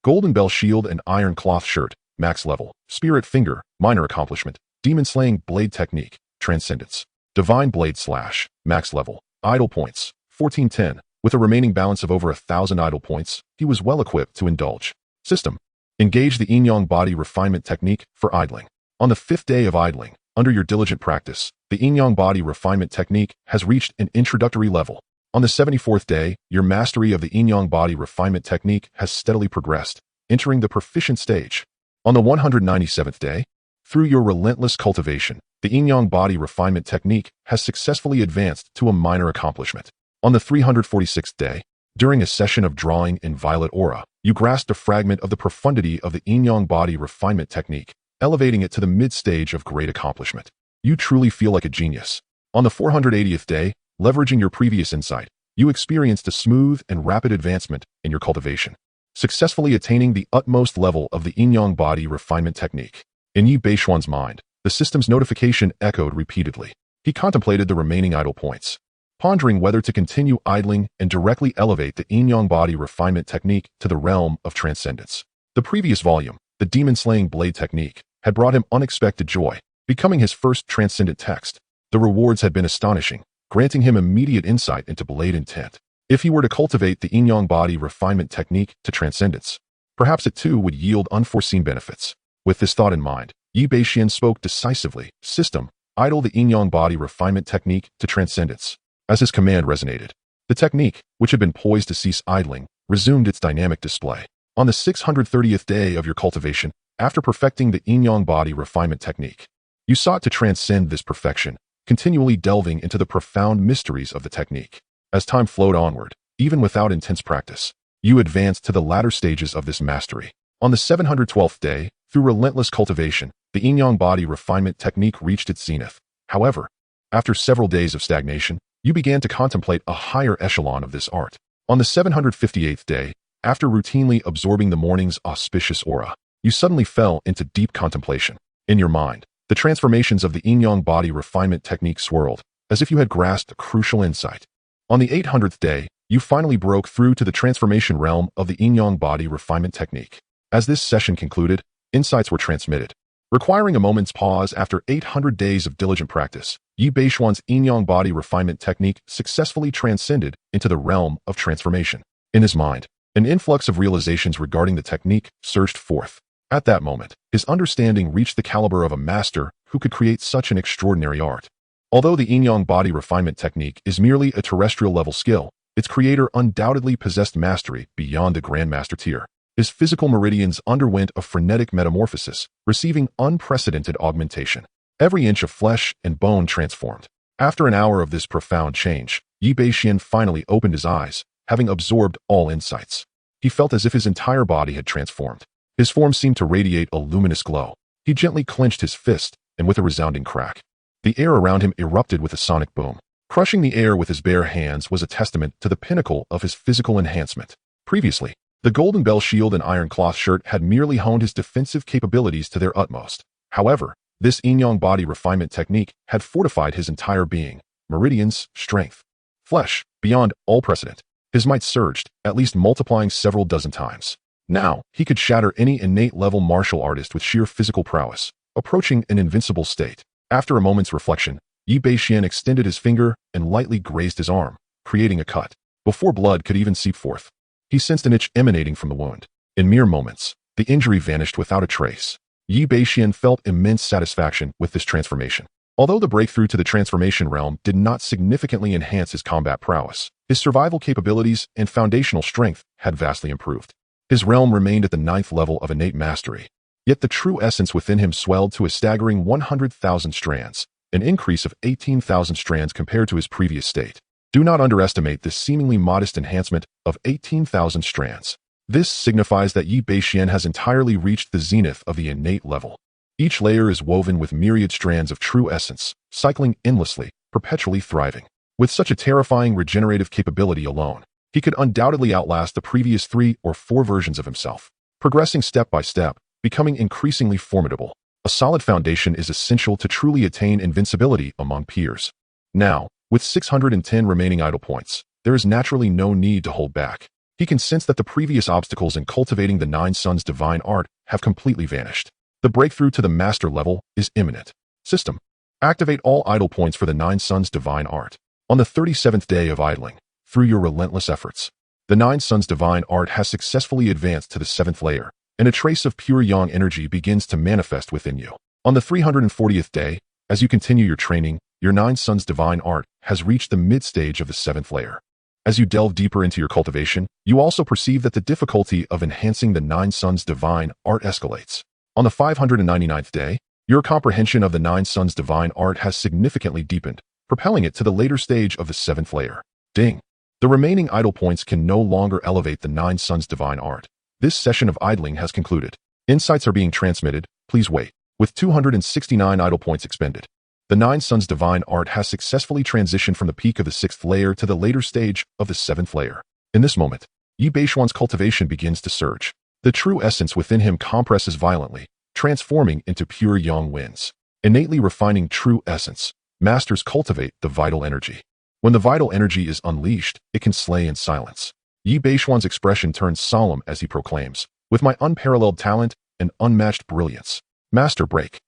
Speaker 1: Golden Bell Shield and Iron Cloth Shirt, max level. Spirit Finger, minor accomplishment. Demon Slaying Blade Technique, Transcendence. Divine Blade Slash, max level. Idle Points, 1410. With a remaining balance of over 1,000 idle points, he was well equipped to indulge. System. Engage the Yin-Yang Body Refinement Technique for idling. On the 5th day of idling, under your diligent practice, the Yin-Yang Body Refinement Technique has reached an introductory level. On the 74th day, your mastery of the Yin-Yang Body Refinement Technique has steadily progressed, entering the proficient stage. On the 197th day, through your relentless cultivation, the Yin-Yang Body Refinement Technique has successfully advanced to a minor accomplishment. On the 346th day, during a session of drawing in Violet Aura, you grasped a fragment of the profundity of the Yin-Yang Body Refinement Technique, elevating it to the mid-stage of great accomplishment. You truly feel like a genius. On the 480th day, leveraging your previous insight, you experienced a smooth and rapid advancement in your cultivation, successfully attaining the utmost level of the Yin-Yang Body Refinement Technique. In Bashen's mind, the system's notification echoed repeatedly. He contemplated the remaining idle points, pondering whether to continue idling and directly elevate the Yin-Yang Body Refinement Technique to the realm of transcendence. The previous volume, the Demon Slaying Blade Technique, had brought him unexpected joy, becoming his first transcendent text. The rewards had been astonishing, granting him immediate insight into Blade Intent. If he were to cultivate the Yin-Yang Body Refinement Technique to transcendence, perhaps it too would yield unforeseen benefits. With this thought in mind, Bashen spoke decisively. System, idle the Yin-Yang Body Refinement Technique to transcendence. As his command resonated, the technique, which had been poised to cease idling, resumed its dynamic display. On the 630th day of your cultivation, after perfecting the Yin-Yang Body Refinement Technique, you sought to transcend this perfection, continually delving into the profound mysteries of the technique. As time flowed onward, even without intense practice, you advanced to the latter stages of this mastery. On the 712th day, through relentless cultivation, the Yin-Yang Body Refinement Technique reached its zenith. However, after several days of stagnation, you began to contemplate a higher echelon of this art. On the 758th day, after routinely absorbing the morning's auspicious aura, you suddenly fell into deep contemplation. In your mind, the transformations of the Yin-Yang Body Refinement Technique swirled, as if you had grasped a crucial insight. On the 800th day, you finally broke through to the transformation realm of the Yin-Yang Body Refinement Technique. As this session concluded, insights were transmitted. Requiring a moment's pause after 800 days of diligent practice, Bashen's Yin-Yang Body Refinement Technique successfully transcended into the realm of transformation. In his mind, an influx of realizations regarding the technique surged forth. At that moment, his understanding reached the caliber of a master who could create such an extraordinary art. Although the yin-yang body refinement technique is merely a terrestrial-level skill, its creator undoubtedly possessed mastery beyond the grandmaster tier. His physical meridians underwent a frenetic metamorphosis, receiving unprecedented augmentation. Every inch of flesh and bone transformed. After an hour of this profound change, Bashen finally opened his eyes, having absorbed all insights. He felt as if his entire body had transformed. His form seemed to radiate a luminous glow. He gently clenched his fist, and with a resounding crack, the air around him erupted with a sonic boom. Crushing the air with his bare hands was a testament to the pinnacle of his physical enhancement. Previously, the golden bell shield and iron cloth shirt had merely honed his defensive capabilities to their utmost. However, this yin-yang body refinement technique had fortified his entire being, meridians, strength, flesh, beyond all precedent. His might surged, at least multiplying several dozen times. Now, he could shatter any innate-level martial artist with sheer physical prowess, approaching an invincible state. After a moment's reflection, Bashen extended his finger and lightly grazed his arm, creating a cut. Before blood could even seep forth, he sensed an itch emanating from the wound. In mere moments, the injury vanished without a trace. Bashen felt immense satisfaction with this transformation. Although the breakthrough to the transformation realm did not significantly enhance his combat prowess, his survival capabilities and foundational strength had vastly improved. His realm remained at the 9th level of innate mastery. Yet the true essence within him swelled to a staggering 100,000 strands, an increase of 18,000 strands compared to his previous state. Do not underestimate this seemingly modest enhancement of 18,000 strands. This signifies that Bashen has entirely reached the zenith of the innate level. Each layer is woven with myriad strands of true essence, cycling endlessly, perpetually thriving. With such a terrifying regenerative capability alone, he could undoubtedly outlast the previous 3 or 4 versions of himself, progressing step by step, becoming increasingly formidable. A solid foundation is essential to truly attain invincibility among peers. Now, with 610 remaining idle points, there is naturally no need to hold back. He can sense that the previous obstacles in cultivating the 9 Suns' divine art have completely vanished. The breakthrough to the master level is imminent. System. Activate all idle points for the 9 Suns' divine art. On the 37th day of idling, through your relentless efforts, the 9 Suns' divine art has successfully advanced to the 7th layer, and a trace of pure yang energy begins to manifest within you. On the 340th day, as you continue your training, your 9 Suns' divine art has reached the mid-stage of the 7th layer. As you delve deeper into your cultivation, you also perceive that the difficulty of enhancing the 9 Suns' divine art escalates. On the 599th day, your comprehension of the 9 Suns' divine art has significantly deepened, propelling it to the later stage of the 7th layer. Ding! The remaining idle points can no longer elevate the 9 Suns' divine art. This session of idling has concluded. Insights are being transmitted. Please wait. With 269 idle points expended, the 9 Suns' divine art has successfully transitioned from the peak of the 6th layer to the later stage of the 7th layer. In this moment, Bashen's cultivation begins to surge. The true essence within him compresses violently, transforming into pure yang winds. Innately refining true essence, masters cultivate the vital energy. When the vital energy is unleashed, it can slay in silence. Bashen's expression turns solemn as he proclaims, "With my unparalleled talent and unmatched brilliance, master break."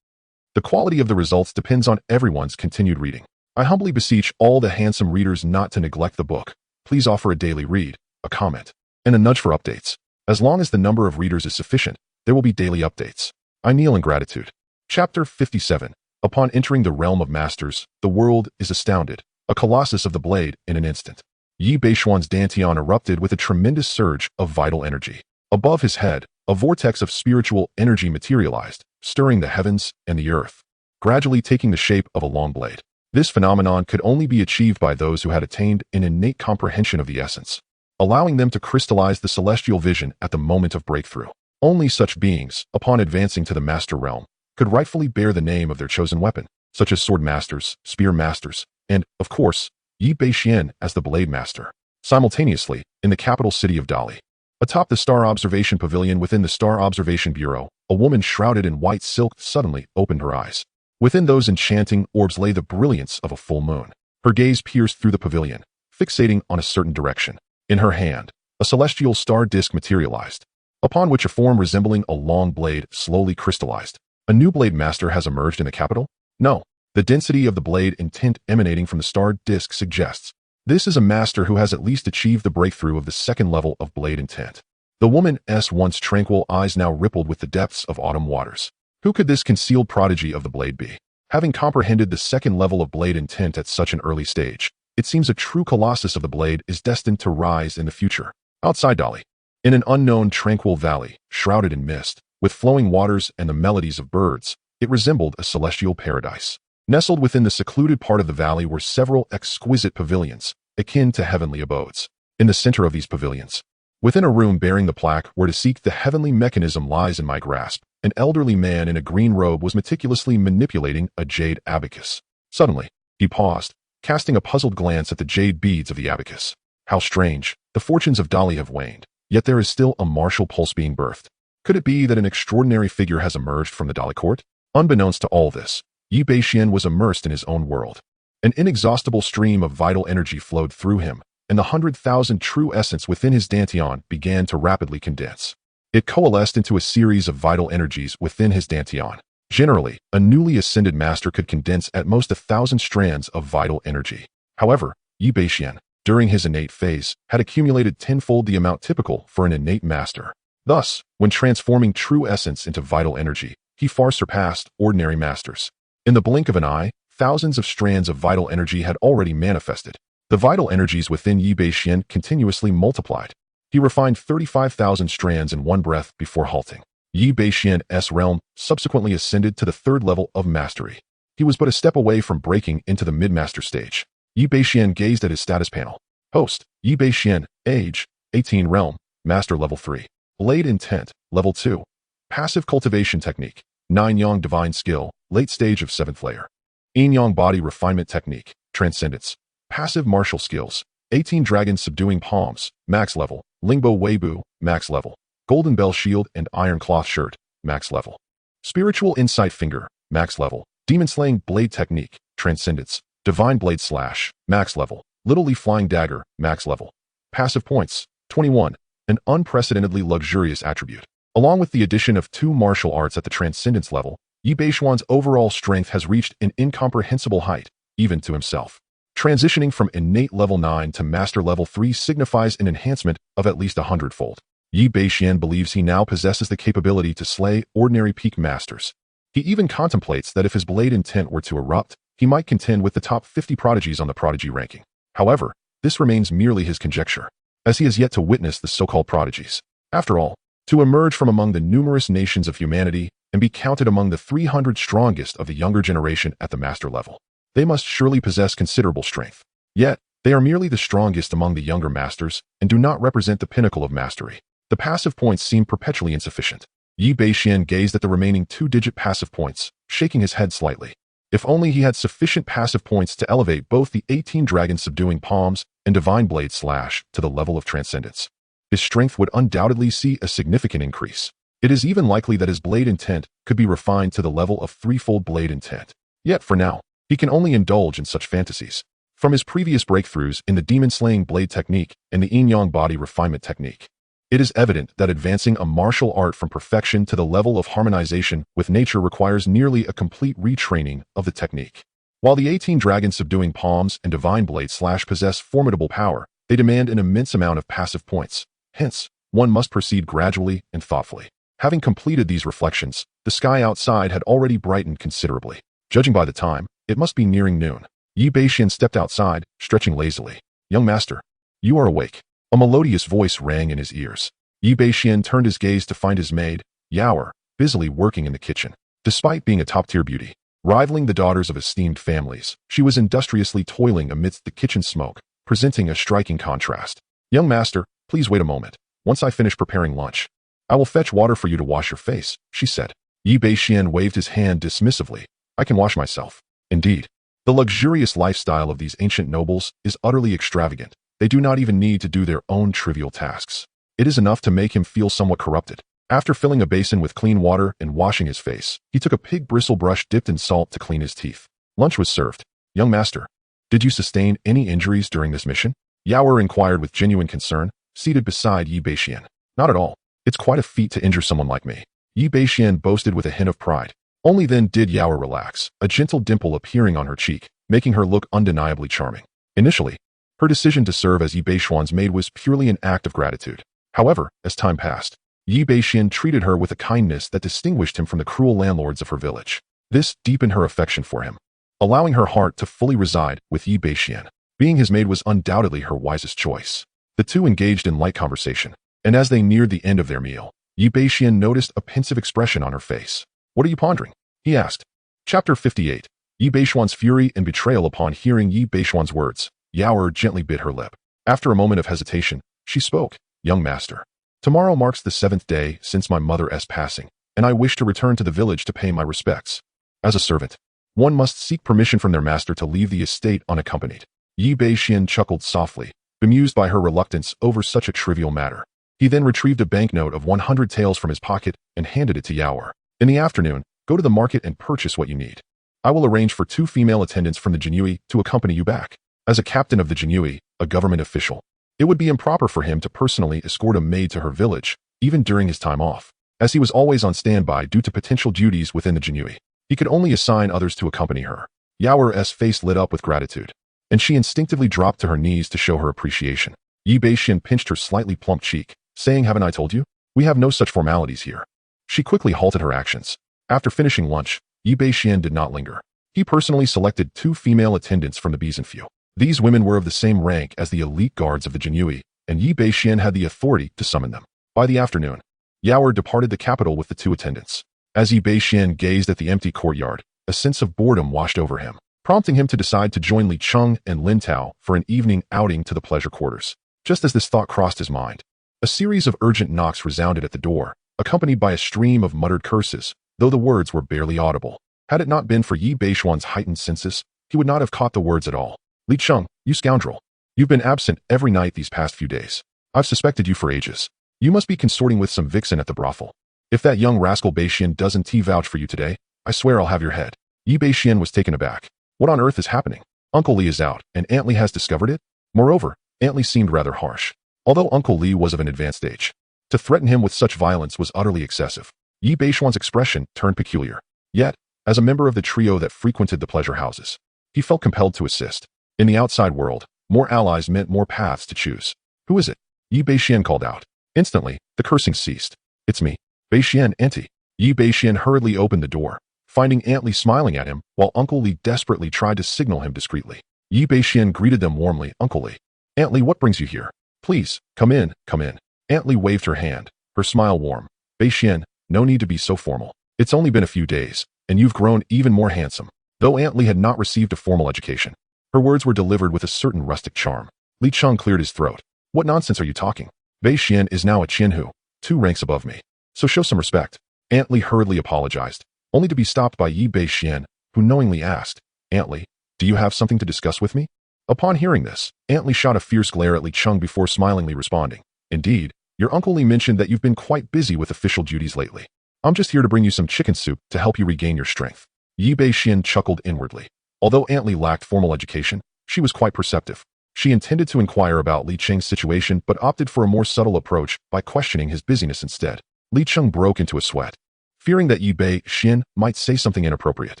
Speaker 1: The quality of the results depends on everyone's continued reading. I humbly beseech all the handsome readers not to neglect the book. Please offer a daily read, a comment, and a nudge for updates. As long as the number of readers is sufficient, there will be daily updates. I kneel in gratitude. Chapter 57. Upon entering the realm of masters, the world is astounded, a colossus of the blade in an instant. Bashen's dantian erupted with a tremendous surge of vital energy. Above his head, a vortex of spiritual energy materialized, stirring the heavens and the earth, gradually taking the shape of a long blade. This phenomenon could only be achieved by those who had attained an innate comprehension of the essence, allowing them to crystallize the celestial vision at the moment of breakthrough. Only such beings, upon advancing to the master realm, could rightfully bear the name of their chosen weapon, such as sword masters, spear masters, and, of course, Bashen as the blade master. Simultaneously, in the capital city of Dali, atop the Star Observation Pavilion within the Star Observation Bureau, a woman shrouded in white silk suddenly opened her eyes. Within those enchanting orbs lay the brilliance of a full moon. Her gaze pierced through the pavilion, fixating on a certain direction. In her hand, a celestial star disk materialized, upon which a form resembling a long blade slowly crystallized. A new blade master has emerged in the capital? No. The density of the blade intent emanating from the star disk suggests this is a master who has at least achieved the breakthrough of the 2nd level of blade intent. The woman's once tranquil eyes now rippled with the depths of autumn waters. Who could this concealed prodigy of the blade be? Having comprehended the second level of blade intent at such an early stage, it seems a true colossus of the blade is destined to rise in the future. Outside Dali, in an unknown tranquil valley, shrouded in mist, with flowing waters and the melodies of birds, it resembled a celestial paradise. Nestled within the secluded part of the valley were several exquisite pavilions, akin to heavenly abodes. In the center of these pavilions, within a room bearing the plaque "Where to seek the heavenly mechanism lies in my grasp," an elderly man in a green robe was meticulously manipulating a jade abacus. Suddenly, he paused, casting a puzzled glance at the jade beads of the abacus. How strange, the fortunes of Dali have waned, yet there is still a martial pulse being birthed. Could it be that an extraordinary figure has emerged from the Dali court? Unbeknownst to all this, Bashen was immersed in his own world. An inexhaustible stream of vital energy flowed through him, and the 100,000 true essence within his dantian began to rapidly condense. It coalesced into a series of vital energies within his dantian. Generally, a newly ascended master could condense at most 1,000 strands of vital energy. However, Bashen, during his innate phase, had accumulated tenfold the amount typical for an innate master. Thus, when transforming true essence into vital energy, he far surpassed ordinary masters. In the blink of an eye, thousands of strands of vital energy had already manifested. The vital energies within Bashen continuously multiplied. He refined 35,000 strands in one breath before halting. Bashen's realm subsequently ascended to the third level of mastery. He was but a step away from breaking into the mid-master stage. Bashen gazed at his status panel. Host, Bashen, age, 18 realm, master level 3. Blade intent, level 2. Passive cultivation technique, 9 yang divine skill, late stage of 7th layer. Yin yang body refinement technique, transcendence. Passive martial skills, 18 dragon subduing palms, max level. Lingbo weibu, max level. Golden bell shield and iron cloth shirt, max level. Spiritual insight finger, max level. Demon slaying blade technique, transcendence. Divine blade slash, max level. Little leaf flying dagger, max level. Passive points, 21. An unprecedentedly luxurious attribute. Along with the addition of 2 martial arts at the transcendence level, Bashen's overall strength has reached an incomprehensible height, even to himself. Transitioning from innate level 9 to master level 3 signifies an enhancement of at least 100-fold. Bashen believes he now possesses the capability to slay ordinary peak masters. He even contemplates that if his blade intent were to erupt, he might contend with the top 50 prodigies on the prodigy ranking. However, this remains merely his conjecture, as he has yet to witness the so-called prodigies. After all, to emerge from among the numerous nations of humanity and be counted among the 300 strongest of the younger generation at the master level, they must surely possess considerable strength. Yet, they are merely the strongest among the younger masters and do not represent the pinnacle of mastery. The passive points seem perpetually insufficient. Bashen gazed at the remaining 2-digit passive points, shaking his head slightly. If only he had sufficient passive points to elevate both the 18 dragon subduing palms and divine blade slash to the level of transcendence, his strength would undoubtedly see a significant increase. It is even likely that his blade intent could be refined to the level of 3-fold blade intent. Yet for now, he can only indulge in such fantasies. From his previous breakthroughs in the demon-slaying blade technique and the yin-yang body refinement technique, it is evident that advancing a martial art from perfection to the level of harmonization with nature requires nearly a complete retraining of the technique. While the 18 dragon subduing palms and divine blade slash possess formidable power, they demand an immense amount of passive points. Hence, one must proceed gradually and thoughtfully. Having completed these reflections, the sky outside had already brightened considerably. Judging by the time, it must be nearing noon. Bashen stepped outside, stretching lazily. "Young master, you are awake." A melodious voice rang in his ears. Bashen turned his gaze to find his maid, Yaoer, busily working in the kitchen. Despite being a top-tier beauty, rivaling the daughters of esteemed families, she was industriously toiling amidst the kitchen smoke, presenting a striking contrast. "Young master, please wait a moment. Once I finish preparing lunch, I will fetch water for you to wash your face," she said. Bashen waved his hand dismissively. "I can wash myself." Indeed, the luxurious lifestyle of these ancient nobles is utterly extravagant. They do not even need to do their own trivial tasks. It is enough to make him feel somewhat corrupted. After filling a basin with clean water and washing his face, he took a pig bristle brush dipped in salt to clean his teeth. Lunch was served. "Young master, did you sustain any injuries during this mission?" Yaoer inquired with genuine concern, seated beside Bashen. "Not at all. It's quite a feat to injure someone like me," Bashen boasted with a hint of pride. Only then did Yaoer relax, a gentle dimple appearing on her cheek, making her look undeniably charming. Initially, her decision to serve as Bashen's maid was purely an act of gratitude. However, as time passed, Yi Bashen treated her with a kindness that distinguished him from the cruel landlords of her village. This deepened her affection for him, allowing her heart to fully reside with Yi Bashen. Being his maid was undoubtedly her wisest choice. The two engaged in light conversation, and as they neared the end of their meal, Yi Bashen noticed a pensive expression on her face. "What are you pondering?" he asked. Chapter 58. Yi Bashuan's fury and betrayal. Upon hearing Yi Bashuan's words, Yaoer gently bit her lip. After a moment of hesitation, she spoke. "Young master, tomorrow marks the 7th day since my mother's passing, and I wish to return to the village to pay my respects. As a servant, one must seek permission from their master to leave the estate unaccompanied." Yi Bashen chuckled softly, bemused by her reluctance over such a trivial matter. He then retrieved a banknote of 100 taels from his pocket and handed it to Yaoer. "In the afternoon, go to the market and purchase what you need. I will arrange for 2 female attendants from the Jinui to accompany you back." As a captain of the Jinui, a government official, it would be improper for him to personally escort a maid to her village, even during his time off, as he was always on standby due to potential duties within the Jinui. He could only assign others to accompany her. Yaoer's face lit up with gratitude, and she instinctively dropped to her knees to show her appreciation. Yi Bashen pinched her slightly plump cheek, saying, "Haven't I told you? We have no such formalities here." She quickly halted her actions. After finishing lunch, Yi Bashen did not linger. He personally selected 2 female attendants from the Bezenfew. These women were of the same rank as the elite guards of the Jinui, and Yi Bashen had the authority to summon them. By the afternoon, Yaoer departed the capital with the 2 attendants. As Yi Bashen gazed at the empty courtyard, a sense of boredom washed over him, prompting him to decide to join Li Cheng and Lin Tao for an evening outing to the pleasure quarters. Just as this thought crossed his mind, a series of urgent knocks resounded at the door, accompanied by a stream of muttered curses, though the words were barely audible. Had it not been for Yi Bashuan's heightened senses, he would not have caught the words at all. "Li Cheng, you scoundrel. You've been absent every night these past few days. I've suspected you for ages. You must be consorting with some vixen at the brothel. If that young rascal Bashen doesn't vouch for you today, I swear I'll have your head." Yi Bashen was taken aback. What on earth is happening? Uncle Li is out, and Aunt Li has discovered it? Moreover, Aunt Li seemed rather harsh, although Uncle Li was of an advanced age. To threaten him with such violence was utterly excessive. Yi Bashuan's expression turned peculiar. Yet, as a member of the trio that frequented the pleasure houses, he felt compelled to assist. In the outside world, more allies meant more paths to choose. "Who is it?" Yi Bashen called out. Instantly, the cursing ceased. "It's me, Bashen, Auntie." Yi Bashen hurriedly opened the door, finding Aunt Li smiling at him, while Uncle Li desperately tried to signal him discreetly. Yi Bashen greeted them warmly. "Uncle Li." "Aunt Li, what brings you here?" "Please, come in, come in." Aunt Li waved her hand, her smile warm. "Bashen, no need to be so formal. It's only been a few days, and you've grown even more handsome." Though Aunt Li had not received a formal education, her words were delivered with a certain rustic charm. Li Cheng cleared his throat. "What nonsense are you talking? Bashen is now a Qianhu, 2 ranks above me. So show some respect." Aunt Li hurriedly apologized, only to be stopped by Yi Bashen, who knowingly asked, "Aunt Li, do you have something to discuss with me?" Upon hearing this, Aunt Li shot a fierce glare at Li Cheng before smilingly responding, "Indeed, your Uncle Li mentioned that you've been quite busy with official duties lately. I'm just here to bring you some chicken soup to help you regain your strength." Yi Bashen chuckled inwardly. Although Aunt Li lacked formal education, she was quite perceptive. She intended to inquire about Li Cheng's situation but opted for a more subtle approach by questioning his busyness instead. Li Cheng broke into a sweat, fearing that Yi Bashen might say something inappropriate.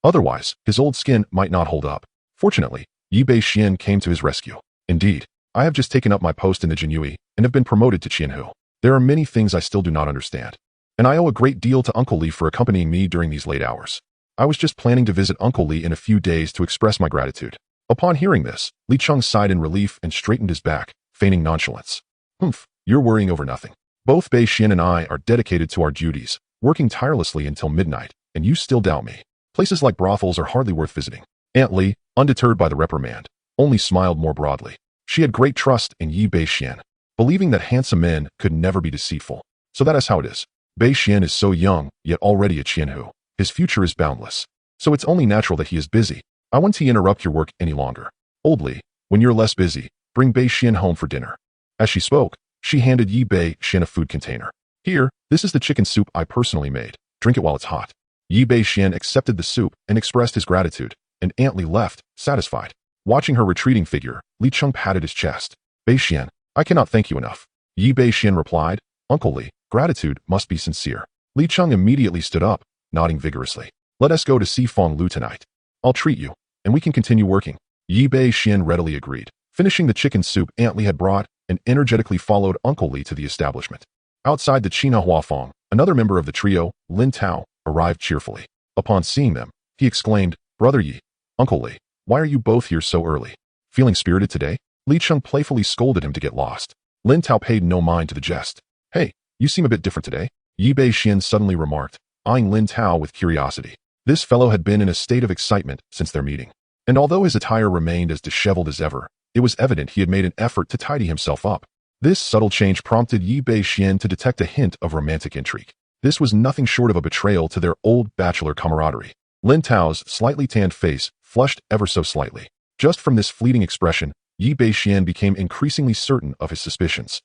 Speaker 1: Otherwise, his old skin might not hold up. Fortunately, Yi Bashen came to his rescue. "Indeed, I have just taken up my post in the Jinui and have been promoted to Qianhu. There are many things I still do not understand, and I owe a great deal to Uncle Li for accompanying me during these late hours. I was just planning to visit Uncle Li in a few days to express my gratitude." Upon hearing this, Li Cheng sighed in relief and straightened his back, feigning nonchalance. "Humph, you're worrying over nothing. Both Bashen and I are dedicated to our duties, working tirelessly until midnight, and you still doubt me. Places like brothels are hardly worth visiting." Aunt Li, undeterred by the reprimand, only smiled more broadly. She had great trust in Yi Bashen, believing that handsome men could never be deceitful. So that is how it is. Bashen is so young, yet already a Qianhu. His future is boundless. So it's only natural that he is busy. I won't interrupt your work any longer. Old Li, when you're less busy, bring Bashen home for dinner." As she spoke, she handed Yi Bashen a food container. "Here, this is the chicken soup I personally made. Drink it while it's hot." Yi Bashen accepted the soup and expressed his gratitude, and Aunt Li left, satisfied. Watching her retreating figure, Li Cheng patted his chest. "Bashen, I cannot thank you enough." Yi Bashen replied, "Uncle Li, gratitude must be sincere." Li Cheng immediately stood up, nodding vigorously. "Let us go to see Feng Lu tonight. I'll treat you, and we can continue working." Yi Bashen readily agreed. Finishing the chicken soup Aunt Li had brought, and energetically followed Uncle Li to the establishment. Outside the China Huafeng, another member of the trio, Lin Tao, arrived cheerfully. Upon seeing them, he exclaimed, "Brother Yi, Uncle Li, why are you both here so early? Feeling spirited today?" Li Cheng playfully scolded him to get lost. Lin Tao paid no mind to the jest. "Hey, you seem a bit different today," Yi Bashen suddenly remarked, eyeing Lin Tao with curiosity. This fellow had been in a state of excitement since their meeting. And although his attire remained as disheveled as ever, it was evident he had made an effort to tidy himself up. This subtle change prompted Yi Bashen to detect a hint of romantic intrigue. This was nothing short of a betrayal to their old bachelor camaraderie. Lin Tao's slightly tanned face flushed ever so slightly. Just from this fleeting expression, Yi Bashen became increasingly certain of his suspicions.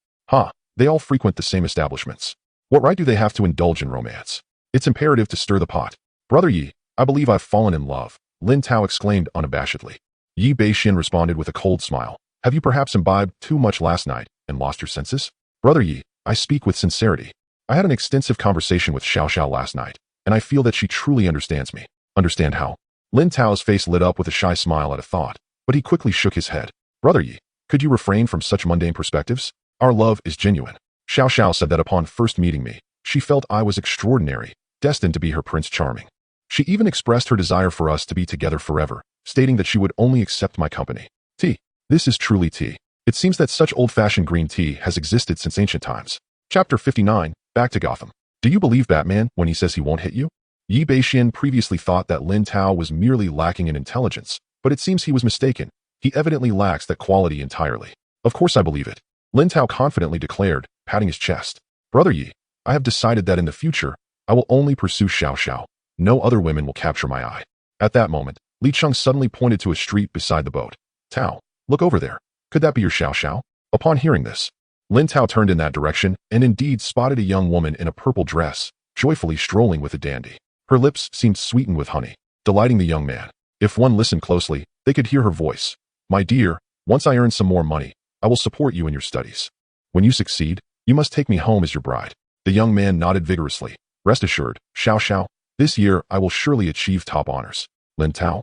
Speaker 1: They all frequent the same establishments. What right do they have to indulge in romance? It's imperative to stir the pot. "Brother Yi, I believe I've fallen in love," Lin Tao exclaimed unabashedly. Yi Bashen responded with a cold smile. "Have you perhaps imbibed too much last night and lost your senses?" "Brother Yi, I speak with sincerity. I had an extensive conversation with Xiao Xiao last night, and I feel that she truly understands me." "Understand how?" Lin Tao's face lit up with a shy smile at a thought, but he quickly shook his head. "Brother Yi, could you refrain from such mundane perspectives? Our love is genuine. Xiao Xiao said that upon first meeting me, she felt I was extraordinary, destined to be her Prince Charming. She even expressed her desire for us to be together forever, stating that she would only accept my company. Tea. This is truly tea. It seems that such old-fashioned green tea has existed since ancient times." Chapter 59, Back to Gotham. "Do you believe Batman when he says he won't hit you?" Yi Bashen previously thought that Lin Tao was merely lacking in intelligence, but it seems he was mistaken. He evidently lacks that quality entirely. "Of course I believe it," Lin Tao confidently declared, patting his chest. "Brother Yi, I have decided that in the future, I will only pursue Xiao Xiao. No other women will capture my eye." At that moment, Li Cheng suddenly pointed to a street beside the boat. "Tao, look over there. Could that be your Xiao Xiao?" Upon hearing this, Lin Tao turned in that direction and indeed spotted a young woman in a purple dress, joyfully strolling with a dandy. Her lips seemed sweetened with honey, delighting the young man. If one listened closely, they could hear her voice. "My dear, once I earn some more money, I will support you in your studies. When you succeed, you must take me home as your bride." The young man nodded vigorously. "Rest assured, Xiao Xiao, this year I will surely achieve top honors." "Lin Tao?"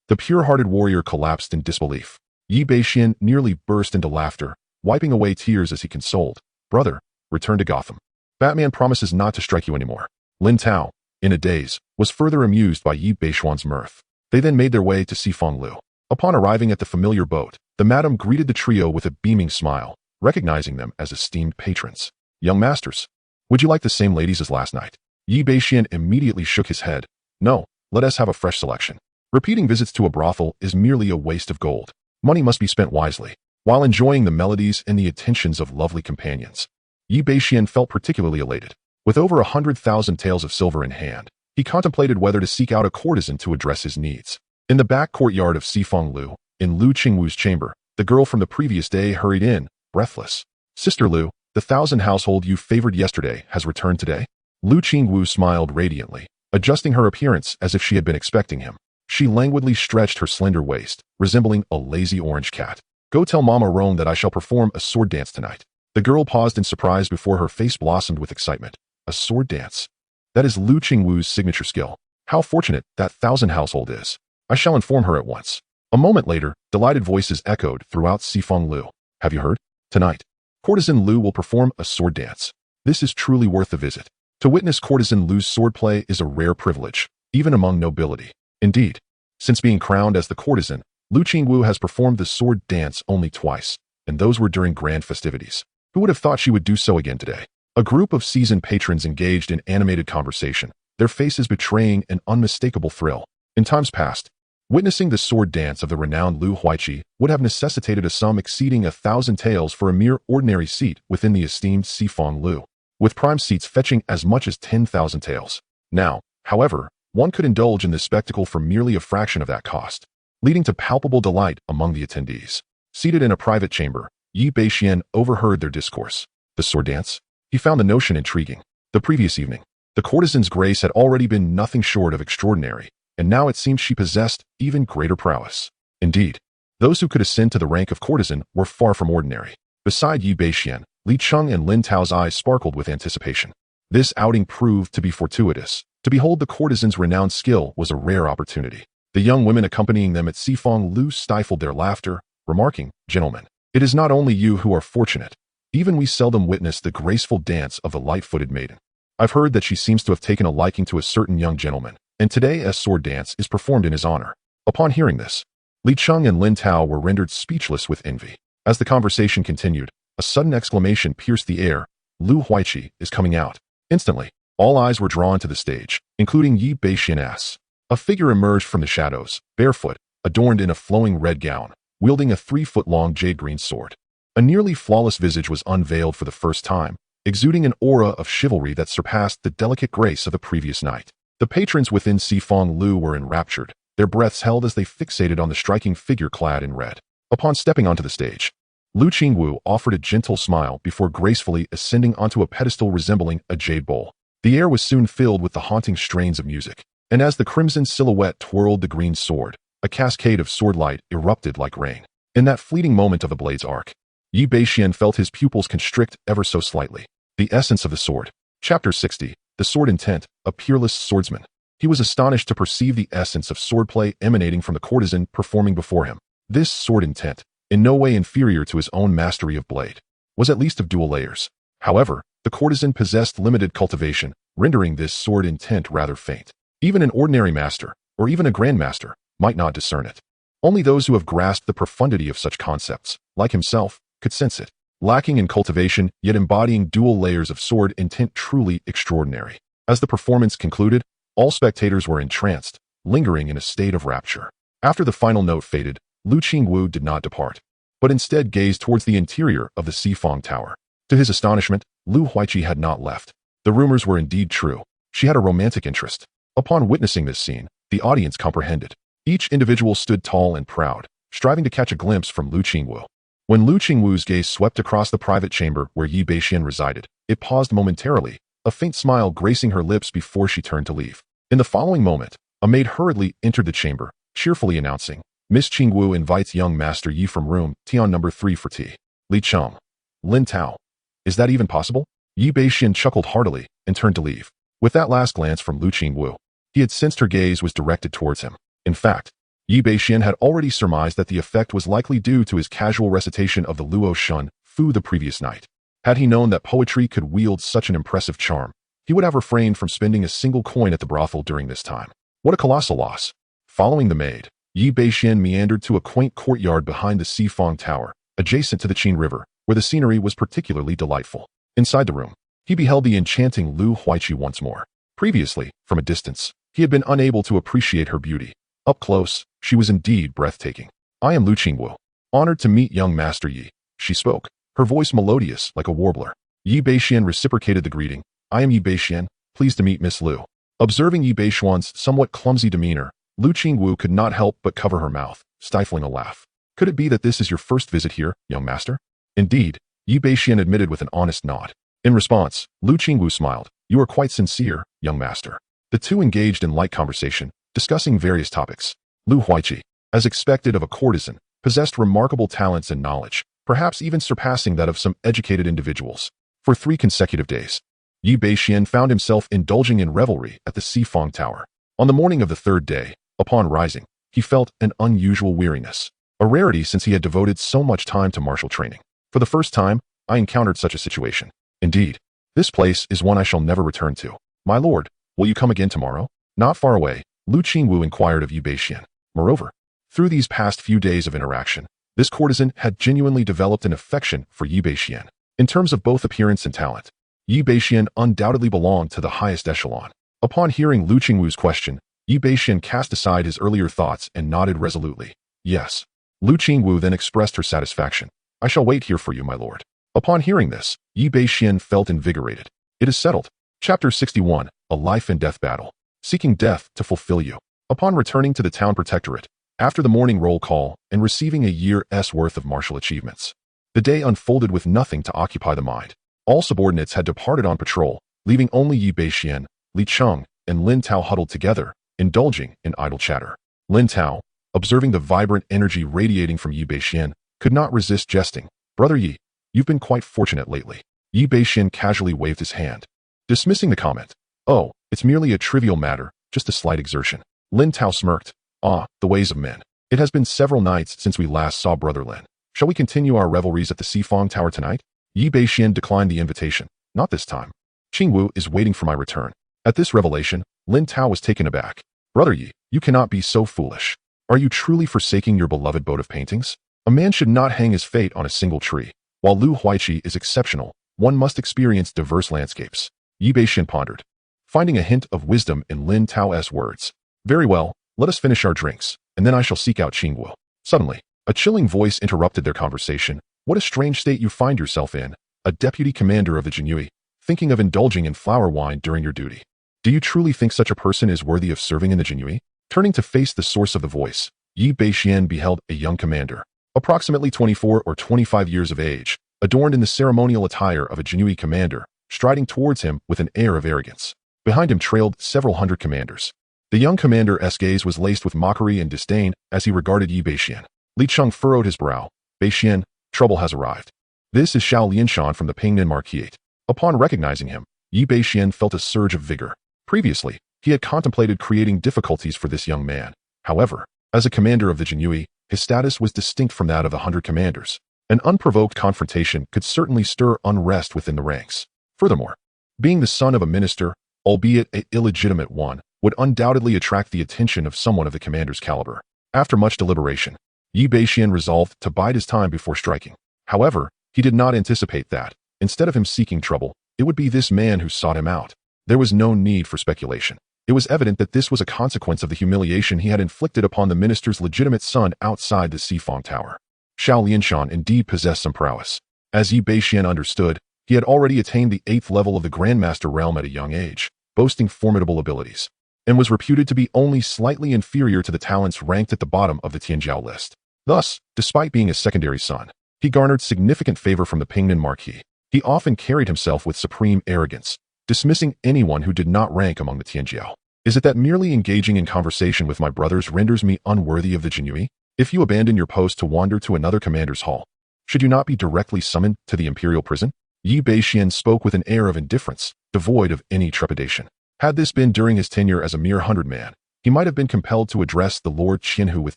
Speaker 1: The pure-hearted warrior collapsed in disbelief. Yi Bashen nearly burst into laughter, wiping away tears as he consoled. "Brother, return to Gotham. Batman promises not to strike you anymore." Lin Tao, in a daze, was further amused by Yi Bashen's mirth. They then made their way to Sifeng Lu. Upon arriving at the familiar boat, the madam greeted the trio with a beaming smile, recognizing them as esteemed patrons. "Young masters, would you like the same ladies as last night?" Yi Bashen immediately shook his head. "No, let us have a fresh selection. Repeating visits to a brothel is merely a waste of gold. Money must be spent wisely, while enjoying the melodies and the attentions of lovely companions." Yi Bashen felt particularly elated. With over 100,000 taels of silver in hand, he contemplated whether to seek out a courtesan to address his needs. In the back courtyard of Sifeng Lu, in Lu Qingwu's chamber, the girl from the previous day hurried in, breathless. "Sister Lu, the 1,000 household you favored yesterday has returned today?" Lu Qingwu smiled radiantly, adjusting her appearance as if she had been expecting him. She languidly stretched her slender waist, resembling a lazy orange cat. "Go tell Mama Rome that I shall perform a sword dance tonight." The girl paused in surprise before her face blossomed with excitement. A sword dance? That is Lu Qingwu's signature skill. How fortunate that 1,000 household is. I shall inform her at once. A moment later, delighted voices echoed throughout Sifeng Lu. "Have you heard? Tonight, courtesan Lu will perform a sword dance. This is truly worth the visit. To witness courtesan Lu's swordplay is a rare privilege, even among nobility. Indeed, since being crowned as the courtesan, Lu Qingwu has performed the sword dance only twice, and those were during grand festivities. Who would have thought she would do so again today?" A group of seasoned patrons engaged in animated conversation, their faces betraying an unmistakable thrill. In times past, witnessing the sword dance of the renowned Lu Huaiqi would have necessitated a sum exceeding 1,000 taels for a mere ordinary seat within the esteemed Sifeng Lu, with prime seats fetching as much as 10,000 taels. Now, however, one could indulge in this spectacle for merely a fraction of that cost, leading to palpable delight among the attendees. Seated in a private chamber, Yi Bashen overheard their discourse. The sword dance? He found the notion intriguing. The previous evening, the courtesan's grace had already been nothing short of extraordinary, and now it seemed she possessed even greater prowess. Indeed, those who could ascend to the rank of courtesan were far from ordinary. Beside Yi Bashen, Li Cheng and Lin Tao's eyes sparkled with anticipation. This outing proved to be fortuitous. To behold the courtesan's renowned skill was a rare opportunity. The young women accompanying them at Sifeng Lu stifled their laughter, remarking, "Gentlemen, It is not only you who are fortunate. Even we seldom witness the graceful dance of the light-footed maiden. I've heard that she seems to have taken a liking to a certain young gentleman, and today a sword dance is performed in his honor. Upon hearing this, Li Cheng and Lin Tao were rendered speechless with envy. As the conversation continued, a sudden exclamation pierced the air. Lu Huaiqi is coming out. Instantly, all eyes were drawn to the stage, including Yi Bashen. A figure emerged from the shadows, barefoot, adorned in a flowing red gown, wielding a 3-foot-long jade-green sword. A nearly flawless visage was unveiled for the first time, exuding an aura of chivalry that surpassed the delicate grace of the previous night. The patrons within Sifong Lu were enraptured, their breaths held as they fixated on the striking figure clad in red. Upon stepping onto the stage, Lu Qingwu offered a gentle smile before gracefully ascending onto a pedestal resembling a jade bowl. The air was soon filled with the haunting strains of music, and as the crimson silhouette twirled the green sword, a cascade of sword light erupted like rain. In that fleeting moment of the blade's arc, Yi Bashen felt his pupils constrict ever so slightly. The essence of the sword. Chapter 60. The sword intent, a peerless swordsman. He was astonished to perceive the essence of swordplay emanating from the courtesan performing before him. This sword intent, in no way inferior to his own mastery of blade, was at least of dual layers. However, the courtesan possessed limited cultivation, rendering this sword intent rather faint. Even an ordinary master, or even a grandmaster, might not discern it. Only those who have grasped the profundity of such concepts, like himself, could sense it. Lacking in cultivation, yet embodying dual layers of sword intent truly extraordinary. As the performance concluded, all spectators were entranced, lingering in a state of rapture. After the final note faded, Lu Qingwu did not depart, but instead gazed towards the interior of the Sifong Tower. To his astonishment, Lu Huaiqi had not left. The rumors were indeed true. She had a romantic interest. Upon witnessing this scene, the audience comprehended. Each individual stood tall and proud, striving to catch a glimpse from Lu Qingwu. When Lu Qingwu's gaze swept across the private chamber where Yi Bashen resided, it paused momentarily, a faint smile gracing her lips before she turned to leave. In the following moment, a maid hurriedly entered the chamber, cheerfully announcing, "Miss Qingwu invites young Master Yi from room Tian number 3 for tea." Li Cheng. Lin Tao. Is that even possible? Yi Bashen chuckled heartily and turned to leave. With that last glance from Lu Qingwu, he had sensed her gaze was directed towards him. In fact, Yi Bashen had already surmised that the effect was likely due to his casual recitation of the Luo Shun Fu the previous night. Had he known that poetry could wield such an impressive charm, he would have refrained from spending a single coin at the brothel during this time. What a colossal loss. Following the maid, Yi Bashen meandered to a quaint courtyard behind the Sifong Tower, adjacent to the Qin River, where the scenery was particularly delightful. Inside the room, he beheld the enchanting Lu Huaiqi once more. Previously, from a distance, he had been unable to appreciate her beauty. Up close, she was indeed breathtaking. "I am Lu Qingwu, honored to meet young Master Yi," she spoke, her voice melodious like a warbler. Yi Bashen reciprocated the greeting. "I am Yi Bashen, pleased to meet Miss Lu." Observing Yi Bashen's somewhat clumsy demeanor, Lu Qingwu could not help but cover her mouth, stifling a laugh. "Could it be that this is your first visit here, young master?" "Indeed," Yi Bashen admitted with an honest nod. In response, Lu Qingwu smiled. "You are quite sincere, young master." The two engaged in light conversation, discussing various topics. Lu Huaiqi, as expected of a courtesan, possessed remarkable talents and knowledge, perhaps even surpassing that of some educated individuals. For 3 consecutive days, Yi Bashen found himself indulging in revelry at the Sifong Tower. On the morning of the 3rd day, upon rising, he felt an unusual weariness, a rarity since he had devoted so much time to martial training. "For the first time, I encountered such a situation. Indeed, this place is one I shall never return to. My lord, will you come again tomorrow?" Not far away, Lu Qingwu inquired of Yi Bashen. Moreover, through these past few days of interaction, this courtesan had genuinely developed an affection for Yi Bashen. In terms of both appearance and talent, Yi Bashen undoubtedly belonged to the highest echelon. Upon hearing Lu Qingwu's question, Yi Bashen cast aside his earlier thoughts and nodded resolutely. "Yes." Lu Qingwu then expressed her satisfaction. "I shall wait here for you, my lord." Upon hearing this, Yi Bashen felt invigorated. "It is settled." Chapter 61. A life and death battle. Seeking death to fulfill you. Upon returning to the town protectorate, after the morning roll call and receiving a year's worth of martial achievements, the day unfolded with nothing to occupy the mind. All subordinates had departed on patrol, leaving only Yi Bashen, Li Cheng, and Lin Tao huddled together, indulging in idle chatter. Lin Tao, observing the vibrant energy radiating from Yi Bashen, could not resist jesting. "Brother Yi, you've been quite fortunate lately." Yi Bashen casually waved his hand, dismissing the comment. "Oh, it's merely a trivial matter, just a slight exertion." Lin Tao smirked. "Ah, the ways of men. It has been several nights since we last saw Brother Lin. Shall we continue our revelries at the Sifong Tower tonight? Yi Beixian declined the invitation. Not this time. Qingwu is waiting for my return. At this revelation, Lin Tao was taken aback. Brother Yi, you cannot be so foolish. Are you truly forsaking your beloved boat of paintings? A man should not hang his fate on a single tree. While Lu Huaiqi is exceptional, one must experience diverse landscapes. Yi Beixian pondered, finding a hint of wisdom in Lin Tao's words. Very well, let us finish our drinks, and then I shall seek out Qingwu. Suddenly, a chilling voice interrupted their conversation. What a strange state you find yourself in, a deputy commander of the Jinyui, thinking of indulging in flower wine during your duty. Do you truly think such a person is worthy of serving in the Jinyui? Turning to face the source of the voice, Yi Beixian beheld a young commander, approximately 24 or 25 years of age, adorned in the ceremonial attire of a Jinyui commander, striding towards him with an air of arrogance. Behind him trailed several hundred commanders. The young commander's gaze was laced with mockery and disdain as he regarded Yi Beixian. Li Cheng furrowed his brow. Beixian, trouble has arrived. This is Xiao Lianshan from the Pingnan Marquise. Upon recognizing him, Yi Beixian felt a surge of vigor. Previously, he had contemplated creating difficulties for this young man. However, as a commander of the Jinyui, his status was distinct from that of the 100 commanders. An unprovoked confrontation could certainly stir unrest within the ranks. Furthermore, being the son of a minister, albeit an illegitimate one, would undoubtedly attract the attention of someone of the commander's caliber. After much deliberation, Yi Beixian resolved to bide his time before striking. However, he did not anticipate that, instead of him seeking trouble, it would be this man who sought him out. There was no need for speculation. It was evident that this was a consequence of the humiliation he had inflicted upon the minister's legitimate son outside the Sifong Tower. Xiao Lianshan indeed possessed some prowess. As Yi Beixian understood, he had already attained the 8th level of the Grandmaster realm at a young age, boasting formidable abilities, and was reputed to be only slightly inferior to the talents ranked at the bottom of the Tianjiao list. Thus, despite being a secondary son, he garnered significant favor from the Pingnan Marquise. He often carried himself with supreme arrogance, dismissing anyone who did not rank among the Tianjiao. Is it that merely engaging in conversation with my brothers renders me unworthy of the Jinyui? If you abandon your post to wander to another commander's hall, should you not be directly summoned to the imperial prison? Yi Beixian spoke with an air of indifference, devoid of any trepidation. Had this been during his tenure as a mere 100-man, he might have been compelled to address the Lord Qinhu with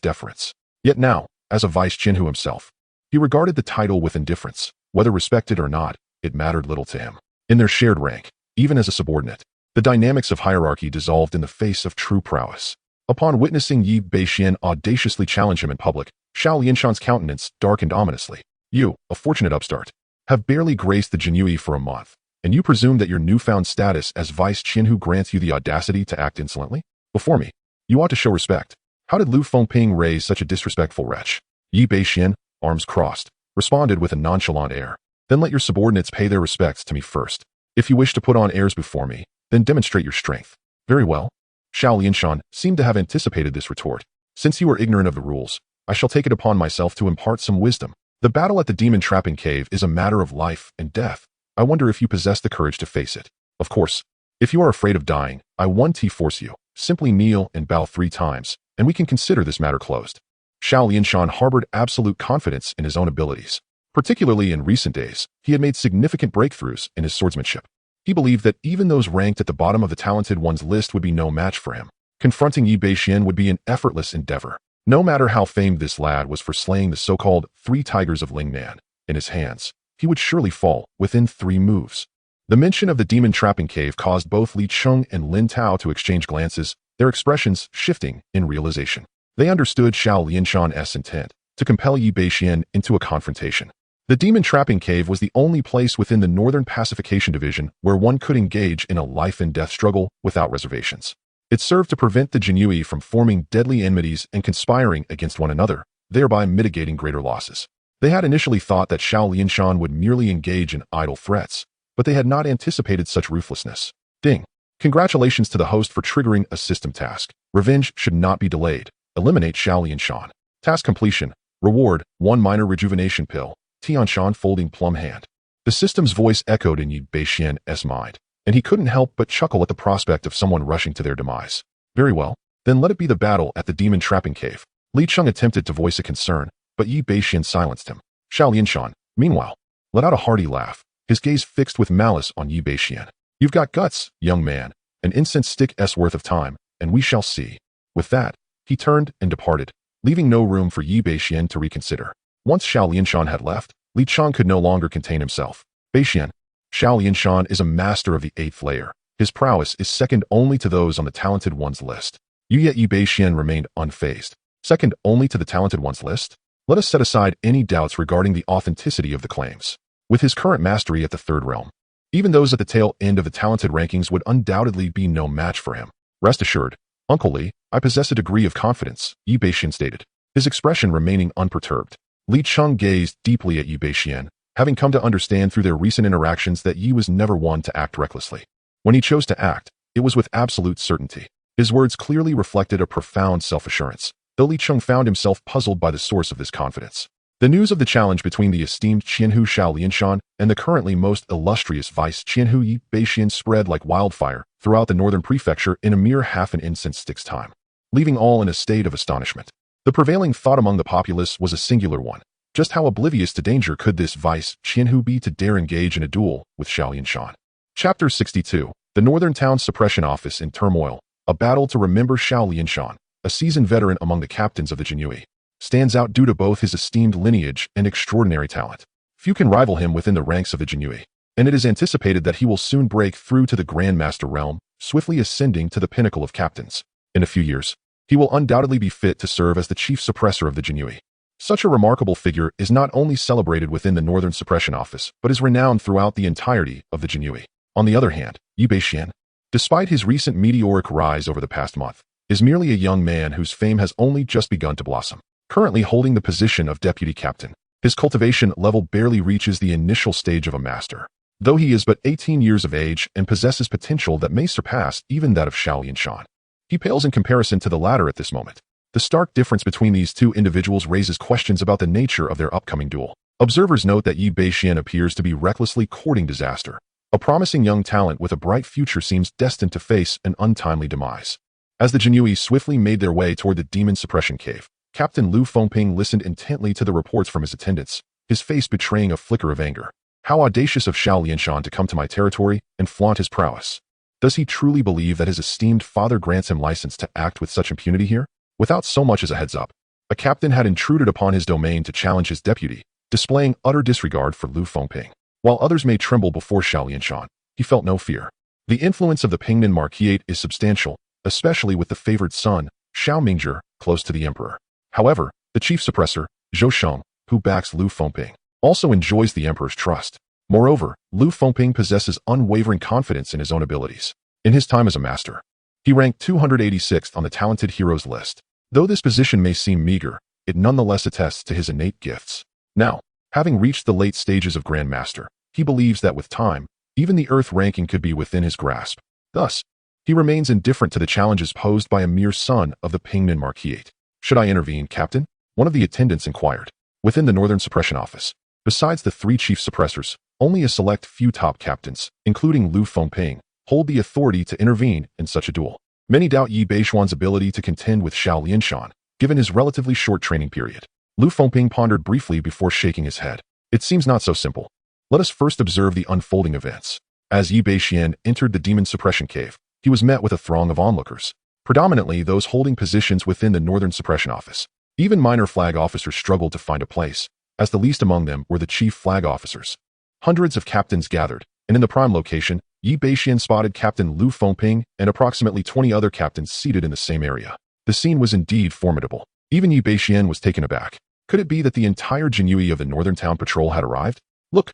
Speaker 1: deference. Yet now, as a vice Qinhu himself, he regarded the title with indifference. Whether respected or not, it mattered little to him. In their shared rank, even as a subordinate, the dynamics of hierarchy dissolved in the face of true prowess. Upon witnessing Yi Beixian audaciously challenge him in public, Xiao Lianshan's countenance darkened ominously. You, a fortunate upstart, have barely graced the Jinyui for a month, and you presume that your newfound status as Vice Qinhu grants you the audacity to act insolently? Before me, you ought to show respect. How did Lu Fengping raise such a disrespectful wretch? Yi Beixian, arms crossed, responded with a nonchalant air. Then let your subordinates pay their respects to me first. If you wish to put on airs before me, then demonstrate your strength. Very well. Xiao Lianshan seemed to have anticipated this retort. Since you are ignorant of the rules, I shall take it upon myself to impart some wisdom. The battle at the demon trapping cave is a matter of life and death. I wonder if you possess the courage to face it. Of course, if you are afraid of dying, I won't force you. Simply kneel and bow 3 times, and we can consider this matter closed. Xiao Lianshan harbored absolute confidence in his own abilities. Particularly in recent days, he had made significant breakthroughs in his swordsmanship. He believed that even those ranked at the bottom of the talented ones list would be no match for him. Confronting Yi Beixian would be an effortless endeavor. No matter how famed this lad was for slaying the so-called 3 tigers of Lingnan in his hands, he would surely fall within 3 moves. The mention of the demon trapping cave caused both Li Cheng and Lin Tao to exchange glances, their expressions shifting in realization. They understood Xiao Lianshan's intent to compel Yi Beixian into a confrontation. The demon trapping cave was the only place within the Northern Pacification Division where one could engage in a life-and-death struggle without reservations. It served to prevent the Jinyui from forming deadly enmities and conspiring against one another, thereby mitigating greater losses. They had initially thought that Xiao Lianshan would merely engage in idle threats, but they had not anticipated such ruthlessness. Ding! Congratulations to the host for triggering a system task. Revenge should not be delayed. Eliminate Xiao Lianshan. Task completion. Reward, 1 minor rejuvenation pill. Tianshan folding plum hand. The system's voice echoed in Yi Beixian's mind, and he couldn't help but chuckle at the prospect of someone rushing to their demise. Very well, then let it be the battle at the demon trapping cave. Li Cheng attempted to voice a concern, but Yi Beixian silenced him. Xiao Lianshan, meanwhile, let out a hearty laugh, his gaze fixed with malice on Yi Beixian. You've got guts, young man, an incense stick's worth of time, and we shall see. With that, he turned and departed, leaving no room for Yi Beixian to reconsider. Once Xiao Lianshan had left, Li Cheng could no longer contain himself. Bashen. Xiao Lianshan is a master of the 8th layer. His prowess is second only to those on the talented ones list. Yet Yi Bashen remained unfazed. Second only to the talented ones list? Let us set aside any doubts regarding the authenticity of the claims. With his current mastery at the 3rd realm, even those at the tail end of the talented rankings would undoubtedly be no match for him. Rest assured, Uncle Li, I possess a degree of confidence, Yi Bashen stated, his expression remaining unperturbed. Li Cheng gazed deeply at Yi Bashen, having come to understand through their recent interactions that Yi was never one to act recklessly. When he chose to act, it was with absolute certainty. His words clearly reflected a profound self-assurance, though Li Cheng found himself puzzled by the source of this confidence. The news of the challenge between the esteemed Qianhu Xiao Lianshan and the currently most illustrious vice Qianhu Yi Bashen spread like wildfire throughout the northern prefecture in a mere half an incense stick's time, leaving all in a state of astonishment. The prevailing thought among the populace was a singular one. Just how oblivious to danger could this vice Qianhu be to dare engage in a duel with Xiao Lianshan? Chapter 62. The Northern Town Suppression Office in Turmoil. A battle to remember Xiao Lianshan, a seasoned veteran among the captains of the Jinhui, stands out due to both his esteemed lineage and extraordinary talent. Few can rival him within the ranks of the Jinhui, and it is anticipated that he will soon break through to the Grandmaster realm, swiftly ascending to the pinnacle of captains. In a few years, he will undoubtedly be fit to serve as the chief suppressor of the Jinhui. Such a remarkable figure is not only celebrated within the Northern Suppression Office, but is renowned throughout the entirety of the Jinhui. On the other hand, Yi Bashen, despite his recent meteoric rise over the past month, is merely a young man whose fame has only just begun to blossom. Currently holding the position of deputy captain, his cultivation level barely reaches the initial stage of a master, though he is but 18 years of age and possesses potential that may surpass even that of Xiao Lianshan. He pales in comparison to the latter at this moment. The stark difference between these two individuals raises questions about the nature of their upcoming duel. Observers note that Yi Bashen appears to be recklessly courting disaster. A promising young talent with a bright future seems destined to face an untimely demise. As the Jinhui swiftly made their way toward the demon suppression cave, Captain Lu Fengping listened intently to the reports from his attendants, his face betraying a flicker of anger. How audacious of Xiao Lianshan to come to my territory and flaunt his prowess. Does he truly believe that his esteemed father grants him license to act with such impunity here? Without so much as a heads up, a captain had intruded upon his domain to challenge his deputy, displaying utter disregard for Lu Fengping. While others may tremble before Xiao Lianshan, he felt no fear. The influence of the Pingnan Marquisate is substantial, especially with the favored son, Xiao Mingzhi, close to the emperor. However, the chief suppressor, Zhou Sheng, who backs Lu Fengping, also enjoys the emperor's trust. Moreover, Lu Fengping possesses unwavering confidence in his own abilities. In his time as a master, he ranked 286th on the talented heroes list. Though this position may seem meager, it nonetheless attests to his innate gifts. Now, having reached the late stages of Grandmaster, he believes that with time, even the Earth ranking could be within his grasp. Thus, he remains indifferent to the challenges posed by a mere son of the Pingnan Marquisate. Should I intervene, Captain? One of the attendants inquired. Within the Northern Suppression Office, besides the 3 chief suppressors, only a select few top captains, including Lu Fengping, hold the authority to intervene in such a duel. Many doubt Yi Bashuan's ability to contend with Xiao Lianshan, given his relatively short training period. Lu Fengping pondered briefly before shaking his head. It seems not so simple. Let us first observe the unfolding events. As Yi Bashen entered the demon suppression cave, he was met with a throng of onlookers, predominantly those holding positions within the Northern Suppression Office. Even minor flag officers struggled to find a place, as the least among them were the chief flag officers. Hundreds of captains gathered, and in the prime location, Yi Bashen spotted Captain Lu Fengping and approximately 20 other captains seated in the same area. The scene was indeed formidable. Even Yi Bashen was taken aback. Could it be that the entire Jinhui of the Northern Town Patrol had arrived? Look,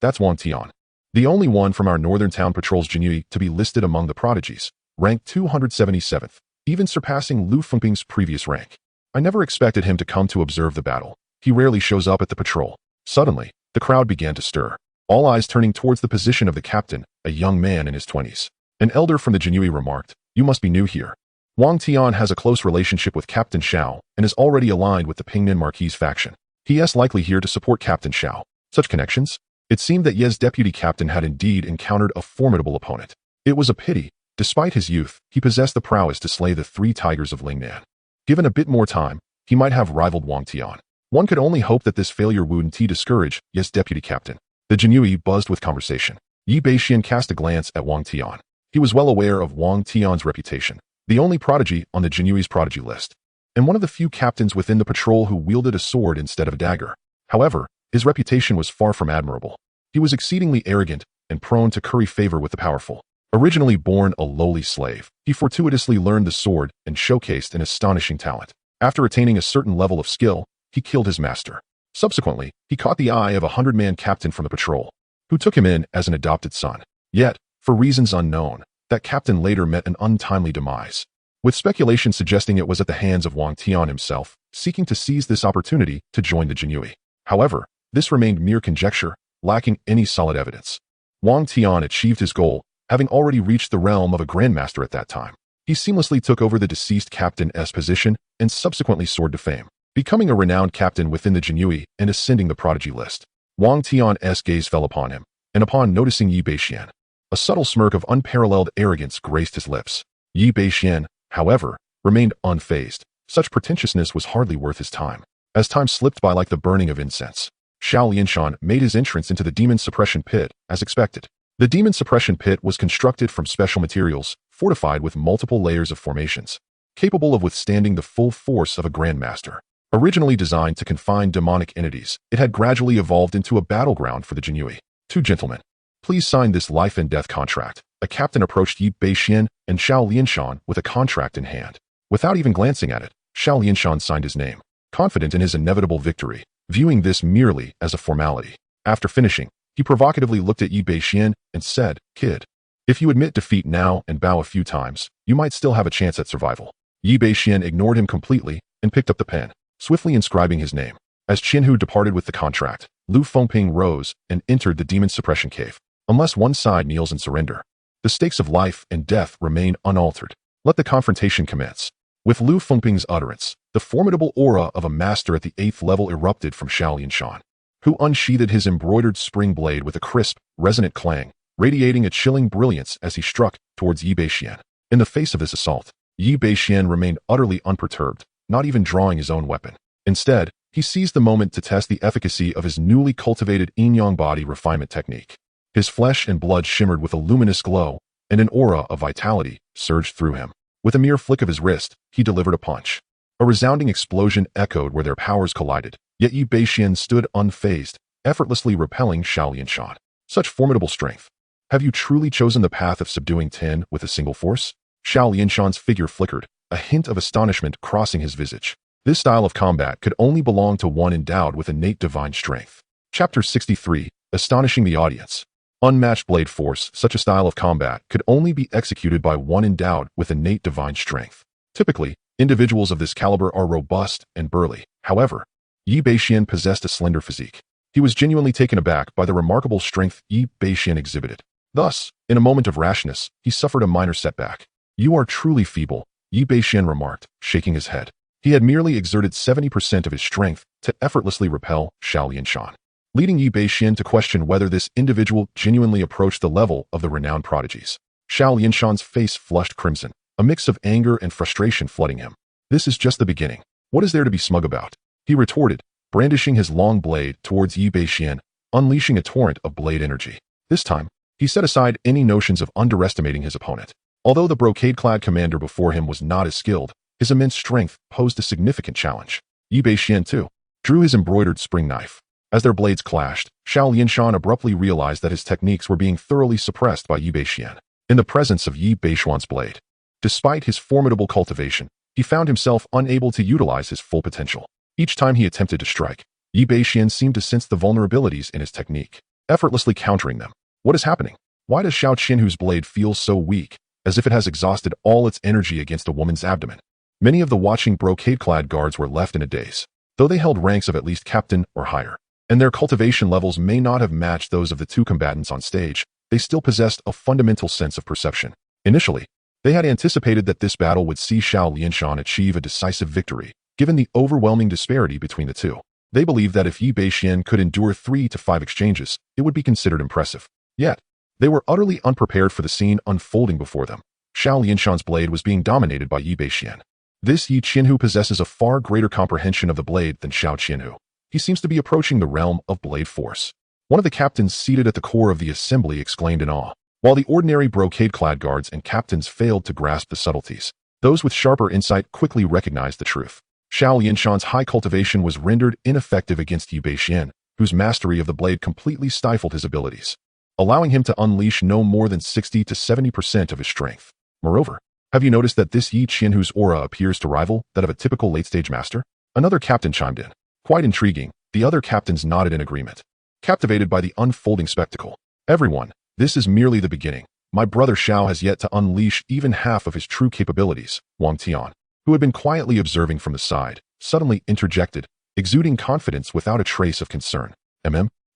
Speaker 1: that's Wang Tian, the only one from our Northern Town Patrol's Jinhui to be listed among the prodigies, ranked 277th, even surpassing Lu Fengping's previous rank. I never expected him to come to observe the battle. He rarely shows up at the patrol. Suddenly, the crowd began to stir, all eyes turning towards the position of the captain, a young man in his 20s. An elder from the Jinhui remarked, "You must be new here." Wang Tian has a close relationship with Captain Xiao and is already aligned with the Pingnan Marquis faction. He is likely here to support Captain Xiao. Such connections? It seemed that Ye's deputy captain had indeed encountered a formidable opponent. It was a pity. Despite his youth, he possessed the prowess to slay the 3 tigers of Lingnan. Given a bit more time, he might have rivaled Wang Tian. One could only hope that this failure wouldn't discourage Ye's deputy captain. The Jinhui buzzed with conversation. Yi Bashen cast a glance at Wang Tian. He was well aware of Wang Tian's reputation, the only prodigy on the Jinyui's prodigy list, and one of the few captains within the patrol who wielded a sword instead of a dagger. However, his reputation was far from admirable. He was exceedingly arrogant and prone to curry favor with the powerful. Originally born a lowly slave, he fortuitously learned the sword and showcased an astonishing talent. After attaining a certain level of skill, he killed his master. Subsequently, he caught the eye of a 100-man captain from the patrol, who took him in as an adopted son. Yet, for reasons unknown, that captain later met an untimely demise, with speculation suggesting it was at the hands of Wang Tian himself, seeking to seize this opportunity to join the Jinhui. However, this remained mere conjecture, lacking any solid evidence. Wang Tian achieved his goal, having already reached the realm of a grandmaster at that time. He seamlessly took over the deceased captain's position and subsequently soared to fame, becoming a renowned captain within the Jinhui and ascending the prodigy list. Wang Tian's gaze fell upon him, and upon noticing Yi Bashen, a subtle smirk of unparalleled arrogance graced his lips. Yi Bashen, however, remained unfazed. Such pretentiousness was hardly worth his time. As time slipped by like the burning of incense, Xiao Lianshan made his entrance into the demon suppression pit, as expected. The demon suppression pit was constructed from special materials, fortified with multiple layers of formations, capable of withstanding the full force of a grandmaster. Originally designed to confine demonic entities, it had gradually evolved into a battleground for the Jinhui. Two gentlemen, please sign this life and death contract. A captain approached Yi Bashen and Xiao Lianshan with a contract in hand. Without even glancing at it, Xiao Lianshan signed his name, confident in his inevitable victory, viewing this merely as a formality. After finishing, he provocatively looked at Yi Bashen and said, "Kid, if you admit defeat now and bow a few times, you might still have a chance at survival." Yi Bashen ignored him completely and picked up the pen, swiftly inscribing his name. As Qinhu departed with the contract, Lu Fengping rose and entered the demon suppression cave. Unless one side kneels in surrender, the stakes of life and death remain unaltered. Let the confrontation commence. With Lu Fengping's utterance, the formidable aura of a master at the 8th level erupted from Xiao Lianshan, who unsheathed his embroidered spring blade with a crisp, resonant clang, radiating a chilling brilliance as he struck towards Yi Bashen. In the face of this assault, Yi Bashen remained utterly unperturbed, not even drawing his own weapon. Instead, he seized the moment to test the efficacy of his newly cultivated yin-yang body refinement technique. His flesh and blood shimmered with a luminous glow, and an aura of vitality surged through him. With a mere flick of his wrist, he delivered a punch. A resounding explosion echoed where their powers collided, yet Yi Bashen stood unfazed, effortlessly repelling Xiao Lianshan. Such formidable strength. Have you truly chosen the path of subduing 10 with a single force? Xiao Lianshan's figure flickered, a hint of astonishment crossing his visage. This style of combat could only belong to one endowed with innate divine strength. Chapter 63, Astonishing the Audience. Unmatched blade force, such a style of combat could only be executed by one endowed with innate divine strength. Typically, individuals of this caliber are robust and burly. However, Yi Bashen possessed a slender physique. He was genuinely taken aback by the remarkable strength Yi Bashen exhibited. Thus, in a moment of rashness, he suffered a minor setback. "You are truly feeble," Yi Bashen remarked, shaking his head. He had merely exerted 70% of his strength to effortlessly repel Xiao Lianshan, leading Yi Bashen to question whether this individual genuinely approached the level of the renowned prodigies. Xiao Lianshan's face flushed crimson, a mix of anger and frustration flooding him. "This is just the beginning. What is there to be smug about?" he retorted, brandishing his long blade towards Yi Bashen, unleashing a torrent of blade energy. This time, he set aside any notions of underestimating his opponent. Although the brocade-clad commander before him was not as skilled, his immense strength posed a significant challenge. Yi Bashen, too, drew his embroidered spring knife. As their blades clashed, Xiao Lianshan abruptly realized that his techniques were being thoroughly suppressed by Yi Bashen. In the presence of Yi Bashen's blade, despite his formidable cultivation, he found himself unable to utilize his full potential. Each time he attempted to strike, Yi Bashen seemed to sense the vulnerabilities in his technique, effortlessly countering them. What is happening? Why does Xiao Qinhu's blade feel so weak, as if it has exhausted all its energy against a woman's abdomen? Many of the watching brocade-clad guards were left in a daze, though they held ranks of at least captain or higher, and their cultivation levels may not have matched those of the two combatants on stage. They still possessed a fundamental sense of perception. Initially, they had anticipated that this battle would see Xiao Lianshan achieve a decisive victory, given the overwhelming disparity between the two. They believed that if Yi Bashen could endure 3 to 5 exchanges, it would be considered impressive. Yet, they were utterly unprepared for the scene unfolding before them. Xiao Lianshan's blade was being dominated by Yi Bashen. This Yi Qinhu possesses a far greater comprehension of the blade than Xiao Qinhu. He seems to be approaching the realm of blade force. One of the captains seated at the core of the assembly exclaimed in awe, while the ordinary brocade-clad guards and captains failed to grasp the subtleties. Those with sharper insight quickly recognized the truth. Xiao Lianshan's high cultivation was rendered ineffective against Yi Bashen, whose mastery of the blade completely stifled his abilities, allowing him to unleash no more than 60 to 70% of his strength. Moreover, have you noticed that this Yi Qian whose aura appears to rival that of a typical late-stage master? Another captain chimed in. Quite intriguing, the other captains nodded in agreement, captivated by the unfolding spectacle. Everyone, this is merely the beginning. My brother Xiao has yet to unleash even half of his true capabilities. Wang Tian, who had been quietly observing from the side, suddenly interjected, exuding confidence without a trace of concern.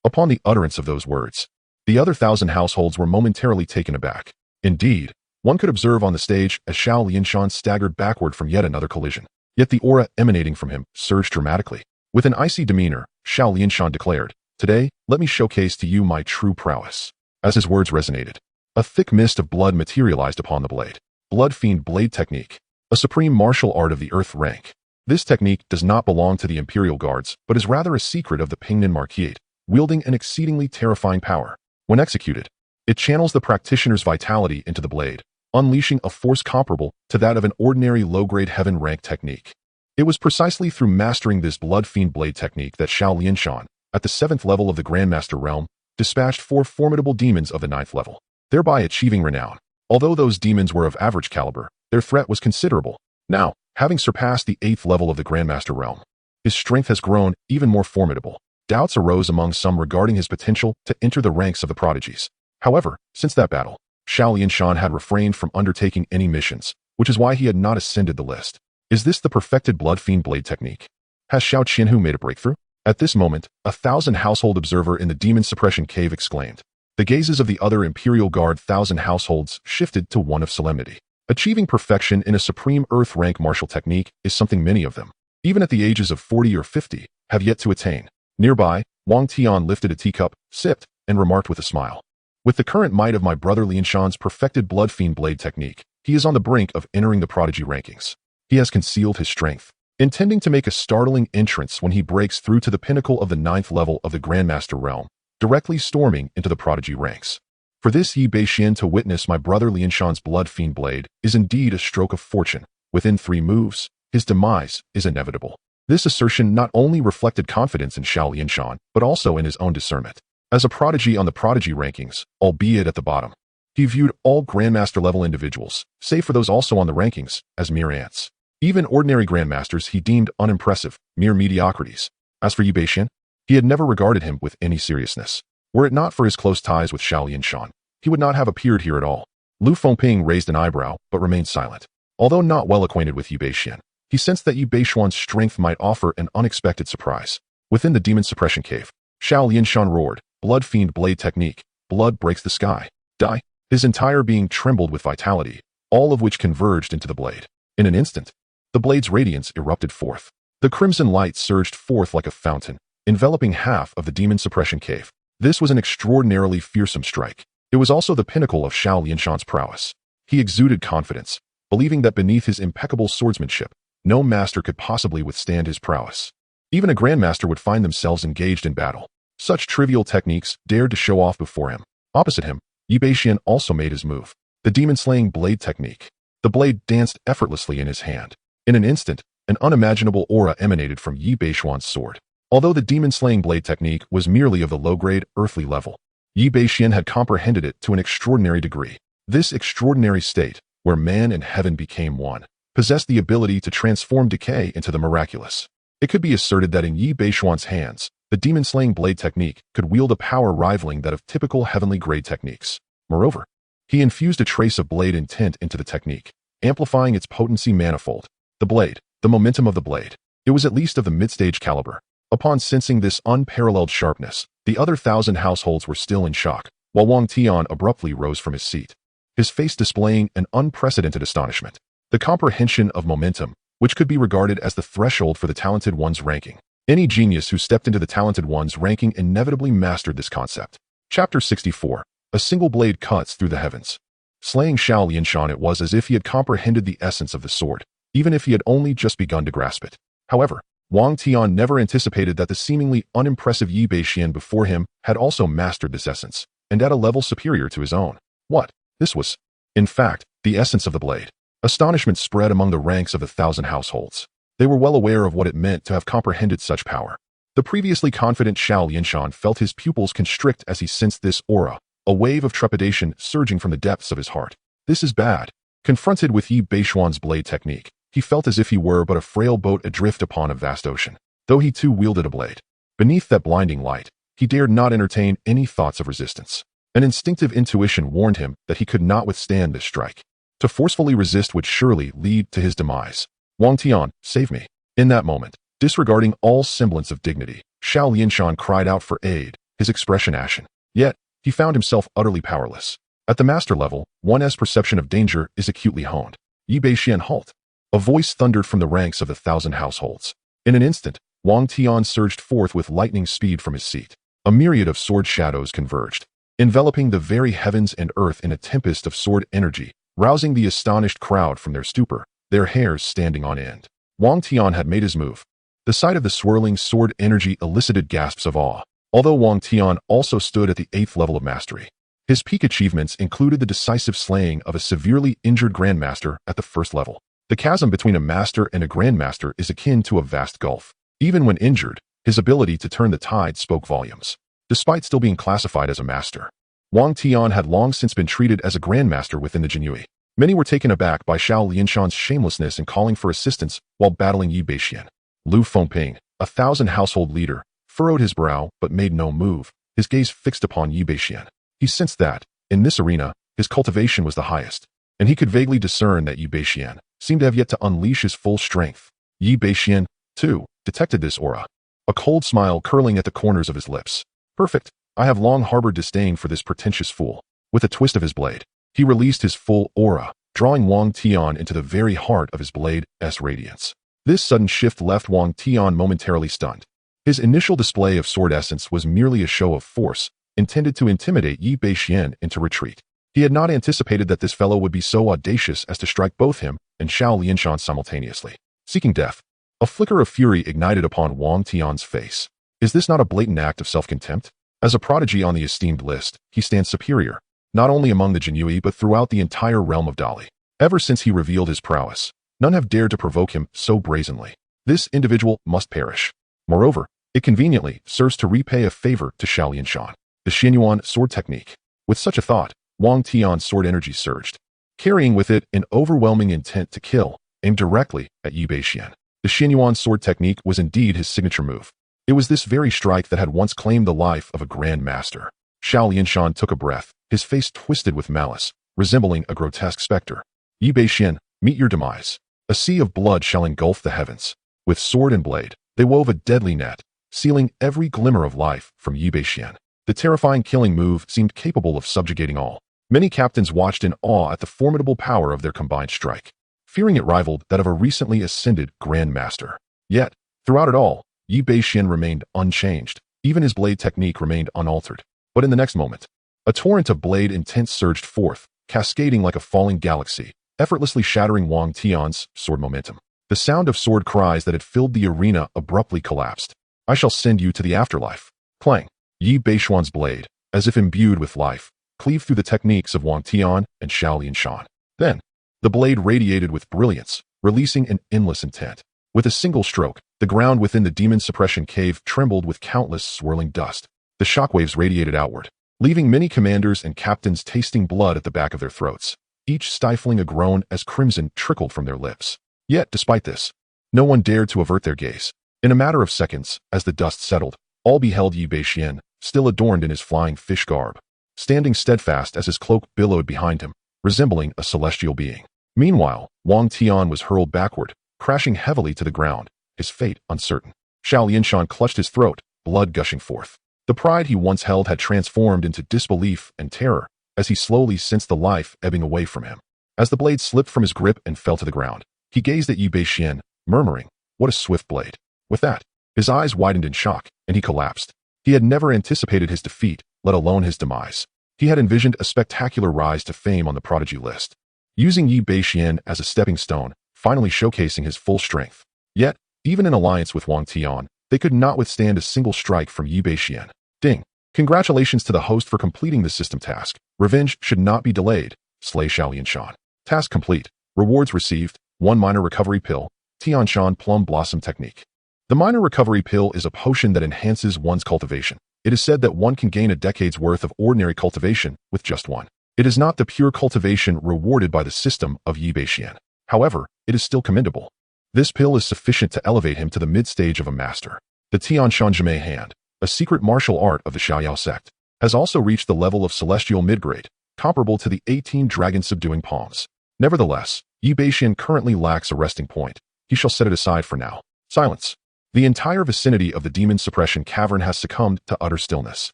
Speaker 1: Upon the utterance of those words, the other 1,000 households were momentarily taken aback. Indeed, one could observe on the stage as Xiao Lianshan staggered backward from yet another collision. Yet the aura emanating from him surged dramatically. With an icy demeanor, Xiao Lianshan declared, "Today, let me showcase to you my true prowess." As his words resonated, a thick mist of blood materialized upon the blade. Blood Fiend Blade Technique, a supreme martial art of the Earth rank. This technique does not belong to the Imperial Guards, but is rather a secret of the Pingnan Marquis, wielding an exceedingly terrifying power. When executed, it channels the practitioner's vitality into the blade, unleashing a force comparable to that of an ordinary low-grade heaven rank technique. It was precisely through mastering this Blood Fiend Blade technique that Xiao Lianshan, at the 7th level of the Grandmaster realm, dispatched 4 formidable demons of the 9th level, thereby achieving renown. Although those demons were of average caliber, their threat was considerable. Now, having surpassed the 8th level of the Grandmaster realm, his strength has grown even more formidable. Doubts arose among some regarding his potential to enter the ranks of the prodigies. However, since that battle, Xiao Lianshan had refrained from undertaking any missions, which is why he had not ascended the list. Is this the perfected Blood Fiend Blade technique? Has Xiao Qianhu made a breakthrough? At this moment, a 1,000 household observer in the Demon Suppression Cave exclaimed. The gazes of the other Imperial Guard 1,000 households shifted to one of solemnity. Achieving perfection in a supreme Earth rank martial technique is something many of them, even at the ages of 40 or 50, have yet to attain. Nearby, Wang Tian lifted a teacup, sipped, and remarked with a smile. With the current might of my brother Lianshan's perfected Blood Fiend Blade technique, he is on the brink of entering the prodigy rankings. He has concealed his strength, intending to make a startling entrance when he breaks through to the pinnacle of the 9th level of the Grandmaster realm, directly storming into the prodigy ranks. For this Yi Bashen to witness my brother Lianshan's Blood Fiend Blade is indeed a stroke of fortune. Within 3 moves, his demise is inevitable. This assertion not only reflected confidence in Xiao Lianshan, but also in his own discernment. As a prodigy on the prodigy rankings, albeit at the bottom, he viewed all Grandmaster-level individuals, save for those also on the rankings, as mere ants. Even ordinary Grandmasters he deemed unimpressive, mere mediocrities. As for Yi Bashen, he had never regarded him with any seriousness. Were it not for his close ties with Xiao Lianshan, he would not have appeared here at all. Lu Fengping raised an eyebrow, but remained silent. Although not well acquainted with Yi Bashen, he sensed that Yi Bashen's strength might offer an unexpected surprise. Within the Demon Suppression Cave, Xiao Lianshan roared, Blood Fiend Blade Technique, blood breaks the sky. Die. His entire being trembled with vitality, all of which converged into the blade. In an instant, the blade's radiance erupted forth. The crimson light surged forth like a fountain, enveloping half of the Demon Suppression Cave. This was an extraordinarily fearsome strike. It was also the pinnacle of Xiao Lianshan's prowess. He exuded confidence, believing that beneath his impeccable swordsmanship, no master could possibly withstand his prowess. Even a Grandmaster would find themselves engaged in battle. Such trivial techniques dared to show off before him. Opposite him, Yi Bashen also made his move. The demon-slaying blade technique. The blade danced effortlessly in his hand. In an instant, an unimaginable aura emanated from Yi Bashen's sword. Although the demon-slaying blade technique was merely of the low-grade, earthly level, Yi Bashen had comprehended it to an extraordinary degree. This extraordinary state, where man and heaven became one, possessed the ability to transform decay into the miraculous. It could be asserted that in Yi Bashen's hands, the demon-slaying blade technique could wield a power rivaling that of typical heavenly grade techniques. Moreover, he infused a trace of blade intent into the technique, amplifying its potency manifold. The blade, the momentum of the blade, it was at least of the mid-stage caliber. Upon sensing this unparalleled sharpness, the other 1,000 households were still in shock, while Wang Tian abruptly rose from his seat, his face displaying an unprecedented astonishment. The comprehension of momentum, which could be regarded as the threshold for the talented one's ranking. Any genius who stepped into the talented one's ranking inevitably mastered this concept. Chapter 64. A single blade cuts through the heavens. Slaying Xiao Lianshan, it was as if he had comprehended the essence of the sword, even if he had only just begun to grasp it. However, Wang Tian never anticipated that the seemingly unimpressive Yi Bashen before him had also mastered this essence, and at a level superior to his own. What? This was, in fact, the essence of the blade. Astonishment spread among the ranks of the 1,000 households. They were well aware of what it meant to have comprehended such power. The previously confident Xiao Lianshan felt his pupils constrict as he sensed this aura, a wave of trepidation surging from the depths of his heart. This is bad. Confronted with Yi Beishuan's blade technique, he felt as if he were but a frail boat adrift upon a vast ocean, though he too wielded a blade. Beneath that blinding light, he dared not entertain any thoughts of resistance. An instinctive intuition warned him that he could not withstand this strike. To forcefully resist would surely lead to his demise. Wang Tian, save me. In that moment, disregarding all semblance of dignity, Xiao Lianshan cried out for aid, his expression ashen. Yet, he found himself utterly powerless. At the master level, one's perception of danger is acutely honed. Yi Bashen, halt! A voice thundered from the ranks of 1,000 households. In an instant, Wang Tian surged forth with lightning speed from his seat. A myriad of sword shadows converged, enveloping the very heavens and earth in a tempest of sword energy, rousing the astonished crowd from their stupor, their hairs standing on end. Wang Tian had made his move. The sight of the swirling sword energy elicited gasps of awe, although Wang Tian also stood at the 8th level of mastery. His peak achievements included the decisive slaying of a severely injured grandmaster at the 1st level. The chasm between a master and a grandmaster is akin to a vast gulf. Even when injured, his ability to turn the tide spoke volumes. Despite still being classified as a master, Wang Tian had long since been treated as a grandmaster within the Jinhui. Many were taken aback by Xiao Lianshan's shamelessness in calling for assistance while battling Yi Bashen. Lu Fengping, 1,000 household leader, furrowed his brow but made no move, his gaze fixed upon Yi Bashen. He sensed that, in this arena, his cultivation was the highest, and he could vaguely discern that Yi Bashen seemed to have yet to unleash his full strength. Yi Bashen, too, detected this aura, a cold smile curling at the corners of his lips. Perfect. I have long harbored disdain for this pretentious fool. With a twist of his blade, he released his full aura, drawing Wang Tian into the very heart of his blade's radiance. This sudden shift left Wang Tian momentarily stunned. His initial display of sword essence was merely a show of force, intended to intimidate Yi Bashen into retreat. He had not anticipated that this fellow would be so audacious as to strike both him and Xiao Lianshan simultaneously. Seeking death. A flicker of fury ignited upon Wang Tian's face. Is this not a blatant act of self-contempt? As a prodigy on the esteemed list, he stands superior, not only among the Jinhui but throughout the entire realm of Dali. Ever since he revealed his prowess, none have dared to provoke him so brazenly. This individual must perish. Moreover, it conveniently serves to repay a favor to Xiao Lianshan. The Xianyuan sword technique. With such a thought, Wang Tian's sword energy surged, carrying with it an overwhelming intent to kill, aimed directly at Yi Bashen. The Xianyuan sword technique was indeed his signature move. It was this very strike that had once claimed the life of a grand master. Xiao Lianshan took a breath, his face twisted with malice, resembling a grotesque specter. Yi Bashen, meet your demise. A sea of blood shall engulf the heavens. With sword and blade, they wove a deadly net, sealing every glimmer of life from Yi Bashen. The terrifying killing move seemed capable of subjugating all. Many captains watched in awe at the formidable power of their combined strike, fearing it rivaled that of a recently ascended Grand Master. Yet, throughout it all, Yi Bashen remained unchanged. Even his blade technique remained unaltered. But in the next moment, a torrent of blade intent surged forth, cascading like a falling galaxy, effortlessly shattering Wang Tian's sword momentum. The sound of sword cries that had filled the arena abruptly collapsed. I shall send you to the afterlife. Clang. Yi Beishuan's blade, as if imbued with life, cleaved through the techniques of Wang Tian and Xiao Lianshan. Then, the blade radiated with brilliance, releasing an endless intent. With a single stroke, the ground within the demon suppression cave trembled with countless swirling dust. The shockwaves radiated outward, leaving many commanders and captains tasting blood at the back of their throats, each stifling a groan as crimson trickled from their lips. Yet, despite this, no one dared to avert their gaze. In a matter of seconds, as the dust settled, all beheld Yi Bashen, still adorned in his flying fish garb, standing steadfast as his cloak billowed behind him, resembling a celestial being. Meanwhile, Wang Tian was hurled backward, crashing heavily to the ground, his fate uncertain. Xiao Lianshan clutched his throat, blood gushing forth. The pride he once held had transformed into disbelief and terror as he slowly sensed the life ebbing away from him. As the blade slipped from his grip and fell to the ground, he gazed at Yi Bashen, murmuring, "What a swift blade." With that, his eyes widened in shock, and he collapsed. He had never anticipated his defeat, let alone his demise. He had envisioned a spectacular rise to fame on the prodigy list, using Yi Bashen as a stepping stone, finally showcasing his full strength. Yet, even in alliance with Wang Tian, they could not withstand a single strike from Yi Bashen. Ding! Congratulations to the host for completing the system task. Revenge should not be delayed. Slay Xiao Lianshan. Task complete. Rewards received: 1 minor recovery pill, Tianshan Plum Blossom Technique. The minor recovery pill is a potion that enhances one's cultivation. It is said that one can gain a decade's worth of ordinary cultivation with just one. It is not the pure cultivation rewarded by the system of Yi Bashen. However, it is still commendable. This pill is sufficient to elevate him to the mid-stage of a master. The Tianshan Jime hand, a secret martial art of the Xiaoyao sect, has also reached the level of celestial mid-grade, comparable to the 18 dragon-subduing palms. Nevertheless, Yi Bashen currently lacks a resting point. He shall set it aside for now. Silence. The entire vicinity of the demon suppression cavern has succumbed to utter stillness.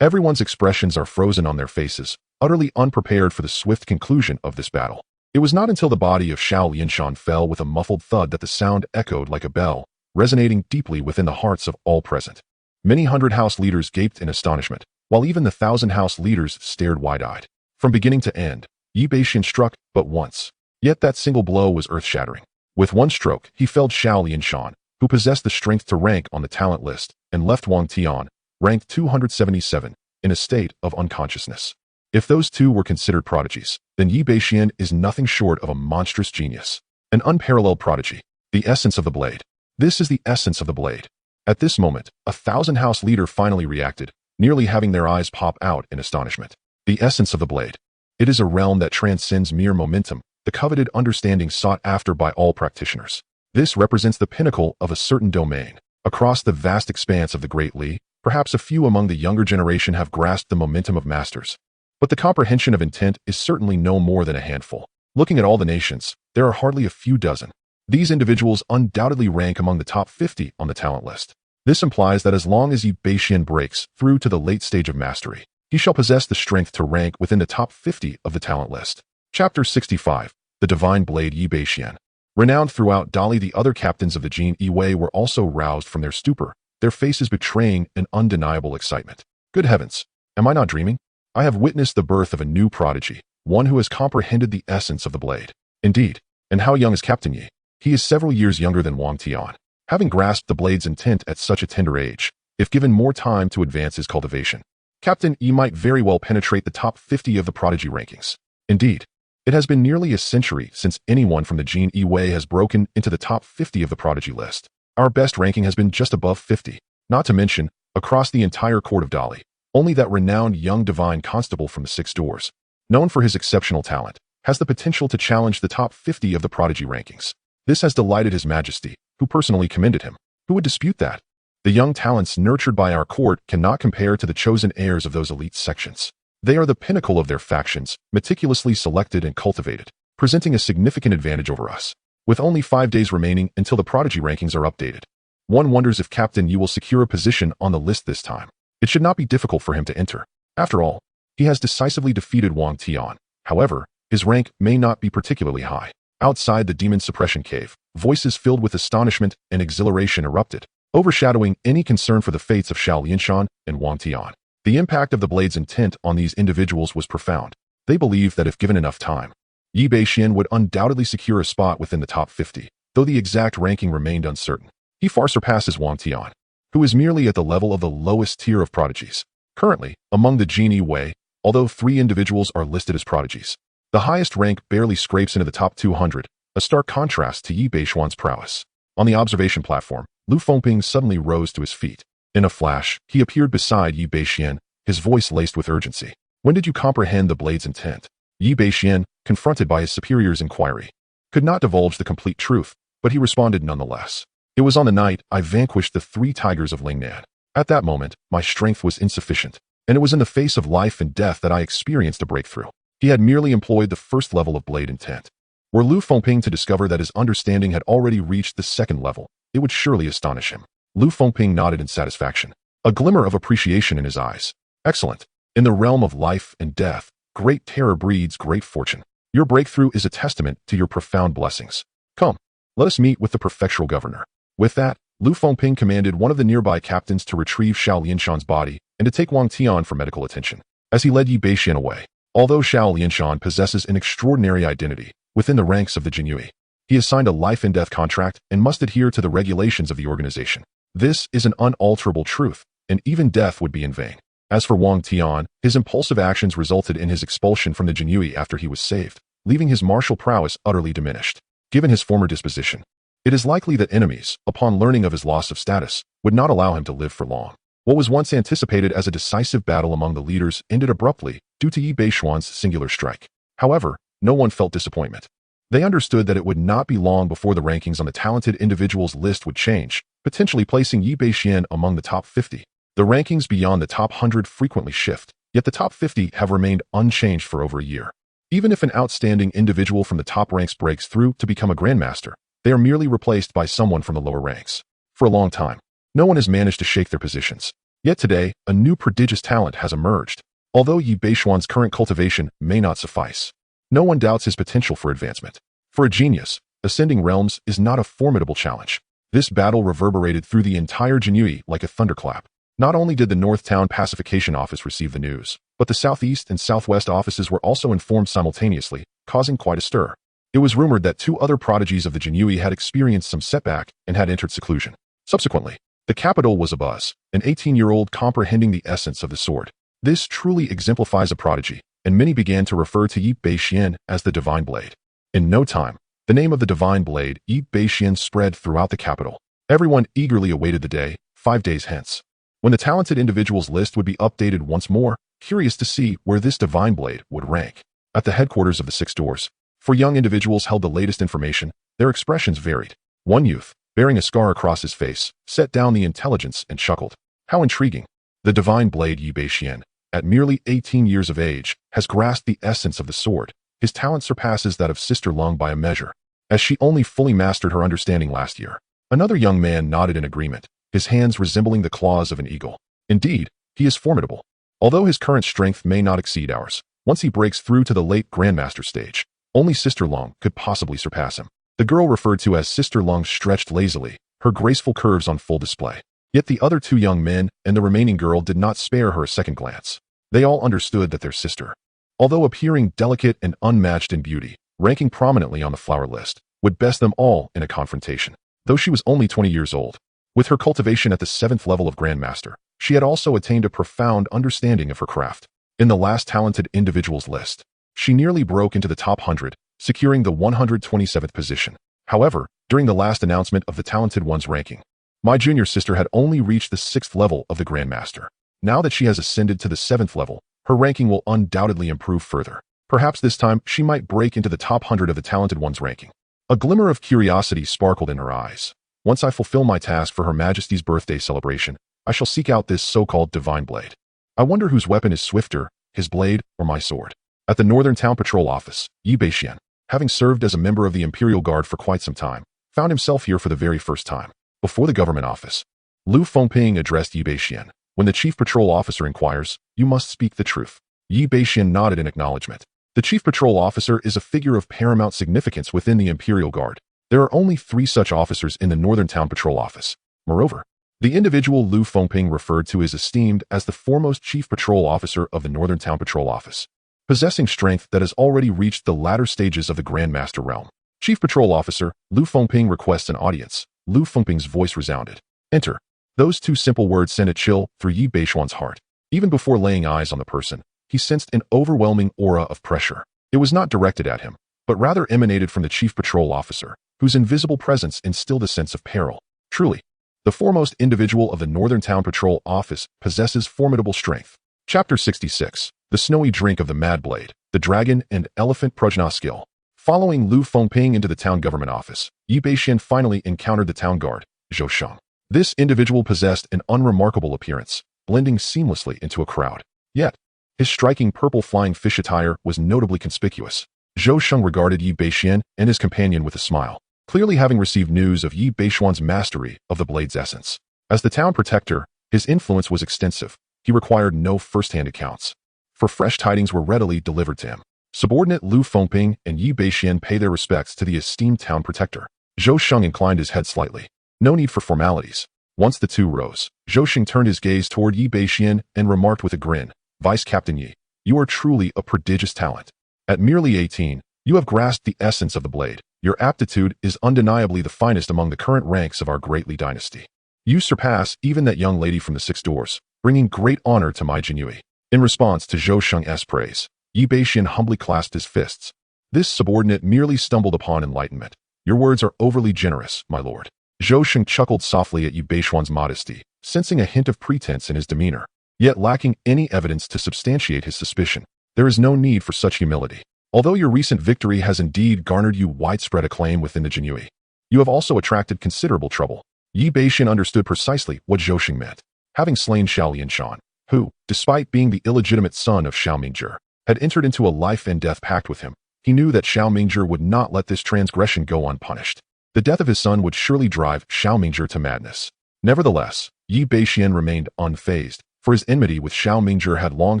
Speaker 1: Everyone's expressions are frozen on their faces, utterly unprepared for the swift conclusion of this battle. It was not until the body of Xiao Lianshan fell with a muffled thud that the sound echoed like a bell, resonating deeply within the hearts of all present. Many hundred house leaders gaped in astonishment, while even the 1,000 house leaders stared wide-eyed. From beginning to end, Yi Bashen struck but once. Yet that single blow was earth-shattering. With one stroke, he felled Xiao Lianshan, who possessed the strength to rank on the talent list, and left Wang Tian, ranked 277, in a state of unconsciousness. If those two were considered prodigies, then Yi Bashen is nothing short of a monstrous genius. An unparalleled prodigy. The essence of the blade. This is the essence of the blade. At this moment, a 1,000-house leader finally reacted, nearly having their eyes pop out in astonishment. The essence of the blade. It is a realm that transcends mere momentum, the coveted understanding sought after by all practitioners. This represents the pinnacle of a certain domain. Across the vast expanse of the Great Li, perhaps a few among the younger generation have grasped the momentum of masters. But the comprehension of intent is certainly no more than a handful. Looking at all the nations, there are hardly a few dozen. These individuals undoubtedly rank among the top 50 on the talent list. This implies that as long as Yi Bashen breaks through to the late stage of mastery, he shall possess the strength to rank within the top 50 of the talent list. Chapter 65. The Divine Blade Yi Bashen. Renowned throughout Dali, the other captains of the Jin Yi were also roused from their stupor, their faces betraying an undeniable excitement. Good heavens! Am I not dreaming? I have witnessed the birth of a new prodigy, one who has comprehended the essence of the blade. Indeed. And how young is Captain Yi? He is several years younger than Wang Tian. Having grasped the blade's intent at such a tender age, if given more time to advance his cultivation, Captain Yi might very well penetrate the top 50 of the prodigy rankings. Indeed, it has been nearly a century since anyone from the Jin Yi has broken into the top 50 of the prodigy list. Our best ranking has been just above 50. Not to mention, across the entire court of Dali, only that renowned young divine constable from the Six Doors, known for his exceptional talent, has the potential to challenge the top 50 of the prodigy rankings. This has delighted His Majesty, who personally commended him. Who would dispute that? The young talents nurtured by our court cannot compare to the chosen heirs of those elite sections. They are the pinnacle of their factions, meticulously selected and cultivated, presenting a significant advantage over us. With only 5 days remaining until the prodigy rankings are updated, one wonders if Captain Yi will secure a position on the list this time. It should not be difficult for him to enter. After all, he has decisively defeated Wang Tian. However, his rank may not be particularly high. Outside the demon suppression cave, voices filled with astonishment and exhilaration erupted, overshadowing any concern for the fates of Xiao Lianshan and Wang Tian. The impact of the blade's intent on these individuals was profound. They believed that if given enough time, Yi Bashen would undoubtedly secure a spot within the top 50, though the exact ranking remained uncertain. He far surpasses Wang Tian, who is merely at the level of the lowest tier of prodigies. Currently, among the Jin Yi, although 3 individuals are listed as prodigies, the highest rank barely scrapes into the top 200, a stark contrast to Yi Bashen's prowess. On the observation platform, Lu Fengping suddenly rose to his feet. In a flash, he appeared beside Yi Bashen, his voice laced with urgency. When did you comprehend the blade's intent? Yi Bashen, confronted by his superior's inquiry, could not divulge the complete truth, but he responded nonetheless. It was on the night I vanquished the 3 tigers of Lingnan. At that moment, my strength was insufficient, and it was in the face of life and death that I experienced a breakthrough. He had merely employed the first level of blade intent. Were Lu Fengping to discover that his understanding had already reached the second level, it would surely astonish him. Lu Fengping nodded in satisfaction, a glimmer of appreciation in his eyes. Excellent. In the realm of life and death, great terror breeds great fortune. Your breakthrough is a testament to your profound blessings. Come, let us meet with the prefectural governor. With that, Lu Fengping commanded one of the nearby captains to retrieve Xiao Lianshan's body and to take Wang Tian for medical attention. As he led Yi Bashen away, although Xiao Lianshan possesses an extraordinary identity within the ranks of the Jinyue, he has signed a life and death contract and must adhere to the regulations of the organization. This is an unalterable truth, and even death would be in vain. As for Wang Tian, his impulsive actions resulted in his expulsion from the Jinyue after he was saved, leaving his martial prowess utterly diminished. Given his former disposition, It is likely that enemies, upon learning of his loss of status, would not allow him to live for long. What was once anticipated as a decisive battle among the leaders ended abruptly due to Yi Beishuan's singular strike. However, no one felt disappointment. They understood that it would not be long before the rankings on the talented individuals list would change, potentially placing Yi Bashen among the top 50. The rankings beyond the top 100 frequently shift, yet the top 50 have remained unchanged for over a year. Even if an outstanding individual from the top ranks breaks through to become a grandmaster, they are merely replaced by someone from the lower ranks. For a long time, no one has managed to shake their positions. Yet today, a new prodigious talent has emerged. Although Yi Beishuan's current cultivation may not suffice, no one doubts his potential for advancement. For a genius, ascending realms is not a formidable challenge. This battle reverberated through the entire Jinui like a thunderclap. Not only did the North Town Pacification Office receive the news, but the Southeast and Southwest offices were also informed simultaneously, causing quite a stir. It was rumored that 2 other prodigies of the Jinui had experienced some setback and had entered seclusion. Subsequently, the capital was abuzz, an 18-year-old comprehending the essence of the sword. This truly exemplifies a prodigy, and many began to refer to Yi Bashen as the Divine Blade. In no time, the name of the Divine Blade, Yi Bashen, spread throughout the capital. Everyone eagerly awaited the day, 5 days hence, when the talented individuals list would be updated once more, curious to see where this Divine Blade would rank. At the headquarters of the 6 Doors, 4 young individuals held the latest information. Their expressions varied. One youth, bearing a scar across his face, set down the intelligence and chuckled. How intriguing. The Divine Blade Yi Bashen, at merely 18 years of age, has grasped the essence of the sword. His talent surpasses that of Sister Lung by a measure, as she only fully mastered her understanding last year. Another young man nodded in agreement, his hands resembling the claws of an eagle. Indeed, he is formidable. Although his current strength may not exceed ours, once he breaks through to the late Grandmaster stage, only Sister Lung could possibly surpass him. The girl referred to as Sister Lung stretched lazily, her graceful curves on full display. Yet the other 2 young men and the remaining girl did not spare her a second glance. They all understood that their sister, although appearing delicate and unmatched in beauty, ranking prominently on the flower list, would best them all in a confrontation. Though she was only 20 years old, with her cultivation at the 7th level of Grandmaster, she had also attained a profound understanding of her craft. In the last talented individuals list, she nearly broke into the top 100, securing the 127th position. However, during the last announcement of the talented one's ranking, my junior sister had only reached the 6th level of the Grandmaster. Now that she has ascended to the 7th level, her ranking will undoubtedly improve further. Perhaps this time she might break into the top 100 of the talented one's ranking. A glimmer of curiosity sparkled in her eyes. Once I fulfill my task for Her Majesty's birthday celebration, I shall seek out this so-called Divine Blade. I wonder whose weapon is swifter, his blade or my sword. At the Northern Town Patrol Office, Yi Bashen, having served as a member of the Imperial Guard for quite some time, found himself here for the very first time. Before the government office, Lu Fengping addressed Yi Bashen. When the Chief Patrol Officer inquires, you must speak the truth. Yi Bashen nodded in acknowledgement. The Chief Patrol Officer is a figure of paramount significance within the Imperial Guard. There are only 3 such officers in the Northern Town Patrol Office. Moreover, the individual Lu Fengping referred to is esteemed as the foremost Chief Patrol Officer of the Northern Town Patrol Office, possessing strength that has already reached the latter stages of the Grandmaster realm. Chief Patrol Officer, Lu Fengping requests an audience. Lu Fengping's voice resounded. Enter. Those 2 simple words sent a chill through Yi Beishuan's heart. Even before laying eyes on the person, he sensed an overwhelming aura of pressure. It was not directed at him, but rather emanated from the Chief Patrol Officer, whose invisible presence instilled a sense of peril. Truly, the foremost individual of the Northern Town Patrol Office possesses formidable strength. Chapter 66. The Snowy Drink of the Mad Blade, the Dragon and Elephant Prajna Skill. Following Lu Fengping into the town government office, Yi Bashen finally encountered the town guard, Zhou Sheng. This individual possessed an unremarkable appearance, blending seamlessly into a crowd. Yet, his striking purple flying fish attire was notably conspicuous. Zhou Sheng regarded Yi Bashen and his companion with a smile, clearly having received news of Yi Beishuan's mastery of the blade's essence. As the town protector, his influence was extensive. He required no first-hand accounts, for fresh tidings were readily delivered to him. Subordinate Lu Fengping and Yi Bashen pay their respects to the esteemed town protector. Zhou Sheng inclined his head slightly. No need for formalities. Once the 2 rose, Zhou Sheng turned his gaze toward Yi Bashen and remarked with a grin, Vice Captain Yi, you are truly a prodigious talent. At merely 18, you have grasped the essence of the blade. Your aptitude is undeniably the finest among the current ranks of our greatly dynasty. You surpass even that young lady from the 6 Doors, bringing great honor to my Jinui. In response to Zhou Sheng's praise, Yi Bashen humbly clasped his fists. This subordinate merely stumbled upon enlightenment. Your words are overly generous, my lord. Zhou Sheng chuckled softly at Yi Beishuan's modesty, sensing a hint of pretense in his demeanor, yet lacking any evidence to substantiate his suspicion. There is no need for such humility. Although your recent victory has indeed garnered you widespread acclaim within the Jinhui, you have also attracted considerable trouble. Yi Beishan understood precisely what Zhou Sheng meant. Having slain Xiao Lianshan, who, despite being the illegitimate son of Xiao Mingjie, had entered into a life and death pact with him, he knew that Xiao Mingjie would not let this transgression go unpunished. The death of his son would surely drive Xiao Mingjie to madness. Nevertheless, Yi Beixian remained unfazed, for his enmity with Xiao Mingjie had long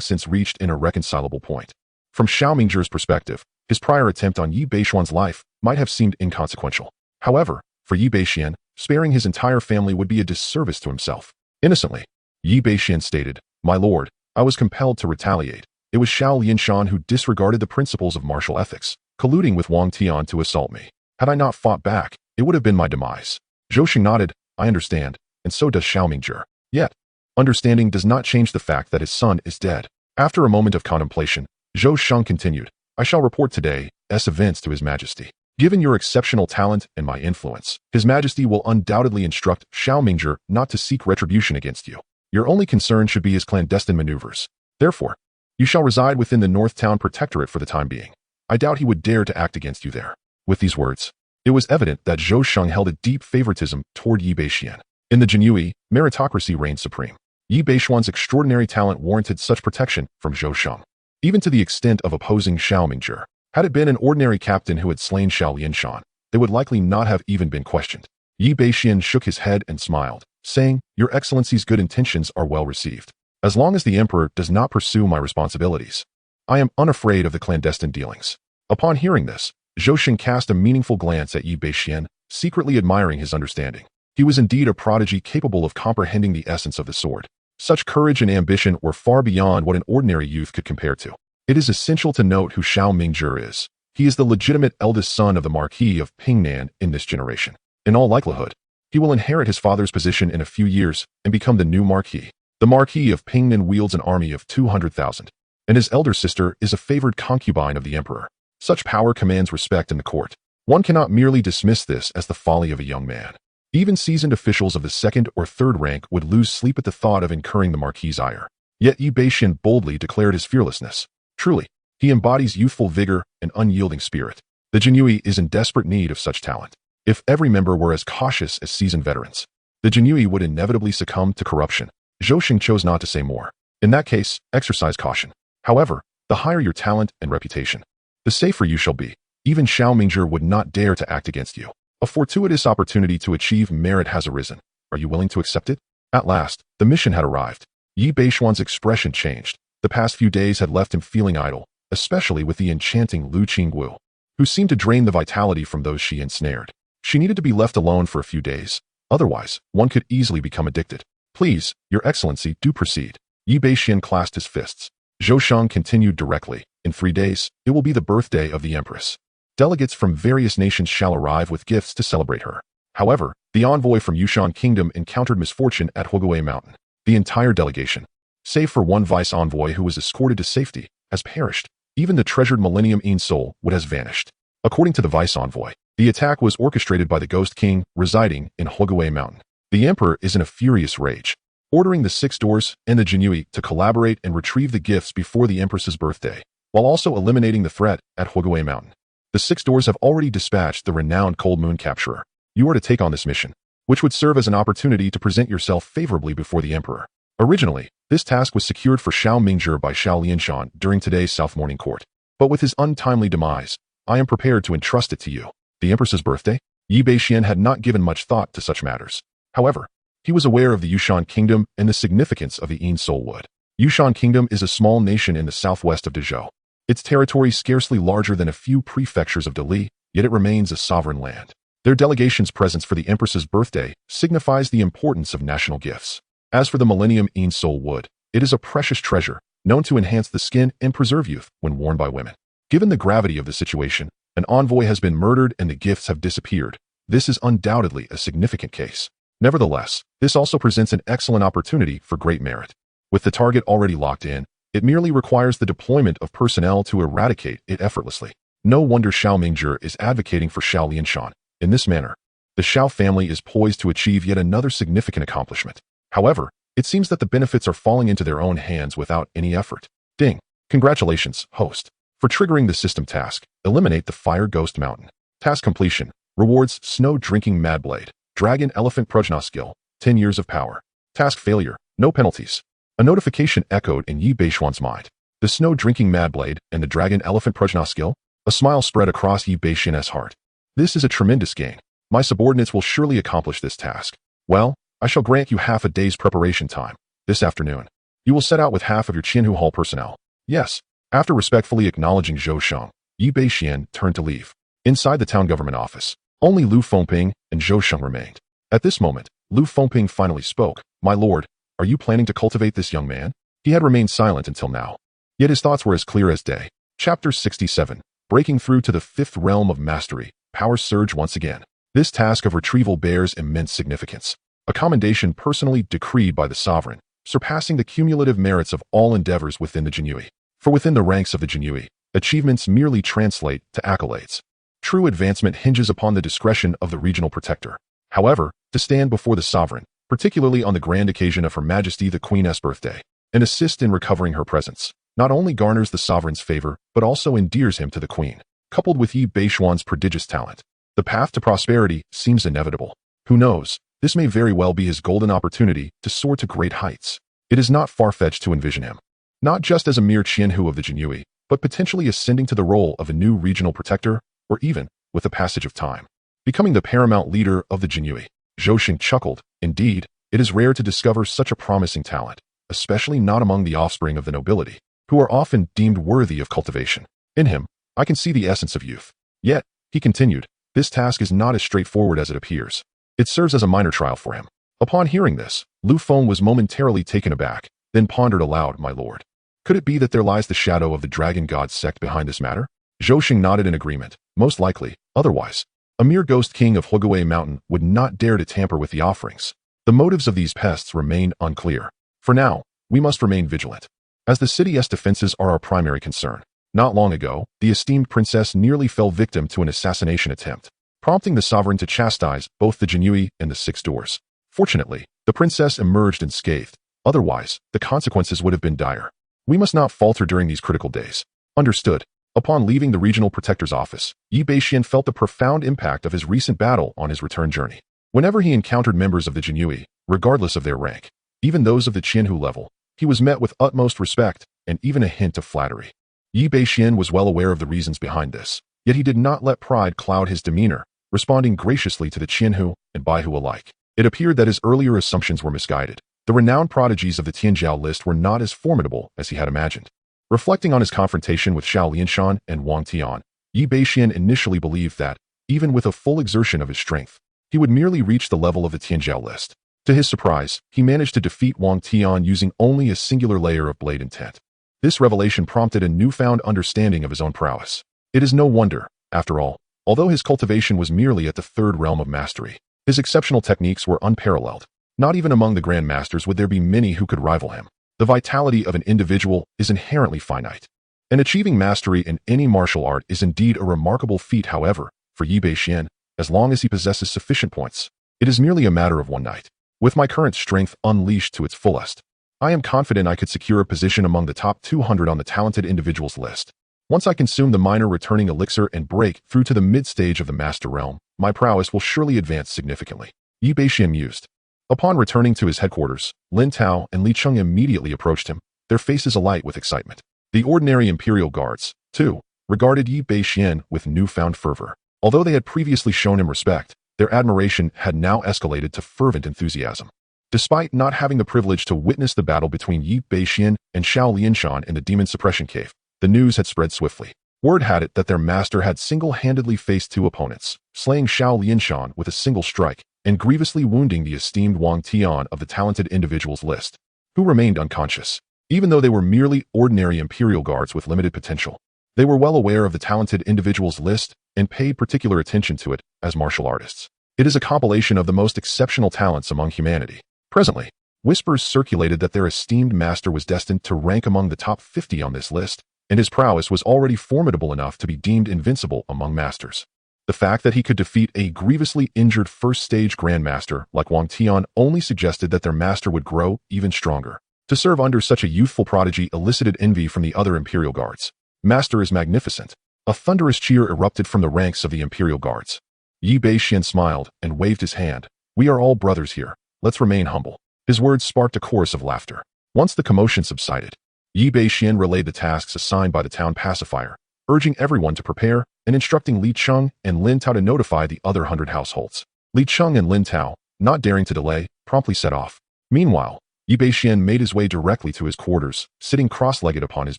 Speaker 1: since reached an irreconcilable point. From Xiao Mingjie's perspective, his prior attempt on Yi Beishuan's life might have seemed inconsequential. However, for Yi Beixian, sparing his entire family would be a disservice to himself. Innocently, Yi Beixian stated, "My lord, I was compelled to retaliate. It was Xiao Lianshan who disregarded the principles of martial ethics, colluding with Wang Tian to assault me. Had I not fought back, it would have been my demise." Zhou Sheng nodded, "I understand, and so does Xiao Mingjie. Yet, understanding does not change the fact that his son is dead." After a moment of contemplation, Zhou Sheng continued, "I shall report today's events to His Majesty. Given your exceptional talent and my influence, His Majesty will undoubtedly instruct Xiao Mingjie not to seek retribution against you. Your only concern should be his clandestine maneuvers. Therefore, you shall reside within the North Town Protectorate for the time being. I doubt he would dare to act against you there." With these words, it was evident that Zhou Sheng held a deep favoritism toward Yi Beixian. In the Jinhui, meritocracy reigned supreme. Yi Beishuan's extraordinary talent warranted such protection from Zhou Sheng, even to the extent of opposing Xiao Mingjie. Had it been an ordinary captain who had slain Xiao Lianshan, they would likely not have even been questioned. Yi Beixian shook his head and smiled, saying, "Your Excellency's good intentions are well received. As long as the Emperor does not pursue my responsibilities, I am unafraid of the clandestine dealings." Upon hearing this, Zhou Sheng cast a meaningful glance at Yi Beixian, secretly admiring his understanding. He was indeed a prodigy capable of comprehending the essence of the sword. Such courage and ambition were far beyond what an ordinary youth could compare to. It is essential to note who Xiao Mingjie is. He is the legitimate eldest son of the Marquis of Pingnan in this generation. In all likelihood, he will inherit his father's position in a few years and become the new Marquis. The Marquis of Pingnan wields an army of 200,000, and his elder sister is a favored concubine of the Emperor. Such power commands respect in the court. One cannot merely dismiss this as the folly of a young man. Even seasoned officials of the second or third rank would lose sleep at the thought of incurring the Marquis's ire. Yet Yi Beixian boldly declared his fearlessness. Truly, he embodies youthful vigor and unyielding spirit. The Jinhui is in desperate need of such talent. If every member were as cautious as seasoned veterans, the Jinhui would inevitably succumb to corruption. Zhou Sheng chose not to say more. In that case, exercise caution. However, the higher your talent and reputation, the safer you shall be. Even Xiao Mingjie would not dare to act against you. A fortuitous opportunity to achieve merit has arisen. Are you willing to accept it? At last, the mission had arrived. Yi Beishuan's expression changed. The past few days had left him feeling idle, especially with the enchanting Lu Qingguo, who seemed to drain the vitality from those she ensnared. She needed to be left alone for a few days. Otherwise, one could easily become addicted. "Please, Your Excellency, do proceed." Yi Beixian clasped his fists. Zhou Sheng continued directly, "In 3 days, it will be the birthday of the Empress. Delegates from various nations shall arrive with gifts to celebrate her. However, the envoy from Yushan Kingdom encountered misfortune at Huoguo Mountain. The entire delegation, save for one vice-envoy who was escorted to safety, has perished. Even the treasured Millennium Ein Soul would have vanished." According to the vice-envoy, the attack was orchestrated by the Ghost King residing in Huoguo Mountain. The Emperor is in a furious rage, ordering the Six Doors and the Jinhui to collaborate and retrieve the gifts before the Empress's birthday, while also eliminating the threat at Huoguo Mountain. The Six Doors have already dispatched the renowned Cold Moon Capturer. You are to take on this mission, which would serve as an opportunity to present yourself favorably before the Emperor. Originally, this task was secured for Xiao Mingjie by Xiao Lianshan during today's South Morning Court. But with his untimely demise, I am prepared to entrust it to you. The Empress's birthday? Yi Beixian had not given much thought to such matters. However, he was aware of the Yushan Kingdom and the significance of the Ein Soul Wood. Yushan Kingdom is a small nation in the southwest of Dezhou. Its territory scarcely larger than a few prefectures of Dali, yet it remains a sovereign land. Their delegation's presence for the Empress's birthday signifies the importance of national gifts. As for the Millennium Ein Soul Wood, it is a precious treasure, known to enhance the skin and preserve youth when worn by women. Given the gravity of the situation, an envoy has been murdered and the gifts have disappeared. This is undoubtedly a significant case. Nevertheless, this also presents an excellent opportunity for great merit. With the target already locked in, it merely requires the deployment of personnel to eradicate it effortlessly. No wonder Xiao Mingjie is advocating for Xiao Lianshan. In this manner, the Shao family is poised to achieve yet another significant accomplishment. However, it seems that the benefits are falling into their own hands without any effort. Ding. Congratulations, host. For triggering the system task, eliminate the Fire Ghost Mountain. Task completion. Rewards Snow Drinking Madblade. Dragon Elephant Prajna skill. 10 years of power. Task failure. No penalties. A notification echoed in Yi Beishuan's mind. The Snow Drinking Madblade and the Dragon Elephant Prajna skill? A smile spread across Yi Beishuan's heart. This is a tremendous gain. My subordinates will surely accomplish this task. Well, I shall grant you half a day's preparation time. This afternoon, you will set out with half of your Qianhu Hall personnel. Yes. After respectfully acknowledging Zhou Sheng, Yi Beishuan turned to leave. Inside the town government office, only Lu Fengping and Zhou Sheng remained. At this moment, Lu Fengping finally spoke. My lord, are you planning to cultivate this young man? He had remained silent until now. Yet his thoughts were as clear as day. Chapter 67. Breaking through to the fifth realm of mastery. Power surge once again. This task of retrieval bears immense significance. A commendation personally decreed by the sovereign, surpassing the cumulative merits of all endeavors within the Jinyui. For within the ranks of the Jinyui, achievements merely translate to accolades. True advancement hinges upon the discretion of the regional protector. However, to stand before the sovereign, particularly on the grand occasion of Her Majesty the Queen's birthday, and assist in recovering her presence, not only garners the sovereign's favor, but also endears him to the Queen. Coupled with Yi Beishuan's prodigious talent, the path to prosperity seems inevitable. Who knows, this may very well be his golden opportunity to soar to great heights. It is not far-fetched to envision him, not just as a mere Qianhu of the Jinyui, but potentially ascending to the role of a new regional protector, or even, with the passage of time, becoming the paramount leader of the Jinyui. Zhou Sheng chuckled. Indeed, it is rare to discover such a promising talent, especially not among the offspring of the nobility, who are often deemed worthy of cultivation. In him, I can see the essence of youth. Yet, he continued, this task is not as straightforward as it appears. It serves as a minor trial for him. Upon hearing this, Lu Feng was momentarily taken aback, then pondered aloud, my lord. Could it be that there lies the shadow of the Dragon God sect behind this matter? Zhou Sheng nodded in agreement. Most likely, otherwise, a mere ghost king of Huguei Mountain would not dare to tamper with the offerings. The motives of these pests remain unclear. For now, we must remain vigilant, as the city's defenses are our primary concern. Not long ago, the esteemed princess nearly fell victim to an assassination attempt, prompting the sovereign to chastise both the Jinyui and the Six Doors. Fortunately, the princess emerged unscathed. Otherwise, the consequences would have been dire. We must not falter during these critical days. Understood. Upon leaving the regional protector's office, Yi Beishuan felt the profound impact of his recent battle on his return journey. Whenever he encountered members of the Jinyui, regardless of their rank, even those of the Qianhu level, he was met with utmost respect and even a hint of flattery. Yi Beishuan was well aware of the reasons behind this, yet he did not let pride cloud his demeanor, responding graciously to the Qianhu and Baihu alike. It appeared that his earlier assumptions were misguided. The renowned prodigies of the Tianjiao list were not as formidable as he had imagined. Reflecting on his confrontation with Xiao Lianshan and Wang Tian, Yi Beishuan initially believed that, even with a full exertion of his strength, he would merely reach the level of the Tianjiao list. To his surprise, he managed to defeat Wang Tian using only a singular layer of blade intent. This revelation prompted a newfound understanding of his own prowess. It is no wonder, after all, although his cultivation was merely at the third realm of mastery, his exceptional techniques were unparalleled. Not even among the Grand Masters would there be many who could rival him. The vitality of an individual is inherently finite, and achieving mastery in any martial art is indeed a remarkable feat. However, for Yi Beishuan, as long as he possesses sufficient points, it is merely a matter of one night. With my current strength unleashed to its fullest, I am confident I could secure a position among the top 200 on the talented individuals list. Once I consume the minor returning elixir and break through to the mid-stage of the master realm, my prowess will surely advance significantly. Yi Beishuan mused. Upon returning to his headquarters, Lin Tao and Li Cheng immediately approached him, their faces alight with excitement. The ordinary imperial guards, too, regarded Yi Beishuan with newfound fervor. Although they had previously shown him respect, their admiration had now escalated to fervent enthusiasm. Despite not having the privilege to witness the battle between Yi Beishuan and Xiao Lianshan in the Demon Suppression Cave, the news had spread swiftly. Word had it that their master had single-handedly faced two opponents, slaying Xiao Lianshan with a single strike, and grievously wounding the esteemed Wang Tian of the talented individuals list, who remained unconscious. Even though they were merely ordinary imperial guards with limited potential, they were well aware of the talented individuals list and paid particular attention to it as martial artists. It is a compilation of the most exceptional talents among humanity. Presently, whispers circulated that their esteemed master was destined to rank among the top 50 on this list, and his prowess was already formidable enough to be deemed invincible among masters. The fact that he could defeat a grievously injured first-stage grandmaster like Wang Tian only suggested that their master would grow even stronger. To serve under such a youthful prodigy elicited envy from the other Imperial Guards. "Master is magnificent." A thunderous cheer erupted from the ranks of the Imperial Guards. Yi Bashen smiled and waved his hand. "We are all brothers here. Let's remain humble." His words sparked a chorus of laughter. Once the commotion subsided, Yi Bashen relayed the tasks assigned by the town pacifier, urging everyone to prepare and instructing Li Cheng and Lin Tao to notify the other 100 households. Li Cheng and Lin Tao, not daring to delay, promptly set off. Meanwhile, Yi Bashen made his way directly to his quarters, sitting cross-legged upon his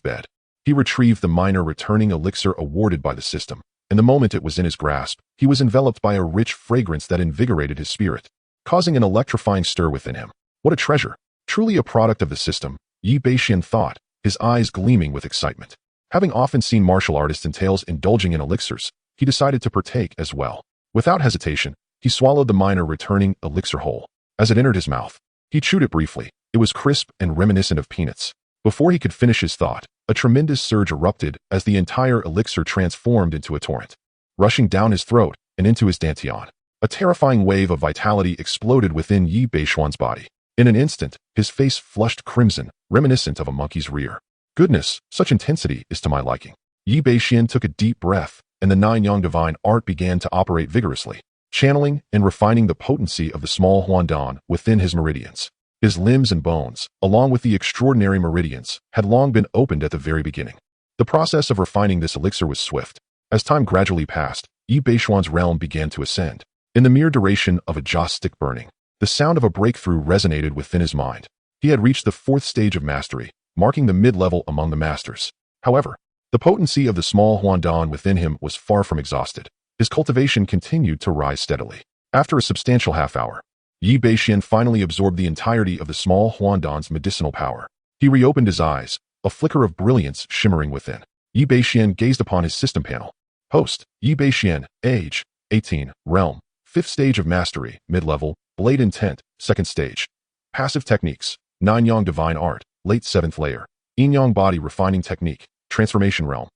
Speaker 1: bed. He retrieved the minor returning elixir awarded by the system, and the moment it was in his grasp, he was enveloped by a rich fragrance that invigorated his spirit, causing an electrifying stir within him. What a treasure! Truly a product of the system, Yi Bashen thought, his eyes gleaming with excitement. Having often seen martial artists and tales indulging in elixirs, he decided to partake as well. Without hesitation, he swallowed the minor returning elixir whole. As it entered his mouth, he chewed it briefly. It was crisp and reminiscent of peanuts. Before he could finish his thought, a tremendous surge erupted as the entire elixir transformed into a torrent, rushing down his throat and into his dantian. A terrifying wave of vitality exploded within Yi Bashuan's body. In an instant, his face flushed crimson, reminiscent of a monkey's rear. Goodness, such intensity is to my liking. Yi Bashen took a deep breath, and the nine-yang divine art began to operate vigorously, channeling and refining the potency of the small Huandan within his meridians. His limbs and bones, along with the extraordinary meridians, had long been opened at the very beginning. The process of refining this elixir was swift. As time gradually passed, Yi Bashuan's realm began to ascend. In the mere duration of a joss stick burning, the sound of a breakthrough resonated within his mind. He had reached the 4th stage of mastery, marking the mid-level among the masters. However, the potency of the small Huandan within him was far from exhausted. His cultivation continued to rise steadily. After a substantial half-hour, Yi Bashen finally absorbed the entirety of the small Huandan's medicinal power. He reopened his eyes, a flicker of brilliance shimmering within. Yi Bashen gazed upon his system panel. Host, Yi Bashen, age, 18, realm, 5th stage of mastery, mid-level, blade intent, 2nd stage. Passive techniques, 9-yang divine art, late 7th layer. Yin-yang body refining technique, transformation realm.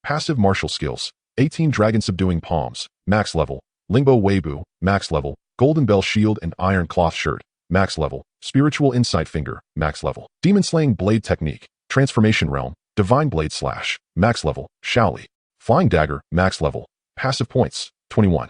Speaker 1: Passive martial skills, 18 dragon subduing palms, max level. Lingbo Weibu, max level. Golden Bell Shield and Iron Cloth Shirt, max level. Spiritual Insight Finger, max level. Demon Slaying Blade Technique, Transformation Realm, Divine Blade Slash, max level. Shaoli. Flying Dagger, max level. Passive points, 21.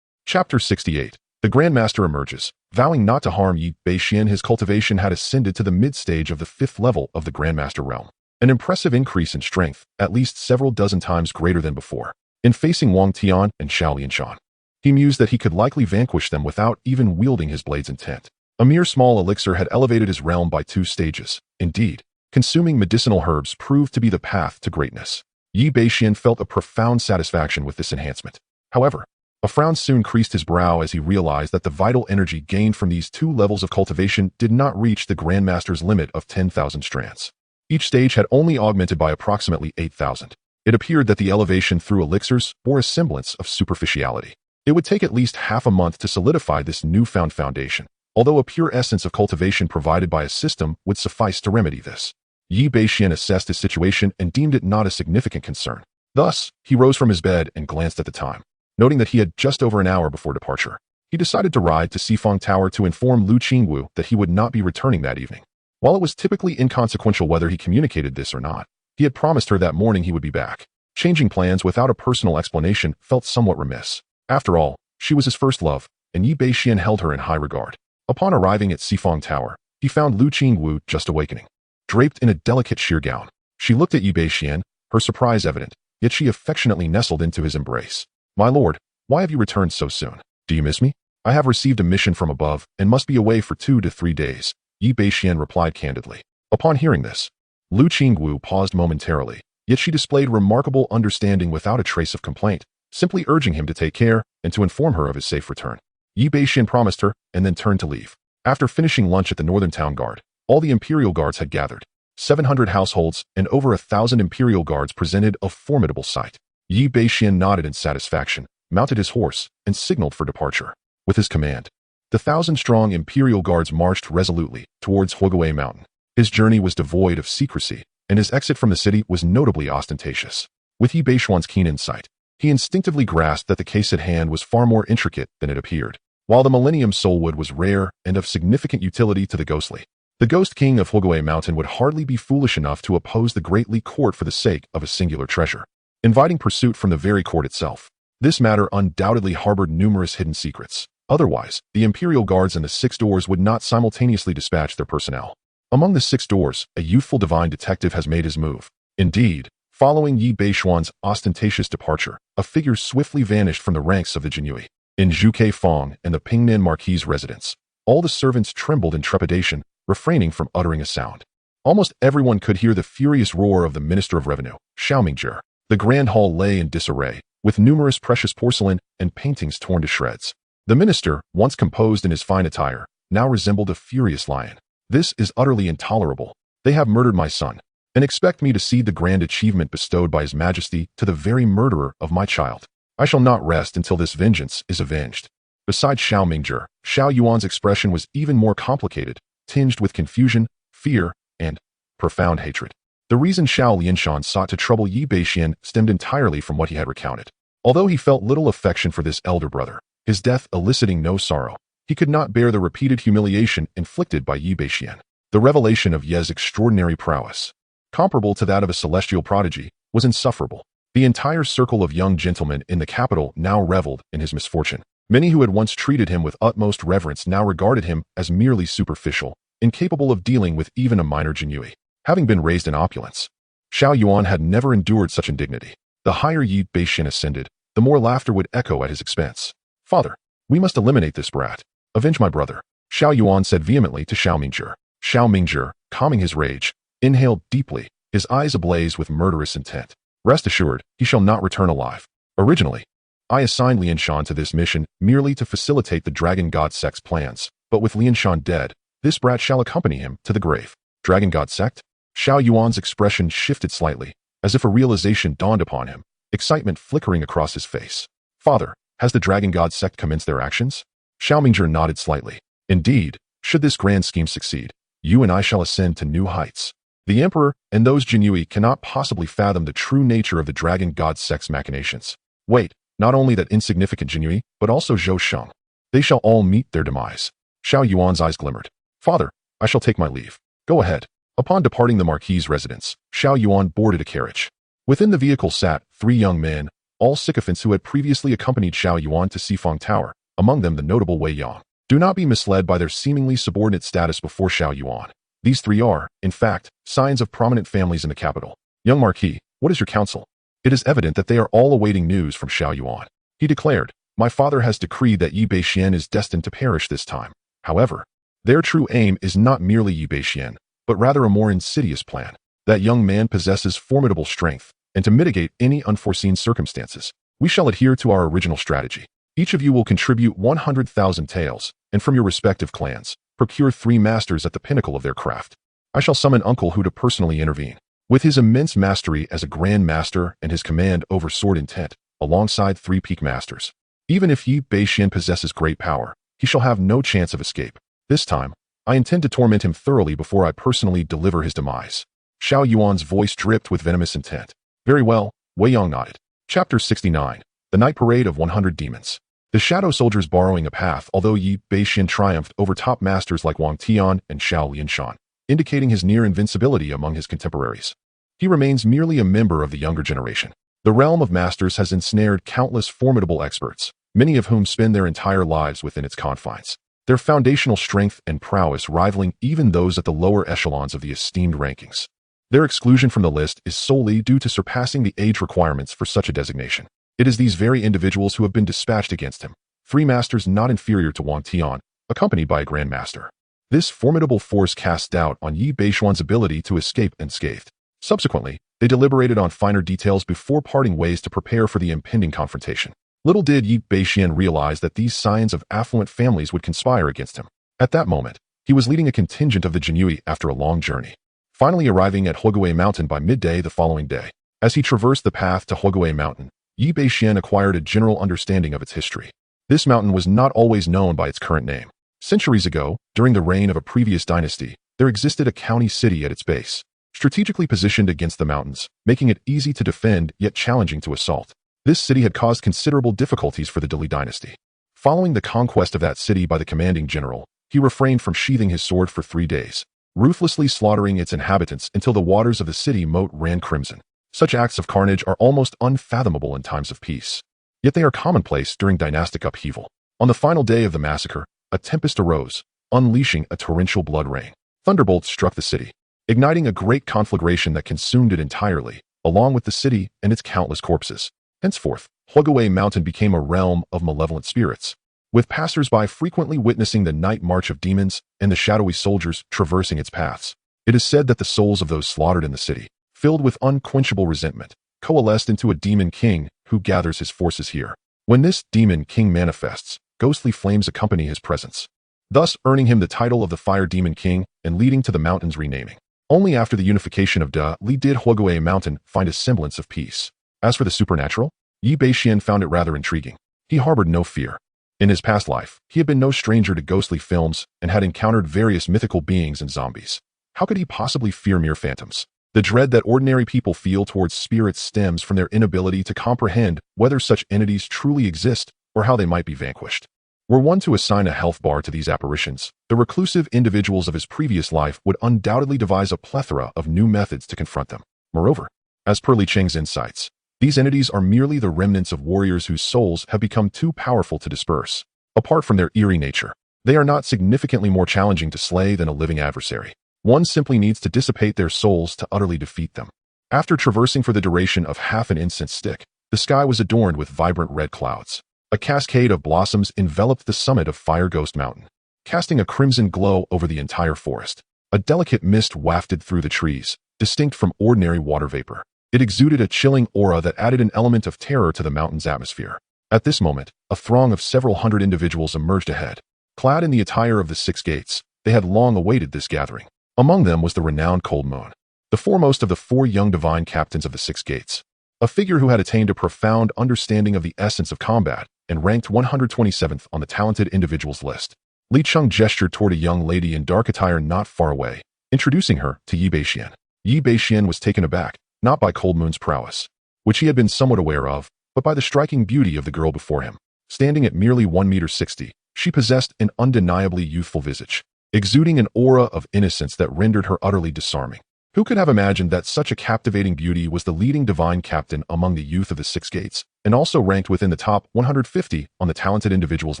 Speaker 1: Chapter 68. The Grandmaster emerges. Vowing not to harm Yi Bashen, his cultivation had ascended to the mid-stage of the 5th level of the Grandmaster realm. An impressive increase in strength, at least several dozen times greater than before. In facing Wang Tian and Xiao Lianshan, he mused that he could likely vanquish them without even wielding his blade's intent. A mere small elixir had elevated his realm by 2 stages. Indeed, consuming medicinal herbs proved to be the path to greatness. Yi Bashen felt a profound satisfaction with this enhancement. However, a frown soon creased his brow as he realized that the vital energy gained from these 2 levels of cultivation did not reach the Grandmaster's limit of 10,000 strands. Each stage had only augmented by approximately 8,000. It appeared that the elevation through elixirs bore a semblance of superficiality. It would take at least half a month to solidify this newfound foundation, although a pure essence of cultivation provided by a system would suffice to remedy this. Yi Bashen assessed his situation and deemed it not a significant concern. Thus, he rose from his bed and glanced at the time. Noting that he had just over an hour before departure, he decided to ride to Sifang Tower to inform Lu Qingwu that he would not be returning that evening. While it was typically inconsequential whether he communicated this or not, he had promised her that morning he would be back. Changing plans without a personal explanation felt somewhat remiss. After all, she was his first love, and Yi Bashen held her in high regard. Upon arriving at Sifang Tower, he found Lu Qingwu just awakening. Draped in a delicate sheer gown, she looked at Yi Bashen, her surprise evident, yet she affectionately nestled into his embrace. "My lord, why have you returned so soon? Do you miss me?" "I have received a mission from above and must be away for 2 to 3 days, Yi Bashen replied candidly. Upon hearing this, Lu Qingwu paused momentarily, yet she displayed remarkable understanding without a trace of complaint, simply urging him to take care and to inform her of his safe return. Yi Bashen promised her and then turned to leave. After finishing lunch at the Northern Town Guard, all the Imperial Guards had gathered. 700 households and over 1,000 Imperial Guards presented a formidable sight. Yi Bashen nodded in satisfaction, mounted his horse, and signaled for departure. With his command, the 1,000-strong Imperial Guards marched resolutely towards Huoguei Mountain. His journey was devoid of secrecy, and his exit from the city was notably ostentatious. With Yi Bashuan's keen insight, He instinctively grasped that the case at hand was far more intricate than it appeared. While the Millennium Soulwood was rare and of significant utility to the ghostly, the Ghost King of Hogaway Mountain would hardly be foolish enough to oppose the Great Lee Court for the sake of a singular treasure, inviting pursuit from the very court itself. This matter undoubtedly harbored numerous hidden secrets. Otherwise, the Imperial Guards and the Six Doors would not simultaneously dispatch their personnel. Among the Six Doors, a youthful divine detective has made his move. Indeed, following Yi Beishuan's ostentatious departure, a figure swiftly vanished from the ranks of the Jinui. In Zhuke Fong and the Pingnan Marquis' residence, all the servants trembled in trepidation, refraining from uttering a sound. Almost everyone could hear the furious roar of the Minister of Revenue, Xiaomingzhi. The grand hall lay in disarray, with numerous precious porcelain and paintings torn to shreds. The minister, once composed in his fine attire, now resembled a furious lion. This is utterly intolerable. They have murdered my son, and expect me to cede the grand achievement bestowed by His Majesty to the very murderer of my child. I shall not rest until this vengeance is avenged. Besides Xiaomingzhi, Xiao Yuan's expression was even more complicated, tinged with confusion, fear, and profound hatred. The reason Xiao Lianshan sought to trouble Yi Beixian stemmed entirely from what he had recounted. Although he felt little affection for this elder brother, his death eliciting no sorrow, he could not bear the repeated humiliation inflicted by Yi Beixian. The revelation of Ye's extraordinary prowess, comparable to that of a celestial prodigy, was insufferable. The entire circle of young gentlemen in the capital now reveled in his misfortune. Many who had once treated him with utmost reverence now regarded him as merely superficial, incapable of dealing with even a minor Jinui. Having been raised in opulence, Xiao Yuan had never endured such indignity. The higher Yi Beixian ascended, the more laughter would echo at his expense. Father, we must eliminate this brat. Avenge my brother, Xiao Yuan said vehemently to Xiaomingzhi. Xiaomingzhi, calming his rage, inhaled deeply, his eyes ablaze with murderous intent. Rest assured, he shall not return alive. Originally, I assigned Lianshan to this mission merely to facilitate the Dragon God Sect's plans, but with Lianshan dead, this brat shall accompany him to the grave. Dragon God Sect? Xiao Yuan's expression shifted slightly, as if a realization dawned upon him, excitement flickering across his face. Father, has the Dragon God Sect commenced their actions? Xiaomingzhi nodded slightly. Indeed, should this grand scheme succeed, you and I shall ascend to new heights. The Emperor and those Jinui cannot possibly fathom the true nature of the Dragon God Sect's machinations. Wait, not only that insignificant Jinui, but also Zhou Sheng. They shall all meet their demise. Xiao Yuan's eyes glimmered. Father, I shall take my leave. Go ahead. Upon departing the Marquis' residence, Xiao Yuan boarded a carriage. Within the vehicle sat 3 young men, all sycophants who had previously accompanied Xiao Yuan to Sifang Tower, among them the notable Wei Yang. Do not be misled by their seemingly subordinate status before Xiao Yuan. These 3 are, in fact, signs of prominent families in the capital. Young Marquis, what is your counsel? It is evident that they are all awaiting news from Xiao Yuan. He declared, my father has decreed that Yi Beixian is destined to perish this time. However, their true aim is not merely Yi Beixian, but rather a more insidious plan. That young man possesses formidable strength, and to mitigate any unforeseen circumstances, we shall adhere to our original strategy. Each of you will contribute 100,000 taels, and from your respective clans, procure 3 masters at the pinnacle of their craft. I shall summon Uncle Hu to personally intervene. With his immense mastery as a Grand Master and his command over sword intent, alongside 3 peak masters. Even if Yi Beixian possesses great power, he shall have no chance of escape. This time, I intend to torment him thoroughly before I personally deliver his demise. Xiao Yuan's voice dripped with venomous intent. Very well, Wei Yang nodded. Chapter 69. The Night Parade of 100 Demons. The Shadow Soldiers borrowing a path, although Yi Beixian triumphed over top masters like Wang Tian and Xiao Lianshan, indicating his near invincibility among his contemporaries. He remains merely a member of the younger generation. The realm of masters has ensnared countless formidable experts, many of whom spend their entire lives within its confines, their foundational strength and prowess rivaling even those at the lower echelons of the esteemed rankings. Their exclusion from the list is solely due to surpassing the age requirements for such a designation. It is these very individuals who have been dispatched against him, 3 masters not inferior to Wang Tian, accompanied by a Grand Master. This formidable force cast doubt on Yi Beishuan's ability to escape unscathed. Subsequently, they deliberated on finer details before parting ways to prepare for the impending confrontation. Little did Yi Beixian realize that these scions of affluent families would conspire against him. At that moment, he was leading a contingent of the Jinui after a long journey, finally arriving at Hogaway Mountain by midday the following day. As he traversed the path to Hogaway Mountain, Yi Beixian acquired a general understanding of its history. This mountain was not always known by its current name. Centuries ago, during the reign of a previous dynasty, there existed a county city at its base, strategically positioned against the mountains, making it easy to defend yet challenging to assault. This city had caused considerable difficulties for the Dali dynasty. Following the conquest of that city by the commanding general, he refrained from sheathing his sword for 3 days, ruthlessly slaughtering its inhabitants until the waters of the city moat ran crimson. Such acts of carnage are almost unfathomable in times of peace. Yet they are commonplace during dynastic upheaval. On the final day of the massacre, a tempest arose, unleashing a torrential blood rain. Thunderbolts struck the city, igniting a great conflagration that consumed it entirely, along with the city and its countless corpses. Henceforth, Hwagwe Mountain became a realm of malevolent spirits, with passers-by frequently witnessing the night march of demons and the shadowy soldiers traversing its paths. It is said that the souls of those slaughtered in the city, filled with unquenchable resentment, coalesced into a demon king who gathers his forces here. When this demon king manifests, ghostly flames accompany his presence, thus earning him the title of the Fire Demon King and leading to the mountain's renaming. Only after the unification of Li did Hwagwe Mountain find a semblance of peace. As for the supernatural, Yi Bashen found it rather intriguing. He harbored no fear. In his past life, he had been no stranger to ghostly films and had encountered various mythical beings and zombies. How could he possibly fear mere phantoms? The dread that ordinary people feel towards spirits stems from their inability to comprehend whether such entities truly exist or how they might be vanquished. Were one to assign a health bar to these apparitions, the reclusive individuals of his previous life would undoubtedly devise a plethora of new methods to confront them. Moreover, as per Li Cheng's insights, these entities are merely the remnants of warriors whose souls have become too powerful to disperse. Apart from their eerie nature, they are not significantly more challenging to slay than a living adversary. One simply needs to dissipate their souls to utterly defeat them. After traversing for the duration of half an incense stick, the sky was adorned with vibrant red clouds. A cascade of blossoms enveloped the summit of Fire Ghost Mountain, casting a crimson glow over the entire forest. A delicate mist wafted through the trees, distinct from ordinary water vapor. It exuded a chilling aura that added an element of terror to the mountain's atmosphere. At this moment, a throng of several hundred individuals emerged ahead. Clad in the attire of the Six Gates, they had long awaited this gathering. Among them was the renowned Cold Moon, the foremost of the 4 young divine captains of the Six Gates, a figure who had attained a profound understanding of the essence of combat and ranked 127th on the talented individuals list. Li Cheng gestured toward a young lady in dark attire not far away, introducing her to Yi Bashen. Yi Bashen was taken aback, not by Cold Moon's prowess, which he had been somewhat aware of, but by the striking beauty of the girl before him. Standing at merely 1.60 meters, she possessed an undeniably youthful visage, exuding an aura of innocence that rendered her utterly disarming. Who could have imagined that such a captivating beauty was the leading divine captain among the youth of the Six Gates, and also ranked within the top 150 on the talented individuals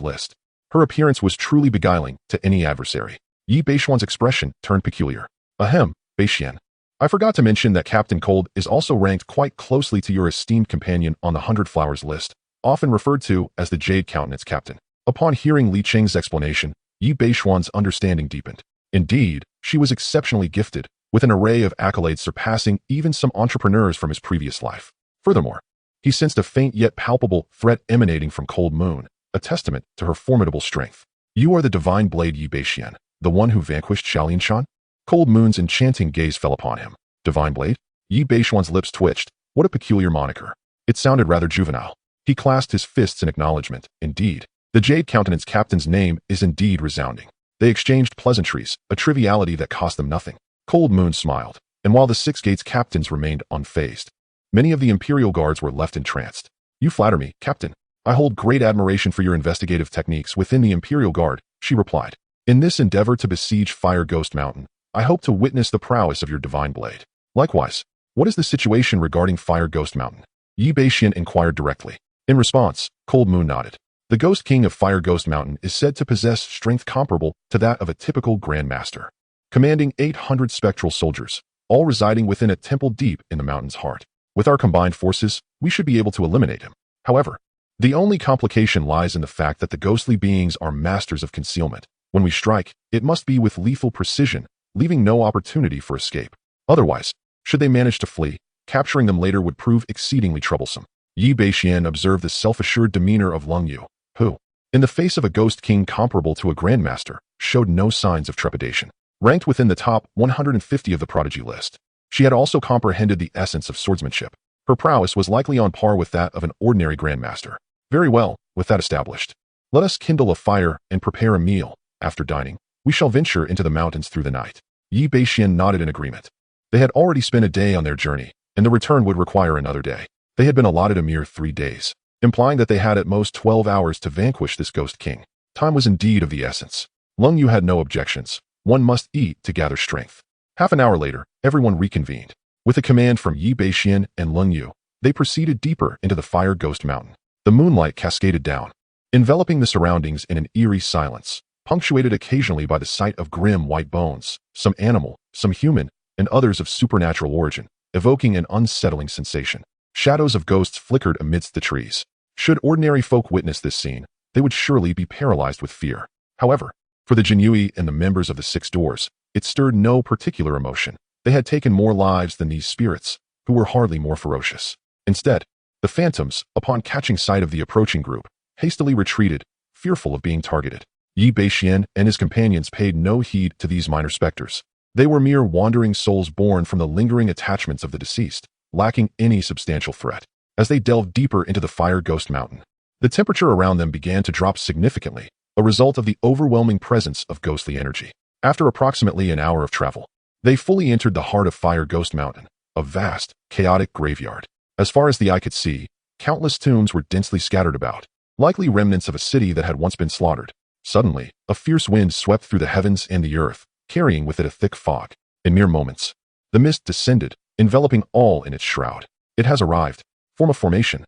Speaker 1: list? Her appearance was truly beguiling to any adversary. Yi Bashen's expression turned peculiar. Ahem, Bashen. I forgot to mention that Captain Cold is also ranked quite closely to your esteemed companion on the 100 Flowers list, often referred to as the Jade Countenance Captain. Upon hearing Li Cheng's explanation, Yi Bashen's understanding deepened. Indeed, she was exceptionally gifted, with an array of accolades surpassing even some entrepreneurs from his previous life. Furthermore, he sensed a faint yet palpable threat emanating from Cold Moon, a testament to her formidable strength. You are the divine blade Yi Bashen, the one who vanquished Xiaolian Shan? Cold Moon's enchanting gaze fell upon him. Divine blade? Yi Bashen's lips twitched. What a peculiar moniker. It sounded rather juvenile. He clasped his fists in acknowledgement. Indeed, the Jade Countenance Captain's name is indeed resounding. They exchanged pleasantries, a triviality that cost them nothing. Cold Moon smiled, and while the Six Gates captains remained unfazed, many of the Imperial Guards were left entranced. You flatter me, Captain. I hold great admiration for your investigative techniques within the Imperial Guard, she replied. In this endeavor to besiege Fire Ghost Mountain, I hope to witness the prowess of your divine blade. Likewise, what is the situation regarding Fire Ghost Mountain? Yi Bashen inquired directly. In response, Cold Moon nodded. The Ghost King of Fire Ghost Mountain is said to possess strength comparable to that of a typical Grand Master, commanding 800 spectral soldiers, all residing within a temple deep in the mountain's heart. With our combined forces, we should be able to eliminate him. However, the only complication lies in the fact that the ghostly beings are masters of concealment. When we strike, it must be with lethal precision, leaving no opportunity for escape. Otherwise, should they manage to flee, capturing them later would prove exceedingly troublesome. Yi Bashen observed the self-assured demeanor of Lung Yu, who, in the face of a ghost king comparable to a grandmaster, showed no signs of trepidation. Ranked within the top 150 of the prodigy list, she had also comprehended the essence of swordsmanship. Her prowess was likely on par with that of an ordinary grandmaster. Very well, with that established, let us kindle a fire and prepare a meal. After dining, we shall venture into the mountains through the night. Yi Bashen nodded in agreement. They had already spent a day on their journey, and the return would require another day. They had been allotted a mere 3 days, implying that they had at most 12 hours to vanquish this Ghost King. Time was indeed of the essence. Lung Yu had no objections. One must eat to gather strength. Half an hour later, everyone reconvened. With a command from Yi Bashen and Lung Yu, they proceeded deeper into the Fire Ghost Mountain. The moonlight cascaded down, enveloping the surroundings in an eerie silence, punctuated occasionally by the sight of grim white bones, some animal, some human, and others of supernatural origin, evoking an unsettling sensation. Shadows of ghosts flickered amidst the trees. Should ordinary folk witness this scene, they would surely be paralyzed with fear. However, for the Jinui and the members of the Six Doors, it stirred no particular emotion. They had taken more lives than these spirits, who were hardly more ferocious. Instead, the phantoms, upon catching sight of the approaching group, hastily retreated, fearful of being targeted. Yi Bashen and his companions paid no heed to these minor specters. They were mere wandering souls born from the lingering attachments of the deceased, lacking any substantial threat. As they delved deeper into the Fire Ghost Mountain, the temperature around them began to drop significantly, a result of the overwhelming presence of ghostly energy. After approximately an hour of travel, they fully entered the heart of Fire Ghost Mountain, a vast, chaotic graveyard. As far as the eye could see, countless tombs were densely scattered about, likely remnants of a city that had once been slaughtered. Suddenly, a fierce wind swept through the heavens and the earth, carrying with it a thick fog. In mere moments, the mist descended, enveloping all in its shroud. It has arrived. Form of formation.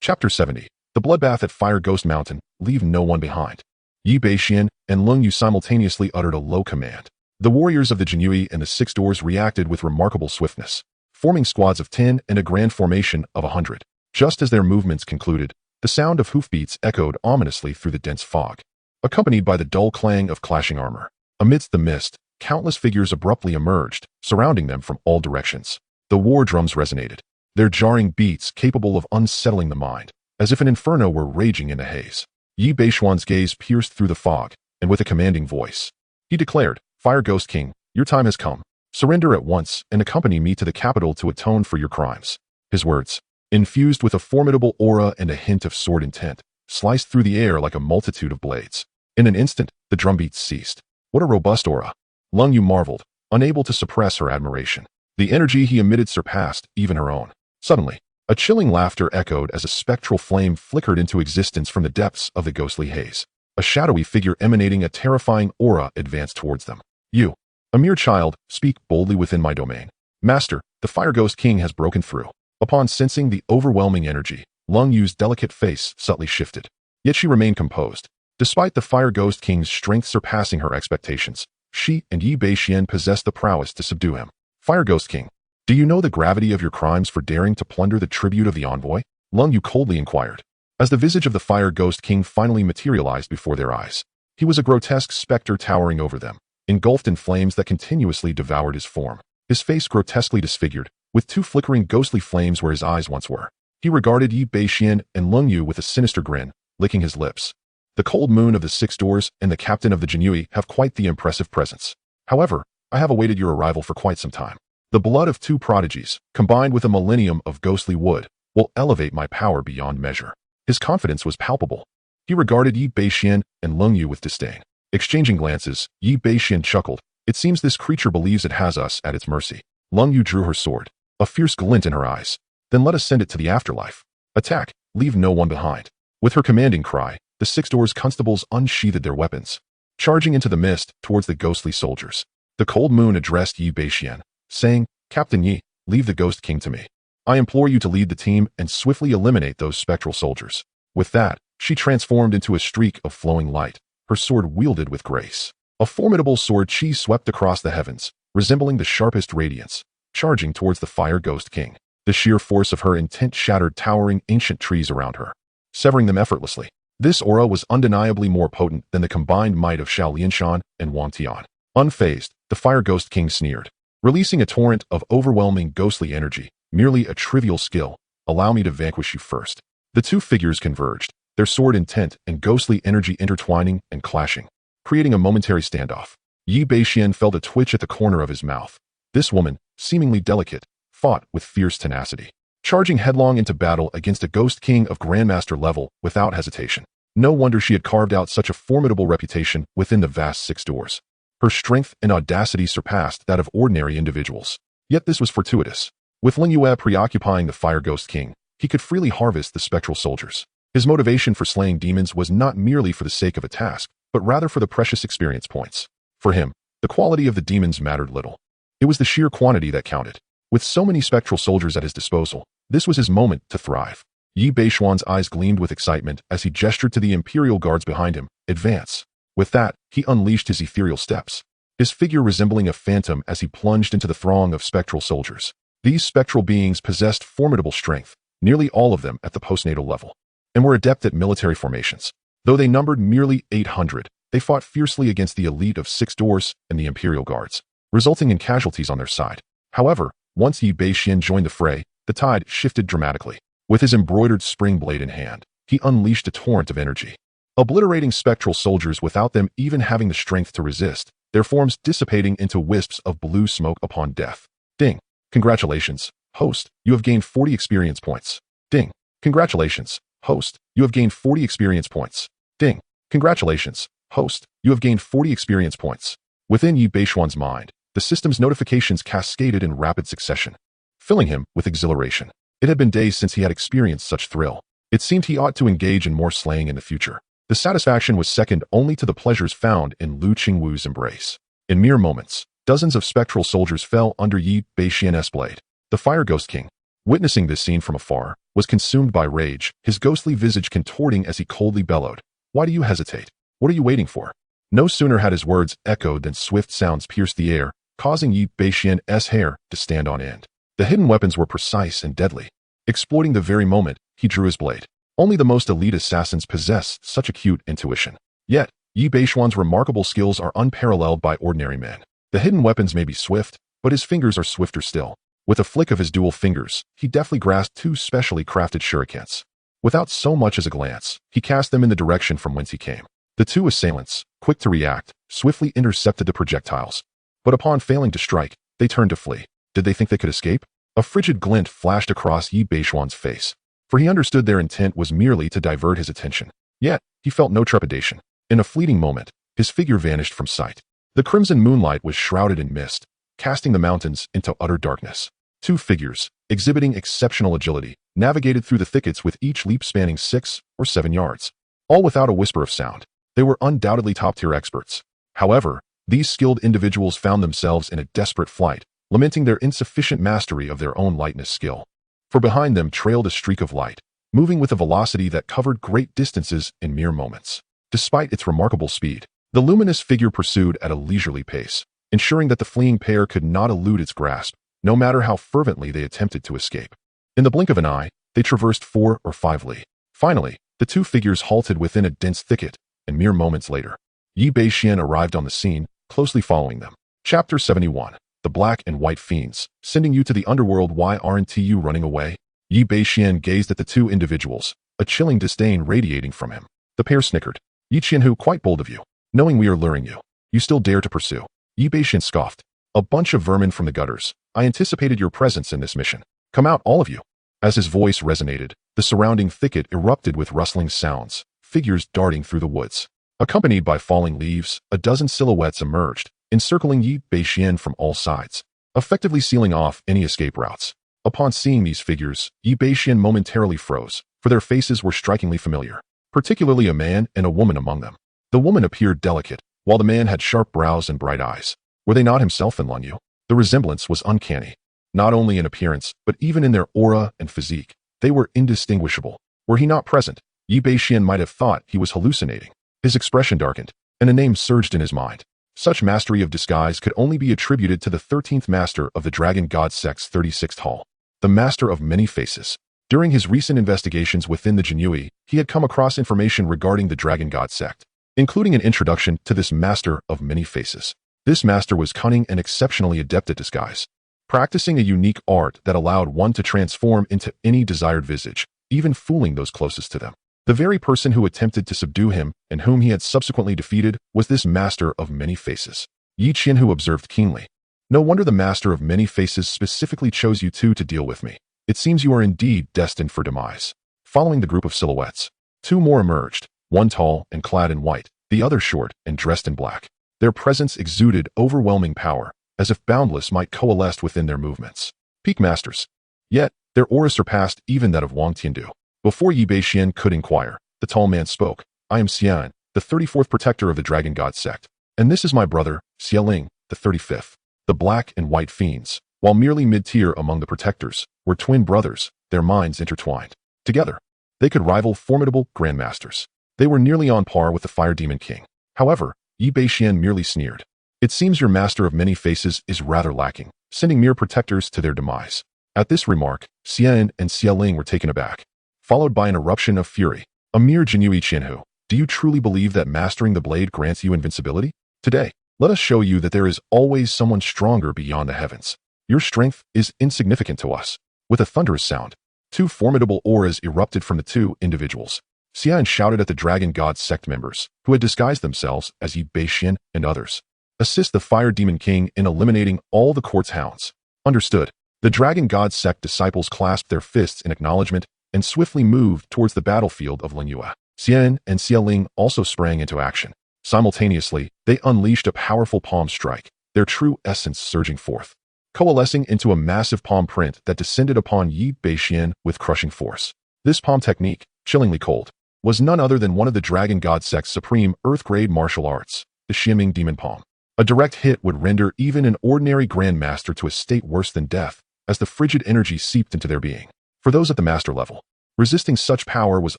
Speaker 1: Chapter 70. The bloodbath at Fire Ghost Mountain. Leave no one behind. Yi Bashen and Lung Yu simultaneously uttered a low command. The warriors of the Jinui and the Six Doors reacted with remarkable swiftness, forming squads of 10 and a grand formation of 100. Just as their movements concluded, the sound of hoofbeats echoed ominously through the dense fog, accompanied by the dull clang of clashing armor. Amidst the mist, countless figures abruptly emerged, surrounding them from all directions. The war drums resonated, their jarring beats capable of unsettling the mind, as if an inferno were raging in the haze. Yi Bashuan's gaze pierced through the fog, and with a commanding voice, he declared, "Fire Ghost King, your time has come. Surrender at once and accompany me to the capital to atone for your crimes." His words, infused with a formidable aura and a hint of sword intent, sliced through the air like a multitude of blades. In an instant, the drumbeats ceased. What a robust aura! Lung Yu marveled, unable to suppress her admiration. The energy he emitted surpassed even her own. Suddenly, a chilling laughter echoed as a spectral flame flickered into existence from the depths of the ghostly haze. A shadowy figure emanating a terrifying aura advanced towards them. "You, a mere child, speak boldly within my domain. Master, the Fire Ghost King has broken through." Upon sensing the overwhelming energy, Lung Yu's delicate face subtly shifted. Yet she remained composed. Despite the Fire Ghost King's strength surpassing her expectations, she and Yi Bashen possessed the prowess to subdue him. "Fire Ghost King, do you know the gravity of your crimes for daring to plunder the tribute of the envoy?" Lung Yu coldly inquired. As the visage of the Fire Ghost King finally materialized before their eyes, he was a grotesque specter towering over them, engulfed in flames that continuously devoured his form. His face grotesquely disfigured, with 2 flickering ghostly flames where his eyes once were. He regarded Yi Bashen and Lung Yu with a sinister grin, licking his lips. The cold moon of the Six Doors and the captain of the Jinui have quite the impressive presence. However, I have awaited your arrival for quite some time. The blood of 2 prodigies, combined with a millennium of ghostly wood, will elevate my power beyond measure. His confidence was palpable. He regarded Yi Bashen and Lung Yu with disdain. Exchanging glances, Yi Bashen chuckled. "It seems this creature believes it has us at its mercy." Lung Yu drew her sword, a fierce glint in her eyes. "Then let us send it to the afterlife. Attack, leave no one behind." With her commanding cry, the Six Doors constables unsheathed their weapons, charging into the mist towards the ghostly soldiers. The cold moon addressed Yi Bashen, saying, "Captain Yi, leave the Ghost King to me. I implore you to lead the team and swiftly eliminate those spectral soldiers." With that, she transformed into a streak of flowing light, her sword wielded with grace. A formidable sword chi swept across the heavens, resembling the sharpest radiance, charging towards the Fire Ghost King. The sheer force of her intent shattered towering ancient trees around her, severing them effortlessly. This aura was undeniably more potent than the combined might of Xiao Lianshan and Wang Tian. Unfazed, the Fire Ghost King sneered, releasing a torrent of overwhelming ghostly energy. "Merely a trivial skill. Allow me to vanquish you first." The 2 figures converged, their sword intent and ghostly energy intertwining and clashing, creating a momentary standoff. Yi Bashen felt a twitch at the corner of his mouth. This woman, seemingly delicate, fought with fierce tenacity, charging headlong into battle against a Ghost King of Grandmaster level without hesitation. No wonder she had carved out such a formidable reputation within the vast Six Doors. Her strength and audacity surpassed that of ordinary individuals. Yet this was fortuitous. With Lin Yue preoccupying the Fire Ghost King, he could freely harvest the spectral soldiers. His motivation for slaying demons was not merely for the sake of a task, but rather for the precious experience points. For him, the quality of the demons mattered little. It was the sheer quantity that counted. With so many spectral soldiers at his disposal, this was his moment to thrive. Yi Beishuan's eyes gleamed with excitement as he gestured to the Imperial guards behind him, "Advance." With that, he unleashed his ethereal steps, his figure resembling a phantom as he plunged into the throng of spectral soldiers. These spectral beings possessed formidable strength, nearly all of them at the postnatal level, and were adept at military formations. Though they numbered merely 800, they fought fiercely against the elite of 6 doors and the Imperial guards, resulting in casualties on their side. However, once Yi Bashen joined the fray, the tide shifted dramatically. With his embroidered spring blade in hand, he unleashed a torrent of energy, obliterating spectral soldiers without them even having the strength to resist, their forms dissipating into wisps of blue smoke upon death. Ding. Congratulations, host, you have gained 40 experience points. Ding. Congratulations, host, you have gained 40 experience points. Ding. Congratulations, host, you have gained 40 experience points. Within Yi Beishuan's mind, the system's notifications cascaded in rapid succession, filling him with exhilaration. It had been days since he had experienced such thrill. It seemed he ought to engage in more slaying in the future. The satisfaction was second only to the pleasures found in Lu Qingwu's embrace. In mere moments, dozens of spectral soldiers fell under Yi Beishuan's blade. The Fire Ghost King, witnessing this scene from afar, was consumed by rage, his ghostly visage contorting as he coldly bellowed, "Why do you hesitate? What are you waiting for?" No sooner had his words echoed than swift sounds pierced the air, causing Yi Beishuan's hair to stand on end. The hidden weapons were precise and deadly. Exploiting the very moment, he drew his blade. Only the most elite assassins possess such acute intuition. Yet, Yi Beishuan's remarkable skills are unparalleled by ordinary men. The hidden weapons may be swift, but his fingers are swifter still. With a flick of his dual fingers, he deftly grasped 2 specially crafted shurikens. Without so much as a glance, he cast them in the direction from whence he came. The 2 assailants, quick to react, swiftly intercepted the projectiles. But upon failing to strike, they turned to flee. Did they think they could escape? A frigid glint flashed across Yi Beishuan's face, for he understood their intent was merely to divert his attention. Yet, he felt no trepidation. In a fleeting moment, his figure vanished from sight. The crimson moonlight was shrouded in mist, casting the mountains into utter darkness. 2 figures, exhibiting exceptional agility, navigated through the thickets with each leap spanning 6 or 7 yards, all without a whisper of sound. They were undoubtedly top-tier experts. However, these skilled individuals found themselves in a desperate flight, lamenting their insufficient mastery of their own lightness skill. For behind them trailed a streak of light, moving with a velocity that covered great distances in mere moments. Despite its remarkable speed, the luminous figure pursued at a leisurely pace, ensuring that the fleeing pair could not elude its grasp, no matter how fervently they attempted to escape. In the blink of an eye, they traversed 4 or 5 li. Finally, the 2 figures halted within a dense thicket, and mere moments later, Yi Beishuan arrived on the scene, closely following them. Chapter 71. The Black and White Fiends, sending you to the underworld. Why aren't you running away? Yi Beishuan gazed at the 2 individuals, a chilling disdain radiating from him. The pair snickered. "Yi Qianhu, quite bold of you. Knowing we are luring you, you still dare to pursue." Yi Beishuan scoffed. "A bunch of vermin from the gutters. I anticipated your presence in this mission. Come out, all of you." As his voice resonated, the surrounding thicket erupted with rustling sounds, figures darting through the woods. Accompanied by falling leaves, a dozen silhouettes emerged, encircling Yi Beishuan from all sides, effectively sealing off any escape routes. Upon seeing these figures, Yi Beishuan momentarily froze, for their faces were strikingly familiar, particularly a man and a woman among them. The woman appeared delicate, while the man had sharp brows and bright eyes. Were they not himself and Lan Yu? The resemblance was uncanny, not only in appearance, but even in their aura and physique. They were indistinguishable. Were he not present, Yi Beishuan might have thought he was hallucinating. His expression darkened, and a name surged in his mind. Such mastery of disguise could only be attributed to the 13th master of the Dragon God Sect's 36th Hall, the Master of Many Faces. During his recent investigations within the Jinui, he had come across information regarding the Dragon God Sect, including an introduction to this Master of Many Faces. This master was cunning and exceptionally adept at disguise, practicing a unique art that allowed one to transform into any desired visage, even fooling those closest to them. The very person who attempted to subdue him and whom he had subsequently defeated was this Master of Many Faces. Yi Qianhu observed keenly. "No wonder the Master of Many Faces specifically chose you 2 to deal with me. It seems you are indeed destined for demise." Following the group of silhouettes, 2 more emerged, one tall and clad in white, the other short and dressed in black. Their presence exuded overwhelming power, as if boundless might coalesce within their movements. Peak masters. Yet, Their aura surpassed even that of Wang Tiandu. Before Yi Beixian could inquire, the tall man spoke. I am Xian, the 34th protector of the Dragon God sect. And this is my brother, Xieling, the 35th. The black and white fiends, while merely mid-tier among the protectors, were twin brothers, their minds intertwined. Together, they could rival formidable grandmasters. They were nearly on par with the Fire Demon King. However, Yi Beixian merely sneered. It seems your master of many faces is rather lacking, sending mere protectors to their demise. At this remark, Xian and Xieling were taken aback, followed by an eruption of fury. A mere Jinui Qianhu, do you truly believe that mastering the blade grants you invincibility? Today, let us show you that there is always someone stronger beyond the heavens. Your strength is insignificant to us. With a thunderous sound, two formidable auras erupted from the two individuals. Xian shouted at the Dragon God sect members, who had disguised themselves as Yi Beixian and others. Assist the Fire Demon King in eliminating all the court's hounds. Understood. The Dragon God sect disciples clasped their fists in acknowledgement and swiftly moved towards the battlefield of Lingyue. Xian and Xieling also sprang into action. Simultaneously, they unleashed a powerful palm strike, their true essence surging forth, coalescing into a massive palm print that descended upon Yi Beixian with crushing force. This palm technique, chillingly cold, was none other than one of the Dragon God sect's supreme earth-grade martial arts, the Xianming Demon Palm. A direct hit would render even an ordinary grandmaster to a state worse than death, as the frigid energy seeped into their being. For those at the master level, resisting such power was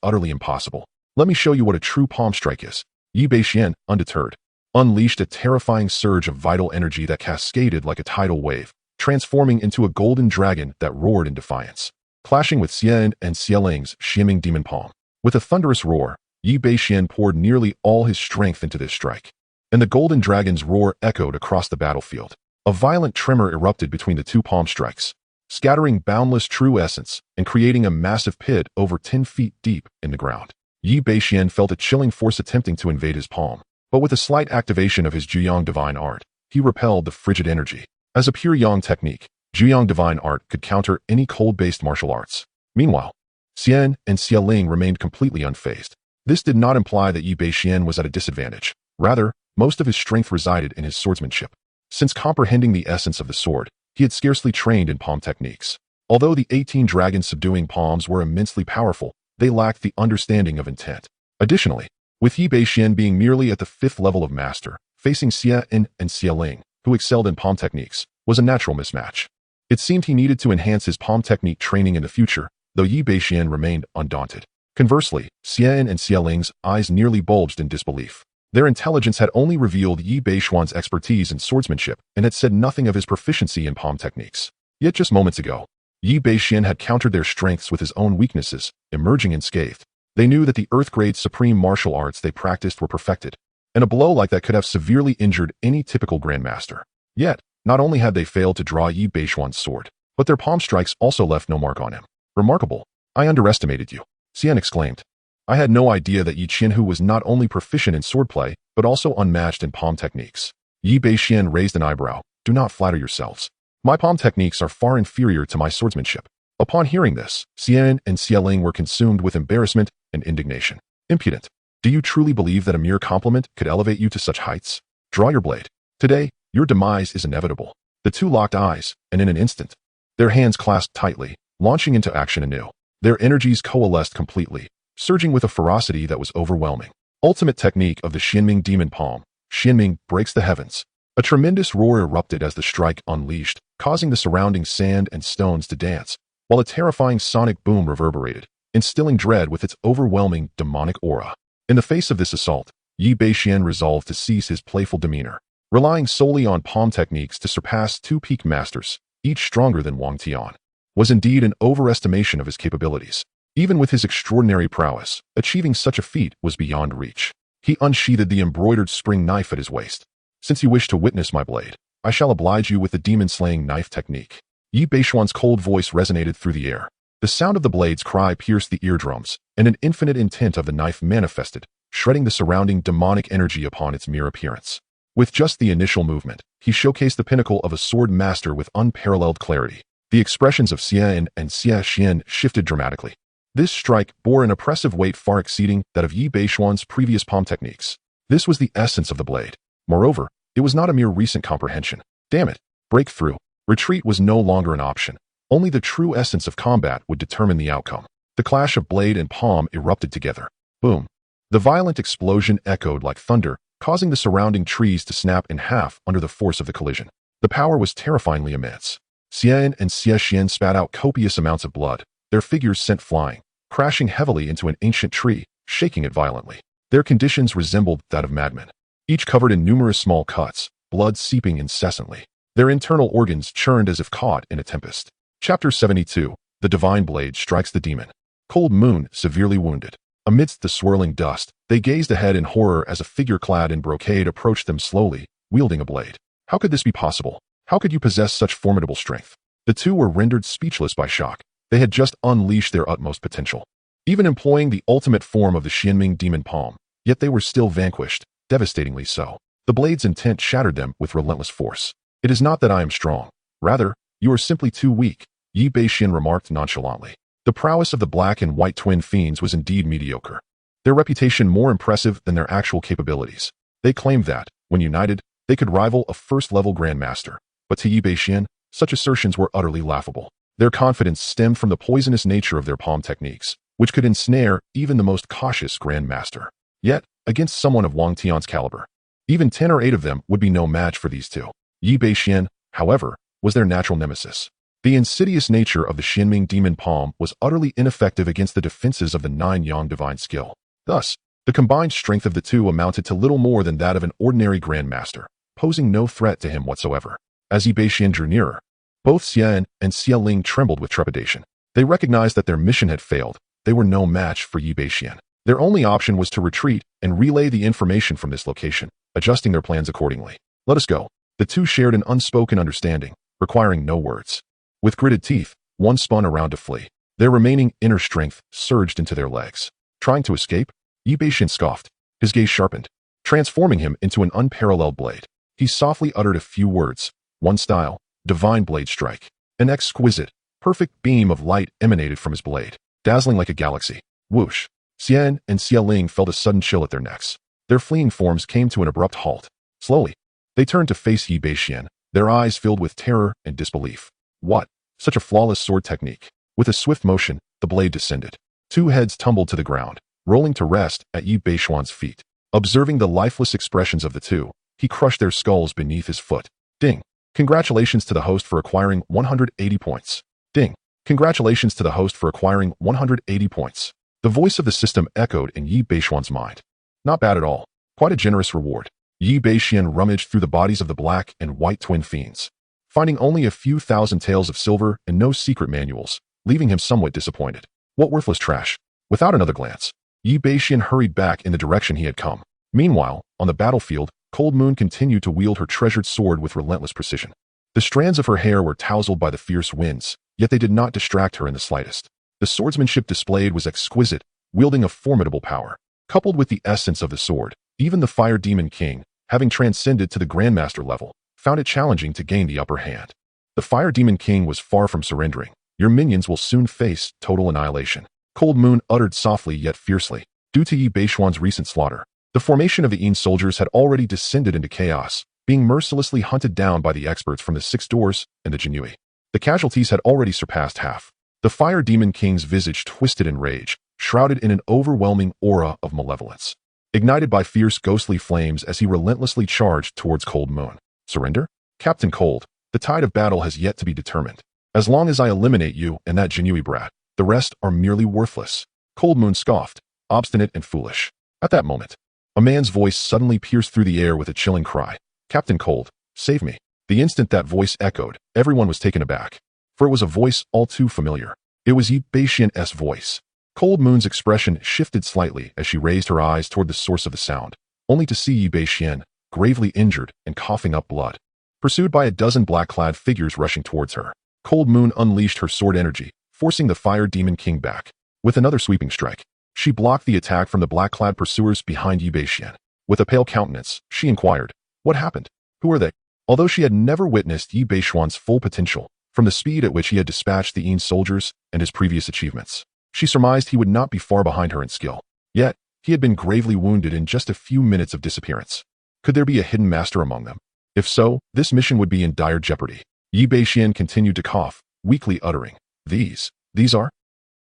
Speaker 1: utterly impossible. Let me show you what a true palm strike is. Yi Beixian, undeterred, unleashed a terrifying surge of vital energy that cascaded like a tidal wave, transforming into a golden dragon that roared in defiance, clashing with Xian and Xieling's Xianming Demon Palm. With a thunderous roar, Yi Beixian poured nearly all his strength into this strike, and the golden dragon's roar echoed across the battlefield. A violent tremor erupted between the two palm strikes, scattering boundless true essence and creating a massive pit over 10 feet deep in the ground. Yi Beixian felt a chilling force attempting to invade his palm, but with a slight activation of his Juyang Divine Art, he repelled the frigid energy. As a pure Yang technique, Juyang Divine Art could counter any cold-based martial arts. Meanwhile, Xian and Xieling remained completely unfazed. This did not imply that Yi Beixian was at a disadvantage. Rather, most of his strength resided in his swordsmanship. Since comprehending the essence of the sword, he had scarcely trained in palm techniques. Although the 18 dragon subduing palms were immensely powerful, they lacked the understanding of intent. Additionally, with Yi Beixian being merely at the 5th level of master, facing Xian and Xieling, who excelled in palm techniques, was a natural mismatch. It seemed he needed to enhance his palm technique training in the future, though Yi Beixian remained undaunted. Conversely, Xian and Xieling's eyes nearly bulged in disbelief. Their intelligence had only revealed Yi Beixian's expertise in swordsmanship and had said nothing of his proficiency in palm techniques. Yet just moments ago, Yi Beixian had countered their strengths with his own weaknesses, emerging unscathed. They knew that the earth-grade supreme martial arts they practiced were perfected, and a blow like that could have severely injured any typical grandmaster. Yet, not only had they failed to draw Yi Beixian's sword, but their palm strikes also left no mark on him. Remarkable. I underestimated you, Xian exclaimed. I had no idea that Yi Qianhu was not only proficient in swordplay, but also unmatched in palm techniques. Yi Beixian raised an eyebrow. Do not flatter yourselves. My palm techniques are far inferior to my swordsmanship. Upon hearing this, Xian and Xieling were consumed with embarrassment and indignation. Impudent. Do you truly believe that a mere compliment could elevate you to such heights? Draw your blade. Today, your demise is inevitable. The two locked eyes, and in an instant, their hands clasped tightly, launching into action anew. Their energies coalesced completely, surging with a ferocity that was overwhelming. Ultimate technique of the Xianming Demon Palm. Xianming breaks the heavens. A tremendous roar erupted as the strike unleashed, causing the surrounding sand and stones to dance, while a terrifying sonic boom reverberated, instilling dread with its overwhelming demonic aura. In the face of this assault, Yi Beixian resolved to cease his playful demeanor, relying solely on palm techniques to surpass two peak masters, each stronger than Wang Tian, was indeed an overestimation of his capabilities. Even with his extraordinary prowess, achieving such a feat was beyond reach. He unsheathed the embroidered spring knife at his waist. Since you wish to witness my blade, I shall oblige you with the demon-slaying knife technique. Yi Beixian's cold voice resonated through the air. The sound of the blade's cry pierced the eardrums, and an infinite intent of the knife manifested, shredding the surrounding demonic energy upon its mere appearance. With just the initial movement, he showcased the pinnacle of a sword master with unparalleled clarity. The expressions of Xian and Xian shifted dramatically. This strike bore an oppressive weight far exceeding that of Yi Beixian's previous palm techniques. This was the essence of the blade. Moreover, it was not a mere recent comprehension. Damn it! Breakthrough. Retreat was no longer an option. Only the true essence of combat would determine the outcome. The clash of blade and palm erupted together. Boom. The violent explosion echoed like thunder, causing the surrounding trees to snap in half under the force of the collision. The power was terrifyingly immense. Xian and Xie spat out copious amounts of blood, their figures sent flying, crashing heavily into an ancient tree, shaking it violently. Their conditions resembled that of madmen, each covered in numerous small cuts, blood seeping incessantly. Their internal organs churned as if caught in a tempest. Chapter 72. The Divine Blade Strikes the Demon. Cold Moon, severely wounded. Amidst the swirling dust, they gazed ahead in horror as a figure clad in brocade approached them slowly, wielding a blade. How could this be possible? How could you possess such formidable strength? The two were rendered speechless by shock. They had just unleashed their utmost potential, even employing the ultimate form of the Xianming demon palm, yet they were still vanquished, devastatingly so. The blade's intent shattered them with relentless force. It is not that I am strong. Rather, you are simply too weak, Yi Bashen remarked nonchalantly. The prowess of the black and white twin fiends was indeed mediocre, their reputation more impressive than their actual capabilities. They claimed that, when united, they could rival a first-level grandmaster. But to Yi Bashen, such assertions were utterly laughable. Their confidence stemmed from the poisonous nature of their palm techniques, which could ensnare even the most cautious grandmaster. Yet, against someone of Wang Tian's caliber, even 10 or 8 of them would be no match for these two. Yi Bashen, however, was their natural nemesis. The insidious nature of the Xianming demon palm was utterly ineffective against the defenses of the 9 Yang divine skill. Thus, the combined strength of the two amounted to little more than that of an ordinary grandmaster, posing no threat to him whatsoever. As Yi Bashen drew nearer, both Xian and Xie Ling trembled with trepidation. They recognized that their mission had failed. They were no match for Yi Bashen. Their only option was to retreat and relay the information from this location, adjusting their plans accordingly. Let us go. The two shared an unspoken understanding, requiring no words. With gritted teeth, one spun around to flee. Their remaining inner strength surged into their legs. Trying to escape? Yi Bashen scoffed. His gaze sharpened, transforming him into an unparalleled blade. He softly uttered a few words. One style, divine blade strike. An exquisite, perfect beam of light emanated from his blade, dazzling like a galaxy. Whoosh! Xian and Xie Ling felt a sudden chill at their necks. Their fleeing forms came to an abrupt halt. Slowly, they turned to face Yi Bashen, their eyes filled with terror and disbelief. What? Such a flawless sword technique. With a swift motion, the blade descended. 2 heads tumbled to the ground, rolling to rest at Yi Bashen's feet. Observing the lifeless expressions of the two, he crushed their skulls beneath his foot. Ding! Congratulations to the host for acquiring 180 points. Ding! Congratulations to the host for acquiring 180 points. The voice of the system echoed in Yi Bashen's mind. Not bad at all. Quite a generous reward. Yi Bashen rummaged through the bodies of the black and white twin fiends, finding only a few thousand taels of silver and no secret manuals, leaving him somewhat disappointed. What worthless trash. Without another glance, Yi Bashen hurried back in the direction he had come. Meanwhile, on the battlefield, Cold Moon continued to wield her treasured sword with relentless precision. The strands of her hair were tousled by the fierce winds, yet they did not distract her in the slightest. The swordsmanship displayed was exquisite, wielding a formidable power. Coupled with the essence of the sword, even the Fire Demon King, having transcended to the Grandmaster level, found it challenging to gain the upper hand. The Fire Demon King was far from surrendering. Your minions will soon face total annihilation. Cold Moon uttered softly yet fiercely. Due to Yi Bashen's recent slaughter, the formation of the Yin soldiers had already descended into chaos, being mercilessly hunted down by the experts from the 6 doors and the Jinui. The casualties had already surpassed half. The Fire Demon King's visage twisted in rage, shrouded in an overwhelming aura of malevolence, ignited by fierce ghostly flames as he relentlessly charged towards Cold Moon. Surrender? Captain Cold, the tide of battle has yet to be determined. As long as I eliminate you and that Jinui brat, the rest are merely worthless. Cold Moon scoffed, obstinate and foolish. At that moment, a man's voice suddenly pierced through the air with a chilling cry. Captain Cold, save me. The instant that voice echoed, everyone was taken aback, for it was a voice all too familiar. It was Yi Bashen's voice. Cold Moon's expression shifted slightly as she raised her eyes toward the source of the sound, only to see Yi Bashen, gravely injured and coughing up blood, pursued by a dozen black-clad figures rushing towards her. Cold Moon unleashed her sword energy, forcing the Fire Demon King back. With another sweeping strike, she blocked the attack from the black-clad pursuers behind Yi Bashen. With a pale countenance, she inquired, "What happened? Who are they?" Although she had never witnessed Yi Bashen's full potential, from the speed at which he had dispatched the Yin soldiers and his previous achievements, she surmised he would not be far behind her in skill. Yet, he had been gravely wounded in just a few minutes of disappearance. Could there be a hidden master among them? If so, this mission would be in dire jeopardy. Yi Bashen continued to cough, weakly uttering, These are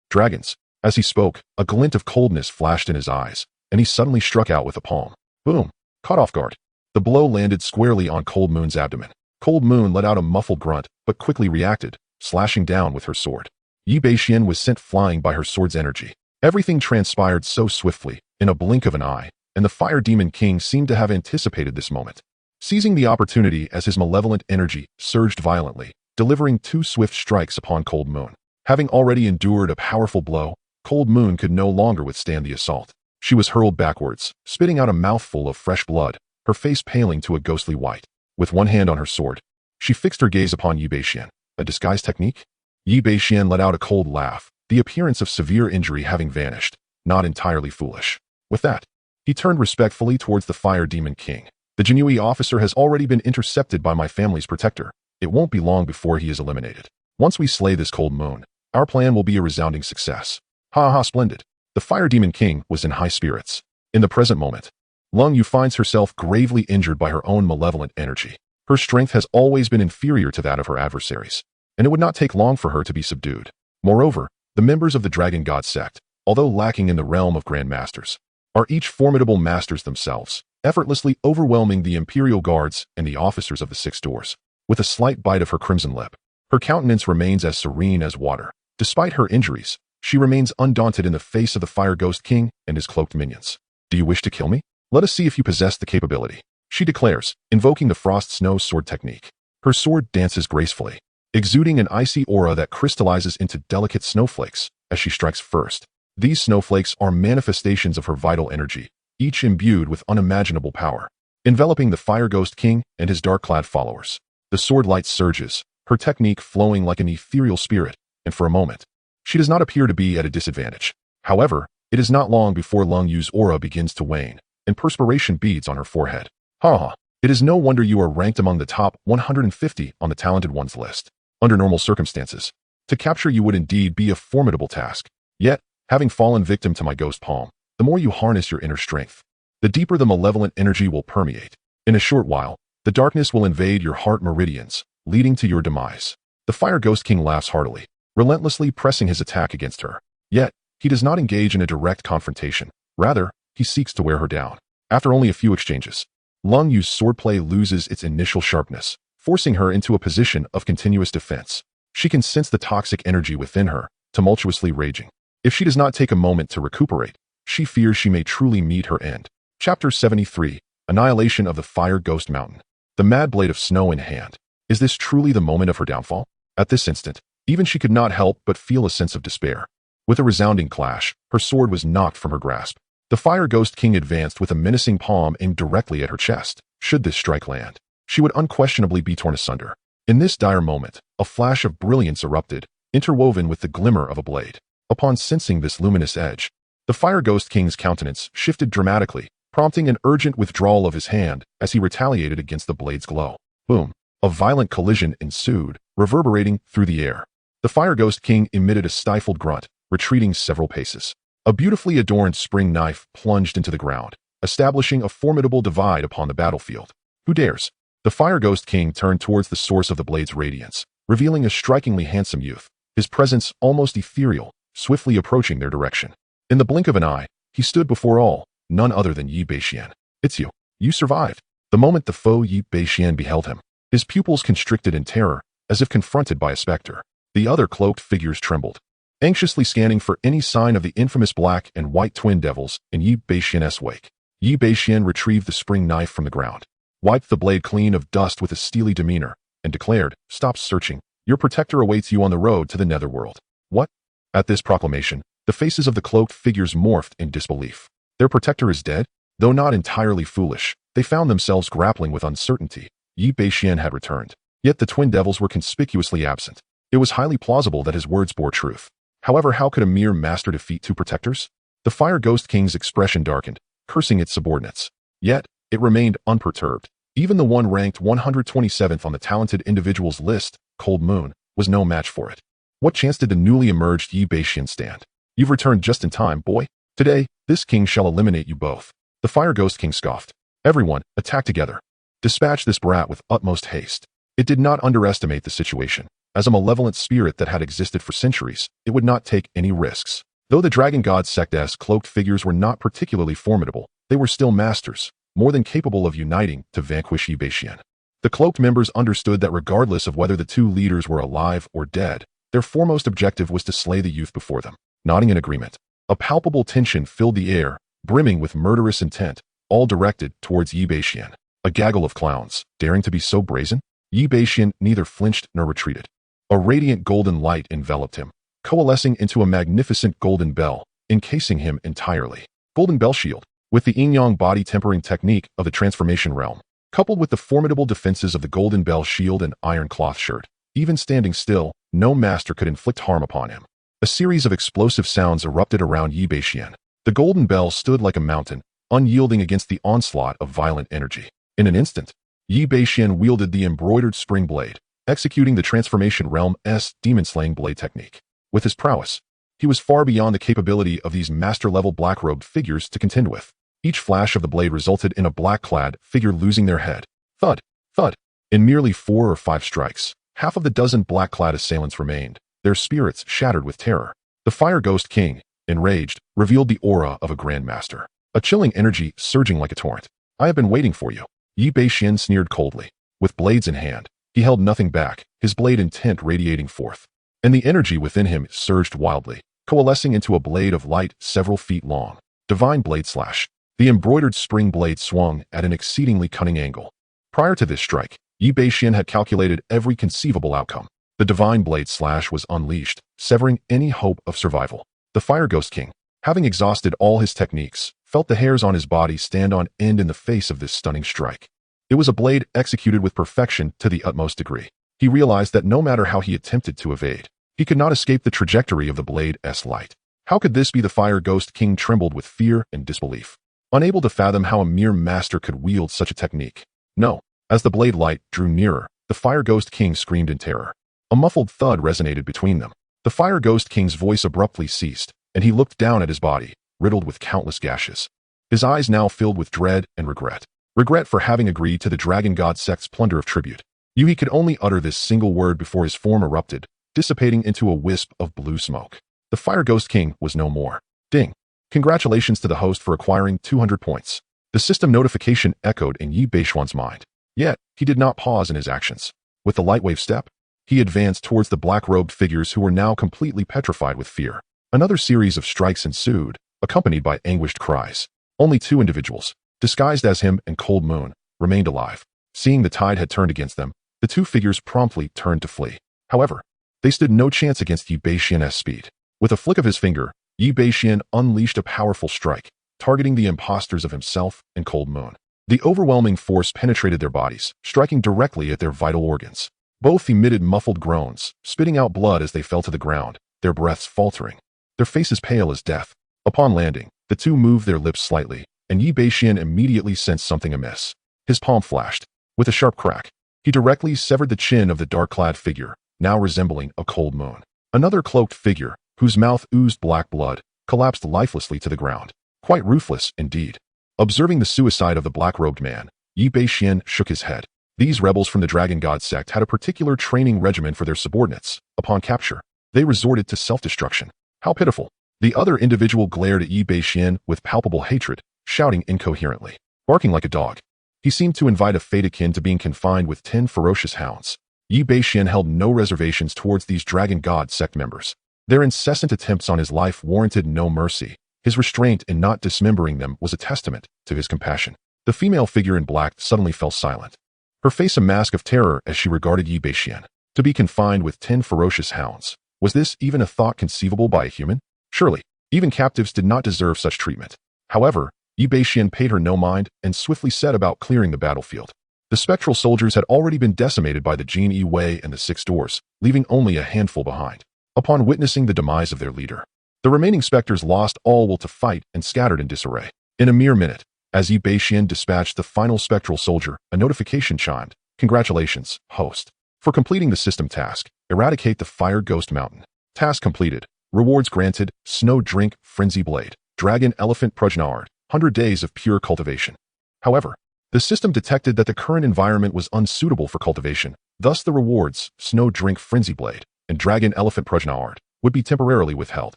Speaker 1: dragons." As he spoke, a glint of coldness flashed in his eyes, and he suddenly struck out with a palm. Boom! Caught off guard. The blow landed squarely on Cold Moon's abdomen. Cold Moon let out a muffled grunt, but quickly reacted, slashing down with her sword. Yi Bashen was sent flying by her sword's energy. Everything transpired so swiftly, in a blink of an eye, and the Fire Demon King seemed to have anticipated this moment. Seizing the opportunity as his malevolent energy surged violently, delivering 2 swift strikes upon Cold Moon. Having already endured a powerful blow, Cold Moon could no longer withstand the assault. She was hurled backwards, spitting out a mouthful of fresh blood, her face paling to a ghostly white. With one hand on her sword, she fixed her gaze upon Yi Bashen. A disguise technique? Yi Bashen let out a cold laugh, the appearance of severe injury having vanished, not entirely foolish. With that, he turned respectfully towards the Fire Demon King. "The Jinui officer has already been intercepted by my family's protector. It won't be long before he is eliminated. Once we slay this Cold Moon, our plan will be a resounding success." Ha ha, splendid. The Fire Demon King was in high spirits. In the present moment, Lung Yu finds herself gravely injured by her own malevolent energy. Her strength has always been inferior to that of her adversaries, and it would not take long for her to be subdued. Moreover, the members of the Dragon God sect, although lacking in the realm of Grand Masters, are each formidable masters themselves, effortlessly overwhelming the Imperial Guards and the officers of the 6 doors. With a slight bite of her crimson lip, her countenance remains as serene as water. Despite her injuries, she remains undaunted in the face of the Fire Ghost King and his cloaked minions. "Do you wish to kill me? Let us see if you possess the capability," she declares, invoking the Frost Snow sword technique. Her sword dances gracefully, exuding an icy aura that crystallizes into delicate snowflakes as she strikes first. These snowflakes are manifestations of her vital energy, each imbued with unimaginable power, enveloping the Fire Ghost King and his dark-clad followers. The sword light surges, her technique flowing like an ethereal spirit, and for a moment, she does not appear to be at a disadvantage. However, it is not long before Lung Yu's aura begins to wane, and perspiration beads on her forehead. Ha! It is no wonder you are ranked among the top 150 on the talented ones list. Under normal circumstances, to capture you would indeed be a formidable task. Yet, having fallen victim to my ghost palm, the more you harness your inner strength, the deeper the malevolent energy will permeate. In a short while, the darkness will invade your heart meridians, leading to your demise. The Fire Ghost King laughs heartily, relentlessly pressing his attack against her. Yet, he does not engage in a direct confrontation. Rather, he seeks to wear her down. After only a few exchanges, Lung Yu's swordplay loses its initial sharpness, forcing her into a position of continuous defense. She can sense the toxic energy within her, tumultuously raging. If she does not take a moment to recuperate, she fears she may truly meet her end. Chapter 73, Annihilation of the Fire Ghost Mountain. The mad blade of snow in hand. Is this truly the moment of her downfall? At this instant, even she could not help but feel a sense of despair. With a resounding clash, her sword was knocked from her grasp. The Fire Ghost King advanced with a menacing palm aimed directly at her chest. Should this strike land, she would unquestionably be torn asunder. In this dire moment, a flash of brilliance erupted, interwoven with the glimmer of a blade. Upon sensing this luminous edge, the Fire Ghost King's countenance shifted dramatically, prompting an urgent withdrawal of his hand as he retaliated against the blade's glow. Boom! A violent collision ensued, reverberating through the air. The Fire Ghost King emitted a stifled grunt, retreating several paces. A beautifully adorned spring knife plunged into the ground, establishing a formidable divide upon the battlefield. Who dares? The Fire Ghost King turned towards the source of the blade's radiance, revealing a strikingly handsome youth, his presence almost ethereal, swiftly approaching their direction. In the blink of an eye, he stood before all, none other than Yi Bashen. "It's you. You survived." The moment the foe Yi Bashen beheld him, his pupils constricted in terror, as if confronted by a specter. The other cloaked figures trembled, anxiously scanning for any sign of the infamous black and white twin devils in Yi Bashen's wake. Yi Bashen retrieved the spring knife from the ground, wiped the blade clean of dust with a steely demeanor, and declared, "Stop searching. Your protector awaits you on the road to the netherworld." What? At this proclamation, the faces of the cloaked figures morphed in disbelief. Their protector is dead? Though not entirely foolish, they found themselves grappling with uncertainty. Yi Bashen had returned, yet the twin devils were conspicuously absent. It was highly plausible that his words bore truth. However, how could a mere master defeat 2 protectors? The Fire Ghost King's expression darkened, cursing its subordinates. Yet, it remained unperturbed. Even the one ranked 127th on the talented individuals list, Cold Moon, was no match for it. What chance did the newly emerged Yi Bashen stand? "You've returned just in time, boy. Today, this king shall eliminate you both." The Fire Ghost King scoffed. "Everyone, attack together. Dispatch this brat with utmost haste." It did not underestimate the situation. As a malevolent spirit that had existed for centuries, it would not take any risks. Though the Dragon God Sect's cloaked figures were not particularly formidable, they were still masters, more than capable of uniting to vanquish Bashen. The cloaked members understood that regardless of whether the two leaders were alive or dead, their foremost objective was to slay the youth before them. Nodding in agreement, a palpable tension filled the air, brimming with murderous intent, all directed towards Bashen. A gaggle of clowns, daring to be so brazen? Bashen neither flinched nor retreated. A radiant golden light enveloped him, coalescing into a magnificent golden bell, encasing him entirely. Golden bell shield, with the yin-yang body tempering technique of the transformation realm, coupled with the formidable defenses of the golden bell shield and iron cloth shirt. Even standing still, no master could inflict harm upon him. A series of explosive sounds erupted around Bashen. The golden bell stood like a mountain, unyielding against the onslaught of violent energy. In an instant, Bashen wielded the embroidered spring blade, executing the transformation realm's demon-slaying blade technique. With his prowess, he was far beyond the capability of these master-level black-robed figures to contend with. Each flash of the blade resulted in a black-clad figure losing their head. Thud, thud. In merely 4 or 5 strikes, half of the dozen black-clad assailants remained, their spirits shattered with terror. The Fire Ghost King, enraged, revealed the aura of a grandmaster, a chilling energy surging like a torrent. I have been waiting for you. Bashen sneered coldly. With blades in hand, he held nothing back, his blade intent radiating forth. And the energy within him surged wildly, coalescing into a blade of light several feet long. Divine Blade Slash. The embroidered spring blade swung at an exceedingly cunning angle. Prior to this strike, Bashen had calculated every conceivable outcome. The Divine Blade Slash was unleashed, severing any hope of survival. The Fire Ghost King, having exhausted all his techniques, felt the hairs on his body stand on end in the face of this stunning strike. It was a blade executed with perfection to the utmost degree. He realized that no matter how he attempted to evade, he could not escape the trajectory of the blade's light. How could this be? The Fire Ghost King trembled with fear and disbelief, unable to fathom how a mere master could wield such a technique. No. As the blade light drew nearer, the Fire Ghost King screamed in terror. A muffled thud resonated between them. The Fire Ghost King's voice abruptly ceased, and he looked down at his body, riddled with countless gashes. His eyes now filled with dread and regret. Regret for having agreed to the Dragon God Sect's plunder of tribute. He could only utter this single word before his form erupted, dissipating into a wisp of blue smoke. The Fire Ghost King was no more. Ding. Congratulations to the host for acquiring 200 points. The system notification echoed in Bashen's mind. Yet, he did not pause in his actions. With the lightwave step, he advanced towards the black-robed figures who were now completely petrified with fear. Another series of strikes ensued, accompanied by anguished cries. Only 2 individuals, disguised as him and Cold Moon, remained alive. Seeing the tide had turned against them, the 2 figures promptly turned to flee. However, they stood no chance against Bashen's speed. With a flick of his finger, Bashen unleashed a powerful strike, targeting the impostors of himself and Cold Moon. The overwhelming force penetrated their bodies, striking directly at their vital organs. Both emitted muffled groans, spitting out blood as they fell to the ground, their breaths faltering, their faces pale as death. Upon landing, the 2 moved their lips slightly, and Bashen immediately sensed something amiss. His palm flashed. With a sharp crack, he directly severed the chin of the dark-clad figure, now resembling a Cold Moon. Another cloaked figure, whose mouth oozed black blood, collapsed lifelessly to the ground. Quite ruthless, indeed. Observing the suicide of the black-robed man, Bashen shook his head. These rebels from the Dragon God Sect had a particular training regimen for their subordinates. Upon capture, they resorted to self-destruction. How pitiful. The other individual glared at Bashen with palpable hatred, shouting incoherently. Barking like a dog, he seemed to invite a fate akin to being confined with 10 ferocious hounds. Bashen held no reservations towards these Dragon God Sect members. Their incessant attempts on his life warranted no mercy. His restraint in not dismembering them was a testament to his compassion. The female figure in black suddenly fell silent, her face a mask of terror as she regarded Bashen. To be confined with 10 ferocious hounds. Was this even a thought conceivable by a human? Surely, even captives did not deserve such treatment. However, Bashen paid her no mind and swiftly set about clearing the battlefield. The spectral soldiers had already been decimated by the Jin Way and the 6 doors, leaving only a handful behind. Upon witnessing the demise of their leader, the remaining specters lost all will to fight and scattered in disarray. In a mere minute, as Bashen dispatched the final spectral soldier, a notification chimed. Congratulations, host, for completing the system task. Eradicate the Fire Ghost Mountain. Task completed. Rewards granted. Snow Drink, Frenzy Blade, Dragon Elephant Prujnard, 100 days of pure cultivation. However, the system detected that the current environment was unsuitable for cultivation, Thus the rewards, Snow Drink Frenzy Blade, and Dragon Elephant Prajna Art, would be temporarily withheld.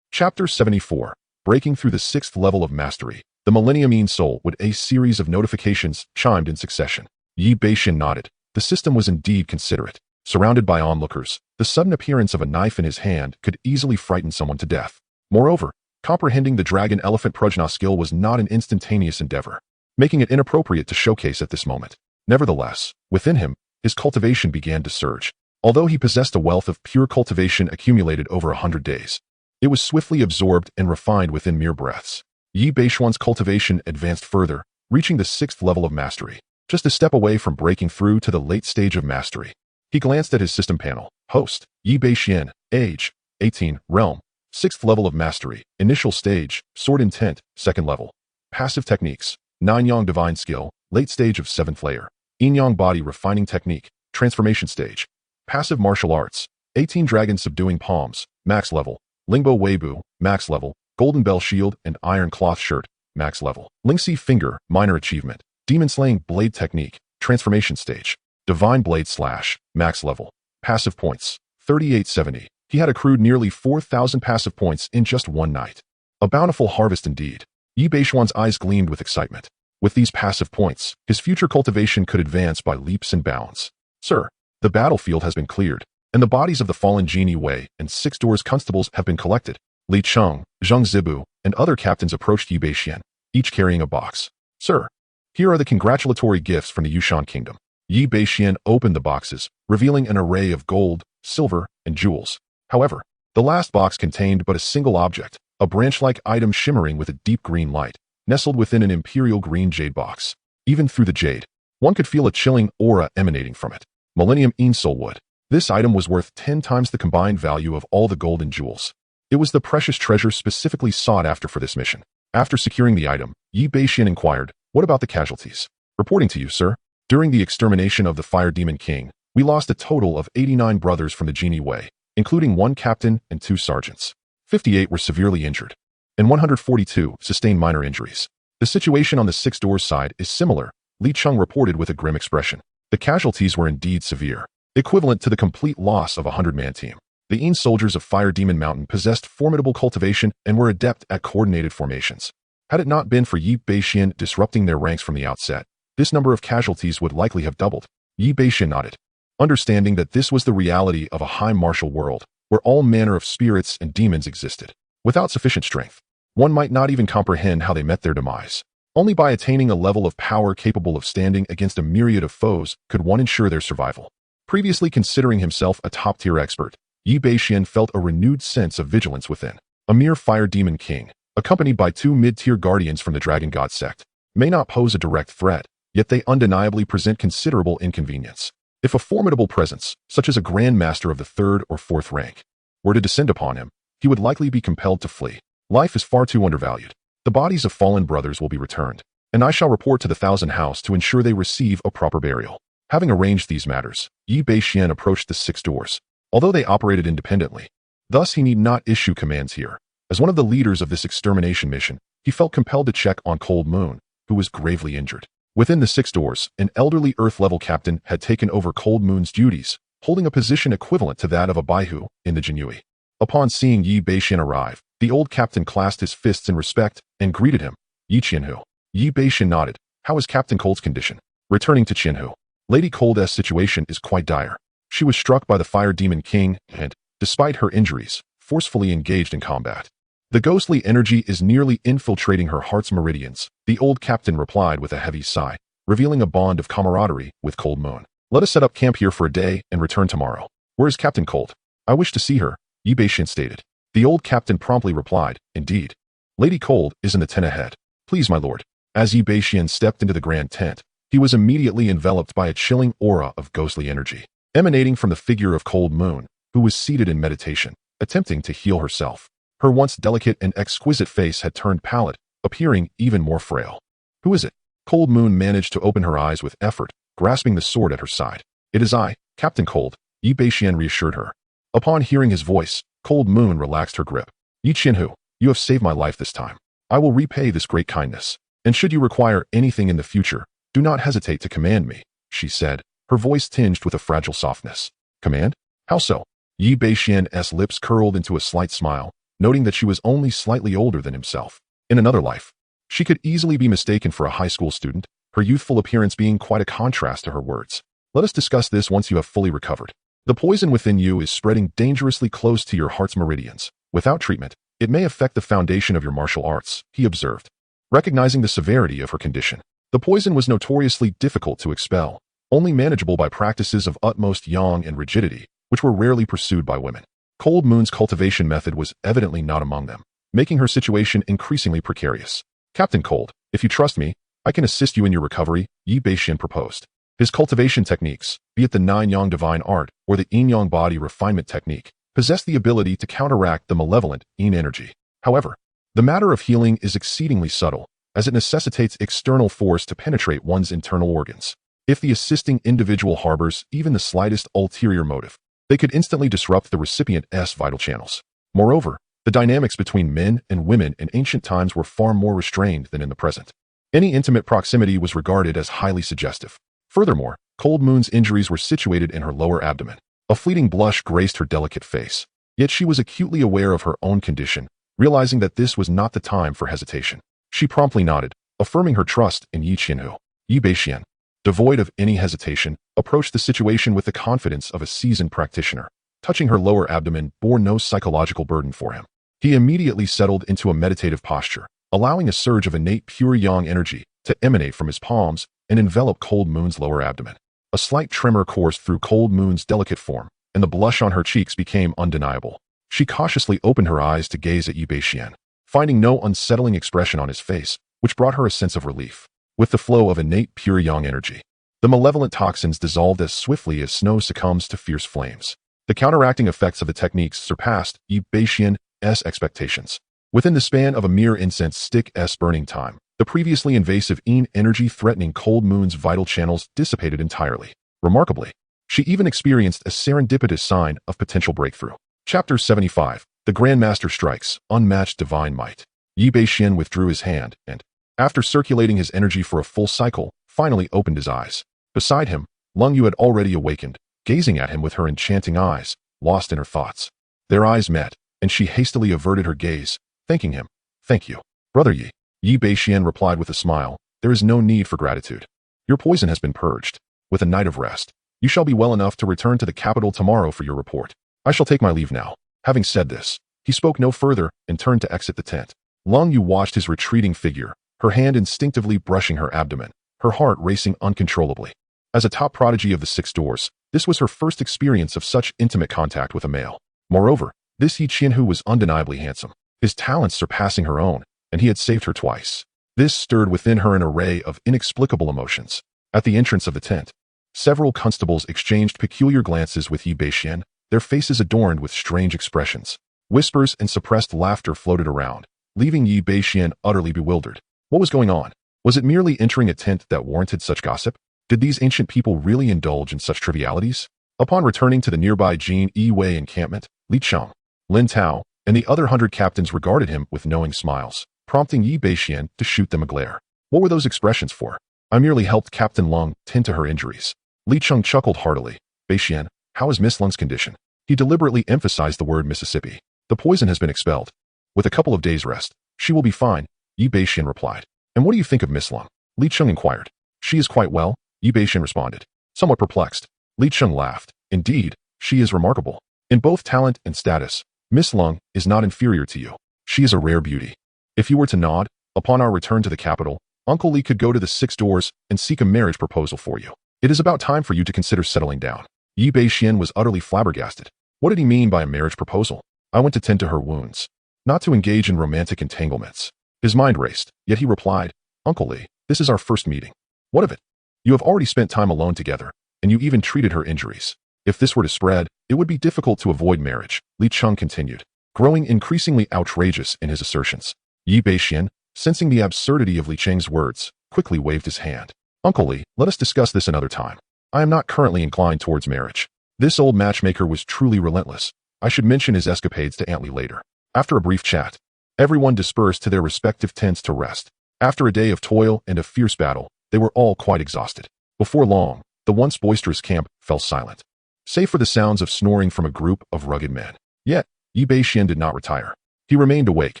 Speaker 1: Chapter 74. Breaking through the 6th level of mastery. The Millennium Soul would a series of notifications chimed in succession. Yi Bashen nodded. The system was indeed considerate. Surrounded by onlookers, the sudden appearance of a knife in his hand could easily frighten someone to death. Moreover, comprehending the Dragon Elephant Prajna skill was not an instantaneous endeavor, making it inappropriate to showcase at this moment. Nevertheless, within him, his cultivation began to surge. Although he possessed a wealth of pure cultivation accumulated over 100 days, it was swiftly absorbed and refined within mere breaths. Yi Bashuan's cultivation advanced further, reaching the 6th level of mastery, just a step away from breaking through to the late stage of mastery. He glanced at his system panel. Host, Yi Bashen, age, 18, realm, 6th level of mastery, initial stage, sword intent, 2nd level. Passive techniques, 9 Yang divine skill, late stage of 7th layer. Yin Yang body refining technique, transformation stage. Passive martial arts, 18 dragon subduing palms, max level. Lingbo Weibu, max level. Golden Bell Shield and Iron Cloth Shirt, max level. Lingxi Finger, minor achievement. Demon Slaying Blade Technique, transformation stage. Divine Blade Slash, max level. Passive points, 3870. He had accrued nearly 4,000 passive points in just one night. A bountiful harvest indeed. Yi Bashuan's eyes gleamed with excitement. With these passive points, his future cultivation could advance by leaps and bounds. Sir, the battlefield has been cleared, and the bodies of the fallen Genie Wei and 6 Doors constables have been collected. Li Cheng, Zheng Zibu, and other captains approached Yi Bashen, each carrying a box. Sir, here are the congratulatory gifts from the Yushan Kingdom. Yi Bashen opened the boxes, revealing an array of gold, silver, and jewels. However, the last box contained but a single object, a branch-like item shimmering with a deep green light, nestled within an imperial green jade box. Even through the jade, one could feel a chilling aura emanating from it. Millennium Soul Wood. This item was worth 10 times the combined value of all the gold and jewels. It was the precious treasure specifically sought after for this mission. After securing the item, Yi Bashen inquired, "What about the casualties?" "Reporting to you, sir. During the extermination of the Fire Demon King, we lost a total of 89 brothers from the Genie Wei, including 1 captain and 2 sergeants. 58 were severely injured, and 142 sustained minor injuries. The situation on the 6 Doors side is similar," Li Cheng reported with a grim expression. The casualties were indeed severe, equivalent to the complete loss of a 100-man team. The Yin soldiers of Fire Demon Mountain possessed formidable cultivation and were adept at coordinated formations. Had it not been for Yi Bashen disrupting their ranks from the outset, this number of casualties would likely have doubled. Yi Bashen nodded, understanding that this was the reality of a high martial world, where all manner of spirits and demons existed. Without sufficient strength, one might not even comprehend how they met their demise. Only by attaining a level of power capable of standing against a myriad of foes could one ensure their survival. Previously considering himself a top-tier expert, Yi Bashen felt a renewed sense of vigilance within. A mere Fire Demon King, accompanied by 2 mid-tier guardians from the Dragon God sect, may not pose a direct threat, yet they undeniably present considerable inconvenience. If a formidable presence, such as a Grand Master of the 3rd or 4th rank, were to descend upon him, he would likely be compelled to flee. Life is far too undervalued. The bodies of fallen brothers will be returned, and I shall report to the 1000 House to ensure they receive a proper burial. Having arranged these matters, Yi Bashen approached the 6 Doors, although they operated independently. Thus he need not issue commands here. As one of the leaders of this extermination mission, he felt compelled to check on Cold Moon, who was gravely injured. Within the 6 Doors, an elderly Earth-level captain had taken over Cold Moon's duties, holding a position equivalent to that of a Baihu in the Jinui. Upon seeing Yi Bashen arrive, the old captain clasped his fists in respect and greeted him. "Yi Qianhu." Yi Bashen nodded. "How is Captain Cold's condition?" Returning to Qianhu. "Lady Cold's situation is quite dire. She was struck by the Fire Demon King and, despite her injuries, forcefully engaged in combat. The ghostly energy is nearly infiltrating her heart's meridians," the old captain replied with a heavy sigh, revealing a bond of camaraderie with Cold Moon. "Let us set up camp here for a day and return tomorrow." "Where is Captain Cold?" "I wish to see her," Yi Bashen stated. The old captain promptly replied, "Indeed. Lady Cold is in the tent ahead. Please, my lord." As Yi Bashen stepped into the grand tent, he was immediately enveloped by a chilling aura of ghostly energy, emanating from the figure of Cold Moon, who was seated in meditation, attempting to heal herself. Her once delicate and exquisite face had turned pallid, appearing even more frail. "Who is it?" Cold Moon managed to open her eyes with effort, grasping the sword at her side. "It is I, Captain Cold," Yi Bashen reassured her. Upon hearing his voice, Cold Moon relaxed her grip. "Yi Qianhu, you have saved my life this time. I will repay this great kindness, and should you require anything in the future, do not hesitate to command me," she said, her voice tinged with a fragile softness. Command? How so? Yi Bashen's lips curled into a slight smile, noting that she was only slightly older than himself. In another life, she could easily be mistaken for a high school student, her youthful appearance being quite a contrast to her words. Let us discuss this once you have fully recovered. The poison within you is spreading dangerously close to your heart's meridians. Without treatment, it may affect the foundation of your martial arts, he observed. Recognizing the severity of her condition, the poison was notoriously difficult to expel, only manageable by practices of utmost yang and rigidity, which were rarely pursued by women. Cold Moon's cultivation method was evidently not among them, making her situation increasingly precarious. Captain Cold, if you trust me, I can assist you in your recovery, Yi Bashen proposed. His cultivation techniques, be it the Nine-Yang divine art or the Yin-Yang body refinement technique, possess the ability to counteract the malevolent Yin energy. However, the matter of healing is exceedingly subtle, as it necessitates external force to penetrate one's internal organs. If the assisting individual harbors even the slightest ulterior motive, they could instantly disrupt the recipient's vital channels. Moreover, the dynamics between men and women in ancient times were far more restrained than in the present. Any intimate proximity was regarded as highly suggestive. Furthermore, Cold Moon's injuries were situated in her lower abdomen. A fleeting blush graced her delicate face. Yet she was acutely aware of her own condition, realizing that this was not the time for hesitation. She promptly nodded, affirming her trust in Yi Qianhu. Yi Bashen, devoid of any hesitation, approached the situation with the confidence of a seasoned practitioner. Touching her lower abdomen bore no psychological burden for him. He immediately settled into a meditative posture, allowing a surge of innate pure yang energy to emanate from his palms and envelop Cold Moon's lower abdomen. A slight tremor coursed through Cold Moon's delicate form, and the blush on her cheeks became undeniable. She cautiously opened her eyes to gaze at Yi Bashen, finding no unsettling expression on his face, which brought her a sense of relief. With the flow of innate pure yang energy, the malevolent toxins dissolved as swiftly as snow succumbs to fierce flames. The counteracting effects of the techniques surpassed Yi Bashen's expectations. Within the span of a mere incense stick's burning time, the previously invasive Yin energy threatening Cold Moon's vital channels dissipated entirely. Remarkably, she even experienced a serendipitous sign of potential breakthrough. Chapter 75. The Grandmaster Strikes, Unmatched Divine Might. Yi Bashen withdrew his hand and, after circulating his energy for a full cycle, finally opened his eyes. Beside him, Lung Yu had already awakened, gazing at him with her enchanting eyes, lost in her thoughts. Their eyes met, and she hastily averted her gaze, thanking him. Thank you, Brother Yi. Yi Bashen replied with a smile. There is no need for gratitude. Your poison has been purged. With a night of rest, you shall be well enough to return to the capital tomorrow for your report. I shall take my leave now. Having said this, he spoke no further and turned to exit the tent. Lung Yu watched his retreating figure, her hand instinctively brushing her abdomen, her heart racing uncontrollably. As a top prodigy of the Six Doors, this was her first experience of such intimate contact with a male. Moreover, this Yi Qianhu was undeniably handsome, his talents surpassing her own, and he had saved her twice. This stirred within her an array of inexplicable emotions. At the entrance of the tent, several constables exchanged peculiar glances with Yi Bashen, their faces adorned with strange expressions. Whispers and suppressed laughter floated around, leaving Yi Bashen utterly bewildered. What was going on? Was it merely entering a tent that warranted such gossip? Did these ancient people really indulge in such trivialities? Upon returning to the nearby Jin Yi-Wei encampment, Li Cheng, Lin Tao, and the other 100 captains regarded him with knowing smiles, prompting Yi Bashen to shoot them a glare. What were those expressions for? I merely helped Captain Lung tend to her injuries. Li Cheng chuckled heartily. Bashen, how is Miss Lung's condition? He deliberately emphasized the word Mississippi. The poison has been expelled. With a couple of days' rest, she will be fine, Yi Bashen replied. And what do you think of Miss Lung? Li Cheng inquired. She is quite well, Yi Bashen responded. Somewhat perplexed, Li Cheng laughed. Indeed, she is remarkable. In both talent and status, Miss Lung is not inferior to you. She is a rare beauty. If you were to nod, upon our return to the capital, Uncle Li could go to the Six Doors and seek a marriage proposal for you. It is about time for you to consider settling down. Yi Bashen was utterly flabbergasted. What did he mean by a marriage proposal? I went to tend to her wounds, not to engage in romantic entanglements. His mind raced, yet he replied, Uncle Li, this is our first meeting. What of it? You have already spent time alone together, and you even treated her injuries. If this were to spread, it would be difficult to avoid marriage, Li Cheng continued, growing increasingly outrageous in his assertions. Yi Bashen, sensing the absurdity of Li Cheng's words, quickly waved his hand. Uncle Li, let us discuss this another time. I am not currently inclined towards marriage. This old matchmaker was truly relentless. I should mention his escapades to Aunt Li later. After a brief chat, everyone dispersed to their respective tents to rest. After a day of toil and a fierce battle, they were all quite exhausted. Before long, the once boisterous camp fell silent, save for the sounds of snoring from a group of rugged men. Yet, Bashen did not retire. He remained awake,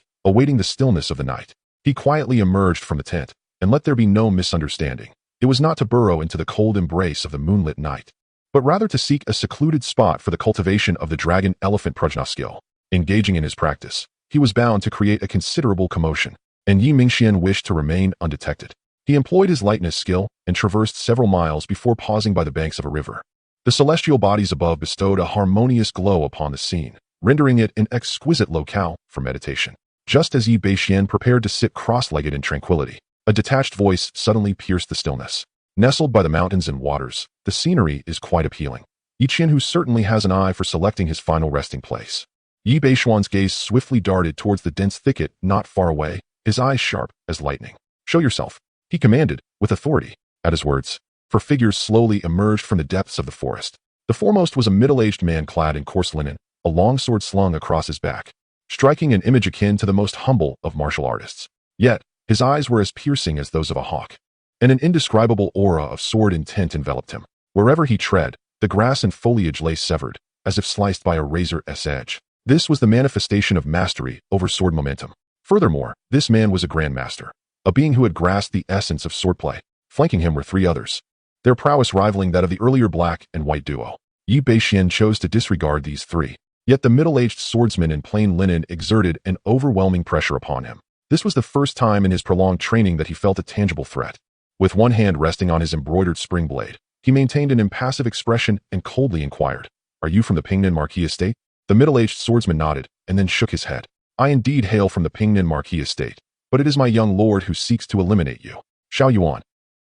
Speaker 1: awaiting the stillness of the night. He quietly emerged from the tent, and let there be no misunderstanding. It was not to burrow into the cold embrace of the moonlit night, but rather to seek a secluded spot for the cultivation of the dragon-elephant prajna skill. Engaging in his practice, he was bound to create a considerable commotion, and Yi Mingxian wished to remain undetected. He employed his lightness skill and traversed several miles before pausing by the banks of a river. The celestial bodies above bestowed a harmonious glow upon the scene, rendering it an exquisite locale for meditation. Just as Yi Bashen prepared to sit cross-legged in tranquility, a detached voice suddenly pierced the stillness. Nestled by the mountains and waters, the scenery is quite appealing. Yi Qian, who certainly has an eye for selecting his final resting place. Yi Bashuan's gaze swiftly darted towards the dense thicket not far away, his eyes sharp as lightning. "Show yourself," he commanded, with authority. At his words, four figures slowly emerged from the depths of the forest. The foremost was a middle-aged man clad in coarse linen, a long sword slung across his back, striking an image akin to the most humble of martial artists. Yet, his eyes were as piercing as those of a hawk, and an indescribable aura of sword intent enveloped him. Wherever he tread, the grass and foliage lay severed, as if sliced by a razor's edge. This was the manifestation of mastery over sword momentum. Furthermore, this man was a grandmaster, a being who had grasped the essence of swordplay. Flanking him were three others, their prowess rivaling that of the earlier black and white duo. Yi Bashen chose to disregard these three, yet the middle-aged swordsman in plain linen exerted an overwhelming pressure upon him. This was the first time in his prolonged training that he felt a tangible threat. With one hand resting on his embroidered spring blade, he maintained an impassive expression and coldly inquired, "Are you from the Pingnan Marquis estate?" The middle-aged swordsman nodded, and then shook his head. "I indeed hail from the Pingnan Marquis estate, but it is my young lord who seeks to eliminate you. Shall you on?"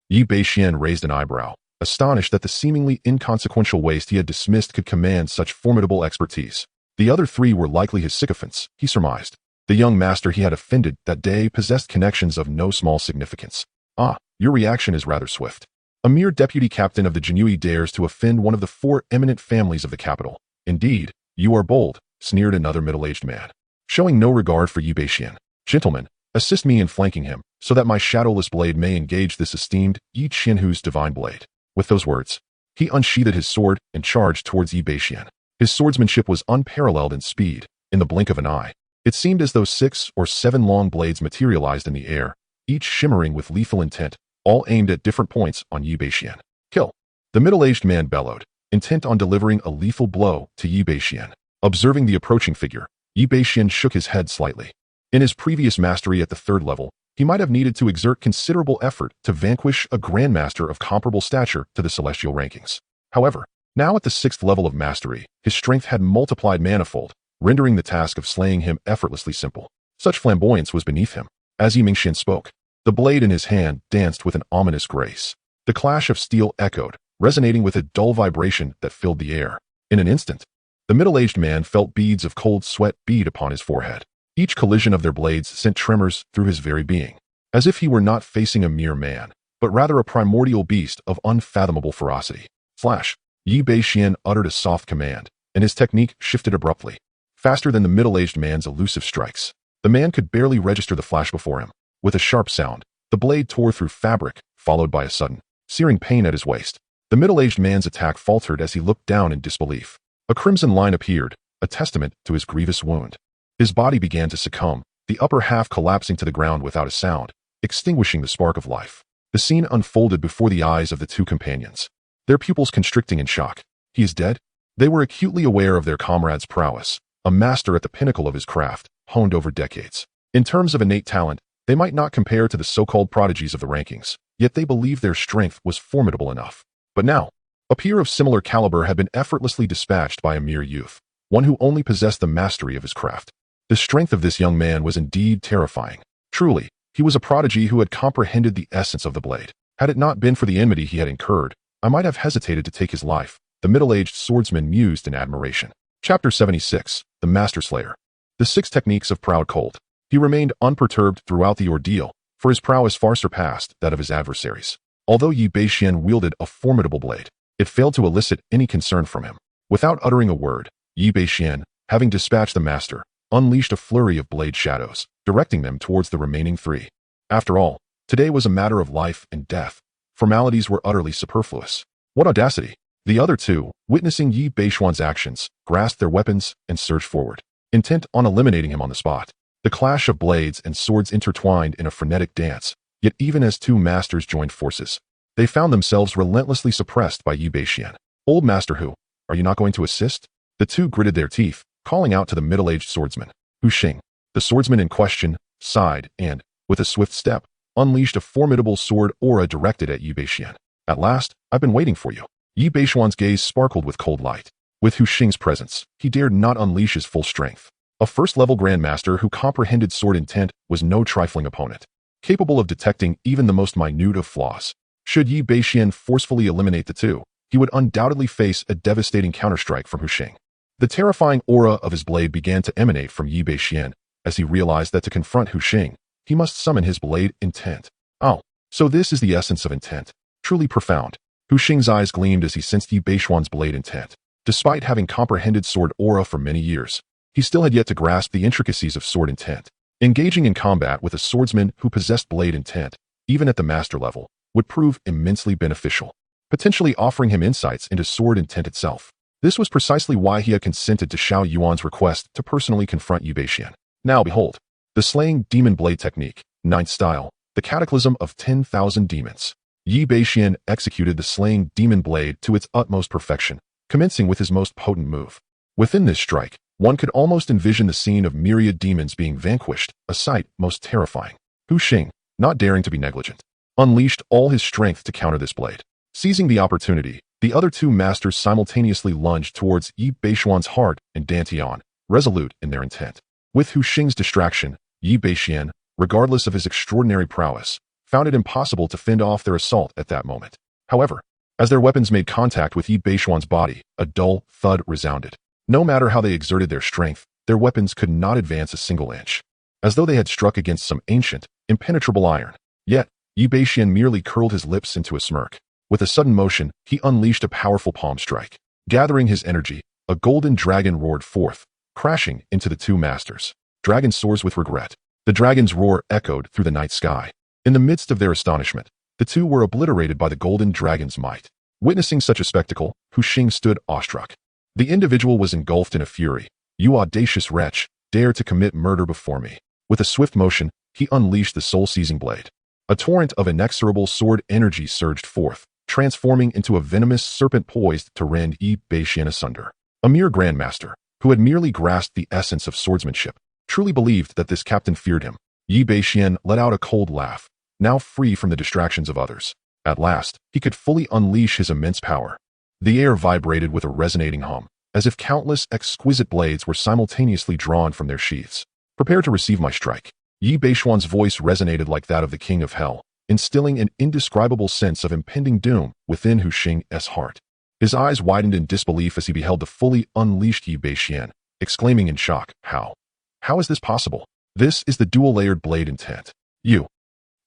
Speaker 1: Yi Bashen raised an eyebrow, astonished that the seemingly inconsequential waste he had dismissed could command such formidable expertise. The other three were likely his sycophants, he surmised. The young master he had offended that day possessed connections of no small significance. "Ah, your reaction is rather swift. A mere deputy captain of the Jinui dares to offend one of the four eminent families of the capital. Indeed, you are bold," sneered another middle-aged man, showing no regard for Yi Bashen. "Gentlemen, assist me in flanking him, so that my shadowless blade may engage this esteemed Yi Qianhu's divine blade." With those words, he unsheathed his sword and charged towards Yi Bashen. His swordsmanship was unparalleled in speed. In the blink of an eye, it seemed as though 6 or 7 long blades materialized in the air, each shimmering with lethal intent, all aimed at different points on Yi Bashen. "Kill!" The middle-aged man bellowed, intent on delivering a lethal blow to Yi Bashen. Observing the approaching figure, Yi Bashen shook his head slightly. In his previous mastery at the 3rd level, he might have needed to exert considerable effort to vanquish a grandmaster of comparable stature to the celestial rankings. However, now at the 6th level of mastery, his strength had multiplied manifold, rendering the task of slaying him effortlessly simple. Such flamboyance was beneath him. As Yi Mingxian spoke, the blade in his hand danced with an ominous grace. The clash of steel echoed, resonating with a dull vibration that filled the air. In an instant, the middle-aged man felt beads of cold sweat bead upon his forehead. Each collision of their blades sent tremors through his very being, as if he were not facing a mere man, but rather a primordial beast of unfathomable ferocity. Flash! Yi Bashen uttered a soft command, and his technique shifted abruptly, faster than the middle-aged man's elusive strikes. The man could barely register the flash before him. With a sharp sound, the blade tore through fabric, followed by a sudden, searing pain at his waist. The middle-aged man's attack faltered as he looked down in disbelief. A crimson line appeared, a testament to his grievous wound. His body began to succumb, the upper half collapsing to the ground without a sound, extinguishing the spark of life. The scene unfolded before the eyes of the two companions, their pupils constricting in shock. He is dead? They were acutely aware of their comrade's prowess, a master at the pinnacle of his craft, honed over decades. In terms of innate talent, they might not compare to the so-called prodigies of the rankings, yet they believed their strength was formidable enough. But now, a peer of similar caliber had been effortlessly dispatched by a mere youth, one who only possessed the mastery of his craft. The strength of this young man was indeed terrifying. Truly, he was a prodigy who had comprehended the essence of the blade. Had it not been for the enmity he had incurred, I might have hesitated to take his life, the middle-aged swordsman mused in admiration. Chapter 76, The Master Slayer. The 6 Techniques of Proud Colt. He remained unperturbed throughout the ordeal, for his prowess far surpassed that of his adversaries. Although Yi Bashen wielded a formidable blade, it failed to elicit any concern from him. Without uttering a word, Yi Bashen, having dispatched the master, unleashed a flurry of blade shadows, directing them towards the remaining 3. After all, today was a matter of life and death. Formalities were utterly superfluous. What audacity! The other two, witnessing Yi Beishuan's actions, grasped their weapons and surged forward, intent on eliminating him on the spot. The clash of blades and swords intertwined in a frenetic dance, yet even as two masters joined forces, they found themselves relentlessly suppressed by Yi Beishian. Old Master Hu, are you not going to assist? The two gritted their teeth, calling out to the middle-aged swordsman. Hu Xing, the swordsman in question, sighed and, with a swift step, unleashed a formidable sword aura directed at Yi Beishian. At last, I've been waiting for you. Yi Beishuan's gaze sparkled with cold light. With Hu Xing's presence, he dared not unleash his full strength. A first-level grandmaster who comprehended sword intent was no trifling opponent, capable of detecting even the most minute of flaws. Should Yi Beishian forcefully eliminate the two, he would undoubtedly face a devastating counterstrike from Hu Xing. The terrifying aura of his blade began to emanate from Yi Beishian as he realized that to confront Hu Xing, he must summon his blade intent. Oh, so this is the essence of intent. Truly profound. Hu Xing's eyes gleamed as he sensed Yi Beishuan's blade intent. Despite having comprehended sword aura for many years, he still had yet to grasp the intricacies of sword intent. Engaging in combat with a swordsman who possessed blade intent, even at the master level, would prove immensely beneficial, potentially offering him insights into sword intent itself. This was precisely why he had consented to Xiao Yuan's request to personally confront Yi Beishian. Now behold, the slaying demon blade technique, 9th style, the cataclysm of 10,000 demons. Yi Beishian executed the slaying demon blade to its utmost perfection, commencing with his most potent move. Within this strike, one could almost envision the scene of myriad demons being vanquished, a sight most terrifying. Hu Xing, not daring to be negligent, unleashed all his strength to counter this blade. Seizing the opportunity, the other two masters simultaneously lunged towards Yi Beishuan's heart and Dantian, resolute in their intent. With Hu Xing's distraction, Yi Beishian, regardless of his extraordinary prowess, found it impossible to fend off their assault at that moment. However, as their weapons made contact with Yi Beishuan's body, a dull thud resounded. No matter how they exerted their strength, their weapons could not advance a single inch, as though they had struck against some ancient, impenetrable iron. Yet, Yi Beishian merely curled his lips into a smirk. With a sudden motion, he unleashed a powerful palm strike. Gathering his energy, a golden dragon roared forth, crashing into the two masters. Dragon soars with regret. The dragon's roar echoed through the night sky. In the midst of their astonishment, the two were obliterated by the golden dragon's might. Witnessing such a spectacle, Hu Xing stood awestruck. The individual was engulfed in a fury. You audacious wretch, dare to commit murder before me. With a swift motion, he unleashed the soul-seizing blade. A torrent of inexorable sword energy surged forth, transforming into a venomous serpent poised to rend Yi Beishian asunder. A mere grandmaster, who had merely grasped the essence of swordsmanship, truly believed that this captain feared him. Yi Beishian let out a cold laugh, now free from the distractions of others. At last, he could fully unleash his immense power. The air vibrated with a resonating hum, as if countless exquisite blades were simultaneously drawn from their sheaths. Prepare to receive my strike. Yi Beishuan's voice resonated like that of the king of hell, instilling an indescribable sense of impending doom within Hu Xing's heart. His eyes widened in disbelief as he beheld the fully unleashed Yi Beishian, exclaiming in shock, How? How is this possible? This is the dual-layered blade intent. You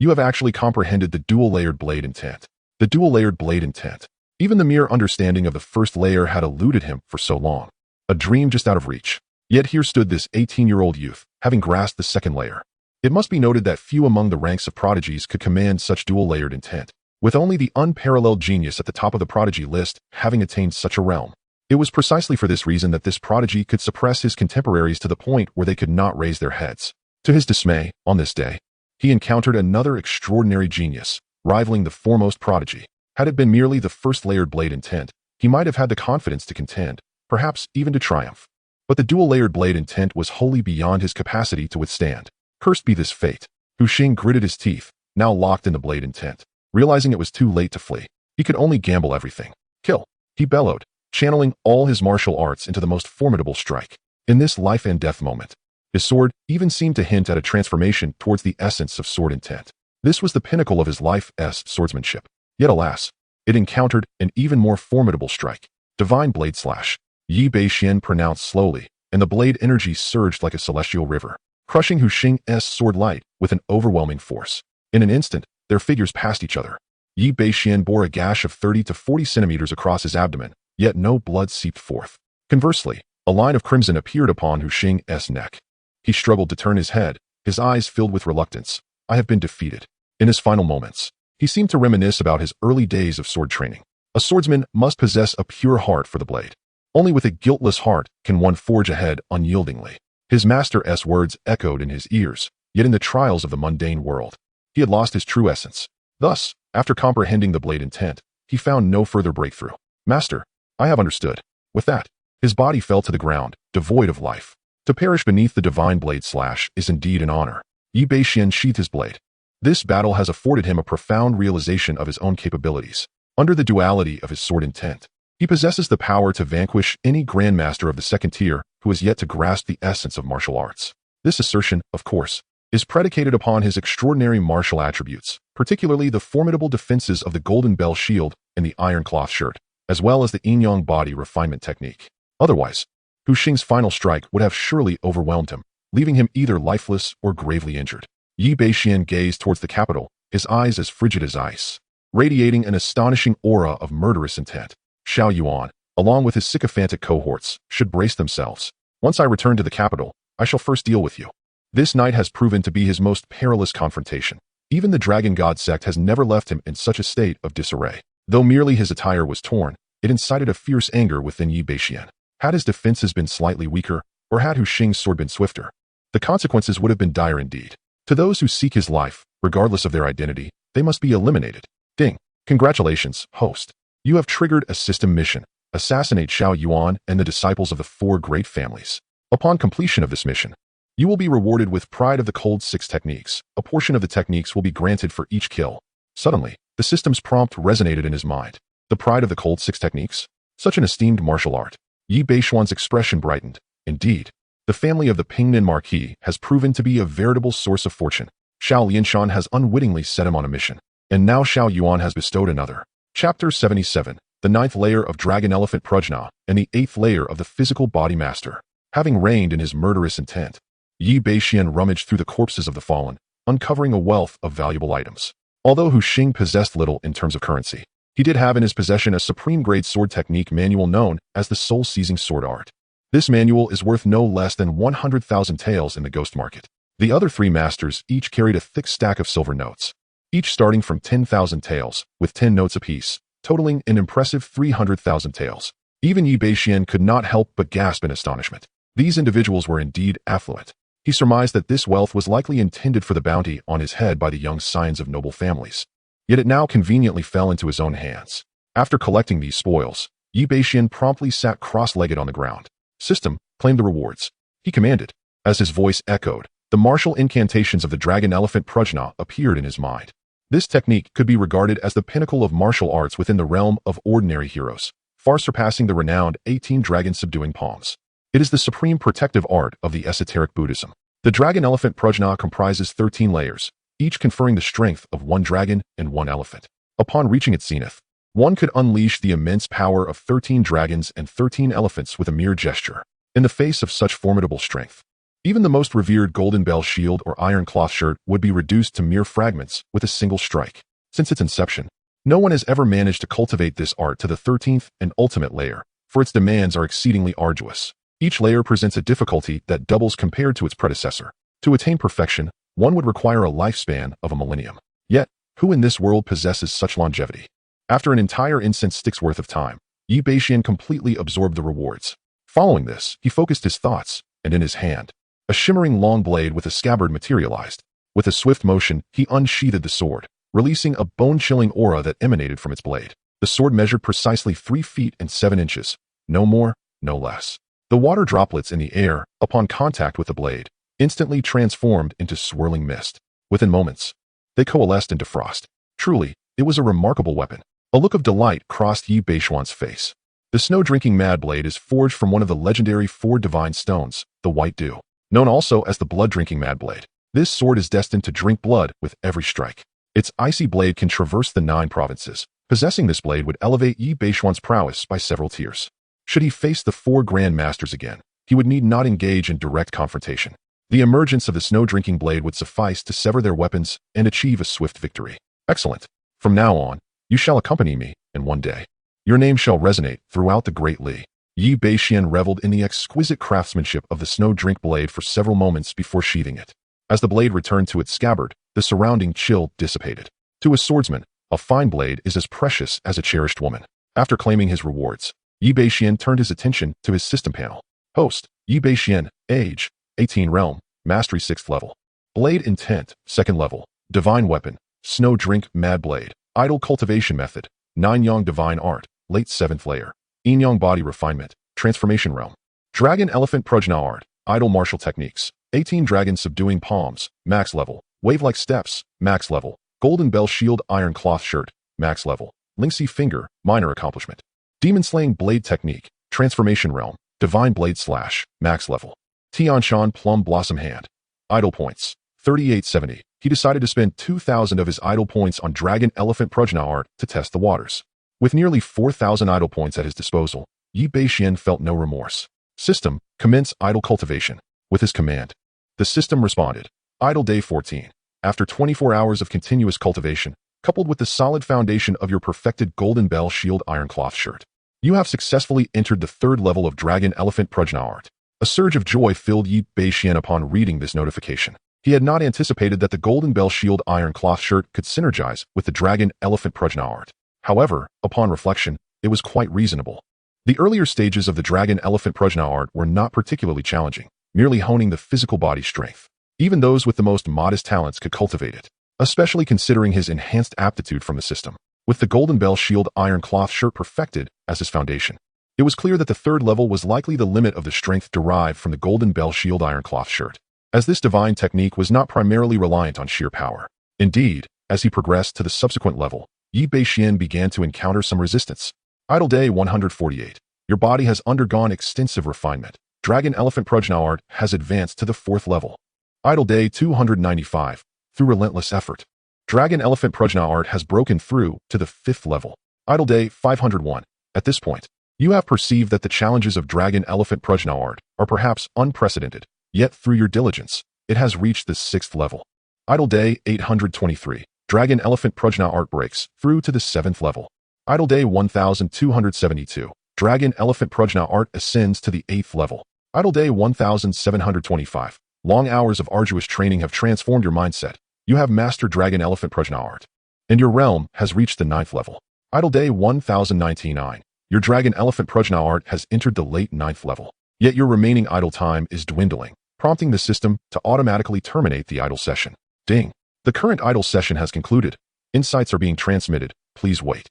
Speaker 1: have actually comprehended the dual-layered blade intent. The dual-layered blade intent. Even the mere understanding of the first layer had eluded him for so long. A dream just out of reach. Yet here stood this 18-year-old youth, having grasped the second layer. It must be noted that few among the ranks of prodigies could command such dual-layered intent, with only the unparalleled genius at the top of the prodigy list having attained such a realm. It was precisely for this reason that this prodigy could suppress his contemporaries to the point where they could not raise their heads. To his dismay, on this day, he encountered another extraordinary genius, rivaling the foremost prodigy. Had it been merely the first layered blade intent, he might have had the confidence to contend, perhaps even to triumph. But the dual-layered blade intent was wholly beyond his capacity to withstand. Cursed be this fate. Hu Xing gritted his teeth, now locked in the blade intent. Realizing it was too late to flee, he could only gamble everything. Kill, he bellowed, channeling all his martial arts into the most formidable strike. In this life and death moment, his sword even seemed to hint at a transformation towards the essence of sword intent. This was the pinnacle of his life's swordsmanship. Yet alas, it encountered an even more formidable strike. Divine blade slash. Yi Beishian pronounced slowly, and the blade energy surged like a celestial river, crushing Hu Xing's sword light with an overwhelming force. In an instant, their figures passed each other. Yi Beishian bore a gash of 30 to 40 centimeters across his abdomen, yet no blood seeped forth. Conversely, a line of crimson appeared upon Hu Xing's neck. He struggled to turn his head, his eyes filled with reluctance. I have been defeated. In his final moments, he seemed to reminisce about his early days of sword training. A swordsman must possess a pure heart for the blade. Only with a guiltless heart can one forge ahead unyieldingly. His master's words echoed in his ears, yet in the trials of the mundane world, he had lost his true essence. Thus, after comprehending the blade intent, he found no further breakthrough. Master, I have understood. With that, his body fell to the ground, devoid of life. To perish beneath the divine blade slash is indeed an honor. Bashen sheathed his blade. This battle has afforded him a profound realization of his own capabilities. Under the duality of his sword intent, he possesses the power to vanquish any grandmaster of the second tier who has yet to grasp the essence of martial arts. This assertion, of course, is predicated upon his extraordinary martial attributes, particularly the formidable defenses of the golden bell shield and the iron cloth shirt, as well as the yin-yang body refinement technique. Otherwise, Hu Xing's final strike would have surely overwhelmed him, leaving him either lifeless or gravely injured. Bashen gazed towards the capital, his eyes as frigid as ice, radiating an astonishing aura of murderous intent. Xiao Yuan, along with his sycophantic cohorts, should brace themselves. Once I return to the capital, I shall first deal with you. This night has proven to be his most perilous confrontation. Even the Dragon God sect has never left him in such a state of disarray. Though merely his attire was torn, it incited a fierce anger within Bashen. Had his defenses been slightly weaker, or had Hu Xing's sword been swifter, the consequences would have been dire indeed. To those who seek his life, regardless of their identity, they must be eliminated. Ding. Congratulations, host. You have triggered a system mission. Assassinate Xiao Yuan and the disciples of the four great families. Upon completion of this mission, you will be rewarded with Pride of the Cold 6 techniques. A portion of the techniques will be granted for each kill. Suddenly, the system's prompt resonated in his mind. The Pride of the Cold 6 techniques? Such an esteemed martial art. Bashen's expression brightened. Indeed, the family of the Pingnan Marquis has proven to be a veritable source of fortune. Xiao Lianshan has unwittingly set him on a mission, and now Xiao Yuan has bestowed another. Chapter 77, the 9th layer of Dragon Elephant Prajna, and the 8th layer of the Physical Body Master. Having reigned in his murderous intent, Bashen rummaged through the corpses of the fallen, uncovering a wealth of valuable items. Although Hu Xing possessed little in terms of currency, he did have in his possession a supreme-grade sword technique manual known as the Soul-Seizing Sword Art. This manual is worth no less than 100,000 taels in the ghost market. The other three masters each carried a thick stack of silver notes, each starting from 10,000 taels, with 10 notes apiece, totaling an impressive 300,000 taels. Even Bashen could not help but gasp in astonishment. These individuals were indeed affluent. He surmised that this wealth was likely intended for the bounty on his head by the young scions of noble families. Yet it now conveniently fell into his own hands. After collecting these spoils, Bashen promptly sat cross-legged on the ground. System, claim the rewards, he commanded. As his voice echoed, the martial incantations of the Dragon Elephant Prajna appeared in his mind. This technique could be regarded as the pinnacle of martial arts within the realm of ordinary heroes, far surpassing the renowned 18 dragon subduing palms. It is the supreme protective art of the esoteric Buddhism. The Dragon Elephant Prajna comprises 13 layers, each conferring the strength of one dragon and one elephant. Upon reaching its zenith, one could unleash the immense power of 13 dragons and 13 elephants with a mere gesture. In the face of such formidable strength, even the most revered golden bell shield or iron cloth shirt would be reduced to mere fragments with a single strike. Since its inception, no one has ever managed to cultivate this art to the 13th and ultimate layer, for its demands are exceedingly arduous. Each layer presents a difficulty that doubles compared to its predecessor. To attain perfection, one would require a lifespan of a millennium. Yet, who in this world possesses such longevity? After an entire incense stick's worth of time, Bashen completely absorbed the rewards. Following this, he focused his thoughts, and in his hand, a shimmering long blade with a scabbard materialized. With a swift motion, he unsheathed the sword, releasing a bone-chilling aura that emanated from its blade. The sword measured precisely 3 feet and 7 inches, no more, no less. The water droplets in the air, upon contact with the blade, instantly transformed into swirling mist. Within moments, they coalesced into frost. Truly, it was a remarkable weapon. A look of delight crossed Bashen's face. The snow-drinking mad blade is forged from one of the legendary 4 divine stones, the White Dew, known also as the blood-drinking mad blade. This sword is destined to drink blood with every strike. Its icy blade can traverse the 9 provinces. Possessing this blade would elevate Bashen's prowess by several tiers. Should he face the 4 Grand Masters again, he would need not engage in direct confrontation. The emergence of the snow-drinking blade would suffice to sever their weapons and achieve a swift victory. Excellent. From now on, you shall accompany me, and one day, your name shall resonate throughout the Great Li. Bashen reveled in the exquisite craftsmanship of the snow-drink blade for several moments before sheathing it. As the blade returned to its scabbard, the surrounding chill dissipated. To a swordsman, a fine blade is as precious as a cherished woman. After claiming his rewards, Bashen turned his attention to his system panel. Host, Bashen, age, 18 realm, mastery 6th level. Blade intent, 2nd level. Divine weapon, snow drink mad blade. Idle cultivation method, 9 yang divine art, late 7th layer. Yin yang body refinement, transformation realm. Dragon elephant prajna art, idle martial techniques. 18 dragon subduing palms, max level. Wave-like steps, max level. Golden bell shield iron cloth shirt, max level. Lynxy finger, minor accomplishment. Demon slaying blade technique, transformation realm. Divine blade slash, max level. Tianshan plum blossom hand. Idle points, 3870. He decided to spend 2,000 of his idle points on dragon elephant prajna art to test the waters. With nearly 4,000 idle points at his disposal, Bashen felt no remorse. System, commence idle cultivation. With his command, the system responded. Idle day 14. After 24 hours of continuous cultivation, coupled with the solid foundation of your perfected golden bell shield iron cloth shirt, you have successfully entered the 3rd level of dragon elephant prajna art. A surge of joy filled Bashen upon reading this notification. He had not anticipated that the golden bell shield iron cloth shirt could synergize with the dragon elephant prajna art. However, upon reflection, it was quite reasonable. The earlier stages of the dragon elephant prajna art were not particularly challenging, merely honing the physical body strength. Even those with the most modest talents could cultivate it, especially considering his enhanced aptitude from the system. With the golden bell shield iron cloth shirt perfected as his foundation, it was clear that the 3rd level was likely the limit of the strength derived from the golden bell shield iron cloth shirt, as this divine technique was not primarily reliant on sheer power. Indeed, as he progressed to the subsequent level, Bashen began to encounter some resistance. Idle day 148. Your body has undergone extensive refinement. Dragon elephant prajna art has advanced to the 4th level. Idle day 295. Through relentless effort, dragon elephant prajna art has broken through to the 5th level. Idle day 501. At this point, you have perceived that the challenges of dragon elephant prajna art are perhaps unprecedented, yet through your diligence, it has reached the 6th level. Idle day 823. Dragon elephant prajna art breaks through to the 7th level. Idle day 1272. Dragon elephant prajna art ascends to the 8th level. Idle day 1725. Long hours of arduous training have transformed your mindset. You have mastered dragon elephant prajna art, and your realm has reached the 9th level. Idle day 1099. Your dragon elephant prajna art has entered the late 9th level. Yet your remaining idle time is dwindling, prompting the system to automatically terminate the idle session. Ding. The current idle session has concluded. Insights are being transmitted. Please wait.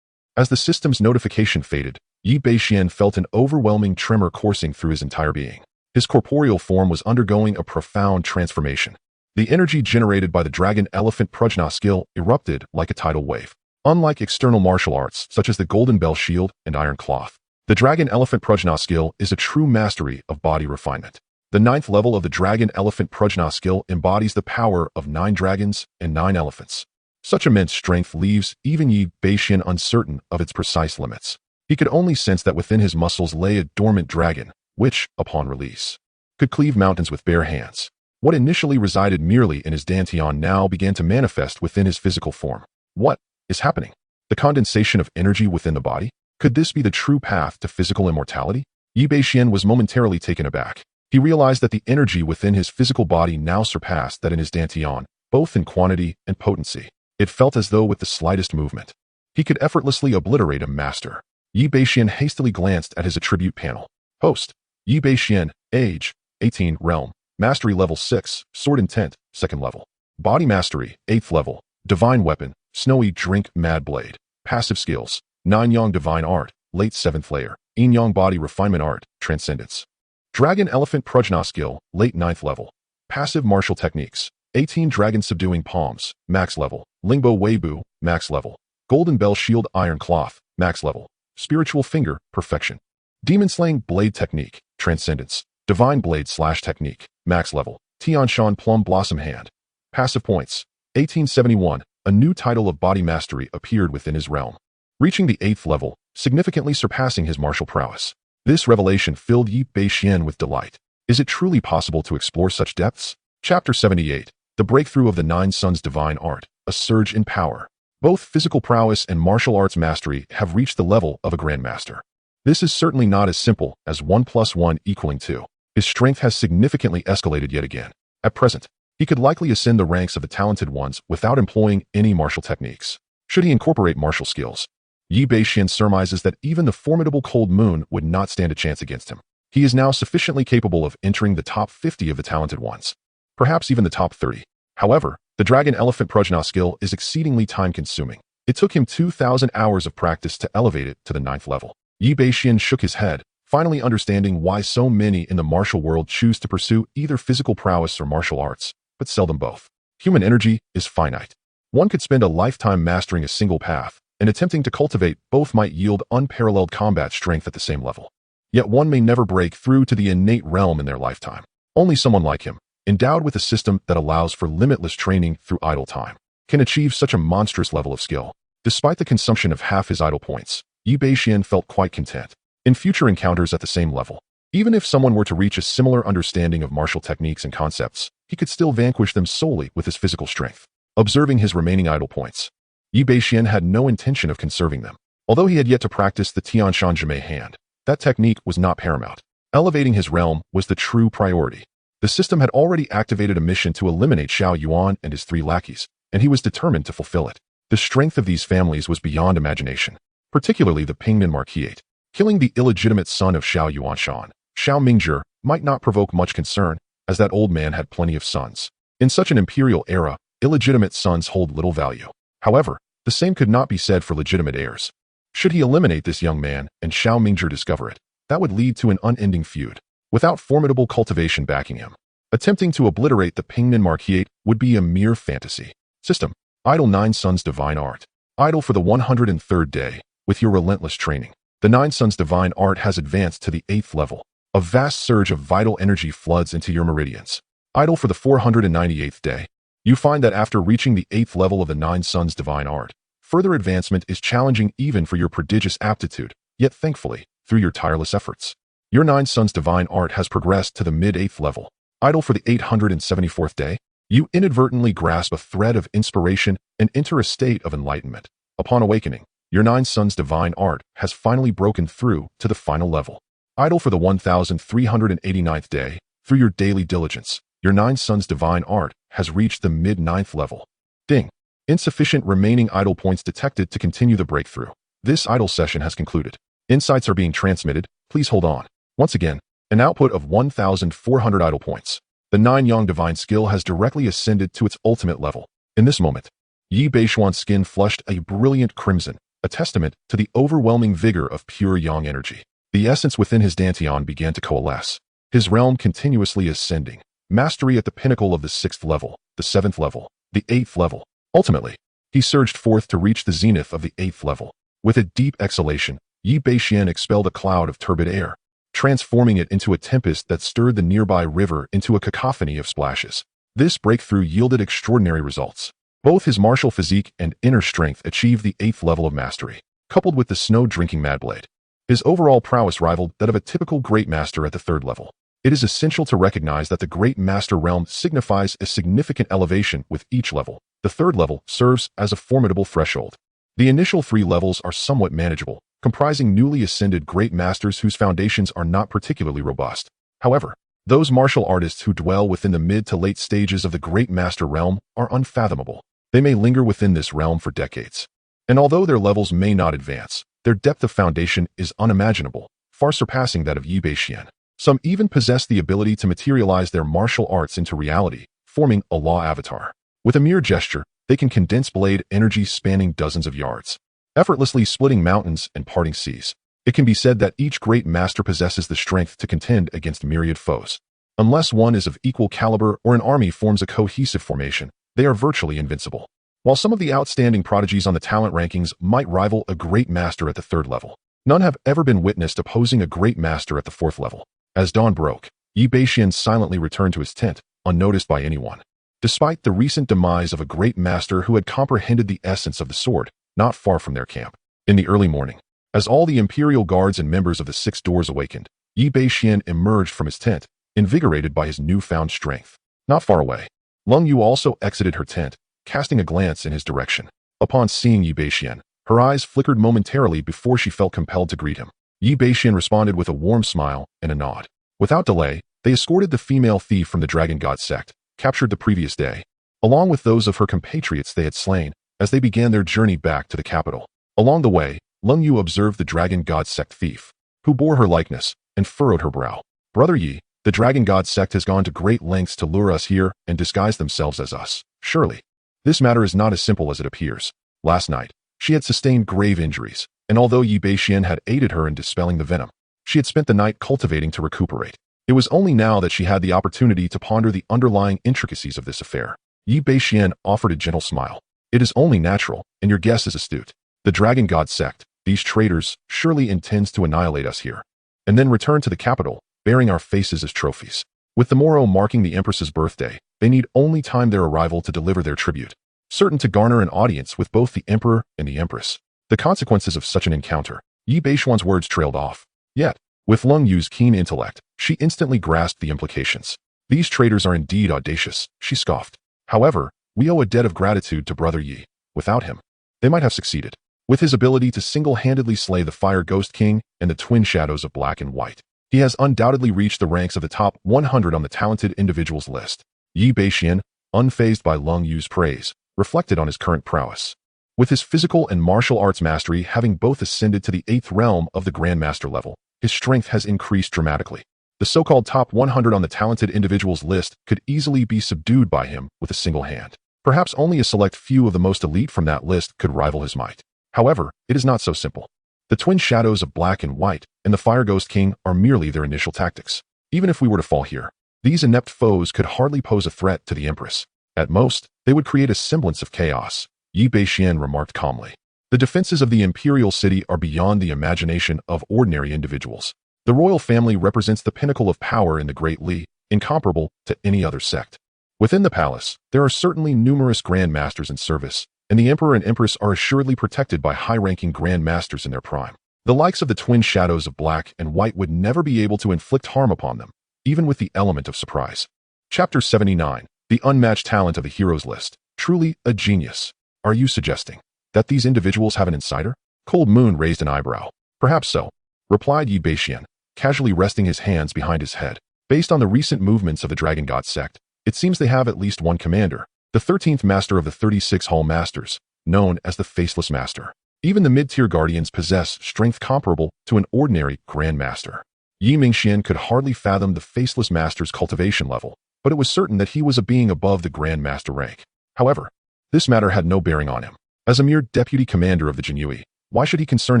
Speaker 1: As the system's notification faded, Bashen felt an overwhelming tremor coursing through his entire being. His corporeal form was undergoing a profound transformation. The energy generated by the dragon elephant prajna skill erupted like a tidal wave. Unlike external martial arts such as the golden bell shield and iron cloth, the dragon elephant prajna skill is a true mastery of body refinement. The 9th level of the dragon elephant prajna skill embodies the power of 9 dragons and 9 elephants. Such immense strength leaves even Bashen uncertain of its precise limits. He could only sense that within his muscles lay a dormant dragon, which, upon release, could cleave mountains with bare hands. What initially resided merely in his dantian now began to manifest within his physical form. What is happening? The condensation of energy within the body? Could this be the true path to physical immortality? Bashen was momentarily taken aback. He realized that the energy within his physical body now surpassed that in his dantian, both in quantity and potency. It felt as though with the slightest movement, he could effortlessly obliterate a master. Bashen hastily glanced at his attribute panel. Host, Bashen, age, 18, realm, mastery level 6, sword intent, 2nd level. Body mastery, 8th level. Divine weapon, snowy drink mad blade. Passive skills, 9 yang divine art, late 7th layer. Yin yang body refinement art, transcendence. Dragon elephant prajna skill, late 9th level. Passive martial techniques, 18 dragon subduing palms, max level. Lingbo weibu, max level. Golden bell shield iron cloth, max level. Spiritual finger, perfection. Demon slaying blade technique, transcendence. Divine blade slash technique, max level. Tianshan plum blossom hand. Passive points, 1871. A new title of body mastery appeared within his realm, reaching the 8th level, significantly surpassing his martial prowess. This revelation filled Bashen with delight. Is it truly possible to explore such depths? Chapter 78. The breakthrough of the 9 Sons divine art, a surge in power. Both physical prowess and martial arts mastery have reached the level of a grandmaster. This is certainly not as simple as 1 + 1 = 2. His strength has significantly escalated yet again. At present, he could likely ascend the ranks of the talented ones without employing any martial techniques. Should he incorporate martial skills? Yi Bashen surmises that even the formidable Cold Moon would not stand a chance against him. He is now sufficiently capable of entering the top 50 of the talented ones, perhaps even the top 30. However, the Dragon Elephant Prajna skill is exceedingly time-consuming. It took him 2,000 hours of practice to elevate it to the 9th level. Yi Bashen shook his head, finally understanding why so many in the martial world choose to pursue either physical prowess or martial arts, but seldom both. Human energy is finite. One could spend a lifetime mastering a single path, and attempting to cultivate both might yield unparalleled combat strength at the same level. Yet one may never break through to the innate realm in their lifetime. Only someone like him, endowed with a system that allows for limitless training through idle time, can achieve such a monstrous level of skill. Despite the consumption of half his idle points, Yi Bashen felt quite content in future encounters at the same level. Even if someone were to reach a similar understanding of martial techniques and concepts, he could still vanquish them solely with his physical strength. Observing his remaining idle points, Yi Bashen had no intention of conserving them. Although he had yet to practice the Tianshan Jime hand, that technique was not paramount. Elevating his realm was the true priority. The system had already activated a mission to eliminate Xiao Yuan and his 3 lackeys, and he was determined to fulfill it. The strength of these families was beyond imagination, particularly the Pingnan Marquis. Killing the illegitimate son of Xiao Yuanshan, Xiao Mingzhi, might not provoke much concern, as that old man had plenty of sons. In such an imperial era, illegitimate sons hold little value. However, the same could not be said for legitimate heirs. Should he eliminate this young man and Xiao Mingzhi discover it, that would lead to an unending feud, without formidable cultivation backing him. Attempting to obliterate the Pingnan Marquis would be a mere fantasy. System. Idle 9 Sons Divine Art. Idle for the 103rd day, with your relentless training. The 9 Sons Divine Art has advanced to the 8th level. A vast surge of vital energy floods into your meridians. Idle for the 498th day. You find that after reaching the 8th level of the 9 Sons Divine Art, further advancement is challenging even for your prodigious aptitude, yet thankfully, through your tireless efforts, your 9 Sons Divine Art has progressed to the mid-8th level. Idle for the 874th day, you inadvertently grasp a thread of inspiration and enter a state of enlightenment. Upon awakening, your 9 Sons Divine Art has finally broken through to the final level. Idle for the 1389th day, through your daily diligence, your 9 Sons Divine Art has reached the mid-9th level. Ding. Insufficient remaining idle points detected to continue the breakthrough. This idle session has concluded. Insights are being transmitted. Please hold on. Once again, an output of 1,400 idle points. The 9 Yang Divine skill has directly ascended to its ultimate level. In this moment, Yi Bashuan's skin flushed a brilliant crimson, a testament to the overwhelming vigor of pure Yang energy. The essence within his dantian began to coalesce, his realm continuously ascending, mastery at the pinnacle of the 6th level, the 7th level, the 8th level. Ultimately, he surged forth to reach the zenith of the 8th level. With a deep exhalation, Yi Bashen expelled a cloud of turbid air, transforming it into a tempest that stirred the nearby river into a cacophony of splashes. This breakthrough yielded extraordinary results. Both his martial physique and inner strength achieved the 8th level of mastery, coupled with the snow-drinking Madblade. His overall prowess rivaled that of a typical Great Master at the 3rd level. It is essential to recognize that the Great Master realm signifies a significant elevation with each level. The 3rd level serves as a formidable threshold. The initial 3 levels are somewhat manageable, comprising newly ascended Great Masters whose foundations are not particularly robust. However, those martial artists who dwell within the mid to late stages of the Great Master realm are unfathomable. They may linger within this realm for decades. And although their levels may not advance, their depth of foundation is unimaginable, far surpassing that of Yi Bashen. Some even possess the ability to materialize their martial arts into reality, forming a law avatar. With a mere gesture, they can condense blade energy spanning dozens of yards, effortlessly splitting mountains and parting seas. It can be said that each great master possesses the strength to contend against myriad foes. Unless one is of equal caliber or an army forms a cohesive formation, they are virtually invincible. While some of the outstanding prodigies on the talent rankings might rival a great master at the 3rd level, none have ever been witnessed opposing a great master at the 4th level. As dawn broke, Yi Bashen silently returned to his tent, unnoticed by anyone. Despite the recent demise of a great master who had comprehended the essence of the sword, not far from their camp. In the early morning, as all the imperial guards and members of the 6 doors awakened, Yi Bashen emerged from his tent, invigorated by his newfound strength. Not far away, Lung Yu also exited her tent, casting a glance in his direction. Upon seeing Yi Bashen, her eyes flickered momentarily before she felt compelled to greet him. Yi Bashen responded with a warm smile and a nod. Without delay, they escorted the female thief from the Dragon God sect, captured the previous day, along with those of her compatriots they had slain, as they began their journey back to the capital. Along the way, Lung Yu observed the Dragon God Sect thief, who bore her likeness, and furrowed her brow. Brother Yi, the Dragon God Sect has gone to great lengths to lure us here and disguise themselves as us. Surely, this matter is not as simple as it appears. Last night, she had sustained grave injuries, and although Yi Bashen had aided her in dispelling the venom, she had spent the night cultivating to recuperate. It was only now that she had the opportunity to ponder the underlying intricacies of this affair. Yi Bashen offered a gentle smile. It is only natural, and your guess is astute. The Dragon God Sect, these traitors, surely intends to annihilate us here, and then return to the capital, bearing our faces as trophies. With the morrow marking the Empress's birthday, they need only time their arrival to deliver their tribute, certain to garner an audience with both the Emperor and the Empress. The consequences of such an encounter. Yi Bashuan's words trailed off. Yet, with Lung Yu's keen intellect, she instantly grasped the implications. These traitors are indeed audacious, she scoffed. However, we owe a debt of gratitude to Brother Yi. Without him, they might have succeeded. With his ability to single-handedly slay the Fire Ghost King and the twin shadows of Black and White, he has undoubtedly reached the ranks of the top 100 on the talented individuals list. Yi Bashen, unfazed by Lung Yu's praise, reflected on his current prowess. With his physical and martial arts mastery having both ascended to the 8th realm of the Grandmaster level, his strength has increased dramatically. The so-called top 100 on the talented individuals list could easily be subdued by him with a single hand. Perhaps only a select few of the most elite from that list could rival his might. However, it is not so simple. The twin shadows of Black and White and the Fire Ghost King are merely their initial tactics. Even if we were to fall here, these inept foes could hardly pose a threat to the Empress. At most, they would create a semblance of chaos, Yi Bashen remarked calmly. The defenses of the Imperial City are beyond the imagination of ordinary individuals. The royal family represents the pinnacle of power in the Great Li, incomparable to any other sect. Within the palace, there are certainly numerous Grand Masters in service, and the Emperor and Empress are assuredly protected by high-ranking Grand Masters in their prime. The likes of the twin shadows of Black and White would never be able to inflict harm upon them, even with the element of surprise. Chapter 79. The unmatched talent of the heroes list. Truly a genius. Are you suggesting that these individuals have an insider? Cold Moon raised an eyebrow. Perhaps so, replied Yi Bashen, casually resting his hands behind his head. Based on the recent movements of the Dragon God Sect, it seems they have at least one commander, the 13th Master of the 36 Hall Masters, known as the Faceless Master. Even the mid-tier Guardians possess strength comparable to an ordinary Grand Master. Yi Mingxian could hardly fathom the Faceless Master's cultivation level, but it was certain that he was a being above the Grand Master rank. However, this matter had no bearing on him. As a mere deputy commander of the Jinyui, why should he concern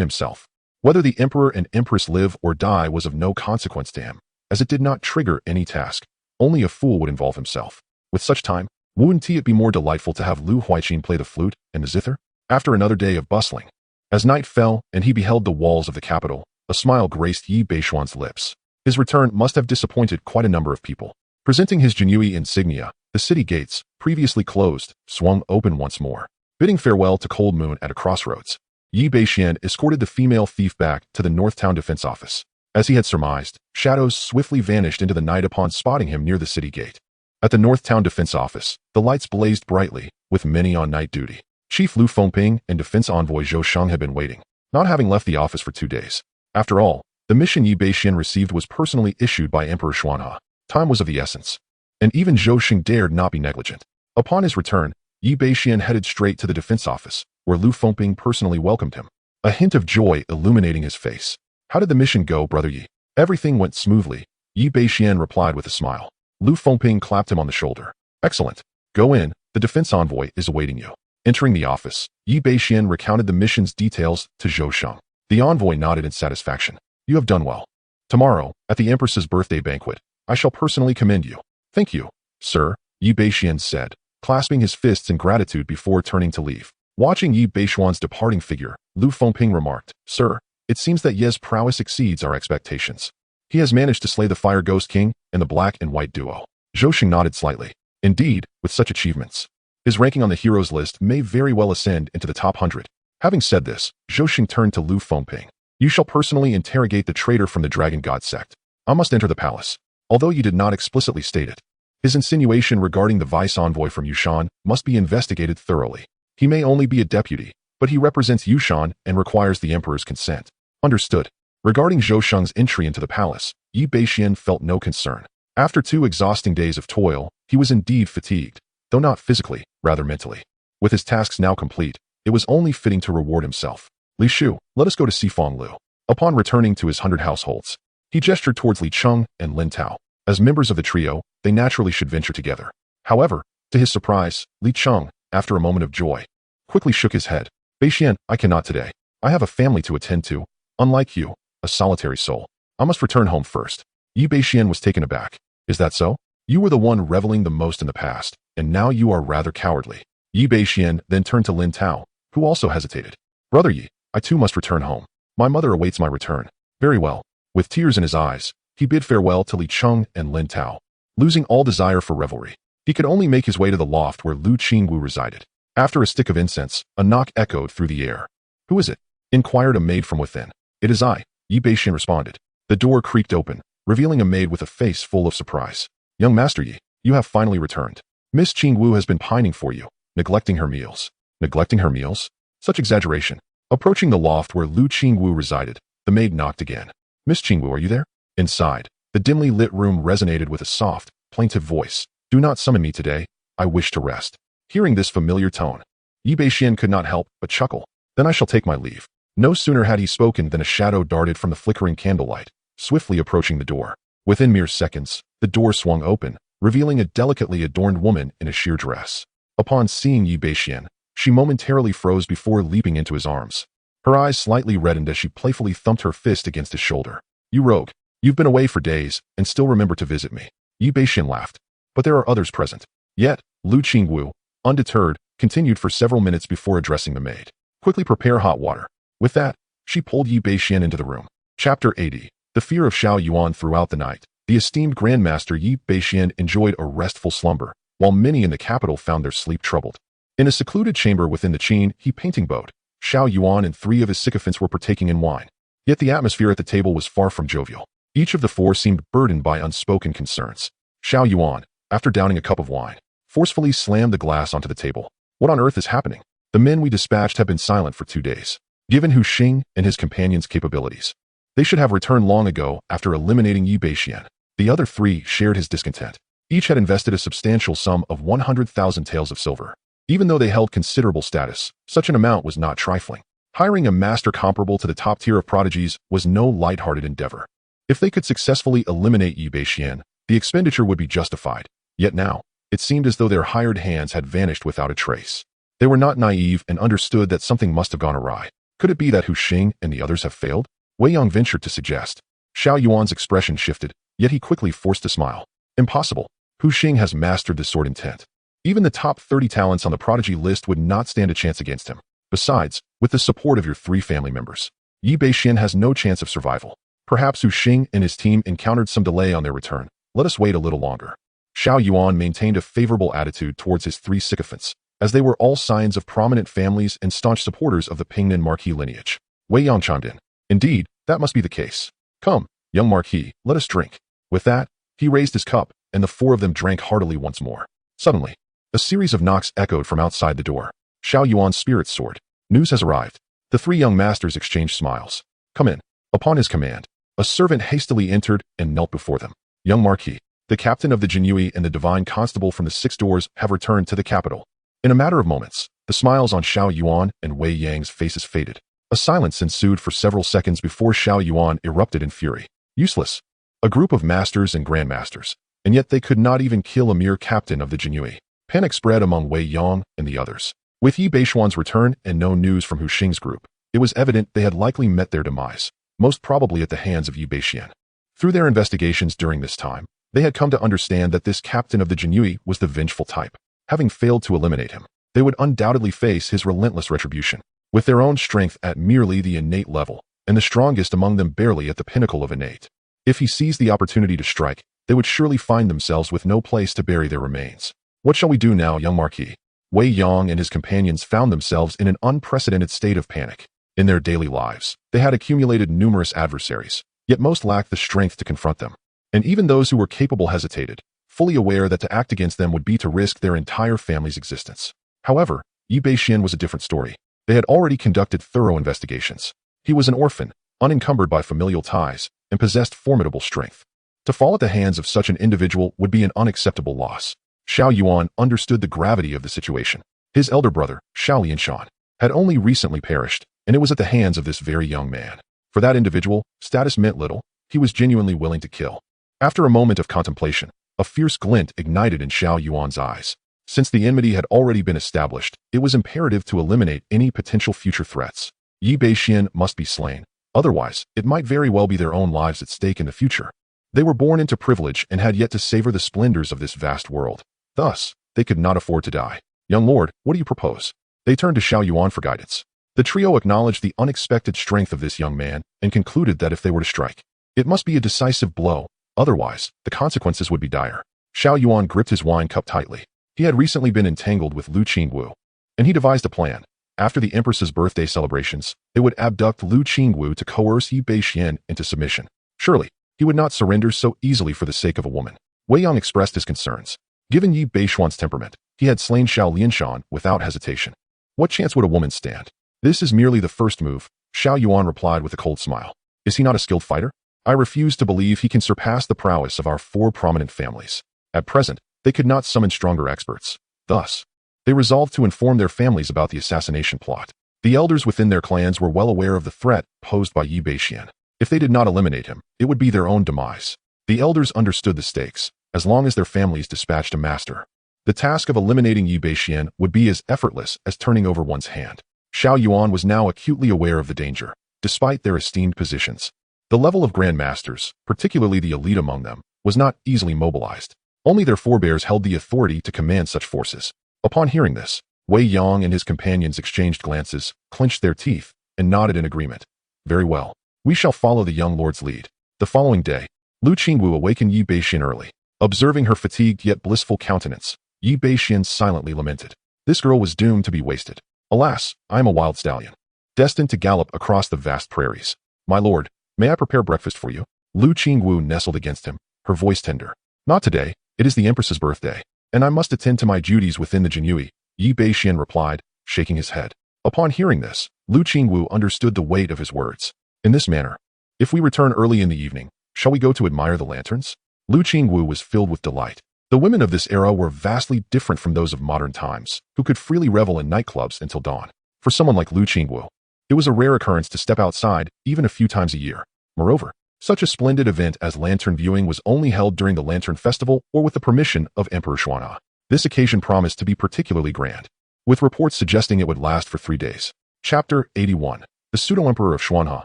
Speaker 1: himself? Whether the Emperor and Empress live or die was of no consequence to him, as it did not trigger any task. Only a fool would involve himself. With such time, wouldn't it be more delightful to have Lu Huiqin play the flute and the zither? After another day of bustling. As night fell and he beheld the walls of the capital, a smile graced Yi Bashuan's lips. His return must have disappointed quite a number of people. Presenting his Jinyui insignia, the city gates, previously closed, swung open once more. Bidding farewell to Cold Moon at a crossroads, Yi Bashen escorted the female thief back to the Northtown Defense Office. As he had surmised, shadows swiftly vanished into the night upon spotting him near the city gate. At the Northtown Defense Office, the lights blazed brightly, with many on night duty. Chief Lu Fengping and Defense Envoy Zhou Sheng had been waiting, not having left the office for 2 days. After all, the mission Yi Bashen received was personally issued by Emperor Xuanhe. Time was of the essence, and even Zhou Sheng dared not be negligent. Upon his return, Yi Bashen headed straight to the defense office, where Lu Fengping personally welcomed him, a hint of joy illuminating his face. How did the mission go, Brother Yi? Everything went smoothly, Yi Bashen replied with a smile. Lu Fengping clapped him on the shoulder. Excellent. Go in, the defense envoy is awaiting you. Entering the office, Yi Bashen recounted the mission's details to Zhou Sheng. The envoy nodded in satisfaction. You have done well. Tomorrow, at the Empress's birthday banquet, I shall personally commend you. Thank you, sir, Yi Bashen said, clasping his fists in gratitude before turning to leave. Watching Yi Bashuan's departing figure, Lu Fengping remarked, Sir, it seems that Ye's prowess exceeds our expectations. He has managed to slay the Fire Ghost King and the Black and White duo. Zhou Sheng nodded slightly. Indeed, with such achievements, his ranking on the heroes list may very well ascend into the top 100. Having said this, Zhou Sheng turned to Lu Fengping. You shall personally interrogate the traitor from the Dragon God Sect. I must enter the palace. Although you did not explicitly state it, his insinuation regarding the vice envoy from Yushan must be investigated thoroughly. He may only be a deputy, but he represents Yushan and requires the Emperor's consent. Understood. Regarding Zhou Sheng's entry into the palace, Yi Bashen felt no concern. After 2 exhausting days of toil, he was indeed fatigued, though not physically, rather mentally. With his tasks now complete, it was only fitting to reward himself. Li Shu, let us go to Sifong Lu. Upon returning to his 100 households, he gestured towards Li Cheng and Lin Tao. As members of the trio, they naturally should venture together. However, to his surprise, Li Cheng, after a moment of joy, quickly shook his head. Bashen, I cannot today. I have a family to attend to. Unlike you, a solitary soul. I must return home first. Yi Bashen was taken aback. Is that so? You were the one reveling the most in the past, and now you are rather cowardly. Yi Bashen then turned to Lin Tao, who also hesitated. Brother Yi, I too must return home. My mother awaits my return. Very well. With tears in his eyes, he bid farewell to Li Cheng and Lin Tao. Losing all desire for revelry, he could only make his way to the loft where Lu Qingwu resided. After a stick of incense, a knock echoed through the air. Who is it? Inquired a maid from within. It is I, Yi Bashen responded. The door creaked open, revealing a maid with a face full of surprise. Young Master Yi, you have finally returned. Miss Qingwu has been pining for you, neglecting her meals. Neglecting her meals? Such exaggeration. Approaching the loft where Lu Qingwu resided, the maid knocked again. Miss Qingwu, are you there? Inside, the dimly lit room resonated with a soft, plaintive voice. Do not summon me today. I wish to rest. Hearing this familiar tone, Yi Bashen could not help but chuckle. Then I shall take my leave. No sooner had he spoken than a shadow darted from the flickering candlelight, swiftly approaching the door. Within mere seconds, the door swung open, revealing a delicately adorned woman in a sheer dress. Upon seeing Yi Bashen, she momentarily froze before leaping into his arms. Her eyes slightly reddened as she playfully thumped her fist against his shoulder. You rogue, you've been away for days and still remember to visit me. Yi Bashen laughed. But there are others present. Yet, Lu Qingwu, undeterred, continued for several minutes before addressing the maid. Quickly prepare hot water. With that, she pulled Yi Bashen into the room. Chapter 80. The fear of Xiao Yuan. Throughout the night, the esteemed Grandmaster Yi Bashen enjoyed a restful slumber, while many in the capital found their sleep troubled. In a secluded chamber within the Qin He painting boat, Xiao Yuan and 3 of his sycophants were partaking in wine. Yet the atmosphere at the table was far from jovial. Each of the 4 seemed burdened by unspoken concerns. Xiao Yuan, after downing a cup of wine, forcefully slammed the glass onto the table. What on earth is happening? The men we dispatched have been silent for 2 days. Given Hu Xing and his companions' capabilities, they should have returned long ago after eliminating Yi Bashen. The other 3 shared his discontent. Each had invested a substantial sum of 100,000 taels of silver. Even though they held considerable status, such an amount was not trifling. Hiring a master comparable to the top tier of prodigies was no light-hearted endeavor. If they could successfully eliminate Yi Bashen, the expenditure would be justified. Yet now, it seemed as though their hired hands had vanished without a trace. They were not naive and understood that something must have gone awry. Could it be that Hu Xing and the others have failed? Wei Yang ventured to suggest. Xiao Yuan's expression shifted, yet he quickly forced a smile. Impossible. Hu Xing has mastered the sword intent. Even the top 30 talents on the prodigy list would not stand a chance against him. Besides, with the support of your 3 family members, Yi Bashen has no chance of survival. Perhaps Hu Xing and his team encountered some delay on their return. Let us wait a little longer. Xiao Yuan maintained a favorable attitude towards his 3 sycophants, as they were all signs of prominent families and staunch supporters of the Pingnan Marquis lineage. Wei Yang chimed in. Indeed, that must be the case. Come, young Marquis, let us drink. With that, he raised his cup, and the 4 of them drank heartily once more. Suddenly, a series of knocks echoed from outside the door. Xiao Yuan's spirits soared. News has arrived. The 3 young masters exchanged smiles. Come in. Upon his command, a servant hastily entered and knelt before them. Young Marquis, the captain of the Jinyui and the divine constable from the 6 doors have returned to the capital. In a matter of moments, the smiles on Xiao Yuan and Wei Yang's faces faded. A silence ensued for several seconds before Xiao Yuan erupted in fury. Useless. A group of masters and grandmasters, and yet they could not even kill a mere captain of the Jinyui. Panic spread among Wei Yang and the others. With Yi Bashuan's return and no news from Hu Xing's group, it was evident they had likely met their demise, most probably at the hands of Yi Bashen. Through their investigations during this time, they had come to understand that this captain of the Jinyui was the vengeful type. Having failed to eliminate him, they would undoubtedly face his relentless retribution. With their own strength at merely the innate level, and the strongest among them barely at the pinnacle of innate. If he seized the opportunity to strike, they would surely find themselves with no place to bury their remains. What shall we do now, young Marquis? Wei Yang and his companions found themselves in an unprecedented state of panic. In their daily lives, they had accumulated numerous adversaries, yet most lacked the strength to confront them. And even those who were capable hesitated, fully aware that to act against them would be to risk their entire family's existence. However, Yi Bashen was a different story. They had already conducted thorough investigations. He was an orphan, unencumbered by familial ties, and possessed formidable strength. To fall at the hands of such an individual would be an unacceptable loss. Xiao Yuan understood the gravity of the situation. His elder brother, Xiao Lianshan, had only recently perished, and it was at the hands of this very young man. For that individual, status meant little. He was genuinely willing to kill. After a moment of contemplation, a fierce glint ignited in Xiao Yuan's eyes. Since the enmity had already been established, it was imperative to eliminate any potential future threats. Yi Beixian must be slain. Otherwise, it might very well be their own lives at stake in the future. They were born into privilege and had yet to savor the splendors of this vast world. Thus, they could not afford to die. Young lord, what do you propose? They turned to Xiao Yuan for guidance. The trio acknowledged the unexpected strength of this young man and concluded that if they were to strike, it must be a decisive blow. Otherwise, the consequences would be dire. Xiao Yuan gripped his wine cup tightly. He had recently been entangled with Lu Qingwu, and he devised a plan. After the Empress's birthday celebrations, they would abduct Lu Qingwu to coerce Yi Beixian into submission. Surely, he would not surrender so easily for the sake of a woman. Wei Yang expressed his concerns. Given Yi Beixian's temperament, he had slain Xiao Lianshan without hesitation. What chance would a woman stand? This is merely the first move, Xiao Yuan replied with a cold smile. Is he not a skilled fighter? I refuse to believe he can surpass the prowess of our 4 prominent families. At present, they could not summon stronger experts. Thus, they resolved to inform their families about the assassination plot. The elders within their clans were well aware of the threat posed by Yi Beixian. If they did not eliminate him, it would be their own demise. The elders understood the stakes, as long as their families dispatched a master. The task of eliminating Yi Beixian would be as effortless as turning over one's hand. Xiao Yuan was now acutely aware of the danger, despite their esteemed positions. The level of Grand Masters, particularly the elite among them, was not easily mobilized. Only their forebears held the authority to command such forces. Upon hearing this, Wei Yang and his companions exchanged glances, clenched their teeth, and nodded in agreement. Very well. We shall follow the young lord's lead. The following day, Lu Qingwu awakened Yi Beixian early. Observing her fatigued yet blissful countenance, Yi Beixian silently lamented. This girl was doomed to be wasted. Alas, I am a wild stallion, destined to gallop across the vast prairies. My lord, may I prepare breakfast for you? Lu Qingwu nestled against him, her voice tender. Not today, it is the Empress's birthday, and I must attend to my duties within the Jinui, Yi Beixian replied, shaking his head. Upon hearing this, Lu Qingwu understood the weight of his words. In this manner, if we return early in the evening, shall we go to admire the lanterns? Lu Qingwu was filled with delight. The women of this era were vastly different from those of modern times, who could freely revel in nightclubs until dawn. For someone like Lu Qingwu, it was a rare occurrence to step outside even a few times a year. Moreover, such a splendid event as lantern viewing was only held during the Lantern Festival or with the permission of Emperor Xuan'e. This occasion promised to be particularly grand, with reports suggesting it would last for 3 days. Chapter 81. The Pseudo-Emperor of Xuan'e.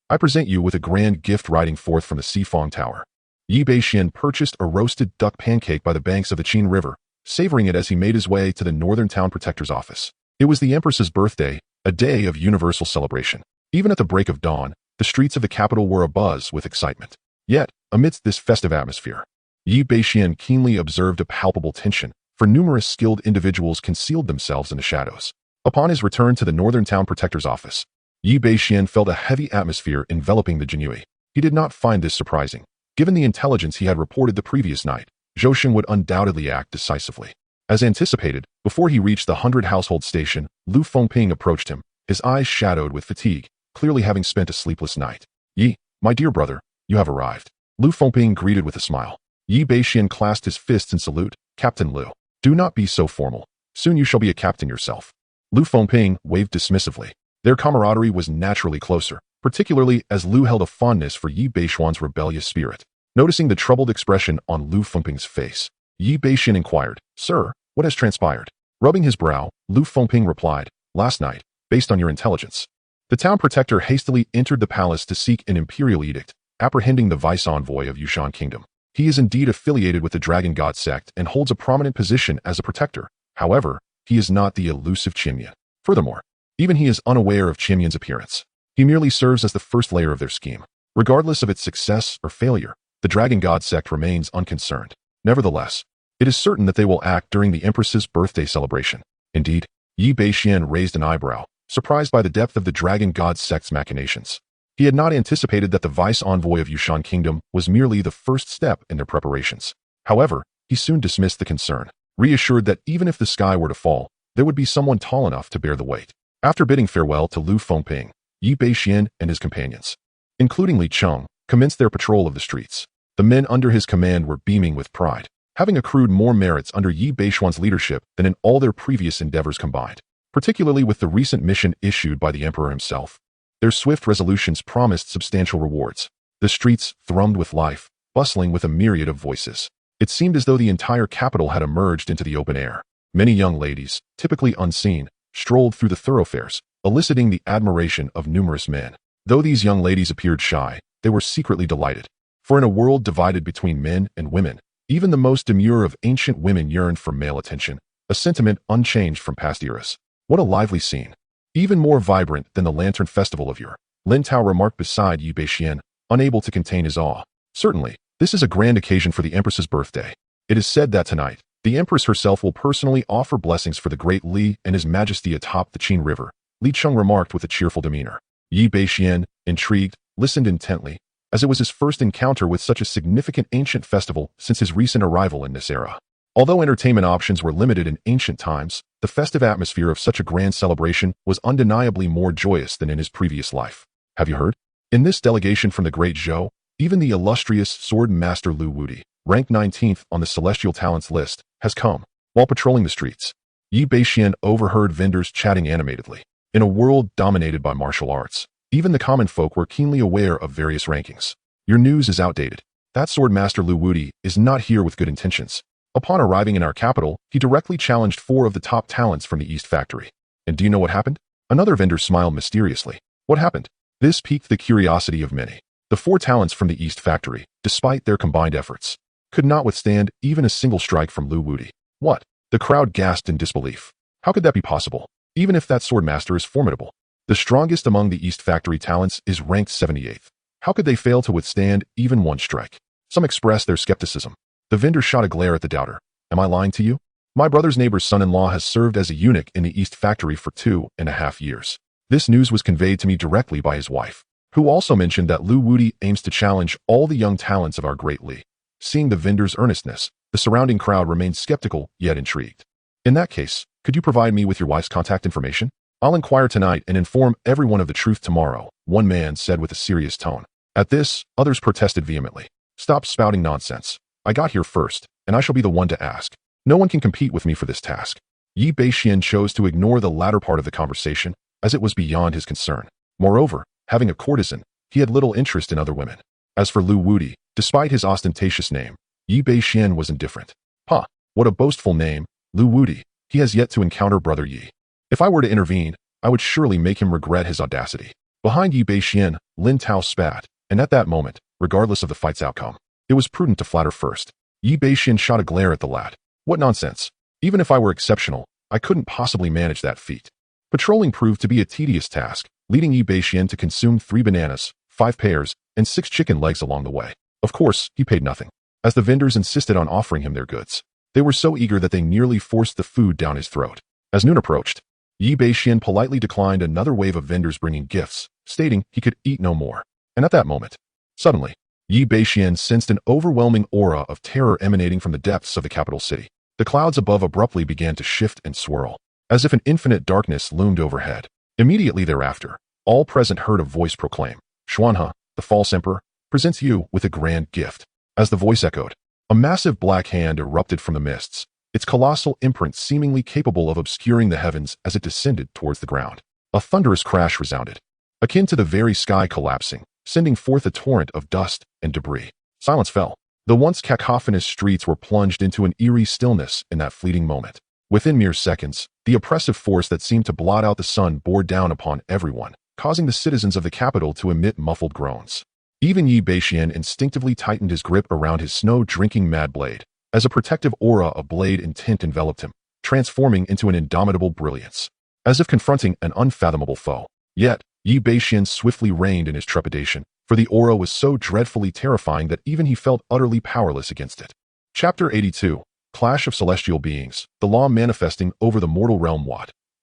Speaker 1: I present you with a grand gift riding forth from the Sifang Tower. Yi Beixian purchased a roasted duck pancake by the banks of the Qin River, savoring it as he made his way to the Northern Town Protector's office. It was the Empress's birthday, a day of universal celebration. Even at the break of dawn, the streets of the capital were abuzz with excitement. Yet, amidst this festive atmosphere, Yi Beixian keenly observed a palpable tension, for numerous skilled individuals concealed themselves in the shadows. Upon his return to the Northern Town Protector's office, Yi Beixian felt a heavy atmosphere enveloping the Jinui. He did not find this surprising. Given the intelligence he had reported the previous night, Zhou Sheng would undoubtedly act decisively. As anticipated, before he reached the 100 household station, Lu Fengping approached him, his eyes shadowed with fatigue, clearly having spent a sleepless night. Yi, my dear brother, you have arrived. Lu Fengping greeted with a smile. Yi Beixian clasped his fists in salute. Captain Lu, do not be so formal. Soon you shall be a captain yourself. Lu Fengping waved dismissively. Their camaraderie was naturally closer, particularly as Lu held a fondness for Yi Beixian's rebellious spirit. Noticing the troubled expression on Lu Fengping's face, Yi Beixian inquired, Sir, what has transpired? Rubbing his brow, Lu Fengping replied, Last night, based on your intelligence, the town protector hastily entered the palace to seek an imperial edict, apprehending the vice envoy of Yushan Kingdom. He is indeed affiliated with the Dragon God sect and holds a prominent position as a protector. However, he is not the elusive Qinyan. Furthermore, even he is unaware of Qinyan's appearance. He merely serves as the first layer of their scheme. Regardless of its success or failure, the Dragon God sect remains unconcerned. Nevertheless, it is certain that they will act during the Empress's birthday celebration. Indeed, Yi Beixian raised an eyebrow, surprised by the depth of the Dragon God sect's machinations. He had not anticipated that the vice envoy of Yushan Kingdom was merely the first step in their preparations. However, he soon dismissed the concern, reassured that even if the sky were to fall, there would be someone tall enough to bear the weight. After bidding farewell to Lu Fengping, Yi Beixian and his companions, including Li Cheng, commenced their patrol of the streets. The men under his command were beaming with pride, having accrued more merits under Yi Beixian's leadership than in all their previous endeavors combined. Particularly with the recent mission issued by the emperor himself, Their swift resolutions promised substantial rewards. The streets thrummed with life, bustling with a myriad of voices. It seemed as though the entire capital had emerged into the open air. Many young ladies, typically unseen, strolled through the thoroughfares, eliciting the admiration of numerous men. Though these young ladies appeared shy, they were secretly delighted. For in a world divided between men and women, even the most demure of ancient women yearned for male attention, a sentiment unchanged from past eras. What a lively scene! Even more vibrant than the Lantern Festival of yore, Lin Tao remarked beside Yi Bashen, unable to contain his awe. Certainly, this is a grand occasion for the Empress's birthday. It is said that tonight, the Empress herself will personally offer blessings for the great Li and His Majesty atop the Qin River, Li Cheng remarked with a cheerful demeanor. Yi Bashen, intrigued, listened intently, as it was his first encounter with such a significant ancient festival since his recent arrival in this era. Although entertainment options were limited in ancient times, the festive atmosphere of such a grand celebration was undeniably more joyous than in his previous life. Have you heard? In this delegation from the Great Zhou, even the illustrious sword master Lu Wudi, ranked 19th on the celestial talents list, has come. While patrolling the streets, Yi Bashen overheard vendors chatting animatedly. In a world dominated by martial arts, even the common folk were keenly aware of various rankings. Your news is outdated. That sword master Lu Wudi is not here with good intentions. Upon arriving in our capital, he directly challenged 4 of the top talents from the East Factory. And do you know what happened? Another vendor smiled mysteriously. What happened? This piqued the curiosity of many. The 4 talents from the East Factory, despite their combined efforts, could not withstand even a single strike from Lu Wudi. What? The crowd gasped in disbelief. How could that be possible? Even if that sword master is formidable. The strongest among the East Factory talents is ranked 78th. How could they fail to withstand even one strike? Some expressed their skepticism. The vendor shot a glare at the doubter. Am I lying to you? My brother's neighbor's son-in-law has served as a eunuch in the East Factory for 2.5 years. This news was conveyed to me directly by his wife, who also mentioned that Lu Wudi aims to challenge all the young talents of our great Li. Seeing the vendor's earnestness, the surrounding crowd remained skeptical yet intrigued. In that case, could you provide me with your wife's contact information? I'll inquire tonight and inform everyone of the truth tomorrow, one man said with a serious tone. At this, others protested vehemently. Stop spouting nonsense. I got here first, and I shall be the one to ask. No one can compete with me for this task. Yi Bashen chose to ignore the latter part of the conversation, as it was beyond his concern. Moreover, having a courtesan, he had little interest in other women. As for Lu Wudi, despite his ostentatious name, Yi Bashen was indifferent. What a boastful name, Lu Wudi. He has yet to encounter Brother Yi. If I were to intervene, I would surely make him regret his audacity. Behind Yi Bashen, Lin Tao spat, and at that moment, regardless of the fight's outcome, it was prudent to flatter first. Yi Bashen shot a glare at the lad. What nonsense. Even if I were exceptional, I couldn't possibly manage that feat. Patrolling proved to be a tedious task, leading Yi Bashen to consume 3 bananas, 5 pears, and 6 chicken legs along the way. Of course, he paid nothing, as the vendors insisted on offering him their goods. They were so eager that they nearly forced the food down his throat. As noon approached, Yi Bashen politely declined another wave of vendors bringing gifts, stating he could eat no more. And at that moment, suddenly, Yi Bashen sensed an overwhelming aura of terror emanating from the depths of the capital city. The clouds above abruptly began to shift and swirl, as if an infinite darkness loomed overhead. Immediately thereafter, all present heard a voice proclaim, Xuanhe, the false emperor, presents you with a grand gift. As the voice echoed, a massive black hand erupted from the mists, its colossal imprint seemingly capable of obscuring the heavens as it descended towards the ground. A thunderous crash resounded, akin to the very sky collapsing, sending forth a torrent of dust and debris. Silence fell. The once cacophonous streets were plunged into an eerie stillness in that fleeting moment. Within mere seconds, the oppressive force that seemed to blot out the sun bore down upon everyone, causing the citizens of the capital to emit muffled groans. Even Yi Bashen instinctively tightened his grip around his snow-drinking mad blade, as a protective aura of blade and tint enveloped him, transforming into an indomitable brilliance. As if confronting an unfathomable foe. Yet, Yi Bashen swiftly reined in his trepidation, for the aura was so dreadfully terrifying that even he felt utterly powerless against it. Chapter 82. Clash of Celestial Beings, the law manifesting over the mortal realm.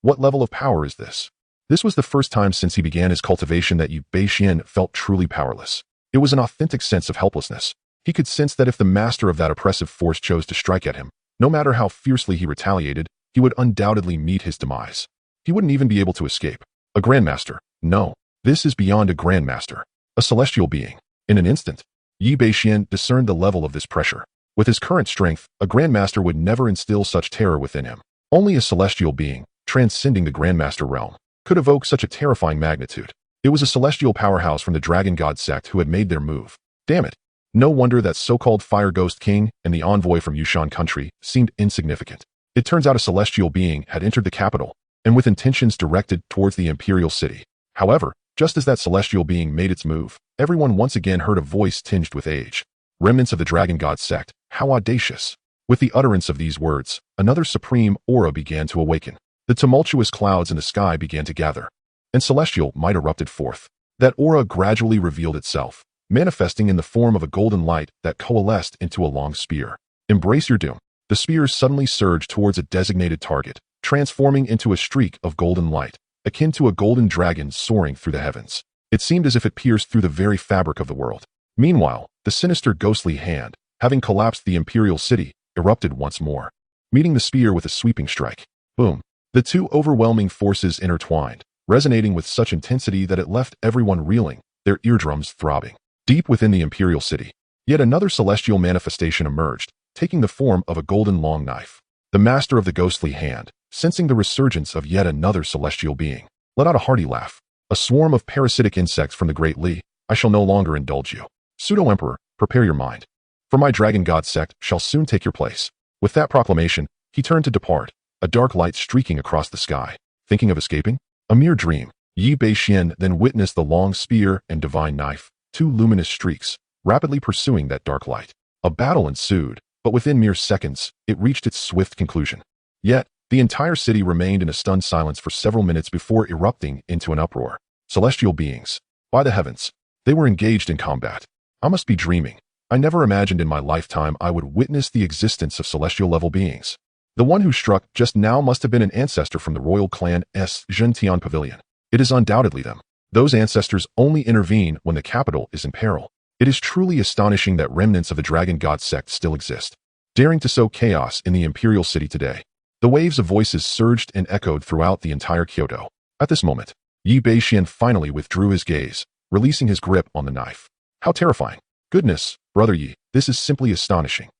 Speaker 1: What level of power is this? This was the first time since he began his cultivation that Yi Bashen felt truly powerless. It was an authentic sense of helplessness. He could sense that if the master of that oppressive force chose to strike at him, no matter how fiercely he retaliated, he would undoubtedly meet his demise. He wouldn't even be able to escape. A grandmaster. No, this is beyond a grandmaster. A celestial being. In an instant, Yi Bashen discerned the level of this pressure. With his current strength, a grandmaster would never instill such terror within him. Only a celestial being, transcending the grandmaster realm, could evoke such a terrifying magnitude. It was a celestial powerhouse from the Dragon God sect who had made their move. Damn it. No wonder that so-called Fire Ghost King and the envoy from Yushan country seemed insignificant. It turns out a celestial being had entered the capital, and with intentions directed towards the imperial city. However, just as that celestial being made its move, everyone once again heard a voice tinged with age. Remnants of the Dragon God sect, how audacious. With the utterance of these words, another supreme aura began to awaken. The tumultuous clouds in the sky began to gather, and celestial might erupted forth. That aura gradually revealed itself, manifesting in the form of a golden light that coalesced into a long spear. Embrace your doom. The spear suddenly surged towards a designated target, transforming into a streak of golden light, akin to a golden dragon soaring through the heavens. It seemed as if it pierced through the very fabric of the world. Meanwhile, the sinister ghostly hand, having collapsed the imperial city, erupted once more, meeting the spear with a sweeping strike. Boom. The two overwhelming forces intertwined, resonating with such intensity that it left everyone reeling, their eardrums throbbing. Deep within the imperial city, yet another celestial manifestation emerged, taking the form of a golden long knife. The master of the ghostly hand, sensing the resurgence of yet another celestial being, let out a hearty laugh. A swarm of parasitic insects from the Great Li, I shall no longer indulge you. Pseudo-emperor, prepare your mind. For my dragon god sect shall soon take your place. With that proclamation, he turned to depart, a dark light streaking across the sky. Thinking of escaping? A mere dream. Yi Bashen then witnessed the long spear and divine knife, two luminous streaks, rapidly pursuing that dark light. A battle ensued, but within mere seconds, it reached its swift conclusion. Yet, the entire city remained in a stunned silence for several minutes before erupting into an uproar. Celestial beings. By the heavens, they were engaged in combat. I must be dreaming. I never imagined in my lifetime I would witness the existence of celestial-level beings. The one who struck just now must have been an ancestor from the royal clan Zhentian Pavilion. It is undoubtedly them. Those ancestors only intervene when the capital is in peril. It is truly astonishing that remnants of the Dragon God sect still exist, daring to sow chaos in the imperial city today. The waves of voices surged and echoed throughout the entire Kyoto. At this moment, Yi Bashen finally withdrew his gaze, releasing his grip on the knife. How terrifying. Goodness, Brother Yi, this is simply astonishing.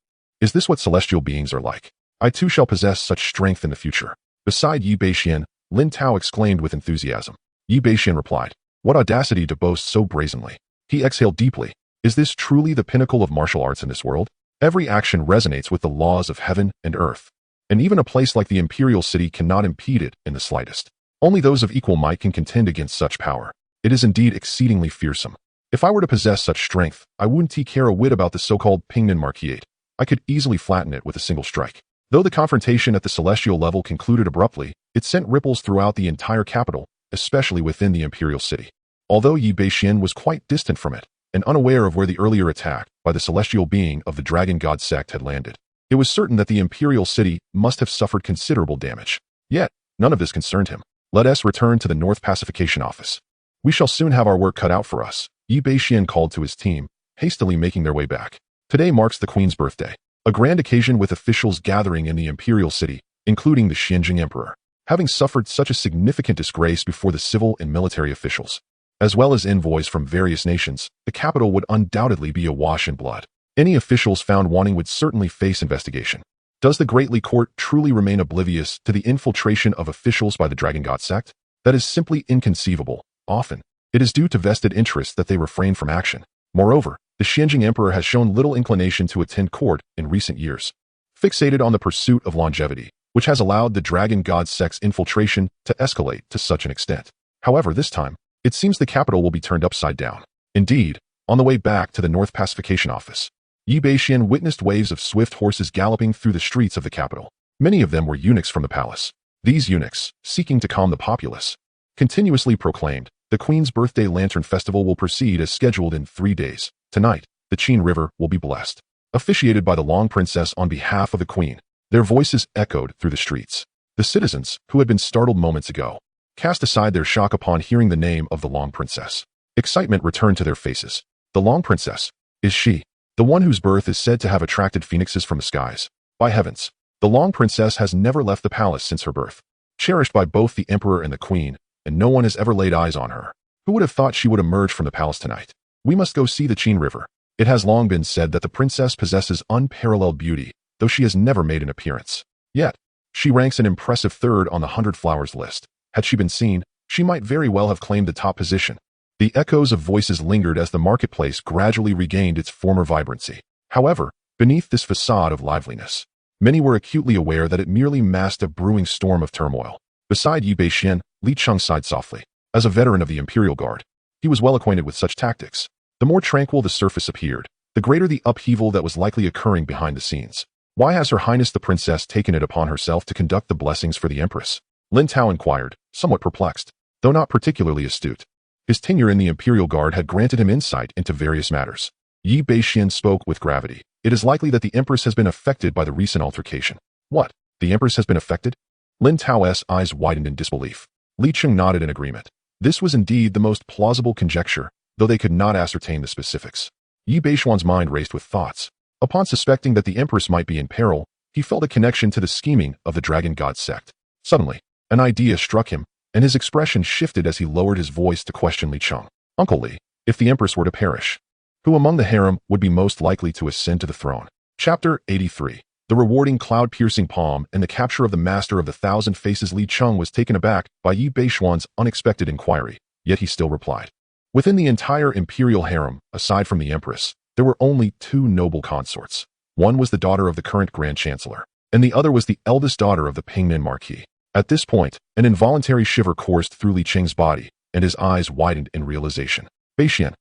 Speaker 1: Is this what celestial beings are like? I too shall possess such strength in the future. Beside Yi Bashen, Lin Tao exclaimed with enthusiasm. Yi Bashen replied, what audacity to boast so brazenly. He exhaled deeply. Is this truly the pinnacle of martial arts in this world? Every action resonates with the laws of heaven and earth, and even a place like the imperial city cannot impede it in the slightest. Only those of equal might can contend against such power. It is indeed exceedingly fearsome. If I were to possess such strength, I wouldn't care a whit about the so-called Pingnan Marquiate. I could easily flatten it with a single strike. Though the confrontation at the celestial level concluded abruptly, it sent ripples throughout the entire capital, especially within the imperial city. Although Yi Bashen was quite distant from it, and unaware of where the earlier attack by the celestial being of the Dragon God sect had landed, it was certain that the imperial city must have suffered considerable damage. Yet, none of this concerned him. Let us return to the North Pacification Office. We shall soon have our work cut out for us, Yi Bashen called to his team, hastily making their way back. Today marks the Queen's birthday, a grand occasion with officials gathering in the imperial city, including the Xinjiang Emperor. Having suffered such a significant disgrace before the civil and military officials, as well as envoys from various nations, the capital would undoubtedly be awash in blood. Any officials found wanting would certainly face investigation. Does the Great Li Court truly remain oblivious to the infiltration of officials by the Dragon God sect? That is simply inconceivable. Often, it is due to vested interests that they refrain from action. Moreover, the Xinjiang Emperor has shown little inclination to attend court in recent years, fixated on the pursuit of longevity, which has allowed the Dragon God sect's infiltration to escalate to such an extent. However, this time, it seems the capital will be turned upside down. Indeed, on the way back to the North Pacification Office, Yi Bashen witnessed waves of swift horses galloping through the streets of the capital. Many of them were eunuchs from the palace. These eunuchs, seeking to calm the populace, continuously proclaimed, the Queen's Birthday Lantern Festival will proceed as scheduled in 3 days. Tonight, the Qin River will be blessed. Officiated by the Long Princess on behalf of the Queen, their voices echoed through the streets. The citizens, who had been startled moments ago, cast aside their shock upon hearing the name of the Long Princess. Excitement returned to their faces. The Long Princess? Is she the one whose birth is said to have attracted phoenixes from the skies? By heavens, the Long Princess has never left the palace since her birth. Cherished by both the Emperor and the Queen, and no one has ever laid eyes on her. Who would have thought she would emerge from the palace tonight? We must go see the Qin River. It has long been said that the princess possesses unparalleled beauty, though she has never made an appearance. Yet, she ranks an impressive third on the 100 Flowers list. Had she been seen, she might very well have claimed the top position. The echoes of voices lingered as the marketplace gradually regained its former vibrancy. However, beneath this facade of liveliness, many were acutely aware that it merely masked a brewing storm of turmoil. Beside Yi Bashen, Li Cheng sighed softly. As a veteran of the Imperial Guard, he was well acquainted with such tactics. The more tranquil the surface appeared, the greater the upheaval that was likely occurring behind the scenes. Why has Her Highness the Princess taken it upon herself to conduct the blessings for the Empress? Lin Tao inquired, somewhat perplexed, though not particularly astute. His tenure in the Imperial Guard had granted him insight into various matters. Yi Bashen spoke with gravity. It is likely that the Empress has been affected by the recent altercation. What? The Empress has been affected? Lin Tao's eyes widened in disbelief. Li Cheng nodded in agreement. This was indeed the most plausible conjecture, though they could not ascertain the specifics. Yi Bashuan's mind raced with thoughts. Upon suspecting that the Empress might be in peril, he felt a connection to the scheming of the Dragon God sect. Suddenly, an idea struck him, and his expression shifted as he lowered his voice to question Li Cheng. Uncle Li, if the Empress were to perish, who among the harem would be most likely to ascend to the throne? Chapter 83. The rewarding cloud-piercing palm and the capture of the Master of the Thousand Faces. Li Cheng was taken aback by Yi Bashuan's unexpected inquiry, yet he still replied. Within the entire imperial harem, aside from the Empress, there were only two noble consorts. One was the daughter of the current Grand Chancellor, and the other was the eldest daughter of the Pingnan Marquis. At this point, an involuntary shiver coursed through Li Cheng's body, and his eyes widened in realization. Bashen,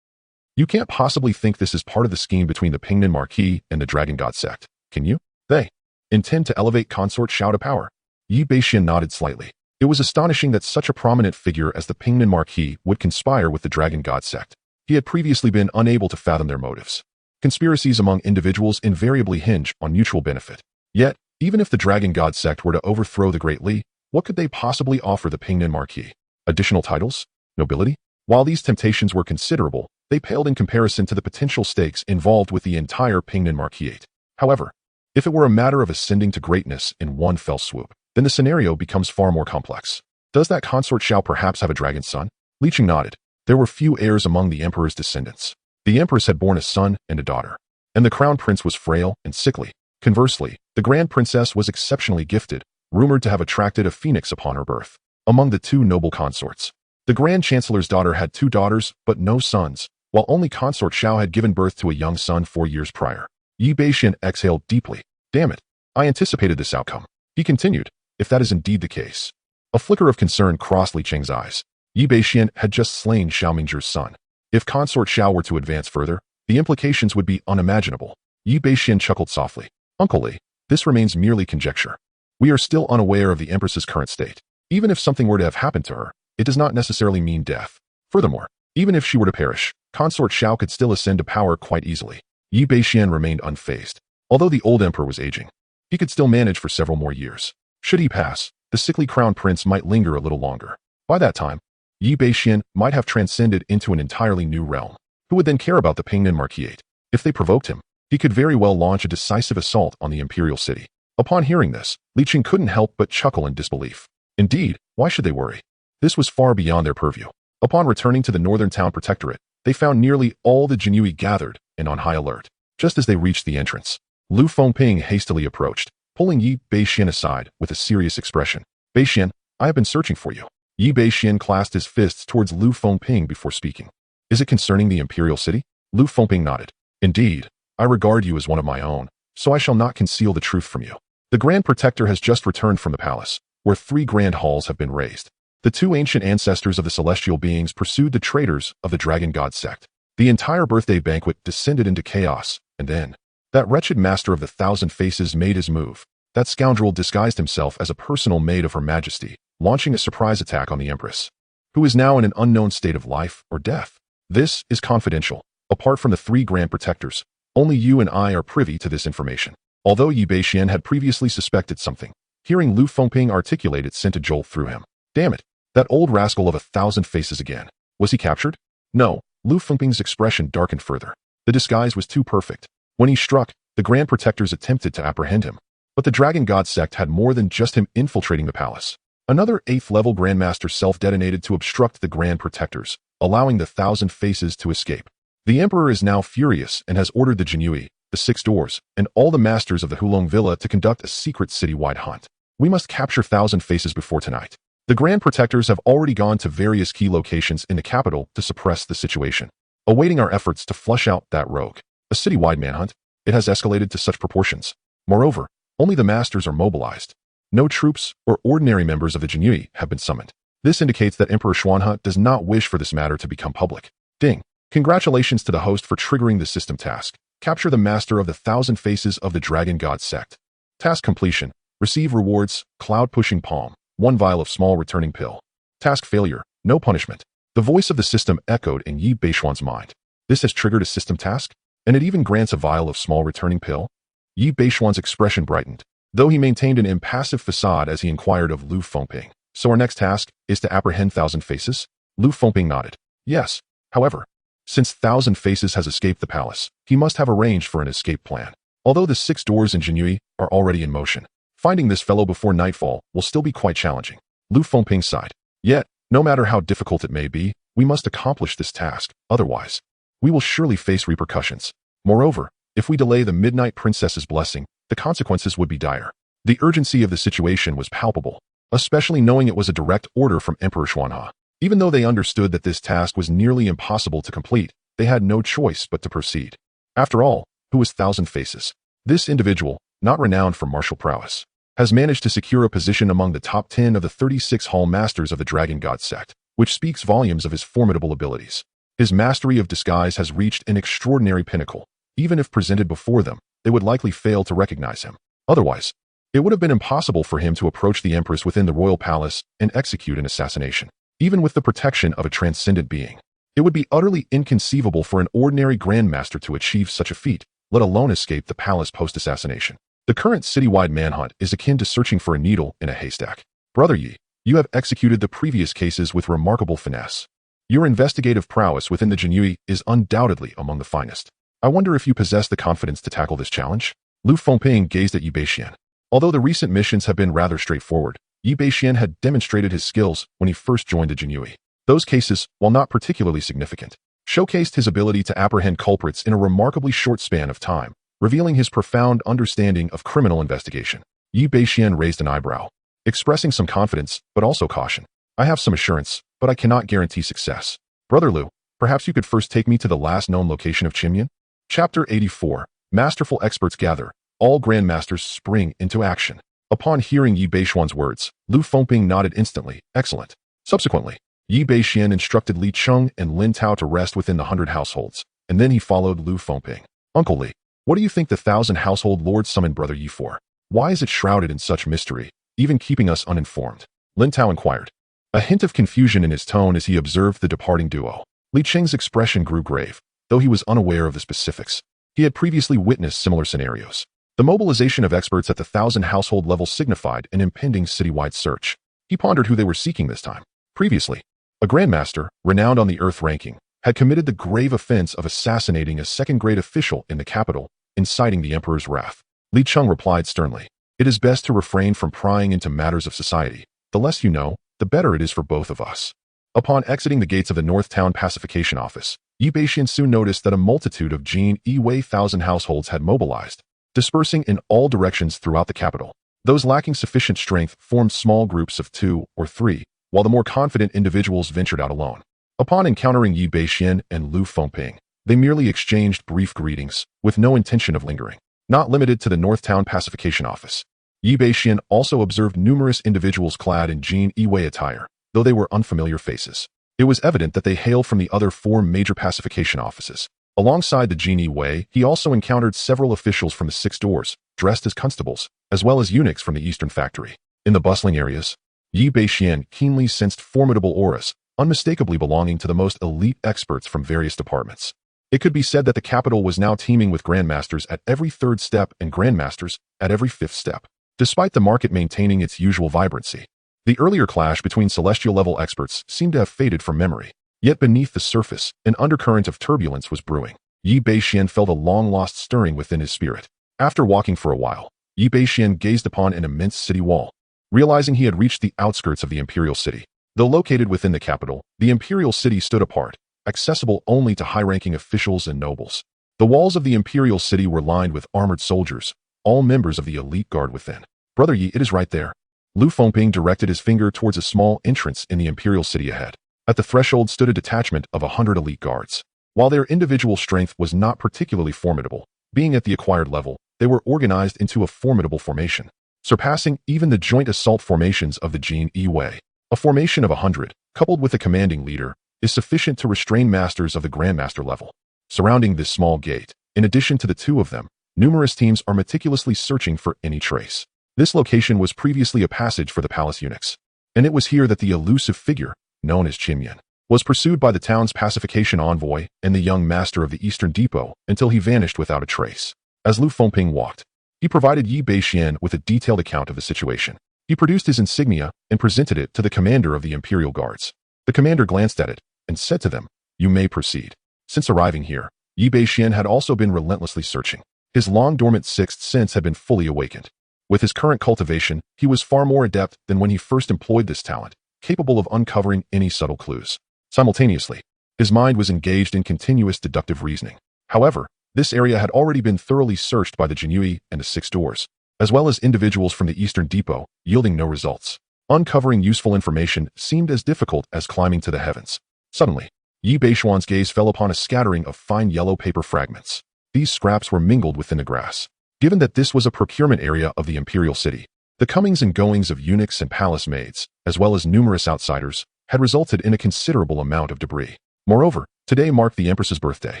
Speaker 1: you can't possibly think this is part of the scheme between the Pingnan Marquis and the Dragon God sect, can you? They intend to elevate Consort Xiao to power. Yi Bashen nodded slightly. It was astonishing that such a prominent figure as the Pingnan Marquis would conspire with the Dragon God sect. He had previously been unable to fathom their motives. Conspiracies among individuals invariably hinge on mutual benefit. Yet, even if the Dragon God sect were to overthrow the Great Li, what could they possibly offer the Pingnan Marquis? Additional titles? Nobility? While these temptations were considerable, they paled in comparison to the potential stakes involved with the entire Pingnan Marquisate. However, if it were a matter of ascending to greatness in one fell swoop, then the scenario becomes far more complex. Does that consort Xiao perhaps have a dragon son? Li Cheng nodded. There were few heirs among the emperor's descendants. The empress had borne a son and a daughter, and the crown prince was frail and sickly. Conversely, the grand princess was exceptionally gifted, rumored to have attracted a phoenix upon her birth. Among the two noble consorts, the grand chancellor's daughter had two daughters but no sons, while only consort Xiao had given birth to a young son 4 years prior. Yi Bashen exhaled deeply. Damn it, I anticipated this outcome. He continued, if that is indeed the case. A flicker of concern crossed Li Cheng's eyes. Yi Bashen had just slain Xiao Mingzhi's son. If consort Xiao were to advance further, the implications would be unimaginable. Yi Bashen chuckled softly. Uncle Li, this remains merely conjecture. We are still unaware of the empress's current state. Even if something were to have happened to her, it does not necessarily mean death. Furthermore, even if she were to perish, consort Xiao could still ascend to power quite easily. Yi Bashen remained unfazed. Although the old emperor was aging, he could still manage for several more years. Should he pass, the sickly crown prince might linger a little longer. By that time, Yi Bashen might have transcended into an entirely new realm. Who would then care about the Pingnan Marquisate? If they provoked him, he could very well launch a decisive assault on the imperial city. Upon hearing this, Li Cheng couldn't help but chuckle in disbelief. Indeed, why should they worry? This was far beyond their purview. Upon returning to the northern town protectorate, they found nearly all the Jinui gathered and on high alert. Just as they reached the entrance, Lu Fengping hastily approached, pulling Yi Bashen aside with a serious expression. Bashen, I have been searching for you. Yi Bashen clasped his fists towards Lu Fengping before speaking. Is it concerning the imperial city? Lu Fengping nodded. Indeed, I regard you as one of my own, so I shall not conceal the truth from you. The Grand Protector has just returned from the palace, where 3 grand halls have been raised. The 2 ancient ancestors of the celestial beings pursued the traitors of the Dragon God sect. The entire birthday banquet descended into chaos, and then that wretched Master of the Thousand Faces made his move. That scoundrel disguised himself as a personal maid of Her Majesty, launching a surprise attack on the Empress, who is now in an unknown state of life or death. This is confidential. Apart from the 3 Grand Protectors, only you and I are privy to this information. Although Yi Bashen had previously suspected something, hearing Lu Fengping articulate it sent a jolt through him. Damn it, that old rascal of 1,000 faces again. Was he captured? No. Lu Fengping's expression darkened further. The disguise was too perfect. When he struck, the Grand Protectors attempted to apprehend him. But the Dragon God sect had more than just him infiltrating the palace. Another 8th-level Grandmaster self-detonated to obstruct the Grand Protectors, allowing the 1,000 Faces to escape. The Emperor is now furious and has ordered the Jinui, the 6 Doors, and all the Masters of the Hulong Villa to conduct a secret city-wide hunt. We must capture 1,000 Faces before tonight. The Grand Protectors have already gone to various key locations in the capital to suppress the situation, awaiting our efforts to flush out that rogue. A citywide manhunt? It has escalated to such proportions. Moreover, only the masters are mobilized. No troops or ordinary members of the Jinui have been summoned. This indicates that Emperor Xuanhe does not wish for this matter to become public. Ding! Congratulations to the host for triggering the system task. Capture the master of the 1,000 faces of the Dragon God sect. Task completion. Receive rewards, Cloud Pushing Palm, 1 vial of small returning pill. Task failure, no punishment. The voice of the system echoed in Yi Beishuan's mind. This has triggered a system task? And it even grants a vial of small returning pill? Yi Beishuan's expression brightened, though he maintained an impassive facade as he inquired of Lu Fengping. So our next task is to apprehend 1,000 faces? Lu Fengping nodded. Yes. However, since 1,000 faces has escaped the palace, he must have arranged for an escape plan. Although the 6 doors in Jinui are already in motion, finding this fellow before nightfall will still be quite challenging. Lu Fengping sighed. Yet, no matter how difficult it may be, we must accomplish this task, otherwise, we will surely face repercussions. Moreover, if we delay the Midnight Princess's blessing, the consequences would be dire. The urgency of the situation was palpable, especially knowing it was a direct order from Emperor Xuanhe. Even though they understood that this task was nearly impossible to complete, they had no choice but to proceed. After all, who is 1,000 Faces? This individual, not renowned for martial prowess, has managed to secure a position among the top 10 of the 36 Hall Masters of the Dragon God sect, which speaks volumes of his formidable abilities. His mastery of disguise has reached an extraordinary pinnacle. Even if presented before them, they would likely fail to recognize him. Otherwise, it would have been impossible for him to approach the Empress within the royal palace and execute an assassination. Even with the protection of a transcendent being, it would be utterly inconceivable for an ordinary grandmaster to achieve such a feat, let alone escape the palace post-assassination. The current citywide manhunt is akin to searching for a needle in a haystack. Brother Yi, you have executed the previous cases with remarkable finesse. Your investigative prowess within the Jinui is undoubtedly among the finest. I wonder if you possess the confidence to tackle this challenge? Lu Fengping gazed at Yi Bashen. Although the recent missions have been rather straightforward, Yi Bashen had demonstrated his skills when he first joined the Jinui. Those cases, while not particularly significant, showcased his ability to apprehend culprits in a remarkably short span of time, revealing his profound understanding of criminal investigation. Yi Bashen raised an eyebrow, expressing some confidence, but also caution. I have some assurance, but I cannot guarantee success. Brother Lu, perhaps you could first take me to the last known location of Qinyan? Chapter 84. Masterful Experts Gather. All Grandmasters spring into action. Upon hearing Yi Beishuan's words, Lu Fengping nodded instantly. Excellent. Subsequently, Yi Bashen instructed Li Cheng and Lin Tao to rest within the 100 households, and then he followed Lu Fengping. Uncle Li, what do you think the 1,000 household lords summoned Brother Yi for? Why is it shrouded in such mystery, even keeping us uninformed? Lin Tao inquired, a hint of confusion in his tone as he observed the departing duo. Li Cheng's expression grew grave, though he was unaware of the specifics. He had previously witnessed similar scenarios. The mobilization of experts at the 1,000 household level signified an impending citywide search. He pondered who they were seeking this time. Previously, a grandmaster, renowned on the Earth ranking, had committed the grave offense of assassinating a second-grade official in the capital, inciting the emperor's wrath. Li Cheng replied sternly, "It is best to refrain from prying into matters of society. The less you know, the better it is for both of us." Upon exiting the gates of the North Town Pacification Office, Yi Bashen soon noticed that a multitude of Jin Yi-Wei 1,000 households had mobilized, dispersing in all directions throughout the capital. Those lacking sufficient strength formed small groups of 2 or 3, while the more confident individuals ventured out alone. Upon encountering Yi Bashen and Lu Fengping, they merely exchanged brief greetings, with no intention of lingering. Not limited to the North Town Pacification Office, Yi Bashen also observed numerous individuals clad in Jin Yi-Wei attire, though they were unfamiliar faces. It was evident that they hailed from the other 4 major pacification offices. Alongside the Jin Yi-Wei, he also encountered several officials from the 6 doors, dressed as constables, as well as eunuchs from the Eastern Factory. In the bustling areas, Yi Bashen keenly sensed formidable auras, unmistakably belonging to the most elite experts from various departments. It could be said that the capital was now teeming with grandmasters at every 3rd step and grandmasters at every 5th step. Despite the market maintaining its usual vibrancy, the earlier clash between celestial-level experts seemed to have faded from memory. Yet beneath the surface, an undercurrent of turbulence was brewing. Yi Bashen felt a long-lost stirring within his spirit. After walking for a while, Yi Bashen gazed upon an immense city wall, realizing he had reached the outskirts of the imperial city. Though located within the capital, the imperial city stood apart, accessible only to high-ranking officials and nobles. The walls of the imperial city were lined with armored soldiers, all members of the elite guard within. Brother Yi, it is right there. Lu Fengping directed his finger towards a small entrance in the imperial city ahead. At the threshold stood a detachment of 100 elite guards. While their individual strength was not particularly formidable, being at the acquired level, they were organized into a formidable formation, surpassing even the joint assault formations of the Jin Yi Wei. A formation of 100, coupled with a commanding leader, is sufficient to restrain masters of the Grandmaster level. Surrounding this small gate, in addition to the two of them, numerous teams are meticulously searching for any trace. This location was previously a passage for the palace eunuchs, and it was here that the elusive figure, known as Qin Yan, was pursued by the town's pacification envoy and the young master of the Eastern Depot until he vanished without a trace. As Lu Fengping walked, he provided Yi Bashen with a detailed account of the situation. He produced his insignia and presented it to the commander of the Imperial Guards. The commander glanced at it and said to them, "You may proceed." Since arriving here, Yi Bashen had also been relentlessly searching. His long-dormant sixth sense had been fully awakened. With his current cultivation, he was far more adept than when he first employed this talent, capable of uncovering any subtle clues. Simultaneously, his mind was engaged in continuous deductive reasoning. However, this area had already been thoroughly searched by the Jinui and the Six Doors, as well as individuals from the Eastern Depot, yielding no results. Uncovering useful information seemed as difficult as climbing to the heavens. Suddenly, Yi Bashuan's gaze fell upon a scattering of fine yellow paper fragments. These scraps were mingled within the grass. Given that this was a procurement area of the imperial city, the comings and goings of eunuchs and palace maids, as well as numerous outsiders, had resulted in a considerable amount of debris. Moreover, today marked the Empress's birthday,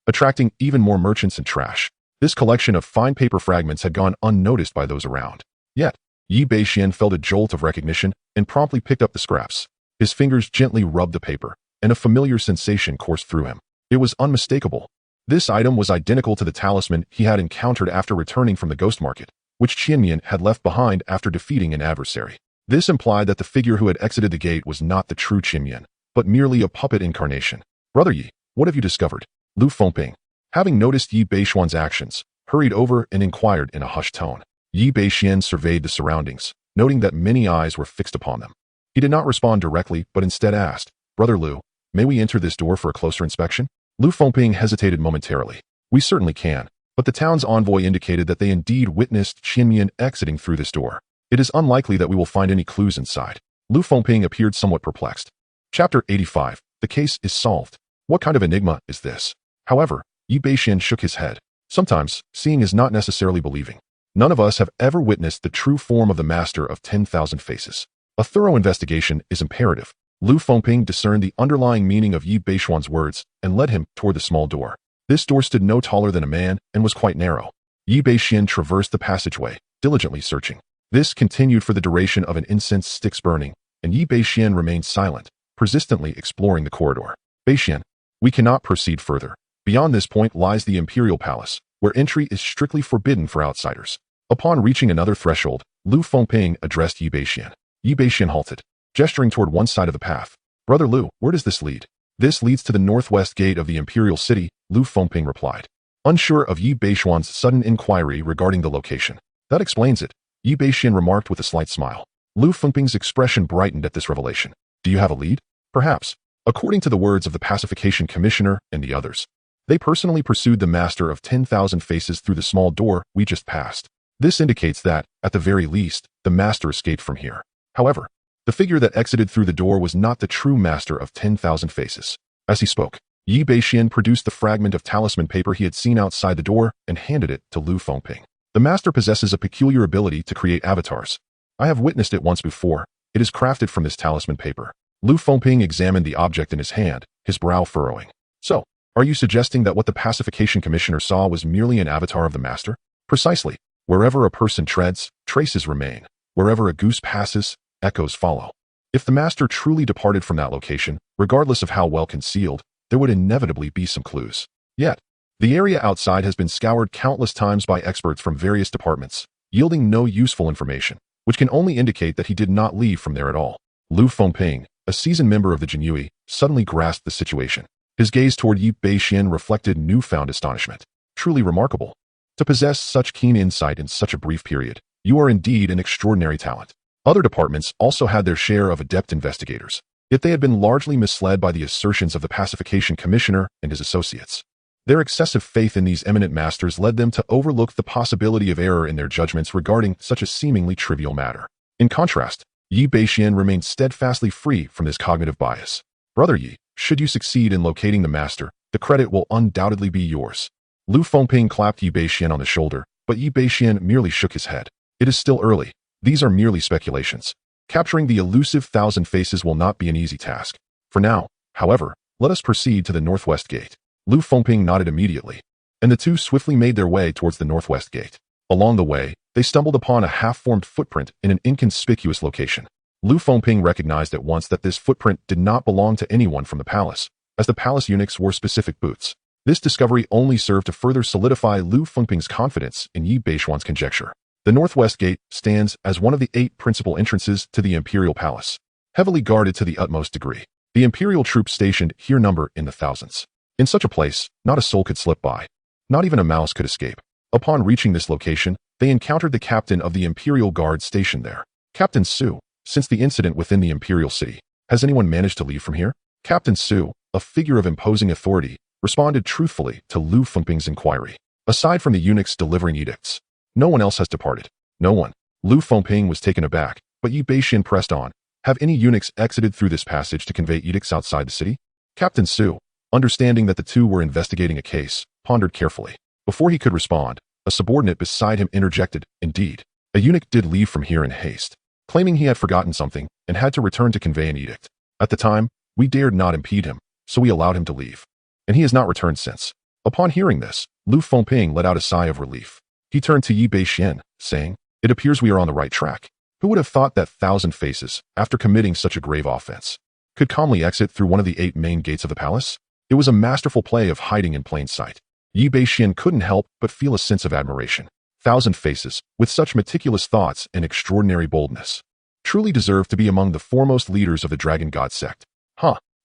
Speaker 1: attracting even more merchants and trash. This collection of fine paper fragments had gone unnoticed by those around. Yet, Yi Bashen felt a jolt of recognition and promptly picked up the scraps. His fingers gently rubbed the paper, and a familiar sensation coursed through him. It was unmistakable. This item was identical to the talisman he had encountered after returning from the ghost market, which Qianmian had left behind after defeating an adversary. This implied that the figure who had exited the gate was not the true Qianmian, but merely a puppet incarnation. "Brother Yi, what have you discovered?" Lu Fengping, having noticed Yi Bashuan's actions, hurried over and inquired in a hushed tone. Yi Bashen surveyed the surroundings, noting that many eyes were fixed upon them. He did not respond directly, but instead asked, "Brother Lu, may we enter this door for a closer inspection?" Lu Fengping hesitated momentarily. "We certainly can, but the town's envoy indicated that they indeed witnessed Qianmian exiting through this door. It is unlikely that we will find any clues inside." Lu Fengping appeared somewhat perplexed. Chapter 85. The case is solved. What kind of enigma is this? However, Yi Bashen shook his head. Sometimes, seeing is not necessarily believing. None of us have ever witnessed the true form of the master of 10,000 faces. A thorough investigation is imperative. Lu Fengping discerned the underlying meaning of Yi Bashuan's words and led him toward the small door. This door stood no taller than a man and was quite narrow. Yi Bashen traversed the passageway, diligently searching. This continued for the duration of an incense stick's burning, and Yi Bashen remained silent, persistently exploring the corridor. "Bashen, we cannot proceed further. Beyond this point lies the Imperial Palace, where entry is strictly forbidden for outsiders." Upon reaching another threshold, Lu Fengping addressed Yi Bashen. Yi Bashen halted, gesturing toward one side of the path. "Brother Lu, where does this lead?" "This leads to the northwest gate of the Imperial City," Lu Fengping replied, unsure of Yi Bashuan's sudden inquiry regarding the location. "That explains it," Yi Bashen remarked with a slight smile. Lu Fengping's expression brightened at this revelation. "Do you have a lead?" "Perhaps. According to the words of the Pacification Commissioner and the others, they personally pursued the master of 10,000 faces through the small door we just passed. This indicates that, at the very least, the master escaped from here. However, the figure that exited through the door was not the true master of 10,000 faces." As he spoke, Yi Bashen produced the fragment of talisman paper he had seen outside the door and handed it to Lu Fengping. "The master possesses a peculiar ability to create avatars. I have witnessed it once before. It is crafted from this talisman paper." Lu Fengping examined the object in his hand, his brow furrowing. "So, are you suggesting that what the Pacification Commissioner saw was merely an avatar of the master?" "Precisely. Wherever a person treads, traces remain. Wherever a goose passes, echoes follow. If the master truly departed from that location, regardless of how well concealed, there would inevitably be some clues. Yet, the area outside has been scoured countless times by experts from various departments, yielding no useful information, which can only indicate that he did not leave from there at all." Lu Fengping, a seasoned member of the Jinui, suddenly grasped the situation. His gaze toward Yi Bashen reflected newfound astonishment. "Truly remarkable. To possess such keen insight in such a brief period, you are indeed an extraordinary talent." Other departments also had their share of adept investigators, yet they had been largely misled by the assertions of the Pacification Commissioner and his associates. Their excessive faith in these eminent masters led them to overlook the possibility of error in their judgments regarding such a seemingly trivial matter. In contrast, Yi Bashen remained steadfastly free from this cognitive bias. Brother Yi, should you succeed in locating the master, the credit will undoubtedly be yours. Lu Fengping clapped Yi Bashen on the shoulder, but Yi Bashen merely shook his head. It is still early. These are merely speculations. Capturing the elusive Thousand Faces will not be an easy task. For now, however, let us proceed to the northwest gate. Lu Fengping nodded immediately, and the two swiftly made their way towards the northwest gate. Along the way, they stumbled upon a half-formed footprint in an inconspicuous location. Lu Fengping recognized at once that this footprint did not belong to anyone from the palace, as the palace eunuchs wore specific boots. This discovery only served to further solidify Lu Fengping's confidence in Yi Bashuan's conjecture. The northwest gate stands as one of the 8 principal entrances to the imperial palace, heavily guarded to the utmost degree. The imperial troops stationed here number in the thousands. In such a place, not a soul could slip by. Not even a mouse could escape. Upon reaching this location, they encountered the captain of the imperial guard stationed there. Captain Su, since the incident within the imperial city, has anyone managed to leave from here? Captain Su, a figure of imposing authority, responded truthfully to Lu Fengping's inquiry. Aside from the eunuchs delivering edicts, no one else has departed. No one. Lu Fengping was taken aback, but Yi Bashen pressed on. Have any eunuchs exited through this passage to convey edicts outside the city? Captain Su, understanding that the two were investigating a case, pondered carefully. Before he could respond, a subordinate beside him interjected, Indeed, a eunuch did leave from here in haste, claiming he had forgotten something and had to return to convey an edict. At the time, we dared not impede him, so we allowed him to leave. And he has not returned since. Upon hearing this, Lu Fengping let out a sigh of relief. He turned to Yi Bashen, saying, It appears we are on the right track. Who would have thought that Thousand Faces, after committing such a grave offense, could calmly exit through one of the 8 main gates of the palace? It was a masterful play of hiding in plain sight. Yi Bashen couldn't help but feel a sense of admiration. Thousand Faces, with such meticulous thoughts and extraordinary boldness, truly deserved to be among the foremost leaders of the Dragon God sect.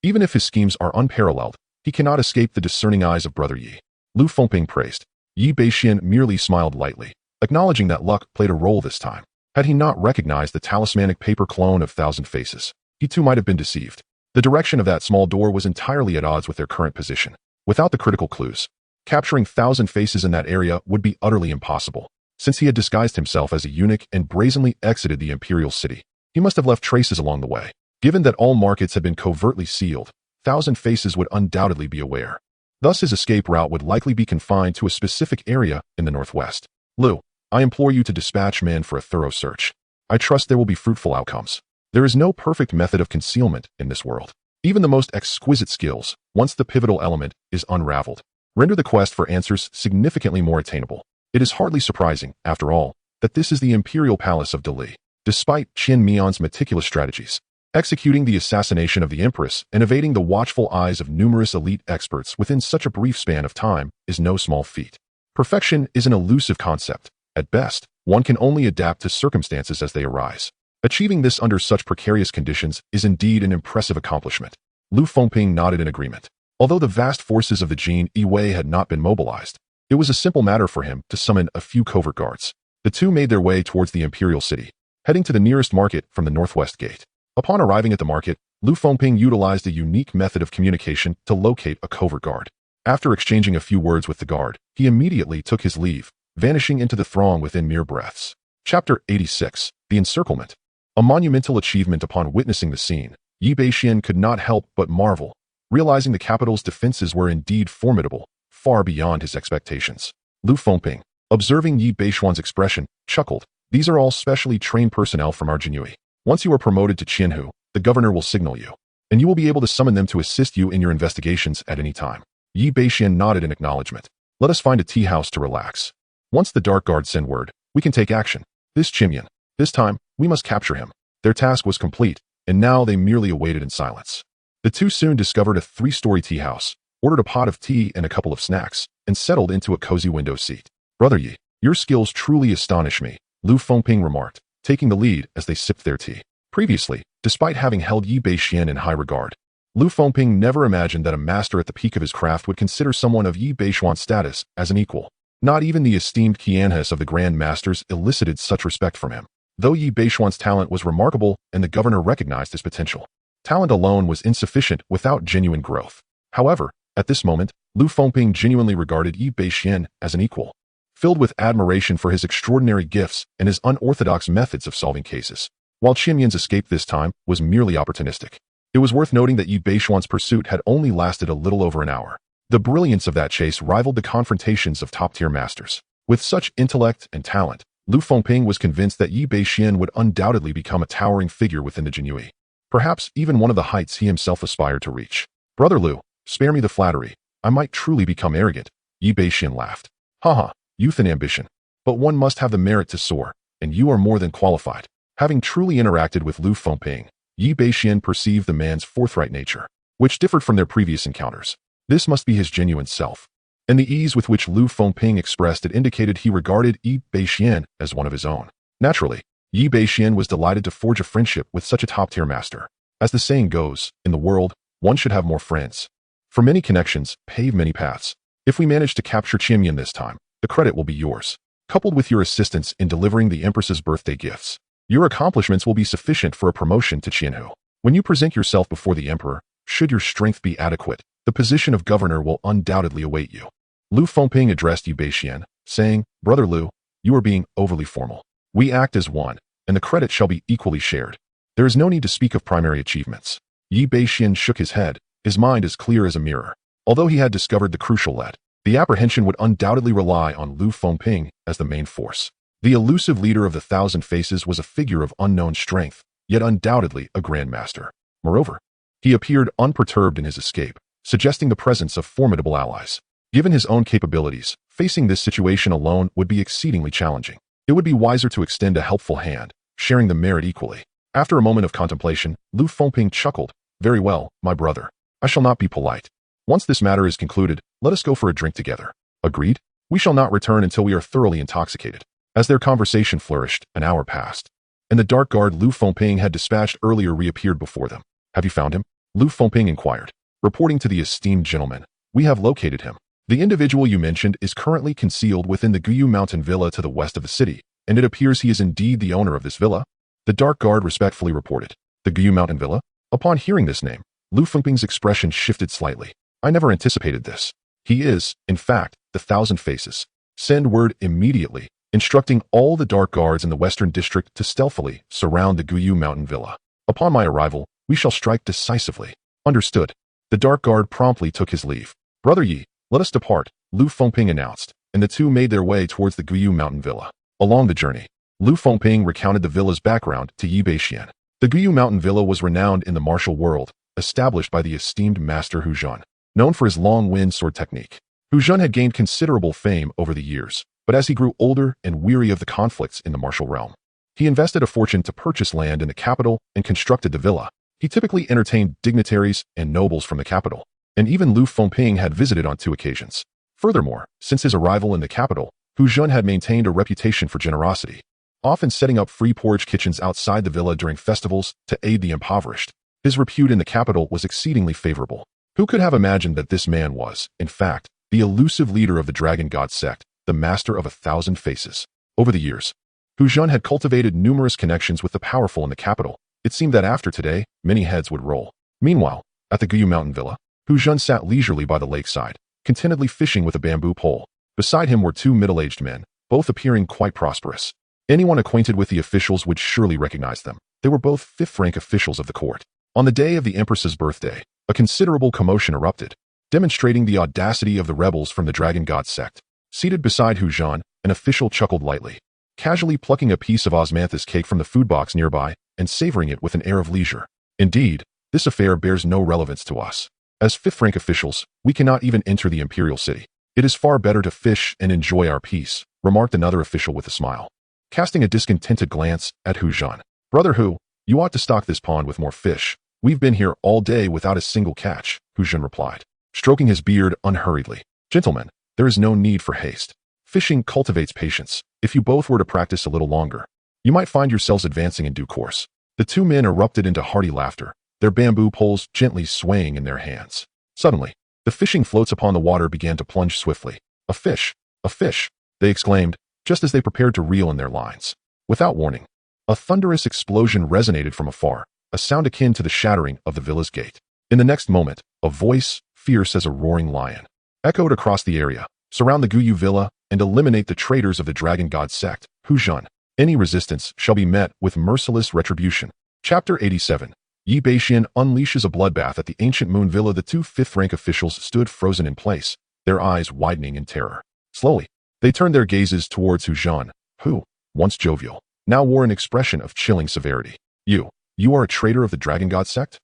Speaker 1: Even if his schemes are unparalleled, he cannot escape the discerning eyes of Brother Yi. Lu Fengping praised. Yi Bashen merely smiled lightly, acknowledging that luck played a role this time. Had he not recognized the talismanic paper clone of Thousand Faces, he too might have been deceived. The direction of that small door was entirely at odds with their current position. Without the critical clues, capturing Thousand Faces in that area would be utterly impossible. Since he had disguised himself as a eunuch and brazenly exited the imperial city, he must have left traces along the way. Given that all markets had been covertly sealed, Thousand Faces would undoubtedly be aware. Thus his escape route would likely be confined to a specific area in the northwest. Lu, I implore you to dispatch men for a thorough search. I trust there will be fruitful outcomes. There is no perfect method of concealment in this world. Even the most exquisite skills, once the pivotal element is unraveled, render the quest for answers significantly more attainable. It is hardly surprising, after all, that this is the imperial palace of Dali. Despite Qin Mian's meticulous strategies, executing the assassination of the Empress and evading the watchful eyes of numerous elite experts within such a brief span of time is no small feat. Perfection is an elusive concept. At best, one can only adapt to circumstances as they arise. Achieving this under such precarious conditions is indeed an impressive accomplishment. Lu Fengping nodded in agreement. Although the vast forces of the Jin Yi had not been mobilized, it was a simple matter for him to summon a few covert guards. The two made their way towards the imperial city, heading to the nearest market from the northwest gate. Upon arriving at the market, Lu Fengping utilized a unique method of communication to locate a covert guard. After exchanging a few words with the guard, he immediately took his leave, vanishing into the throng within mere breaths. Chapter 86, The Encirclement. A monumental achievement. Upon witnessing the scene, Yi Bashen could not help but marvel, realizing the capital's defenses were indeed formidable, far beyond his expectations. Lu Fengping, observing Yi Bashuan's expression, chuckled. These are all specially trained personnel from our Jinui. Once you are promoted to Qianhu, the governor will signal you, and you will be able to summon them to assist you in your investigations at any time. Yi Bashen nodded in acknowledgement. Let us find a tea house to relax. Once the Dark Guard send word, we can take action. This Qimian. This time, we must capture him. Their task was complete, and now they merely awaited in silence. The two soon discovered a 3-story tea house, ordered a pot of tea and a couple of snacks, and settled into a cozy window seat. Brother Yi, your skills truly astonish me, Lu Fengping remarked, taking the lead as they sipped their tea. Previously, despite having held Yi Bashen in high regard, Lu Fengping never imagined that a master at the peak of his craft would consider someone of Yi Bashuan's status as an equal. Not even the esteemed Qianhas of the Grand Masters elicited such respect from him. Though Yi Bashuan's talent was remarkable and the governor recognized his potential, talent alone was insufficient without genuine growth. However, at this moment, Lu Fengping genuinely regarded Yi Bashen as an equal. Filled with admiration for his extraordinary gifts and his unorthodox methods of solving cases, while Qianyan's escape this time was merely opportunistic. It was worth noting that Yi Beishuan's pursuit had only lasted a little over an hour. The brilliance of that chase rivaled the confrontations of top-tier masters. With such intellect and talent, Lu Fengping was convinced that Yi Beixian would undoubtedly become a towering figure within the Jinyue. Perhaps even one of the heights he himself aspired to reach. Brother Lu, spare me the flattery. I might truly become arrogant. Yi Beixian laughed. Haha, youth and ambition. But one must have the merit to soar, and you are more than qualified. Having truly interacted with Lu Fengping, Yi Beixian perceived the man's forthright nature, which differed from their previous encounters. This must be his genuine self. And the ease with which Lu Fengping expressed it indicated he regarded Yi Beixian as one of his own. Naturally, Yi Beixian was delighted to forge a friendship with such a top-tier master. As the saying goes, in the world, one should have more friends. For many connections, pave many paths. If we manage to capture Qianyan this time, the credit will be yours. Coupled with your assistance in delivering the Empress's birthday gifts, your accomplishments will be sufficient for a promotion to Qianhu. When you present yourself before the Emperor, should your strength be adequate, the position of governor will undoubtedly await you. Lu Fengping addressed Yi Beixian, saying, Brother Lu, you are being overly formal. We act as one, and the credit shall be equally shared. There is no need to speak of primary achievements. Yi Beixian shook his head, his mind as clear as a mirror. Although he had discovered the crucial lead, the apprehension would undoubtedly rely on Lu Fengping as the main force. The elusive leader of the Thousand Faces was a figure of unknown strength, yet undoubtedly a grandmaster. Moreover, he appeared unperturbed in his escape, suggesting the presence of formidable allies. Given his own capabilities, facing this situation alone would be exceedingly challenging. It would be wiser to extend a helpful hand, sharing the merit equally. After a moment of contemplation, Lu Fengping chuckled. Very well, my brother. I shall not be polite. Once this matter is concluded, let us go for a drink together. Agreed? We shall not return until we are thoroughly intoxicated. As their conversation flourished, an hour passed, and the dark guard Lu Fengping had dispatched earlier reappeared before them. Have you found him? Lu Fengping inquired. Reporting to the esteemed gentleman, we have located him. The individual you mentioned is currently concealed within the Guyu Mountain Villa to the west of the city, and it appears he is indeed the owner of this villa. The dark guard respectfully reported. The Guyu Mountain Villa? Upon hearing this name, Lu Fengping's expression shifted slightly. I never anticipated this. He is, in fact, the Thousand Faces. Send word immediately, instructing all the dark guards in the western district to stealthily surround the Guyu Mountain Villa. Upon my arrival, we shall strike decisively. Understood. The dark guard promptly took his leave. Brother Yi, let us depart, Lu Fengping announced, and the two made their way towards the Guyu Mountain Villa. Along the journey, Lu Fengping recounted the villa's background to Yi Beixian. The Guyu Mountain Villa was renowned in the martial world, established by the esteemed master Hu Zhen. Known for his long wind sword technique, Hu Zhen had gained considerable fame over the years, but as he grew older and weary of the conflicts in the martial realm, he invested a fortune to purchase land in the capital and constructed the villa. He typically entertained dignitaries and nobles from the capital, and even Lu Fengping had visited on 2 occasions. Furthermore, since his arrival in the capital, Hu Zhen had maintained a reputation for generosity, often setting up free porridge kitchens outside the villa during festivals to aid the impoverished. His repute in the capital was exceedingly favorable. Who could have imagined that this man was, in fact, the elusive leader of the Dragon God sect, the master of 1,000 faces? Over the years, Hu Zhen had cultivated numerous connections with the powerful in the capital. It seemed that after today, many heads would roll. Meanwhile, at the Guyu Mountain Villa, Hu Zhen sat leisurely by the lakeside, contentedly fishing with a bamboo pole. Beside him were 2 middle-aged men, both appearing quite prosperous. Anyone acquainted with the officials would surely recognize them. They were both 5th-rank officials of the court. On the day of the Empress's birthday, a considerable commotion erupted, demonstrating the audacity of the rebels from the Dragon God sect. Seated beside Hu Zhen, an official chuckled lightly, casually plucking a piece of osmanthus cake from the food box nearby and savoring it with an air of leisure. Indeed, this affair bears no relevance to us. As 5th-rank officials, we cannot even enter the imperial city. It is far better to fish and enjoy our peace, remarked another official with a smile, casting a discontented glance at Hu Zhen. Brother Hu, you ought to stock this pond with more fish. We've been here all day without a single catch, Hu Zhen replied, stroking his beard unhurriedly. Gentlemen, there is no need for haste. Fishing cultivates patience. If you both were to practice a little longer, you might find yourselves advancing in due course. The 2 men erupted into hearty laughter, their bamboo poles gently swaying in their hands. Suddenly, the fishing floats upon the water began to plunge swiftly. A fish! A fish! They exclaimed, just as they prepared to reel in their lines. Without warning, a thunderous explosion resonated from afar, a sound akin to the shattering of the villa's gate. In the next moment, a voice, fierce as a roaring lion, echoed across the area. Surround the Guyu Villa and eliminate the traitors of the Dragon God sect. Hu Zhen, Any resistance shall be met with merciless retribution. Chapter 87. Yi Bashen unleashes a bloodbath at the ancient moon villa. The two fifth-rank officials stood frozen in place, their eyes widening in terror. Slowly, they turned their gazes towards Hu Zhan, who, once jovial, now wore an expression of chilling severity. You are a traitor of the Dragon God sect?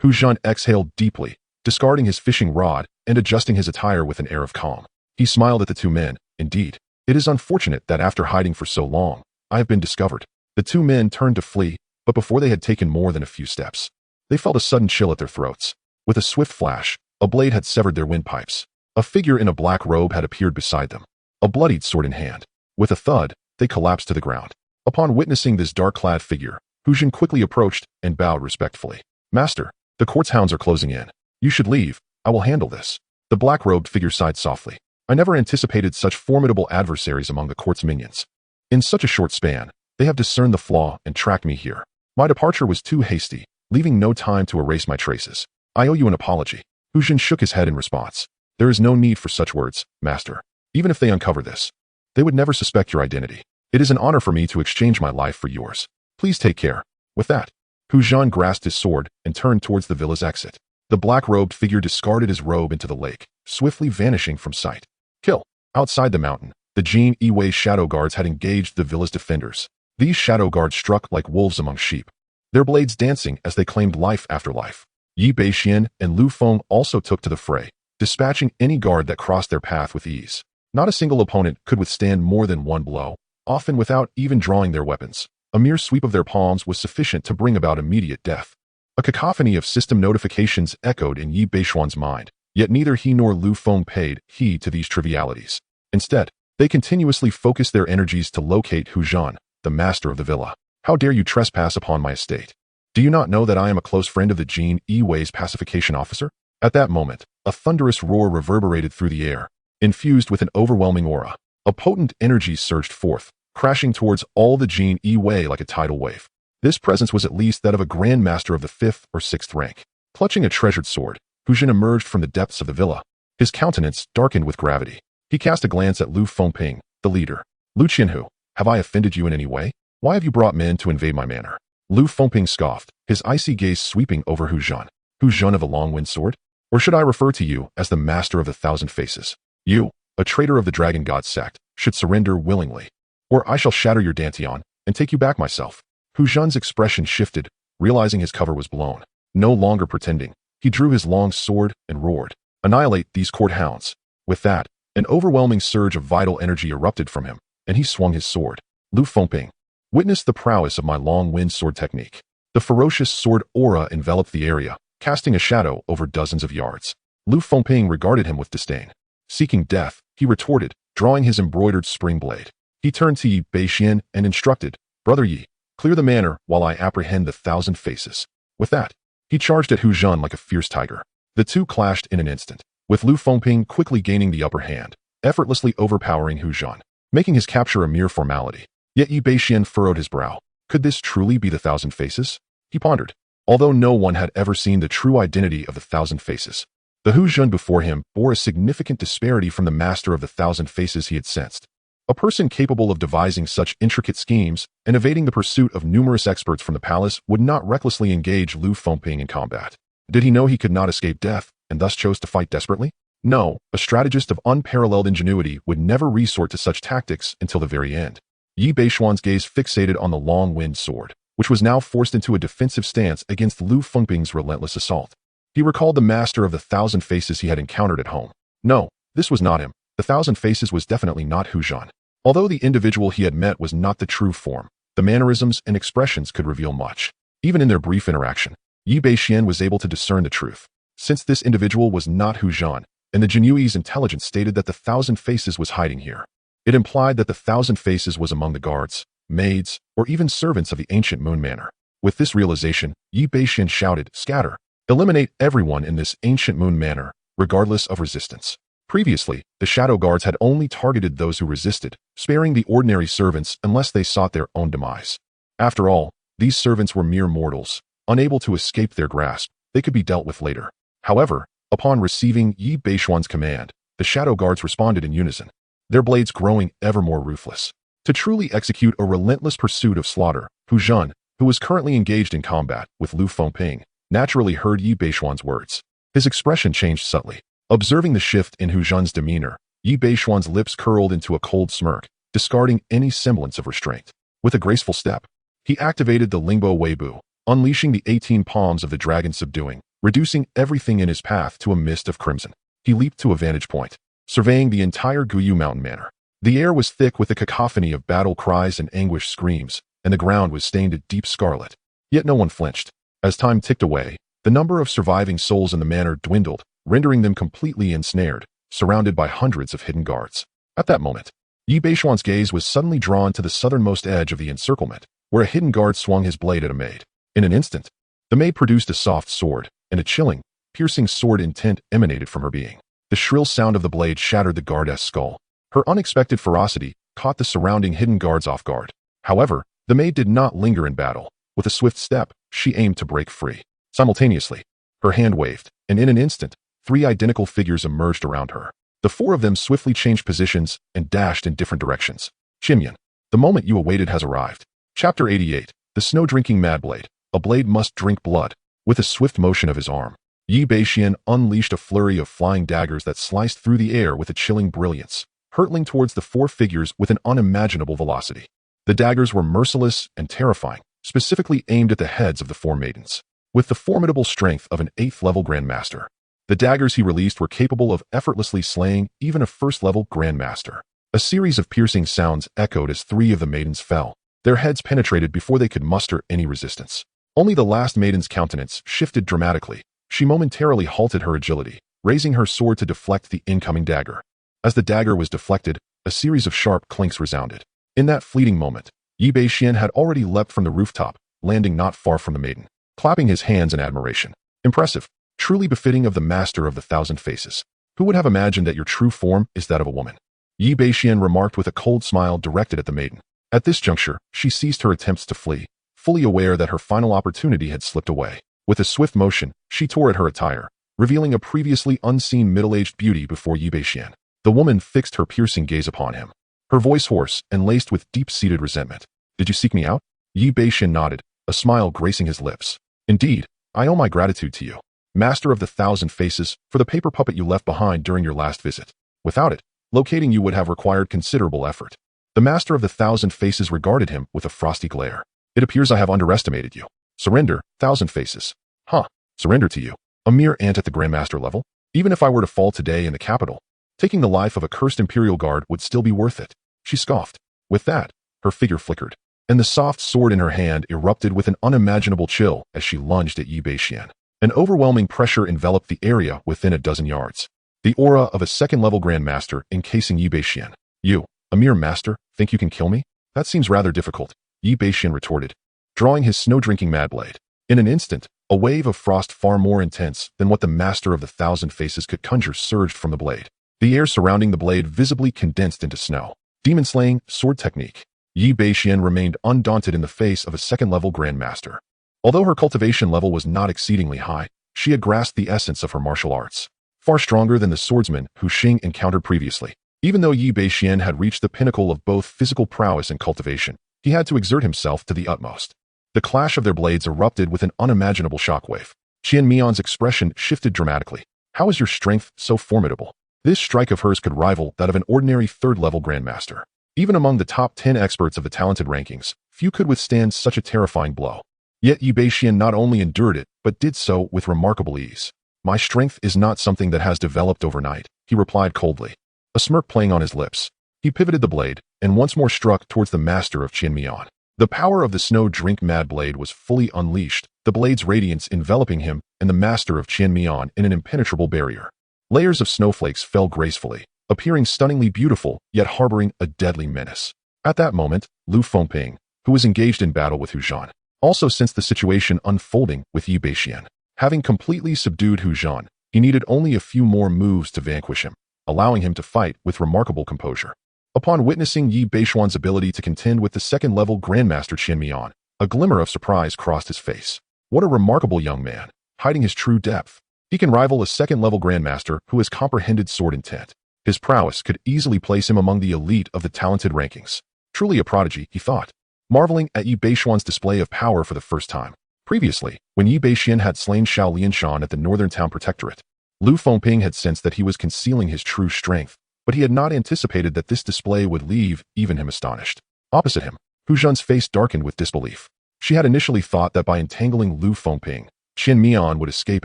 Speaker 1: Hu Zhan exhaled deeply, discarding his fishing rod and adjusting his attire with an air of calm. He smiled at the two men. Indeed, it is unfortunate that after hiding for so long, I have been discovered. The two men turned to flee, but before they had taken more than a few steps, they felt a sudden chill at their throats. With a swift flash, a blade had severed their windpipes. A figure in a black robe had appeared beside them, a bloodied sword in hand. With a thud, they collapsed to the ground. Upon witnessing this dark-clad figure, Hu Zhan quickly approached and bowed respectfully. Master, the court's hounds are closing in. You should leave. I will handle this. The black-robed figure sighed softly. I never anticipated such formidable adversaries among the court's minions. In such a short span, they have discerned the flaw and tracked me here. My departure was too hasty, leaving no time to erase my traces. I owe you an apology. Hu Zhan shook his head in response. There is no need for such words, Master. Even if they uncover this, they would never suspect your identity. It is an honor for me to exchange my life for yours. Please take care. With that, Hu Zhan grasped his sword and turned towards the villa's exit. The black-robed figure discarded his robe into the lake, swiftly vanishing from sight. Kill. Outside the mountain, the Jin Yi shadow guards had engaged the villa's defenders. These shadow guards struck like wolves among sheep, their blades dancing as they claimed life after life. Yi Bashen and Lu Feng also took to the fray, dispatching any guard that crossed their path with ease. Not a single opponent could withstand more than one blow, often without even drawing their weapons. A mere sweep of their palms was sufficient to bring about immediate death. A cacophony of system notifications echoed in Yi Bashuan's mind, yet neither he nor Lu Feng paid heed to these trivialities. Instead, they continuously focused their energies to locate Hu Zhan, the master of the villa. How dare you trespass upon my estate? Do you not know that I am a close friend of the Jin Yi pacification officer? At that moment, a thunderous roar reverberated through the air, infused with an overwhelming aura. A potent energy surged forth, crashing towards all the Jin Yi like a tidal wave. This presence was at least that of a Grand Master of the 5th or 6th rank. Clutching a treasured sword, Hu Zhan emerged from the depths of the villa. His countenance darkened with gravity. He cast a glance at Lu Fengping, the leader. Lu Qianhu, have I offended you in any way? Why have you brought men to invade my manor? Lu Fengping scoffed, his icy gaze sweeping over Hu Zhan. Hu Zhan of a long-wind sword? Or should I refer to you as the Master of the Thousand Faces? You, a traitor of the Dragon God sect, should surrender willingly, or I shall shatter your dantian and take you back myself. Hu Zhan's expression shifted, realizing his cover was blown. No longer pretending, he drew his long sword and roared, "Annihilate these court hounds." With that, an overwhelming surge of vital energy erupted from him, and he swung his sword. Lu Fengping, witness the prowess of my long-wind sword technique. The ferocious sword aura enveloped the area, casting a shadow over dozens of yards. Lu Fengping regarded him with disdain. Seeking death, he retorted, drawing his embroidered spring blade. He turned to Yi Bashen and instructed, "Brother Yi, clear the manor while I apprehend the Thousand Faces." With that, he charged at Hu Zhan like a fierce tiger. The two clashed in an instant, with Lu Fengping quickly gaining the upper hand, effortlessly overpowering Hu Zhan, making his capture a mere formality. Yet Yi Bashen furrowed his brow. Could this truly be the Thousand Faces? He pondered. Although no one had ever seen the true identity of the Thousand Faces, the Hu Zhan before him bore a significant disparity from the master of the Thousand Faces he had sensed. A person capable of devising such intricate schemes and evading the pursuit of numerous experts from the palace would not recklessly engage Lu Fengping in combat. Did he know he could not escape death and thus chose to fight desperately? No, a strategist of unparalleled ingenuity would never resort to such tactics until the very end. Yi Bashuan's gaze fixated on the long-wind sword, which was now forced into a defensive stance against Lu Fengping's relentless assault. He recalled the master of the Thousand Faces he had encountered at home. No, this was not him. The Thousand Faces was definitely not Hu Zhan. Although the individual he had met was not the true form, the mannerisms and expressions could reveal much. Even in their brief interaction, Yi Bashen was able to discern the truth. Since this individual was not Hu Zhan, and the Jinyui's intelligence stated that the Thousand Faces was hiding here, it implied that the Thousand Faces was among the guards, maids, or even servants of the ancient Moon Manor. With this realization, Yi Bashen shouted, "Scatter! Eliminate everyone in this ancient Moon Manor, regardless of resistance." Previously, the Shadow Guards had only targeted those who resisted, sparing the ordinary servants unless they sought their own demise. After all, these servants were mere mortals, unable to escape their grasp. They could be dealt with later. However, upon receiving Yi Bashuan's command, the Shadow Guards responded in unison, their blades growing ever more ruthless. To truly execute a relentless pursuit of slaughter, Hu Zhan, who was currently engaged in combat with Lu Fengping, naturally heard Yi Beishuan's words. His expression changed subtly. Observing the shift in Hu Zhan's demeanor, Yi Beishuan's lips curled into a cold smirk, discarding any semblance of restraint. With a graceful step, he activated the Lingbo Weibu, unleashing the 18 palms of the dragon, subduing, reducing everything in his path to a mist of crimson. He leaped to a vantage point, surveying the entire Guyu mountain manor. The air was thick with a cacophony of battle cries and anguished screams, and the ground was stained a deep scarlet. Yet no one flinched. As time ticked away, the number of surviving souls in the manor dwindled, rendering them completely ensnared, surrounded by hundreds of hidden guards. At that moment, Yi Beishuan's gaze was suddenly drawn to the southernmost edge of the encirclement, where a hidden guard swung his blade at a maid. In an instant, the maid produced a soft sword, and a chilling, piercing sword intent emanated from her being. The shrill sound of the blade shattered the guard's skull. Her unexpected ferocity caught the surrounding hidden guards off guard. However, the maid did not linger in battle. With a swift step, she aimed to break free. Simultaneously, her hand waved, and in an instant, 3 identical figures emerged around her. The 4 of them swiftly changed positions and dashed in different directions. Qinyan, the moment you awaited has arrived. Chapter 88, The Snow-Drinking Madblade. A blade must drink blood. With a swift motion of his arm, Yi Bashen unleashed a flurry of flying daggers that sliced through the air with a chilling brilliance, hurtling towards the 4 figures with an unimaginable velocity. The daggers were merciless and terrifying, specifically aimed at the heads of the 4 maidens. With the formidable strength of an 8th-level Grandmaster, the daggers he released were capable of effortlessly slaying even a 1st-level Grandmaster. A series of piercing sounds echoed as 3 of the maidens fell, their heads penetrated before they could muster any resistance. Only the last maiden's countenance shifted dramatically. She momentarily halted her agility, raising her sword to deflect the incoming dagger. As the dagger was deflected, a series of sharp clinks resounded. In that fleeting moment, Yi Bashen had already leapt from the rooftop, landing not far from the maiden, clapping his hands in admiration. Impressive, truly befitting of the master of the 1,000 faces. Who would have imagined that your true form is that of a woman? Yi Bashen remarked with a cold smile directed at the maiden. At this juncture, she ceased her attempts to flee, fully aware that her final opportunity had slipped away. With a swift motion, she tore at her attire, revealing a previously unseen middle-aged beauty before Yi Bashen. The woman fixed her piercing gaze upon him, her voice hoarse and laced with deep-seated resentment. Did you seek me out? Yi Bashen nodded, a smile gracing his lips. Indeed, I owe my gratitude to you, master of the 1,000 faces, for the paper puppet you left behind during your last visit. Without it, locating you would have required considerable effort. The master of the 1,000 faces regarded him with a frosty glare. It appears I have underestimated you. Surrender, 1,000 faces. Huh, surrender to you. A mere ant at the Grandmaster level? Even if I were to fall today in the capital, taking the life of a cursed Imperial Guard would still be worth it. She scoffed. With that, her figure flickered, and the soft sword in her hand erupted with an unimaginable chill as she lunged at Yi Bashen. An overwhelming pressure enveloped the area within a dozen yards. The aura of a 2nd-level Grandmaster encasing Yi Bashen. You, a mere master, think you can kill me? That seems rather difficult, Yi Bashen retorted, drawing his snow-drinking madblade. In an instant, a wave of frost far more intense than what the master of the 1,000 faces could conjure surged from the blade. The air surrounding the blade visibly condensed into snow. Demon-slaying, sword technique. Yi Bashen remained undaunted in the face of a 2nd-level Grandmaster. Although her cultivation level was not exceedingly high, she had grasped the essence of her martial arts, far stronger than the swordsman Hu Xing encountered previously. Even though Yi Bashen had reached the pinnacle of both physical prowess and cultivation, he had to exert himself to the utmost. The clash of their blades erupted with an unimaginable shockwave. Qian Mian's expression shifted dramatically. How is your strength so formidable? This strike of hers could rival that of an ordinary 3rd-level Grandmaster. Even among the top 10 experts of the talented rankings, few could withstand such a terrifying blow. Yet Yi Bashen not only endured it, but did so with remarkable ease. My strength is not something that has developed overnight, he replied coldly, a smirk playing on his lips. He pivoted the blade, and once more struck towards the master of Qian Mian. The power of the snow-drink mad blade was fully unleashed, the blade's radiance enveloping him and the master of Qian Mian in an impenetrable barrier. Layers of snowflakes fell gracefully, appearing stunningly beautiful, yet harboring a deadly menace. At that moment, Lu Fengping, who was engaged in battle with Hu Zhan, also sensed the situation unfolding with Yi Bashen. Having completely subdued Hu Zhan, he needed only a few more moves to vanquish him, allowing him to fight with remarkable composure. Upon witnessing Yi Beishuan's ability to contend with the 2nd-level Grandmaster Qian Mian, a glimmer of surprise crossed his face. What a remarkable young man, hiding his true depth. He can rival a 2nd-level Grandmaster who has comprehended sword intent. His prowess could easily place him among the elite of the talented rankings. Truly a prodigy, he thought, marveling at Yi Beishuan's display of power for the first time. Previously, when Yi Bashen had slain Xiao Lianshan at the Northern Town Protectorate, Lu Fengping had sensed that he was concealing his true strength, but he had not anticipated that this display would leave even him astonished. Opposite him, Hu Zhen's face darkened with disbelief. She had initially thought that by entangling Lu Fengping, Qin Mian would escape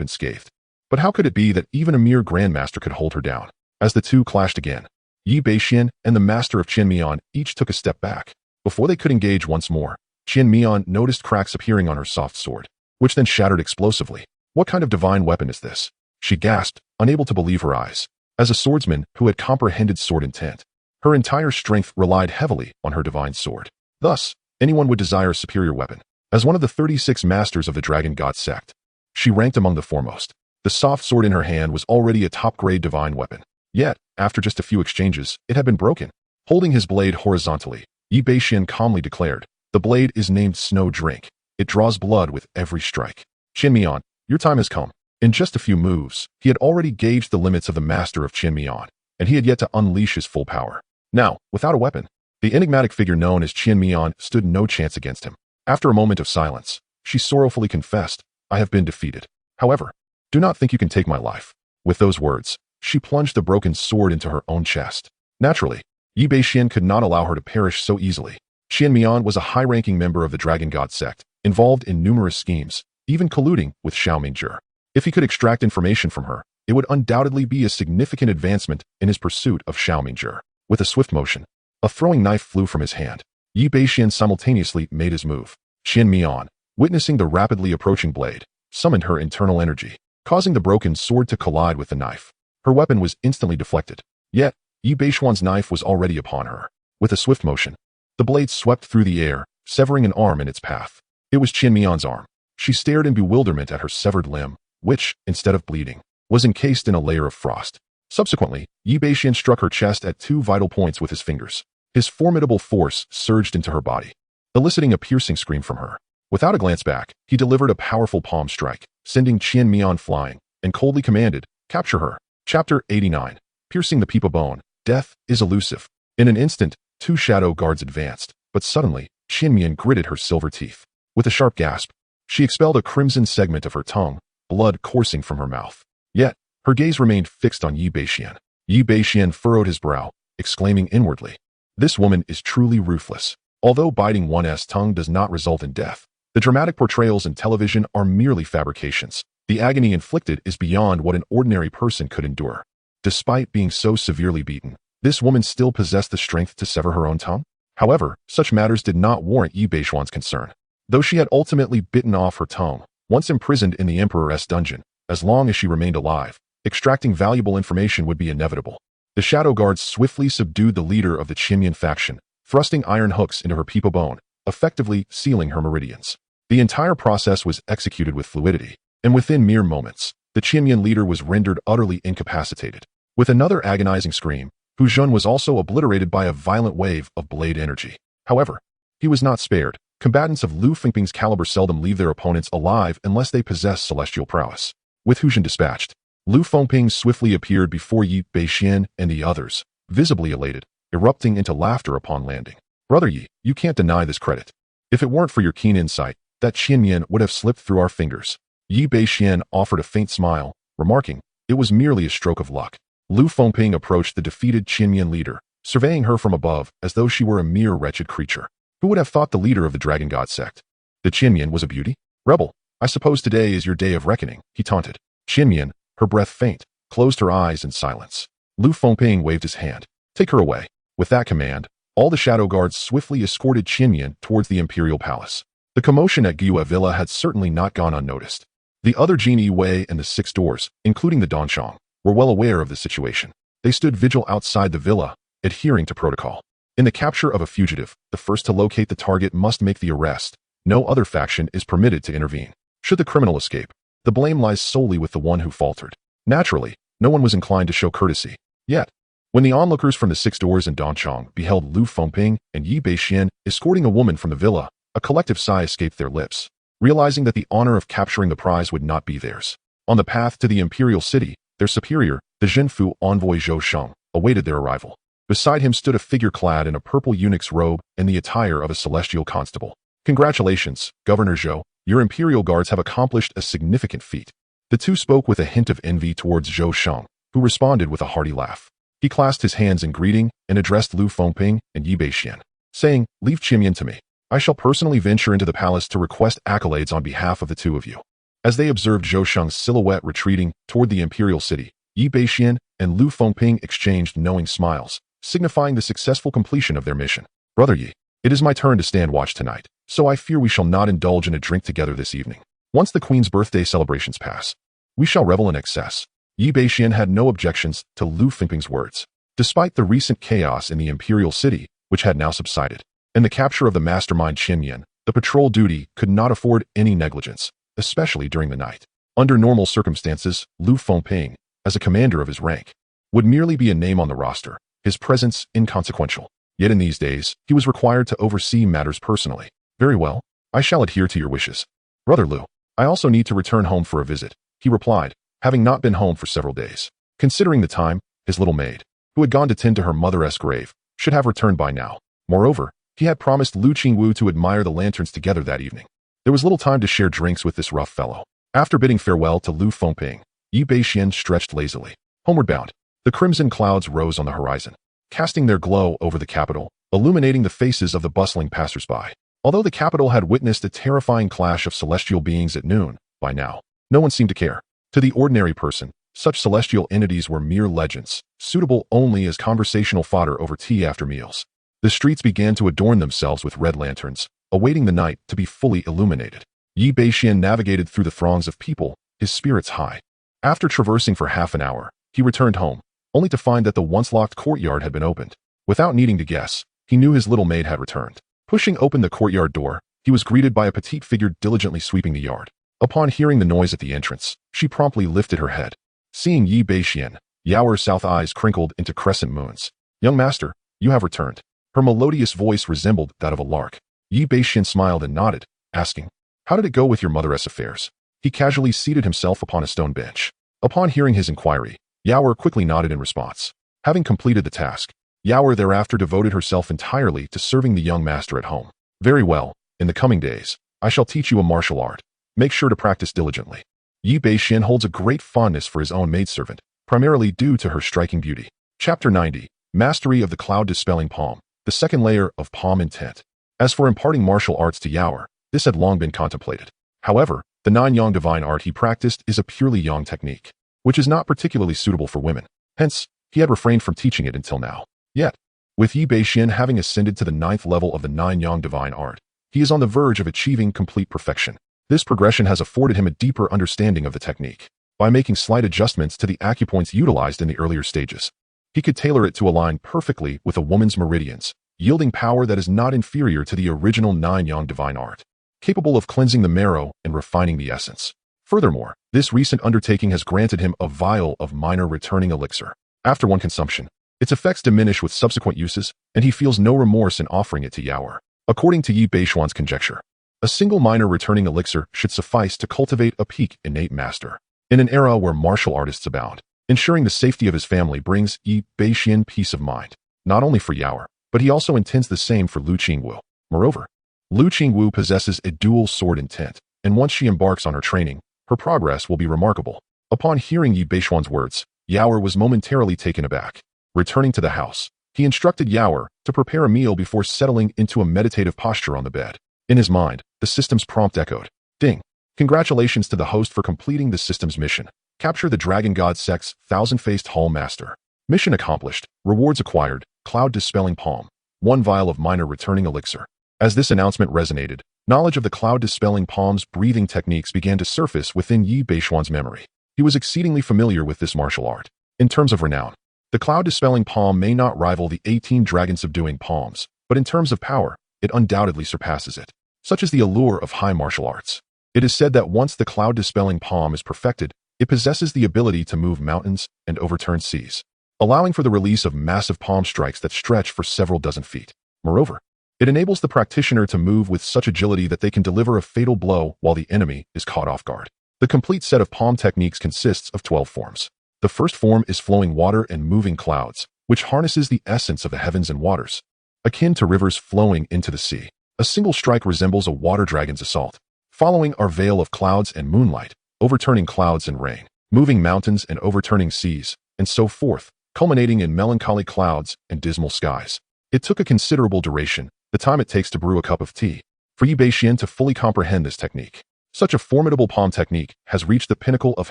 Speaker 1: unscathed. But how could it be that even a mere grandmaster could hold her down? As the two clashed again, Yi Bashen and the master of Qin Mian each took a step back. Before they could engage once more, Qin Mian noticed cracks appearing on her soft sword, which then shattered explosively. What kind of divine weapon is this? She gasped, unable to believe her eyes. As a swordsman who had comprehended sword intent, her entire strength relied heavily on her divine sword. Thus, anyone would desire a superior weapon. As one of the 36 masters of the Dragon God sect, she ranked among the foremost. The soft sword in her hand was already a top-grade divine weapon. Yet, after just a few exchanges, it had been broken. Holding his blade horizontally, Yi Bashen calmly declared, "The blade is named Snow Drink. It draws blood with every strike. Qin Mian, your time has come." In just a few moves, he had already gauged the limits of the master of Qin Mian, and he had yet to unleash his full power. Now, without a weapon, the enigmatic figure known as Qin Mian stood no chance against him. After a moment of silence, she sorrowfully confessed, "I have been defeated. However, do not think you can take my life." With those words, she plunged the broken sword into her own chest. Naturally, Yi Bashen could not allow her to perish so easily. Qin Mian was a high-ranking member of the Dragon God sect, involved in numerous schemes, even colluding with Xiao Mingjie. If he could extract information from her, it would undoubtedly be a significant advancement in his pursuit of Xiao Mingjie. With a swift motion, a throwing knife flew from his hand. Yi Bashen simultaneously made his move. Qin Mian, witnessing the rapidly approaching blade, summoned her internal energy, causing the broken sword to collide with the knife. Her weapon was instantly deflected. Yet, Yi Beishuan's knife was already upon her. With a swift motion, the blade swept through the air, severing an arm in its path. It was Qin Mian's arm. She stared in bewilderment at her severed limb, which, instead of bleeding, was encased in a layer of frost. Subsequently, Yi Bashen struck her chest at 2 vital points with his fingers. His formidable force surged into her body, eliciting a piercing scream from her. Without a glance back, he delivered a powerful palm strike, sending Qin Mian flying, and coldly commanded, "Capture her." Chapter 89. Piercing the Peepa Bone. Death is elusive. In an instant, 2 shadow guards advanced, but suddenly, Qin Mian gritted her silver teeth. With a sharp gasp, she expelled a crimson segment of her tongue, blood coursing from her mouth. Yet, her gaze remained fixed on Yi Bashen. Yi Bashen furrowed his brow, exclaiming inwardly, "This woman is truly ruthless." Although biting one's tongue does not result in death, the dramatic portrayals in television are merely fabrications. The agony inflicted is beyond what an ordinary person could endure. Despite being so severely beaten, this woman still possessed the strength to sever her own tongue. However, such matters did not warrant Yi Beishuan's concern. Though she had ultimately bitten off her tongue, once imprisoned in the Emperor's dungeon, as long as she remained alive, extracting valuable information would be inevitable. The shadow guards swiftly subdued the leader of the Qinyan faction, thrusting iron hooks into her Peepa Bone, effectively sealing her meridians. The entire process was executed with fluidity, and within mere moments, the Qinyan leader was rendered utterly incapacitated. With another agonizing scream, Hu Zhen was also obliterated by a violent wave of blade energy. However, he was not spared. Combatants of Lu Fengping's caliber seldom leave their opponents alive unless they possess celestial prowess. With Hu Zhen dispatched, Lu Fengping swiftly appeared before Yi Bashen and the others, visibly elated, erupting into laughter upon landing. "Brother Yi, you can't deny this credit. If it weren't for your keen insight, that Qinyan would have slipped through our fingers." Yi Bashen offered a faint smile, remarking, "It was merely a stroke of luck." Lu Fengping approached the defeated Qinyan leader, surveying her from above as though she were a mere wretched creature. Who would have thought the leader of the Dragon God sect, the Qinyan, was a beauty? "Rebel, I suppose today is your day of reckoning," he taunted. Qinyan, her breath faint, closed her eyes in silence. Lu Fengping waved his hand. "Take her away." With that command, all the shadow guards swiftly escorted Qinyan towards the imperial palace. The commotion at Gyue Villa had certainly not gone unnoticed. The other Jin Wei and the 6 doors, including the Donchong, were well aware of the situation. They stood vigil outside the villa, adhering to protocol. In the capture of a fugitive, the first to locate the target must make the arrest. No other faction is permitted to intervene. Should the criminal escape, the blame lies solely with the one who faltered. Naturally, no one was inclined to show courtesy. Yet, when the onlookers from the 6 doors in Donchong beheld Lu Fengping and Yi Bashen escorting a woman from the villa, a collective sigh escaped their lips, realizing that the honor of capturing the prize would not be theirs. On the path to the imperial city, their superior, the Zhenfu envoy Zhou Sheng, awaited their arrival. Beside him stood a figure clad in a purple eunuch's robe and the attire of a celestial constable. Congratulations, Governor Zhou. Your imperial guards have accomplished a significant feat. The two spoke with a hint of envy towards Zhou Sheng, who responded with a hearty laugh. He clasped his hands in greeting and addressed Lu Fengping and Yi Bashen, saying, "Leave Qimian to me. I shall personally venture into the palace to request accolades on behalf of the two of you." As they observed Zhou Sheng's silhouette retreating toward the imperial city, Yi Bashen and Lu Fengping exchanged knowing smiles, signifying the successful completion of their mission. "Brother Yi, it is my turn to stand watch tonight, so I fear we shall not indulge in a drink together this evening. Once the Queen's birthday celebrations pass, we shall revel in excess." Yi Bashen had no objections to Lu Fengping's words. Despite the recent chaos in the imperial city, which had now subsided, and the capture of the mastermind Qimian, the patrol duty could not afford any negligence, especially during the night. Under normal circumstances, Lu Fengping, as a commander of his rank, would merely be a name on the roster, his presence inconsequential. Yet in these days, he was required to oversee matters personally. "Very well, I shall adhere to your wishes. Brother Lu, I also need to return home for a visit," he replied, having not been home for several days. Considering the time, his little maid, who had gone to tend to her mother's grave, should have returned by now. Moreover, he had promised Lu Qingwu to admire the lanterns together that evening. There was little time to share drinks with this rough fellow. After bidding farewell to Lu Fengping, Yi Bashen stretched lazily. Homeward bound, the crimson clouds rose on the horizon, casting their glow over the capital, illuminating the faces of the bustling passers-by. Although the capital had witnessed a terrifying clash of celestial beings at noon, by now, no one seemed to care. To the ordinary person, such celestial entities were mere legends, suitable only as conversational fodder over tea after meals. The streets began to adorn themselves with red lanterns, awaiting the night to be fully illuminated. Yi Bashen navigated through the throngs of people, his spirits high. After traversing for half an hour, he returned home, only to find that the once-locked courtyard had been opened. Without needing to guess, he knew his little maid had returned. Pushing open the courtyard door, he was greeted by a petite figure diligently sweeping the yard. Upon hearing the noise at the entrance, she promptly lifted her head. Seeing Yi Bashen, Yaoer's south eyes crinkled into crescent moons. "Young master, you have returned." Her melodious voice resembled that of a lark. Yi Bashen smiled and nodded, asking, "How did it go with your mother's affairs?" He casually seated himself upon a stone bench. Upon hearing his inquiry, Yaoer quickly nodded in response. Having completed the task, Yaoer thereafter devoted herself entirely to serving the young master at home. "Very well, in the coming days, I shall teach you a martial art. Make sure to practice diligently." Yi Bashen holds a great fondness for his own maidservant, primarily due to her striking beauty. Chapter 90, Mastery of the Cloud-Dispelling Palm, the second layer of palm intent. As for imparting martial arts to Yaoer, this had long been contemplated. However, the nine-yang divine art he practiced is a purely yang technique, which is not particularly suitable for women. Hence, he had refrained from teaching it until now. Yet, with Yi Bashen having ascended to the 9th level of the nine-yang divine art, he is on the verge of achieving complete perfection. This progression has afforded him a deeper understanding of the technique. By making slight adjustments to the acupoints utilized in the earlier stages, he could tailor it to align perfectly with a woman's meridians, yielding power that is not inferior to the original nine-yang divine art, capable of cleansing the marrow and refining the essence. Furthermore, this recent undertaking has granted him a vial of minor returning elixir. After one consumption, its effects diminish with subsequent uses, and he feels no remorse in offering it to Yaoer. According to Yi Bashuan's conjecture, a single minor returning elixir should suffice to cultivate a peak innate master. In an era where martial artists abound, ensuring the safety of his family brings Yi Bashen peace of mind, not only for Yaoer, but he also intends the same for Lu Qingwu. Moreover, Lu Qingwu possesses a dual sword intent, and once she embarks on her training, her progress will be remarkable. Upon hearing Yi Bashuan's words, Yaoer was momentarily taken aback. Returning to the house, he instructed Yaoer to prepare a meal before settling into a meditative posture on the bed. In his mind, the system's prompt echoed. Ding! Congratulations to the host for completing the system's mission. Capture the Dragon God Sect's Thousand-Faced Hall Master. Mission accomplished. Rewards acquired. Cloud Dispelling Palm. 1 vial of minor returning elixir. As this announcement resonated, knowledge of the Cloud Dispelling Palm's breathing techniques began to surface within Yi Bashuan's memory. He was exceedingly familiar with this martial art. In terms of renown, the Cloud Dispelling Palm may not rival the 18 Dragon Subduing Palms, but in terms of power, it undoubtedly surpasses it. Such is the allure of high martial arts. It is said that once the Cloud Dispelling Palm is perfected, it possesses the ability to move mountains and overturn seas, allowing for the release of massive palm strikes that stretch for several dozen feet. Moreover, it enables the practitioner to move with such agility that they can deliver a fatal blow while the enemy is caught off guard. The complete set of palm techniques consists of 12 forms. The first form is flowing water and moving clouds, which harnesses the essence of the heavens and waters. Akin to rivers flowing into the sea, a single strike resembles a water dragon's assault, following our veil of clouds and moonlight, overturning clouds and rain, moving mountains and overturning seas, and so forth, culminating in melancholy clouds and dismal skies. It took a considerable duration, the time it takes to brew a cup of tea, for Yi Bashen to fully comprehend this technique. Such a formidable palm technique has reached the pinnacle of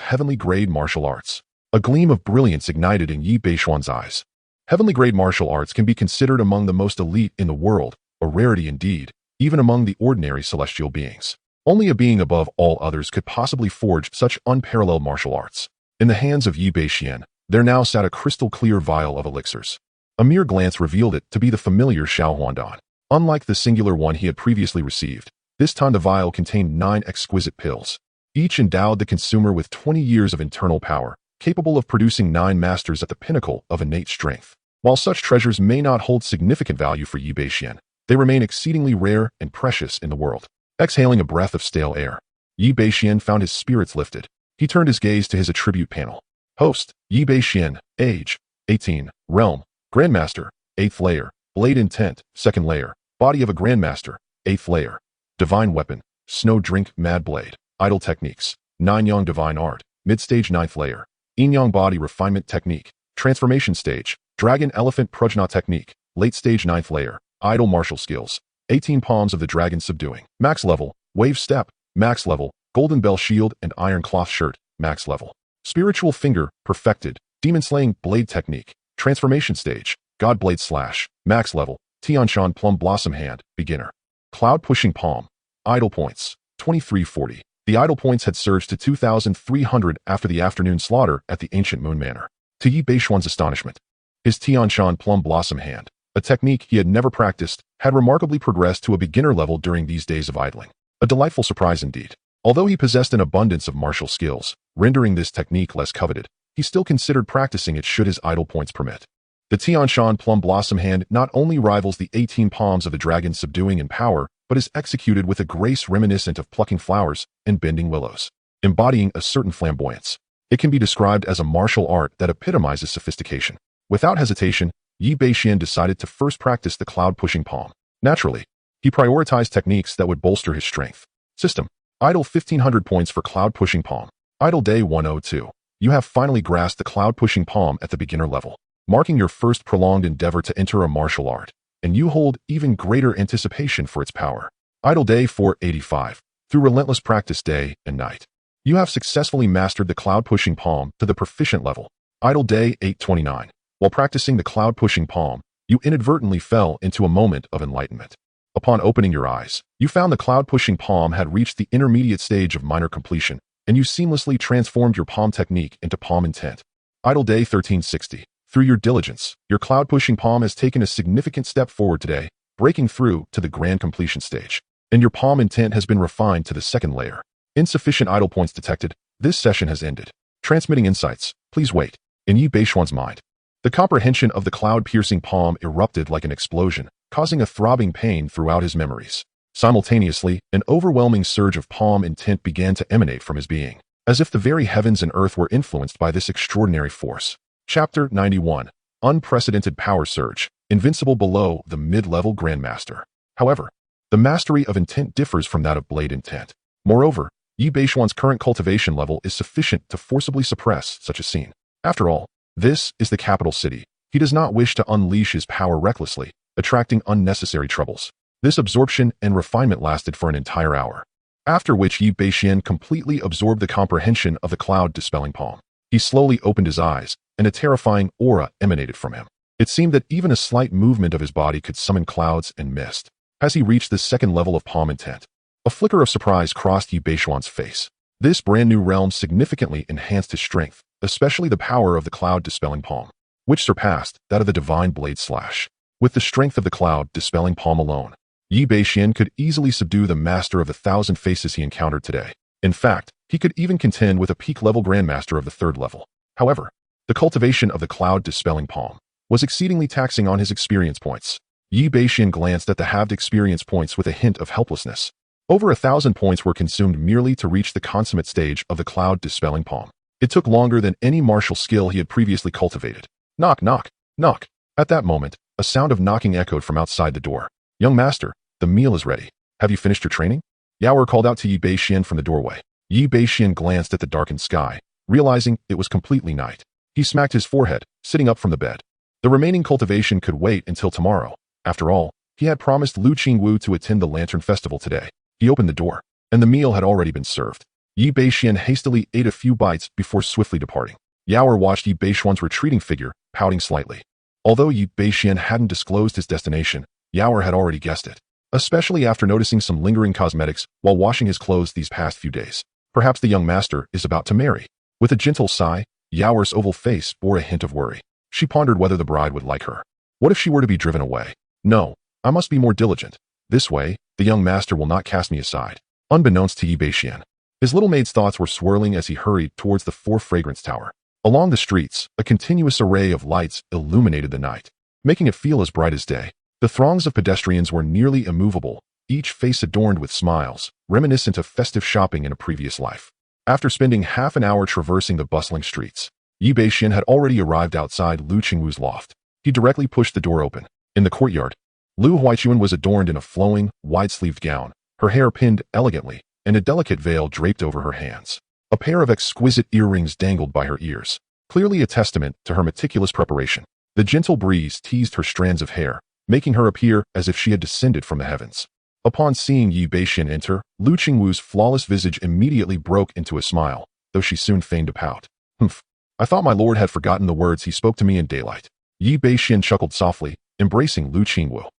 Speaker 1: heavenly-grade martial arts. A gleam of brilliance ignited in Yi Bashen's eyes. Heavenly-grade martial arts can be considered among the most elite in the world, a rarity indeed, even among the ordinary celestial beings. Only a being above all others could possibly forge such unparalleled martial arts. In the hands of Yi Bashen, there now sat a crystal-clear vial of elixirs. A mere glance revealed it to be the familiar Xiaohuandan. Unlike the singular one he had previously received, this time the vial contained 9 exquisite pills. Each endowed the consumer with 20 years of internal power, capable of producing 9 masters at the pinnacle of innate strength. While such treasures may not hold significant value for Yi Bashen, they remain exceedingly rare and precious in the world. Exhaling a breath of stale air, Yi Bashen found his spirits lifted. He turned his gaze to his attribute panel. Host, Yi Bashen, age, 18, realm, Grandmaster, 8th layer, blade intent, 2nd layer, body of a Grandmaster, 8th layer, divine weapon, snow drink mad blade, idle techniques, 9-yang divine art, mid-stage 9th layer, yin-yang body refinement technique, transformation stage, dragon elephant prajna technique, late stage 9th layer, idle martial skills, 18 palms of the dragon subduing, max level, wave step, max level, golden bell shield and iron cloth shirt, max level, spiritual finger, perfected, demon slaying blade technique, transformation stage, god blade slash, max level, Tianshan plum blossom hand, beginner, cloud pushing palm, idle points, 2340. The idle points had surged to 2,300 after the afternoon slaughter at the ancient Moon Manor. To Yi Bashen's astonishment, his Tianshan plum blossom hand, a technique he had never practiced, had remarkably progressed to a beginner level during these days of idling. A delightful surprise indeed. Although he possessed an abundance of martial skills, rendering this technique less coveted, he still considered practicing it should his idle points permit. The Tianshan plum blossom hand not only rivals the 18 palms of the dragon subduing in power, but is executed with a grace reminiscent of plucking flowers and bending willows, embodying a certain flamboyance. It can be described as a martial art that epitomizes sophistication. Without hesitation, Yi Bashen decided to first practice the cloud-pushing palm. Naturally, he prioritized techniques that would bolster his strength. System. Idle 1,500 points for cloud-pushing palm. Idle day 102. You have finally grasped the cloud-pushing palm at the beginner level, marking your first prolonged endeavor to enter a martial art, and you hold even greater anticipation for its power. Idle day 485. Through relentless practice day and night, you have successfully mastered the cloud-pushing palm to the proficient level. Idle day 829. While practicing the cloud-pushing palm, you inadvertently fell into a moment of enlightenment. Upon opening your eyes, you found the cloud-pushing palm had reached the intermediate stage of minor completion, and you seamlessly transformed your palm technique into palm intent. Idle day 1360. Through your diligence, your cloud-pushing palm has taken a significant step forward today, breaking through to the grand completion stage, and your palm intent has been refined to the 2nd layer. Insufficient idle points detected. This session has ended. Transmitting insights. Please wait. In Yi Bashen's mind, the comprehension of the cloud-piercing palm erupted like an explosion, causing a throbbing pain throughout his memories. Simultaneously, an overwhelming surge of palm intent began to emanate from his being, as if the very heavens and earth were influenced by this extraordinary force. Chapter 91. Unprecedented Power Surge, invincible below the mid-level Grandmaster. However, the mastery of intent differs from that of blade intent. Moreover, Yi Bashen's current cultivation level is sufficient to forcibly suppress such a scene. After all, this is the capital city. He does not wish to unleash his power recklessly, attracting unnecessary troubles. This absorption and refinement lasted for an entire hour, after which Yi Bashen completely absorbed the comprehension of the cloud-dispelling palm. He slowly opened his eyes, and a terrifying aura emanated from him. It seemed that even a slight movement of his body could summon clouds and mist. As he reached the 2nd level of palm intent, a flicker of surprise crossed Yi Bashen's face. This brand new realm significantly enhanced his strength, especially the power of the cloud-dispelling palm, which surpassed that of the divine blade slash. With the strength of the cloud-dispelling palm alone, Yi Bashen could easily subdue the master of the 1,000 faces he encountered today. In fact, he could even contend with a peak-level grandmaster of the 3rd level. However, the cultivation of the cloud-dispelling palm was exceedingly taxing on his experience points. Yi Bashen glanced at the halved experience points with a hint of helplessness. Over 1,000 points were consumed merely to reach the consummate stage of the cloud-dispelling palm. It took longer than any martial skill he had previously cultivated. Knock, knock. Knock. At that moment, a sound of knocking echoed from outside the door. Young master, the meal is ready. Have you finished your training? Yaoer called out to Yi Bashen from the doorway. Yi Bashen glanced at the darkened sky, realizing it was completely night. He smacked his forehead, sitting up from the bed. The remaining cultivation could wait until tomorrow. After all, he had promised Lu Qingwu to attend the Lantern Festival today. He opened the door, and the meal had already been served. Yi Bashen hastily ate a few bites before swiftly departing. Yaoer watched Yi Bashen's retreating figure, pouting slightly. Although Yi Bashen hadn't disclosed his destination, Yaoer had already guessed it, especially after noticing some lingering cosmetics while washing his clothes these past few days. Perhaps the young master is about to marry. With a gentle sigh, Yaoer's oval face bore a hint of worry. She pondered whether the bride would like her. What if she were to be driven away? No, I must be more diligent. This way, the young master will not cast me aside. Unbeknownst to Yi Bashen, his little maid's thoughts were swirling as he hurried towards the Four Fragrance Tower. Along the streets, a continuous array of lights illuminated the night, making it feel as bright as day. The throngs of pedestrians were nearly immovable, each face adorned with smiles, reminiscent of festive shopping in a previous life. After spending half an hour traversing the bustling streets, Yi Bashen had already arrived outside Lu Qingwu's loft. He directly pushed the door open. In the courtyard, Lu Huichuan was adorned in a flowing, wide-sleeved gown, her hair pinned elegantly, and a delicate veil draped over her hands. A pair of exquisite earrings dangled by her ears, clearly a testament to her meticulous preparation. The gentle breeze teased her strands of hair, making her appear as if she had descended from the heavens. Upon seeing Yi Bashen enter, Lu Qingwu's flawless visage immediately broke into a smile, though she soon feigned a pout. Humph. I thought my lord had forgotten the words he spoke to me in daylight. Yi Bashen chuckled softly, embracing Lu Qingwu.